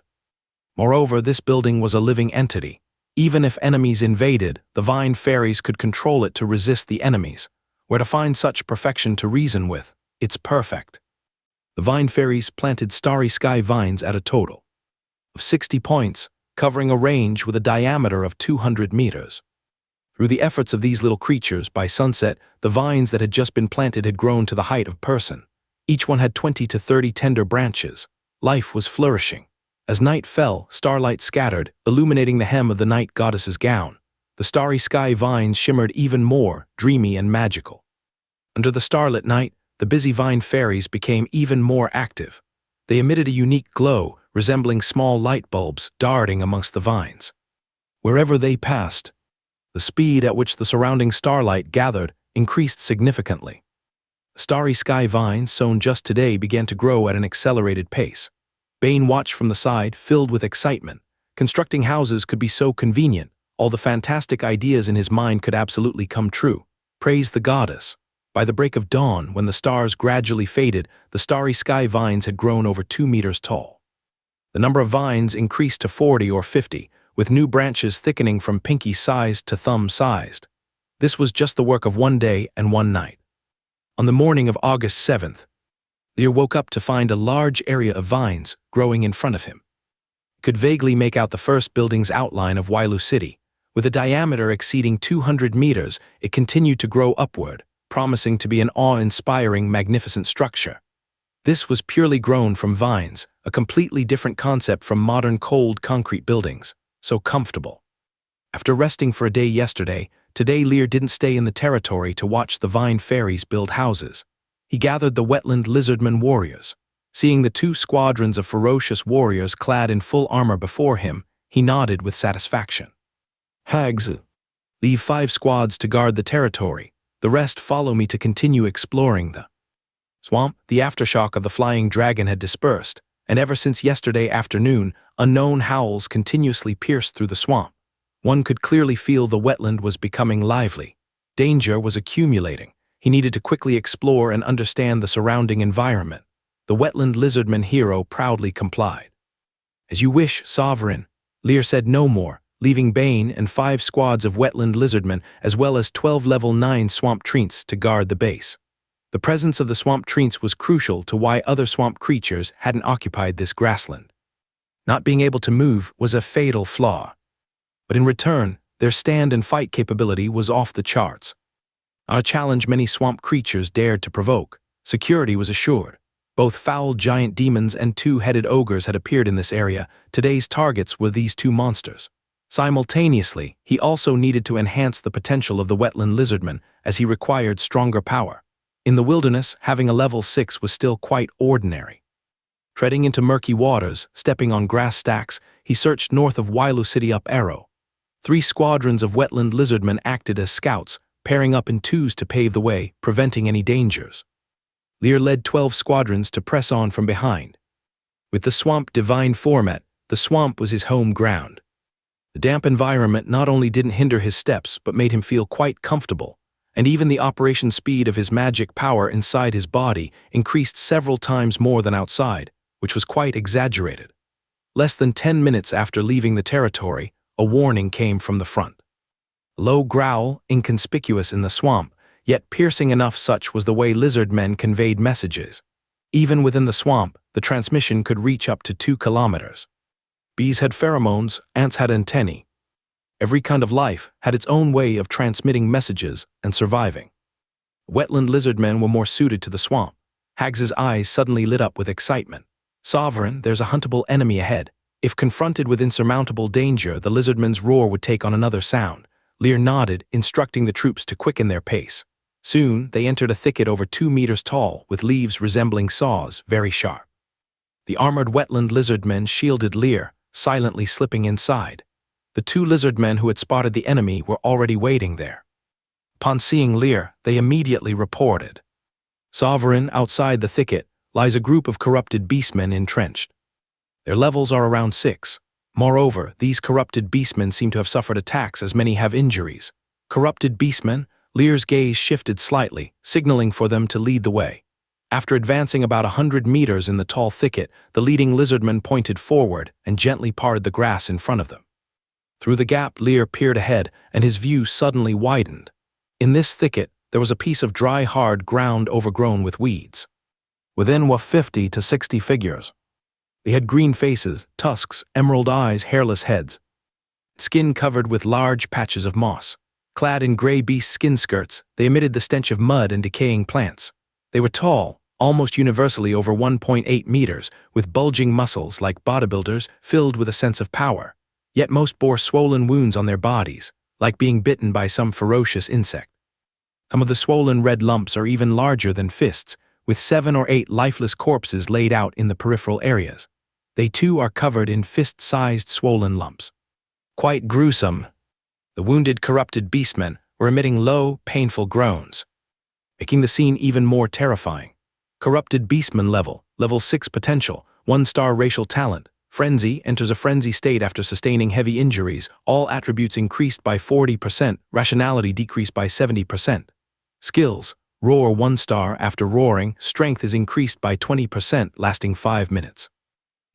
Moreover, this building was a living entity. Even if enemies invaded, the vine fairies could control it to resist the enemies. Where to find such perfection to reason with? It's perfect. The vine fairies planted starry sky vines at a total of 60 points, covering a range with a diameter of 200 meters. Through the efforts of these little creatures, by sunset, the vines that had just been planted had grown to the height of a person. Each one had 20 to 30 tender branches. Life was flourishing. As night fell, starlight scattered, illuminating the hem of the night goddess's gown. The starry sky vines shimmered even more, dreamy and magical. Under the starlit night, the busy vine fairies became even more active. They emitted a unique glow, resembling small light bulbs darting amongst the vines. Wherever they passed, the speed at which the surrounding starlight gathered increased significantly. The starry sky vines, sown just today, began to grow at an accelerated pace. Bane watched from the side, filled with excitement. Constructing houses could be so convenient. All the fantastic ideas in his mind could absolutely come true. Praise the goddess. By the break of dawn, when the stars gradually faded, the starry sky vines had grown over 2 meters tall. The number of vines increased to 40 or 50, with new branches thickening from pinky-sized to thumb-sized. This was just the work of one day and one night. On the morning of August 7th, Lear woke up to find a large area of vines growing in front of him. He could vaguely make out the first building's outline of Wailu City. With a diameter exceeding 200 meters, it continued to grow upward, promising to be an awe-inspiring, magnificent structure. This was purely grown from vines, a completely different concept from modern cold concrete buildings, so comfortable. After resting for a day yesterday, today Lear didn't stay in the territory to watch the vine fairies build houses. He gathered the Wetland lizardman warriors. Seeing the 2 squadrons of ferocious warriors clad in full armor before him, he nodded with satisfaction. Hags, leave 5 squads to guard the territory. The rest follow me to continue exploring the swamp. The aftershock of the flying dragon had dispersed, and ever since yesterday afternoon, unknown howls continuously pierced through the swamp. One could clearly feel the wetland was becoming lively. Danger was accumulating. He needed to quickly explore and understand the surrounding environment. The Wetland lizardman hero proudly complied. As you wish, Sovereign. Lear said no more, leaving Bane and 5 squads of Wetland lizardmen as well as 12 level 9 swamp treants to guard the base. The presence of the swamp treants was crucial to why other swamp creatures hadn't occupied this grassland. Not being able to move was a fatal flaw. But in return, their stand and fight capability was off the charts. A challenge many swamp creatures dared to provoke. Security was assured. Both foul giant demons and two-headed ogres had appeared in this area. Today's targets were these two monsters. Simultaneously, he also needed to enhance the potential of the wetland lizardman, as he required stronger power. In the wilderness, having a level 6 was still quite ordinary. Treading into murky waters, stepping on grass stacks, he searched north of Wailu City up Arrow. 3 squadrons of wetland lizardmen acted as scouts, pairing up in twos to pave the way, preventing any dangers. Lear led 12 squadrons to press on from behind. With the swamp divine format, the swamp was his home ground. The damp environment not only didn't hinder his steps, but made him feel quite comfortable, and even the operation speed of his magic power inside his body increased several times more than outside, which was quite exaggerated. Less than 10 minutes after leaving the territory, a warning came from the front. A low growl, inconspicuous in the swamp, yet piercing enough such was the way lizard men conveyed messages. Even within the swamp, the transmission could reach up to 2 kilometers. Bees had pheromones, ants had antennae. Every kind of life had its own way of transmitting messages and surviving. Wetland lizardmen were more suited to the swamp. Hags's eyes suddenly lit up with excitement. Sovereign, there's a huntable enemy ahead. If confronted with insurmountable danger, the lizardman's roar would take on another sound. Lear nodded, instructing the troops to quicken their pace. Soon, they entered a thicket over 2 meters tall, with leaves resembling saws, very sharp. The armored wetland lizardmen shielded Lear, silently slipping inside. The 2 lizardmen who had spotted the enemy were already waiting there. Upon seeing Lear, they immediately reported. Sovereign, outside the thicket, lies a group of corrupted beastmen entrenched. Their levels are around 6. Moreover, these corrupted beastmen seem to have suffered attacks as many have injuries. Corrupted beastmen? Lear's gaze shifted slightly, signaling for them to lead the way. After advancing about 100 meters in the tall thicket, the leading lizardman pointed forward and gently parted the grass in front of them. Through the gap, Lear peered ahead, and his view suddenly widened. In this thicket, there was a piece of dry, hard ground overgrown with weeds. Within were 50 to 60 figures. They had green faces, tusks, emerald eyes, hairless heads. Skin covered with large patches of moss. Clad in gray beast skin skirts, they emitted the stench of mud and decaying plants. They were tall, almost universally over 1.8 meters, with bulging muscles like bodybuilders filled with a sense of power. Yet most bore swollen wounds on their bodies, like being bitten by some ferocious insect. Some of the swollen red lumps are even larger than fists, with 7 or 8 lifeless corpses laid out in the peripheral areas. They too are covered in fist-sized swollen lumps. Quite gruesome. The wounded, corrupted beastmen were emitting low, painful groans, making the scene even more terrifying. Corrupted beastman level 6 potential, 1-star racial talent. Frenzy, enters a frenzy state after sustaining heavy injuries, all attributes increased by 40%, rationality decreased by 70%. Skills, roar 1-star, after roaring, strength is increased by 20%, lasting 5 minutes.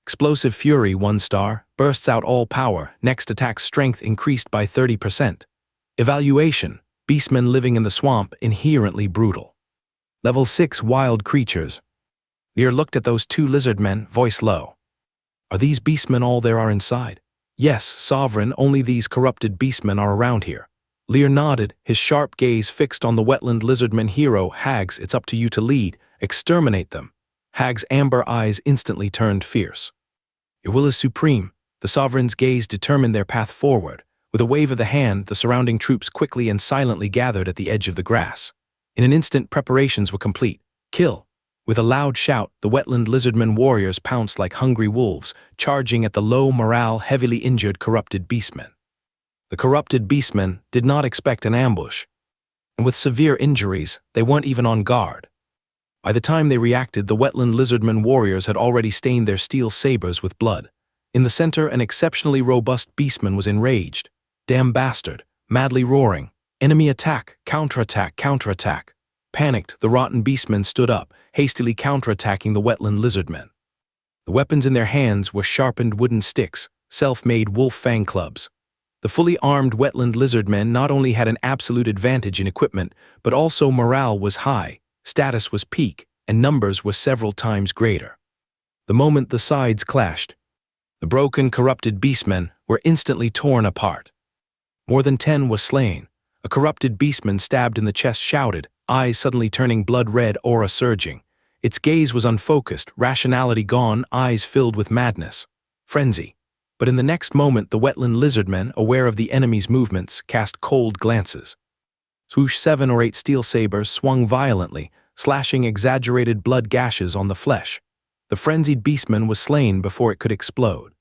Explosive fury 1-star, bursts out all power, next attack strength increased by 30%. Evaluation, beastmen living in the swamp, inherently brutal. Level 6 wild creatures. Lear looked at those 2 lizardmen, voice low. Are these beastmen all there are inside? Yes, Sovereign, only these corrupted beastmen are around here. Lear nodded, his sharp gaze fixed on the wetland lizardman hero. Hags, it's up to you to lead. Exterminate them. Hag's amber eyes instantly turned fierce. Your will is supreme. The Sovereign's gaze determined their path forward. With a wave of the hand, the surrounding troops quickly and silently gathered at the edge of the grass. In an instant, preparations were complete. Kill! With a loud shout, the wetland lizardman warriors pounced like hungry wolves, charging at the low morale, heavily injured corrupted beastmen. The corrupted beastmen did not expect an ambush, and with severe injuries, they weren't even on guard. By the time they reacted, the wetland lizardman warriors had already stained their steel sabers with blood. In the center, an exceptionally robust beastman was enraged. Damn bastard, madly roaring. Enemy attack, counterattack, counterattack. Panicked, the rotten beastmen stood up, hastily counterattacking the wetland lizardmen. The weapons in their hands were sharpened wooden sticks, self-made wolf fang clubs. The fully armed wetland lizardmen not only had an absolute advantage in equipment, but also morale was high. Status was peak, and numbers were several times greater. The moment the sides clashed, the broken, corrupted beastmen were instantly torn apart. More than 10 was slain. A corrupted beastman stabbed in the chest shouted, eyes suddenly turning blood red, aura surging. Its gaze was unfocused, rationality gone, eyes filled with madness. Frenzy. But in the next moment, the wetland lizardmen, aware of the enemy's movements, cast cold glances. Swoosh 7 or 8 steel sabers swung violently, slashing exaggerated blood gashes on the flesh. The frenzied beastman was slain before it could explode.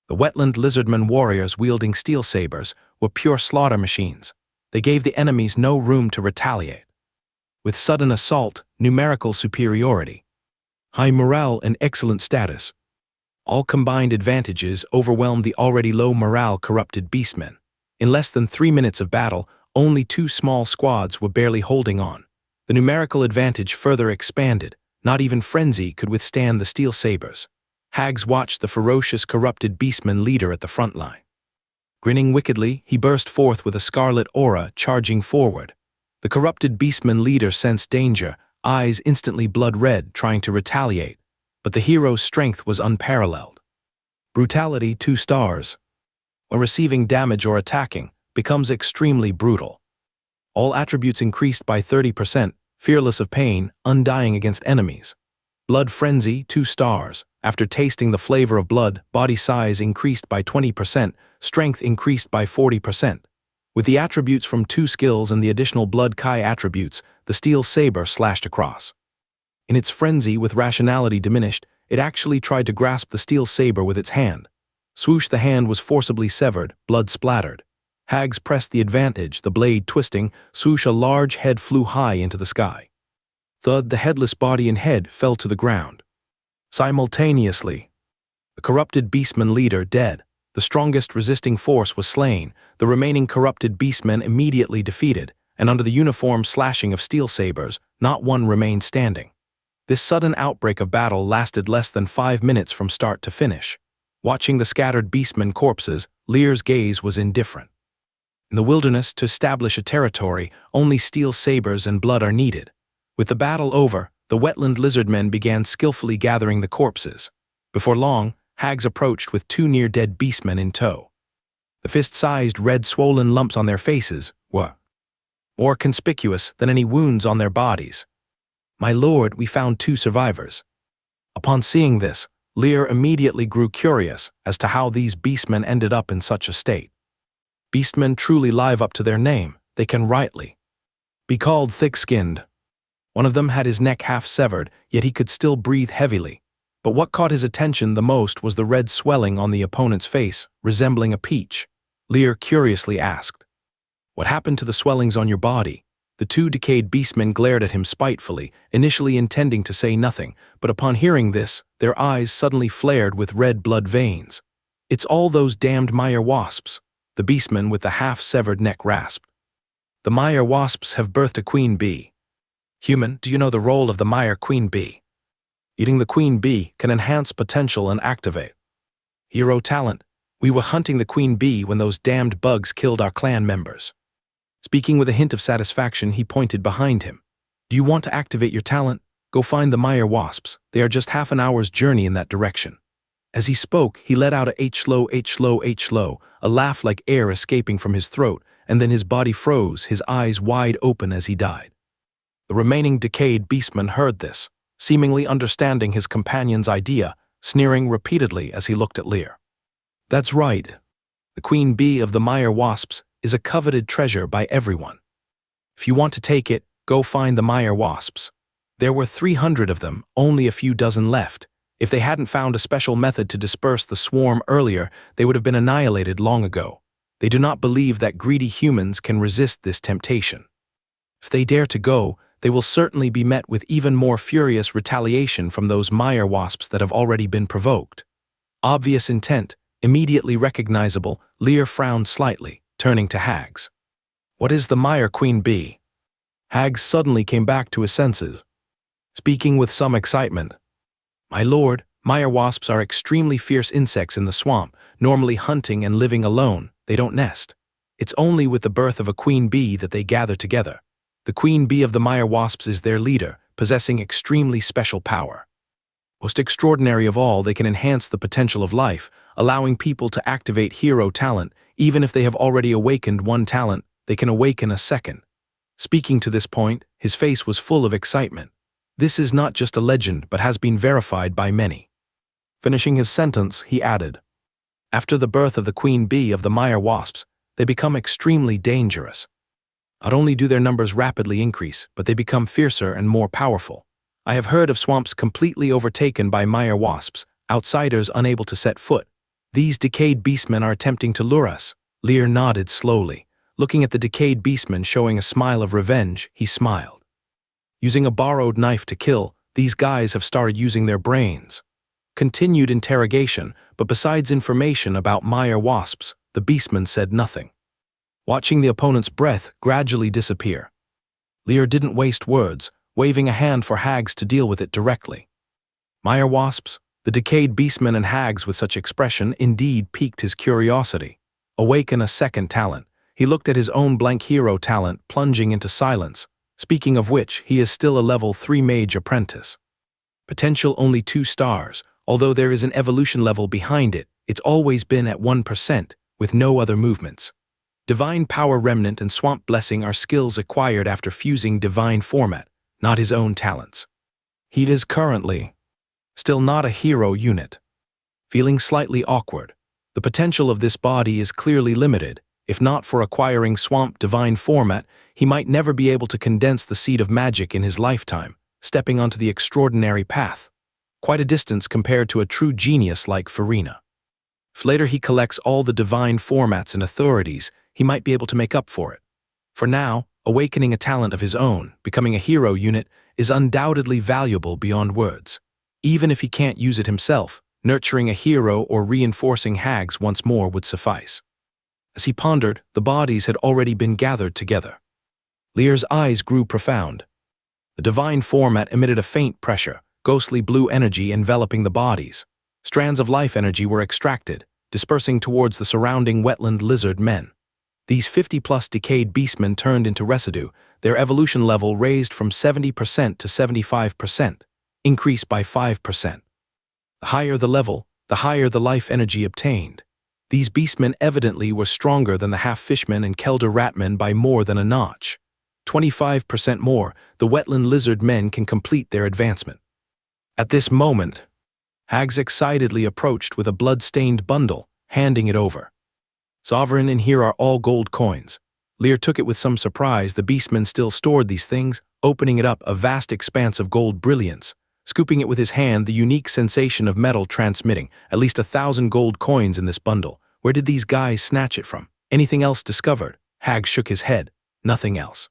The wetland lizardmen warriors wielding steel sabers were pure slaughter machines. They gave the enemies no room to retaliate. With sudden assault, numerical superiority, high morale, and excellent status, all combined advantages overwhelmed the already low morale corrupted beastmen. In less than 3 minutes of battle, only 2 small squads were barely holding on. The numerical advantage further expanded. Not even frenzy could withstand the steel sabers. Hags watched the ferocious corrupted beastman leader at the front line. Grinning wickedly, he burst forth with a scarlet aura, charging forward. The corrupted beastman leader sensed danger, eyes instantly blood red, trying to retaliate. But the hero's strength was unparalleled. Brutality 2 stars. When receiving damage or attacking, becomes extremely brutal. All attributes increased by 30%, fearless of pain, undying against enemies. Blood frenzy 2 stars. After tasting the flavor of blood, body size increased by 20%, strength increased by 40%. With the attributes from 2 skills and the additional blood Kai attributes, the steel saber slashed across. In its frenzy with rationality diminished, it actually tried to grasp the steel saber with its hand. Swoosh, the hand was forcibly severed, blood splattered. Hags pressed the advantage, the blade twisting, swoosh, a large head flew high into the sky. Thud, the headless body and head fell to the ground. Simultaneously, the corrupted beastman leader dead. The strongest resisting force was slain, the remaining corrupted beastmen immediately defeated, and under the uniform slashing of steel sabers, not one remained standing. This sudden outbreak of battle lasted less than 5 minutes from start to finish. Watching the scattered beastmen corpses, Lear's gaze was indifferent. In the wilderness, to establish a territory, only steel sabers and blood are needed. With the battle over, the wetland lizardmen began skillfully gathering the corpses. Before long, Hags approached with 2 near-dead beastmen in tow. The fist-sized red swollen lumps on their faces were more conspicuous than any wounds on their bodies. "My lord, we found 2 survivors." Upon seeing this, Lear immediately grew curious as to how these beastmen ended up in such a state. Beastmen truly live up to their name. They can rightly be called thick-skinned. One of them had his neck half severed, yet he could still breathe heavily. But what caught his attention the most was the red swelling on the opponent's face, resembling a peach. Lear curiously asked, "What happened to the swellings on your body?" The 2 decayed beastmen glared at him spitefully, initially intending to say nothing, but upon hearing this, their eyes suddenly flared with red blood veins. "It's all those damned mire wasps," the beastman with the half-severed neck rasped. "The mire wasps have birthed a queen bee." "Human, do you know the role of the mire queen bee?" "Eating the queen bee can enhance potential and activate hero talent. We were hunting the queen bee when those damned bugs killed our clan members." Speaking with a hint of satisfaction, he pointed behind him. "Do you want to activate your talent? Go find the mire wasps. They are just half an hour's journey in that direction." As he spoke, he let out a H-low, H-low, H-low, a laugh like air escaping from his throat, and then his body froze, his eyes wide open as he died. The remaining decayed beastman heard this, seemingly understanding his companion's idea, sneering repeatedly as he looked at Lear. "That's right. The queen bee of the mire wasps is a coveted treasure by everyone. If you want to take it, go find the mire wasps. There were 300 of them, only a few dozen left. If they hadn't found a special method to disperse the swarm earlier, they would have been annihilated long ago. They do not believe that greedy humans can resist this temptation. If they dare to go, they will certainly be met with even more furious retaliation from those mire wasps that have already been provoked." Obvious intent, immediately recognizable, Lear frowned slightly, turning to Hags. "What is the mire queen bee?" Hags suddenly came back to his senses, speaking with some excitement. "My lord, mire wasps are extremely fierce insects in the swamp, normally hunting and living alone. They don't nest. It's only with the birth of a queen bee that they gather together. The queen bee of the Mire wasps is their leader, possessing extremely special power. Most extraordinary of all, they can enhance the potential of life, allowing people to activate hero talent. Even if they have already awakened one talent, they can awaken a second. Speaking to this point, his face was full of excitement. This is not just a legend, but has been verified by many. Finishing his sentence, he added, "After the birth of the queen bee of the Mire wasps, they become extremely dangerous. Not only do their numbers rapidly increase, but they become fiercer and more powerful. I have heard of swamps completely overtaken by Mire wasps, outsiders unable to set foot. These decayed beastmen are attempting to lure us." Lear nodded slowly. Looking at the decayed beastmen showing a smile of revenge, he smiled. Using a borrowed knife to kill, these guys have started using their brains. Continued interrogation, but besides information about Mire wasps, the beastman said nothing. Watching the opponent's breath gradually disappear, Lear didn't waste words, waving a hand for hags to deal with it directly. Mire wasps, the decayed beastmen and hags with such expression indeed piqued his curiosity. Awaken a second talent. He looked at his own blank hero talent plunging into silence, speaking of which he is still a level 3 mage apprentice. Potential only 2 stars, although there is an evolution level behind it, it's always been at 1%, with no other movements. Divine Power Remnant and Swamp Blessing are skills acquired after fusing Divine Format, not his own talents. He is currently still not a hero unit. Feeling slightly awkward, the potential of this body is clearly limited. If not for acquiring Swamp Divine Format, he might never be able to condense the seed of magic in his lifetime, stepping onto the extraordinary path. Quite a distance compared to a true genius like Farina. If later he collects all the divine formats and authorities, he might be able to make up for it. For now, awakening a talent of his own, becoming a hero unit, is undoubtedly valuable beyond words. Even if he can't use it himself, nurturing a hero or reinforcing hags once more would suffice. As he pondered, the bodies had already been gathered together. Lear's eyes grew profound. The divine format emitted a faint pressure, ghostly blue energy enveloping the bodies. Strands of life energy were extracted, dispersing towards the surrounding wetland lizard men. These 50-plus decayed beastmen turned into residue, their evolution level raised from 70% to 75%, increased by 5%. The higher the level, the higher the life energy obtained. These beastmen evidently were stronger than the half-fishmen and Kelder ratmen by more than a notch. 25% more, the wetland lizard men can complete their advancement. At this moment, hags excitedly approached with a blood-stained bundle, handing it over. "Sovereign, in here are all gold coins." Lear took it with some surprise. The beastmen still stored these things, opening it up, a vast expanse of gold brilliance. Scooping it with his hand, the unique sensation of metal transmitting, at least 1,000 gold coins in this bundle. Where did these guys snatch it from? Anything else discovered? Hag shook his head. Nothing else.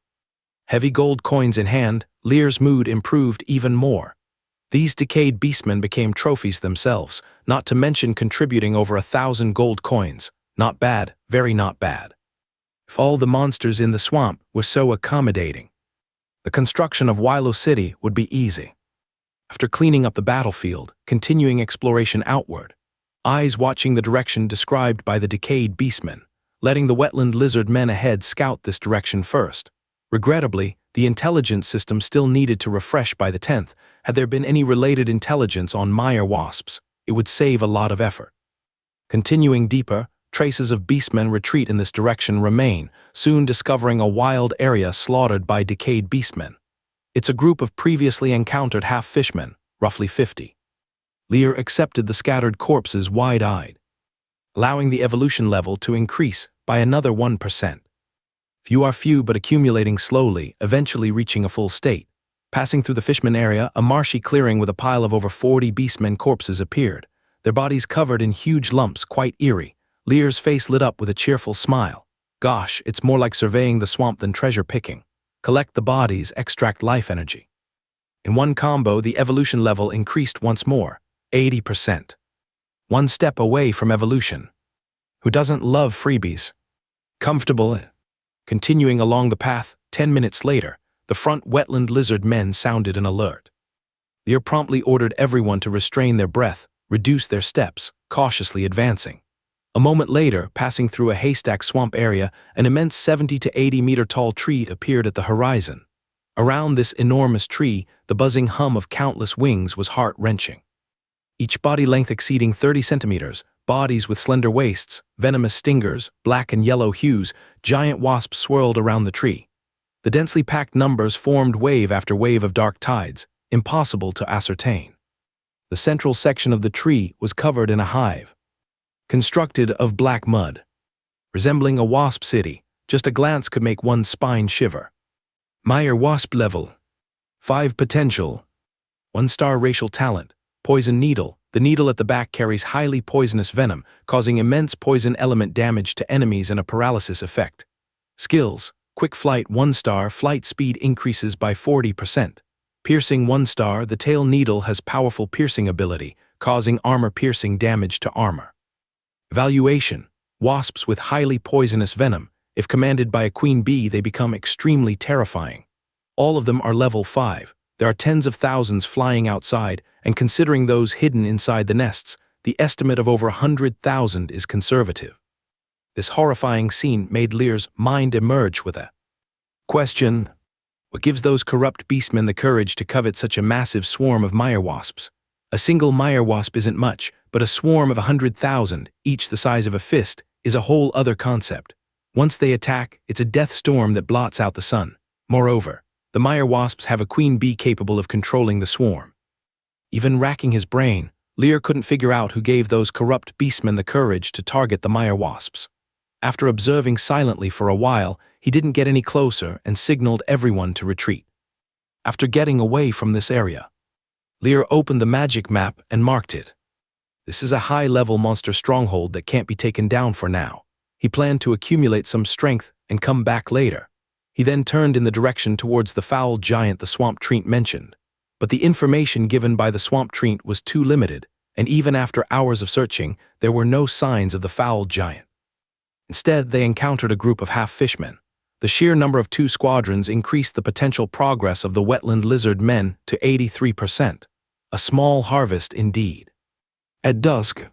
Heavy gold coins in hand, Lear's mood improved even more. These decayed beastmen became trophies themselves, not to mention contributing over 1,000 gold coins. Not bad, very not bad. If all the monsters in the swamp were so accommodating, the construction of Wilo City would be easy. After cleaning up the battlefield, continuing exploration outward, eyes watching the direction described by the decayed beastmen, letting the wetland lizard men ahead scout this direction first. Regrettably, the intelligence system still needed to refresh by the 10th. Had there been any related intelligence on Mire wasps, it would save a lot of effort. Continuing deeper, traces of beastmen retreat in this direction remain, soon discovering a wild area slaughtered by decayed beastmen. It's a group of previously encountered half-fishmen, roughly 50. Lear accepted the scattered corpses wide-eyed, allowing the evolution level to increase by another 1%. Few are few but accumulating slowly, eventually reaching a full state. Passing through the fishman area, a marshy clearing with a pile of over 40 beastmen corpses appeared, their bodies covered in huge lumps, quite eerie. Lear's face lit up with a cheerful smile. Gosh, it's more like surveying the swamp than treasure picking. Collect the bodies, extract life energy. In one combo, the evolution level increased once more, 80%. One step away from evolution. Who doesn't love freebies? Comfortable. Continuing along the path, 10 minutes later, the front wetland lizard men sounded an alert. Lear promptly ordered everyone to restrain their breath, reduce their steps, cautiously advancing. A moment later, passing through a haystack swamp area, an immense 70 to 80 meter tall tree appeared at the horizon. Around this enormous tree, the buzzing hum of countless wings was heart-wrenching. Each body length exceeding 30 centimeters, bodies with slender waists, venomous stingers, black and yellow hues, giant wasps swirled around the tree. The densely packed numbers formed wave after wave of dark tides, impossible to ascertain. The central section of the tree was covered in a hive, constructed of black mud. Resembling a wasp city, just a glance could make one's spine shiver. Meyer wasp level. 5 potential. 1-star racial talent. Poison needle. The needle at the back carries highly poisonous venom, causing immense poison element damage to enemies and a paralysis effect. Skills. Quick flight 1-star. Flight speed increases by 40%. Piercing 1-star. The tail needle has powerful piercing ability, causing armor-piercing damage to armor. Evaluation. Wasps with highly poisonous venom. If commanded by a queen bee, they become extremely terrifying. All of them are level 5. There are tens of thousands flying outside, and considering those hidden inside the nests, the estimate of over 100,000 is conservative. This horrifying scene made Lear's mind emerge with a question. What gives those corrupt beastmen the courage to covet such a massive swarm of Meyer wasps? A single Meyer wasp isn't much, but a swarm of 100,000, each the size of a fist, is a whole other concept. Once they attack, it's a death storm that blots out the sun. Moreover, the Meyer wasps have a queen bee capable of controlling the swarm. Even racking his brain, Lear couldn't figure out who gave those corrupt beastmen the courage to target the Meyer wasps. After observing silently for a while, he didn't get any closer and signaled everyone to retreat. After getting away from this area, Lear opened the magic map and marked it. This is a high-level monster stronghold that can't be taken down for now. He planned to accumulate some strength and come back later. He then turned in the direction towards the foul giant the swamp treant mentioned. But the information given by the swamp treant was too limited, and even after hours of searching, there were no signs of the foul giant. Instead, they encountered a group of half-fishmen. The sheer number of 2 squadrons increased the potential progress of the wetland lizard men to 83%. A small harvest indeed. At dusk,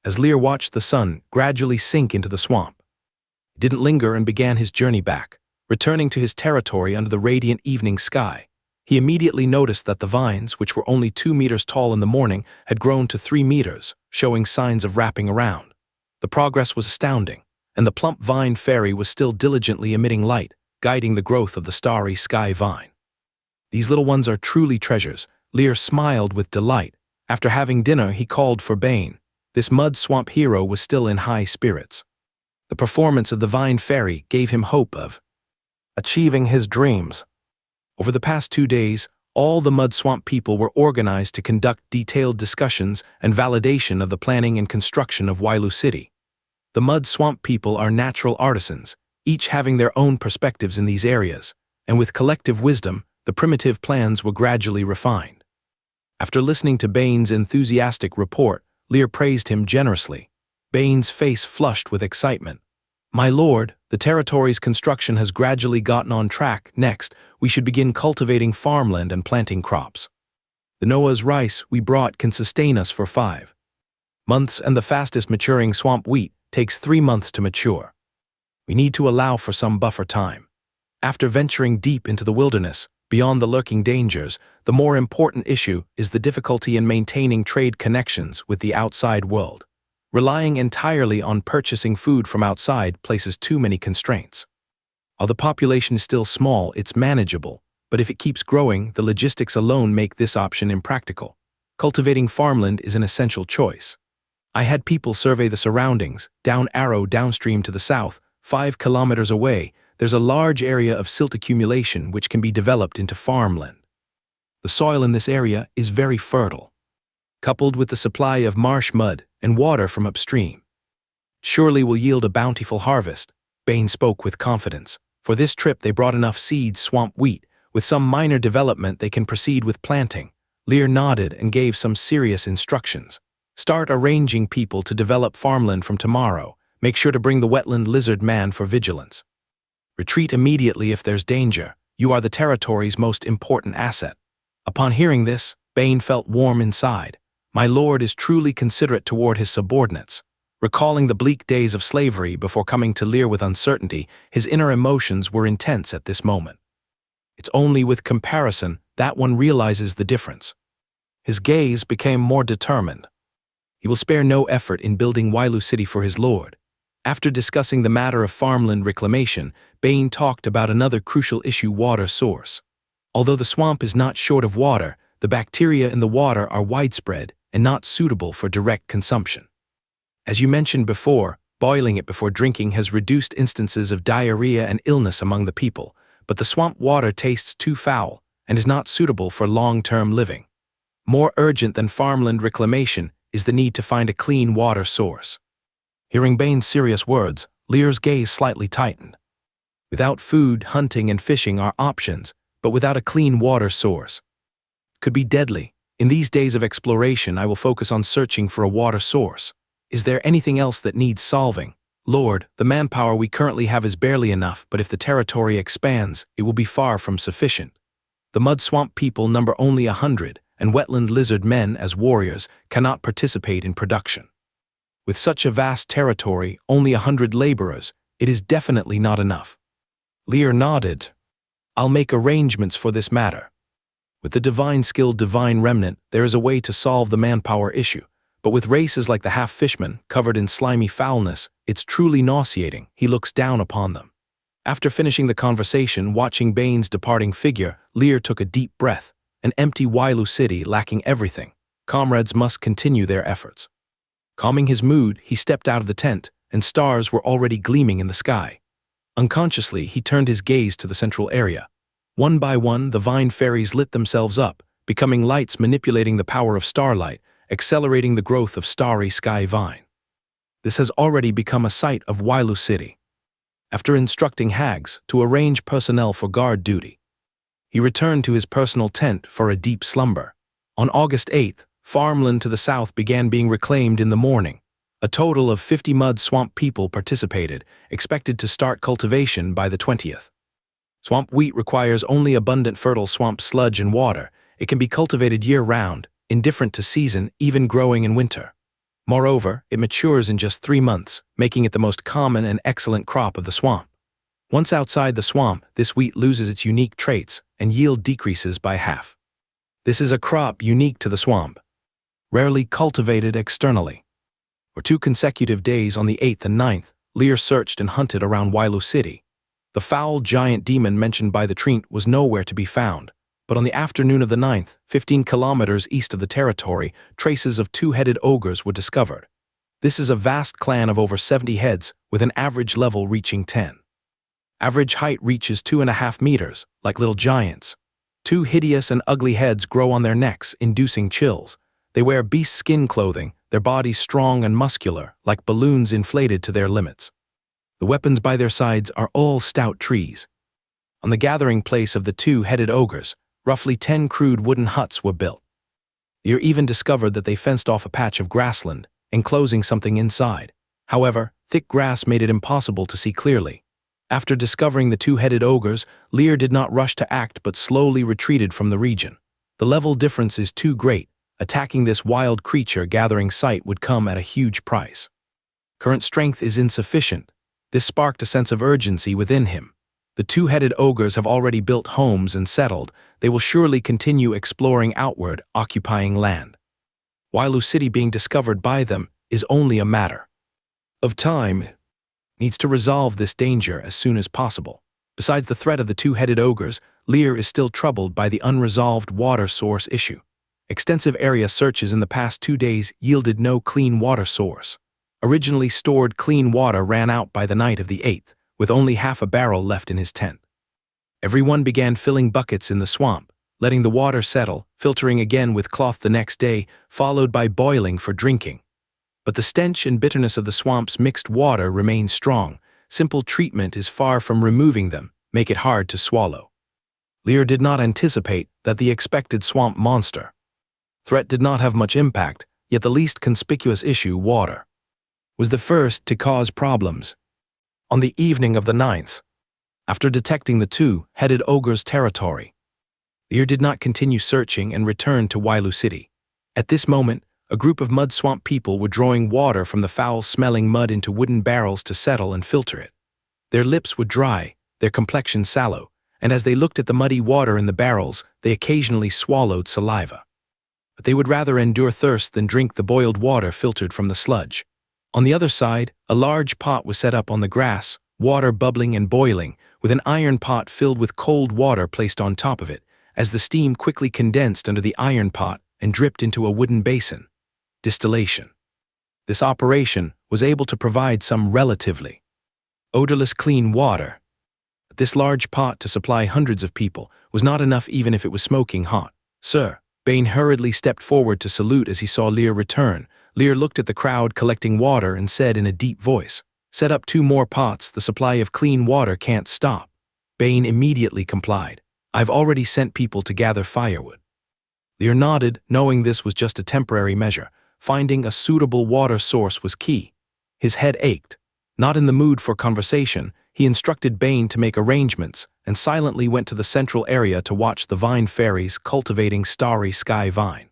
as Lear watched the sun gradually sink into the swamp, he didn't linger and began his journey back, returning to his territory under the radiant evening sky. He immediately noticed that the vines, which were only 2 meters tall in the morning, had grown to 3 meters, showing signs of wrapping around. The progress was astounding, and the plump vine fairy was still diligently emitting light, guiding the growth of the starry sky vine. These little ones are truly treasures. Lear smiled with delight. After having dinner, he called for Bane. This mud swamp hero was still in high spirits. The performance of the vine fairy gave him hope of achieving his dreams. Over the past 2 days, all the mud swamp people were organized to conduct detailed discussions and validation of the planning and construction of Wailu City. The mud swamp people are natural artisans, each having their own perspectives in these areas, and with collective wisdom, the primitive plans were gradually refined. After listening to Bane's enthusiastic report, Lear praised him generously. Bane's face flushed with excitement. "My lord, the territory's construction has gradually gotten on track. Next, we should begin cultivating farmland and planting crops. The Noah's rice we brought can sustain us for 5 months, and the fastest maturing swamp wheat takes 3 months to mature. We need to allow for some buffer time." After venturing deep into the wilderness, beyond the lurking dangers, the more important issue is the difficulty in maintaining trade connections with the outside world. Relying entirely on purchasing food from outside places too many constraints. While the population is still small, it's manageable, but if it keeps growing, the logistics alone make this option impractical. Cultivating farmland is an essential choice. I had people survey the surroundings. Down Arrow downstream to the south, 5 kilometers away, there's a large area of silt accumulation which can be developed into farmland. The soil in this area is very fertile, coupled with the supply of marsh mud and water from upstream. Surely will yield a bountiful harvest. Bane spoke with confidence. For this trip they brought enough seeds, swamp wheat. With some minor development they can proceed with planting. Lear nodded and gave some serious instructions. Start arranging people to develop farmland from tomorrow. Make sure to bring the wetland lizard man for vigilance. Retreat immediately if there's danger. You are the territory's most important asset. Upon hearing this, Bane felt warm inside. My lord is truly considerate toward his subordinates. Recalling the bleak days of slavery before coming to Lear with uncertainty, his inner emotions were intense at this moment. It's only with comparison that one realizes the difference. His gaze became more determined. He will spare no effort in building Wailu City for his lord. After discussing the matter of farmland reclamation, Bain talked about another crucial issue: water source. Although the swamp is not short of water, the bacteria in the water are widespread and not suitable for direct consumption. As you mentioned before, boiling it before drinking has reduced instances of diarrhea and illness among the people, but the swamp water tastes too foul and is not suitable for long-term living. More urgent than farmland reclamation is the need to find a clean water source. Hearing Bain's serious words, Lear's gaze slightly tightened. Without food, hunting and fishing are options, but without a clean water source could be deadly. In these days of exploration, I will focus on searching for a water source. Is there anything else that needs solving? Lord, the manpower we currently have is barely enough, but if the territory expands, it will be far from sufficient. The mud swamp people number only 100, and wetland lizard men as warriors cannot participate in production. With such a vast territory, only 100 laborers, it is definitely not enough. Lear nodded. I'll make arrangements for this matter. With the divine skill divine remnant, there is a way to solve the manpower issue, but with races like the half-fishman, covered in slimy foulness, it's truly nauseating. He looks down upon them. After finishing the conversation, watching Bain's departing figure, Lear took a deep breath. An empty Wailu City lacking everything. Comrades must continue their efforts. Calming his mood, he stepped out of the tent, and stars were already gleaming in the sky. Unconsciously, he turned his gaze to the central area. One by one, the vine fairies lit themselves up, becoming lights manipulating the power of starlight, accelerating the growth of starry sky vine. This has already become a site of Wailu City. After instructing hags to arrange personnel for guard duty, he returned to his personal tent for a deep slumber. On August 8th, farmland to the south began being reclaimed in the morning. A total of 50 mud swamp people participated, expected to start cultivation by the 20th. Swamp wheat requires only abundant fertile swamp sludge and water. It can be cultivated year-round, indifferent to season, even growing in winter. Moreover, it matures in just 3 months, making it the most common and excellent crop of the swamp. Once outside the swamp, this wheat loses its unique traits, and yield decreases by half. This is a crop unique to the swamp, rarely cultivated externally. For 2 consecutive days on the 8th and 9th, Lear searched and hunted around Wailu City. The foul giant demon mentioned by the treant was nowhere to be found, but on the afternoon of the 9th, 15 kilometers east of the territory, traces of 2-headed ogres were discovered. This is a vast clan of over 70 heads, with an average level reaching 10. Average height reaches 2.5 meters, like little giants. 2 hideous and ugly heads grow on their necks, inducing chills. They wear beast skin clothing, their bodies strong and muscular, like balloons inflated to their limits. The weapons by their sides are all stout trees. On the gathering place of the 2-headed ogres, roughly 10 crude wooden huts were built. Lear even discovered that they fenced off a patch of grassland, enclosing something inside. However, thick grass made it impossible to see clearly. After discovering the 2-headed ogres, Lear did not rush to act but slowly retreated from the region. The level difference is too great. Attacking this wild creature gathering site would come at a huge price. Current strength is insufficient. This sparked a sense of urgency within him. The 2-headed ogres have already built homes and settled. They will surely continue exploring outward, occupying land. Wailu City being discovered by them is only a matter of time. Needs to resolve this danger as soon as possible. Besides the threat of the 2-headed ogres, Lear is still troubled by the unresolved water source issue. Extensive area searches in the past 2 days yielded no clean water source. Originally stored clean water ran out by the night of the 8th, with only half a barrel left in his tent. Everyone began filling buckets in the swamp, letting the water settle, filtering again with cloth the next day, followed by boiling for drinking. But the stench and bitterness of the swamp's mixed water remain strong. Simple treatment is far from removing them, make it hard to swallow. Lear did not anticipate that the expected swamp monster threat did not have much impact, yet the least conspicuous issue, water, was the first to cause problems. On the evening of the 9th, after detecting the 2-headed ogre's territory, Lear did not continue searching and returned to Wailu City. At this moment, a group of mud swamp people were drawing water from the foul-smelling mud into wooden barrels to settle and filter it. Their lips were dry, their complexion sallow, and as they looked at the muddy water in the barrels, they occasionally swallowed saliva. But they would rather endure thirst than drink the boiled water filtered from the sludge. On the other side, a large pot was set up on the grass, water bubbling and boiling, with an iron pot filled with cold water placed on top of it, as the steam quickly condensed under the iron pot and dripped into a wooden basin. Distillation. This operation was able to provide some relatively odorless clean water. But this large pot to supply hundreds of people was not enough even if it was smoking hot. "Sir." Bane hurriedly stepped forward to salute as he saw Lear return. Lear looked at the crowd collecting water and said in a deep voice, "Set up 2 more pots, the supply of clean water can't stop." Bane immediately complied. "I've already sent people to gather firewood." Lear nodded, knowing this was just a temporary measure. Finding a suitable water source was key. His head ached. Not in the mood for conversation, he instructed Bane to make arrangements and silently went to the central area to watch the vine fairies cultivating starry sky vine.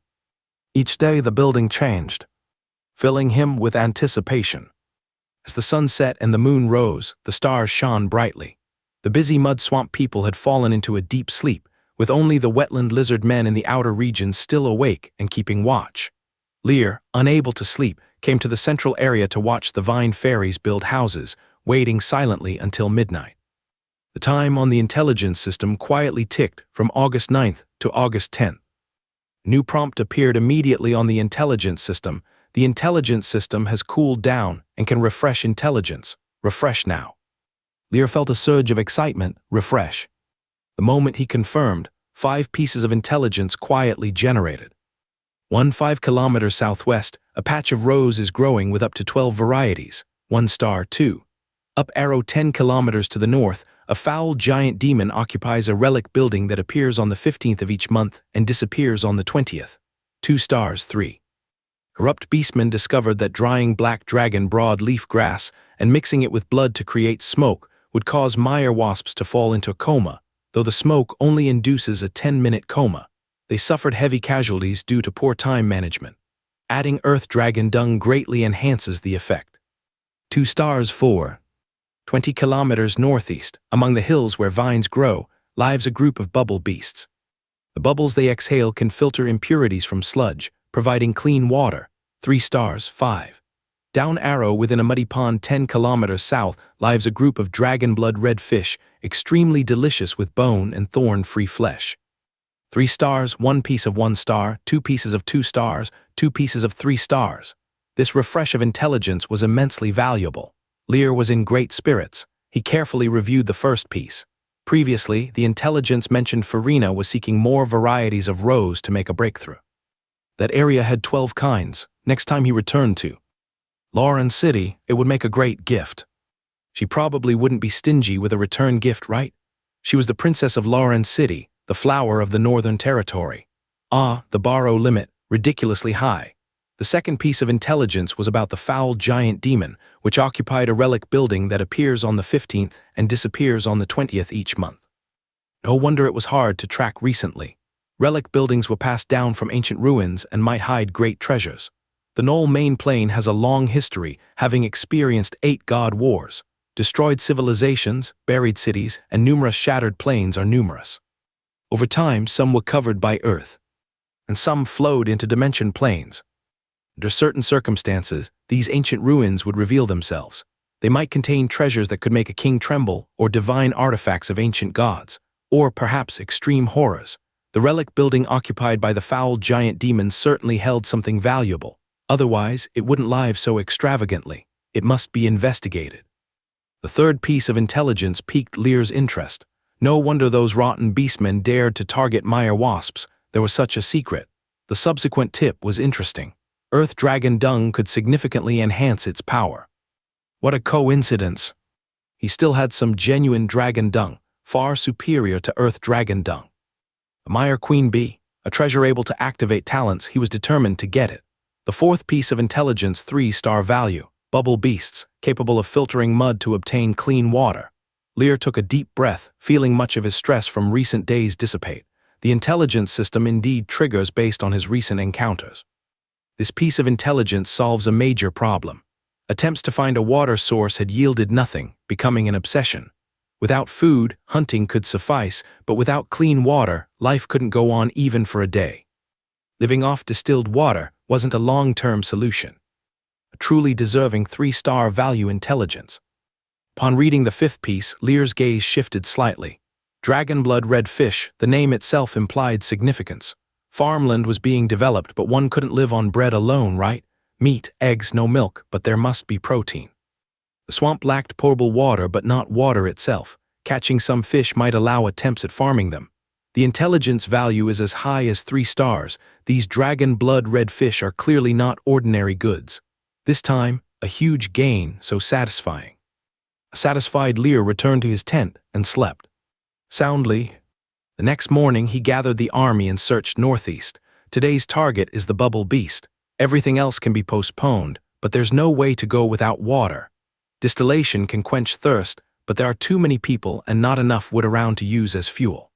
Each day the building changed, filling him with anticipation. As the sun set and the moon rose, the stars shone brightly. The busy mud swamp people had fallen into a deep sleep, with only the wetland lizard men in the outer regions still awake and keeping watch. Lear, unable to sleep, came to the central area to watch the vine fairies build houses, waiting silently until midnight. The time on the intelligence system quietly ticked from August 9th to August 10th. A new prompt appeared immediately on the intelligence system. "The intelligence system has cooled down and can refresh intelligence. Refresh now." Lear felt a surge of excitement. Refresh. The moment he confirmed, 5 pieces of intelligence quietly generated. 5 kilometers southwest, a patch of rose is growing with up to 12 varieties. 1 star 2. Up arrow 10 kilometers to the north, a foul giant demon occupies a relic building that appears on the 15th of each month and disappears on the 20th. 2 stars 3. Corrupt beastmen discovered that drying black dragon broadleaf grass and mixing it with blood to create smoke would cause mire wasps to fall into a coma, though the smoke only induces a 10-minute coma. They suffered heavy casualties due to poor time management. Adding earth dragon dung greatly enhances the effect. 2 stars 4. 20 kilometers northeast, among the hills where vines grow, lives a group of bubble beasts. The bubbles they exhale can filter impurities from sludge, providing clean water. 3 stars 5. Down arrow within a muddy pond 10 kilometers south lives a group of dragon blood red fish, extremely delicious with bone and thorn-free flesh. 3 stars 1 piece of 1 star, 2 pieces of 2 stars, 2 pieces of 3 stars. This refresh of intelligence was immensely valuable. Lear was in great spirits. He carefully reviewed the first piece. Previously, the intelligence mentioned Farina was seeking more varieties of rose to make a breakthrough. That area had 12 kinds. Next time he returned to Lauren City, it would make a great gift. She probably wouldn't be stingy with a return gift, right? She was the princess of Lauren City, the flower of the Northern Territory. The borrow limit, ridiculously high. The second piece of intelligence was about the foul giant demon, which occupied a relic building that appears on the 15th and disappears on the 20th each month. No wonder it was hard to track recently. Relic buildings were passed down from ancient ruins and might hide great treasures. The Knoll Main Plain has a long history, having experienced 8 god wars. Destroyed civilizations, buried cities, and numerous shattered plains are numerous. Over time, some were covered by earth, and some flowed into dimension planes. Under certain circumstances, these ancient ruins would reveal themselves. They might contain treasures that could make a king tremble, or divine artifacts of ancient gods, or perhaps extreme horrors. The relic building occupied by the foul giant demon certainly held something valuable. Otherwise, it wouldn't live so extravagantly. It must be investigated. The third piece of intelligence piqued Lear's interest. No wonder those rotten beastmen dared to target mire wasps. There was such a secret. The subsequent tip was interesting. Earth dragon dung could significantly enhance its power. What a coincidence! He still had some genuine dragon dung, far superior to earth dragon dung. A mire queen bee, a treasure able to activate talents, he was determined to get it. The fourth piece of intelligence 3-star value, bubble beasts, capable of filtering mud to obtain clean water. Lear took a deep breath, feeling much of his stress from recent days dissipate. The intelligence system indeed triggers based on his recent encounters. This piece of intelligence solves a major problem. Attempts to find a water source had yielded nothing, becoming an obsession. Without food, hunting could suffice, but without clean water, life couldn't go on even for a day. Living off distilled water wasn't a long-term solution. A truly deserving 3-star value intelligence. Upon reading the 5th piece, Lear's gaze shifted slightly. Dragon blood red fish, the name itself implied significance. Farmland was being developed, but one couldn't live on bread alone, right? Meat, eggs, no milk, but there must be protein. The swamp lacked potable water, but not water itself. Catching some fish might allow attempts at farming them. The intelligence value is as high as 3 stars. These dragon blood red fish are clearly not ordinary goods. This time, a huge gain, so satisfying. A satisfied Lear returned to his tent and slept soundly. The next morning, he gathered the army and searched northeast. Today's target is the bubble beast. Everything else can be postponed, but there's no way to go without water. Distillation can quench thirst, but there are too many people and not enough wood around to use as fuel.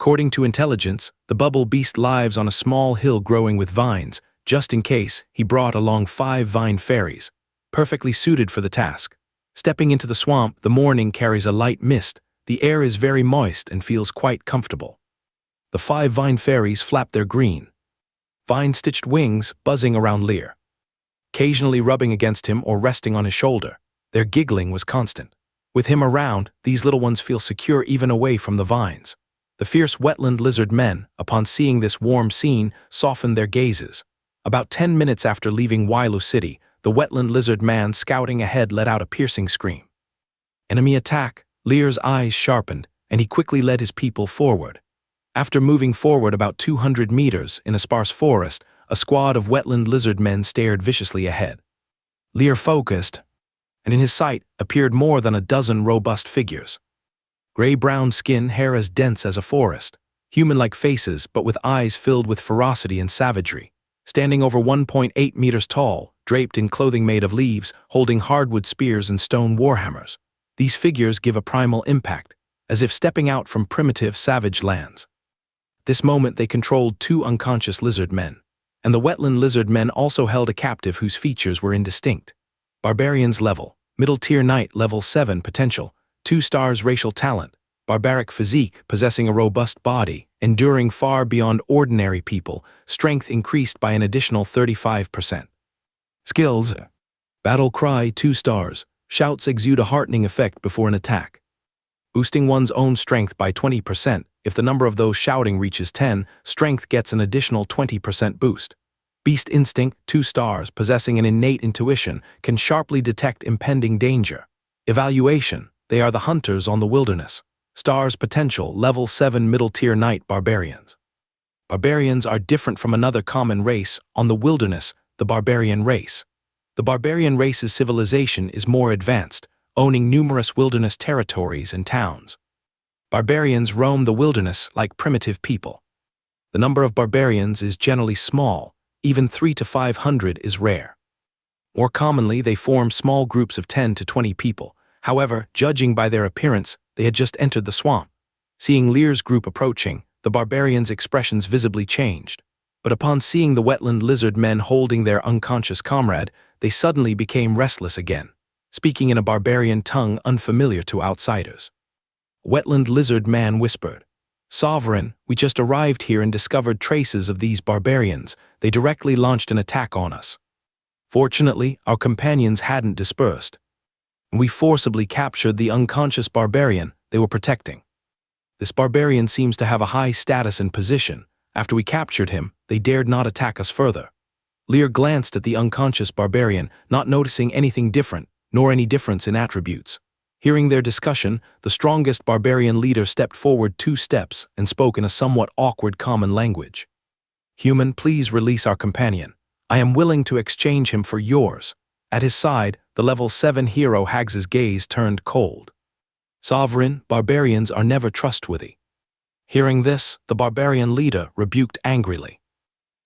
According to intelligence, the bubble beast lives on a small hill growing with vines. Just in case, he brought along 5 vine fairies, perfectly suited for the task. Stepping into the swamp, the morning carries a light mist. The air is very moist and feels quite comfortable. The 5 vine fairies flap their green, vine-stitched wings buzzing around Lear, occasionally rubbing against him or resting on his shoulder. Their giggling was constant. With him around, these little ones feel secure even away from the vines. The fierce wetland lizard men, upon seeing this warm scene, softened their gazes. About 10 minutes after leaving Wailu City, the wetland lizard man scouting ahead let out a piercing scream. Enemy attack! Lear's eyes sharpened, and he quickly led his people forward. After moving forward about 200 meters in a sparse forest, a squad of wetland lizard men stared viciously ahead. Lear focused, and in his sight appeared more than a dozen robust figures. Gray-brown skin, hair as dense as a forest, human-like faces but with eyes filled with ferocity and savagery. Standing over 1.8 meters tall, draped in clothing made of leaves, holding hardwood spears and stone warhammers. These figures give a primal impact, as if stepping out from primitive, savage lands. This moment they controlled 2 unconscious lizard men, and the wetland lizard men also held a captive whose features were indistinct. Barbarians level, middle tier knight level 7 potential, 2 stars racial talent, barbaric physique possessing a robust body, enduring far beyond ordinary people, strength increased by an additional 35%. Skills: battle cry 2 stars, shouts exude a heartening effect before an attack. Boosting one's own strength by 20%, if the number of those shouting reaches 10, strength gets an additional 20% boost. Beast instinct 2 stars, possessing an innate intuition, can sharply detect impending danger. Evaluation: they are the hunters on the wilderness. Stars potential level 7 middle tier knight barbarians. Barbarians are different from another common race on the wilderness, the barbarian race. The barbarian race's civilization is more advanced, owning numerous wilderness territories and towns. Barbarians roam the wilderness like primitive people. The number of barbarians is generally small, even 300 to 500 is rare. More commonly, they form small groups of 10 to 20 people. However, judging by their appearance, they had just entered the swamp. Seeing Lear's group approaching, the barbarians' expressions visibly changed. But upon seeing the wetland lizard men holding their unconscious comrade, they suddenly became restless again, speaking in a barbarian tongue unfamiliar to outsiders. Wetland lizard man whispered, "Sovereign, we just arrived here and discovered traces of these barbarians. They directly launched an attack on us. Fortunately, our companions hadn't dispersed. We forcibly captured the unconscious barbarian they were protecting. This barbarian seems to have a high status and position. After we captured him, they dared not attack us further." Lear glanced at the unconscious barbarian, not noticing anything different, nor any difference in attributes. Hearing their discussion, the strongest barbarian leader stepped forward 2 steps and spoke in a somewhat awkward common language. "Human, please release our companion. I am willing to exchange him for yours." At his side, the level 7 hero Hags's gaze turned cold. "Sovereign, barbarians are never trustworthy." Hearing this, the barbarian leader rebuked angrily.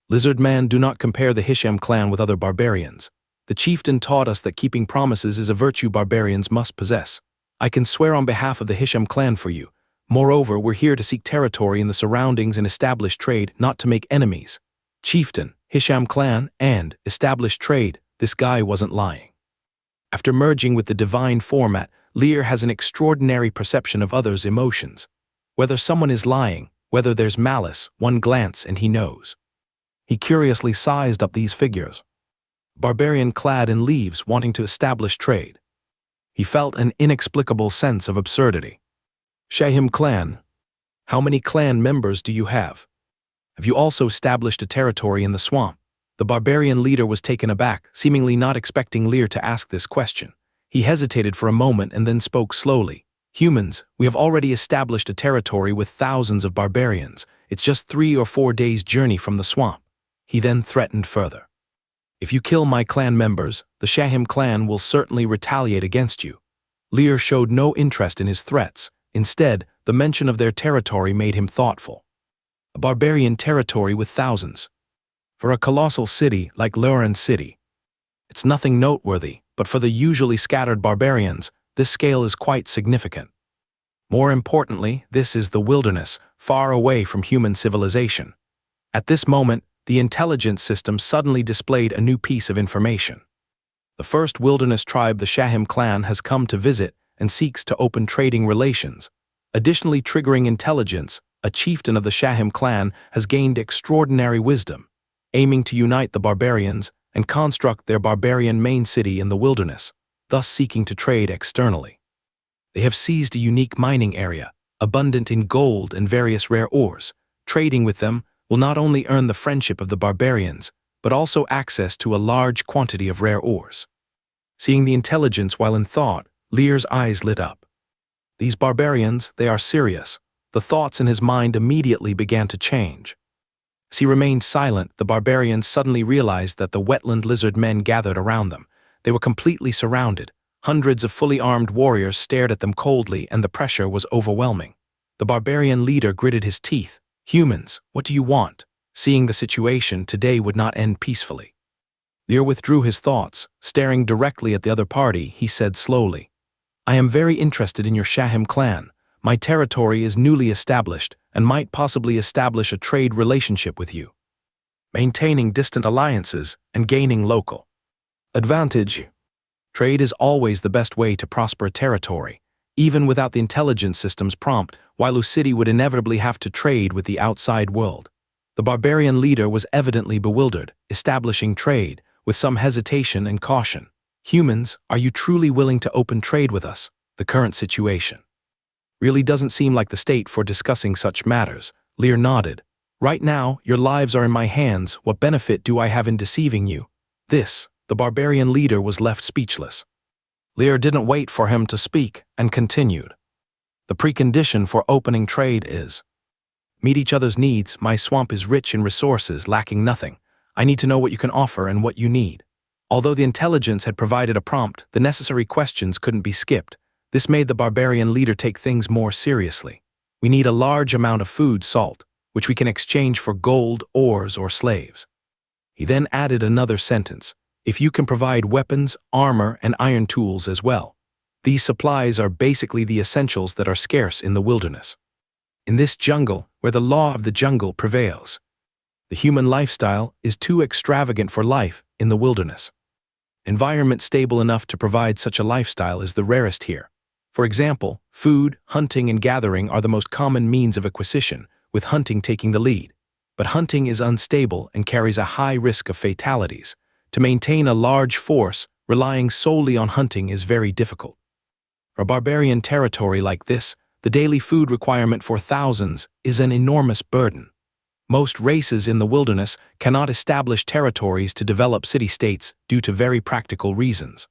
"Lizard man, do not compare the Hisham clan with other barbarians. The chieftain taught us that keeping promises is a virtue barbarians must possess. I can swear on behalf of the Hisham clan for you. Moreover, we're here to seek territory in the surroundings and establish trade, not to make enemies." Chieftain, Hisham clan, and establish trade, this guy wasn't lying. After merging with the divine format, Lear has an extraordinary perception of others' emotions. Whether someone is lying, whether there's malice, one glance and he knows. He curiously sized up these figures. Barbarian clad in leaves wanting to establish trade. He felt an inexplicable sense of absurdity. Shahim clan. How many clan members do you have? Have you also established a territory in the swamp? The barbarian leader was taken aback, seemingly not expecting Lear to ask this question. He hesitated for a moment and then spoke slowly. Humans, we have already established a territory with thousands of barbarians. It's just 3 or 4 days' journey from the swamp. He then threatened further. If you kill my clan members, the Shahim clan will certainly retaliate against you. Lear showed no interest in his threats. Instead, the mention of their territory made him thoughtful. A barbarian territory with thousands. For a colossal city like Luran City, it's nothing noteworthy, but for the usually scattered barbarians, this scale is quite significant. More importantly, this is the wilderness, far away from human civilization. At this moment, the intelligence system suddenly displayed a new piece of information. The first wilderness tribe, the Shahim clan, has come to visit and seeks to open trading relations. Additionally, triggering intelligence, a chieftain of the Shahim clan has gained extraordinary wisdom, aiming to unite the barbarians and construct their barbarian main city in the wilderness, thus seeking to trade externally. They have seized a unique mining area, abundant in gold and various rare ores. Trading with them will not only earn the friendship of the barbarians, but also access to a large quantity of rare ores. Seeing the intelligence while in thought, Lear's eyes lit up. These barbarians, they are serious. The thoughts in his mind immediately began to change. As he remained silent, the barbarians suddenly realized that the Wetland lizard men gathered around them. They were completely surrounded. Hundreds of fully armed warriors stared at them coldly, and the pressure was overwhelming. The barbarian leader gritted his teeth. Humans, what do you want? Seeing the situation, today would not end peacefully. Lear withdrew his thoughts. Staring directly at the other party, he said slowly, I am very interested in your Shahim clan. My territory is newly established and might possibly establish a trade relationship with you, maintaining distant alliances and gaining local advantage. Trade is always the best way to prosper a territory. Even without the intelligence system's prompt, Wailu City would inevitably have to trade with the outside world. The barbarian leader was evidently bewildered, establishing trade, with some hesitation and caution. Humans, are you truly willing to open trade with us? The current situation really doesn't seem like the state for discussing such matters. Lear nodded. Right now, your lives are in my hands. What benefit do I have in deceiving you? The barbarian leader was left speechless. Lear didn't wait for him to speak and continued. The precondition for opening trade is meet each other's needs. My swamp is rich in resources, lacking nothing. I need to know what you can offer and what you need. Although the intelligence had provided a prompt, the necessary questions couldn't be skipped. This made the barbarian leader take things more seriously. We need a large amount of food, salt, which we can exchange for gold, ores, or slaves. He then added another sentence. If you can provide weapons, armor, and iron tools as well. These supplies are basically the essentials that are scarce in the wilderness. In this jungle, where the law of the jungle prevails, the human lifestyle is too extravagant for life in the wilderness. Environment stable enough to provide such a lifestyle is the rarest here. For example, food, hunting, and gathering are the most common means of acquisition, with hunting taking the lead. But hunting is unstable and carries a high risk of fatalities. To maintain a large force, relying solely on hunting is very difficult. For a barbarian territory like this, the daily food requirement for thousands is an enormous burden. Most races in the wilderness cannot establish territories to develop city-states due to very practical reasons.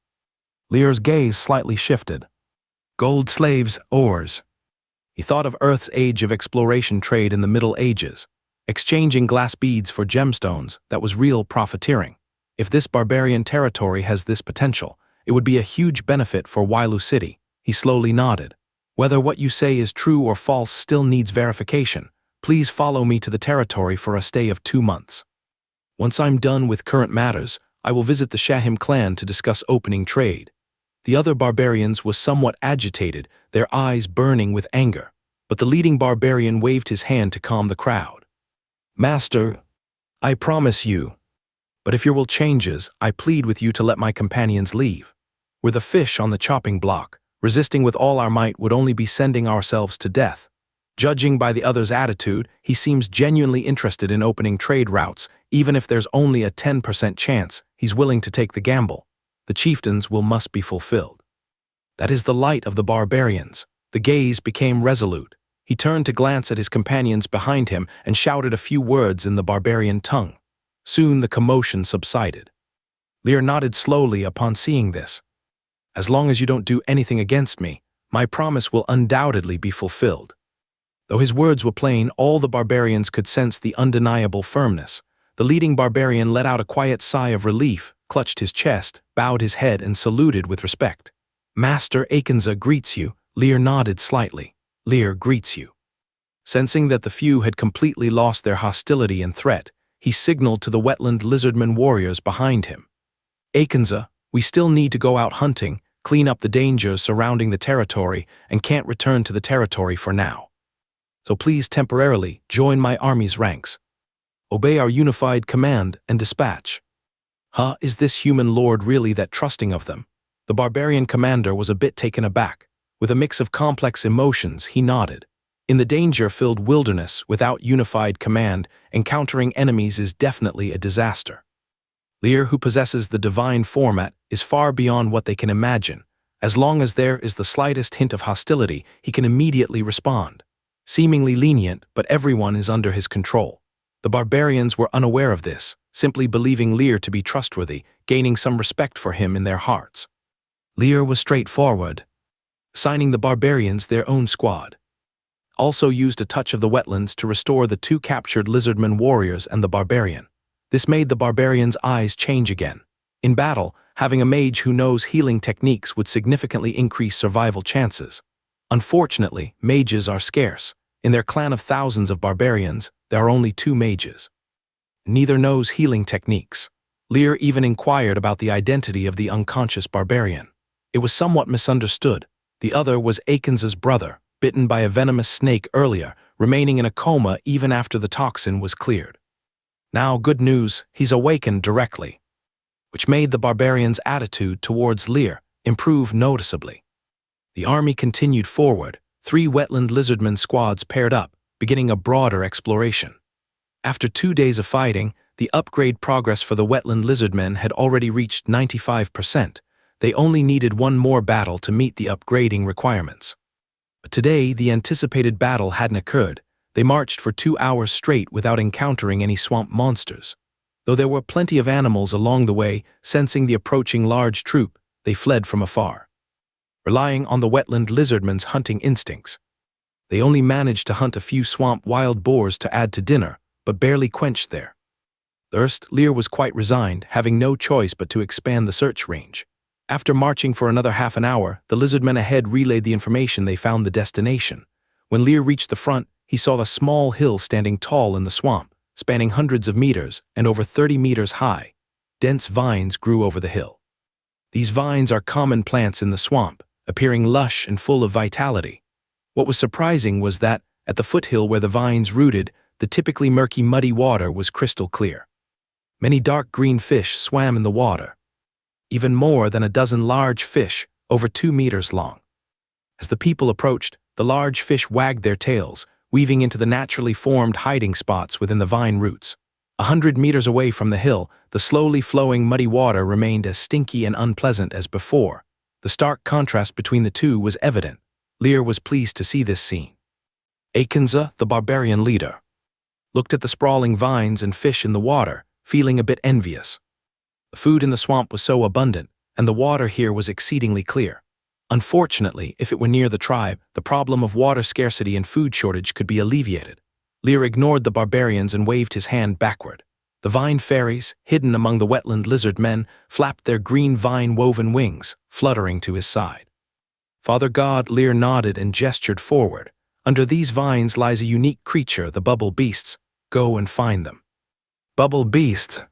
Lear's gaze slightly shifted. Gold slaves, ores. He thought of Earth's age of exploration trade in the Middle Ages. Exchanging glass beads for gemstones, that was real profiteering. If this barbarian territory has this potential, it would be a huge benefit for Wailu City. He slowly nodded. Whether what you say is true or false still needs verification. Please follow me to the territory for a stay of 2 months. Once I'm done with current matters, I will visit the Shahim clan to discuss opening trade. The other barbarians was somewhat agitated, their eyes burning with anger, but the leading barbarian waved his hand to calm the crowd. Master, I promise you, but if your will changes, I plead with you to let my companions leave. We're the fish on the chopping block. Resisting with all our might would only be sending ourselves to death. Judging by the other's attitude, he seems genuinely interested in opening trade routes, even if there's only a 10% chance he's willing to take the gamble. The chieftain's will must be fulfilled. That is the light of the barbarians. The gaze became resolute. He turned to glance at his companions behind him and shouted a few words in the barbarian tongue. Soon the commotion subsided. Lear nodded slowly upon seeing this. As long as you don't do anything against me, my promise will undoubtedly be fulfilled. Though his words were plain, all the barbarians could sense the undeniable firmness. The leading barbarian let out a quiet sigh of relief, clutched his chest, bowed his head, and saluted with respect. Master Akenza greets you. Lear nodded slightly. Lear greets you. Sensing that the few had completely lost their hostility and threat, he signaled to the Wetland lizardmen warriors behind him. Akenza, we still need to go out hunting, clean up the dangers surrounding the territory, and can't return to the territory for now. So please temporarily join my army's ranks. Obey our unified command and dispatch. Is this human lord really that trusting of them? The barbarian commander was a bit taken aback. With a mix of complex emotions, he nodded. In the danger-filled wilderness, without unified command, encountering enemies is definitely a disaster. Lear, who possesses the divine format, is far beyond what they can imagine. As long as there is the slightest hint of hostility, he can immediately respond. Seemingly lenient, but everyone is under his control. The barbarians were unaware of this, simply believing Lear to be trustworthy, gaining some respect for him in their hearts. Lear was straightforward, assigning the barbarians their own squad. Also used a touch of the wetlands to restore the two captured lizardmen warriors and the barbarian. This made the barbarians' eyes change again. In battle, having a mage who knows healing techniques would significantly increase survival chances. Unfortunately, mages are scarce. In their clan of thousands of barbarians, there are only 2 mages. Neither knows healing techniques. Lear even inquired about the identity of the unconscious barbarian. It was somewhat misunderstood. The other was Akenza's brother, bitten by a venomous snake earlier, remaining in a coma even after the toxin was cleared. Now, good news, he's awakened directly, which made the barbarian's attitude towards Lear improve noticeably. The army continued forward, 3 wetland lizardmen squads paired up, beginning a broader exploration. After 2 days of fighting, the upgrade progress for the wetland lizardmen had already reached 95%. They only needed 1 more battle to meet the upgrading requirements. But today, the anticipated battle hadn't occurred. They marched for 2 hours straight without encountering any swamp monsters. Though there were plenty of animals along the way, sensing the approaching large troop, they fled from afar. Relying on the wetland lizardmen's hunting instincts, they only managed to hunt a few swamp wild boars to add to dinner, but barely quenched their thirst. Lear was quite resigned, having no choice but to expand the search range. After marching for another half an hour, the lizardmen ahead relayed the information they found the destination. When Lear reached the front, he saw a small hill standing tall in the swamp, spanning hundreds of meters and over 30 meters high. Dense vines grew over the hill. These vines are common plants in the swamp, appearing lush and full of vitality. What was surprising was that, at the foothill where the vines rooted, the typically murky muddy water was crystal clear. Many dark green fish swam in the water. Even more than a dozen large fish, over 2 meters long. As the people approached, the large fish wagged their tails, weaving into the naturally formed hiding spots within the vine roots. 100 meters away from the hill, the slowly flowing muddy water remained as stinky and unpleasant as before. The stark contrast between the two was evident. Lear was pleased to see this scene. Akenza, the barbarian leader, looked at the sprawling vines and fish in the water, feeling a bit envious. The food in the swamp was so abundant, and the water here was exceedingly clear. Unfortunately, if it were near the tribe, the problem of water scarcity and food shortage could be alleviated. Lear ignored the barbarians and waved his hand backward. The vine fairies, hidden among the wetland lizard men, flapped their green vine-woven wings, fluttering to his side. Father God, Lear nodded and gestured forward. Under these vines lies a unique creature, the bubble beasts. Go and find them. Bubble beasts?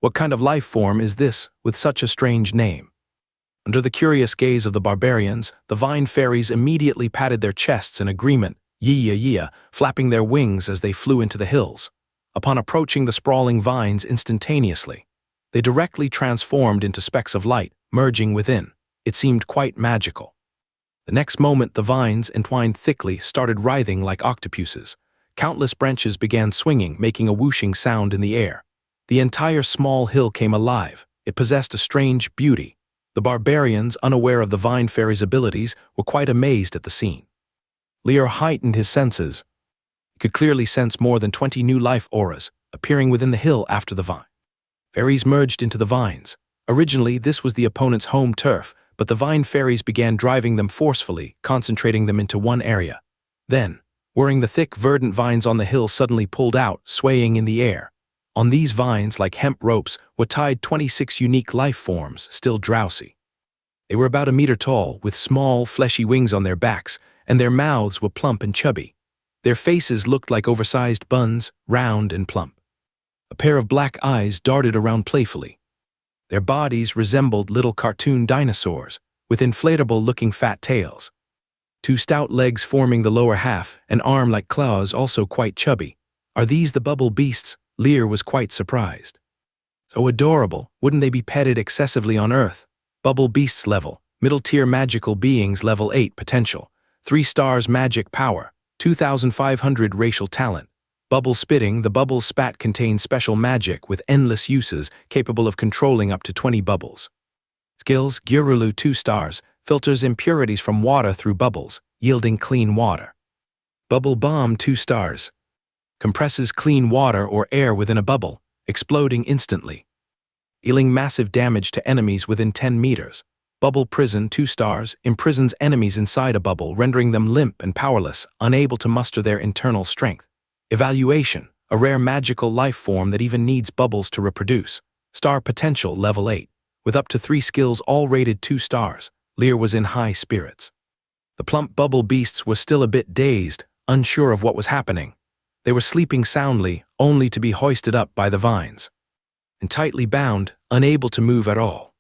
What kind of life form is this, with such a strange name? Under the curious gaze of the barbarians, the vine fairies immediately patted their chests in agreement, yee-ya-yee-ya, flapping their wings as they flew into the hills. Upon approaching the sprawling vines instantaneously, they directly transformed into specks of light, merging within. It seemed quite magical. The next moment the vines, entwined thickly, started writhing like octopuses. Countless branches began swinging, making a whooshing sound in the air. The entire small hill came alive. It possessed a strange beauty. The barbarians, unaware of the vine fairy's abilities, were quite amazed at the scene. Lear heightened his senses. He could clearly sense more than 20 new life auras appearing within the hill after the vine. Fairies merged into the vines. Originally, this was the opponent's home turf, but the vine fairies began driving them forcefully, concentrating them into one area. Then, whirring the thick, verdant vines on the hill suddenly pulled out, swaying in the air. On these vines, like hemp ropes, were tied 26 unique life forms, still drowsy. They were about a meter tall, with small, fleshy wings on their backs, and their mouths were plump and chubby. Their faces looked like oversized buns, round and plump. A pair of black eyes darted around playfully. Their bodies resembled little cartoon dinosaurs, with inflatable-looking fat tails. Two stout legs forming the lower half, an arm like claws also quite chubby. Are these the bubble beasts? Lear was quite surprised. So adorable, wouldn't they be petted excessively on Earth? Bubble beasts level, middle-tier magical beings level 8 potential, 3 stars magic power, 2,500 racial talent. Bubble spitting, the bubble spat contains special magic with endless uses capable of controlling up to 20 bubbles. Skills, Gyurulu 2 stars, filters impurities from water through bubbles, yielding clean water. Bubble bomb 2 stars. Compresses clean water or air within a bubble, exploding instantly. Dealing massive damage to enemies within 10 meters. Bubble prison 2 stars, imprisons enemies inside a bubble, rendering them limp and powerless, unable to muster their internal strength. Evaluation, a rare magical life form that even needs bubbles to reproduce. Star potential level 8. With up to 3 skills all rated 2 stars, Lear was in high spirits. The plump bubble beasts were still a bit dazed, unsure of what was happening. They were sleeping soundly, only to be hoisted up by the vines. And tightly bound, unable to move at all.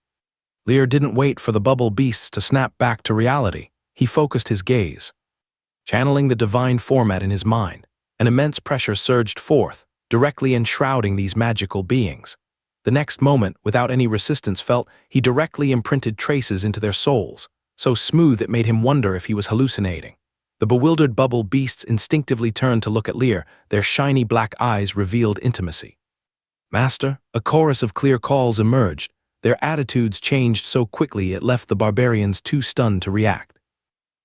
Lear didn't wait for the bubble beasts to snap back to reality. He focused his gaze. Channeling the divine format in his mind, an immense pressure surged forth, directly enshrouding these magical beings. The next moment, without any resistance felt, he directly imprinted traces into their souls, so smooth it made him wonder if he was hallucinating. The bewildered bubble beasts instinctively turned to look at Lear, their shiny black eyes revealed intimacy. Master, a chorus of clear calls emerged. Their attitudes changed so quickly it left the barbarians too stunned to react.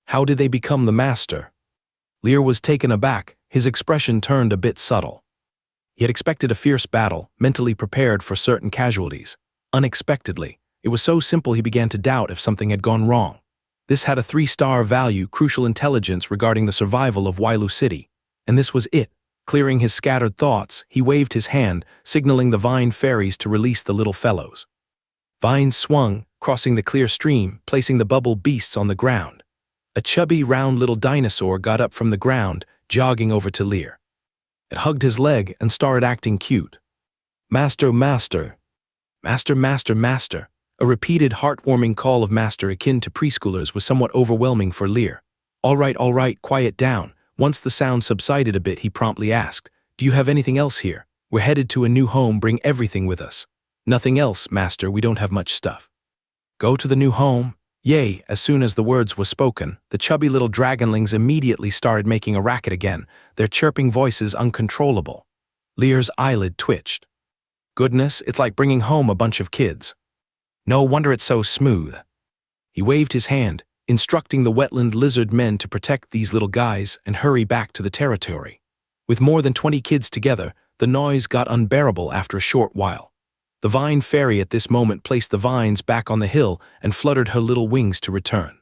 How did they become the master? Lear was taken aback, his expression turned a bit subtle. He had expected a fierce battle, mentally prepared for certain casualties. Unexpectedly, it was so simple he began to doubt if something had gone wrong. This had a 3-star value, crucial intelligence regarding the survival of Wailu City. And this was it. Clearing his scattered thoughts, he waved his hand, signaling the vine fairies to release the little fellows. Vines swung, crossing the clear stream, placing the bubble beasts on the ground. A chubby, round little dinosaur got up from the ground, jogging over to Lear. It hugged his leg and started acting cute. Master, master. Master, master, master. A repeated, heartwarming call of master akin to preschoolers was somewhat overwhelming for Lear. All right, quiet down. Once the sound subsided a bit, he promptly asked, "Do you have anything else here? We're headed to a new home, bring everything with us." "Nothing else, master, we don't have much stuff." "Go to the new home?" Yea, as soon as the words were spoken, the chubby little dragonlings immediately started making a racket again, their chirping voices uncontrollable. Lear's eyelid twitched. Goodness, it's like bringing home a bunch of kids. No wonder it's so smooth. He waved his hand, instructing the wetland lizard men to protect these little guys and hurry back to the territory. With more than 20 kids together, the noise got unbearable after a short while. The vine fairy at this moment placed the vines back on the hill and fluttered her little wings to return.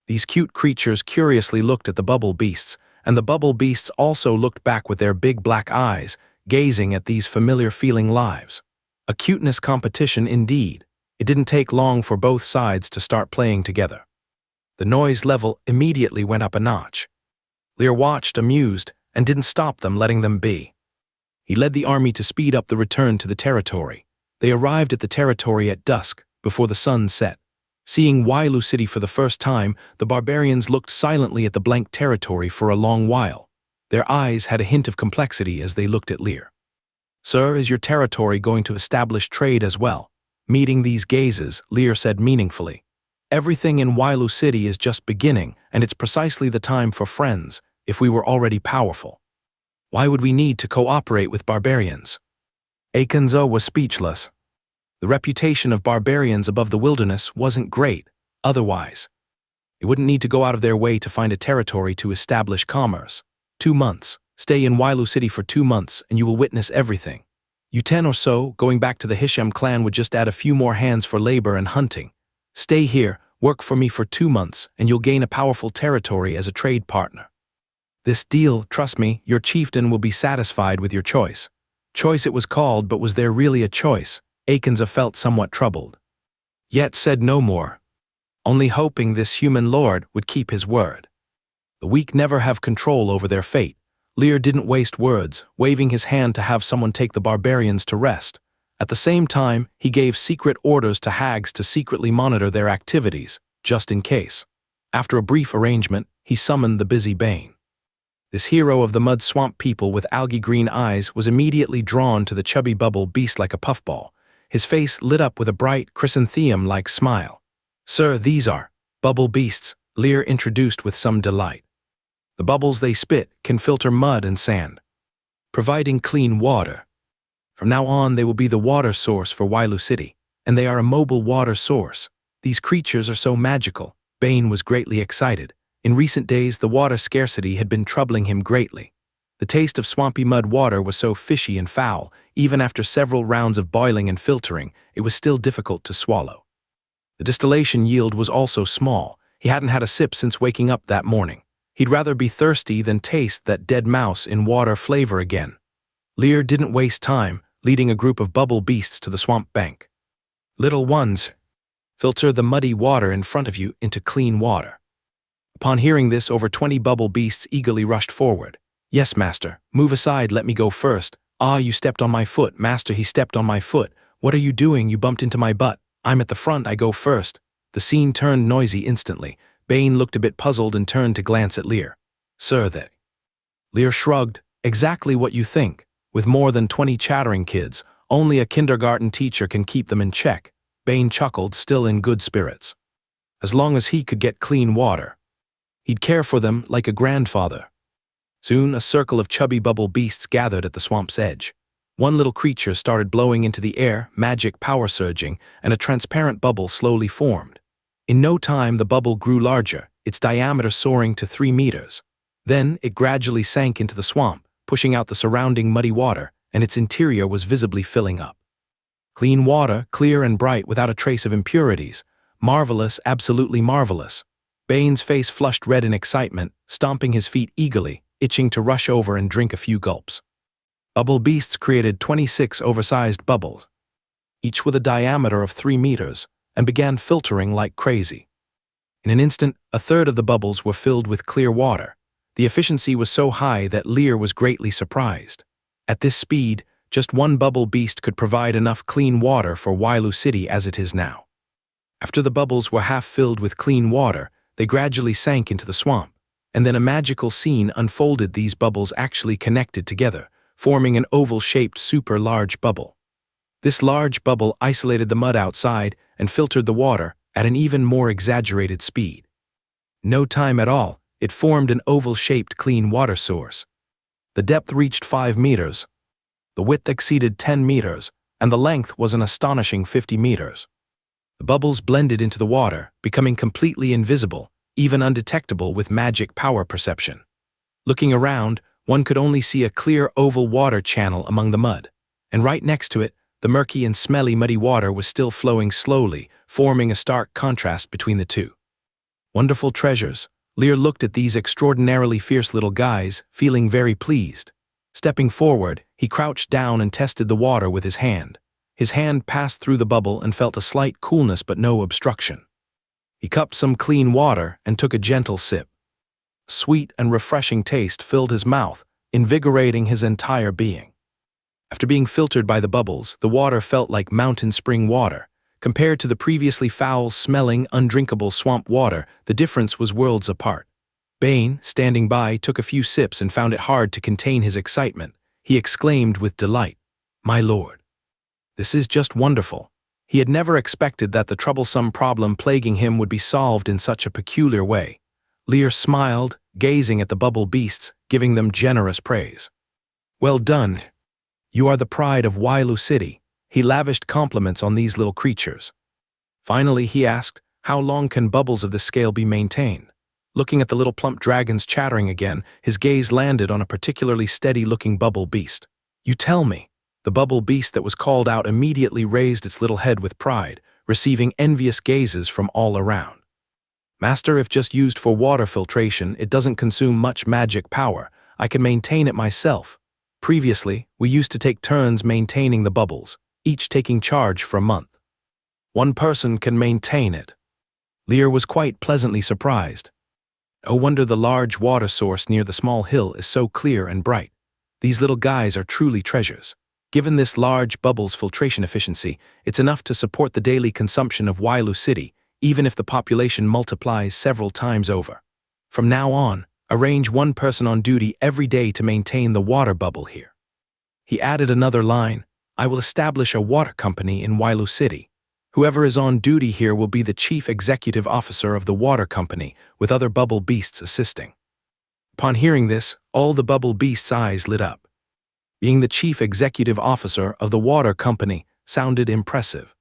These cute creatures curiously looked at the bubble beasts, and the bubble beasts also looked back with their big black eyes, gazing at these familiar-feeling lives. A cuteness competition indeed. It didn't take long for both sides to start playing together. The noise level immediately went up a notch. Lear watched, amused, and didn't stop them, letting them be. He led the army to speed up the return to the territory. They arrived at the territory at dusk, before the sun set. Seeing Wailu City for the first time, the barbarians looked silently at the blank territory for a long while. Their eyes had a hint of complexity as they looked at Lear. "Sir, is your territory going to establish trade as well?" Meeting these gazes, Lear said meaningfully, Everything in Wailu City is just beginning, and it's precisely the time for friends, if we were already powerful. Why would we need to cooperate with barbarians? Akenzo was speechless. The reputation of barbarians above the wilderness wasn't great, otherwise. They wouldn't need to go out of their way to find a territory to establish commerce. 2 months. Stay in Wailu City for 2 months and you will witness everything. You 10 or so, going back to the Hisham clan would just add a few more hands for labor and hunting. Stay here, work for me for 2 months, and you'll gain a powerful territory as a trade partner. This deal, trust me, your chieftain will be satisfied with your choice. Choice it was called, but was there really a choice? Akenza felt somewhat troubled. Yet said no more, only hoping this human lord would keep his word. The weak never have control over their fate. Lear didn't waste words, waving his hand to have someone take the barbarians to rest. At the same time, he gave secret orders to hags to secretly monitor their activities, just in case. After a brief arrangement, he summoned the busy Bane. This hero of the mud swamp people with algae green eyes was immediately drawn to the chubby bubble beast like a puffball. His face lit up with a bright chrysanthemum-like smile. Sir, these are bubble beasts, Lear introduced with some delight. The bubbles they spit can filter mud and sand, providing clean water. From now on, they will be the water source for Wailu City, and they are a mobile water source. These creatures are so magical. Bane was greatly excited. In recent days, the water scarcity had been troubling him greatly. The taste of swampy mud water was so fishy and foul, even after several rounds of boiling and filtering, it was still difficult to swallow. The distillation yield was also small. He hadn't had a sip since waking up that morning. He'd rather be thirsty than taste that dead mouse in water flavor again. Lear didn't waste time, leading a group of bubble beasts to the swamp bank. Little ones, filter the muddy water in front of you into clean water. Upon hearing this, over 20 bubble beasts eagerly rushed forward. Yes, master. Move aside, let me go first. Ah, you stepped on my foot. Master, he stepped on my foot. What are you doing? You bumped into my butt. I'm at the front, I go first. The scene turned noisy instantly. Bane looked a bit puzzled and turned to glance at Lear. Sir, they. Lear shrugged. Exactly what you think. With more than 20 chattering kids, only a kindergarten teacher can keep them in check. Bane chuckled, still in good spirits. As long as he could get clean water, he'd care for them like a grandfather. Soon, a circle of chubby bubble beasts gathered at the swamp's edge. One little creature started blowing into the air, magic power surging, and a transparent bubble slowly formed. In no time, the bubble grew larger, its diameter soaring to 3 meters. Then, it gradually sank into the swamp, pushing out the surrounding muddy water, and its interior was visibly filling up. Clean water, clear and bright without a trace of impurities. Marvelous, absolutely marvelous. Bane's face flushed red in excitement, stomping his feet eagerly, itching to rush over and drink a few gulps. Bubble beasts created 26 oversized bubbles, each with a diameter of 3 meters, and began filtering like crazy. In an instant, a third of the bubbles were filled with clear water. The efficiency was so high that Lear was greatly surprised. At this speed, just one bubble beast could provide enough clean water for Wailu City as it is now. After the bubbles were half filled with clean water, they gradually sank into the swamp, and then a magical scene unfolded. These bubbles actually connected together, forming an oval-shaped super-large bubble. This large bubble isolated the mud outside and filtered the water at an even more exaggerated speed. No time at all, it formed an oval-shaped clean water source. The depth reached 5 meters, the width exceeded 10 meters, and the length was an astonishing 50 meters. The bubbles blended into the water, becoming completely invisible, even undetectable with magic power perception. Looking around, one could only see a clear oval water channel among the mud, and right next to it, the murky and smelly muddy water was still flowing slowly, forming a stark contrast between the two. Wonderful treasures. Lear looked at these extraordinarily fierce little guys, feeling very pleased. Stepping forward, he crouched down and tested the water with his hand. His hand passed through the bubble and felt a slight coolness but no obstruction. He cupped some clean water and took a gentle sip. A sweet and refreshing taste filled his mouth, invigorating his entire being. After being filtered by the bubbles, the water felt like mountain spring water. Compared to the previously foul-smelling, undrinkable swamp water, the difference was worlds apart. Bane, standing by, took a few sips and found it hard to contain his excitement. He exclaimed with delight, "My lord, this is just wonderful. He had never expected that the troublesome problem plaguing him would be solved in such a peculiar way. Lear smiled, gazing at the bubble beasts, giving them generous praise. "Well done. You are the pride of Wailu City." He lavished compliments on these little creatures. Finally, he asked, "How long can bubbles of this scale be maintained?" Looking at the little plump dragons chattering again, his gaze landed on a particularly steady-looking bubble beast. "You tell me." The bubble beast that was called out immediately raised its little head with pride, receiving envious gazes from all around. "Master, if just used for water filtration, it doesn't consume much magic power. I can maintain it myself. Previously, we used to take turns maintaining the bubbles, each taking charge for a month. One person can maintain it." Lear was quite pleasantly surprised. No wonder the large water source near the small hill is so clear and bright. These little guys are truly treasures. Given this large bubble's filtration efficiency, it's enough to support the daily consumption of Wailu City, even if the population multiplies several times over. From now on, arrange one person on duty every day to maintain the water bubble here. He added another line, "I will establish a water company in Wailu City. Whoever is on duty here will be the chief executive officer of the water company, with other bubble beasts assisting." Upon hearing this, all the bubble beasts' eyes lit up. Being the chief executive officer of the water company sounded impressive.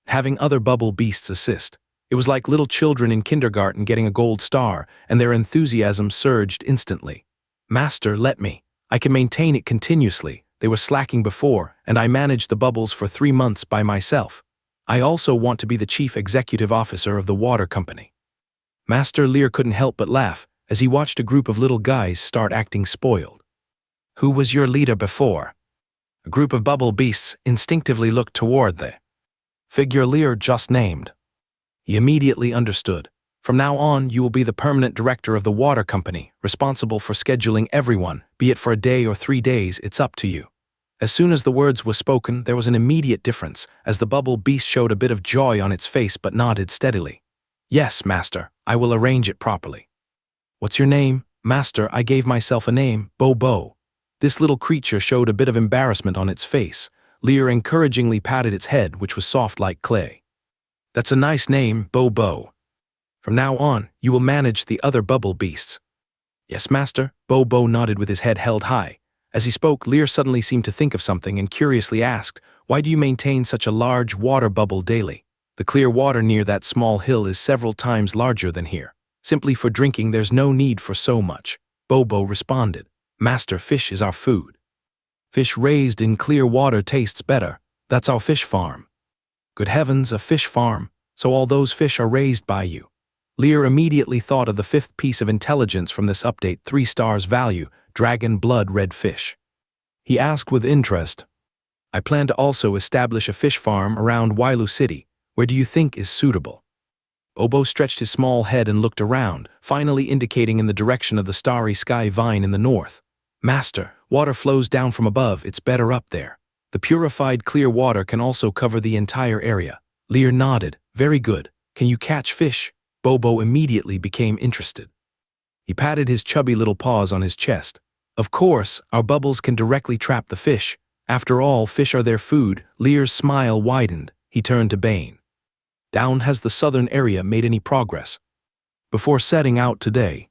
Having other bubble beasts assist, it was like little children in kindergarten getting a gold star, and their enthusiasm surged instantly. "Master, let me. I can maintain it continuously. They were slacking before, and I managed the bubbles for 3 months by myself. I also want to be the chief executive officer of the water company." Master Lear couldn't help but laugh as he watched a group of little guys start acting spoiled. "Who was your leader before?" A group of bubble beasts instinctively looked toward the figure Lear just named. He immediately understood. "From now on, you will be the permanent director of the water company, responsible for scheduling everyone, be it for a day or 3 days, it's up to you." As soon as the words were spoken, there was an immediate difference, as the bubble beast showed a bit of joy on its face but nodded steadily. "Yes, master, I will arrange it properly." "What's your name?" "Master, I gave myself a name, Bo-Bo." This little creature showed a bit of embarrassment on its face. Lear encouragingly patted its head, which was soft like clay. "That's a nice name, Bo-Bo. From now on, you will manage the other bubble beasts." "Yes, master." Bo-Bo nodded with his head held high. As he spoke, Lear suddenly seemed to think of something and curiously asked, "Why do you maintain such a large water bubble daily? The clear water near that small hill is several times larger than here. Simply for drinking, there's no need for so much." Bo-Bo responded, "Master, fish is our food. Fish raised in clear water tastes better. That's our fish farm." "Good heavens, a fish farm, so all those fish are raised by you." Lear immediately thought of the 5th piece of intelligence from this update, 3 stars value, dragon blood red fish. He asked with interest, "I plan to also establish a fish farm around Wailu City. Where do you think is suitable?" Bo-Bo stretched his small head and looked around, finally indicating in the direction of the starry sky vine in the north. "Master, water flows down from above, it's better up there. The purified clear water can also cover the entire area." Lear nodded, "Very good. Can you catch fish?" Bo-Bo immediately became interested. He patted his chubby little paws on his chest. "Of course, our bubbles can directly trap the fish. After all, fish are their food." Lear's smile widened. He turned to Bane. "Down, has the southern area made any progress?" Before setting out today,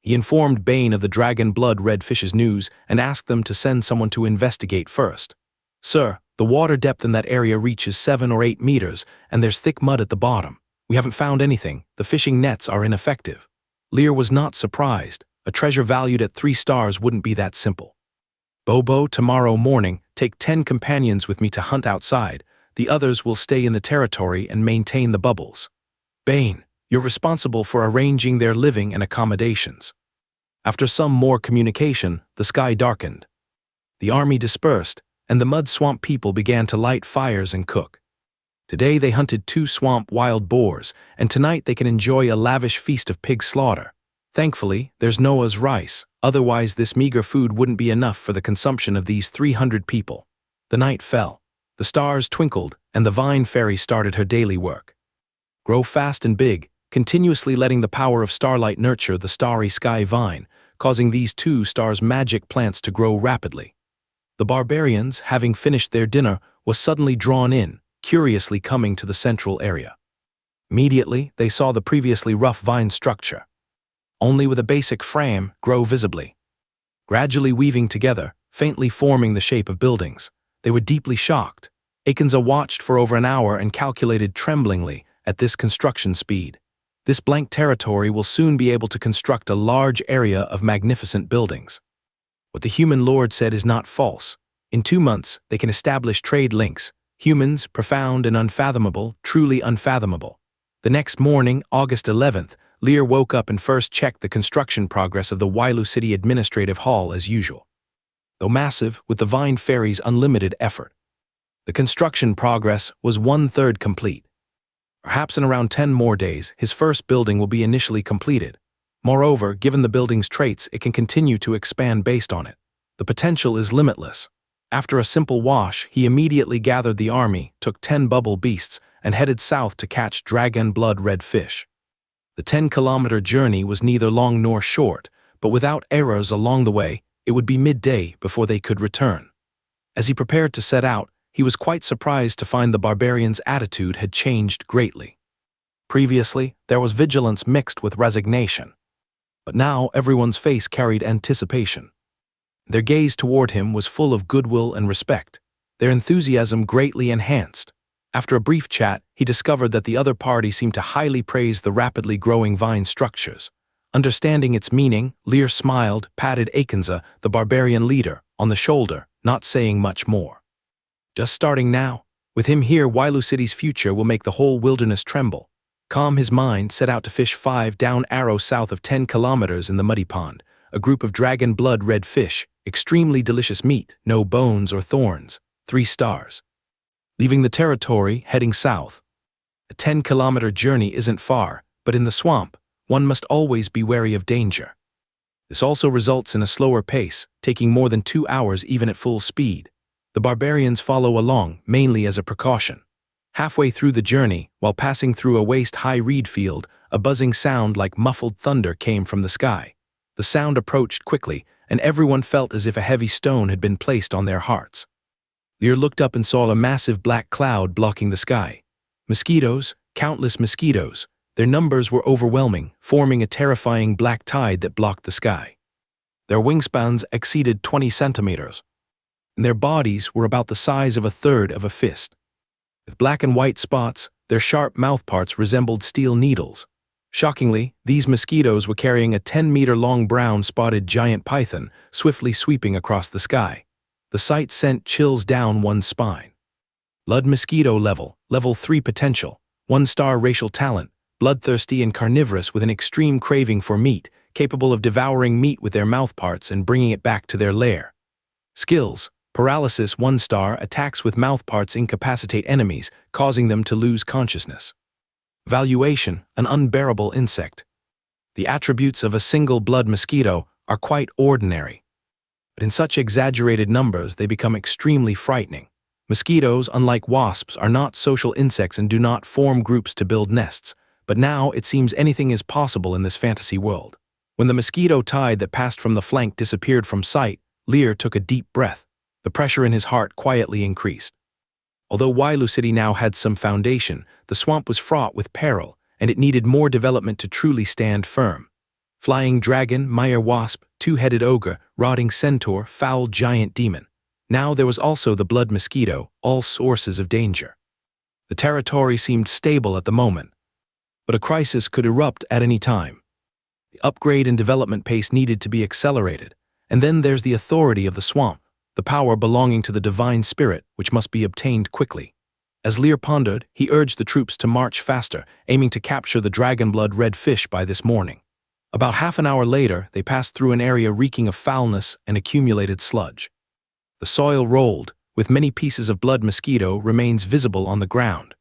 he informed Bane of the dragon blood red fish's news and asked them to send someone to investigate first. "Sir, the water depth in that area reaches 7 or 8 meters, and there's thick mud at the bottom. We haven't found anything. The fishing nets are ineffective." Lear was not surprised. A treasure valued at 3 stars wouldn't be that simple. "Bo-Bo, tomorrow morning, take 10 companions with me to hunt outside. The others will stay in the territory and maintain the bubbles. Bane, you're responsible for arranging their living and accommodations." After some more communication, the sky darkened. The army dispersed, and the mud swamp people began to light fires and cook. Today they hunted 2 swamp wild boars, and tonight they can enjoy a lavish feast of pig slaughter. Thankfully, there's Noah's rice, otherwise this meager food wouldn't be enough for the consumption of these 300 people. The night fell. The stars twinkled, and the vine fairy started her daily work. Grow fast and big, continuously letting the power of starlight nurture the starry sky vine, causing these 2 stars' magic plants to grow rapidly. The barbarians, having finished their dinner, was suddenly drawn in, curiously coming to the central area. Immediately, they saw the previously rough vine structure, only with a basic frame, grow visibly. Gradually weaving together, faintly forming the shape of buildings. They were deeply shocked. Akenza watched for over an hour and calculated tremblingly at this construction speed. This blank territory will soon be able to construct a large area of magnificent buildings. What the human lord said is not false. In 2 months, they can establish trade links. Humans, profound and unfathomable, truly unfathomable. The next morning, August 11th, Lear woke up and first checked the construction progress of the Wailu City Administrative Hall as usual. Though massive, with the Vine Fairies' unlimited effort, the construction progress was 1/3 complete. Perhaps in around 10 more days, his first building will be initially completed. Moreover, given the building's traits, it can continue to expand based on it. The potential is limitless. After a simple wash, he immediately gathered the army, took 10 bubble beasts, and headed south to catch dragon blood red fish. The 10-kilometer journey was neither long nor short, but without errors along the way, it would be midday before they could return. As he prepared to set out, he was quite surprised to find the barbarians' attitude had changed greatly. Previously, there was vigilance mixed with resignation. But now everyone's face carried anticipation. Their gaze toward him was full of goodwill and respect, their enthusiasm greatly enhanced. After a brief chat, he discovered that the other party seemed to highly praise the rapidly growing vine structures. Understanding its meaning, Lear smiled, patted Akenza, the barbarian leader, on the shoulder, not saying much more. Just starting now. With him here, Wailu City's future will make the whole wilderness tremble. Calm his mind, set out to fish 5 down arrow south of 10 kilometers in the muddy pond, a group of dragon blood red fish, extremely delicious meat, no bones or thorns, 3 stars. Leaving the territory, heading south. A 10-kilometer journey isn't far, but in the swamp, one must always be wary of danger. This also results in a slower pace, taking more than 2 hours even at full speed. The barbarians follow along, mainly as a precaution. Halfway through the journey, while passing through a waist-high reed field, a buzzing sound like muffled thunder came from the sky. The sound approached quickly, and everyone felt as if a heavy stone had been placed on their hearts. Lear looked up and saw a massive black cloud blocking the sky. Mosquitoes, countless mosquitoes. Their numbers were overwhelming, forming a terrifying black tide that blocked the sky. Their wingspans exceeded 20 centimeters, and their bodies were about the size of 1/3 of a fist. With black and white spots, their sharp mouthparts resembled steel needles. Shockingly, these mosquitoes were carrying a 10-meter-long brown spotted giant python, swiftly sweeping across the sky. The sight sent chills down one's spine. Blood mosquito level 3 potential, 1-star racial talent, bloodthirsty and carnivorous with an extreme craving for meat, capable of devouring meat with their mouthparts and bringing it back to their lair. Skills: paralysis 1-star, attacks with mouthparts incapacitate enemies, causing them to lose consciousness. Valuation: an unbearable insect. The attributes of a single blood mosquito are quite ordinary, but in such exaggerated numbers they become extremely frightening. Mosquitoes, unlike wasps, are not social insects and do not form groups to build nests, but now it seems anything is possible in this fantasy world. When the mosquito tide that passed from the flank disappeared from sight, Lear took a deep breath. The pressure in his heart quietly increased. Although Wailu City now had some foundation, the swamp was fraught with peril, and it needed more development to truly stand firm. Flying dragon, mire wasp, 2-headed ogre, rotting centaur, foul giant demon. Now there was also the blood mosquito, all sources of danger. The territory seemed stable at the moment, but a crisis could erupt at any time. The upgrade and development pace needed to be accelerated, and then there's the authority of the swamp, the power belonging to the divine spirit, which must be obtained quickly. As Lear pondered, he urged the troops to march faster, aiming to capture the dragon blood red fish by this morning. About half an hour later, they passed through an area reeking of foulness and accumulated sludge. The soil rolled, with many pieces of blood mosquito remains visible on the ground.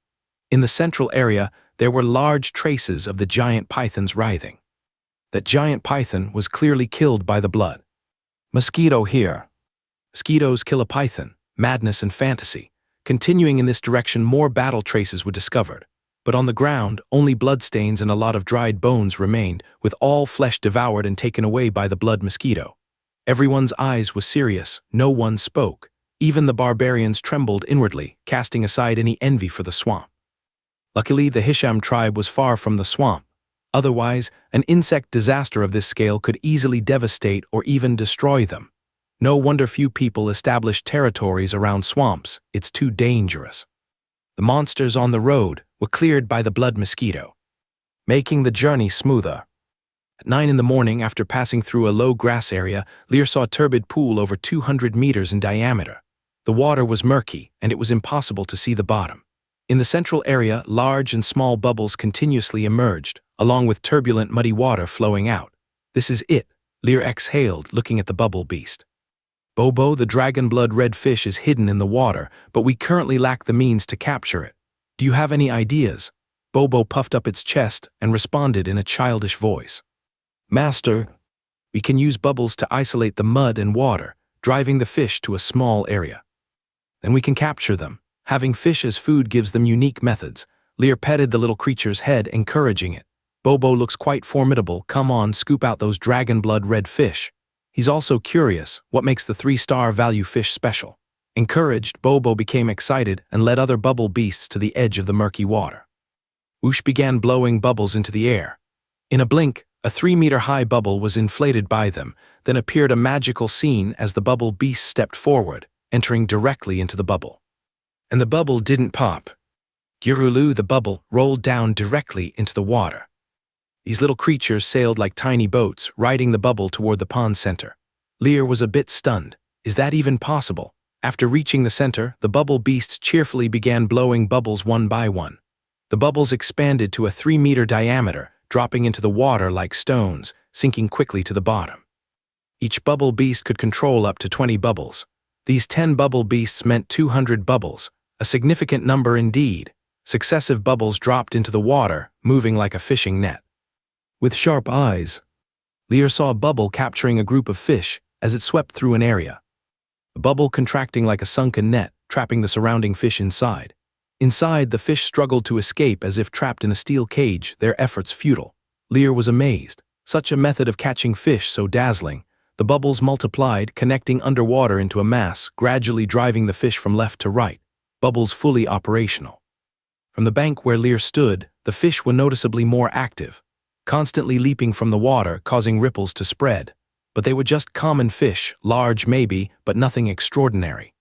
In the central area, there were large traces of the giant python's writhing. That giant python was clearly killed by the blood. Mosquito here. Mosquitoes kill a python, madness and fantasy. Continuing in this direction, more battle traces were discovered. But on the ground, only bloodstains and a lot of dried bones remained, with all flesh devoured and taken away by the blood mosquito. Everyone's eyes were serious, no one spoke. Even the barbarians trembled inwardly, casting aside any envy for the swamp. Luckily, the Hisham tribe was far from the swamp. Otherwise, an insect disaster of this scale could easily devastate or even destroy them. No wonder few people establish territories around swamps. It's too dangerous. The monsters on the road were cleared by the blood mosquito, making the journey smoother. At 9 in the morning, after passing through a low grass area, Lear saw a turbid pool over 200 meters in diameter. The water was murky, and it was impossible to see the bottom. In the central area, large and small bubbles continuously emerged, along with turbulent muddy water flowing out. This is it, Lear exhaled, looking at the bubble beast. Bobo, the dragon blood red fish, is hidden in the water, but we currently lack the means to capture it. Do you have any ideas? Bobo puffed up its chest and responded in a childish voice. Master, we can use bubbles to isolate the mud and water, driving the fish to a small area. Then we can capture them. Having fish as food gives them unique methods. Lear petted the little creature's head, encouraging it. Bobo looks quite formidable. Come on, scoop out those dragon blood red fish. He's also curious, what makes the 3-star value fish special? Encouraged, Bobo became excited and led other bubble beasts to the edge of the murky water. Whoosh began blowing bubbles into the air. In a blink, a 3-meter-high bubble was inflated by them, then appeared a magical scene as the bubble beast stepped forward, entering directly into the bubble. And the bubble didn't pop. Gurulu, the bubble, rolled down directly into the water. These little creatures sailed like tiny boats, riding the bubble toward the pond center. Lear was a bit stunned. Is that even possible? After reaching the center, the bubble beasts cheerfully began blowing bubbles one by one. The bubbles expanded to a 3-meter diameter, dropping into the water like stones, sinking quickly to the bottom. Each bubble beast could control up to 20 bubbles. These 10 bubble beasts meant 200 bubbles, a significant number indeed. Successive bubbles dropped into the water, moving like a fishing net. With sharp eyes, Lear saw a bubble capturing a group of fish as it swept through an area. The bubble contracting like a sunken net, trapping the surrounding fish inside. Inside, the fish struggled to escape as if trapped in a steel cage, their efforts futile. Lear was amazed. Such a method of catching fish so dazzling. The bubbles multiplied, connecting underwater into a mass, gradually driving the fish from left to right. Bubbles fully operational. From the bank where Lear stood, the fish were noticeably more active, constantly leaping from the water, causing ripples to spread. But they were just common fish, large maybe, but nothing extraordinary.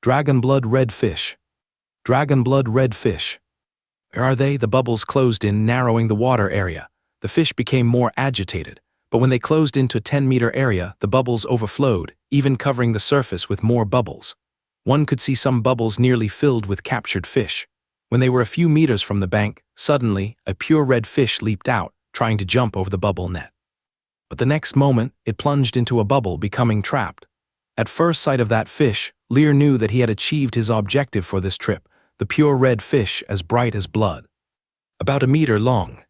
Dragon blood red fish. Dragon blood red fish. Where are they? The bubbles closed in, narrowing the water area. The fish became more agitated, but when they closed into a 10-meter area, the bubbles overflowed, even covering the surface with more bubbles. One could see some bubbles nearly filled with captured fish. When they were a few meters from the bank, suddenly, a pure red fish leaped out, trying to jump over the bubble net. But the next moment, it plunged into a bubble, becoming trapped. At first sight of that fish, Lear knew that he had achieved his objective for this trip, the pure red fish as bright as blood. About a meter long,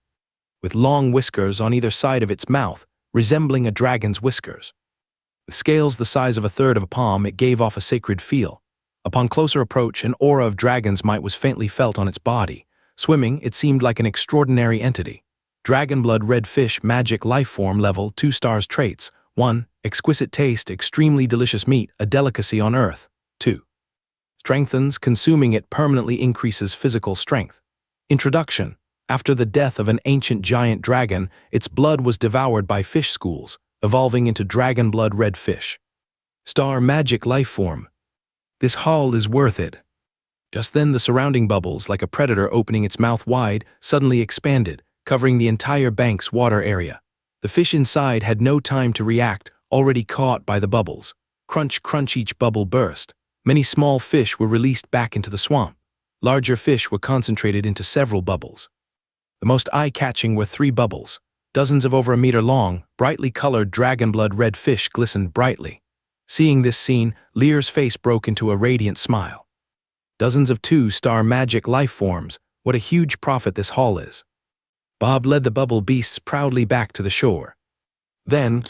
with long whiskers on either side of its mouth, resembling a dragon's whiskers. With scales the size of a third of a palm, it gave off a sacred feel. Upon closer approach, an aura of dragon's might was faintly felt on its body. Swimming, it seemed like an extraordinary entity. Dragon blood red fish, magic life form level, 2 stars traits. 1. Exquisite taste, extremely delicious meat, a delicacy on earth. 2. Strengthens, consuming it permanently increases physical strength. Introduction. After the death of an ancient giant dragon, its blood was devoured by fish schools, evolving into dragon blood red fish. Star magic life form. This haul is worth it. Just then the surrounding bubbles, like a predator opening its mouth wide, suddenly expanded, covering the entire bank's water area. The fish inside had no time to react, already caught by the bubbles. Crunch, crunch, each bubble burst. Many small fish were released back into the swamp. Larger fish were concentrated into several bubbles. The most eye-catching were 3 bubbles. Dozens of over a meter long, brightly colored dragon blood red fish glistened brightly. Seeing this scene, Lear's face broke into a radiant smile. Dozens of 2-star magic life forms, what a huge profit this haul is. Bob led the bubble beasts proudly back to the shore. Then,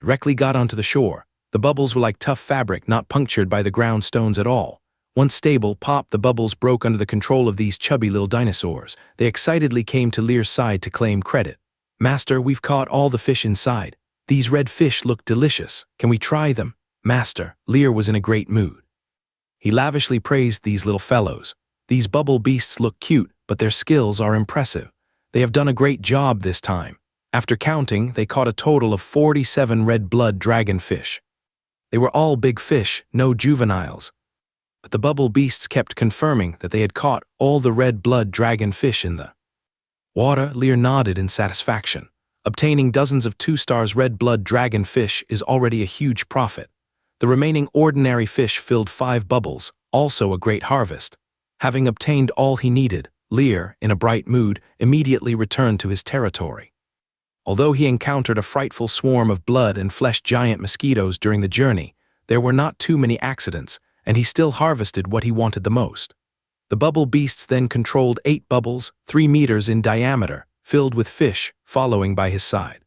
directly got onto the shore. The bubbles were like tough fabric, not punctured by the ground stones at all. Once stable, pop, the bubbles broke under the control of these chubby little dinosaurs. They excitedly came to Lear's side to claim credit. Master, we've caught all the fish inside. These red fish look delicious. Can we try them? Master, Lear was in a great mood. He lavishly praised these little fellows. These bubble beasts look cute, but their skills are impressive. They have done a great job this time. After counting, they caught a total of 47 red-blood dragonfish. They were all big fish, no juveniles. But the bubble beasts kept confirming that they had caught all the red-blood dragonfish in the water. Lear nodded in satisfaction. Obtaining dozens of 2-stars red-blood dragonfish is already a huge profit. The remaining ordinary fish filled 5 bubbles, also a great harvest. Having obtained all he needed, Lear, in a bright mood, immediately returned to his territory. Although he encountered a frightful swarm of blood and flesh giant mosquitoes during the journey, there were not too many accidents, and he still harvested what he wanted the most. The bubble beasts then controlled 8 bubbles, 3 meters in diameter, filled with fish, following by his side.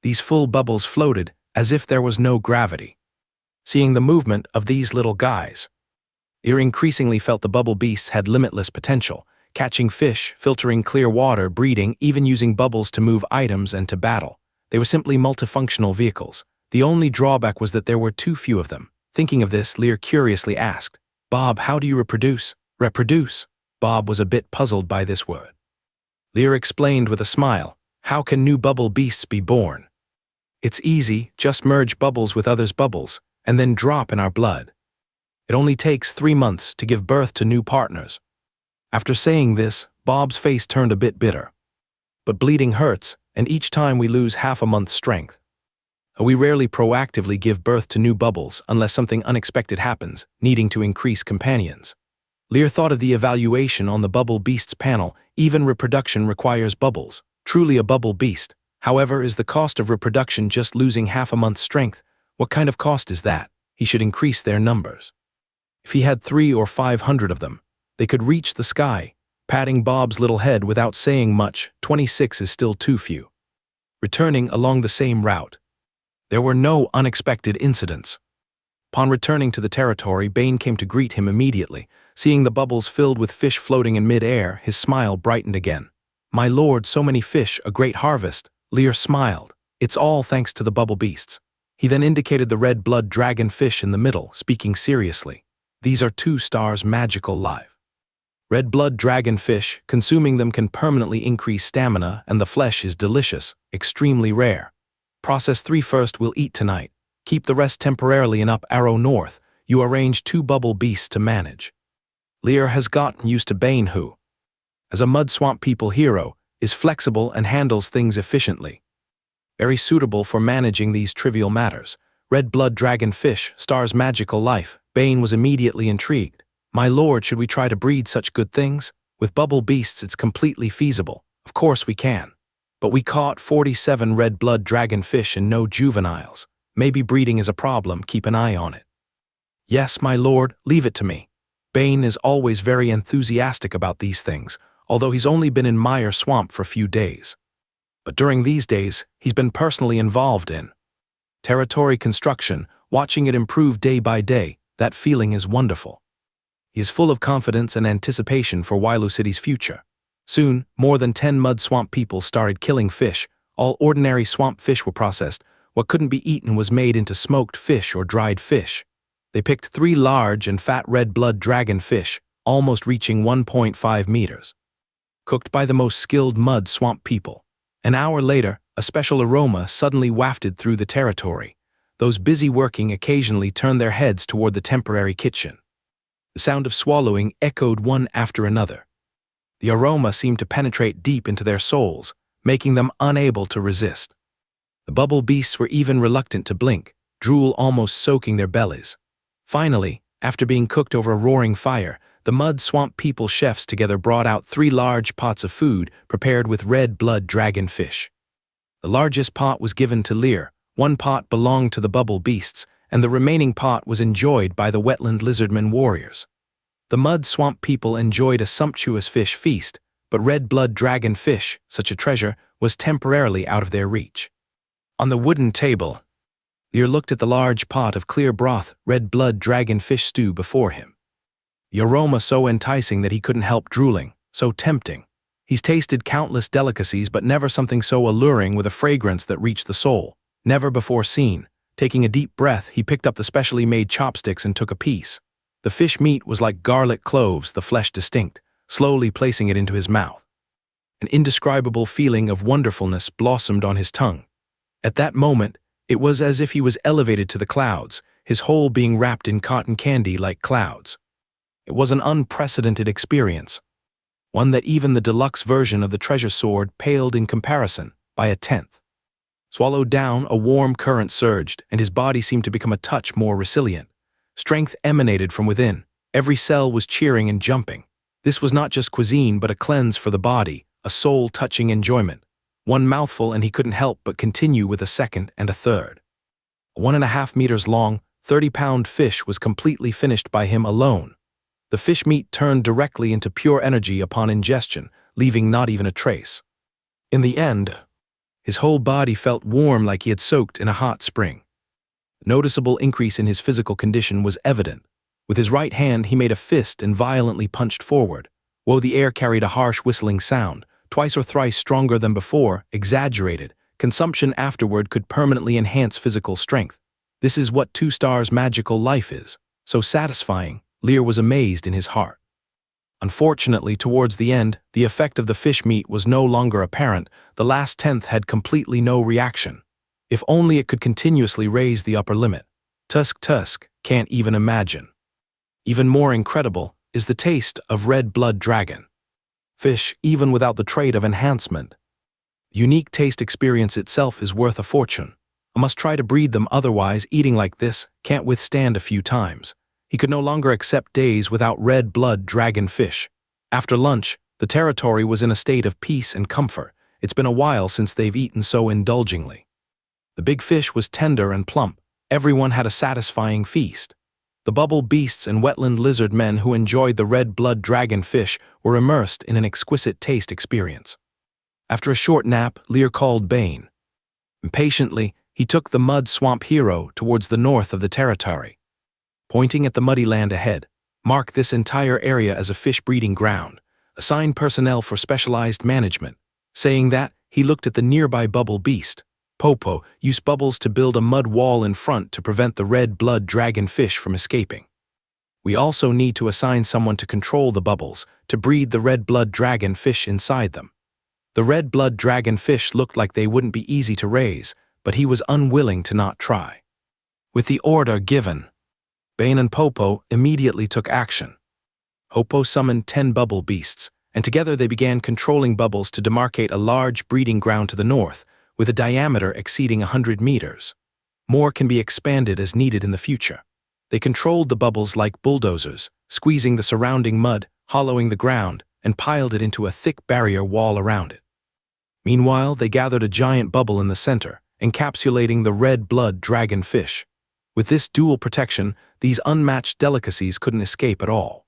These full bubbles floated as if there was no gravity. Seeing the movement of these little guys, Lear increasingly felt the bubble beasts had limitless potential, catching fish, filtering clear water, breeding, even using bubbles to move items and to battle. They were simply multifunctional vehicles. The only drawback was that there were too few of them. Thinking of this, Lear curiously asked, "Bob, how do you reproduce?" "Reproduce?" Bob was a bit puzzled by this word. Lear explained with a smile, "How can new bubble beasts be born? It's easy, just merge bubbles with others' bubbles, and then drop in our blood. It only takes 3 months to give birth to new partners." After saying this, Bob's face turned a bit bitter. "But bleeding hurts, and each time we lose half a month's strength. We rarely proactively give birth to new bubbles unless something unexpected happens, needing to increase companions." Lear thought of the evaluation on the bubble beasts panel. Even reproduction requires bubbles. Truly a bubble beast. However, is the cost of reproduction just losing half a month's strength? What kind of cost is that? He should increase their numbers. If he had 300 or 500 of them, they could reach the sky. Patting Bob's little head without saying much, 26 is still too few. Returning along the same route, there were no unexpected incidents. Upon returning to the territory, Bane came to greet him immediately. Seeing the bubbles filled with fish floating in mid-air, his smile brightened again. "My lord, so many fish, a great harvest." Lear smiled. "It's all thanks to the bubble beasts." He then indicated the red-blood dragonfish in the middle, speaking seriously. "These are 2 stars magical live. Red-blood dragonfish, consuming them can permanently increase stamina, and the flesh is delicious, extremely rare. Process 3 first, we'll eat tonight. Keep the rest temporarily in Up Arrow North. You arrange 2 bubble beasts to manage." Lear has gotten used to Bane, who, as a mud swamp people hero, is flexible and handles things efficiently. Very suitable for managing these trivial matters. Red-blood dragonfish, stars magical life. Bane was immediately intrigued. "My lord, should we try to breed such good things? With bubble beasts it's completely feasible. Of course we can. But we caught 47 red-blood dragonfish and no juveniles. Maybe breeding is a problem, keep an eye on it." "Yes, my lord, leave it to me." Bane is always very enthusiastic about these things, although he's only been in Mire Swamp for a few days. But during these days, he's been personally involved in territory construction, watching it improve day by day. That feeling is wonderful. He is full of confidence and anticipation for Wailu City's future. Soon, more than 10 mud swamp people started killing fish. All ordinary swamp fish were processed. What couldn't be eaten was made into smoked fish or dried fish. They picked 3 large and fat red-blood dragonfish, almost reaching 1.5 meters. Cooked by the most skilled mud swamp people. An hour later, a special aroma suddenly wafted through the territory. Those busy working occasionally turned their heads toward the temporary kitchen. The sound of swallowing echoed one after another. The aroma seemed to penetrate deep into their souls, making them unable to resist. The bubble beasts were even reluctant to blink, drool almost soaking their bellies. Finally, after being cooked over a roaring fire, the mud swamp people chefs together brought out 3 large pots of food prepared with red-blood dragonfish. The largest pot was given to Lear, 1 pot belonged to the bubble beasts, and the remaining pot was enjoyed by the Wetland lizardmen warriors. The mud swamp people enjoyed a sumptuous fish feast, but red-blood dragonfish, such a treasure, was temporarily out of their reach. On the wooden table, Lear looked at the large pot of clear broth, red-blood dragonfish stew before him. The aroma so enticing that he couldn't help drooling, so tempting. He's tasted countless delicacies, but never something so alluring with a fragrance that reached the soul. Never before seen. Taking a deep breath, he picked up the specially made chopsticks and took a piece. The fish meat was like garlic cloves, the flesh distinct, slowly placing it into his mouth. An indescribable feeling of wonderfulness blossomed on his tongue. At that moment, it was as if he was elevated to the clouds, his whole being wrapped in cotton candy like clouds. It was an unprecedented experience, one that even the deluxe version of the treasure sword paled in comparison by a tenth. Swallowed down, a warm current surged, and his body seemed to become a touch more resilient. Strength emanated from within. Every cell was cheering and jumping. This was not just cuisine, but a cleanse for the body, a soul-touching enjoyment. One mouthful and he couldn't help but continue with a second and a third. A 1.5 meters long, 30-pound fish was completely finished by him alone. The fish meat turned directly into pure energy upon ingestion, leaving not even a trace. In the end, his whole body felt warm like he had soaked in a hot spring. A noticeable increase in his physical condition was evident. With his right hand he made a fist and violently punched forward. Woe, the air carried a harsh whistling sound, twice or thrice stronger than before, exaggerated. Consumption afterward could permanently enhance physical strength. This is what 2 stars magical life is. So satisfying, Lear was amazed in his heart. Unfortunately, towards the end, the effect of the fish meat was no longer apparent. The last tenth had completely no reaction. If only it could continuously raise the upper limit. Tusk can't even imagine. Even more incredible is the taste of red blood dragon. Fish, even without the trait of enhancement. Unique taste experience itself is worth a fortune. I must try to breed them, otherwise eating like this can't withstand a few times. He could no longer accept days without red blood dragon fish. After lunch, the territory was in a state of peace and comfort. It's been a while since they've eaten so indulgently. The big fish was tender and plump. Everyone had a satisfying feast. The bubble beasts and wetland lizard men who enjoyed the red blood dragon fish were immersed in an exquisite taste experience. After a short nap, Lear called Bane. Impatiently, he took the mud swamp hero towards the north of the territory. Pointing at the muddy land ahead, mark this entire area as a fish breeding ground. Assign personnel for specialized management. Saying that, he looked at the nearby bubble beast. Popo, use bubbles to build a mud wall in front to prevent the red blood dragon fish from escaping. We also need to assign someone to control the bubbles, to breed the red blood dragon fish inside them. The red blood dragon fish looked like they wouldn't be easy to raise, but he was unwilling to not try. With the order given, Bane and Popo immediately took action. Popo summoned 10 bubble beasts, and together they began controlling bubbles to demarcate a large breeding ground to the north, with a diameter exceeding 100 meters. More can be expanded as needed in the future. They controlled the bubbles like bulldozers, squeezing the surrounding mud, hollowing the ground, and piled it into a thick barrier wall around it. Meanwhile, they gathered a giant bubble in the center, encapsulating the red blood dragon fish. With this dual protection, these unmatched delicacies couldn't escape at all.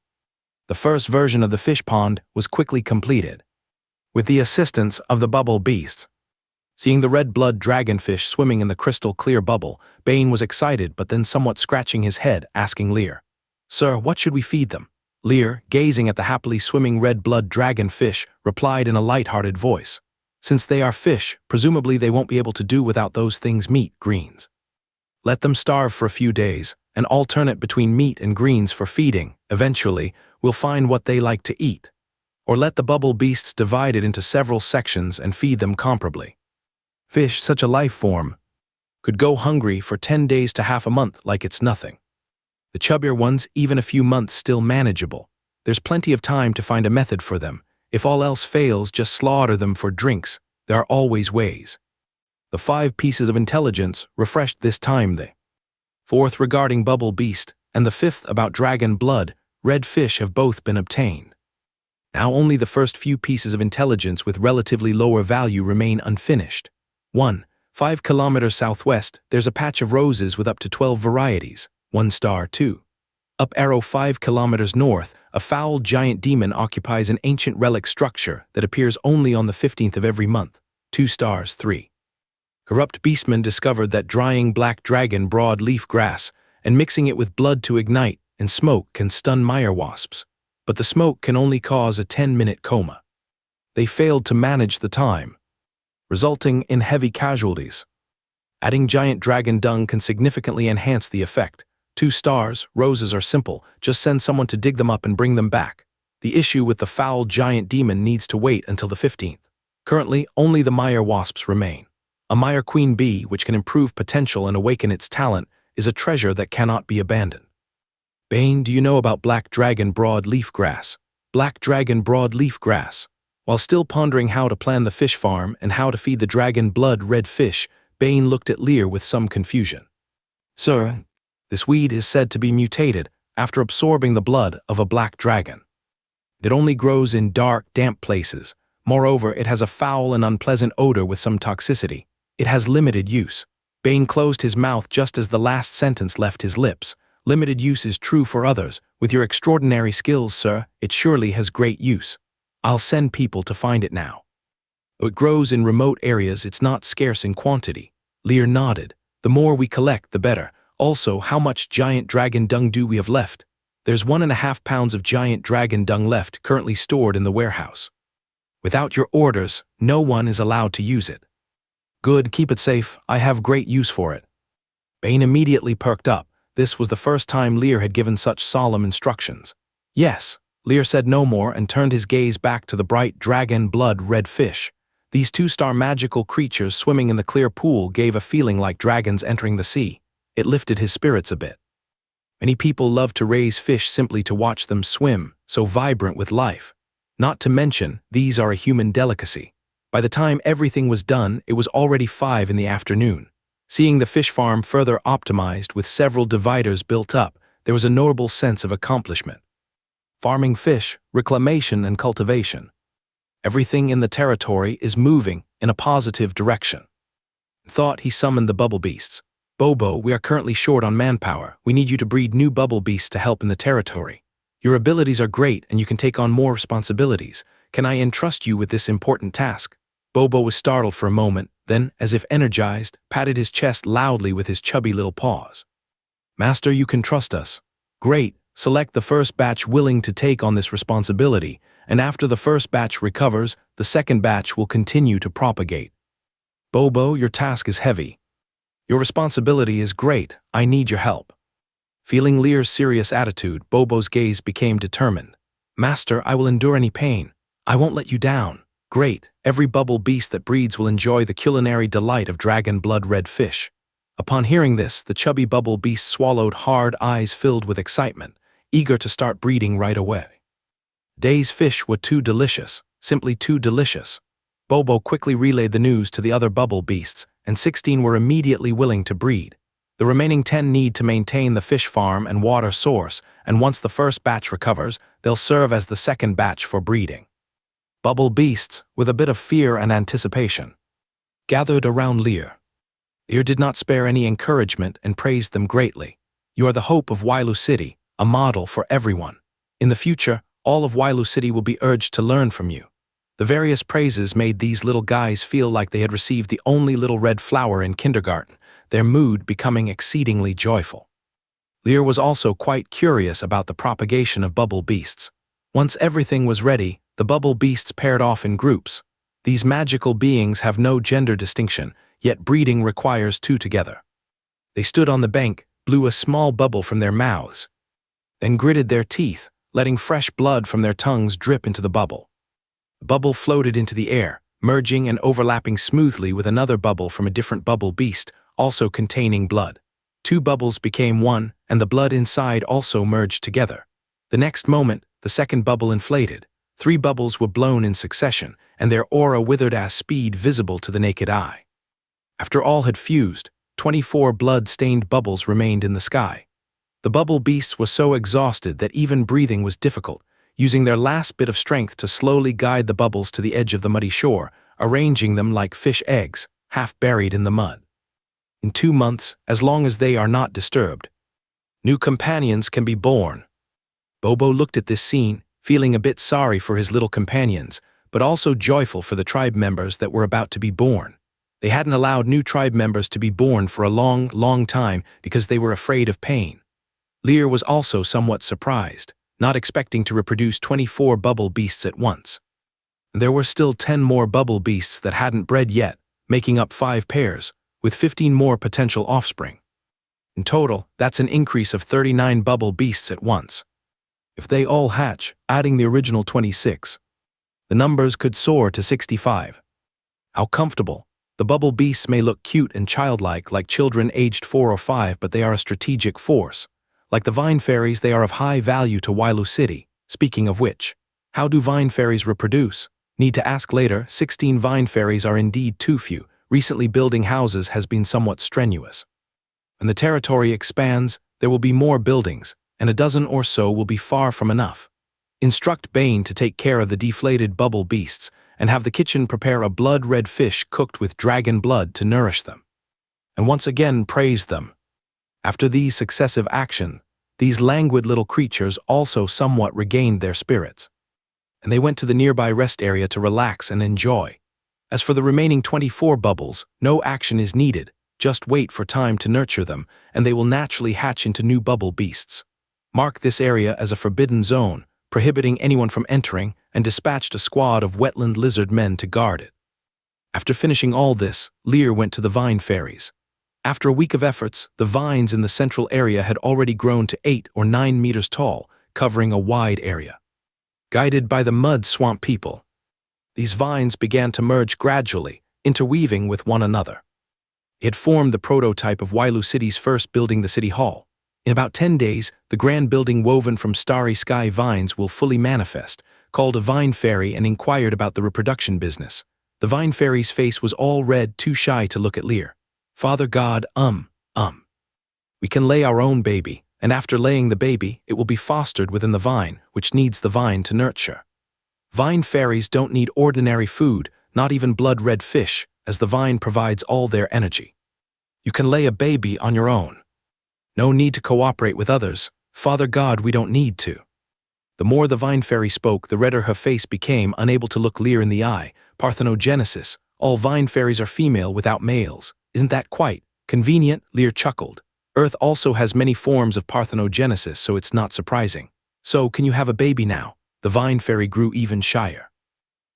The first version of the fish pond was quickly completed. With the assistance of the bubble beast. Seeing the red blood dragonfish swimming in the crystal clear bubble, Bane was excited but then somewhat scratching his head, asking Lear, "Sir, what should we feed them?" Lear, gazing at the happily swimming red blood dragonfish, replied in a light-hearted voice, "Since they are fish, presumably they won't be able to do without those things meat, greens. Let them starve for a few days, and alternate between meat and greens for feeding. Eventually, we'll find what they like to eat. Or let the bubble beasts divide it into several sections and feed them comparably." Fish, such a life form, could go hungry for 10 days to half a month like it's nothing. The chubbier ones, even a few months still manageable. There's plenty of time to find a method for them. If all else fails, just slaughter them for drinks. There are always ways. The 5 pieces of intelligence refreshed this time. The 4th regarding bubble beast, and the 5th about dragon blood, red fish have both been obtained. Now only the first few pieces of intelligence with relatively lower value remain unfinished. 1. 5 kilometers southwest, there's a patch of roses with up to 12 varieties, 1 star. 2. Up arrow 5 kilometers north, a foul giant demon occupies an ancient relic structure that appears only on the 15th of every month, 2 stars. 3. Corrupt beastmen discovered that drying black dragon broadleaf grass and mixing it with blood to ignite and smoke can stun mire wasps, but the smoke can only cause a 10-minute coma. They failed to manage the time, resulting in heavy casualties. Adding giant dragon dung can significantly enhance the effect. 2 stars, roses are simple, just send someone to dig them up and bring them back. The issue with the foul giant demon needs to wait until the 15th. Currently, only the Meyer wasps remain. A Meyer queen bee, which can improve potential and awaken its talent, is a treasure that cannot be abandoned. Bane, do you know about black dragon broadleaf grass? Black dragon broadleaf grass. While still pondering how to plan the fish farm and how to feed the dragon blood red fish, Bane looked at Lear with some confusion. Sir, this weed is said to be mutated after absorbing the blood of a black dragon. It only grows in dark, damp places. Moreover, it has a foul and unpleasant odor with some toxicity. It has limited use. Bane closed his mouth just as the last sentence left his lips. Limited use is true for others. With your extraordinary skills, sir, it surely has great use. I'll send people to find it now. Though it grows in remote areas, it's not scarce in quantity. Lear nodded. The more we collect, the better. Also, how much giant dragon dung do we have left? There's 1.5 pounds of giant dragon dung left, currently stored in the warehouse. Without your orders, no one is allowed to use it. Good, keep it safe. I have great use for it. Bane immediately perked up. This was the first time Lear had given such solemn instructions. Yes. Lear said no more and turned his gaze back to the bright dragon blood red fish. These 2-star magical creatures swimming in the clear pool gave a feeling like dragons entering the sea. It lifted his spirits a bit. Many people love to raise fish simply to watch them swim, so vibrant with life. Not to mention, these are a human delicacy. By the time everything was done, it was already 5 in the afternoon. Seeing the fish farm further optimized with several dividers built up, there was a notable sense of accomplishment. Farming fish, reclamation and cultivation. Everything in the territory is moving in a positive direction. In thought, he summoned the bubble beasts. Bobo, we are currently short on manpower. We need you to breed new bubble beasts to help in the territory. Your abilities are great and you can take on more responsibilities. Can I entrust you with this important task? Bobo was startled for a moment, then, as if energized, patted his chest loudly with his chubby little paws. Master, you can trust us. Great. Select the first batch willing to take on this responsibility, and after the first batch recovers, the second batch will continue to propagate. Bobo, your task is heavy. Your responsibility is great. I need your help. Feeling Lear's serious attitude, Bobo's gaze became determined. Master, I will endure any pain. I won't let you down. Great. Every bubble beast that breeds will enjoy the culinary delight of dragon blood red fish. Upon hearing this, the chubby bubble beast swallowed hard, eyes filled with excitement, eager to start breeding right away. Day's fish were too delicious, simply too delicious. Bobo quickly relayed the news to the other bubble beasts, and 16 were immediately willing to breed. The remaining 10 need to maintain the fish farm and water source, and once the first batch recovers, they'll serve as the second batch for breeding. Bubble beasts, with a bit of fear and anticipation, gathered around Lear. Lear did not spare any encouragement and praised them greatly. You are the hope of Wailu City, a model for everyone. In the future, all of Wailu City will be urged to learn from you. The various praises made these little guys feel like they had received the only little red flower in kindergarten, their mood becoming exceedingly joyful. Lear was also quite curious about the propagation of bubble beasts. Once everything was ready, the bubble beasts paired off in groups. These magical beings have no gender distinction, yet breeding requires 2 together. They stood on the bank, blew a small bubble from their mouths, then gritted their teeth, letting fresh blood from their tongues drip into the bubble. The bubble floated into the air, merging and overlapping smoothly with another bubble from a different bubble beast, also containing blood. 2 bubbles became one, and the blood inside also merged together. The next moment, the second bubble inflated. 3 bubbles were blown in succession, and their aura withered as speed visible to the naked eye. After all had fused, 24 blood-stained bubbles remained in the sky. The bubble beasts were so exhausted that even breathing was difficult, using their last bit of strength to slowly guide the bubbles to the edge of the muddy shore, arranging them like fish eggs, half buried in the mud. In 2 months, as long as they are not disturbed, new companions can be born. Bobo looked at this scene, feeling a bit sorry for his little companions, but also joyful for the tribe members that were about to be born. They hadn't allowed new tribe members to be born for a long, long time because they were afraid of pain. Lear was also somewhat surprised, not expecting to reproduce 24 bubble beasts at once. There were still 10 more bubble beasts that hadn't bred yet, making up 5 pairs, with 15 more potential offspring. In total, that's an increase of 39 bubble beasts at once. If they all hatch, adding the original 26, the numbers could soar to 65. How comfortable. The bubble beasts may look cute and childlike, like children aged 4 or 5, but they are a strategic force. Like the vine fairies, they are of high value to Wailu City. Speaking of which, how do vine fairies reproduce? Need to ask later. 16 vine fairies are indeed too few. Recently building houses has been somewhat strenuous. When the territory expands, there will be more buildings, and a dozen or so will be far from enough. Instruct Bane to take care of the deflated bubble beasts, and have the kitchen prepare a blood-red fish cooked with dragon blood to nourish them. And once again praise them. After these successive actions, these languid little creatures also somewhat regained their spirits, and they went to the nearby rest area to relax and enjoy. As for the remaining 24 bubbles, no action is needed, just wait for time to nurture them, and they will naturally hatch into new bubble beasts. Mark this area as a forbidden zone, prohibiting anyone from entering, and dispatched a squad of wetland lizard men to guard it. After finishing all this, Lear went to the vine fairies. After a week of efforts, the vines in the central area had already grown to 8 or 9 meters tall, covering a wide area. Guided by the mud swamp people, these vines began to merge gradually, interweaving with one another. It formed the prototype of Wailu City's first building, the City Hall. In about 10 days, the grand building woven from starry sky vines will fully manifest. Called a vine fairy and inquired about the reproduction business. The vine fairy's face was all red, too shy to look at Lear. Father God, we can lay our own baby, and after laying the baby, it will be fostered within the vine, which needs the vine to nurture. Vine fairies don't need ordinary food, not even blood-red fish, as the vine provides all their energy. You can lay a baby on your own. No need to cooperate with others. Father God, we don't need to. The more the vine fairy spoke, the redder her face became, unable to look Lear in the eye. Parthenogenesis. All vine fairies are female without males. Isn't that quite convenient? Lear chuckled. Earth also has many forms of parthenogenesis, so it's not surprising. So, can you have a baby now? The vine fairy grew even shyer.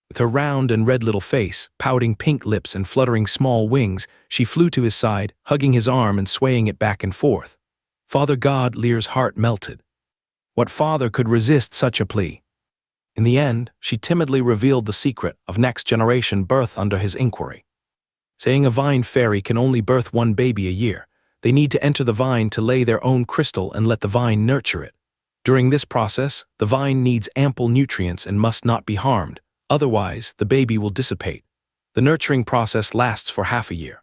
With her round and red little face, pouting pink lips and fluttering small wings, she flew to his side, hugging his arm and swaying it back and forth. Father God, Lear's heart melted. What father could resist such a plea? In the end, she timidly revealed the secret of next generation birth under his inquiry. Saying a vine fairy can only birth one baby a year, they need to enter the vine to lay their own crystal and let the vine nurture it. During this process, the vine needs ample nutrients and must not be harmed, otherwise the baby will dissipate. The nurturing process lasts for half a year.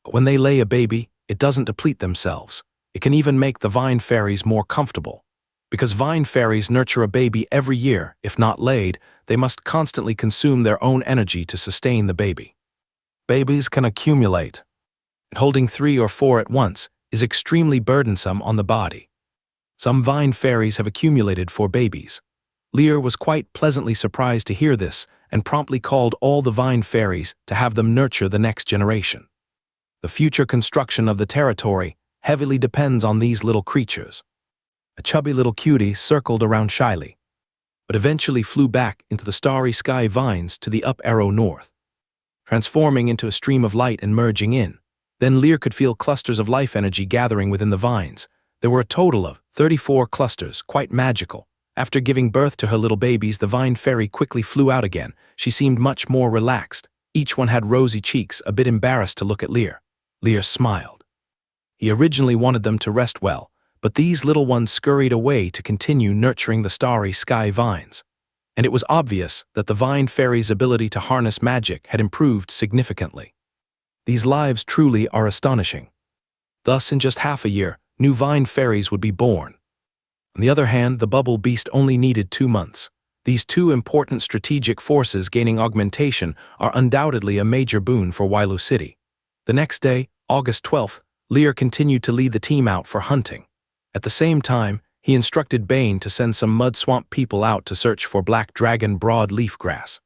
But when they lay a baby, it doesn't deplete themselves. It can even make the vine fairies more comfortable. Because vine fairies nurture a baby every year, if not laid, they must constantly consume their own energy to sustain the baby. Babies can accumulate, and holding 3 or 4 at once is extremely burdensome on the body. Some vine fairies have accumulated 4 babies. Lear was quite pleasantly surprised to hear this and promptly called all the vine fairies to have them nurture the next generation. The future construction of the territory heavily depends on these little creatures. A chubby little cutie circled around shyly, but eventually flew back into the starry sky vines to the up arrow north, transforming into a stream of light and merging in. Then Lear could feel clusters of life energy gathering within the vines. There were a total of 34 clusters, quite magical. After giving birth to her little babies, the vine fairy quickly flew out again. She seemed much more relaxed. Each one had rosy cheeks, a bit embarrassed to look at Lear. Lear smiled. He originally wanted them to rest well, but these little ones scurried away to continue nurturing the starry sky vines. And it was obvious that the vine fairy's ability to harness magic had improved significantly. These lives truly are astonishing. Thus, in just half a year, new vine fairies would be born. On the other hand, the bubble beast only needed 2 months. These 2 important strategic forces gaining augmentation are undoubtedly a major boon for Wailu City. The next day, August 12th, Lear continued to lead the team out for hunting. At the same time, he instructed Bane to send some mud swamp people out to search for black dragon broadleaf grass.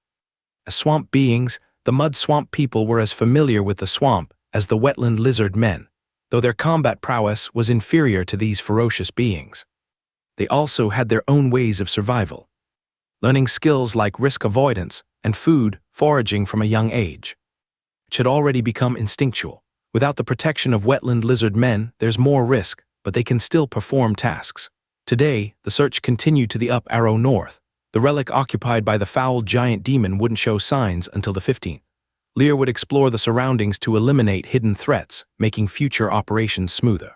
As swamp beings, the mud swamp people were as familiar with the swamp as the wetland lizard men, though their combat prowess was inferior to these ferocious beings. They also had their own ways of survival, learning skills like risk avoidance and food foraging from a young age, which had already become instinctual. Without the protection of wetland lizard men, there's more risk, but they can still perform tasks. Today, the search continued to the up arrow north. The relic occupied by the foul giant demon wouldn't show signs until the 15th. Lear would explore the surroundings to eliminate hidden threats, making future operations smoother.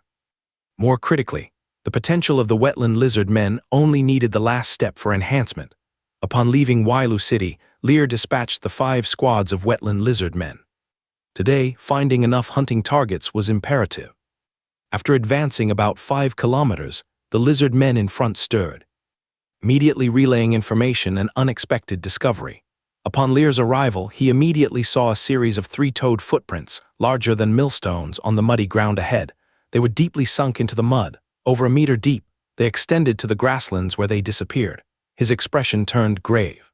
More critically, the potential of the wetland lizard men only needed the last step for enhancement. Upon leaving Wailu City, Lear dispatched the 5 squads of wetland lizard men. Today, finding enough hunting targets was imperative. After advancing about 5 kilometers, the lizard men in front stirred, immediately relaying information an unexpected discovery. Upon Lear's arrival, he immediately saw a series of 3-toed footprints, larger than millstones, on the muddy ground ahead. They were deeply sunk into the mud, over a meter deep. They extended to the grasslands where they disappeared. His expression turned grave.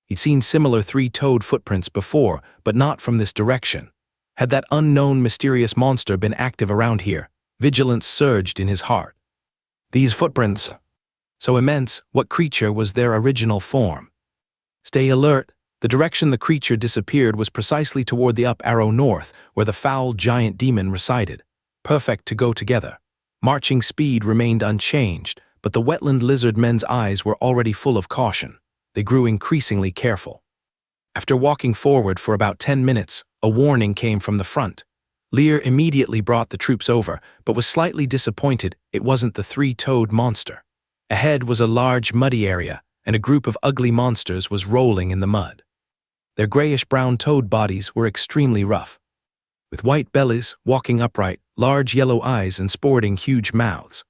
He'd seen similar 3-toed footprints before, but not from this direction. Had that unknown mysterious monster been active around here? Vigilance surged in his heart. These footprints, so immense, what creature was their original form? Stay alert. The direction the creature disappeared was precisely toward the up arrow north, where the foul giant demon resided. Perfect to go together. Marching speed remained unchanged, but the wetland lizard men's eyes were already full of caution. They grew increasingly careful. After walking forward for about 10 minutes, a warning came from the front. Lear immediately brought the troops over, but was slightly disappointed it wasn't the 3-toed monster. Ahead was a large muddy area, and a group of ugly monsters was rolling in the mud. Their grayish-brown toad bodies were extremely rough, with white bellies, walking upright, large yellow eyes, and sporting huge mouths.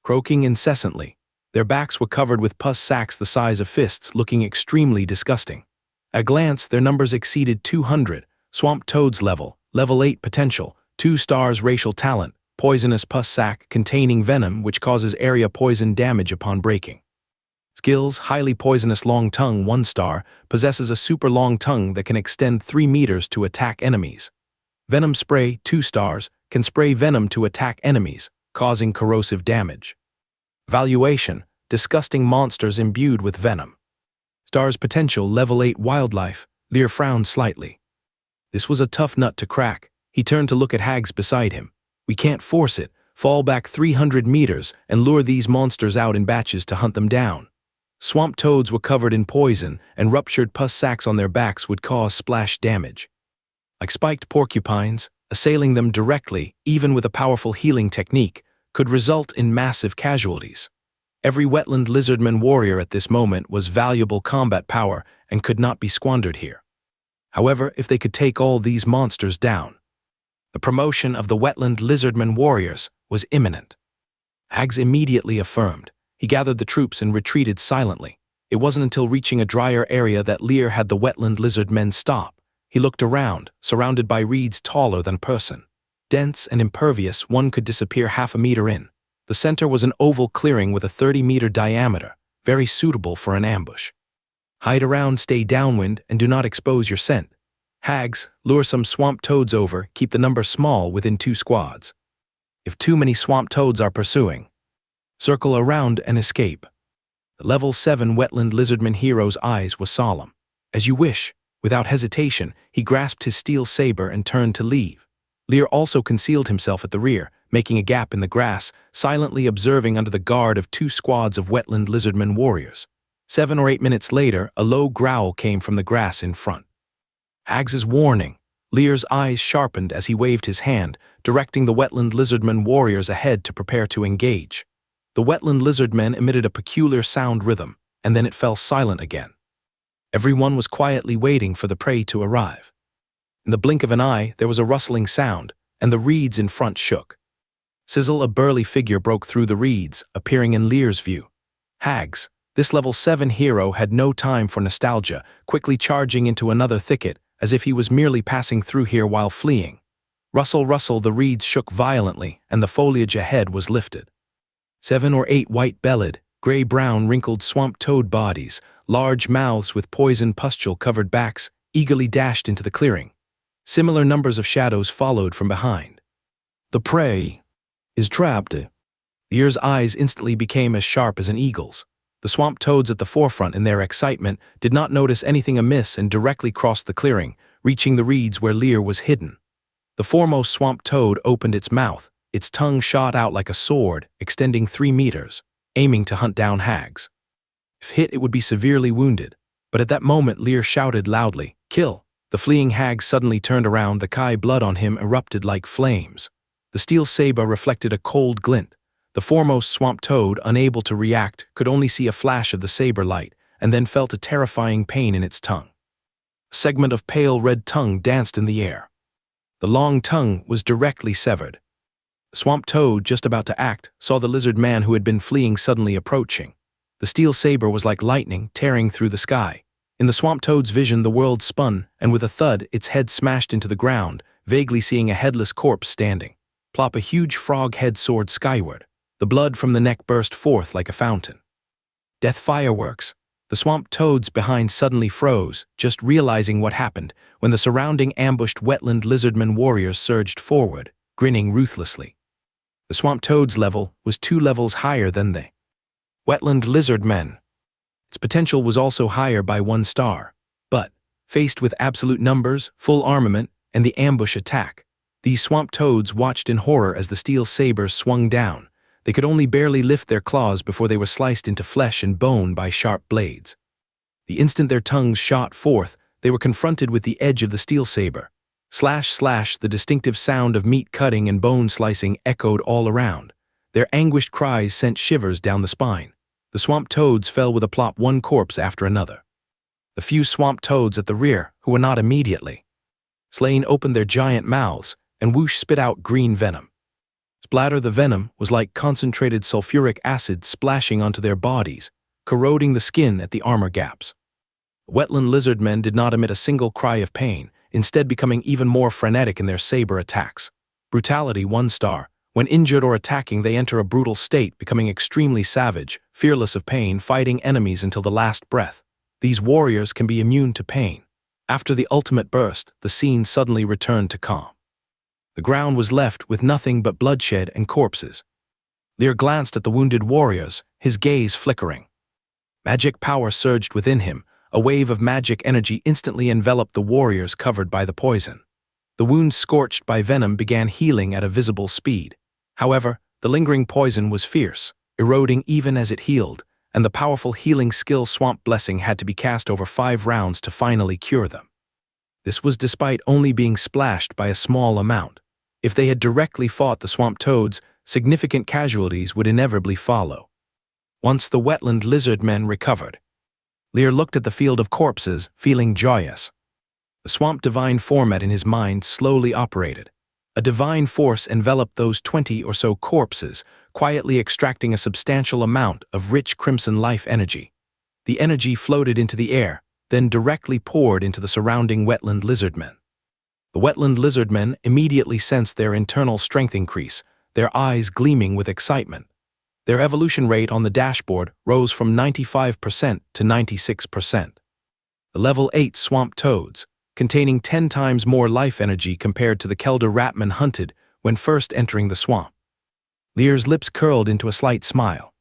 Croaking incessantly, their backs were covered with pus sacs the size of fists, looking extremely disgusting. At a glance, their numbers exceeded 200, swamp toads level 8 potential, 2 stars racial talent, poisonous pus sac containing venom which causes area poison damage upon breaking. Skills, highly poisonous long tongue 1 star, possesses a super long tongue that can extend 3 meters to attack enemies. Venom spray 2 stars, can spray venom to attack enemies, causing corrosive damage. Valuation, disgusting monsters imbued with venom. Stars potential level 8 wildlife. Lear frowned slightly. This was a tough nut to crack. He turned to look at Hags beside him. We can't force it. Fall back 300 meters and lure these monsters out in batches to hunt them down. Swamp toads were covered in poison, and ruptured pus sacs on their backs would cause splash damage. Like spiked porcupines, assailing them directly, even with a powerful healing technique, could result in massive casualties. Every wetland lizardman warrior at this moment was valuable combat power and could not be squandered here. However, if they could take all these monsters down, the promotion of the wetland lizardman warriors was imminent. Hags immediately affirmed. He gathered the troops and retreated silently. It wasn't until reaching a drier area that Lear had the wetland lizard men stop. He looked around, surrounded by reeds taller than a person. Dense and impervious, one could disappear half a meter in. The center was an oval clearing with a 30-meter diameter, very suitable for an ambush. Hide around, stay downwind, and do not expose your scent. Hags, lure some swamp toads over, keep the number small within 2 squads. If too many swamp toads are pursuing, circle around and escape. The level 7 wetland lizardman hero's eyes were solemn. As you wish. Without hesitation, he grasped his steel saber and turned to leave. Lear also concealed himself at the rear, making a gap in the grass, silently observing under the guard of 2 squads of wetland lizardman warriors. 7 or 8 minutes later, a low growl came from the grass in front. Hags's warning. Lear's eyes sharpened as he waved his hand, directing the wetland lizardman warriors ahead to prepare to engage. The wetland lizardmen emitted a peculiar sound rhythm, and then it fell silent again. Everyone was quietly waiting for the prey to arrive. In the blink of an eye, there was a rustling sound, and the reeds in front shook. Sizzle, a burly figure broke through the reeds, appearing in Lear's view. Hags, this level 7 hero had no time for nostalgia, quickly charging into another thicket, as if he was merely passing through here while fleeing. Rustle, rustle, the reeds shook violently, and the foliage ahead was lifted. 7 or 8 white-bellied, gray-brown wrinkled swamp toad bodies, large mouths with poison pustule-covered backs, eagerly dashed into the clearing. Similar numbers of shadows followed from behind. The prey is trapped. Lear's eyes instantly became as sharp as an eagle's. The swamp toads at the forefront, in their excitement, did not notice anything amiss and directly crossed the clearing, reaching the reeds where Lear was hidden. The foremost swamp toad opened its mouth, its tongue shot out like a sword, extending 3 meters, aiming to hunt down hags. If hit, it would be severely wounded, but at that moment Lear shouted loudly, "Kill!" The fleeing hag suddenly turned around, the Kai blood on him erupted like flames. The steel saber reflected a cold glint. The foremost swamp toad, unable to react, could only see a flash of the saber light, and then felt a terrifying pain in its tongue. A segment of pale red tongue danced in the air. The long tongue was directly severed. The swamp toad, just about to act, saw the lizard man who had been fleeing suddenly approaching. The steel saber was like lightning tearing through the sky. In the swamp toad's vision, the world spun, and with a thud, its head smashed into the ground, vaguely seeing a headless corpse standing. Plop, a huge frog head soared skyward. The blood from the neck burst forth like a fountain. Death fireworks. The swamp toads behind suddenly froze, just realizing what happened, when the surrounding ambushed wetland lizardmen warriors surged forward, grinning ruthlessly. The swamp toad's level was 2 levels higher than the wetland lizardmen. Its potential was also higher by 1 star. But, faced with absolute numbers, full armament, and the ambush attack, these swamp toads watched in horror as the steel sabers swung down. They could only barely lift their claws before they were sliced into flesh and bone by sharp blades. The instant their tongues shot forth, they were confronted with the edge of the steel saber. Slash, slash, the distinctive sound of meat cutting and bone slicing echoed all around. Their anguished cries sent shivers down the spine. The swamp toads fell with a plop, one corpse after another. The few swamp toads at the rear, who were not immediately slain, opened their giant mouths and whoosh spit out green venom. Splatter, the venom was like concentrated sulfuric acid splashing onto their bodies, corroding the skin at the armor gaps. Wetland lizardmen did not emit a single cry of pain, instead becoming even more frenetic in their saber attacks. Brutality, 1 star. When injured or attacking, they enter a brutal state, becoming extremely savage, fearless of pain, fighting enemies until the last breath. These warriors can be immune to pain. After the ultimate burst, the scene suddenly returned to calm. The ground was left with nothing but bloodshed and corpses. Lear glanced at the wounded warriors, his gaze flickering. Magic power surged within him. A wave of magic energy instantly enveloped the warriors covered by the poison. The wounds scorched by venom began healing at a visible speed. However, the lingering poison was fierce, eroding even as it healed, and the powerful healing skill Swamp Blessing had to be cast over 5 rounds to finally cure them. This was despite only being splashed by a small amount. If they had directly fought the swamp toads, significant casualties would inevitably follow. Once the wetland lizardmen recovered, Lear looked at the field of corpses, feeling joyous. The swamp divine format in his mind slowly operated. A divine force enveloped those 20 or so corpses, quietly extracting a substantial amount of rich crimson life energy. The energy floated into the air, then directly poured into the surrounding wetland lizardmen. The wetland lizardmen immediately sensed their internal strength increase, their eyes gleaming with excitement. Their evolution rate on the dashboard rose from 95% to 96%. The level 8 swamp toads, containing 10 times more life energy compared to the Kelder Ratman hunted when first entering the swamp. Lear's lips curled into a slight smile.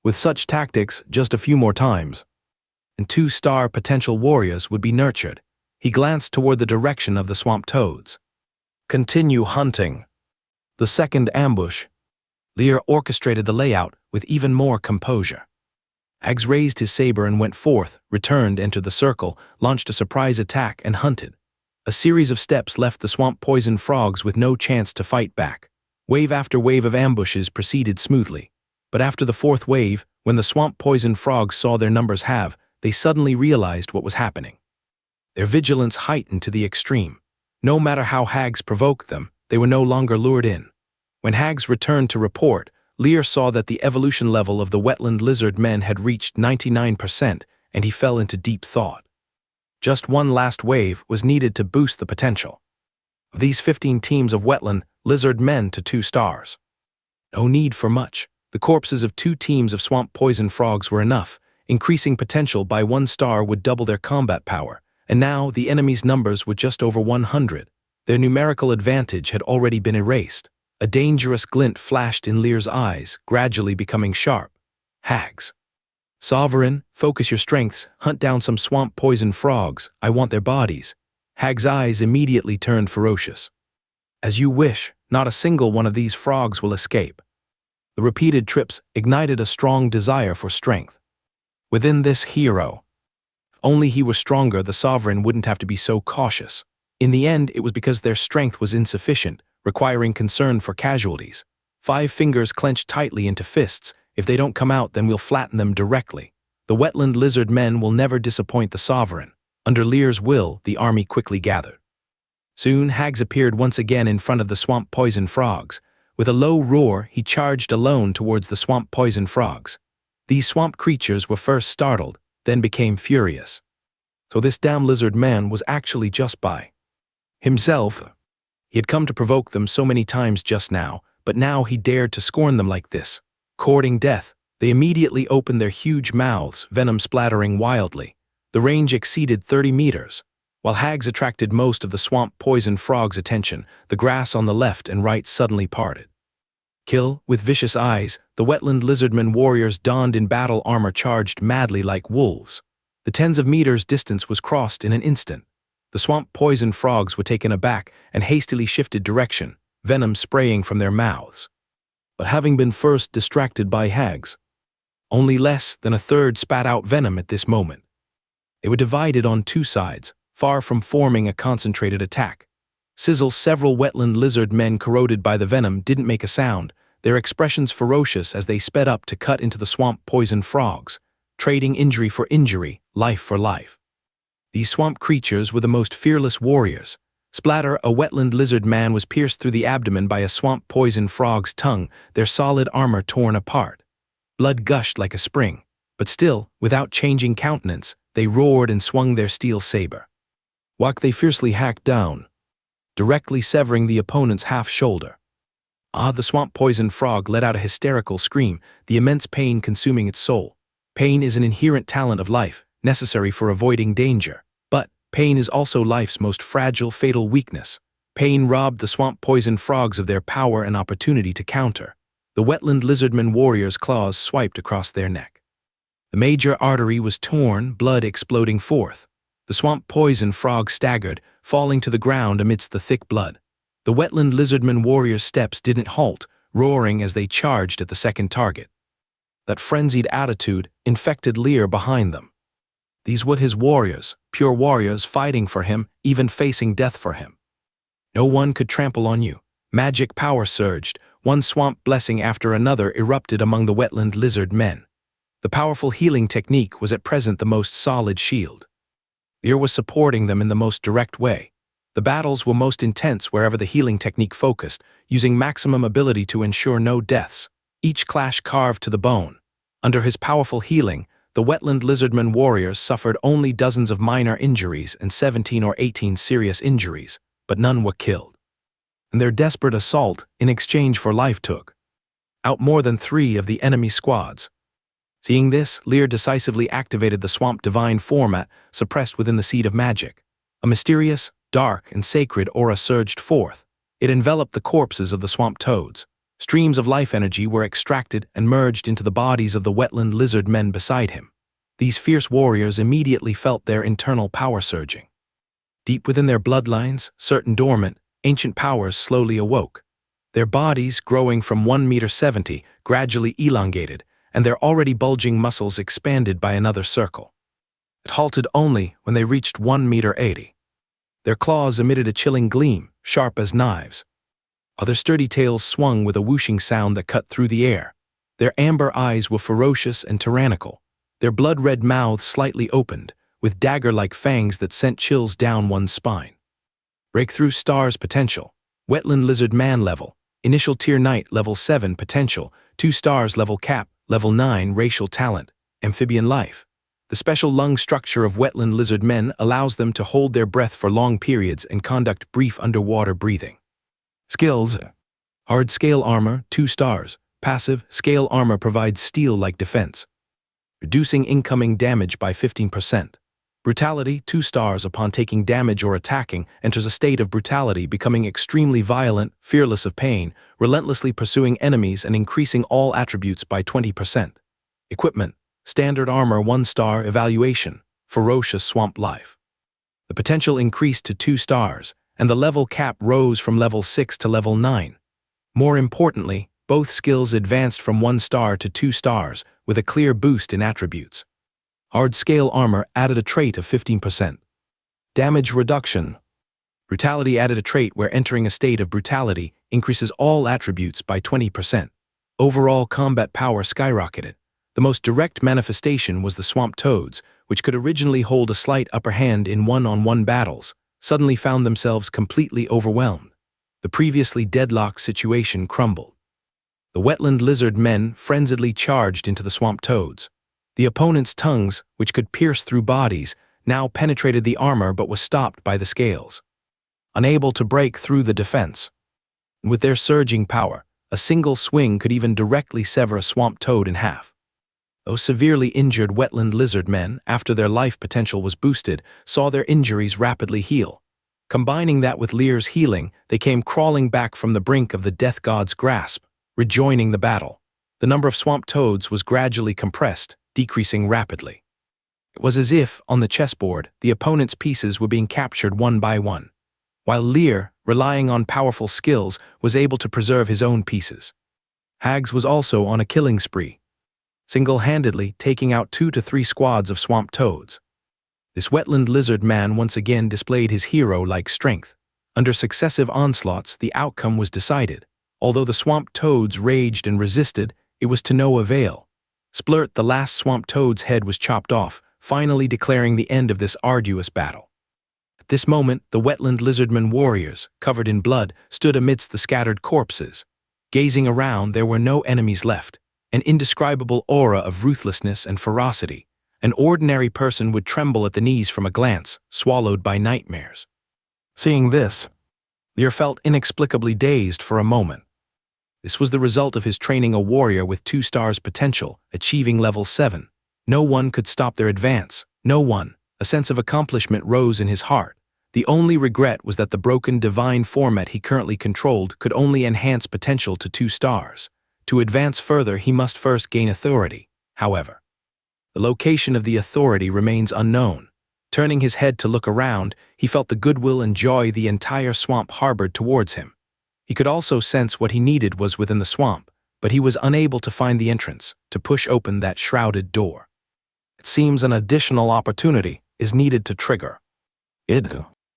With such tactics, just a few more times, and 2-star potential warriors would be nurtured. He glanced toward the direction of the swamp toads. Continue hunting. The second ambush. Lear orchestrated the layout with even more composure. Ags raised his saber and went forth, returned, entered the circle, launched a surprise attack, and hunted. A series of steps left the swamp poison frogs with no chance to fight back. Wave after wave of ambushes proceeded smoothly. But after the 4th wave, when the swamp poison frogs saw their numbers halve, they suddenly realized what was happening. Their vigilance heightened to the extreme. No matter how hags provoked them, they were no longer lured in. When hags returned to report, Lear saw that the evolution level of the wetland lizard men had reached 99%, and he fell into deep thought. Just one last wave was needed to boost the potential of these 15 teams of wetland lizard men to 2 stars. No need for much. The corpses of 2 teams of swamp poison frogs were enough. Increasing potential by 1 star would double their combat power, and now the enemy's numbers were just over 100. Their numerical advantage had already been erased. A dangerous glint flashed in Lear's eyes, gradually becoming sharp. Hags. Sovereign, focus your strengths, hunt down some swamp poison frogs, I want their bodies. Hag's eyes immediately turned ferocious. As you wish, not a single one of these frogs will escape. The repeated trips ignited a strong desire for strength. Within this hero, if only he were stronger, the sovereign wouldn't have to be so cautious. In the end, it was because their strength was insufficient, requiring concern for casualties. 5 fingers clenched tightly into fists. If they don't come out, then we'll flatten them directly. The wetland lizard men will never disappoint the sovereign. Under Lear's will, the army quickly gathered. Soon, Hags appeared once again in front of the swamp poison frogs. With a low roar, he charged alone towards the swamp poison frogs. These swamp creatures were first startled, then became furious. So this damn lizard man was actually just by himself. He had come to provoke them so many times just now, but now he dared to scorn them like this. Courting death, they immediately opened their huge mouths, venom splattering wildly. The range exceeded 30 meters. While Hags attracted most of the swamp poison frog's attention, the grass on the left and right suddenly parted. Kill, with vicious eyes, the wetland lizardmen warriors donned in battle armor charged madly like wolves. The tens of meters distance was crossed in an instant. The swamp poison frogs were taken aback and hastily shifted direction, venom spraying from their mouths. But having been first distracted by Hags, only less than a third spat out venom at this moment. They were divided on 2 sides, far from forming a concentrated attack. Sizzle, several wetland lizard men corroded by the venom didn't make a sound, their expressions ferocious as they sped up to cut into the swamp poison frogs, trading injury for injury, life for life. These swamp creatures were the most fearless warriors. Splatter, a wetland lizard man was pierced through the abdomen by a swamp poison frog's tongue, their solid armor torn apart. Blood gushed like a spring, but still, without changing countenance, they roared and swung their steel saber. Whack, they fiercely hacked down, directly severing the opponent's half-shoulder. The swamp poison frog let out a hysterical scream, the immense pain consuming its soul. Pain is an inherent talent of life, necessary for avoiding danger. But pain is also life's most fragile, fatal weakness. Pain robbed the swamp poison frogs of their power and opportunity to counter. The wetland lizardman warriors' claws swiped across their neck. The major artery was torn, blood exploding forth. The swamp poison frog staggered, falling to the ground amidst the thick blood. The wetland lizardman warriors' steps didn't halt, roaring as they charged at the second target. That frenzied attitude infected Lear behind them. These were his warriors, pure warriors fighting for him, even facing death for him. No one could trample on you. Magic power surged, one swamp blessing after another erupted among the wetland lizard men. The powerful healing technique was at present the most solid shield. Lear was supporting them in the most direct way. The battles were most intense wherever the healing technique focused, using maximum ability to ensure no deaths. Each clash carved to the bone. Under his powerful healing, the wetland lizardman warriors suffered only dozens of minor injuries and 17 or 18 serious injuries, but none were killed. And their desperate assault, in exchange for life, took out more than 3 of the enemy squads. Seeing this, Lear decisively activated the swamp divine format suppressed within the seed of magic. A mysterious, dark, and sacred aura surged forth. It enveloped the corpses of the swamp toads. Streams of life energy were extracted and merged into the bodies of the wetland lizard men beside him. These fierce warriors immediately felt their internal power surging. Deep within their bloodlines, certain dormant, ancient powers slowly awoke. Their bodies, growing from 1.70 meters, gradually elongated, and their already bulging muscles expanded by another circle. It halted only when they reached 1.80 meters. Their claws emitted a chilling gleam, sharp as knives. Other sturdy tails swung with a whooshing sound that cut through the air. Their amber eyes were ferocious and tyrannical. Their blood-red mouths slightly opened, with dagger-like fangs that sent chills down one's spine. Breakthrough stars potential. Wetland lizard man level. Initial tier knight level 7 potential. 2 stars level cap. Level 9 racial talent. Amphibian life. The special lung structure of wetland lizard men allows them to hold their breath for long periods and conduct brief underwater breathing. Skills. Hard scale armor, 2 stars. Passive, scale armor provides steel-like defense, reducing incoming damage by 15%. Brutality, 2 stars. Upon taking damage or attacking, enters a state of brutality, becoming extremely violent, fearless of pain, relentlessly pursuing enemies and increasing all attributes by 20%. Equipment. Standard armor, 1 star. Evaluation. Ferocious swamp life. The potential increased to 2 stars, and the level cap rose from level 6 to level 9. More importantly, both skills advanced from 1 star to 2 stars, with a clear boost in attributes. Hard-scale armor added a trait of 15%. Damage reduction. Brutality added a trait where entering a state of brutality increases all attributes by 20%. Overall combat power skyrocketed. The most direct manifestation was the swamp toads, which could originally hold a slight upper hand in one-on-one battles, suddenly found themselves completely overwhelmed. The previously deadlocked situation crumbled. The wetland lizard men frenziedly charged into the swamp toads. The opponent's tongues, which could pierce through bodies, now penetrated the armor but was stopped by the scales. Unable to break through the defense. With their surging power, a single swing could even directly sever a swamp toad in half. Those severely injured wetland lizard men, after their life potential was boosted, saw their injuries rapidly heal. Combining that with Lear's healing, they came crawling back from the brink of the death god's grasp, rejoining the battle. The number of swamp toads was gradually compressed, decreasing rapidly. It was as if, on the chessboard, the opponent's pieces were being captured one by one, while Lear, relying on powerful skills, was able to preserve his own pieces. Hags was also on a killing spree, single-handedly taking out 2 to 3 squads of swamp toads. This wetland lizard man once again displayed his hero-like strength. Under successive onslaughts, the outcome was decided. Although the swamp toads raged and resisted, it was to no avail. Splurt, the last swamp toad's head was chopped off, finally declaring the end of this arduous battle. At this moment, the wetland lizardmen warriors, covered in blood, stood amidst the scattered corpses. Gazing around, there were no enemies left. An indescribable aura of ruthlessness and ferocity. An ordinary person would tremble at the knees from a glance, swallowed by nightmares. Seeing this, Lear felt inexplicably dazed for a moment. This was the result of his training a warrior with 2 stars potential, achieving level 7. No one could stop their advance. No one. A sense of accomplishment rose in his heart. The only regret was that the broken divine format he currently controlled could only enhance potential to 2 stars. To advance further, he must first gain authority. However, the location of the authority remains unknown. Turning his head to look around, he felt the goodwill and joy the entire swamp harbored towards him. He could also sense what he needed was within the swamp, but he was unable to find the entrance, to push open that shrouded door. It seems an additional opportunity is needed to trigger.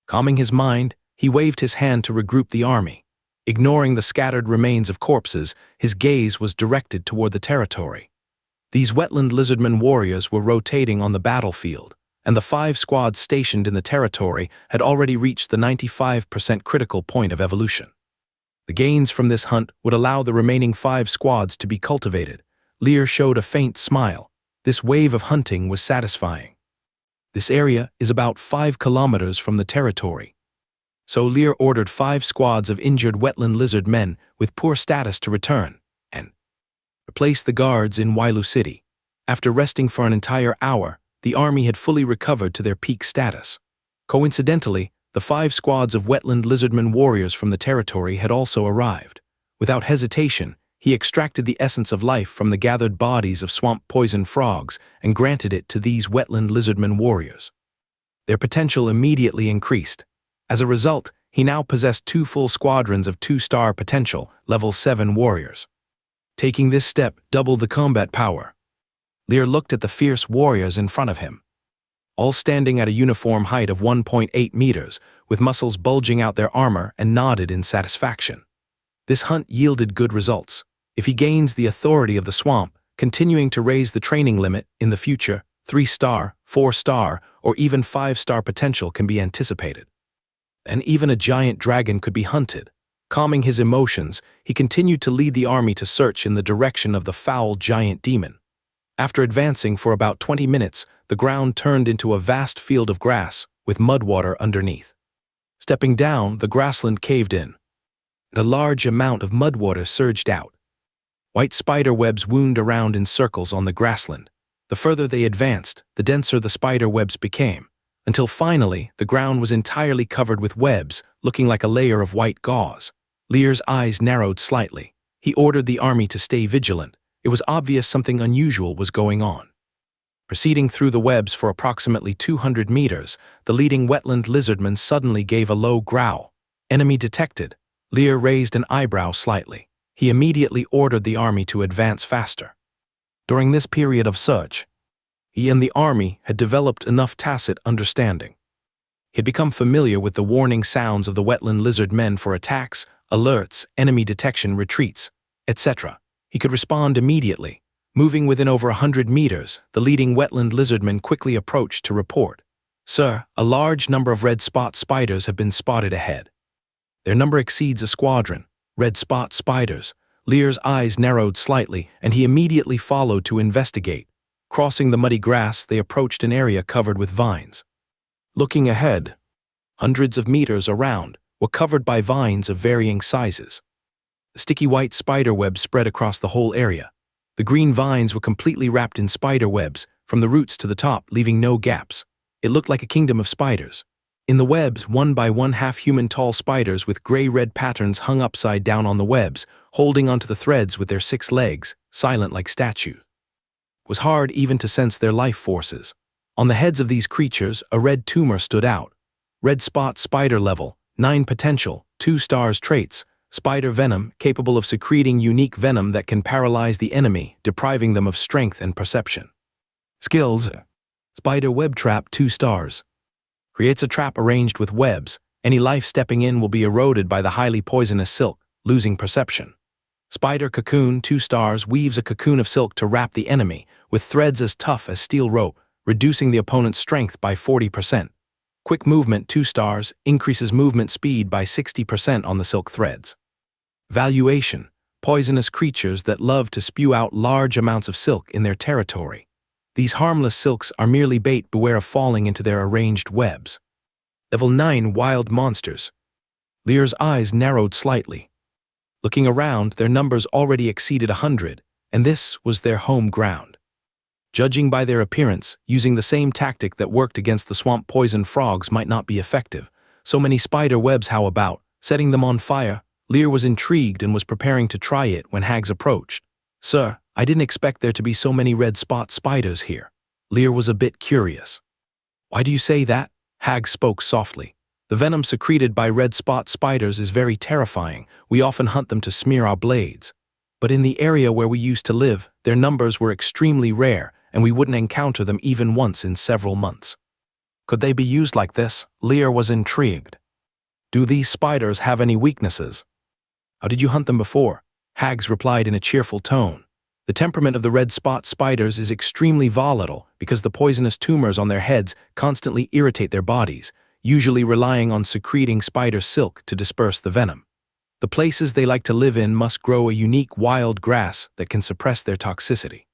Calming his mind, he waved his hand to regroup the army. Ignoring the scattered remains of corpses, his gaze was directed toward the territory. These wetland lizardmen warriors were rotating on the battlefield, and the 5 squads stationed in the territory had already reached the 95% critical point of evolution. The gains from this hunt would allow the remaining 5 squads to be cultivated. Lear showed a faint smile. This wave of hunting was satisfying. This area is about 5 kilometers from the territory. So Lear ordered 5 squads of injured wetland lizard men with poor status to return and replace the guards in Wailu City. After resting for an entire hour, the army had fully recovered to their peak status. Coincidentally, the 5 squads of wetland lizardmen warriors from the territory had also arrived. Without hesitation, he extracted the essence of life from the gathered bodies of swamp-poisoned frogs and granted it to these wetland lizardmen warriors. Their potential immediately increased. As a result, he now possessed 2 full squadrons of 2-star potential, level 7 warriors. Taking this step doubled the combat power. Lear looked at the fierce warriors in front of him, all standing at a uniform height of 1.8 meters, with muscles bulging out their armor, and nodded in satisfaction. This hunt yielded good results. If he gains the authority of the swamp, continuing to raise the training limit in the future, 3-star, 4-star, or even 5-star potential can be anticipated. And even a giant dragon could be hunted. Calming his emotions, he continued to lead the army to search in the direction of the foul giant demon. After advancing for about 20 minutes, the ground turned into a vast field of grass, with mudwater underneath. Stepping down, the grassland caved in, and a large amount of mudwater surged out. White spider webs wound around in circles on the grassland. The further they advanced, the denser the spider webs became, until finally the ground was entirely covered with webs, looking like a layer of white gauze. Lear's eyes narrowed slightly. He ordered the army to stay vigilant. It was obvious something unusual was going on. Proceeding through the webs for approximately 200 meters, the leading wetland lizardman suddenly gave a low growl. Enemy detected. Lear raised an eyebrow slightly. He immediately ordered the army to advance faster. During this period of search, he and the army had developed enough tacit understanding. He had become familiar with the warning sounds of the wetland lizard men for attacks, alerts, enemy detection, retreats, etc. He could respond immediately. Moving within over 100 meters, the leading wetland lizardmen quickly approached to report. "Sir, a large number of red spot spiders have been spotted ahead. Their number exceeds a squadron." Red spot spiders. Lear's eyes narrowed slightly, and he immediately followed to investigate. Crossing the muddy grass, they approached an area covered with vines. Looking ahead, hundreds of meters around were covered by vines of varying sizes. The sticky white spider webs spread across the whole area. The green vines were completely wrapped in spider webs, from the roots to the top, leaving no gaps. It looked like a kingdom of spiders. In the webs, 1 by 1 half-human tall spiders with gray-red patterns hung upside down on the webs, holding onto the threads with their 6 legs, silent like statues. It was hard even to sense their life forces. On the heads of these creatures, a red tumor stood out. Red spot spider level, 9 potential, 2 stars traits, spider venom capable of secreting unique venom that can paralyze the enemy, depriving them of strength and perception. Skills: spider web trap, 2 stars. Creates a trap arranged with webs. Any life stepping in will be eroded by the highly poisonous silk, losing perception. Spider cocoon, 2 stars, weaves a cocoon of silk to wrap the enemy, with threads as tough as steel rope, reducing the opponent's strength by 40%. Quick movement, 2 stars, increases movement speed by 60% on the silk threads. Valuation: poisonous creatures that love to spew out large amounts of silk in their territory. These harmless silks are merely bait, beware of falling into their arranged webs. Level 9 wild monsters. Lear's eyes narrowed slightly. Looking around, their numbers already exceeded 100, and this was their home ground. Judging by their appearance, using the same tactic that worked against the swamp poison frogs might not be effective. So many spider webs, how about setting them on fire? Lear was intrigued and was preparing to try it when Hags approached. "Sir, I didn't expect there to be so many red spot spiders here." Lear was a bit curious. "Why do you say that?" Hags spoke softly. "The venom secreted by red spot spiders is very terrifying. We often hunt them to smear our blades. But in the area where we used to live, their numbers were extremely rare, and we wouldn't encounter them even once in several months." Could they be used like this? Lear was intrigued. "Do these spiders have any weaknesses?" "How did you hunt them before?" Hags replied in a cheerful tone. "The temperament of the red spot spiders is extremely volatile because the poisonous tumors on their heads constantly irritate their bodies, usually relying on secreting spider silk to disperse the venom. The places they like to live in must grow a unique wild grass that can suppress their toxicity.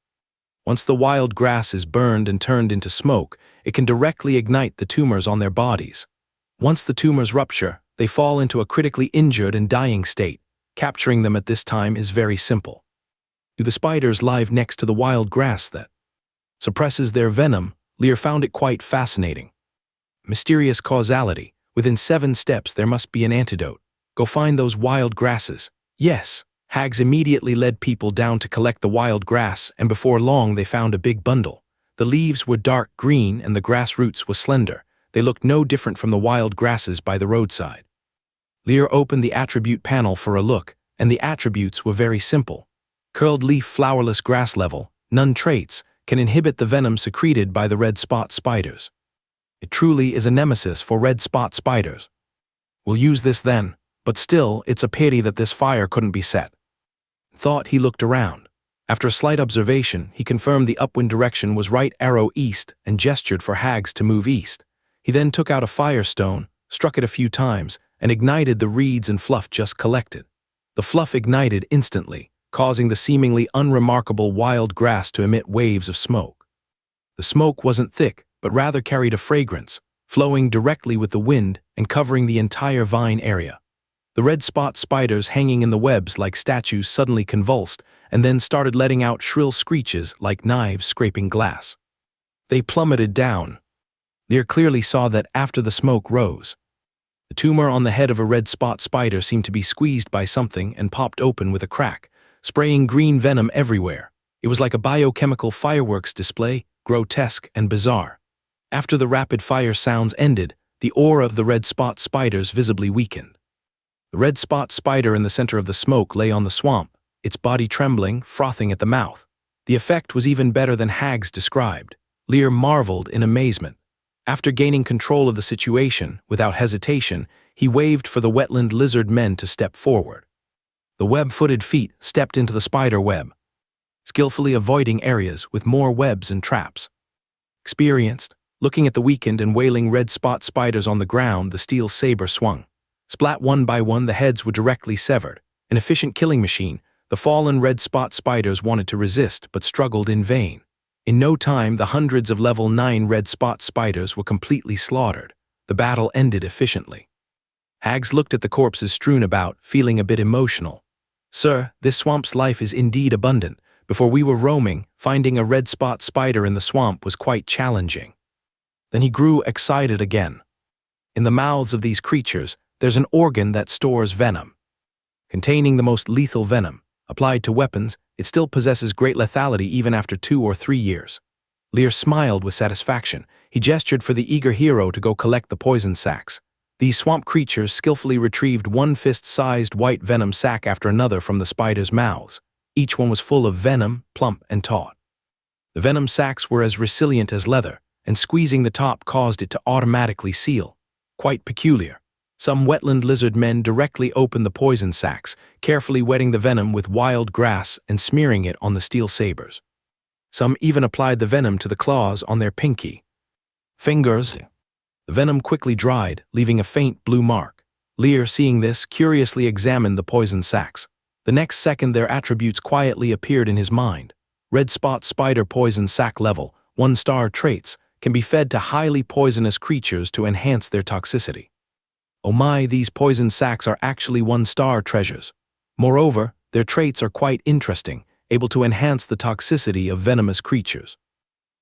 Once the wild grass is burned and turned into smoke, it can directly ignite the tumors on their bodies. Once the tumors rupture, they fall into a critically injured and dying state. Capturing them at this time is very simple. Do the spiders live next to the wild grass that suppresses their venom? Lear found it quite fascinating. Mysterious causality. Within 7 steps there must be an antidote. Go find those wild grasses. Yes. Hags immediately led people down to collect the wild grass, and before long they found a big bundle. The leaves were dark green and the grass roots were slender. They looked no different from the wild grasses by the roadside. Lear opened the attribute panel for a look, and the attributes were very simple. Curled leaf, flowerless grass level, none traits, can inhibit the venom secreted by the red spot spiders. It truly is a nemesis for red spot spiders. We'll use this then, but still, it's a pity that this fire couldn't be set. Thought he looked around. After a slight observation, he confirmed the upwind direction was right arrow east and gestured for Hags to move east. He then took out a firestone, struck it a few times, and ignited the reeds and fluff just collected. The fluff ignited instantly, causing the seemingly unremarkable wild grass to emit waves of smoke. The smoke wasn't thick, but rather carried a fragrance, flowing directly with the wind and covering the entire vine area. The red spot spiders hanging in the webs like statues suddenly convulsed and then started letting out shrill screeches like knives scraping glass. They plummeted down. Lear clearly saw that after the smoke rose, the tumor on the head of a red spot spider seemed to be squeezed by something and popped open with a crack, spraying green venom everywhere. It was like a biochemical fireworks display, grotesque and bizarre. After the rapid fire sounds ended, the aura of the red spot spiders visibly weakened. The red spot spider in the center of the smoke lay on the swamp, its body trembling, frothing at the mouth. The effect was even better than Hags described. Lear marveled in amazement. After gaining control of the situation, without hesitation, he waved for the wetland lizard men to step forward. The web-footed feet stepped into the spider web, skillfully avoiding areas with more webs and traps. Experienced, looking at the weakened and wailing red spot spiders on the ground, the steel saber swung. Splat one by one, the heads were directly severed. An efficient killing machine, the fallen red spot spiders wanted to resist but struggled in vain. In no time, the hundreds of level 9 red spot spiders were completely slaughtered. The battle ended efficiently. Hags looked at the corpses strewn about, feeling a bit emotional. "Sir, this swamp's life is indeed abundant. Before we were roaming, finding a red spot spider in the swamp was quite challenging." Then he grew excited again. In the mouths of these creatures, there's an organ that stores venom. Containing the most lethal venom, applied to weapons, it still possesses great lethality even after 2 or 3 years. Lear smiled with satisfaction. He gestured for the eager hero to go collect the poison sacs. These swamp creatures skillfully retrieved one fist-sized white venom sac after another from the spiders' mouths. Each one was full of venom, plump and taut. The venom sacs were as resilient as leather, and squeezing the top caused it to automatically seal. Quite peculiar. Some wetland lizard men directly opened the poison sacs, carefully wetting the venom with wild grass and smearing it on the steel sabers. Some even applied the venom to the claws on their pinky fingers. The venom quickly dried, leaving a faint blue mark. Lear, seeing this, curiously examined the poison sacs. The next second, their attributes quietly appeared in his mind. Red spot spider poison sac level, 1-star traits, can be fed to highly poisonous creatures to enhance their toxicity. Oh my, these poison sacs are actually 1-star treasures. Moreover, their traits are quite interesting, able to enhance the toxicity of venomous creatures.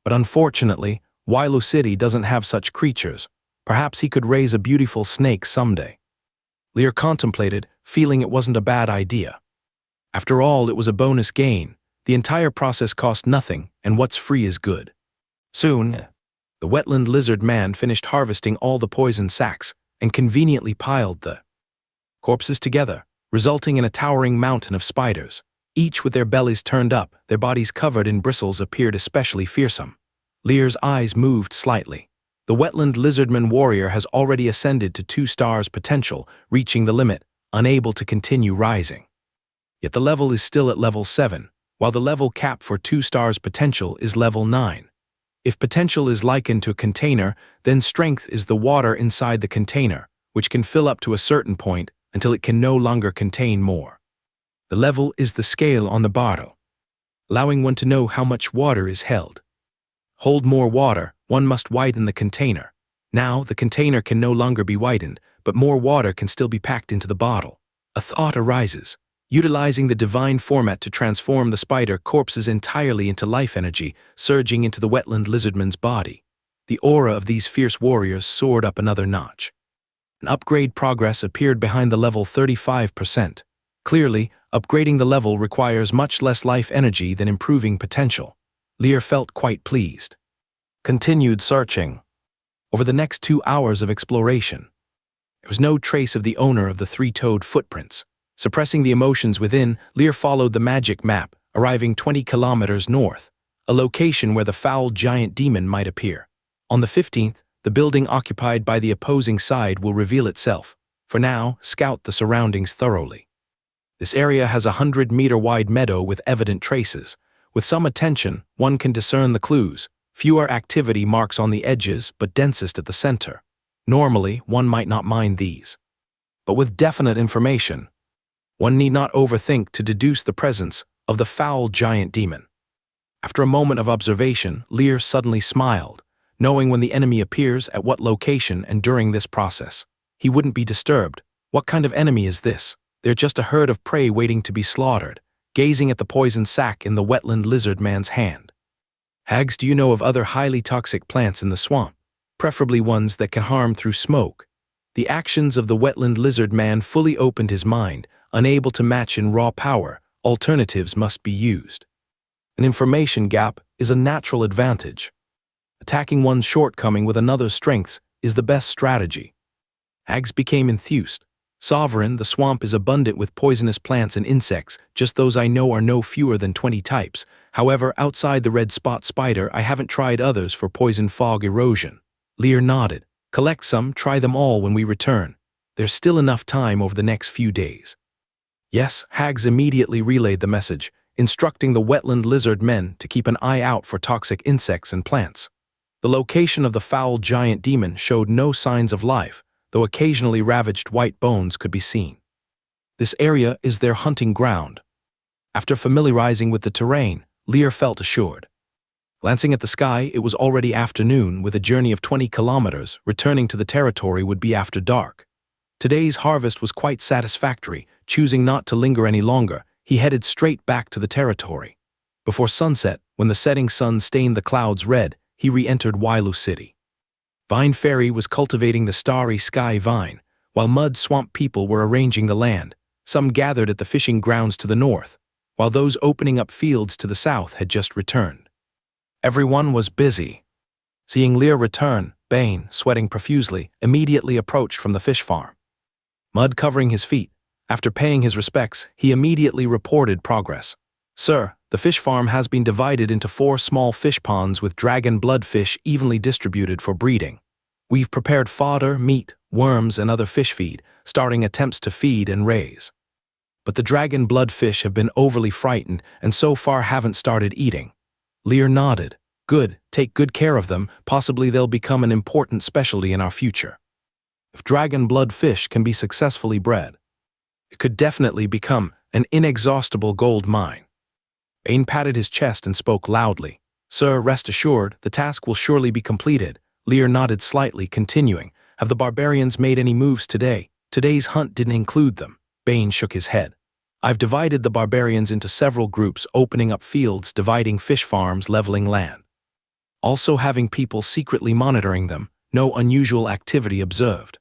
But unfortunately, Wilo City doesn't have such creatures. Perhaps he could raise a beautiful snake someday. Lear contemplated, feeling it wasn't a bad idea. After all, it was a bonus gain. The entire process cost nothing, and what's free is good. Soon, the wetland lizard man finished harvesting all the poison sacs and conveniently piled the corpses together, resulting in a towering mountain of spiders. Each with their bellies turned up, their bodies covered in bristles, appeared especially fearsome. Lear's eyes moved slightly. The wetland lizardman warrior has already ascended to 2 stars potential, reaching the limit, unable to continue rising. Yet the level is still at level 7, while the level cap for 2 stars potential is level 9. If potential is likened to a container, then strength is the water inside the container, which can fill up to a certain point until it can no longer contain more. The level is the scale on the bottle, allowing one to know how much water is held. Hold more water, one must widen the container. Now, the container can no longer be widened, but more water can still be packed into the bottle. A thought arises. Utilizing the divine format to transform the spider corpses entirely into life energy, surging into the wetland lizardman's body. The aura of these fierce warriors soared up another notch. An upgrade progress appeared behind the level 35%. Clearly, upgrading the level requires much less life energy than improving potential. Lear felt quite pleased. Continued searching. Over the next 2 hours of exploration, there was no trace of the owner of the 3-toed footprints. Suppressing the emotions within, Lear followed the magic map, arriving 20 kilometers north, a location where the foul giant demon might appear. On the 15th, the building occupied by the opposing side will reveal itself. For now, scout the surroundings thoroughly. This area has a 100-meter-wide meadow with evident traces. With some attention, one can discern the clues. Fewer activity marks on the edges, but densest at the center. Normally, one might not mind these. But with definite information, one need not overthink to deduce the presence of the foul giant demon. After a moment of observation, Lear suddenly smiled, knowing when the enemy appears, at what location, and during this process. He wouldn't be disturbed. What kind of enemy is this? They're just a herd of prey waiting to be slaughtered, gazing at the poison sac in the wetland lizard man's hand. Hags, do you know of other highly toxic plants in the swamp? Preferably ones that can harm through smoke. The actions of the wetland lizard man fully opened his mind. Unable to match in raw power, alternatives must be used. An information gap is a natural advantage. Attacking one's shortcoming with another's strengths is the best strategy. Hags became enthused. Sovereign, the swamp is abundant with poisonous plants and insects, just those I know are no fewer than 20 types. However, outside the red spot spider, I haven't tried others for poison fog erosion. Lear nodded. Collect some, try them all when we return. There's still enough time over the next few days. Yes, Hags immediately relayed the message, instructing the wetland lizard men to keep an eye out for toxic insects and plants. The location of the foul giant demon showed no signs of life, though occasionally ravaged white bones could be seen. This area is their hunting ground. After familiarizing with the terrain, Lear felt assured. Glancing at the sky, it was already afternoon. With a journey of 20 kilometers, returning to the territory would be after dark. Today's harvest was quite satisfactory. Choosing not to linger any longer, he headed straight back to the territory. Before sunset, when the setting sun stained the clouds red, he re-entered Wailu City. Vine Fairy was cultivating the starry sky vine, while mud swamp people were arranging the land. Some gathered at the fishing grounds to the north, while those opening up fields to the south had just returned. Everyone was busy. Seeing Lear return, Bane, sweating profusely, immediately approached from the fish farm. Mud covering his feet, after paying his respects, he immediately reported progress. Sir, the fish farm has been divided into 4 small fish ponds with dragon bloodfish evenly distributed for breeding. We've prepared fodder, meat, worms, and other fish feed, starting attempts to feed and raise. But the dragon bloodfish have been overly frightened and so far haven't started eating. Lear nodded. Good, take good care of them, possibly they'll become an important specialty in our future. If dragon bloodfish can be successfully bred, it could definitely become an inexhaustible gold mine. Bane patted his chest and spoke loudly. Sir, rest assured, the task will surely be completed. Lear nodded slightly, continuing. Have the barbarians made any moves today? Today's hunt didn't include them. Bane shook his head. I've divided the barbarians into several groups, opening up fields, dividing fish farms, leveling land. Also having people secretly monitoring them, no unusual activity observed.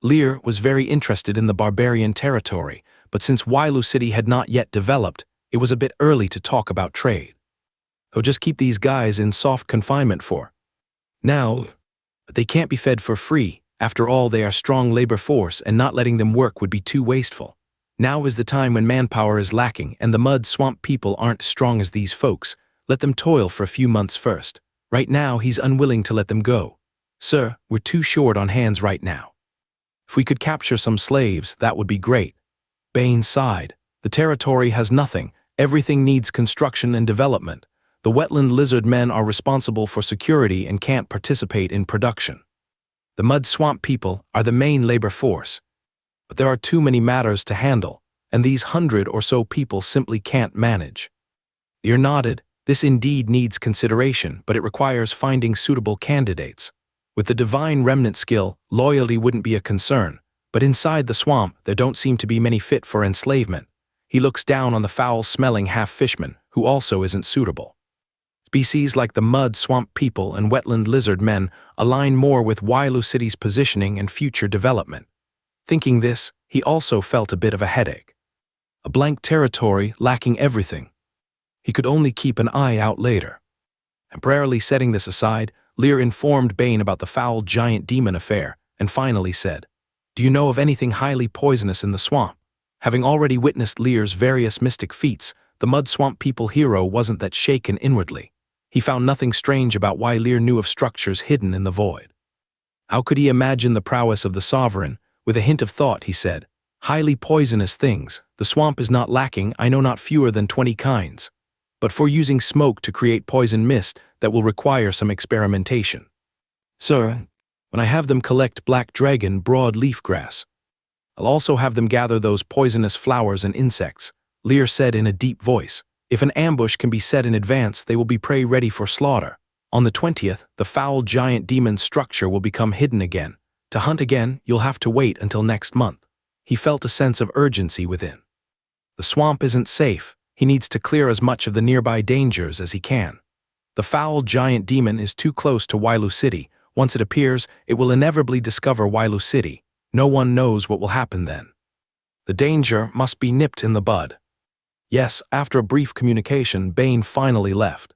Lear was very interested in the barbarian territory, but since Wailu City had not yet developed, it was a bit early to talk about trade. So just keep these guys in soft confinement for now. But they can't be fed for free. After all, they are strong labor force, and not letting them work would be too wasteful. Now is the time when manpower is lacking, and the mud swamp people aren't as strong as these folks. Let them toil for a few months first. Right now, he's unwilling to let them go. Sir, we're too short on hands right now. If we could capture some slaves, that would be great. Bane sighed. The territory has nothing. Everything needs construction and development. The wetland lizard men are responsible for security and can't participate in production. The mud swamp people are the main labor force. But there are too many matters to handle, and these 100 or so people simply can't manage. Lear nodded. This indeed needs consideration, but it requires finding suitable candidates. With the divine remnant skill, loyalty wouldn't be a concern, but inside the swamp there don't seem to be many fit for enslavement. He looks down on the foul-smelling half-fishman, who also isn't suitable. Species like the mud swamp people and wetland lizard men align more with Wailu City's positioning and future development. Thinking this, he also felt a bit of a headache. A blank territory lacking everything. He could only keep an eye out later. Temporarily setting this aside, Lear informed Bane about the foul giant demon affair, and finally said, Do you know of anything highly poisonous in the swamp? Having already witnessed Lear's various mystic feats, the mud swamp people hero wasn't that shaken inwardly. He found nothing strange about why Lear knew of structures hidden in the void. How could he imagine the prowess of the sovereign? With a hint of thought, he said, Highly poisonous things. The swamp is not lacking, I know not fewer than 20 kinds. But for using smoke to create poison mist, that will require some experimentation. Sir, when I have them collect black dragon broadleaf grass, I'll also have them gather those poisonous flowers and insects, Lear said in a deep voice. If an ambush can be set in advance, they will be prey ready for slaughter. On the 20th, the foul giant demon's structure will become hidden again. To hunt again, you'll have to wait until next month. He felt a sense of urgency within. The swamp isn't safe. He needs to clear as much of the nearby dangers as he can. The foul giant demon is too close to Wailu City. Once it appears, it will inevitably discover Wailu City. No one knows what will happen then. The danger must be nipped in the bud. Yes, after a brief communication, Bane finally left.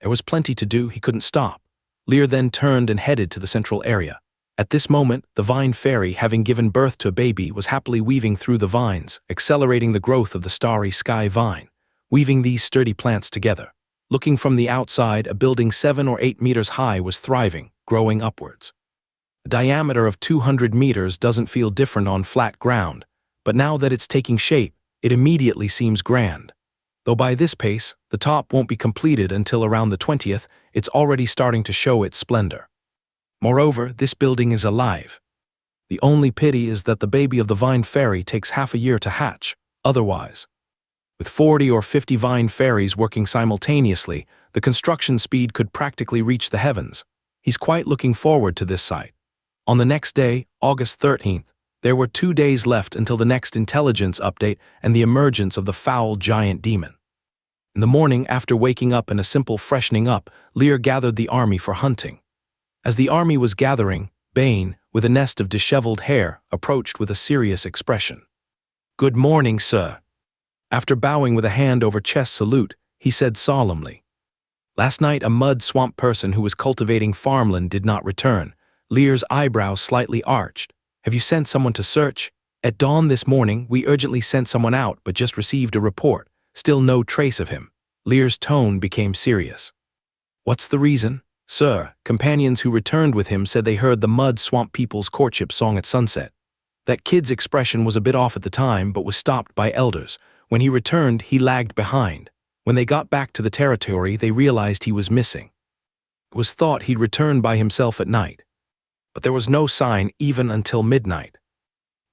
There was plenty to do, he couldn't stop. Lear then turned and headed to the central area. At this moment, the vine fairy, having given birth to a baby, was happily weaving through the vines, accelerating the growth of the starry sky vine, weaving these sturdy plants together. Looking from the outside, a building 7 or 8 meters high was thriving, growing upwards. A diameter of 200 meters doesn't feel different on flat ground, but now that it's taking shape, it immediately seems grand. Though by this pace, the top won't be completed until around the 20th, it's already starting to show its splendor. Moreover, this building is alive. The only pity is that the baby of the vine fairy takes half a year to hatch. Otherwise, with 40 or 50 vine fairies working simultaneously, the construction speed could practically reach the heavens. He's quite looking forward to this sight. On the next day, August 13th, there were 2 days left until the next intelligence update and the emergence of the foul giant demon. In the morning, after waking up and a simple freshening up, Lear gathered the army for hunting. As the army was gathering, Bane, with a nest of disheveled hair, approached with a serious expression. "Good morning, sir." After bowing with a hand over chest salute, he said solemnly, "Last night a mud swamp person who was cultivating farmland did not return." Lear's eyebrows slightly arched. "Have you sent someone to search?" "At dawn this morning, we urgently sent someone out but just received a report. Still no trace of him." Lear's tone became serious. "What's the reason?" "Sir, companions who returned with him said they heard the mud swamp people's courtship song at sunset. That kid's expression was a bit off at the time but was stopped by elders. When he returned, he lagged behind. When they got back to the territory, they realized he was missing. It was thought he'd return by himself at night. But there was no sign even until midnight."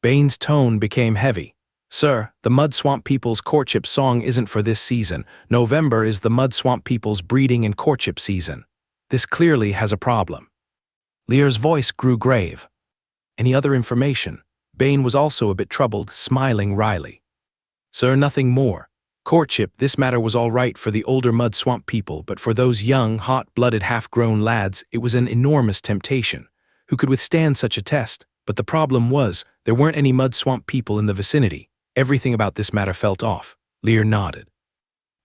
Bane's tone became heavy. "Sir, the mud swamp people's courtship song isn't for this season. November is the mud swamp people's breeding and courtship season. This clearly has a problem." Lear's voice grew grave. "Any other information?" Bane was also a bit troubled, smiling wryly. "Sir, nothing more. Courtship, this matter was all right for the older mud swamp people, but for those young, hot-blooded, half-grown lads, it was an enormous temptation. Who could withstand such a test? But the problem was, there weren't any mud swamp people in the vicinity. Everything about this matter felt off." Lear nodded.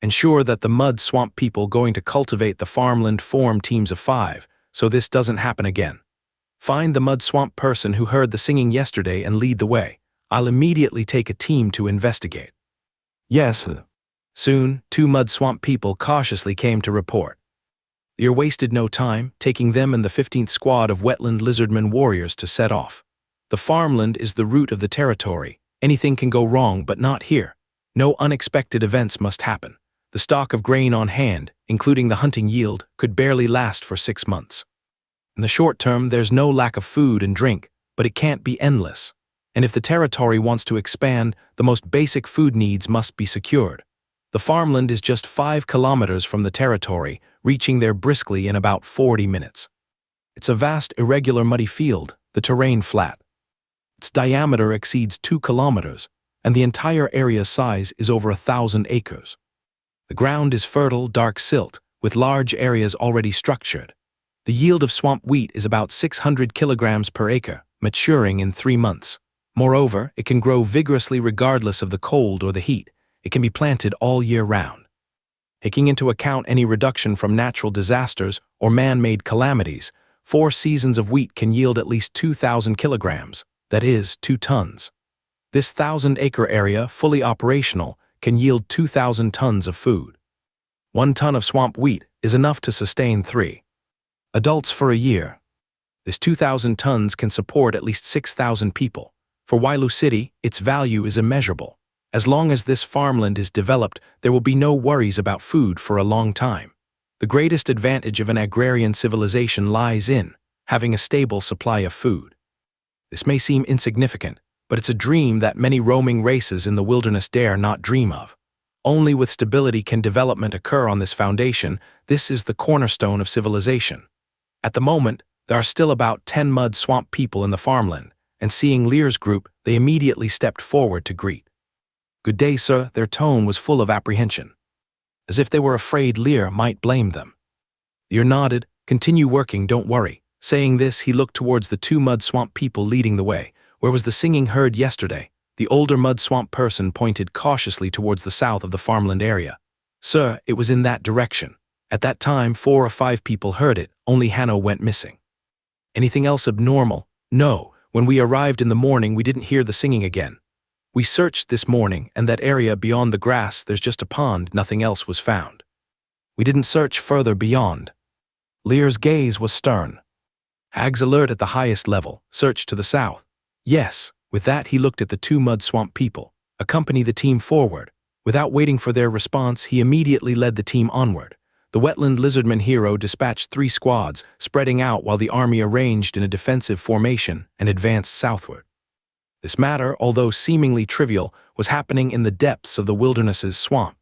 "Ensure that the mud swamp people going to cultivate the farmland form teams of 5, so this doesn't happen again. Find the mud swamp person who heard the singing yesterday and lead the way. I'll immediately take a team to investigate." "Yes." Soon, 2 mud swamp people cautiously came to report. Lear wasted no time, taking them and the 15th squad of Wetland lizardmen warriors to set off. The farmland is the root of the territory. Anything can go wrong, but not here. No unexpected events must happen. The stock of grain on hand, including the hunting yield, could barely last for 6 months. In the short term, there's no lack of food and drink, but it can't be endless. And if the territory wants to expand, the most basic food needs must be secured. The farmland is just 5 kilometers from the territory, reaching there briskly in about 40 minutes. It's a vast, irregular, muddy field, the terrain flat. Its diameter exceeds 2 kilometers, and the entire area size is over 1,000 acres. The ground is fertile, dark silt, with large areas already structured. The yield of swamp wheat is about 600 kilograms per acre, maturing in 3 months. Moreover, it can grow vigorously regardless of the cold or the heat. It can be planted all year round. Taking into account any reduction from natural disasters or man-made calamities, 4 seasons of wheat can yield at least 2,000 kilograms, that is, 2 tons. This 1,000-acre area, fully operational, can yield 2,000 tons of food. 1 ton of swamp wheat is enough to sustain 3 adults for a year. This 2,000 tons can support at least 6,000 people. For Wailu City, its value is immeasurable. As long as this farmland is developed, there will be no worries about food for a long time. The greatest advantage of an agrarian civilization lies in having a stable supply of food. This may seem insignificant, but it's a dream that many roaming races in the wilderness dare not dream of. Only with stability can development occur on this foundation. This is the cornerstone of civilization. At the moment, there are still about 10 mud swamp people in the farmland, and seeing Lear's group, they immediately stepped forward to greet. "Good day, sir." Their tone was full of apprehension, as if they were afraid Lear might blame them. Lear nodded. "Continue working, don't worry." Saying this, he looked towards the 2 mud swamp people leading the way. "Where was the singing heard yesterday?" The older mud swamp person pointed cautiously towards the south of the farmland area. "Sir, it was in that direction. At that time, 4 or 5 people heard it. Only Hanno went missing." "Anything else abnormal?" No, when we arrived in the morning we didn't hear the singing again. We searched this morning, and that area beyond the grass there's just a pond, nothing else was found. We didn't search further beyond. Lear's gaze was stern. Hag's alert at the highest level, search to the south. Yes, with that he looked at the two mud swamp people. Accompany the team forward. Without waiting for their response, he immediately led the team onward. The Wetland lizardman hero dispatched 3 squads, spreading out while the army arranged in a defensive formation and advanced southward. This matter, although seemingly trivial, was happening in the depths of the wilderness's swamp.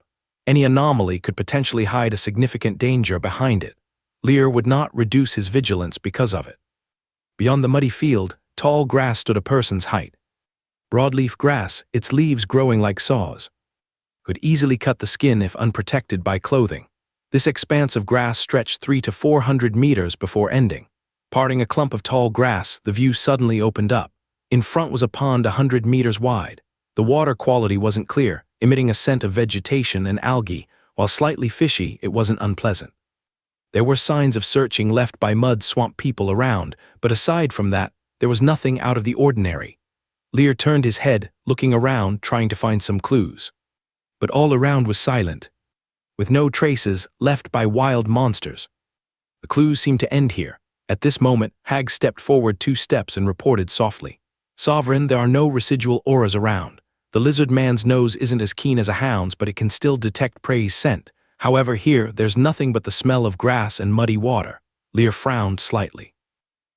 Any anomaly could potentially hide a significant danger behind it. Lear would not reduce his vigilance because of it. Beyond the muddy field, tall grass stood a person's height. Broadleaf grass, its leaves growing like saws, could easily cut the skin if unprotected by clothing. This expanse of grass stretched 300 to 400 meters before ending. Parting a clump of tall grass, the view suddenly opened up. In front was a pond 100 meters wide. The water quality wasn't clear, emitting a scent of vegetation and algae. While slightly fishy, it wasn't unpleasant. There were signs of searching left by mud swamp people around, but aside from that, there was nothing out of the ordinary. Lear turned his head, looking around, trying to find some clues. But all around was silent, with no traces left by wild monsters. The clues seemed to end here. At this moment, Hag stepped forward 2 steps and reported softly. "Sovereign, there are no residual auras around. The lizard man's nose isn't as keen as a hound's, but it can still detect prey's scent. However, here, there's nothing but the smell of grass and muddy water." Lear frowned slightly.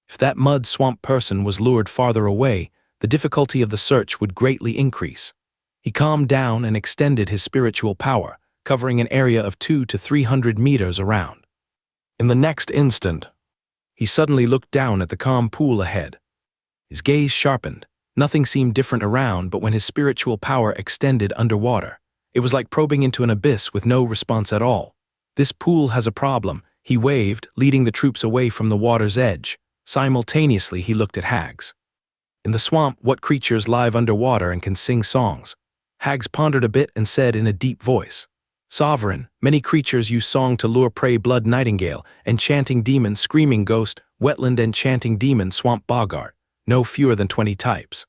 If that mud swamp person was lured farther away, the difficulty of the search would greatly increase. He calmed down and extended his spiritual power, covering an area of 200 to 300 meters around. In the next instant, he suddenly looked down at the calm pool ahead. His gaze sharpened. Nothing seemed different around, but when his spiritual power extended underwater, it was like probing into an abyss with no response at all. "This pool has a problem," he waved, leading the troops away from the water's edge. Simultaneously, he looked at Hags. "In the swamp, what creatures live underwater and can sing songs?" Hags pondered a bit and said in a deep voice, "Sovereign, many creatures use song to lure prey: blood nightingale, enchanting demon, screaming ghost, wetland enchanting demon, swamp boggart. No fewer than 20 types.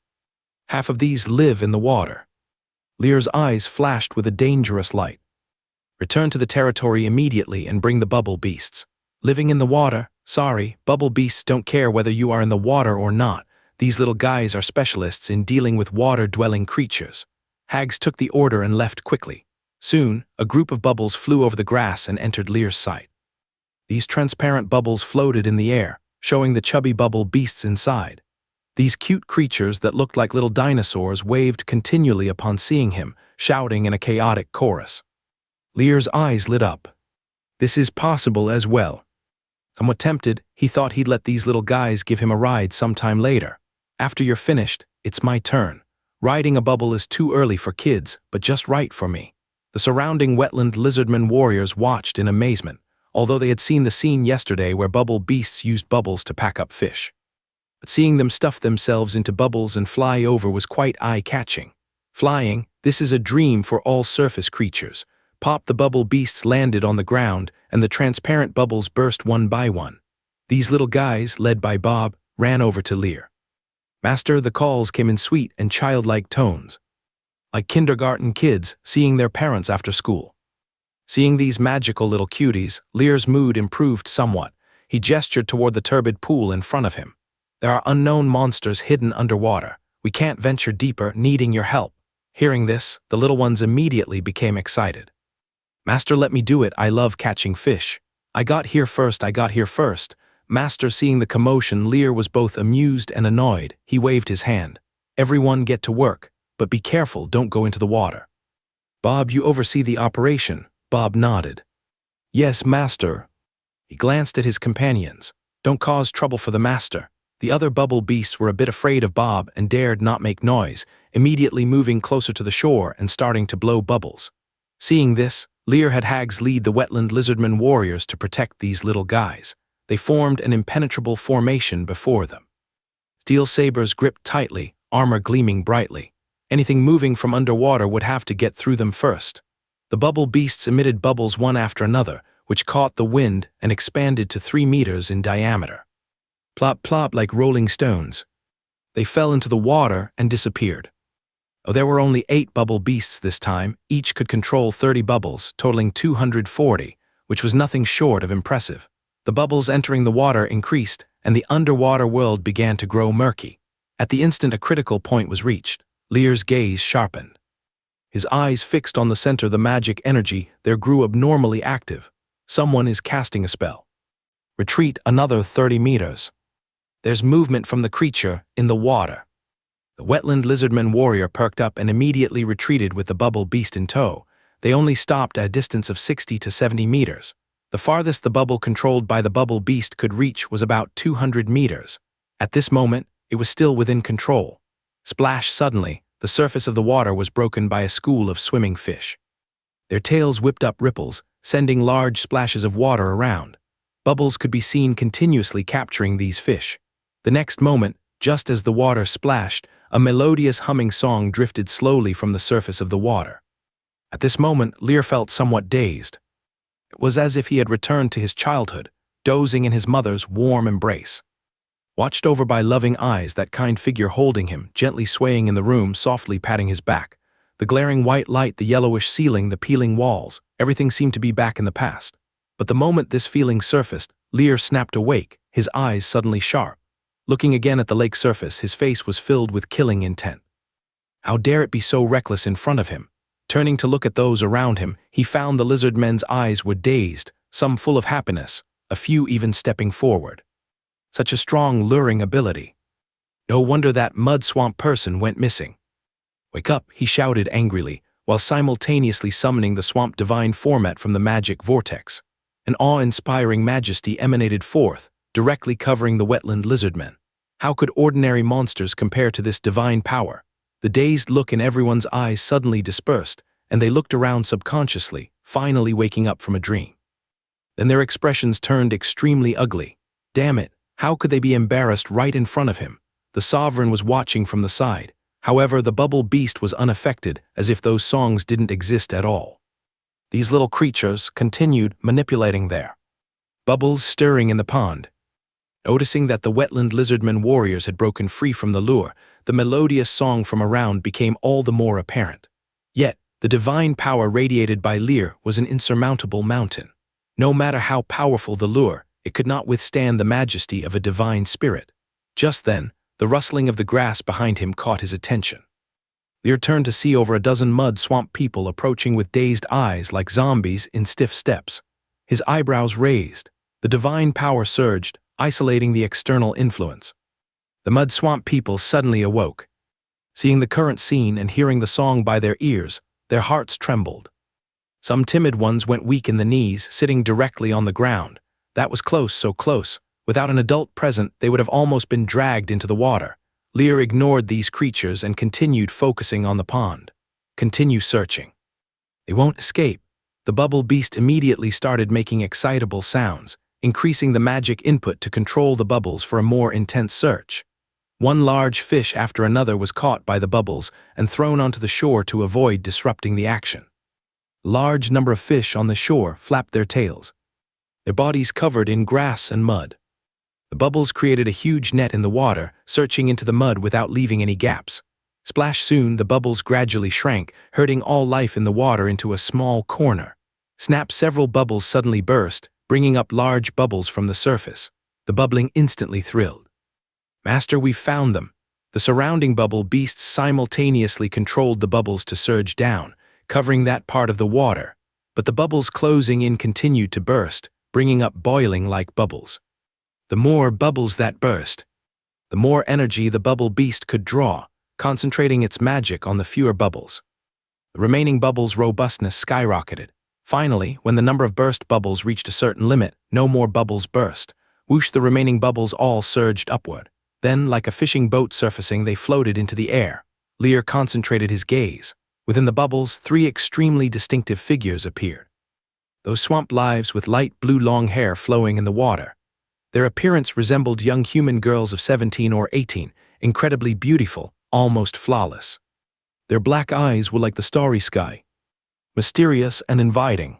Half of these live in the water." Lear's eyes flashed with a dangerous light. "Return to the territory immediately and bring the bubble beasts." "Living in the water? Sorry, bubble beasts don't care whether you are in the water or not. These little guys are specialists in dealing with water-dwelling creatures." Hags took the order and left quickly. Soon, a group of bubbles flew over the grass and entered Lear's sight. These transparent bubbles floated in the air, showing the chubby bubble beasts inside. These cute creatures that looked like little dinosaurs waved continually upon seeing him, shouting in a chaotic chorus. Lear's eyes lit up. This is possible as well. Somewhat tempted, he thought he'd let these little guys give him a ride sometime later. "After you're finished, it's my turn. Riding a bubble is too early for kids, but just right for me." The surrounding wetland lizardman warriors watched in amazement, although they had seen the scene yesterday where bubble beasts used bubbles to pack up fish. But seeing them stuff themselves into bubbles and fly over was quite eye-catching. Flying, this is a dream for all surface creatures. Pop, the bubble beasts landed on the ground, and the transparent bubbles burst one by one. These little guys, led by Bob, ran over to Lear. "Master," the calls came in sweet and childlike tones, like kindergarten kids seeing their parents after school. Seeing these magical little cuties, Lear's mood improved somewhat. He gestured toward the turbid pool in front of him. "There are unknown monsters hidden underwater. We can't venture deeper, needing your help." Hearing this, the little ones immediately became excited. "Master, let me do it. I love catching fish. I got here first. Master, seeing the commotion, Lear was both amused and annoyed. He waved his hand. "Everyone get to work, but be careful, don't go into the water." "Bob, you oversee the operation." Bob nodded. "Yes, master." He glanced at his companions. "Don't cause trouble for the master." The other bubble beasts were a bit afraid of Bob and dared not make noise, immediately moving closer to the shore and starting to blow bubbles. Seeing this, Lear had Hags lead the wetland lizardman warriors to protect these little guys. They formed an impenetrable formation before them. Steel sabers gripped tightly, armor gleaming brightly. Anything moving from underwater would have to get through them first. The bubble beasts emitted bubbles one after another, which caught the wind and expanded to 3 meters in diameter. Plop plop like rolling stones. They fell into the water and disappeared. Oh, there were only 8 bubble beasts this time. Each could control 30 bubbles, totaling 240, which was nothing short of impressive. The bubbles entering the water increased, and the underwater world began to grow murky. At the instant a critical point was reached, Lear's gaze sharpened. His eyes fixed on the center, the magic energy there grew abnormally active. Someone is casting a spell. Retreat another 30 meters. There's movement from the creature in the water. The wetland lizardman warrior perked up and immediately retreated with the bubble beast in tow. They only stopped at a distance of 60 to 70 meters. The farthest the bubble controlled by the bubble beast could reach was about 200 meters. At this moment, it was still within control. Splash! Suddenly, the surface of the water was broken by a school of swimming fish. Their tails whipped up ripples, sending large splashes of water around. Bubbles could be seen continuously capturing these fish. The next moment, just as the water splashed, a melodious humming song drifted slowly from the surface of the water. At this moment, Lear felt somewhat dazed. It was as if he had returned to his childhood, dozing in his mother's warm embrace. Watched over by loving eyes, that kind figure holding him, gently swaying in the room, softly patting his back. The glaring white light, the yellowish ceiling, the peeling walls, everything seemed to be back in the past. But the moment this feeling surfaced, Lear snapped awake, his eyes suddenly sharp. Looking again at the lake surface, his face was filled with killing intent. How dare it be so reckless in front of him? Turning to look at those around him, he found the lizard men's eyes were dazed, some full of happiness, a few even stepping forward. Such a strong, luring ability. No wonder that mud swamp person went missing. Wake up, he shouted angrily, while simultaneously summoning the swamp divine format from the magic vortex. An awe-inspiring majesty emanated forth, directly covering the wetland lizardmen. How could ordinary monsters compare to this divine power? The dazed look in everyone's eyes suddenly dispersed, and they looked around subconsciously, finally waking up from a dream. Then their expressions turned extremely ugly. Damn it, how could they be embarrassed right in front of him? The sovereign was watching from the side. However, the bubble beast was unaffected, as if those songs didn't exist at all. These little creatures continued manipulating their bubbles stirring in the pond. Noticing that the wetland lizardmen warriors had broken free from the lure, the melodious song from around became all the more apparent. Yet, the divine power radiated by Lear was an insurmountable mountain. No matter how powerful the lure, it could not withstand the majesty of a divine spirit. Just then, the rustling of the grass behind him caught his attention. Lear turned to see over a dozen mud swamp people approaching with dazed eyes like zombies in stiff steps. His eyebrows raised. The divine power surged, isolating the external influence. The mud swamp people suddenly awoke. Seeing the current scene and hearing the song by their ears, their hearts trembled. Some timid ones went weak in the knees, sitting directly on the ground. That was close, so close. Without an adult present, they would have almost been dragged into the water. Lear ignored these creatures and continued focusing on the pond. Continue searching. They won't escape. The bubble beast immediately started making excitable sounds, increasing the magic input to control the bubbles for a more intense search. One large fish after another was caught by the bubbles and thrown onto the shore to avoid disrupting the action. Large number of fish on the shore flapped their tails, their bodies covered in grass and mud. The bubbles created a huge net in the water, searching into the mud without leaving any gaps. Splash! Soon the bubbles gradually shrank, herding all life in the water into a small corner. Snap! Several bubbles suddenly burst, bringing up large bubbles from the surface. The bubbling instantly thrilled. Master, we've found them. The surrounding bubble beasts simultaneously controlled the bubbles to surge down, covering that part of the water. But the bubbles closing in continued to burst, bringing up boiling like bubbles. The more bubbles that burst, the more energy the bubble beast could draw, concentrating its magic on the fewer bubbles. The remaining bubbles' robustness skyrocketed. Finally, when the number of burst bubbles reached a certain limit, no more bubbles burst. Whoosh! The remaining bubbles all surged upward. Then, like a fishing boat surfacing, they floated into the air. Lear concentrated his gaze. Within the bubbles, 3 extremely distinctive figures appeared. Those swamp lives with light blue long hair flowing in the water. Their appearance resembled young human girls of 17 or 18, incredibly beautiful, almost flawless. Their black eyes were like the starry sky, mysterious and inviting.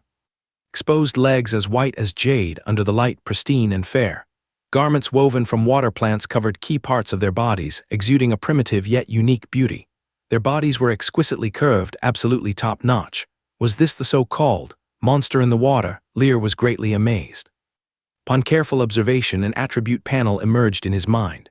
Exposed legs as white as jade under the light, pristine and fair. Garments woven from water plants covered key parts of their bodies, exuding a primitive yet unique beauty. Their bodies were exquisitely curved, absolutely top-notch. Was this the so-called monster in the water? Lear was greatly amazed. Upon careful observation, an attribute panel emerged in his mind.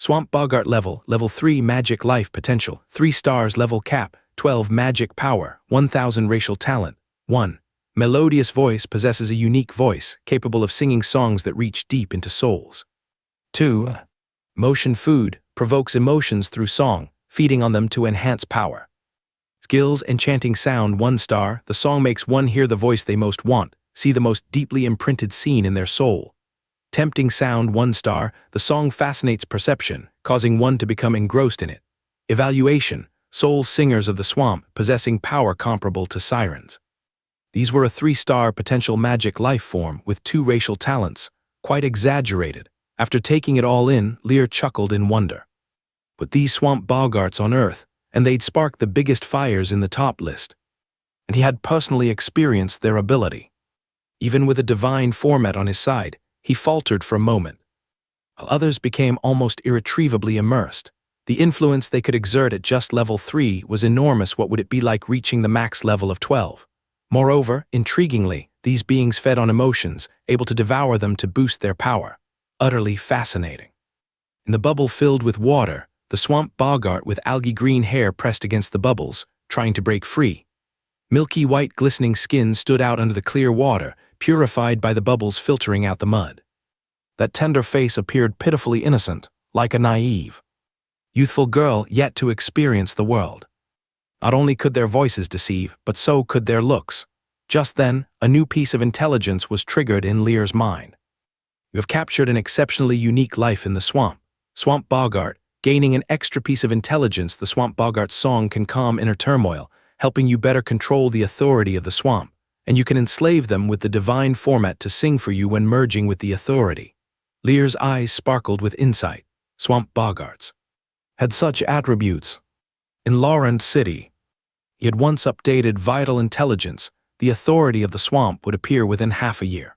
Swamp Boggart level 3 magic life potential, 3 stars level cap, 12 magic power, 1000 racial talent. 1. Melodious voice, possesses a unique voice, capable of singing songs that reach deep into souls. 2. Motion food, provokes emotions through song, feeding on them to enhance power. Skills, enchanting sound, 1 star, the song makes one hear the voice they most want, see the most deeply imprinted scene in their soul. Tempting sound, 1 star, the song fascinates perception, causing one to become engrossed in it. Evaluation, soul singers of the swamp, possessing power comparable to sirens. These were a 3-star potential magic life form with 2 racial talents, quite exaggerated. After taking it all in, Lear chuckled in wonder. Put these swamp boggarts on Earth, and they'd spark the biggest fires in the top list. And he had personally experienced their ability. Even with a divine format on his side, he faltered for a moment. While others became almost irretrievably immersed, the influence they could exert at just level 3 was enormous. What would it be like reaching the max level of 12? Moreover, intriguingly, these beings fed on emotions, able to devour them to boost their power. Utterly fascinating. In the bubble filled with water, the swamp boggart with algae green hair pressed against the bubbles, trying to break free. Milky white glistening skin stood out under the clear water, purified by the bubbles filtering out the mud. That tender face appeared pitifully innocent, like a naive, youthful girl yet to experience the world. Not only could their voices deceive, but so could their looks. Just then, a new piece of intelligence was triggered in Lear's mind. You have captured an exceptionally unique life in the swamp. Swamp Boggart, gaining an extra piece of intelligence. The Swamp Boggart's song can calm inner turmoil, helping you better control the authority of the swamp, and you can enslave them with the divine format to sing for you when merging with the authority. Lear's eyes sparkled with insight. Swamp Boggarts had such attributes. In Laurent City, he had once updated vital intelligence. The authority of the swamp would appear within half a year.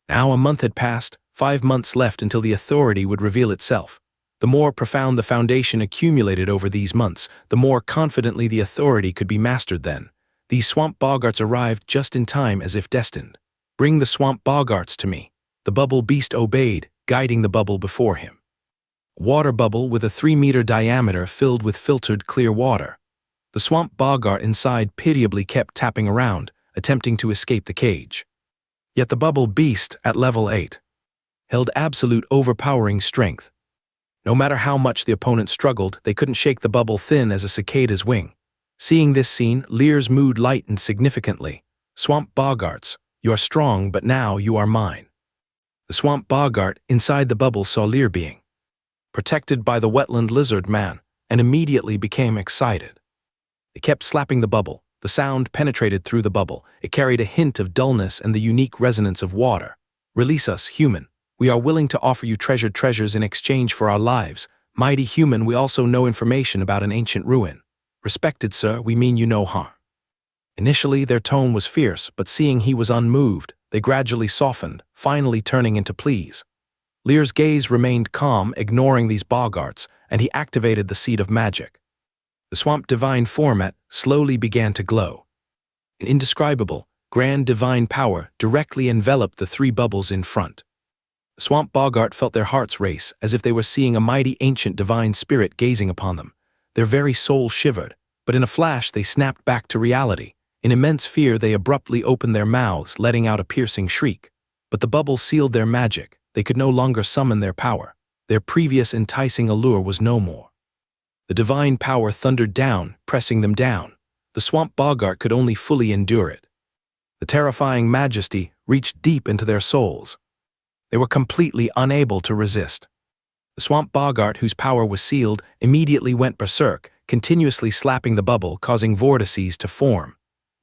Now a month had passed, 5 months left until the authority would reveal itself. The more profound the foundation accumulated over these months, the more confidently the authority could be mastered then. These swamp boggarts arrived just in time as if destined. Bring the swamp boggarts to me. The bubble beast obeyed, guiding the bubble before him. A water bubble with a 3-meter diameter filled with filtered clear water. The swamp boggart inside pitiably kept tapping around, attempting to escape the cage. Yet the bubble beast, at level 8, held absolute overpowering strength. No matter how much the opponent struggled, they couldn't shake the bubble thin as a cicada's wing. Seeing this scene, Lear's mood lightened significantly. Swamp boggarts, you are strong, but now you are mine. The swamp boggart inside the bubble saw Lear being protected by the wetland lizard man, and immediately became excited. They kept slapping the bubble. The sound penetrated through the bubble. It carried a hint of dullness and the unique resonance of water. Release us, human. We are willing to offer you treasured treasures in exchange for our lives. Mighty human, we also know information about an ancient ruin. Respected sir, we mean you no harm. Initially, their tone was fierce, but seeing he was unmoved, they gradually softened, finally turning into pleas. Lear's gaze remained calm, ignoring these boggarts, and he activated the seed of magic. The swamp divine format slowly began to glow. An indescribable, grand divine power directly enveloped the 3 bubbles in front. The swamp boggart felt their hearts race, as if they were seeing a mighty ancient divine spirit gazing upon them. Their very soul shivered, but in a flash they snapped back to reality. In immense fear they abruptly opened their mouths, letting out a piercing shriek. But the bubble sealed their magic. They could no longer summon their power. Their previous enticing allure was no more. The divine power thundered down, pressing them down. The swamp boggart could only fully endure it. The terrifying majesty reached deep into their souls. They were completely unable to resist. The swamp boggart, whose power was sealed, immediately went berserk, continuously slapping the bubble, causing vortices to form.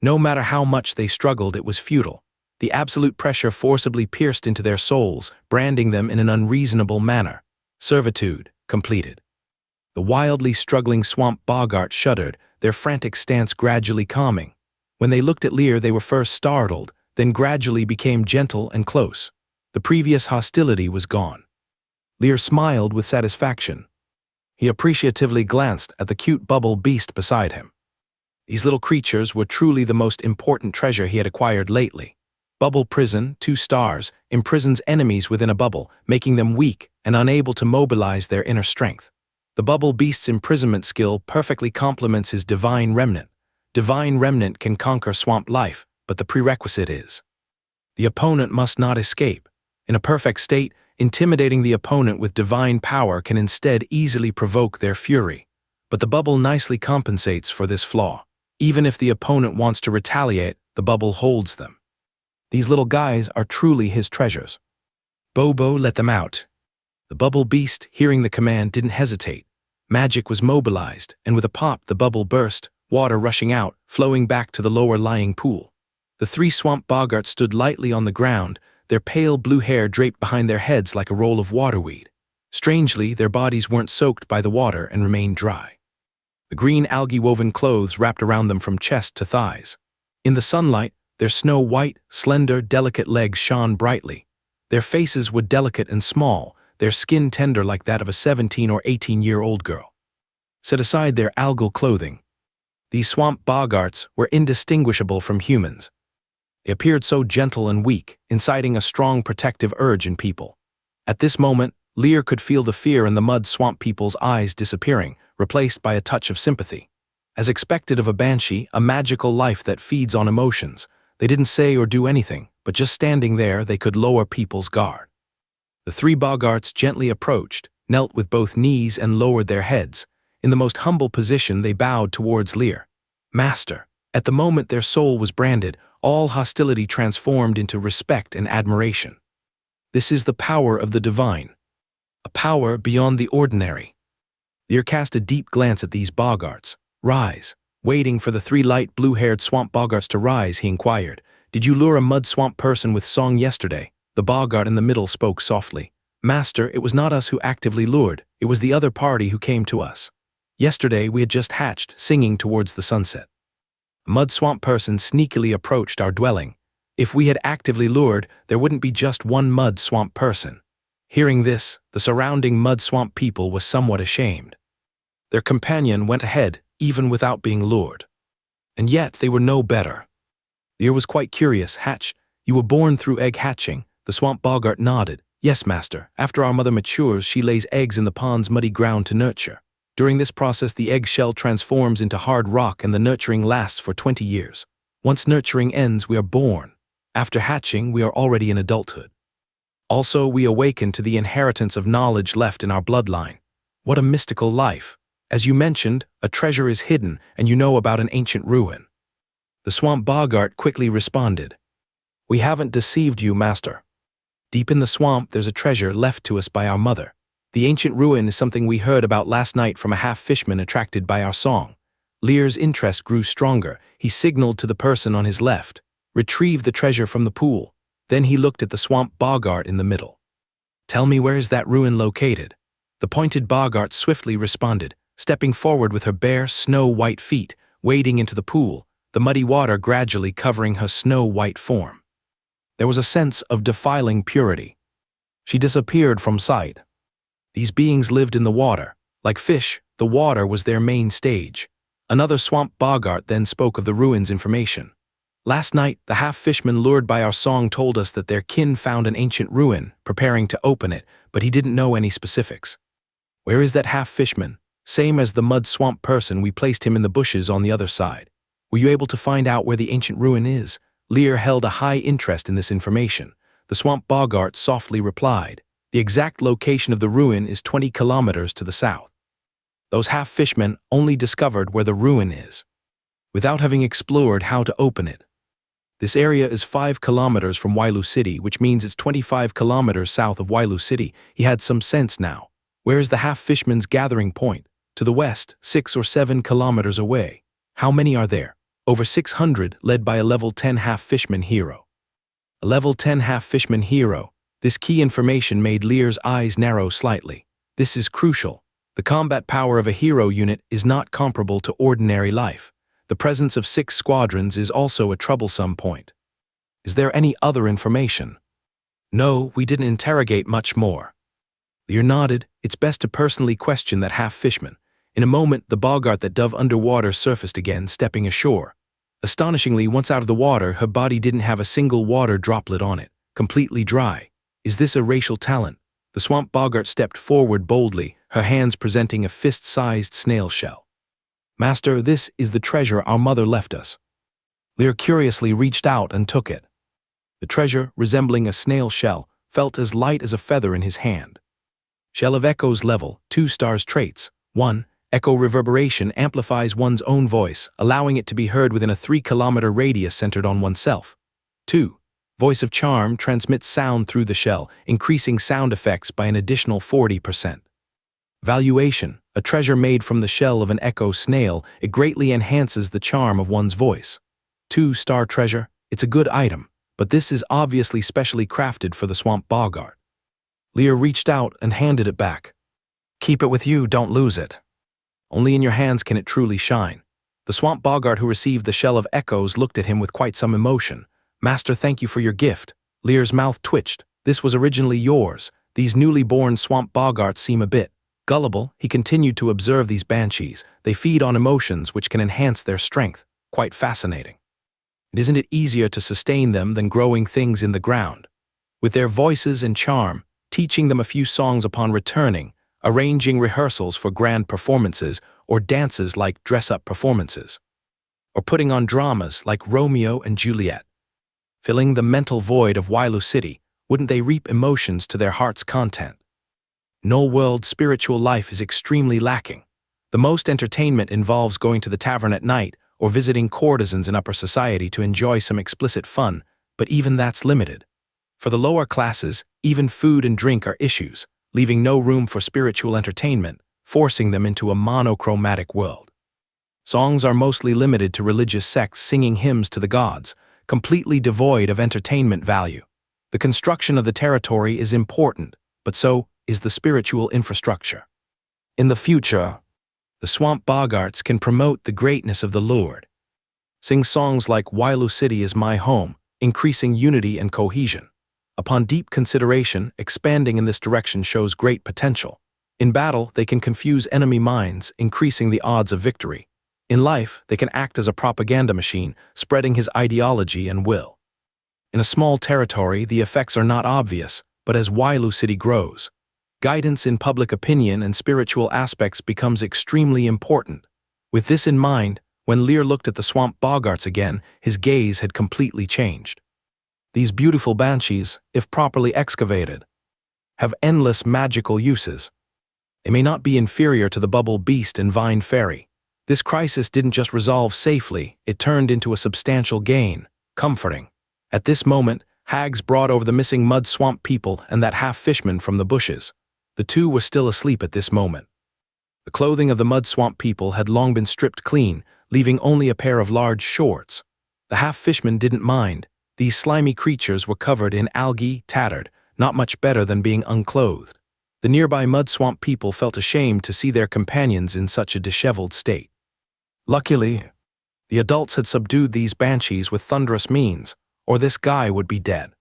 No matter how much they struggled, it was futile. The absolute pressure forcibly pierced into their souls, branding them in an unreasonable manner. Servitude completed. The wildly struggling swamp boggart shuddered, their frantic stance gradually calming. When they looked at Lear, they were first startled, then gradually became gentle and close. The previous hostility was gone. Lear smiled with satisfaction. He appreciatively glanced at the cute bubble beast beside him. These little creatures were truly the most important treasure he had acquired lately. Bubble prison, 2 stars, imprisons enemies within a bubble, making them weak and unable to mobilize their inner strength. The bubble beast's imprisonment skill perfectly complements his divine remnant. Divine remnant can conquer swamp life, but the prerequisite is the opponent must not escape. In a perfect state, intimidating the opponent with divine power can instead easily provoke their fury. But the bubble nicely compensates for this flaw. Even if the opponent wants to retaliate, the bubble holds them. These little guys are truly his treasures. Bobo, let them out. The bubble beast, hearing the command, didn't hesitate. Magic was mobilized, and with a pop the bubble burst, water rushing out, flowing back to the lower-lying pool. The 3 swamp boggarts stood lightly on the ground, their pale blue hair draped behind their heads like a roll of waterweed. Strangely, their bodies weren't soaked by the water and remained dry. The green algae-woven clothes wrapped around them from chest to thighs. In the sunlight, their snow-white, slender, delicate legs shone brightly. Their faces were delicate and small, their skin tender like that of a 17 or 18-year-old girl. Set aside their algal clothing. These swamp boggarts were indistinguishable from humans. They appeared so gentle and weak, inciting a strong protective urge in people. At this moment, Lear could feel the fear in the mud swamp people's eyes disappearing, replaced by a touch of sympathy. As expected of a banshee, a magical life that feeds on emotions, they didn't say or do anything, but just standing there they could lower people's guard. The 3 boggarts gently approached, knelt with both knees and lowered their heads. In the most humble position they bowed towards Lear. Master. At the moment their soul was branded, all hostility transformed into respect and admiration. This is the power of the divine. A power beyond the ordinary. Lear cast a deep glance at these boggarts. Rise. Waiting for the 3 light blue-haired swamp boggarts to rise, he inquired, "Did you lure a mud swamp person with song yesterday?" The boggart in the middle spoke softly. "Master, it was not us who actively lured, it was the other party who came to us. Yesterday we had just hatched, singing towards the sunset. A mud swamp person sneakily approached our dwelling. If we had actively lured, there wouldn't be just one mud swamp person." Hearing this, the surrounding mud swamp people was somewhat ashamed. Their companion went ahead, even without being lured. And yet they were no better. Lear was quite curious. "Hatch, you were born through egg hatching?" The swamp boggart nodded. "Yes, master. After our mother matures, she lays eggs in the pond's muddy ground to nurture. During this process, the egg shell transforms into hard rock and the nurturing lasts for 20 years. Once nurturing ends, we are born. After hatching, we are already in adulthood. Also, we awaken to the inheritance of knowledge left in our bloodline. What a mystical life. As you mentioned, a treasure is hidden, and you know about an ancient ruin." The swamp boggart quickly responded. "We haven't deceived you, master. Deep in the swamp, there's a treasure left to us by our mother. The ancient ruin is something we heard about last night from a half-fishman attracted by our song." Lear's interest grew stronger. He signaled to the person on his left, "Retrieve the treasure from the pool." Then he looked at the swamp boggart in the middle. "Tell me, where is that ruin located?" The pointed boggart swiftly responded, stepping forward with her bare, snow-white feet, wading into the pool, the muddy water gradually covering her snow-white form. There was a sense of defiling purity. She disappeared from sight. These beings lived in the water. Like fish, the water was their main stage. Another swamp boggart then spoke of the ruin's information. "Last night, the half-fishman lured by our song told us that their kin found an ancient ruin, preparing to open it, but he didn't know any specifics." "Where is that half-fishman?" "Same as the mud swamp person, we placed him in the bushes on the other side." "Were you able to find out where the ancient ruin is?" Lear held a high interest in this information. The swamp boggart softly replied, "The exact location of the ruin is 20 kilometers to the south. Those half-fishmen only discovered where the ruin is, without having explored how to open it. This area is 5 kilometers from Wailu City, which means it's 25 kilometers south of Wailu City." He had some sense now. "Where is the half-fishman's gathering point?" "To the west, 6 or 7 kilometers away." "How many are there?" "Over 600, led by a level 10 half-fishman hero." A level 10 half-fishman hero. This key information made Lear's eyes narrow slightly. This is crucial. The combat power of a hero unit is not comparable to ordinary life. The presence of 6 squadrons is also a troublesome point. "Is there any other information?" "No, we didn't interrogate much more." Lear nodded. It's best to personally question that half-fishman. In a moment, the boggart that dove underwater surfaced again, stepping ashore. Astonishingly, once out of the water, her body didn't have a single water droplet on it, completely dry. Is this a racial talent? The swamp boggart stepped forward boldly, her hands presenting a fist-sized snail shell. Master, this is the treasure our mother left us. Lear curiously reached out and took it. The treasure, resembling a snail shell, felt as light as a feather in his hand. Shell of Echo's level, 2 stars traits. 1. Echo reverberation amplifies one's own voice, allowing it to be heard within a 3-kilometer radius centered on oneself. 2. Voice of charm transmits sound through the shell, increasing sound effects by an additional 40%. Valuation, a treasure made from the shell of an echo snail, it greatly enhances the charm of one's voice. 2-star treasure, it's a good item, but this is obviously specially crafted for the swamp boggart. Lear reached out and handed it back. Keep it with you, don't lose it. Only in your hands can it truly shine. The swamp boggart who received the shell of echoes looked at him with quite some emotion. Master, thank you for your gift. Lear's mouth twitched. This was originally yours. These newly born swamp boggarts seem a bit gullible. He continued to observe these banshees. They feed on emotions which can enhance their strength. Quite fascinating. Isn't it easier to sustain them than growing things in the ground? With their voices and charm, teaching them a few songs upon returning, arranging rehearsals for grand performances or dances like dress-up performances, or putting on dramas like Romeo and Juliet. Filling the mental void of Wailu City, wouldn't they reap emotions to their heart's content? Null world spiritual life is extremely lacking. The most entertainment involves going to the tavern at night or visiting courtesans in upper society to enjoy some explicit fun, but even that's limited. For the lower classes, even food and drink are issues, leaving no room for spiritual entertainment, forcing them into a monochromatic world. Songs are mostly limited to religious sects singing hymns to the gods, completely devoid of entertainment value. The construction of the territory is important, but so is the spiritual infrastructure. In the future, the swamp boggarts can promote the greatness of the Lord. Sing songs like Wailu City is my home, increasing unity and cohesion. Upon deep consideration, expanding in this direction shows great potential. In battle, they can confuse enemy minds, increasing the odds of victory. In life, they can act as a propaganda machine, spreading his ideology and will. In a small territory, the effects are not obvious, but as Wailu City grows, guidance in public opinion and spiritual aspects becomes extremely important. With this in mind, when Lear looked at the swamp boggarts again, his gaze had completely changed. These beautiful banshees, if properly excavated, have endless magical uses. They may not be inferior to the bubble beast and vine fairy. This crisis didn't just resolve safely, it turned into a substantial gain, comforting. At this moment, hags brought over the missing mud swamp people and that half-fishman from the bushes. The two were still asleep at this moment. The clothing of the mud swamp people had long been stripped clean, leaving only a pair of large shorts. The half-fishman didn't mind. These slimy creatures were covered in algae, tattered, not much better than being unclothed. The nearby mud swamp people felt ashamed to see their companions in such a disheveled state. Luckily, the adults had subdued these banshees with thunderous means, or this guy would be dead.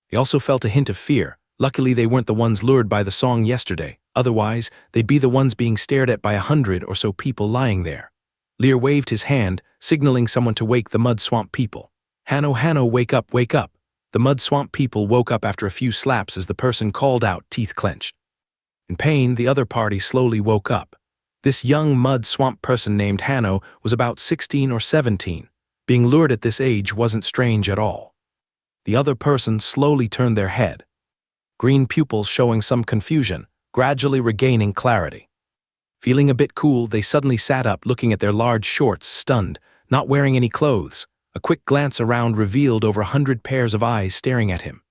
They also felt a hint of fear. Luckily, they weren't the ones lured by the song yesterday. Otherwise, they'd be the ones being stared at by 100 or so people lying there. Lear waved his hand, signaling someone to wake the mud swamp people. Hanno, Hanno, wake up, wake up. The mud swamp people woke up after a few slaps as the person called out, teeth clenched. In pain, the other party slowly woke up. This young mud swamp person named Hanno was about 16 or 17. Being lured at this age wasn't strange at all. The other person slowly turned their head, green pupils showing some confusion, gradually regaining clarity. Feeling a bit cool, they suddenly sat up, looking at their large shorts, stunned, not wearing any clothes. A quick glance around revealed over 100 pairs of eyes staring at him.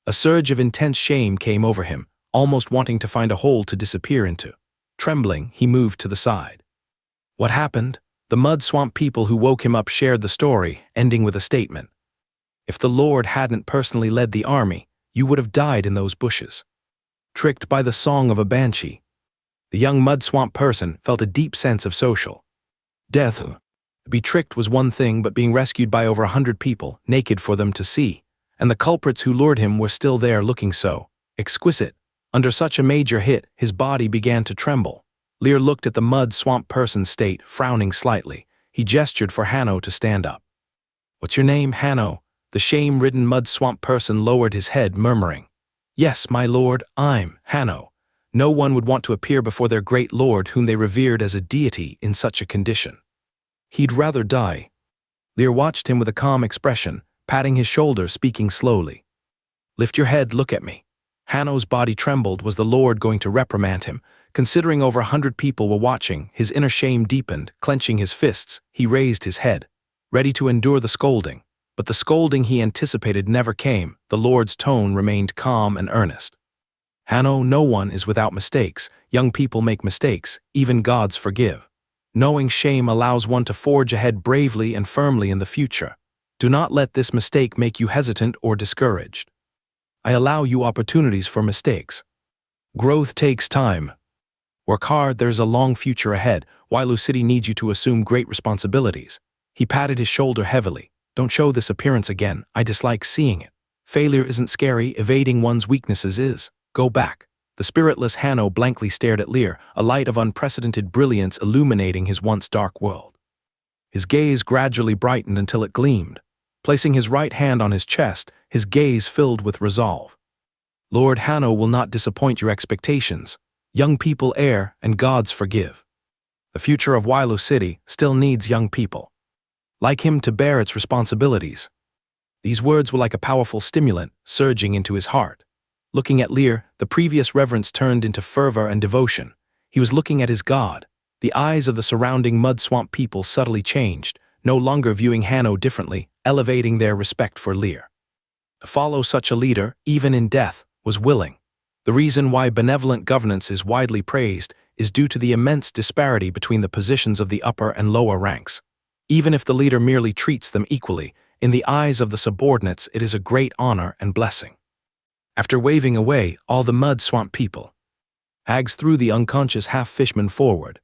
A surge of intense shame came over him, almost wanting to find a hole to disappear into. Trembling, he moved to the side. What happened? The mud swamp people who woke him up shared the story, ending with a statement. If the Lord hadn't personally led the army, you would have died in those bushes. Tricked by the song of a banshee. The young mud swamp person felt a deep sense of social death. To be tricked was one thing, but being rescued by over 100 people, naked for them to see, and the culprits who lured him were still there looking so exquisite. Under such a major hit, his body began to tremble. Lear looked at the mud swamp person's state, frowning slightly. He gestured for Hanno to stand up. "What's your name, Hanno?" The shame-ridden mud swamp person lowered his head, murmuring, "Yes, my lord, I'm Hanno." No one would want to appear before their great lord whom they revered as a deity in such a condition. He'd rather die. Lear watched him with a calm expression, patting his shoulder, speaking slowly. "Lift your head, look at me." Hanno's body trembled. Was the lord going to reprimand him? Considering over 100 people were watching, his inner shame deepened. Clenching his fists, he raised his head, ready to endure the scolding. But the scolding he anticipated never came. The lord's tone remained calm and earnest. "Hanno, no one is without mistakes. Young people make mistakes. Even gods forgive. Knowing shame allows one to forge ahead bravely and firmly in the future. Do not let this mistake make you hesitant or discouraged. I allow you opportunities for mistakes. Growth takes time. Work hard, there's a long future ahead. Wailu City needs you to assume great responsibilities." He patted his shoulder heavily. "Don't show this appearance again. I dislike seeing it. Failure isn't scary, evading one's weaknesses is. Go back." The spiritless Hanno blankly stared at Lear, a light of unprecedented brilliance illuminating his once dark world. His gaze gradually brightened until it gleamed. Placing his right hand on his chest, his gaze filled with resolve. "Lord Hanno will not disappoint your expectations. Young people err, and gods forgive. The future of Wailu City still needs young people like him to bear its responsibilities." These words were like a powerful stimulant surging into his heart. Looking at Lear, the previous reverence turned into fervor and devotion. He was looking at his god. The eyes of the surrounding mud swamp people subtly changed, no longer viewing Hanno differently, elevating their respect for Lear. To follow such a leader, even in death, was willing. The reason why benevolent governance is widely praised is due to the immense disparity between the positions of the upper and lower ranks. Even if the leader merely treats them equally, in the eyes of the subordinates it is a great honor and blessing. After waving away all the mud swamp people, Hags threw the unconscious half-fishman forward.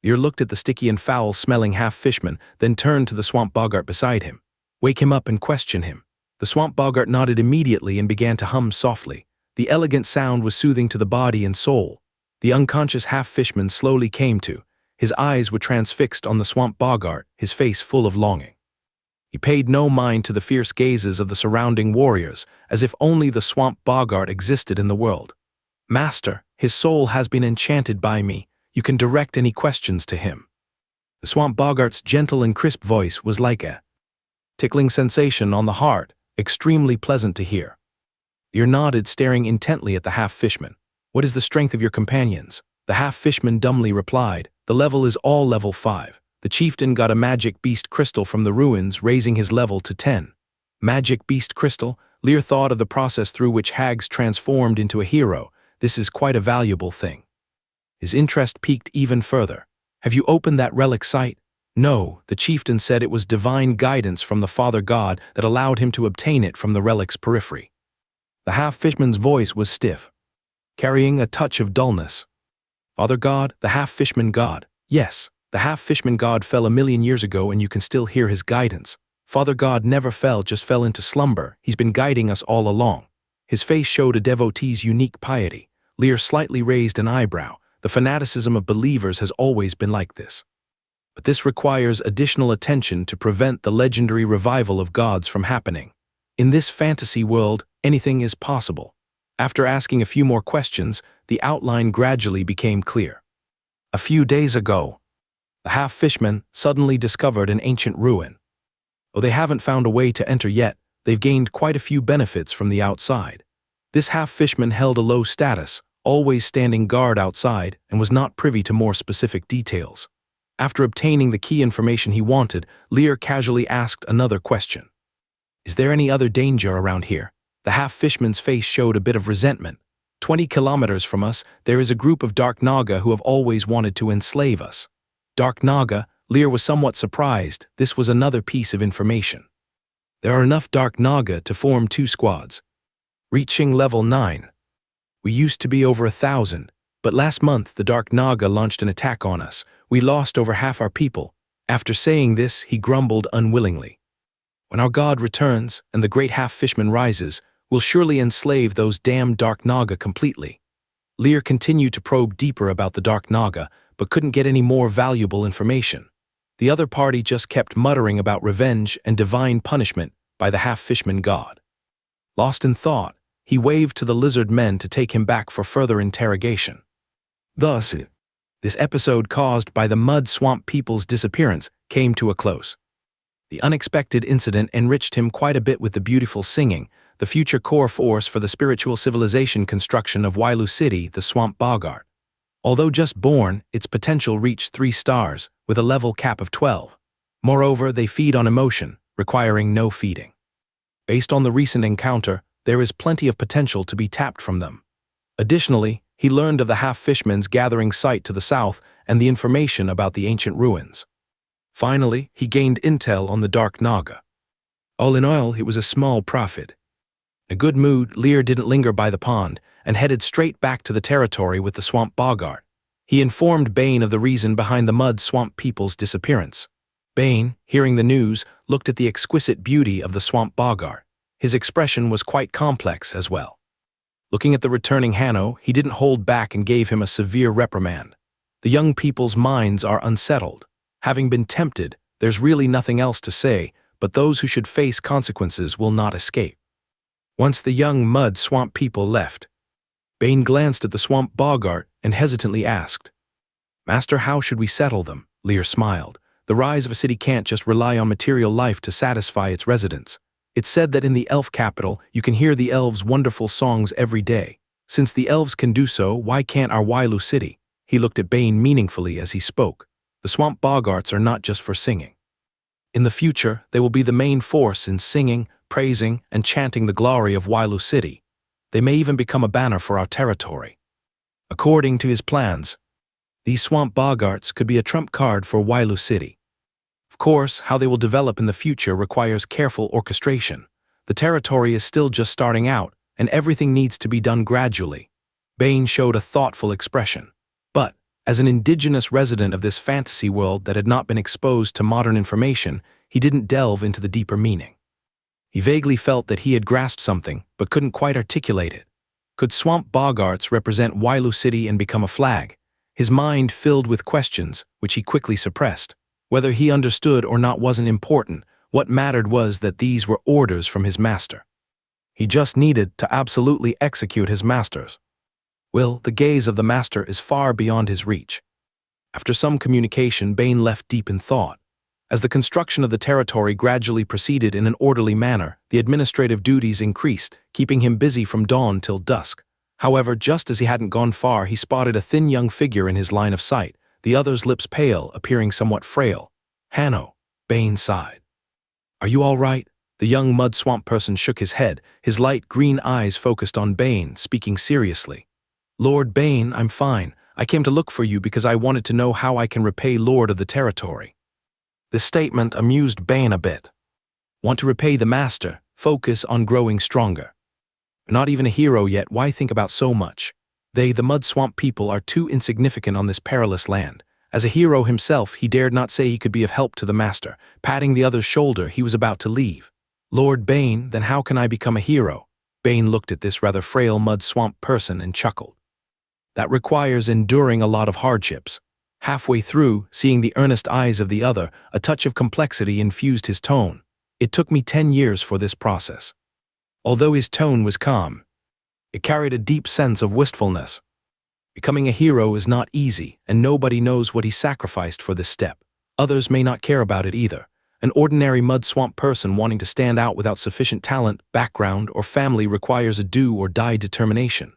Lear looked at the sticky and foul-smelling half-fishman, then turned to the swamp boggart beside him. "Wake him up and question him." The swamp boggart nodded immediately and began to hum softly. The elegant sound was soothing to the body and soul. The unconscious half-fishman slowly came to. His eyes were transfixed on the swamp boggart, his face full of longing. He paid no mind to the fierce gazes of the surrounding warriors, as if only the swamp boggart existed in the world. "Master, his soul has been enchanted by me. You can direct any questions to him." The swamp boggart's gentle and crisp voice was like a tickling sensation on the heart, extremely pleasant to hear. Lear nodded, staring intently at the half-fishman. "What is the strength of your companions?" The half-fishman dumbly replied, "The level is all level 5. The chieftain got a magic beast crystal from the ruins, raising his level to 10. Magic beast crystal? Lear thought of the process through which Hags transformed into a hero. This is quite a valuable thing. His interest piqued even further. "Have you opened that relic site?" "No," the chieftain said. "It was divine guidance from the Father God that allowed him to obtain it from the relic's periphery." The half-fishman's voice was stiff, carrying a touch of dullness. "Father God, the half-fishman god?" "Yes, the half-fishman god fell 1,000,000 years ago and you can still hear his guidance. Father God never fell, just fell into slumber. He's been guiding us all along." His face showed a devotee's unique piety. Lear slightly raised an eyebrow. The fanaticism of believers has always been like this. But this requires additional attention to prevent the legendary revival of gods from happening. In this fantasy world, anything is possible. After asking a few more questions, the outline gradually became clear. A few days ago, the half-fishman suddenly discovered an ancient ruin. Though they haven't found a way to enter yet, they've gained quite a few benefits from the outside. This half-fishman held a low status, always standing guard outside, and was not privy to more specific details. After obtaining the key information he wanted, Lear casually asked another question. "Is there any other danger around here?" The half-fishman's face showed a bit of resentment. 20 kilometers from us, there is a group of Dark Naga who have always wanted to enslave us." Dark Naga? Lear was somewhat surprised. This was another piece of information. "There are enough Dark Naga to form 2 squads, reaching level 9. We used to be over 1,000, but last month the Dark Naga launched an attack on us. We lost over half our people." After saying this, he grumbled unwillingly. "When our god returns and the great half-fishman rises, we'll surely enslave those damned Dark Naga completely." Lear continued to probe deeper about the Dark Naga, but couldn't get any more valuable information. The other party just kept muttering about revenge and divine punishment by the half-fishman god. Lost in thought, he waved to the lizard men to take him back for further interrogation. Thus, this episode caused by the mud swamp people's disappearance came to a close. The unexpected incident enriched him quite a bit with the beautiful singing, the future core force for the spiritual civilization construction of Wailu City, the Swamp Bogart. Although just born, its potential reached 3 stars, with a level cap of 12. Moreover, they feed on emotion, requiring no feeding. Based on the recent encounter, there is plenty of potential to be tapped from them. Additionally, he learned of the half-fishman's gathering site to the south and the information about the ancient ruins. Finally, he gained intel on the Dark Naga. All in all, it was a small profit. In a good mood, Lear didn't linger by the pond and headed straight back to the territory with the Swamp Bogart. He informed Bane of the reason behind the mud swamp people's disappearance. Bane, hearing the news, looked at the exquisite beauty of the Swamp Bogart. His expression was quite complex as well. Looking at the returning Hanno, he didn't hold back and gave him a severe reprimand. The young people's minds are unsettled. Having been tempted, there's really nothing else to say, but those who should face consequences will not escape. Once the young mud swamp people left, Bane glanced at the Swamp Bogart and hesitantly asked, "Master, how should we settle them?" Lear smiled. The rise of a city can't just rely on material life to satisfy its residents. It's said that in the elf capital, you can hear the elves' wonderful songs every day. Since the elves can do so, why can't our Wailu City? He looked at Bane meaningfully as he spoke. The Swamp Bogarts are not just for singing. In the future, they will be the main force in singing, praising, and chanting the glory of Wailu City. They may even become a banner for our territory. According to his plans, these Swamp Bogarts could be a trump card for Wailu City. Of course, how they will develop in the future requires careful orchestration. The territory is still just starting out, and everything needs to be done gradually. Bane showed a thoughtful expression. But, as an indigenous resident of this fantasy world that had not been exposed to modern information, he didn't delve into the deeper meaning. He vaguely felt that he had grasped something, but couldn't quite articulate it. Could Swamp Bogarts represent Wailu City and become a flag? His mind filled with questions, which he quickly suppressed. Whether he understood or not wasn't important. What mattered was that these were orders from his master. He just needed to absolutely execute his master's will. The gaze of the master is far beyond his reach. After some communication, Bane left deep in thought. As the construction of the territory gradually proceeded in an orderly manner, the administrative duties increased, keeping him busy from dawn till dusk. However, just as he hadn't gone far, he spotted a thin young figure in his line of sight, the other's lips pale, appearing somewhat frail. "Hanno," Bane sighed. "Are you all right?" The young mud swamp person shook his head, his light green eyes focused on Bane, speaking seriously. "Lord Bane, I'm fine. I came to look for you because I wanted to know how I can repay Lord of the territory." This statement amused Bane a bit. Want to repay the master, focus on growing stronger. Not even a hero yet, why think about so much? They, the mud swamp people, are too insignificant on this perilous land. As a hero himself, he dared not say he could be of help to the master. Patting the other's shoulder, he was about to leave. "Lord Bane, then how can I become a hero?" Bane looked at this rather frail mud swamp person and chuckled. "That requires enduring a lot of hardships." Halfway through, seeing the earnest eyes of the other, a touch of complexity infused his tone. "It took me 10 years for this process." Although his tone was calm, it carried a deep sense of wistfulness. Becoming a hero is not easy, and nobody knows what he sacrificed for this step. Others may not care about it either. An ordinary mud swamp person wanting to stand out without sufficient talent, background, or family requires a do-or-die determination.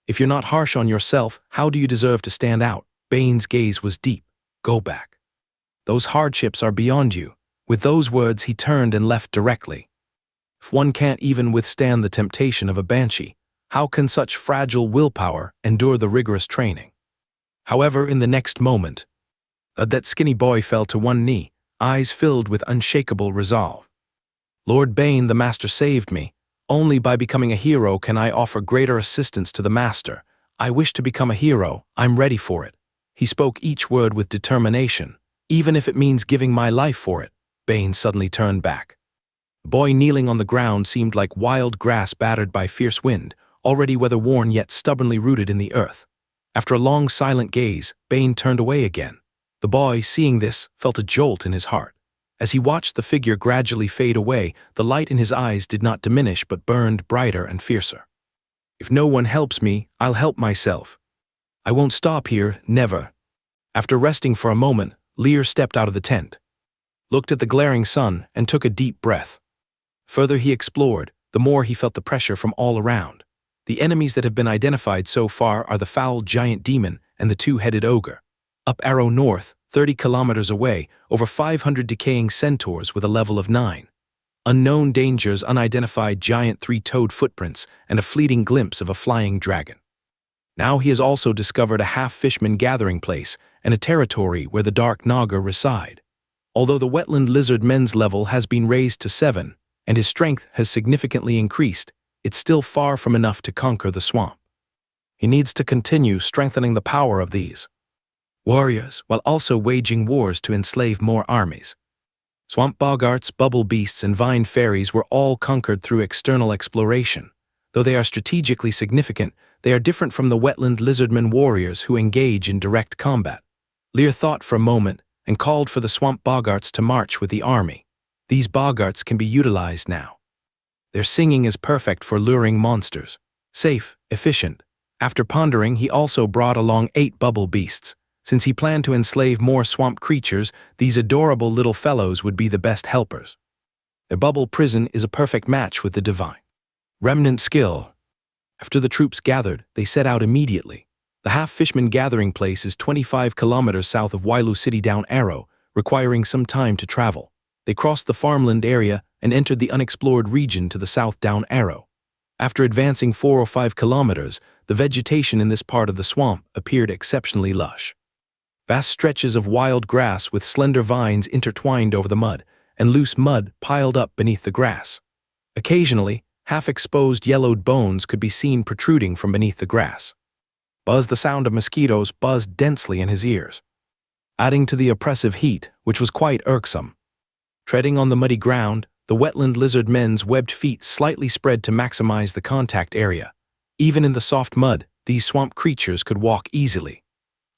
If you're not harsh on yourself, how do you deserve to stand out? Bane's gaze was deep. "Go back. Those hardships are beyond you." With those words, he turned and left directly. If one can't even withstand the temptation of a banshee, how can such fragile willpower endure the rigorous training? However, in the next moment, that skinny boy fell to one knee, eyes filled with unshakable resolve. "Lord Bane, the master saved me. Only by becoming a hero can I offer greater assistance to the master. I wish to become a hero. I'm ready for it." He spoke each word with determination. "Even if it means giving my life for it." Bane suddenly turned back. The boy kneeling on the ground seemed like wild grass battered by fierce wind, already weather-worn yet stubbornly rooted in the earth. After a long silent gaze, Bane turned away again. The boy, seeing this, felt a jolt in his heart. As he watched the figure gradually fade away, the light in his eyes did not diminish but burned brighter and fiercer. If no one helps me, I'll help myself. I won't stop here, never. After resting for a moment, Lear stepped out of the tent, looked at the glaring sun, and took a deep breath. Further he explored, the more he felt the pressure from all around. The enemies that have been identified so far are the foul giant demon and the two-headed ogre. Up Arrow North, 30 kilometers away, over 500 decaying centaurs with a level of 9. Unknown dangers, unidentified giant three-toed footprints, and a fleeting glimpse of a flying dragon. Now he has also discovered a half-fishman gathering place and a territory where the dark Naga reside. Although the wetland lizard men's level has been raised to 7, and his strength has significantly increased, it's still far from enough to conquer the swamp. He needs to continue strengthening the power of these warriors, while also waging wars to enslave more armies. Swamp boggarts, bubble beasts, and vine fairies were all conquered through external exploration. Though they are strategically significant, they are different from the wetland lizardmen warriors who engage in direct combat. Lear thought for a moment and called for the swamp boggarts to march with the army. These boggarts can be utilized now. Their singing is perfect for luring monsters. Safe, efficient. After pondering, he also brought along 8 bubble beasts. Since he planned to enslave more swamp creatures, these adorable little fellows would be the best helpers. Their bubble prison is a perfect match with the divine remnant skill. After the troops gathered, they set out immediately. The half-fishman gathering place is 25 kilometers south of Wailu City down Arrow, requiring some time to travel. They crossed the farmland area and entered the unexplored region to the south down Arrow. After advancing 4 or 5 kilometers, the vegetation in this part of the swamp appeared exceptionally lush. Vast stretches of wild grass with slender vines intertwined over the mud, and loose mud piled up beneath the grass. Occasionally, half-exposed yellowed bones could be seen protruding from beneath the grass. The sound of mosquitoes buzzed densely in his ears, adding to the oppressive heat, which was quite irksome. Treading on the muddy ground, the wetland lizard men's webbed feet slightly spread to maximize the contact area. Even in the soft mud, these swamp creatures could walk easily.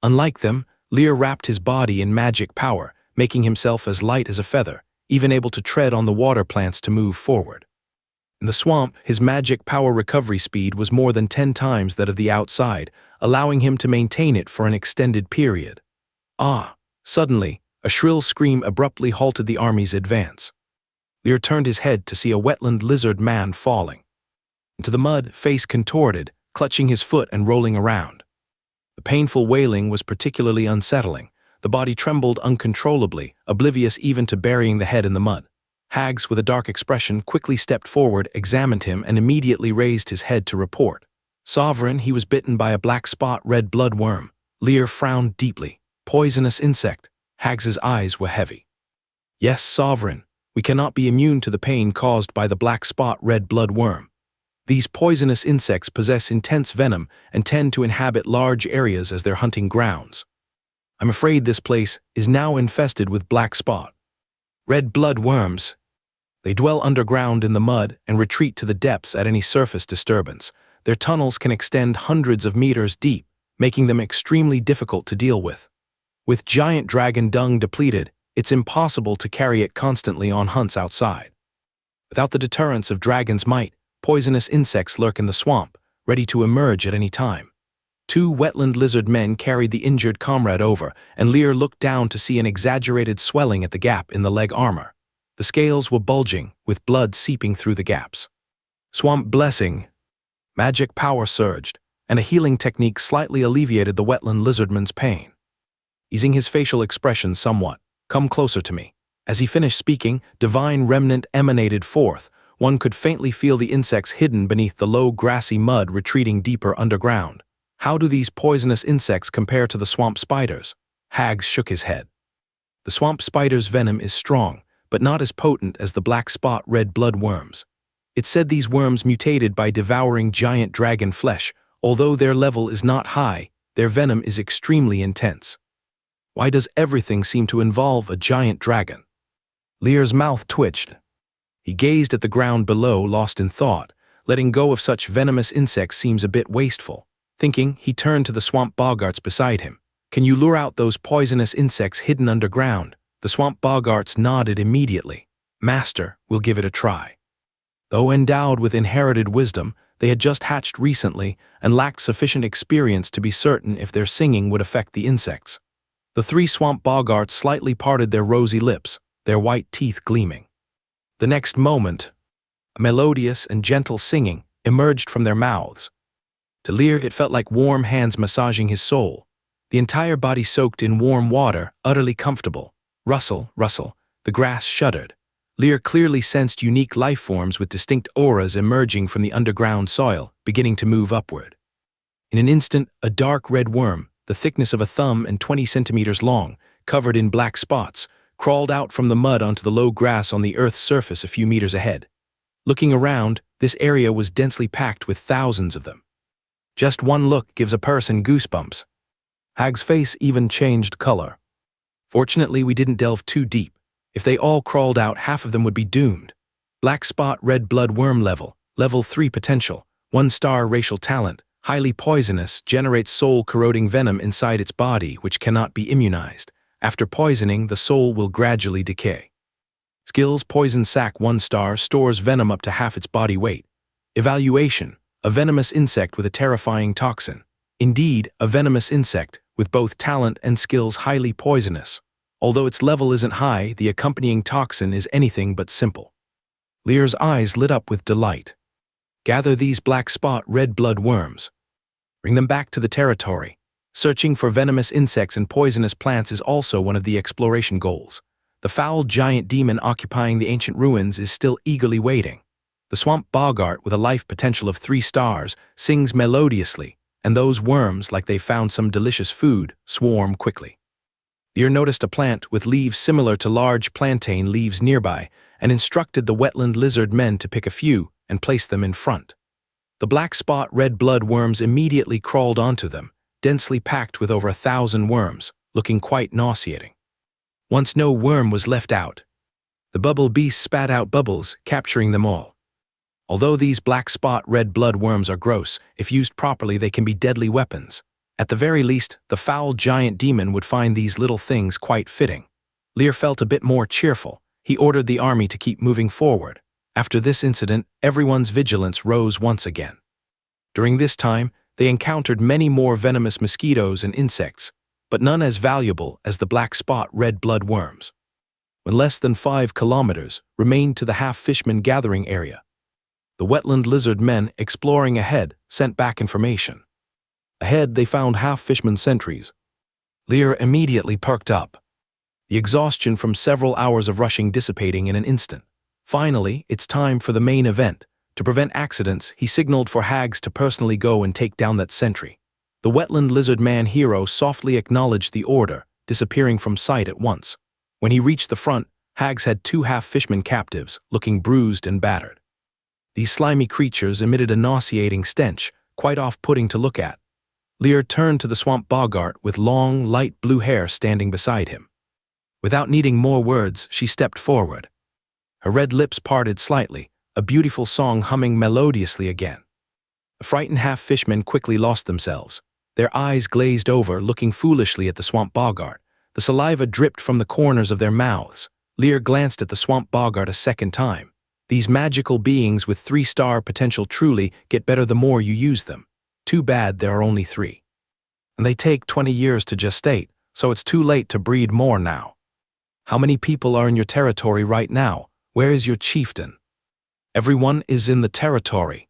Unlike them, Lear wrapped his body in magic power, making himself as light as a feather, even able to tread on the water plants to move forward. In the swamp, his magic power recovery speed was more than 10 times that of the outside, allowing him to maintain it for an extended period. Suddenly, a shrill scream abruptly halted the army's advance. Lear turned his head to see a wetland lizard man falling into the mud, face contorted, clutching his foot and rolling around. The painful wailing was particularly unsettling. The body trembled uncontrollably, oblivious even to burying the head in the mud. Hags with a dark expression quickly stepped forward, examined him, and immediately raised his head to report. Sovereign, he was bitten by a black spot red blood worm. Lear frowned deeply. Poisonous insect. Hags's eyes were heavy. Yes, Sovereign, we cannot be immune to the pain caused by the black spot red blood worm. These poisonous insects possess intense venom and tend to inhabit large areas as their hunting grounds. I'm afraid this place is now infested with black spot red blood worms. They dwell underground in the mud and retreat to the depths at any surface disturbance. Their tunnels can extend hundreds of meters deep, making them extremely difficult to deal with. With giant dragon dung depleted, it's impossible to carry it constantly on hunts outside. Without the deterrence of dragon's might, poisonous insects lurk in the swamp, ready to emerge at any time. 2 wetland lizard men carried the injured comrade over, and Lear looked down to see an exaggerated swelling at the gap in the leg armor. The scales were bulging, with blood seeping through the gaps. Swamp blessing. Magic power surged, and a healing technique slightly alleviated the wetland lizardman's pain. Easing his facial expression somewhat, "Come closer to me." As he finished speaking, divine remnant emanated forth. One could faintly feel the insects hidden beneath the low grassy mud retreating deeper underground. How do these poisonous insects compare to the swamp spiders? Hags shook his head. The swamp spider's venom is strong, but not as potent as the black spot red blood worms. It said these worms mutated by devouring giant dragon flesh. Although their level is not high, their venom is extremely intense. Why does everything seem to involve a giant dragon? Lear's mouth twitched. He gazed at the ground below, lost in thought. Letting go of such venomous insects seems a bit wasteful. Thinking, he turned to the swamp boggarts beside him. "Can you lure out those poisonous insects hidden underground?" The swamp boggarts nodded immediately. "Master, we'll give it a try." Though endowed with inherited wisdom, they had just hatched recently and lacked sufficient experience to be certain if their singing would affect the insects. The three swamp boggarts slightly parted their rosy lips, their white teeth gleaming. The next moment, a melodious and gentle singing emerged from their mouths. To Lear, it felt like warm hands massaging his soul. The entire body soaked in warm water, utterly comfortable. Rustle, rustle, the grass shuddered. Lear clearly sensed unique life forms with distinct auras emerging from the underground soil, beginning to move upward. In an instant, a dark red worm, the thickness of a thumb and 20 centimeters long, covered in black spots, crawled out from the mud onto the low grass on the earth's surface a few meters ahead. Looking around, this area was densely packed with thousands of them. Just one look gives a person goosebumps. Hag's face even changed color. "Fortunately, we didn't delve too deep. If they all crawled out, half of them would be doomed." Black spot red blood worm level 3 potential, 1-star racial talent, highly poisonous, generates soul-corroding venom inside its body which cannot be immunized. After poisoning, the soul will gradually decay. Skills poison sac 1-star, stores venom up to half its body weight. Evaluation: a venomous insect with a terrifying toxin. Indeed, a venomous insect, with both talent and skills highly poisonous. Although its level isn't high, the accompanying toxin is anything but simple. Lear's eyes lit up with delight. Gather these black spot red blood worms. Bring them back to the territory. Searching for venomous insects and poisonous plants is also one of the exploration goals. The foul giant demon occupying the ancient ruins is still eagerly waiting. The swamp boggart, with a life potential of 3 stars, sings melodiously, and those worms, like they found some delicious food, swarm quickly. Lear noticed a plant with leaves similar to large plantain leaves nearby and instructed the wetland lizard men to pick a few and place them in front. The black spot red blood worms immediately crawled onto them, densely packed with over 1,000 worms, looking quite nauseating. Once no worm was left out, the bubble beast spat out bubbles, capturing them all. Although these black spot red blood worms are gross, if used properly they can be deadly weapons. At the very least, the foul giant demon would find these little things quite fitting. Lear felt a bit more cheerful. He ordered the army to keep moving forward. After this incident, everyone's vigilance rose once again. During this time, they encountered many more venomous mosquitoes and insects, but none as valuable as the black spot red blood worms. When less than 5 kilometers remained to the half-fishman gathering area, the wetland lizard men exploring ahead sent back information. Ahead, they found half-fishman sentries. Lear immediately perked up, the exhaustion from several hours of rushing dissipating in an instant. Finally, it's time for the main event. To prevent accidents, he signaled for Hags to personally go and take down that sentry. The wetland lizard man hero softly acknowledged the order, disappearing from sight at once. When he reached the front, Hags had 2 half-fishmen captives, looking bruised and battered. These slimy creatures emitted a nauseating stench, quite off-putting to look at. Lear turned to the swamp boggart with long, light blue hair standing beside him. Without needing more words, she stepped forward. Her red lips parted slightly, a beautiful song humming melodiously again. The frightened half-fishmen quickly lost themselves. Their eyes glazed over, looking foolishly at the swamp boggart. The saliva dripped from the corners of their mouths. Lear glanced at the swamp boggart a second time. These magical beings with 3-star potential truly get better the more you use them. Too bad there are only 3. And they take 20 years to gestate, so it's too late to breed more now. How many people are in your territory right now? Where is your chieftain? Everyone is in the territory.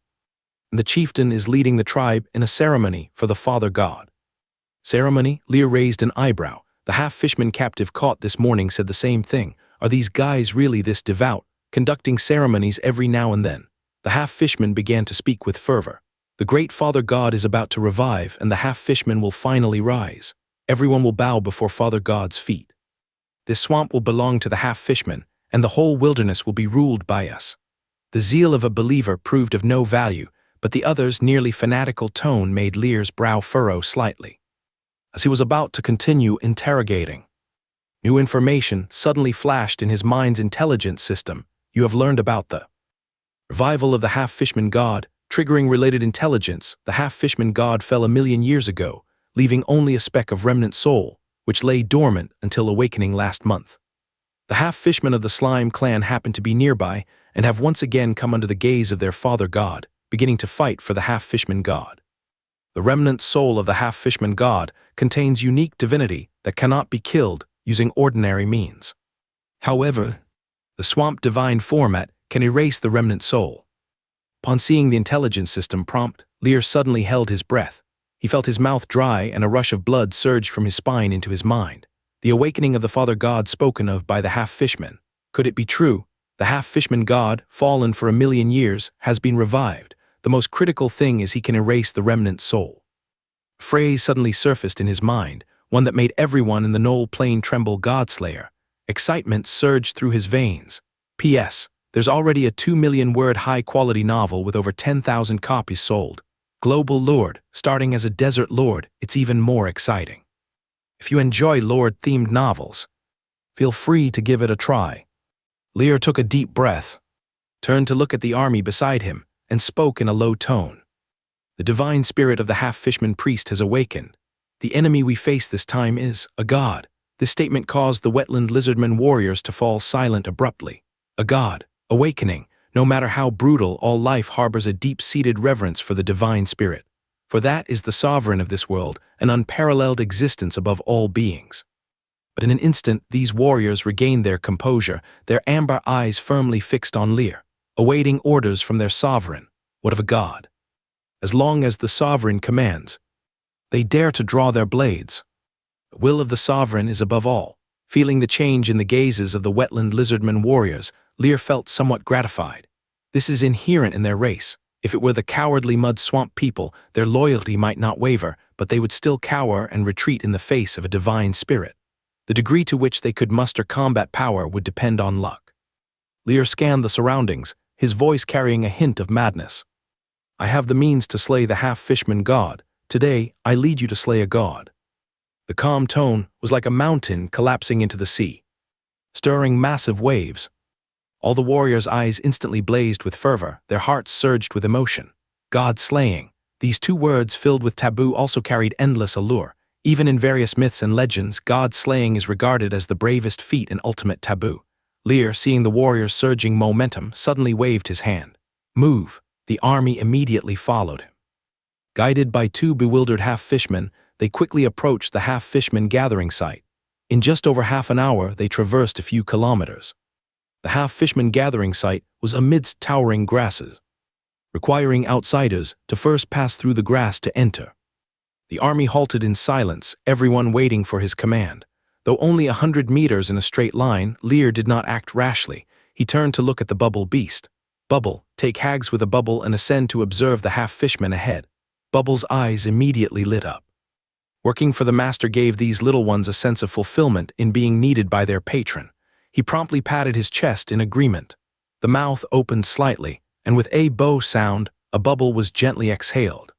And the chieftain is leading the tribe in a ceremony for the Father God. Ceremony? Lear raised an eyebrow. The half-fishman captive caught this morning said the same thing. Are these guys really this devout, conducting ceremonies every now and then? The half-fishman began to speak with fervor. The great Father God is about to revive, and the half-fishman will finally rise. Everyone will bow before Father God's feet. This swamp will belong to the half-fishman, and the whole wilderness will be ruled by us. The zeal of a believer proved of no value, but the other's nearly fanatical tone made Lear's brow furrow slightly. As he was about to continue interrogating, new information suddenly flashed in his mind's intelligence system. You have learned about the revival of the half-fishman god, Triggering related intelligence, the half-fishman god fell 1,000,000 years ago, leaving only a speck of remnant soul, which lay dormant until awakening last month. The half-fishmen of the slime clan happen to be nearby and have once again come under the gaze of their father god, beginning to fight for the half-fishman god. The remnant soul of the half-fishman god contains unique divinity that cannot be killed using ordinary means. However, the swamp divine format can erase the remnant soul. Upon seeing the intelligence system prompt, Lear suddenly held his breath. He felt his mouth dry and a rush of blood surged from his spine into his mind. The awakening of the father god spoken of by the half-fishman. Could it be true? The half-fishman god, fallen for 1,000,000 years, has been revived. The most critical thing is he can erase the remnant soul. A phrase suddenly surfaced in his mind, one that made everyone in the Knoll Plain tremble. Godslayer. Excitement surged through his veins. P.S. There's already a 2,000,000-word high-quality novel with over 10,000 copies sold. Global Lord, starting as a desert lord, it's even more exciting. If you enjoy lord-themed novels, feel free to give it a try. Lear took a deep breath, turned to look at the army beside him, and spoke in a low tone. The divine spirit of the half-fishman priest has awakened. The enemy we face this time is a god. This statement caused the Wetland lizardmen warriors to fall silent abruptly. A god, awakening. No matter how brutal, all life harbors a deep-seated reverence for the divine spirit. For that is the sovereign of this world, an unparalleled existence above all beings. But in an instant, these warriors regained their composure, their amber eyes firmly fixed on Lear, awaiting orders from their sovereign. What of a god? As long as the sovereign commands, they dare to draw their blades. The will of the sovereign is above all. Feeling the change in the gazes of the Wetland lizardmen warriors, Lear felt somewhat gratified. This is inherent in their race. If it were the cowardly mud swamp people, their loyalty might not waver, but they would still cower and retreat in the face of a divine spirit. The degree to which they could muster combat power would depend on luck. Lear scanned the surroundings, his voice carrying a hint of madness. I have the means to slay the half-fishman god. Today, I lead you to slay a god. The calm tone was like a mountain collapsing into the sea, stirring massive waves. All the warriors' eyes instantly blazed with fervor, their hearts surged with emotion. God-slaying. These two words filled with taboo also carried endless allure. Even in various myths and legends, God-slaying is regarded as the bravest feat and ultimate taboo. Lear, seeing the warriors' surging momentum, suddenly waved his hand. Move. The army immediately followed him. Guided by two bewildered half-fishmen, they quickly approached the half-fishman gathering site. In just over half an hour, they traversed a few kilometers. The half-fishman gathering site was amidst towering grasses, requiring outsiders to first pass through the grass to enter. The army halted in silence, everyone waiting for his command. Though only 100 meters in a straight line, Lear did not act rashly. He turned to look at the bubble beast. Bubble, take hags with a bubble and ascend to observe the half-fishman ahead. Bubble's eyes immediately lit up. Working for the master gave these little ones a sense of fulfillment in being needed by their patron. He promptly patted his chest in agreement. The mouth opened slightly, and with a bow sound, a bubble was gently exhaled.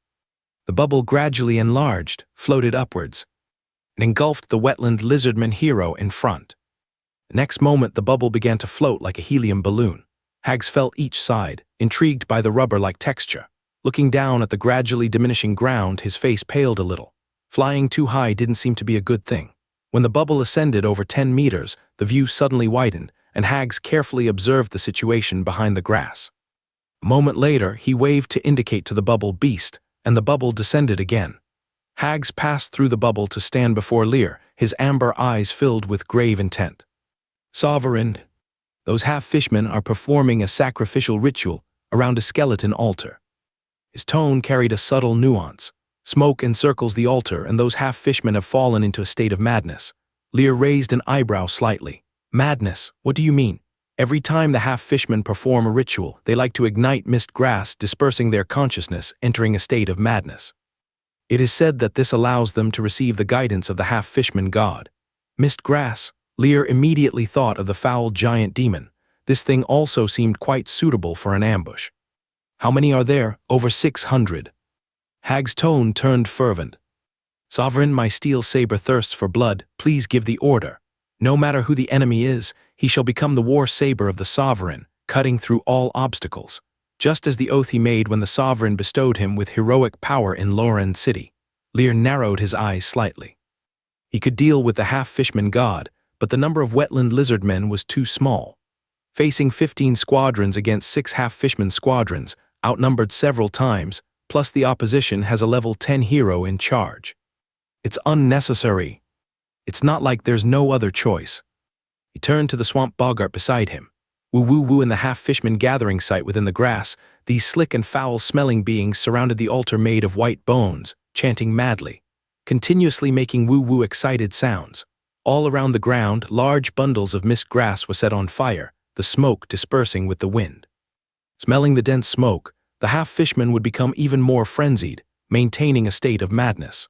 The bubble gradually enlarged, floated upwards, and engulfed the Wetland lizardman hero in front. The next moment, the bubble began to float like a helium balloon. Hags felt each side, intrigued by the rubber-like texture. Looking down at the gradually diminishing ground, his face paled a little. Flying too high didn't seem to be a good thing. When the bubble ascended over 10 meters, the view suddenly widened, and Hags carefully observed the situation behind the grass. A moment later, he waved to indicate to the bubble beast, and the bubble descended again. Hags passed through the bubble to stand before Lear, his amber eyes filled with grave intent. Sovereign, those half-fishmen are performing a sacrificial ritual around a skeleton altar. His tone carried a subtle nuance. Smoke encircles the altar, and those half-fishmen have fallen into a state of madness. Lear raised an eyebrow slightly. Madness? What do you mean? Every time the half-fishmen perform a ritual, they like to ignite mist grass, dispersing their consciousness, entering a state of madness. It is said that this allows them to receive the guidance of the half-fishman god. Mist grass? Lear immediately thought of the foul giant demon. This thing also seemed quite suitable for an ambush. How many are there? Over 600. Hag's tone turned fervent. Sovereign, my steel saber thirsts for blood. Please give the order. No matter who the enemy is, he shall become the war saber of the sovereign, cutting through all obstacles. Just as the oath he made when the sovereign bestowed him with heroic power in Loren City. Lear narrowed his eyes slightly. He could deal with the half-fishman god, but the number of wetland lizardmen was too small. Facing 15 squadrons against 6 half-fishman squadrons, outnumbered several times, plus the opposition has a level 10 hero in charge. It's unnecessary. It's not like there's no other choice. He turned to the swamp boggart beside him. Woo-woo-woo in the half-fishman gathering site within the grass, these slick and foul-smelling beings surrounded the altar made of white bones, chanting madly, continuously making woo-woo excited sounds. All around the ground, large bundles of mist grass were set on fire, the smoke dispersing with the wind. Smelling the dense smoke, the half-fishman would become even more frenzied, maintaining a state of madness.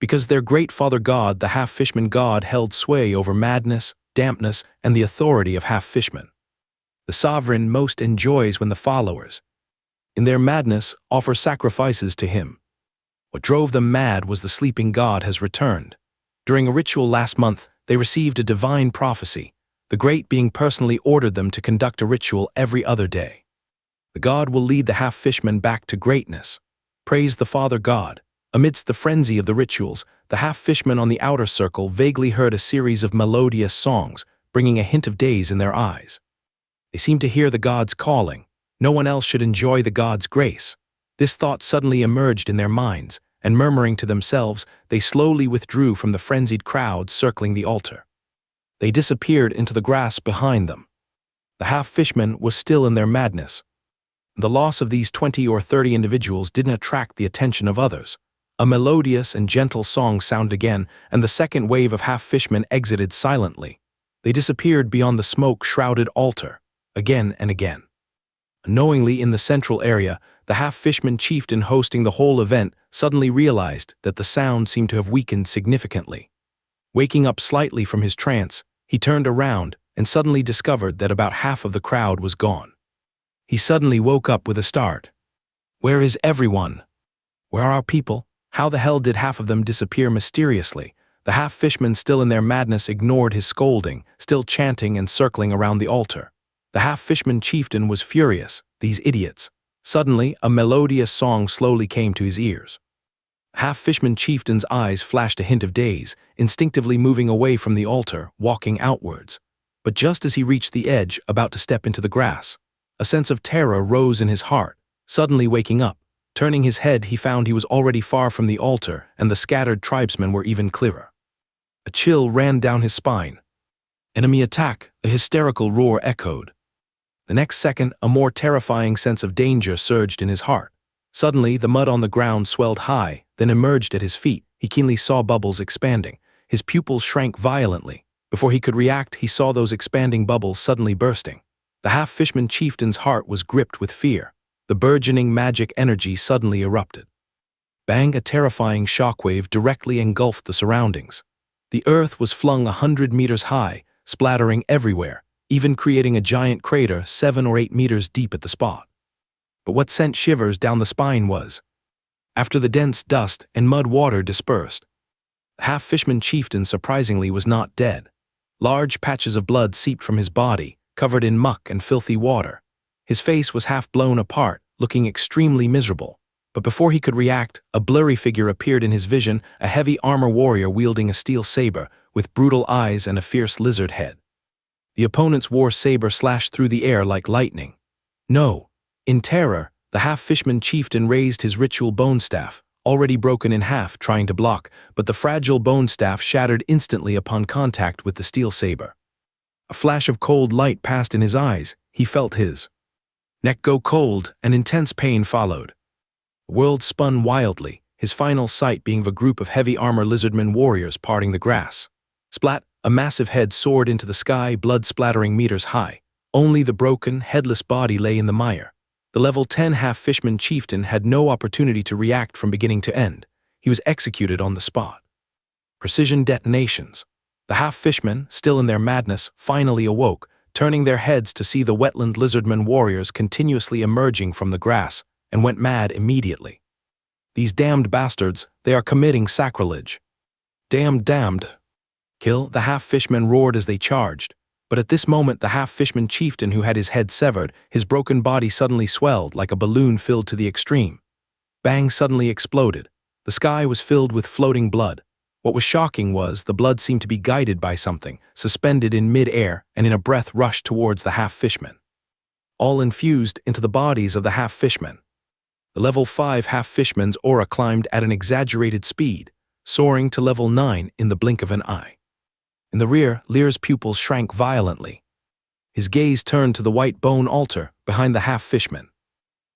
Because their great father god, the half-fishman god, held sway over madness, dampness, and the authority of half-fishmen. The sovereign most enjoys when the followers, in their madness, offer sacrifices to him. What drove them mad was the sleeping god has returned. During a ritual last month, they received a divine prophecy. The great being personally ordered them to conduct a ritual every other day. The god will lead the half-fishmen back to greatness. Praise the Father God. Amidst the frenzy of the rituals, the half-fishmen on the outer circle vaguely heard a series of melodious songs, bringing a hint of daze in their eyes. They seemed to hear the gods calling. No one else should enjoy the god's grace. This thought suddenly emerged in their minds, and murmuring to themselves, they slowly withdrew from the frenzied crowd circling the altar. They disappeared into the grass behind them. The half-fishmen was still in their madness. The loss of these 20 or 30 individuals didn't attract the attention of others. A melodious and gentle song sounded again, and the second wave of half-fishmen exited silently. They disappeared beyond the smoke-shrouded altar, again and again. Unknowingly, in the central area, the half-fishman chieftain hosting the whole event suddenly realized that the sound seemed to have weakened significantly. Waking up slightly from his trance, he turned around and suddenly discovered that about half of the crowd was gone. He suddenly woke up with a start. Where is everyone? Where are our people? How the hell did half of them disappear mysteriously? The half-fishmen, still in their madness, ignored his scolding, still chanting and circling around the altar. The half-fishman chieftain was furious. These idiots. Suddenly, a melodious song slowly came to his ears. Half-fishman chieftain's eyes flashed a hint of daze, instinctively moving away from the altar, walking outwards. But just as he reached the edge, about to step into the grass, a sense of terror rose in his heart. Suddenly waking up, turning his head, he found he was already far from the altar, and the scattered tribesmen were even clearer. A chill ran down his spine. Enemy attack! A hysterical roar echoed. The next second, a more terrifying sense of danger surged in his heart. Suddenly, the mud on the ground swelled high, then emerged at his feet. He keenly saw bubbles expanding. His pupils shrank violently. Before he could react, he saw those expanding bubbles suddenly bursting. The half-fishman chieftain's heart was gripped with fear. The burgeoning magic energy suddenly erupted. Bang! A terrifying shockwave directly engulfed the surroundings. The earth was flung 100 meters high, splattering everywhere, even creating a giant crater 7 or 8 meters deep at the spot. But what sent shivers down the spine was, after the dense dust and mud water dispersed, the half-fishman chieftain surprisingly was not dead. Large patches of blood seeped from his body, covered in muck and filthy water. His face was half blown apart, looking extremely miserable. But before he could react, a blurry figure appeared in his vision, a heavy armor warrior wielding a steel saber, with brutal eyes and a fierce lizard head. The opponent's war saber slashed through the air like lightning. No! In terror, the half-fishman chieftain raised his ritual bone staff, already broken in half, trying to block, but the fragile bone staff shattered instantly upon contact with the steel saber. A flash of cold light passed in his eyes. He felt his neck go cold, and intense pain followed. The world spun wildly, his final sight being the group of heavy armor lizardmen warriors parting the grass. Splat! A massive head soared into the sky, blood splattering meters high. Only the broken, headless body lay in the mire. The level 10 half-fishman chieftain had no opportunity to react from beginning to end. He was executed on the spot. Precision detonations. The half-fishmen, still in their madness, finally awoke, turning their heads to see the wetland lizardmen warriors continuously emerging from the grass, and went mad immediately. These damned bastards, they are committing sacrilege. Damned! Kill! The half-fishmen roared as they charged. But at this moment the half-fishman chieftain who had his head severed, his broken body suddenly swelled like a balloon filled to the extreme. Bang suddenly exploded. The sky was filled with floating blood. What was shocking was the blood seemed to be guided by something, suspended in mid-air and in a breath rushed towards the half-fishman. All infused into the bodies of the half-fishmen. The level 5 half-fishman's aura climbed at an exaggerated speed, soaring to level 9 in the blink of an eye. In the rear, Lear's pupils shrank violently. His gaze turned to the white bone altar behind the half-fishman.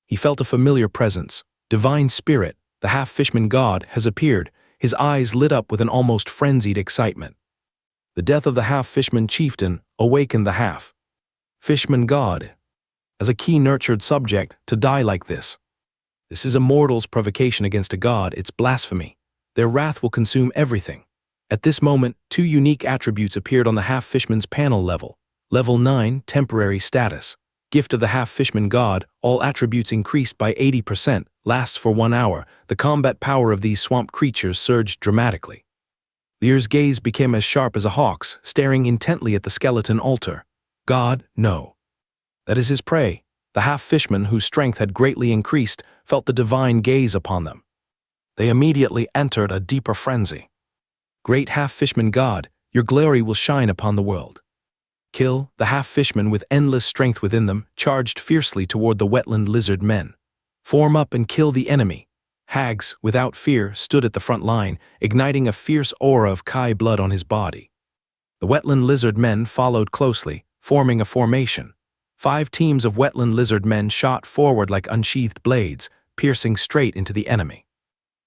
He felt a familiar presence. Divine Spirit, the half-fishman god, has appeared. His eyes lit up with an almost frenzied excitement. The death of the half-fishman chieftain awakened the half-fishman god. As a key nurtured subject, to die like this. This is a mortal's provocation against a god, it's blasphemy. Their wrath will consume everything. At this moment, 2 unique attributes appeared on the half-fishman's panel level. Level 9, temporary status. Gift of the half-fishman god, all attributes increased by 80%, lasts for 1 hour. The combat power of these swamp creatures surged dramatically. Lear's gaze became as sharp as a hawk's, staring intently at the skeleton altar. God, no. That is his prey. The half-fishman, whose strength had greatly increased, felt the divine gaze upon them. They immediately entered a deeper frenzy. Great half-fishman god, your glory will shine upon the world. Kill, the half-fishmen with endless strength within them charged fiercely toward the wetland lizard men. Form up and kill the enemy. Hags, without fear, stood at the front line, igniting a fierce aura of Kai blood on his body. The wetland lizard men followed closely, forming a formation. 5 teams of wetland lizard men shot forward like unsheathed blades, piercing straight into the enemy.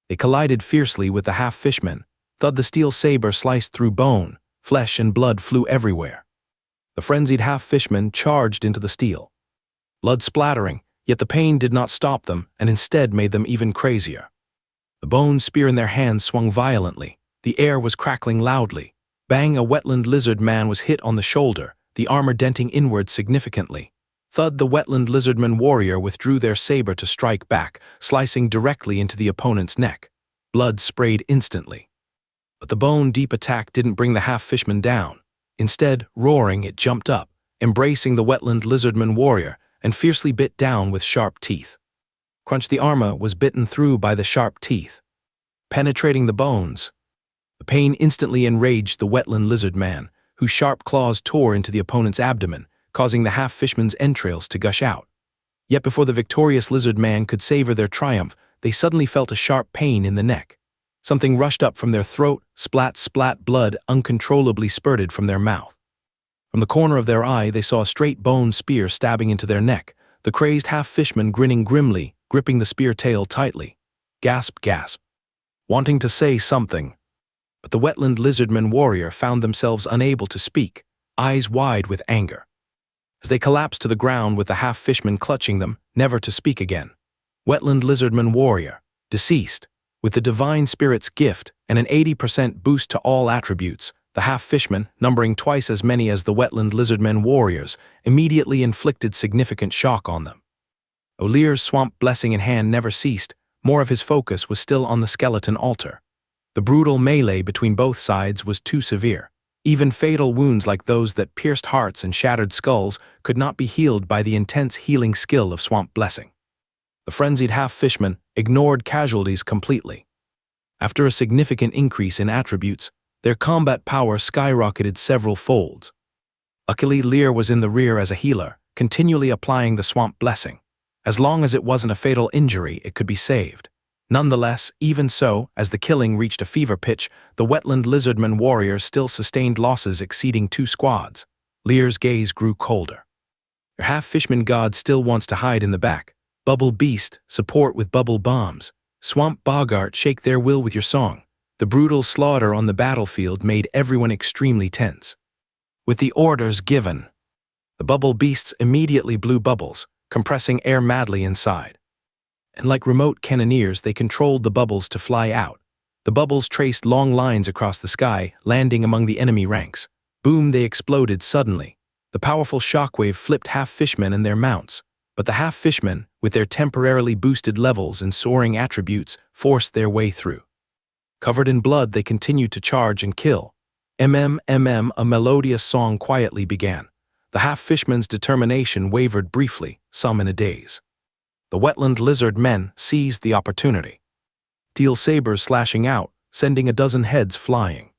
They collided fiercely with the half-fishmen. Thud, the steel saber sliced through bone, flesh and blood flew everywhere. The frenzied half-fishmen charged into the steel. Blood splattering, yet the pain did not stop them and instead made them even crazier. The bone spear in their hands swung violently. The air was crackling loudly. Bang, a wetland lizard man was hit on the shoulder, the armor denting inward significantly. Thud, the wetland lizardman warrior withdrew their saber to strike back, slicing directly into the opponent's neck. Blood sprayed instantly. But the bone-deep attack didn't bring the half-fishman down. Instead, roaring, it jumped up, embracing the wetland lizardman warrior, and fiercely bit down with sharp teeth. Crunch, the armor was bitten through by the sharp teeth, penetrating the bones. The pain instantly enraged the wetland lizard man, whose sharp claws tore into the opponent's abdomen, causing the half-fishman's entrails to gush out. Yet before the victorious lizard man could savor their triumph, they suddenly felt a sharp pain in the neck. Something rushed up from their throat, splat, blood uncontrollably spurted from their mouth. From the corner of their eye, they saw a straight bone spear stabbing into their neck, the crazed half-fishman grinning grimly, gripping the spear tail tightly. Gasp, wanting to say something. But the wetland lizardman warrior found themselves unable to speak, eyes wide with anger. As they collapsed to the ground with the half-fishman clutching them, never to speak again. Wetland lizardman warrior, deceased. With the divine spirit's gift and an 80% boost to all attributes, the half-fishmen, numbering twice as many as the wetland lizardmen warriors, immediately inflicted significant shock on them. O'Lear's swamp blessing in hand never ceased. More of his focus was still on the skeleton altar. The brutal melee between both sides was too severe. Even fatal wounds like those that pierced hearts and shattered skulls could not be healed by the intense healing skill of swamp blessing. The frenzied half-fishmen ignored casualties completely. After a significant increase in attributes, their combat power skyrocketed several folds. Luckily, Lear was in the rear as a healer, continually applying the swamp blessing. As long as it wasn't a fatal injury, it could be saved. Nonetheless, even so, as the killing reached a fever pitch, the wetland lizardman warriors still sustained losses exceeding 2 squads. Lear's gaze grew colder. Your half-fishman god still wants to hide in the back. Bubble beast, support with bubble bombs. Swamp boggart, shake their will with your song. The brutal slaughter on the battlefield made everyone extremely tense. With the orders given, the bubble beasts immediately blew bubbles, compressing air madly inside. And like remote cannoneers, they controlled the bubbles to fly out. The bubbles traced long lines across the sky, landing among the enemy ranks. Boom, they exploded suddenly. The powerful shockwave flipped half-fishmen and their mounts. But the half-fishmen, with their temporarily boosted levels and soaring attributes, forced their way through. Covered in blood, they continued to charge and kill. A melodious song quietly began. The half-fishman's determination wavered briefly, some in a daze. The wetland lizard men seized the opportunity. Steel sabers slashing out, sending a dozen heads flying.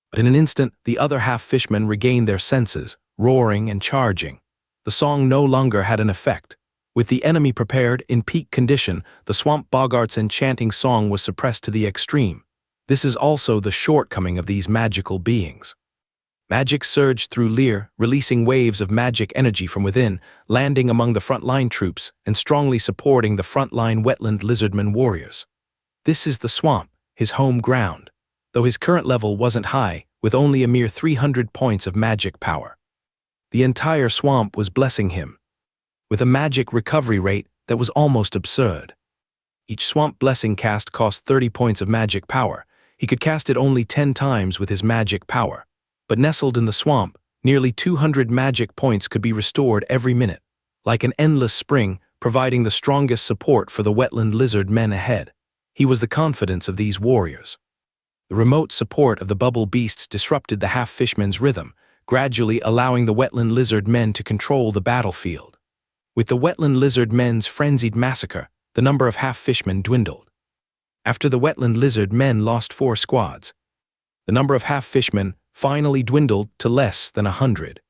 But in an instant, the other half-fishmen regained their senses, roaring and charging. The song no longer had an effect. With the enemy prepared, in peak condition, the swamp boggart's enchanting song was suppressed to the extreme. This is also the shortcoming of these magical beings. Magic surged through Lear, releasing waves of magic energy from within, landing among the front-line troops and strongly supporting the front-line wetland lizardmen warriors. This is the swamp, his home ground, though his current level wasn't high, with only a mere 300 points of magic power. The entire swamp was blessing him, with a magic recovery rate that was almost absurd. Each swamp blessing cast cost 30 points of magic power. He could cast it only 10 times with his magic power. But nestled in the swamp, nearly 200 magic points could be restored every minute, like an endless spring, providing the strongest support for the wetland lizard men ahead. He was the confidence of these warriors. The remote support of the bubble beasts disrupted the half-fishman's rhythm, gradually allowing the wetland lizard men to control the battlefield. With the wetland lizard men's frenzied massacre, the number of half-fishmen dwindled. After the wetland lizard men lost 4 squads, the number of half-fishmen finally dwindled to less than 100.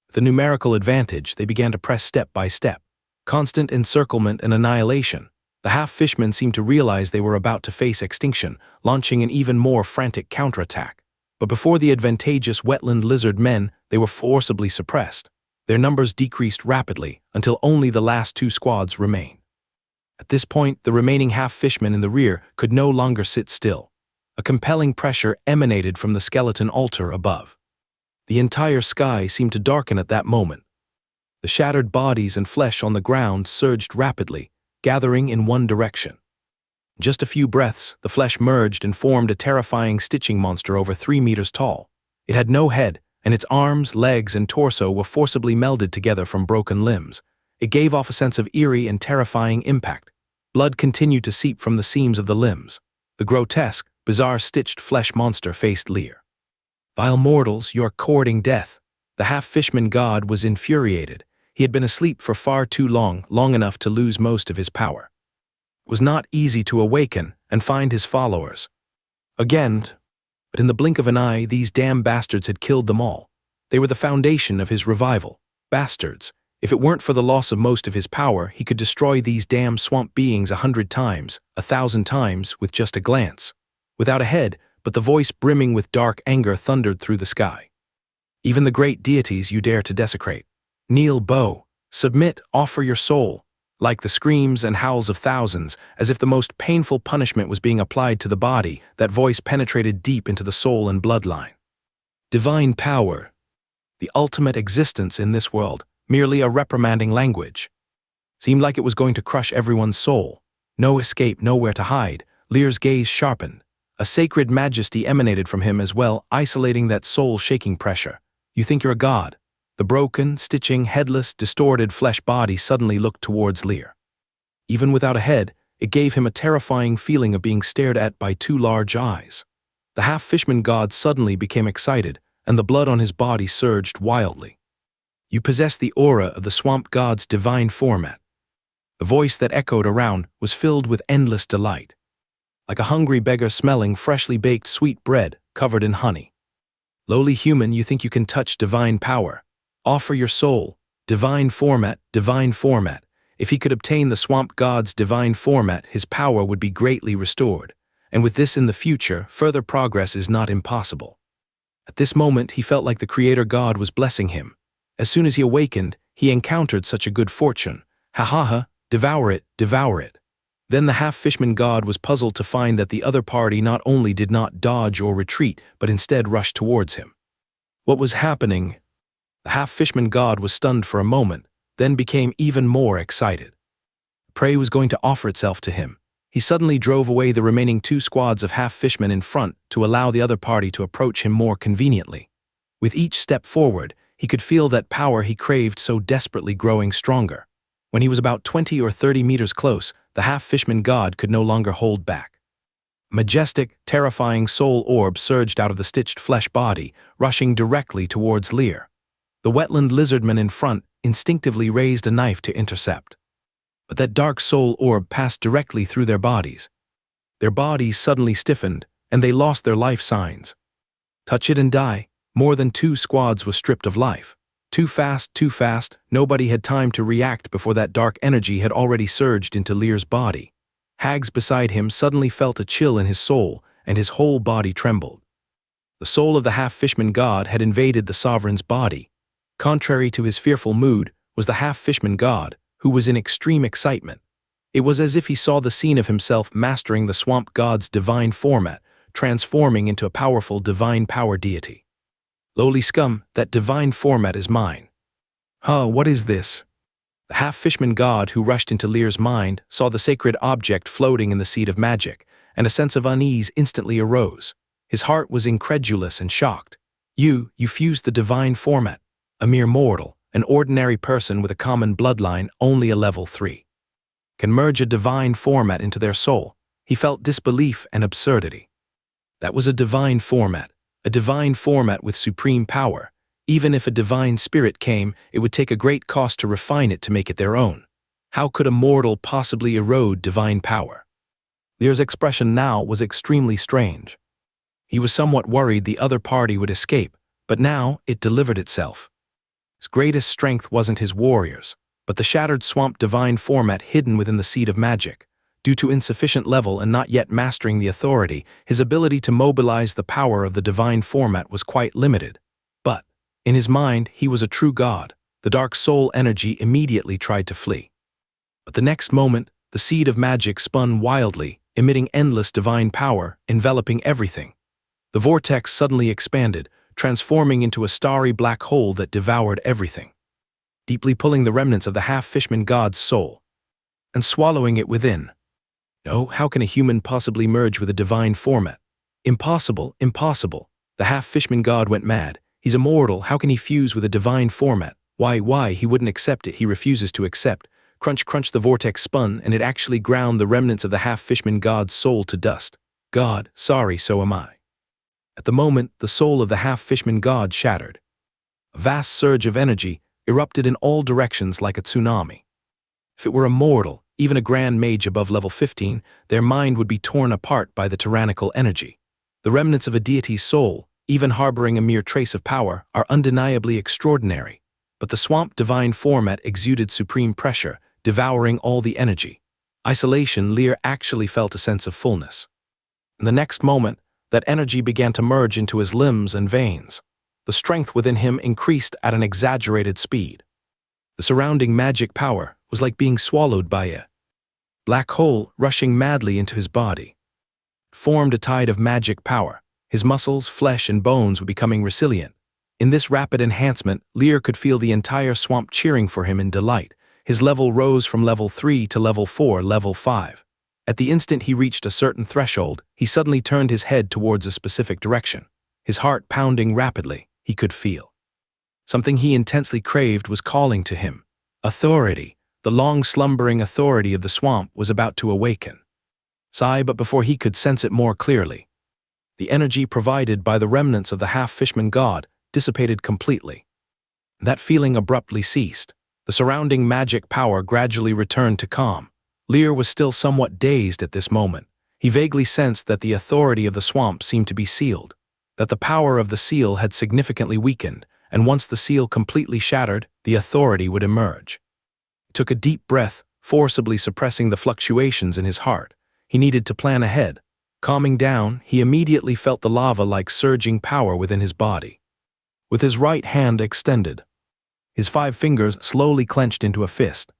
With a numerical advantage, they began to press step by step. Constant encirclement and annihilation. The half-fishmen seemed to realize they were about to face extinction, launching an even more frantic counterattack. But before the advantageous wetland lizard men, they were forcibly suppressed. Their numbers decreased rapidly until only the last 2 squads remained. At this point, the remaining half-fishmen in the rear could no longer sit still. A compelling pressure emanated from the skeleton altar above. The entire sky seemed to darken at that moment. The shattered bodies and flesh on the ground surged rapidly, gathering in one direction. In just a few breaths, the flesh merged and formed a terrifying stitching monster over 3 meters tall. It had no head, and its arms, legs, and torso were forcibly melded together from broken limbs. It gave off a sense of eerie and terrifying impact. Blood continued to seep from the seams of the limbs. The grotesque, bizarre stitched flesh monster faced Lear. "Vile mortals, you are courting death." The half-fishman god was infuriated. He had been asleep for far too long enough to lose most of his power. It was not easy to awaken and find his followers again, but in the blink of an eye, these damn bastards had killed them all. They were the foundation of his revival. Bastards. If it weren't for the loss of most of his power, he could destroy these damn swamp beings 100 times, 1,000 times, with just a glance. Without a head, but the voice brimming with dark anger thundered through the sky. "Even the great deities you dare to desecrate. Kneel, bow, submit, offer your soul." Like the screams and howls of thousands, as if the most painful punishment was being applied to the body, that voice penetrated deep into the soul and bloodline. Divine power. The ultimate existence in this world, merely a reprimanding language. Seemed like it was going to crush everyone's soul. No escape, nowhere to hide. Lear's gaze sharpened. A sacred majesty emanated from him as well, isolating that soul-shaking pressure. "You think you're a god?" The broken, stitching, headless, distorted flesh body suddenly looked towards Lear. Even without a head, it gave him a terrifying feeling of being stared at by 2 large eyes. The half-fishman god suddenly became excited, and the blood on his body surged wildly. "You possess the aura of the swamp god's divine format." The voice that echoed around was filled with endless delight, like a hungry beggar smelling freshly baked sweet bread covered in honey. "Lowly human, you think you can touch divine power? Offer your soul. Divine format, divine format. If he could obtain the swamp god's divine format, his power would be greatly restored. And with this in the future, further progress is not impossible." At this moment, he felt like the creator god was blessing him. As soon as he awakened, he encountered such a good fortune. Ha ha ha, devour it, devour it. Then the half-fishman god was puzzled to find that the other party not only did not dodge or retreat, but instead rushed towards him. What was happening? The half-fishman god was stunned for a moment, then became even more excited. Prey was going to offer itself to him. He suddenly drove away the remaining 2 squads of half-fishmen in front to allow the other party to approach him more conveniently. With each step forward, he could feel that power he craved so desperately growing stronger. When he was about 20 or 30 meters close, the half-fishman god could no longer hold back. majestic, terrifying soul orb surged out of the stitched flesh body, rushing directly towards Lear. The wetland lizardman in front instinctively raised a knife to intercept. But that dark soul orb passed directly through their bodies. Their bodies suddenly stiffened, and they lost their life signs. Touch it and die. More than 2 squads was stripped of life. Too fast, nobody had time to react before that dark energy had already surged into Lear's body. Hags beside him suddenly felt a chill in his soul, and his whole body trembled. The soul of the half-fishman god had invaded the sovereign's body. Contrary to his fearful mood was the half-fishman god, who was in extreme excitement. It was as if he saw the scene of himself mastering the swamp god's divine format, transforming into a powerful divine power deity. Lowly scum, that divine format is mine. What is this? The half-fishman god who rushed into Lear's mind saw the sacred object floating in the seed of magic, and a sense of unease instantly arose. His heart was incredulous and shocked. You fused the divine format. A mere mortal, an ordinary person with a common bloodline, only a level 3. Can merge a divine format into their soul. He felt disbelief and absurdity. That was a divine format with supreme power. Even if a divine spirit came, it would take a great cost to refine it to make it their own. How could a mortal possibly erode divine power? Lear's expression now was extremely strange. He was somewhat worried the other party would escape, but now it delivered itself. His greatest strength wasn't his warriors, but the shattered swamp divine format hidden within the seed of magic. Due to insufficient level and not yet mastering the authority, his ability to mobilize the power of the divine format was quite limited. But, in his mind, he was a true god. The dark soul energy immediately tried to flee. But the next moment, the seed of magic spun wildly, emitting endless divine power, enveloping everything. The vortex suddenly expanded, transforming into a starry black hole that devoured everything, deeply pulling the remnants of the half-fishman god's soul, and swallowing it within. No, how can a human possibly merge with a divine format? Impossible, impossible. The half-fishman god went mad. He's immortal, how can he fuse with a divine format? Why, he wouldn't accept it, he refuses to accept. Crunch, crunch, the vortex spun, and it actually ground the remnants of the half-fishman god's soul to dust. God, sorry, so am I. At the moment, the soul of the half-fishman god shattered. A vast surge of energy erupted in all directions like a tsunami. If it were a mortal, even a grand mage above level 15, their mind would be torn apart by the tyrannical energy. The remnants of a deity's soul, even harboring a mere trace of power, are undeniably extraordinary. But the swamp divine format exuded supreme pressure, devouring all the energy. Isolation, Lear actually felt a sense of fullness. In the next moment, that energy began to merge into his limbs and veins. The strength within him increased at an exaggerated speed. The surrounding magic power was like being swallowed by a black hole rushing madly into his body. It formed a tide of magic power. His muscles, flesh, and bones were becoming resilient. In this rapid enhancement, Lear could feel the entire swamp cheering for him in delight. His level rose from level 3 to level 4, level 5. At the instant he reached a certain threshold, he suddenly turned his head towards a specific direction. His heart pounding rapidly, he could feel. Something he intensely craved was calling to him. Authority. The long-slumbering authority of the swamp was about to awaken. Sigh, but before he could sense it more clearly, the energy provided by the remnants of the half-fishman god dissipated completely. That feeling abruptly ceased. The surrounding magic power gradually returned to calm. Lear was still somewhat dazed at this moment. He vaguely sensed that the authority of the swamp seemed to be sealed, that the power of the seal had significantly weakened, and once the seal completely shattered, the authority would emerge. He took a deep breath, forcibly suppressing the fluctuations in his heart. He needed to plan ahead. Calming down, he immediately felt the lava-like surging power within his body. With his right hand extended, his 5 fingers slowly clenched into a fist.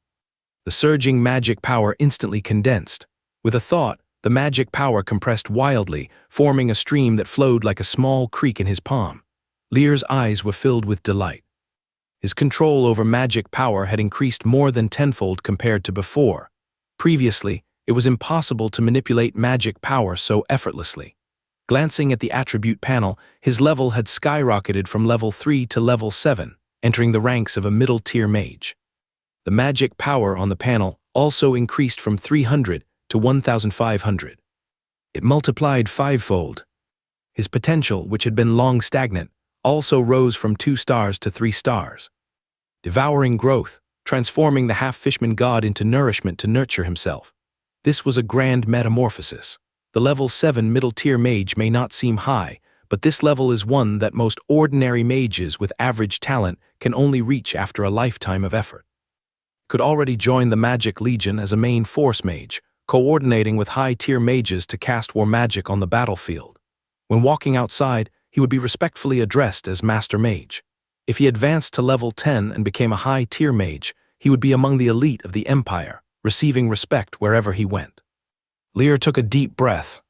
The surging magic power instantly condensed. With a thought, the magic power compressed wildly, forming a stream that flowed like a small creek in his palm. Lear's eyes were filled with delight. His control over magic power had increased more than tenfold compared to before. Previously, it was impossible to manipulate magic power so effortlessly. Glancing at the attribute panel, his level had skyrocketed from level 3 to level 7, entering the ranks of a middle-tier mage. The magic power on the panel also increased from 300 to 1,500. It multiplied fivefold. His potential, which had been long stagnant, also rose from 2 stars to 3 stars. Devouring growth, transforming the half-fishman god into nourishment to nurture himself. This was a grand metamorphosis. The level 7 middle-tier mage may not seem high, but this level is one that most ordinary mages with average talent can only reach after a lifetime of effort. Could already join the Magic Legion as a main force mage, coordinating with high-tier mages to cast war magic on the battlefield. When walking outside, he would be respectfully addressed as Master Mage. If he advanced to level 10 and became a high-tier mage, he would be among the elite of the Empire, receiving respect wherever he went. Lear took a deep breath.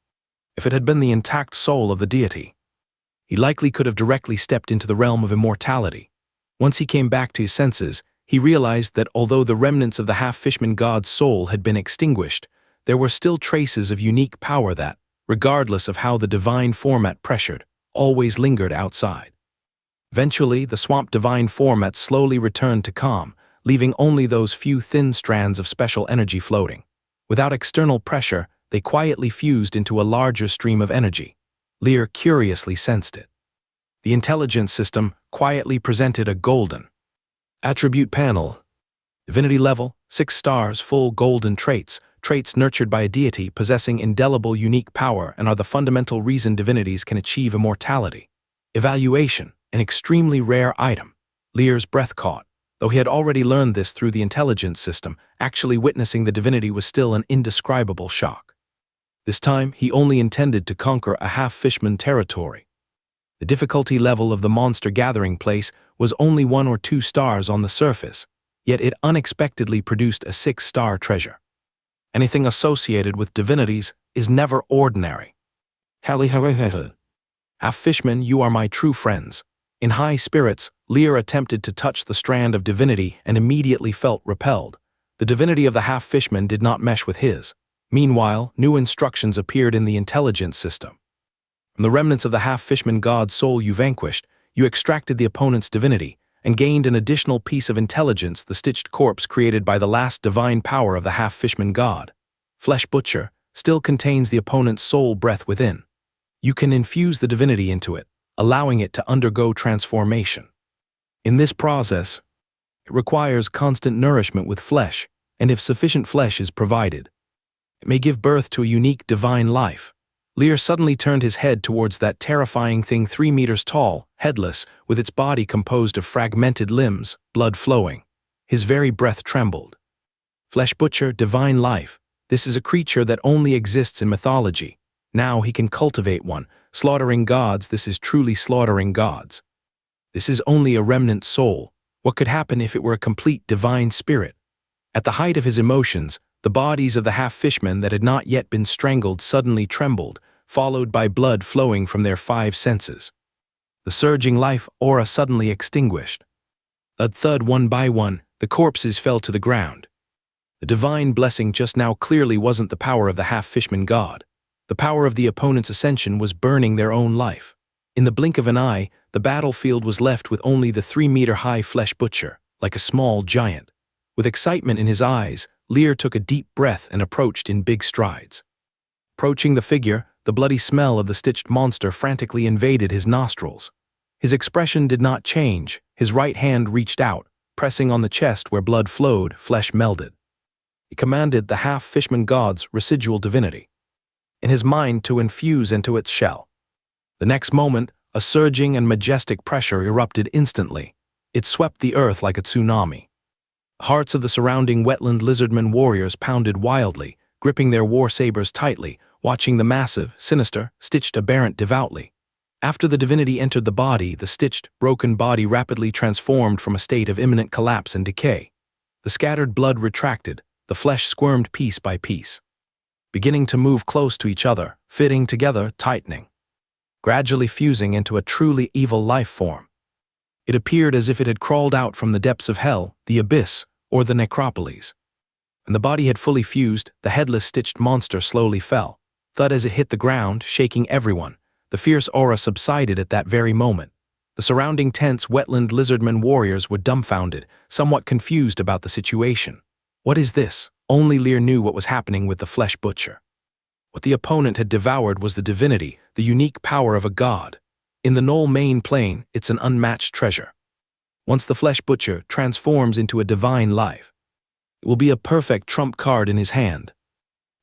If it had been the intact soul of the deity, he likely could have directly stepped into the realm of immortality. Once he came back to his senses, he realized that although the remnants of the half-fishman god's soul had been extinguished, there were still traces of unique power that, regardless of how the divine format pressured, always lingered outside. Eventually, the swamp divine format slowly returned to calm, leaving only those few thin strands of special energy floating. Without external pressure, they quietly fused into a larger stream of energy. Lear curiously sensed it. The intelligence system quietly presented a golden attribute panel. Divinity level, 6 stars, full golden traits nurtured by a deity possessing indelible unique power and are the fundamental reason divinities can achieve immortality. Evaluation, an extremely rare item. Lear's breath caught. Though he had already learned this through the intelligence system, actually witnessing the divinity was still an indescribable shock. This time, he only intended to conquer a half-fishman territory. The difficulty level of the monster gathering place was only 1 or 2 stars on the surface, yet it unexpectedly produced a 6-star treasure. Anything associated with divinities is never ordinary. Half-fishmen, you are my true friends. In high spirits, Lear attempted to touch the strand of divinity and immediately felt repelled. The divinity of the half-fishman did not mesh with his. Meanwhile, new instructions appeared in the intelligence system. From the remnants of the half-fishman god's soul you vanquished, you extracted the opponent's divinity and gained an additional piece of intelligence, the stitched corpse created by the last divine power of the half-fishman god. Flesh Butcher still contains the opponent's soul breath within. You can infuse the divinity into it, allowing it to undergo transformation. In this process, it requires constant nourishment with flesh, and if sufficient flesh is provided, it may give birth to a unique divine life. Lear suddenly turned his head towards that terrifying thing 3 meters tall, headless, with its body composed of fragmented limbs, blood flowing. His very breath trembled. Flesh Butcher, divine life. This is a creature that only exists in mythology. Now he can cultivate one. Slaughtering gods, this is truly slaughtering gods. This is only a remnant soul. What could happen if it were a complete divine spirit? At the height of his emotions, the bodies of the half-fishmen that had not yet been strangled suddenly trembled, followed by blood flowing from their 5 senses. The surging life aura suddenly extinguished. A thud, one by one, the corpses fell to the ground. The divine blessing just now clearly wasn't the power of the half-fishman god. The power of the opponent's ascension was burning their own life. In the blink of an eye, the battlefield was left with only the 3-meter-high Flesh Butcher, like a small giant. With excitement in his eyes, Lear took a deep breath and approached in big strides. Approaching the figure, the bloody smell of the stitched monster frantically invaded his nostrils. His expression did not change. His right hand reached out, pressing on the chest where blood flowed, flesh melded. He commanded the half-fishman god's residual divinity in his mind to infuse into its shell. The next moment, a surging and majestic pressure erupted instantly. It swept the earth like a tsunami. The hearts of the surrounding wetland lizardmen warriors pounded wildly, gripping their war sabers tightly, watching the massive, sinister, stitched aberrant devoutly. After the divinity entered the body, the stitched, broken body rapidly transformed from a state of imminent collapse and decay. The scattered blood retracted, the flesh squirmed piece by piece, beginning to move close to each other, fitting together, tightening, gradually fusing into a truly evil life form. It appeared as if it had crawled out from the depths of hell, the abyss, or the necropolis. When the body had fully fused, the headless stitched monster slowly fell. Thud as it hit the ground, shaking everyone. The fierce aura subsided at that very moment. The surrounding tense wetland lizardmen warriors were dumbfounded, somewhat confused about the situation. What is this? Only Lear knew what was happening with the Flesh Butcher. What the opponent had devoured was the divinity, the unique power of a god. In the Knoll Main Plain, it's an unmatched treasure. Once the flesh butcher transforms into a divine life, it will be a perfect trump card in his hand.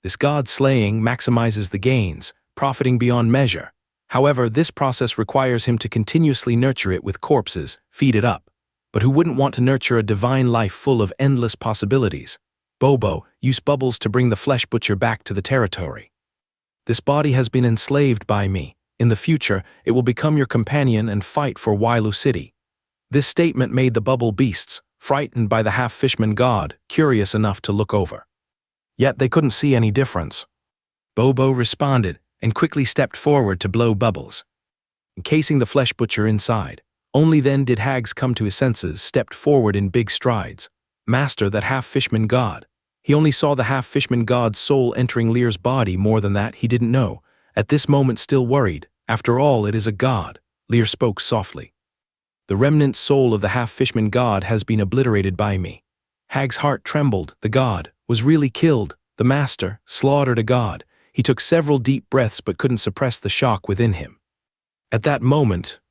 This god slaying maximizes the gains, profiting beyond measure. However, this process requires him to continuously nurture it with corpses, feed it up. But who wouldn't want to nurture a divine life full of endless possibilities? Bobo, use bubbles to bring the flesh butcher back to the territory. This body has been enslaved by me. In the future, it will become your companion and fight for Wailu City. This statement made the bubble beasts, frightened by the half-fishman god, curious enough to look over. Yet they couldn't see any difference. Bobo responded and quickly stepped forward to blow bubbles, encasing the flesh butcher inside. Only then did Hags come to his senses, stepped forward in big strides. Master, that half-fishman god. He only saw the half-fishman god's soul entering Lear's body. More than that, he didn't know. At this moment, still worried. After all, it is a god. Lear spoke softly. The remnant soul of the half-fishman god has been obliterated by me. Hag's heart trembled. The god was really killed. The master slaughtered a god. He took several deep breaths but couldn't suppress the shock within him. At that moment,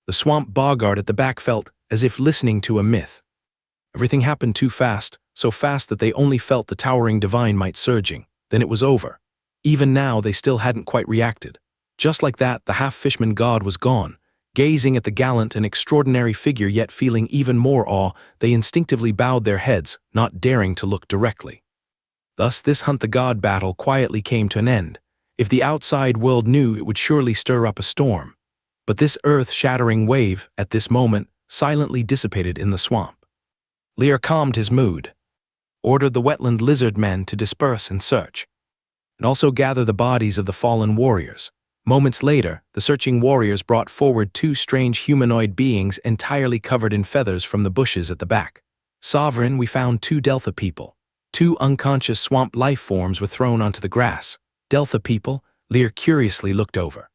the swamp boggart at the back felt as if listening to a myth. Everything happened too fast, so fast that they only felt the towering divine might surging. Then it was over. Even now, they still hadn't quite reacted. Just like that, the half-fishman god was gone. Gazing at the gallant and extraordinary figure, yet feeling even more awe, they instinctively bowed their heads, not daring to look directly. Thus, this hunt the god battle quietly came to an end. If the outside world knew, it would surely stir up a storm. But this earth-shattering wave, at this moment, silently dissipated in the swamp. Lear calmed his mood, ordered the Wetland lizard men to disperse and search, and also gather the bodies of the fallen warriors. Moments later, the searching warriors brought forward two strange humanoid beings entirely covered in feathers from the bushes at the back. Sovereign, we found two Delta people. Two unconscious swamp life forms were thrown onto the grass. Delta people? Lear curiously looked over.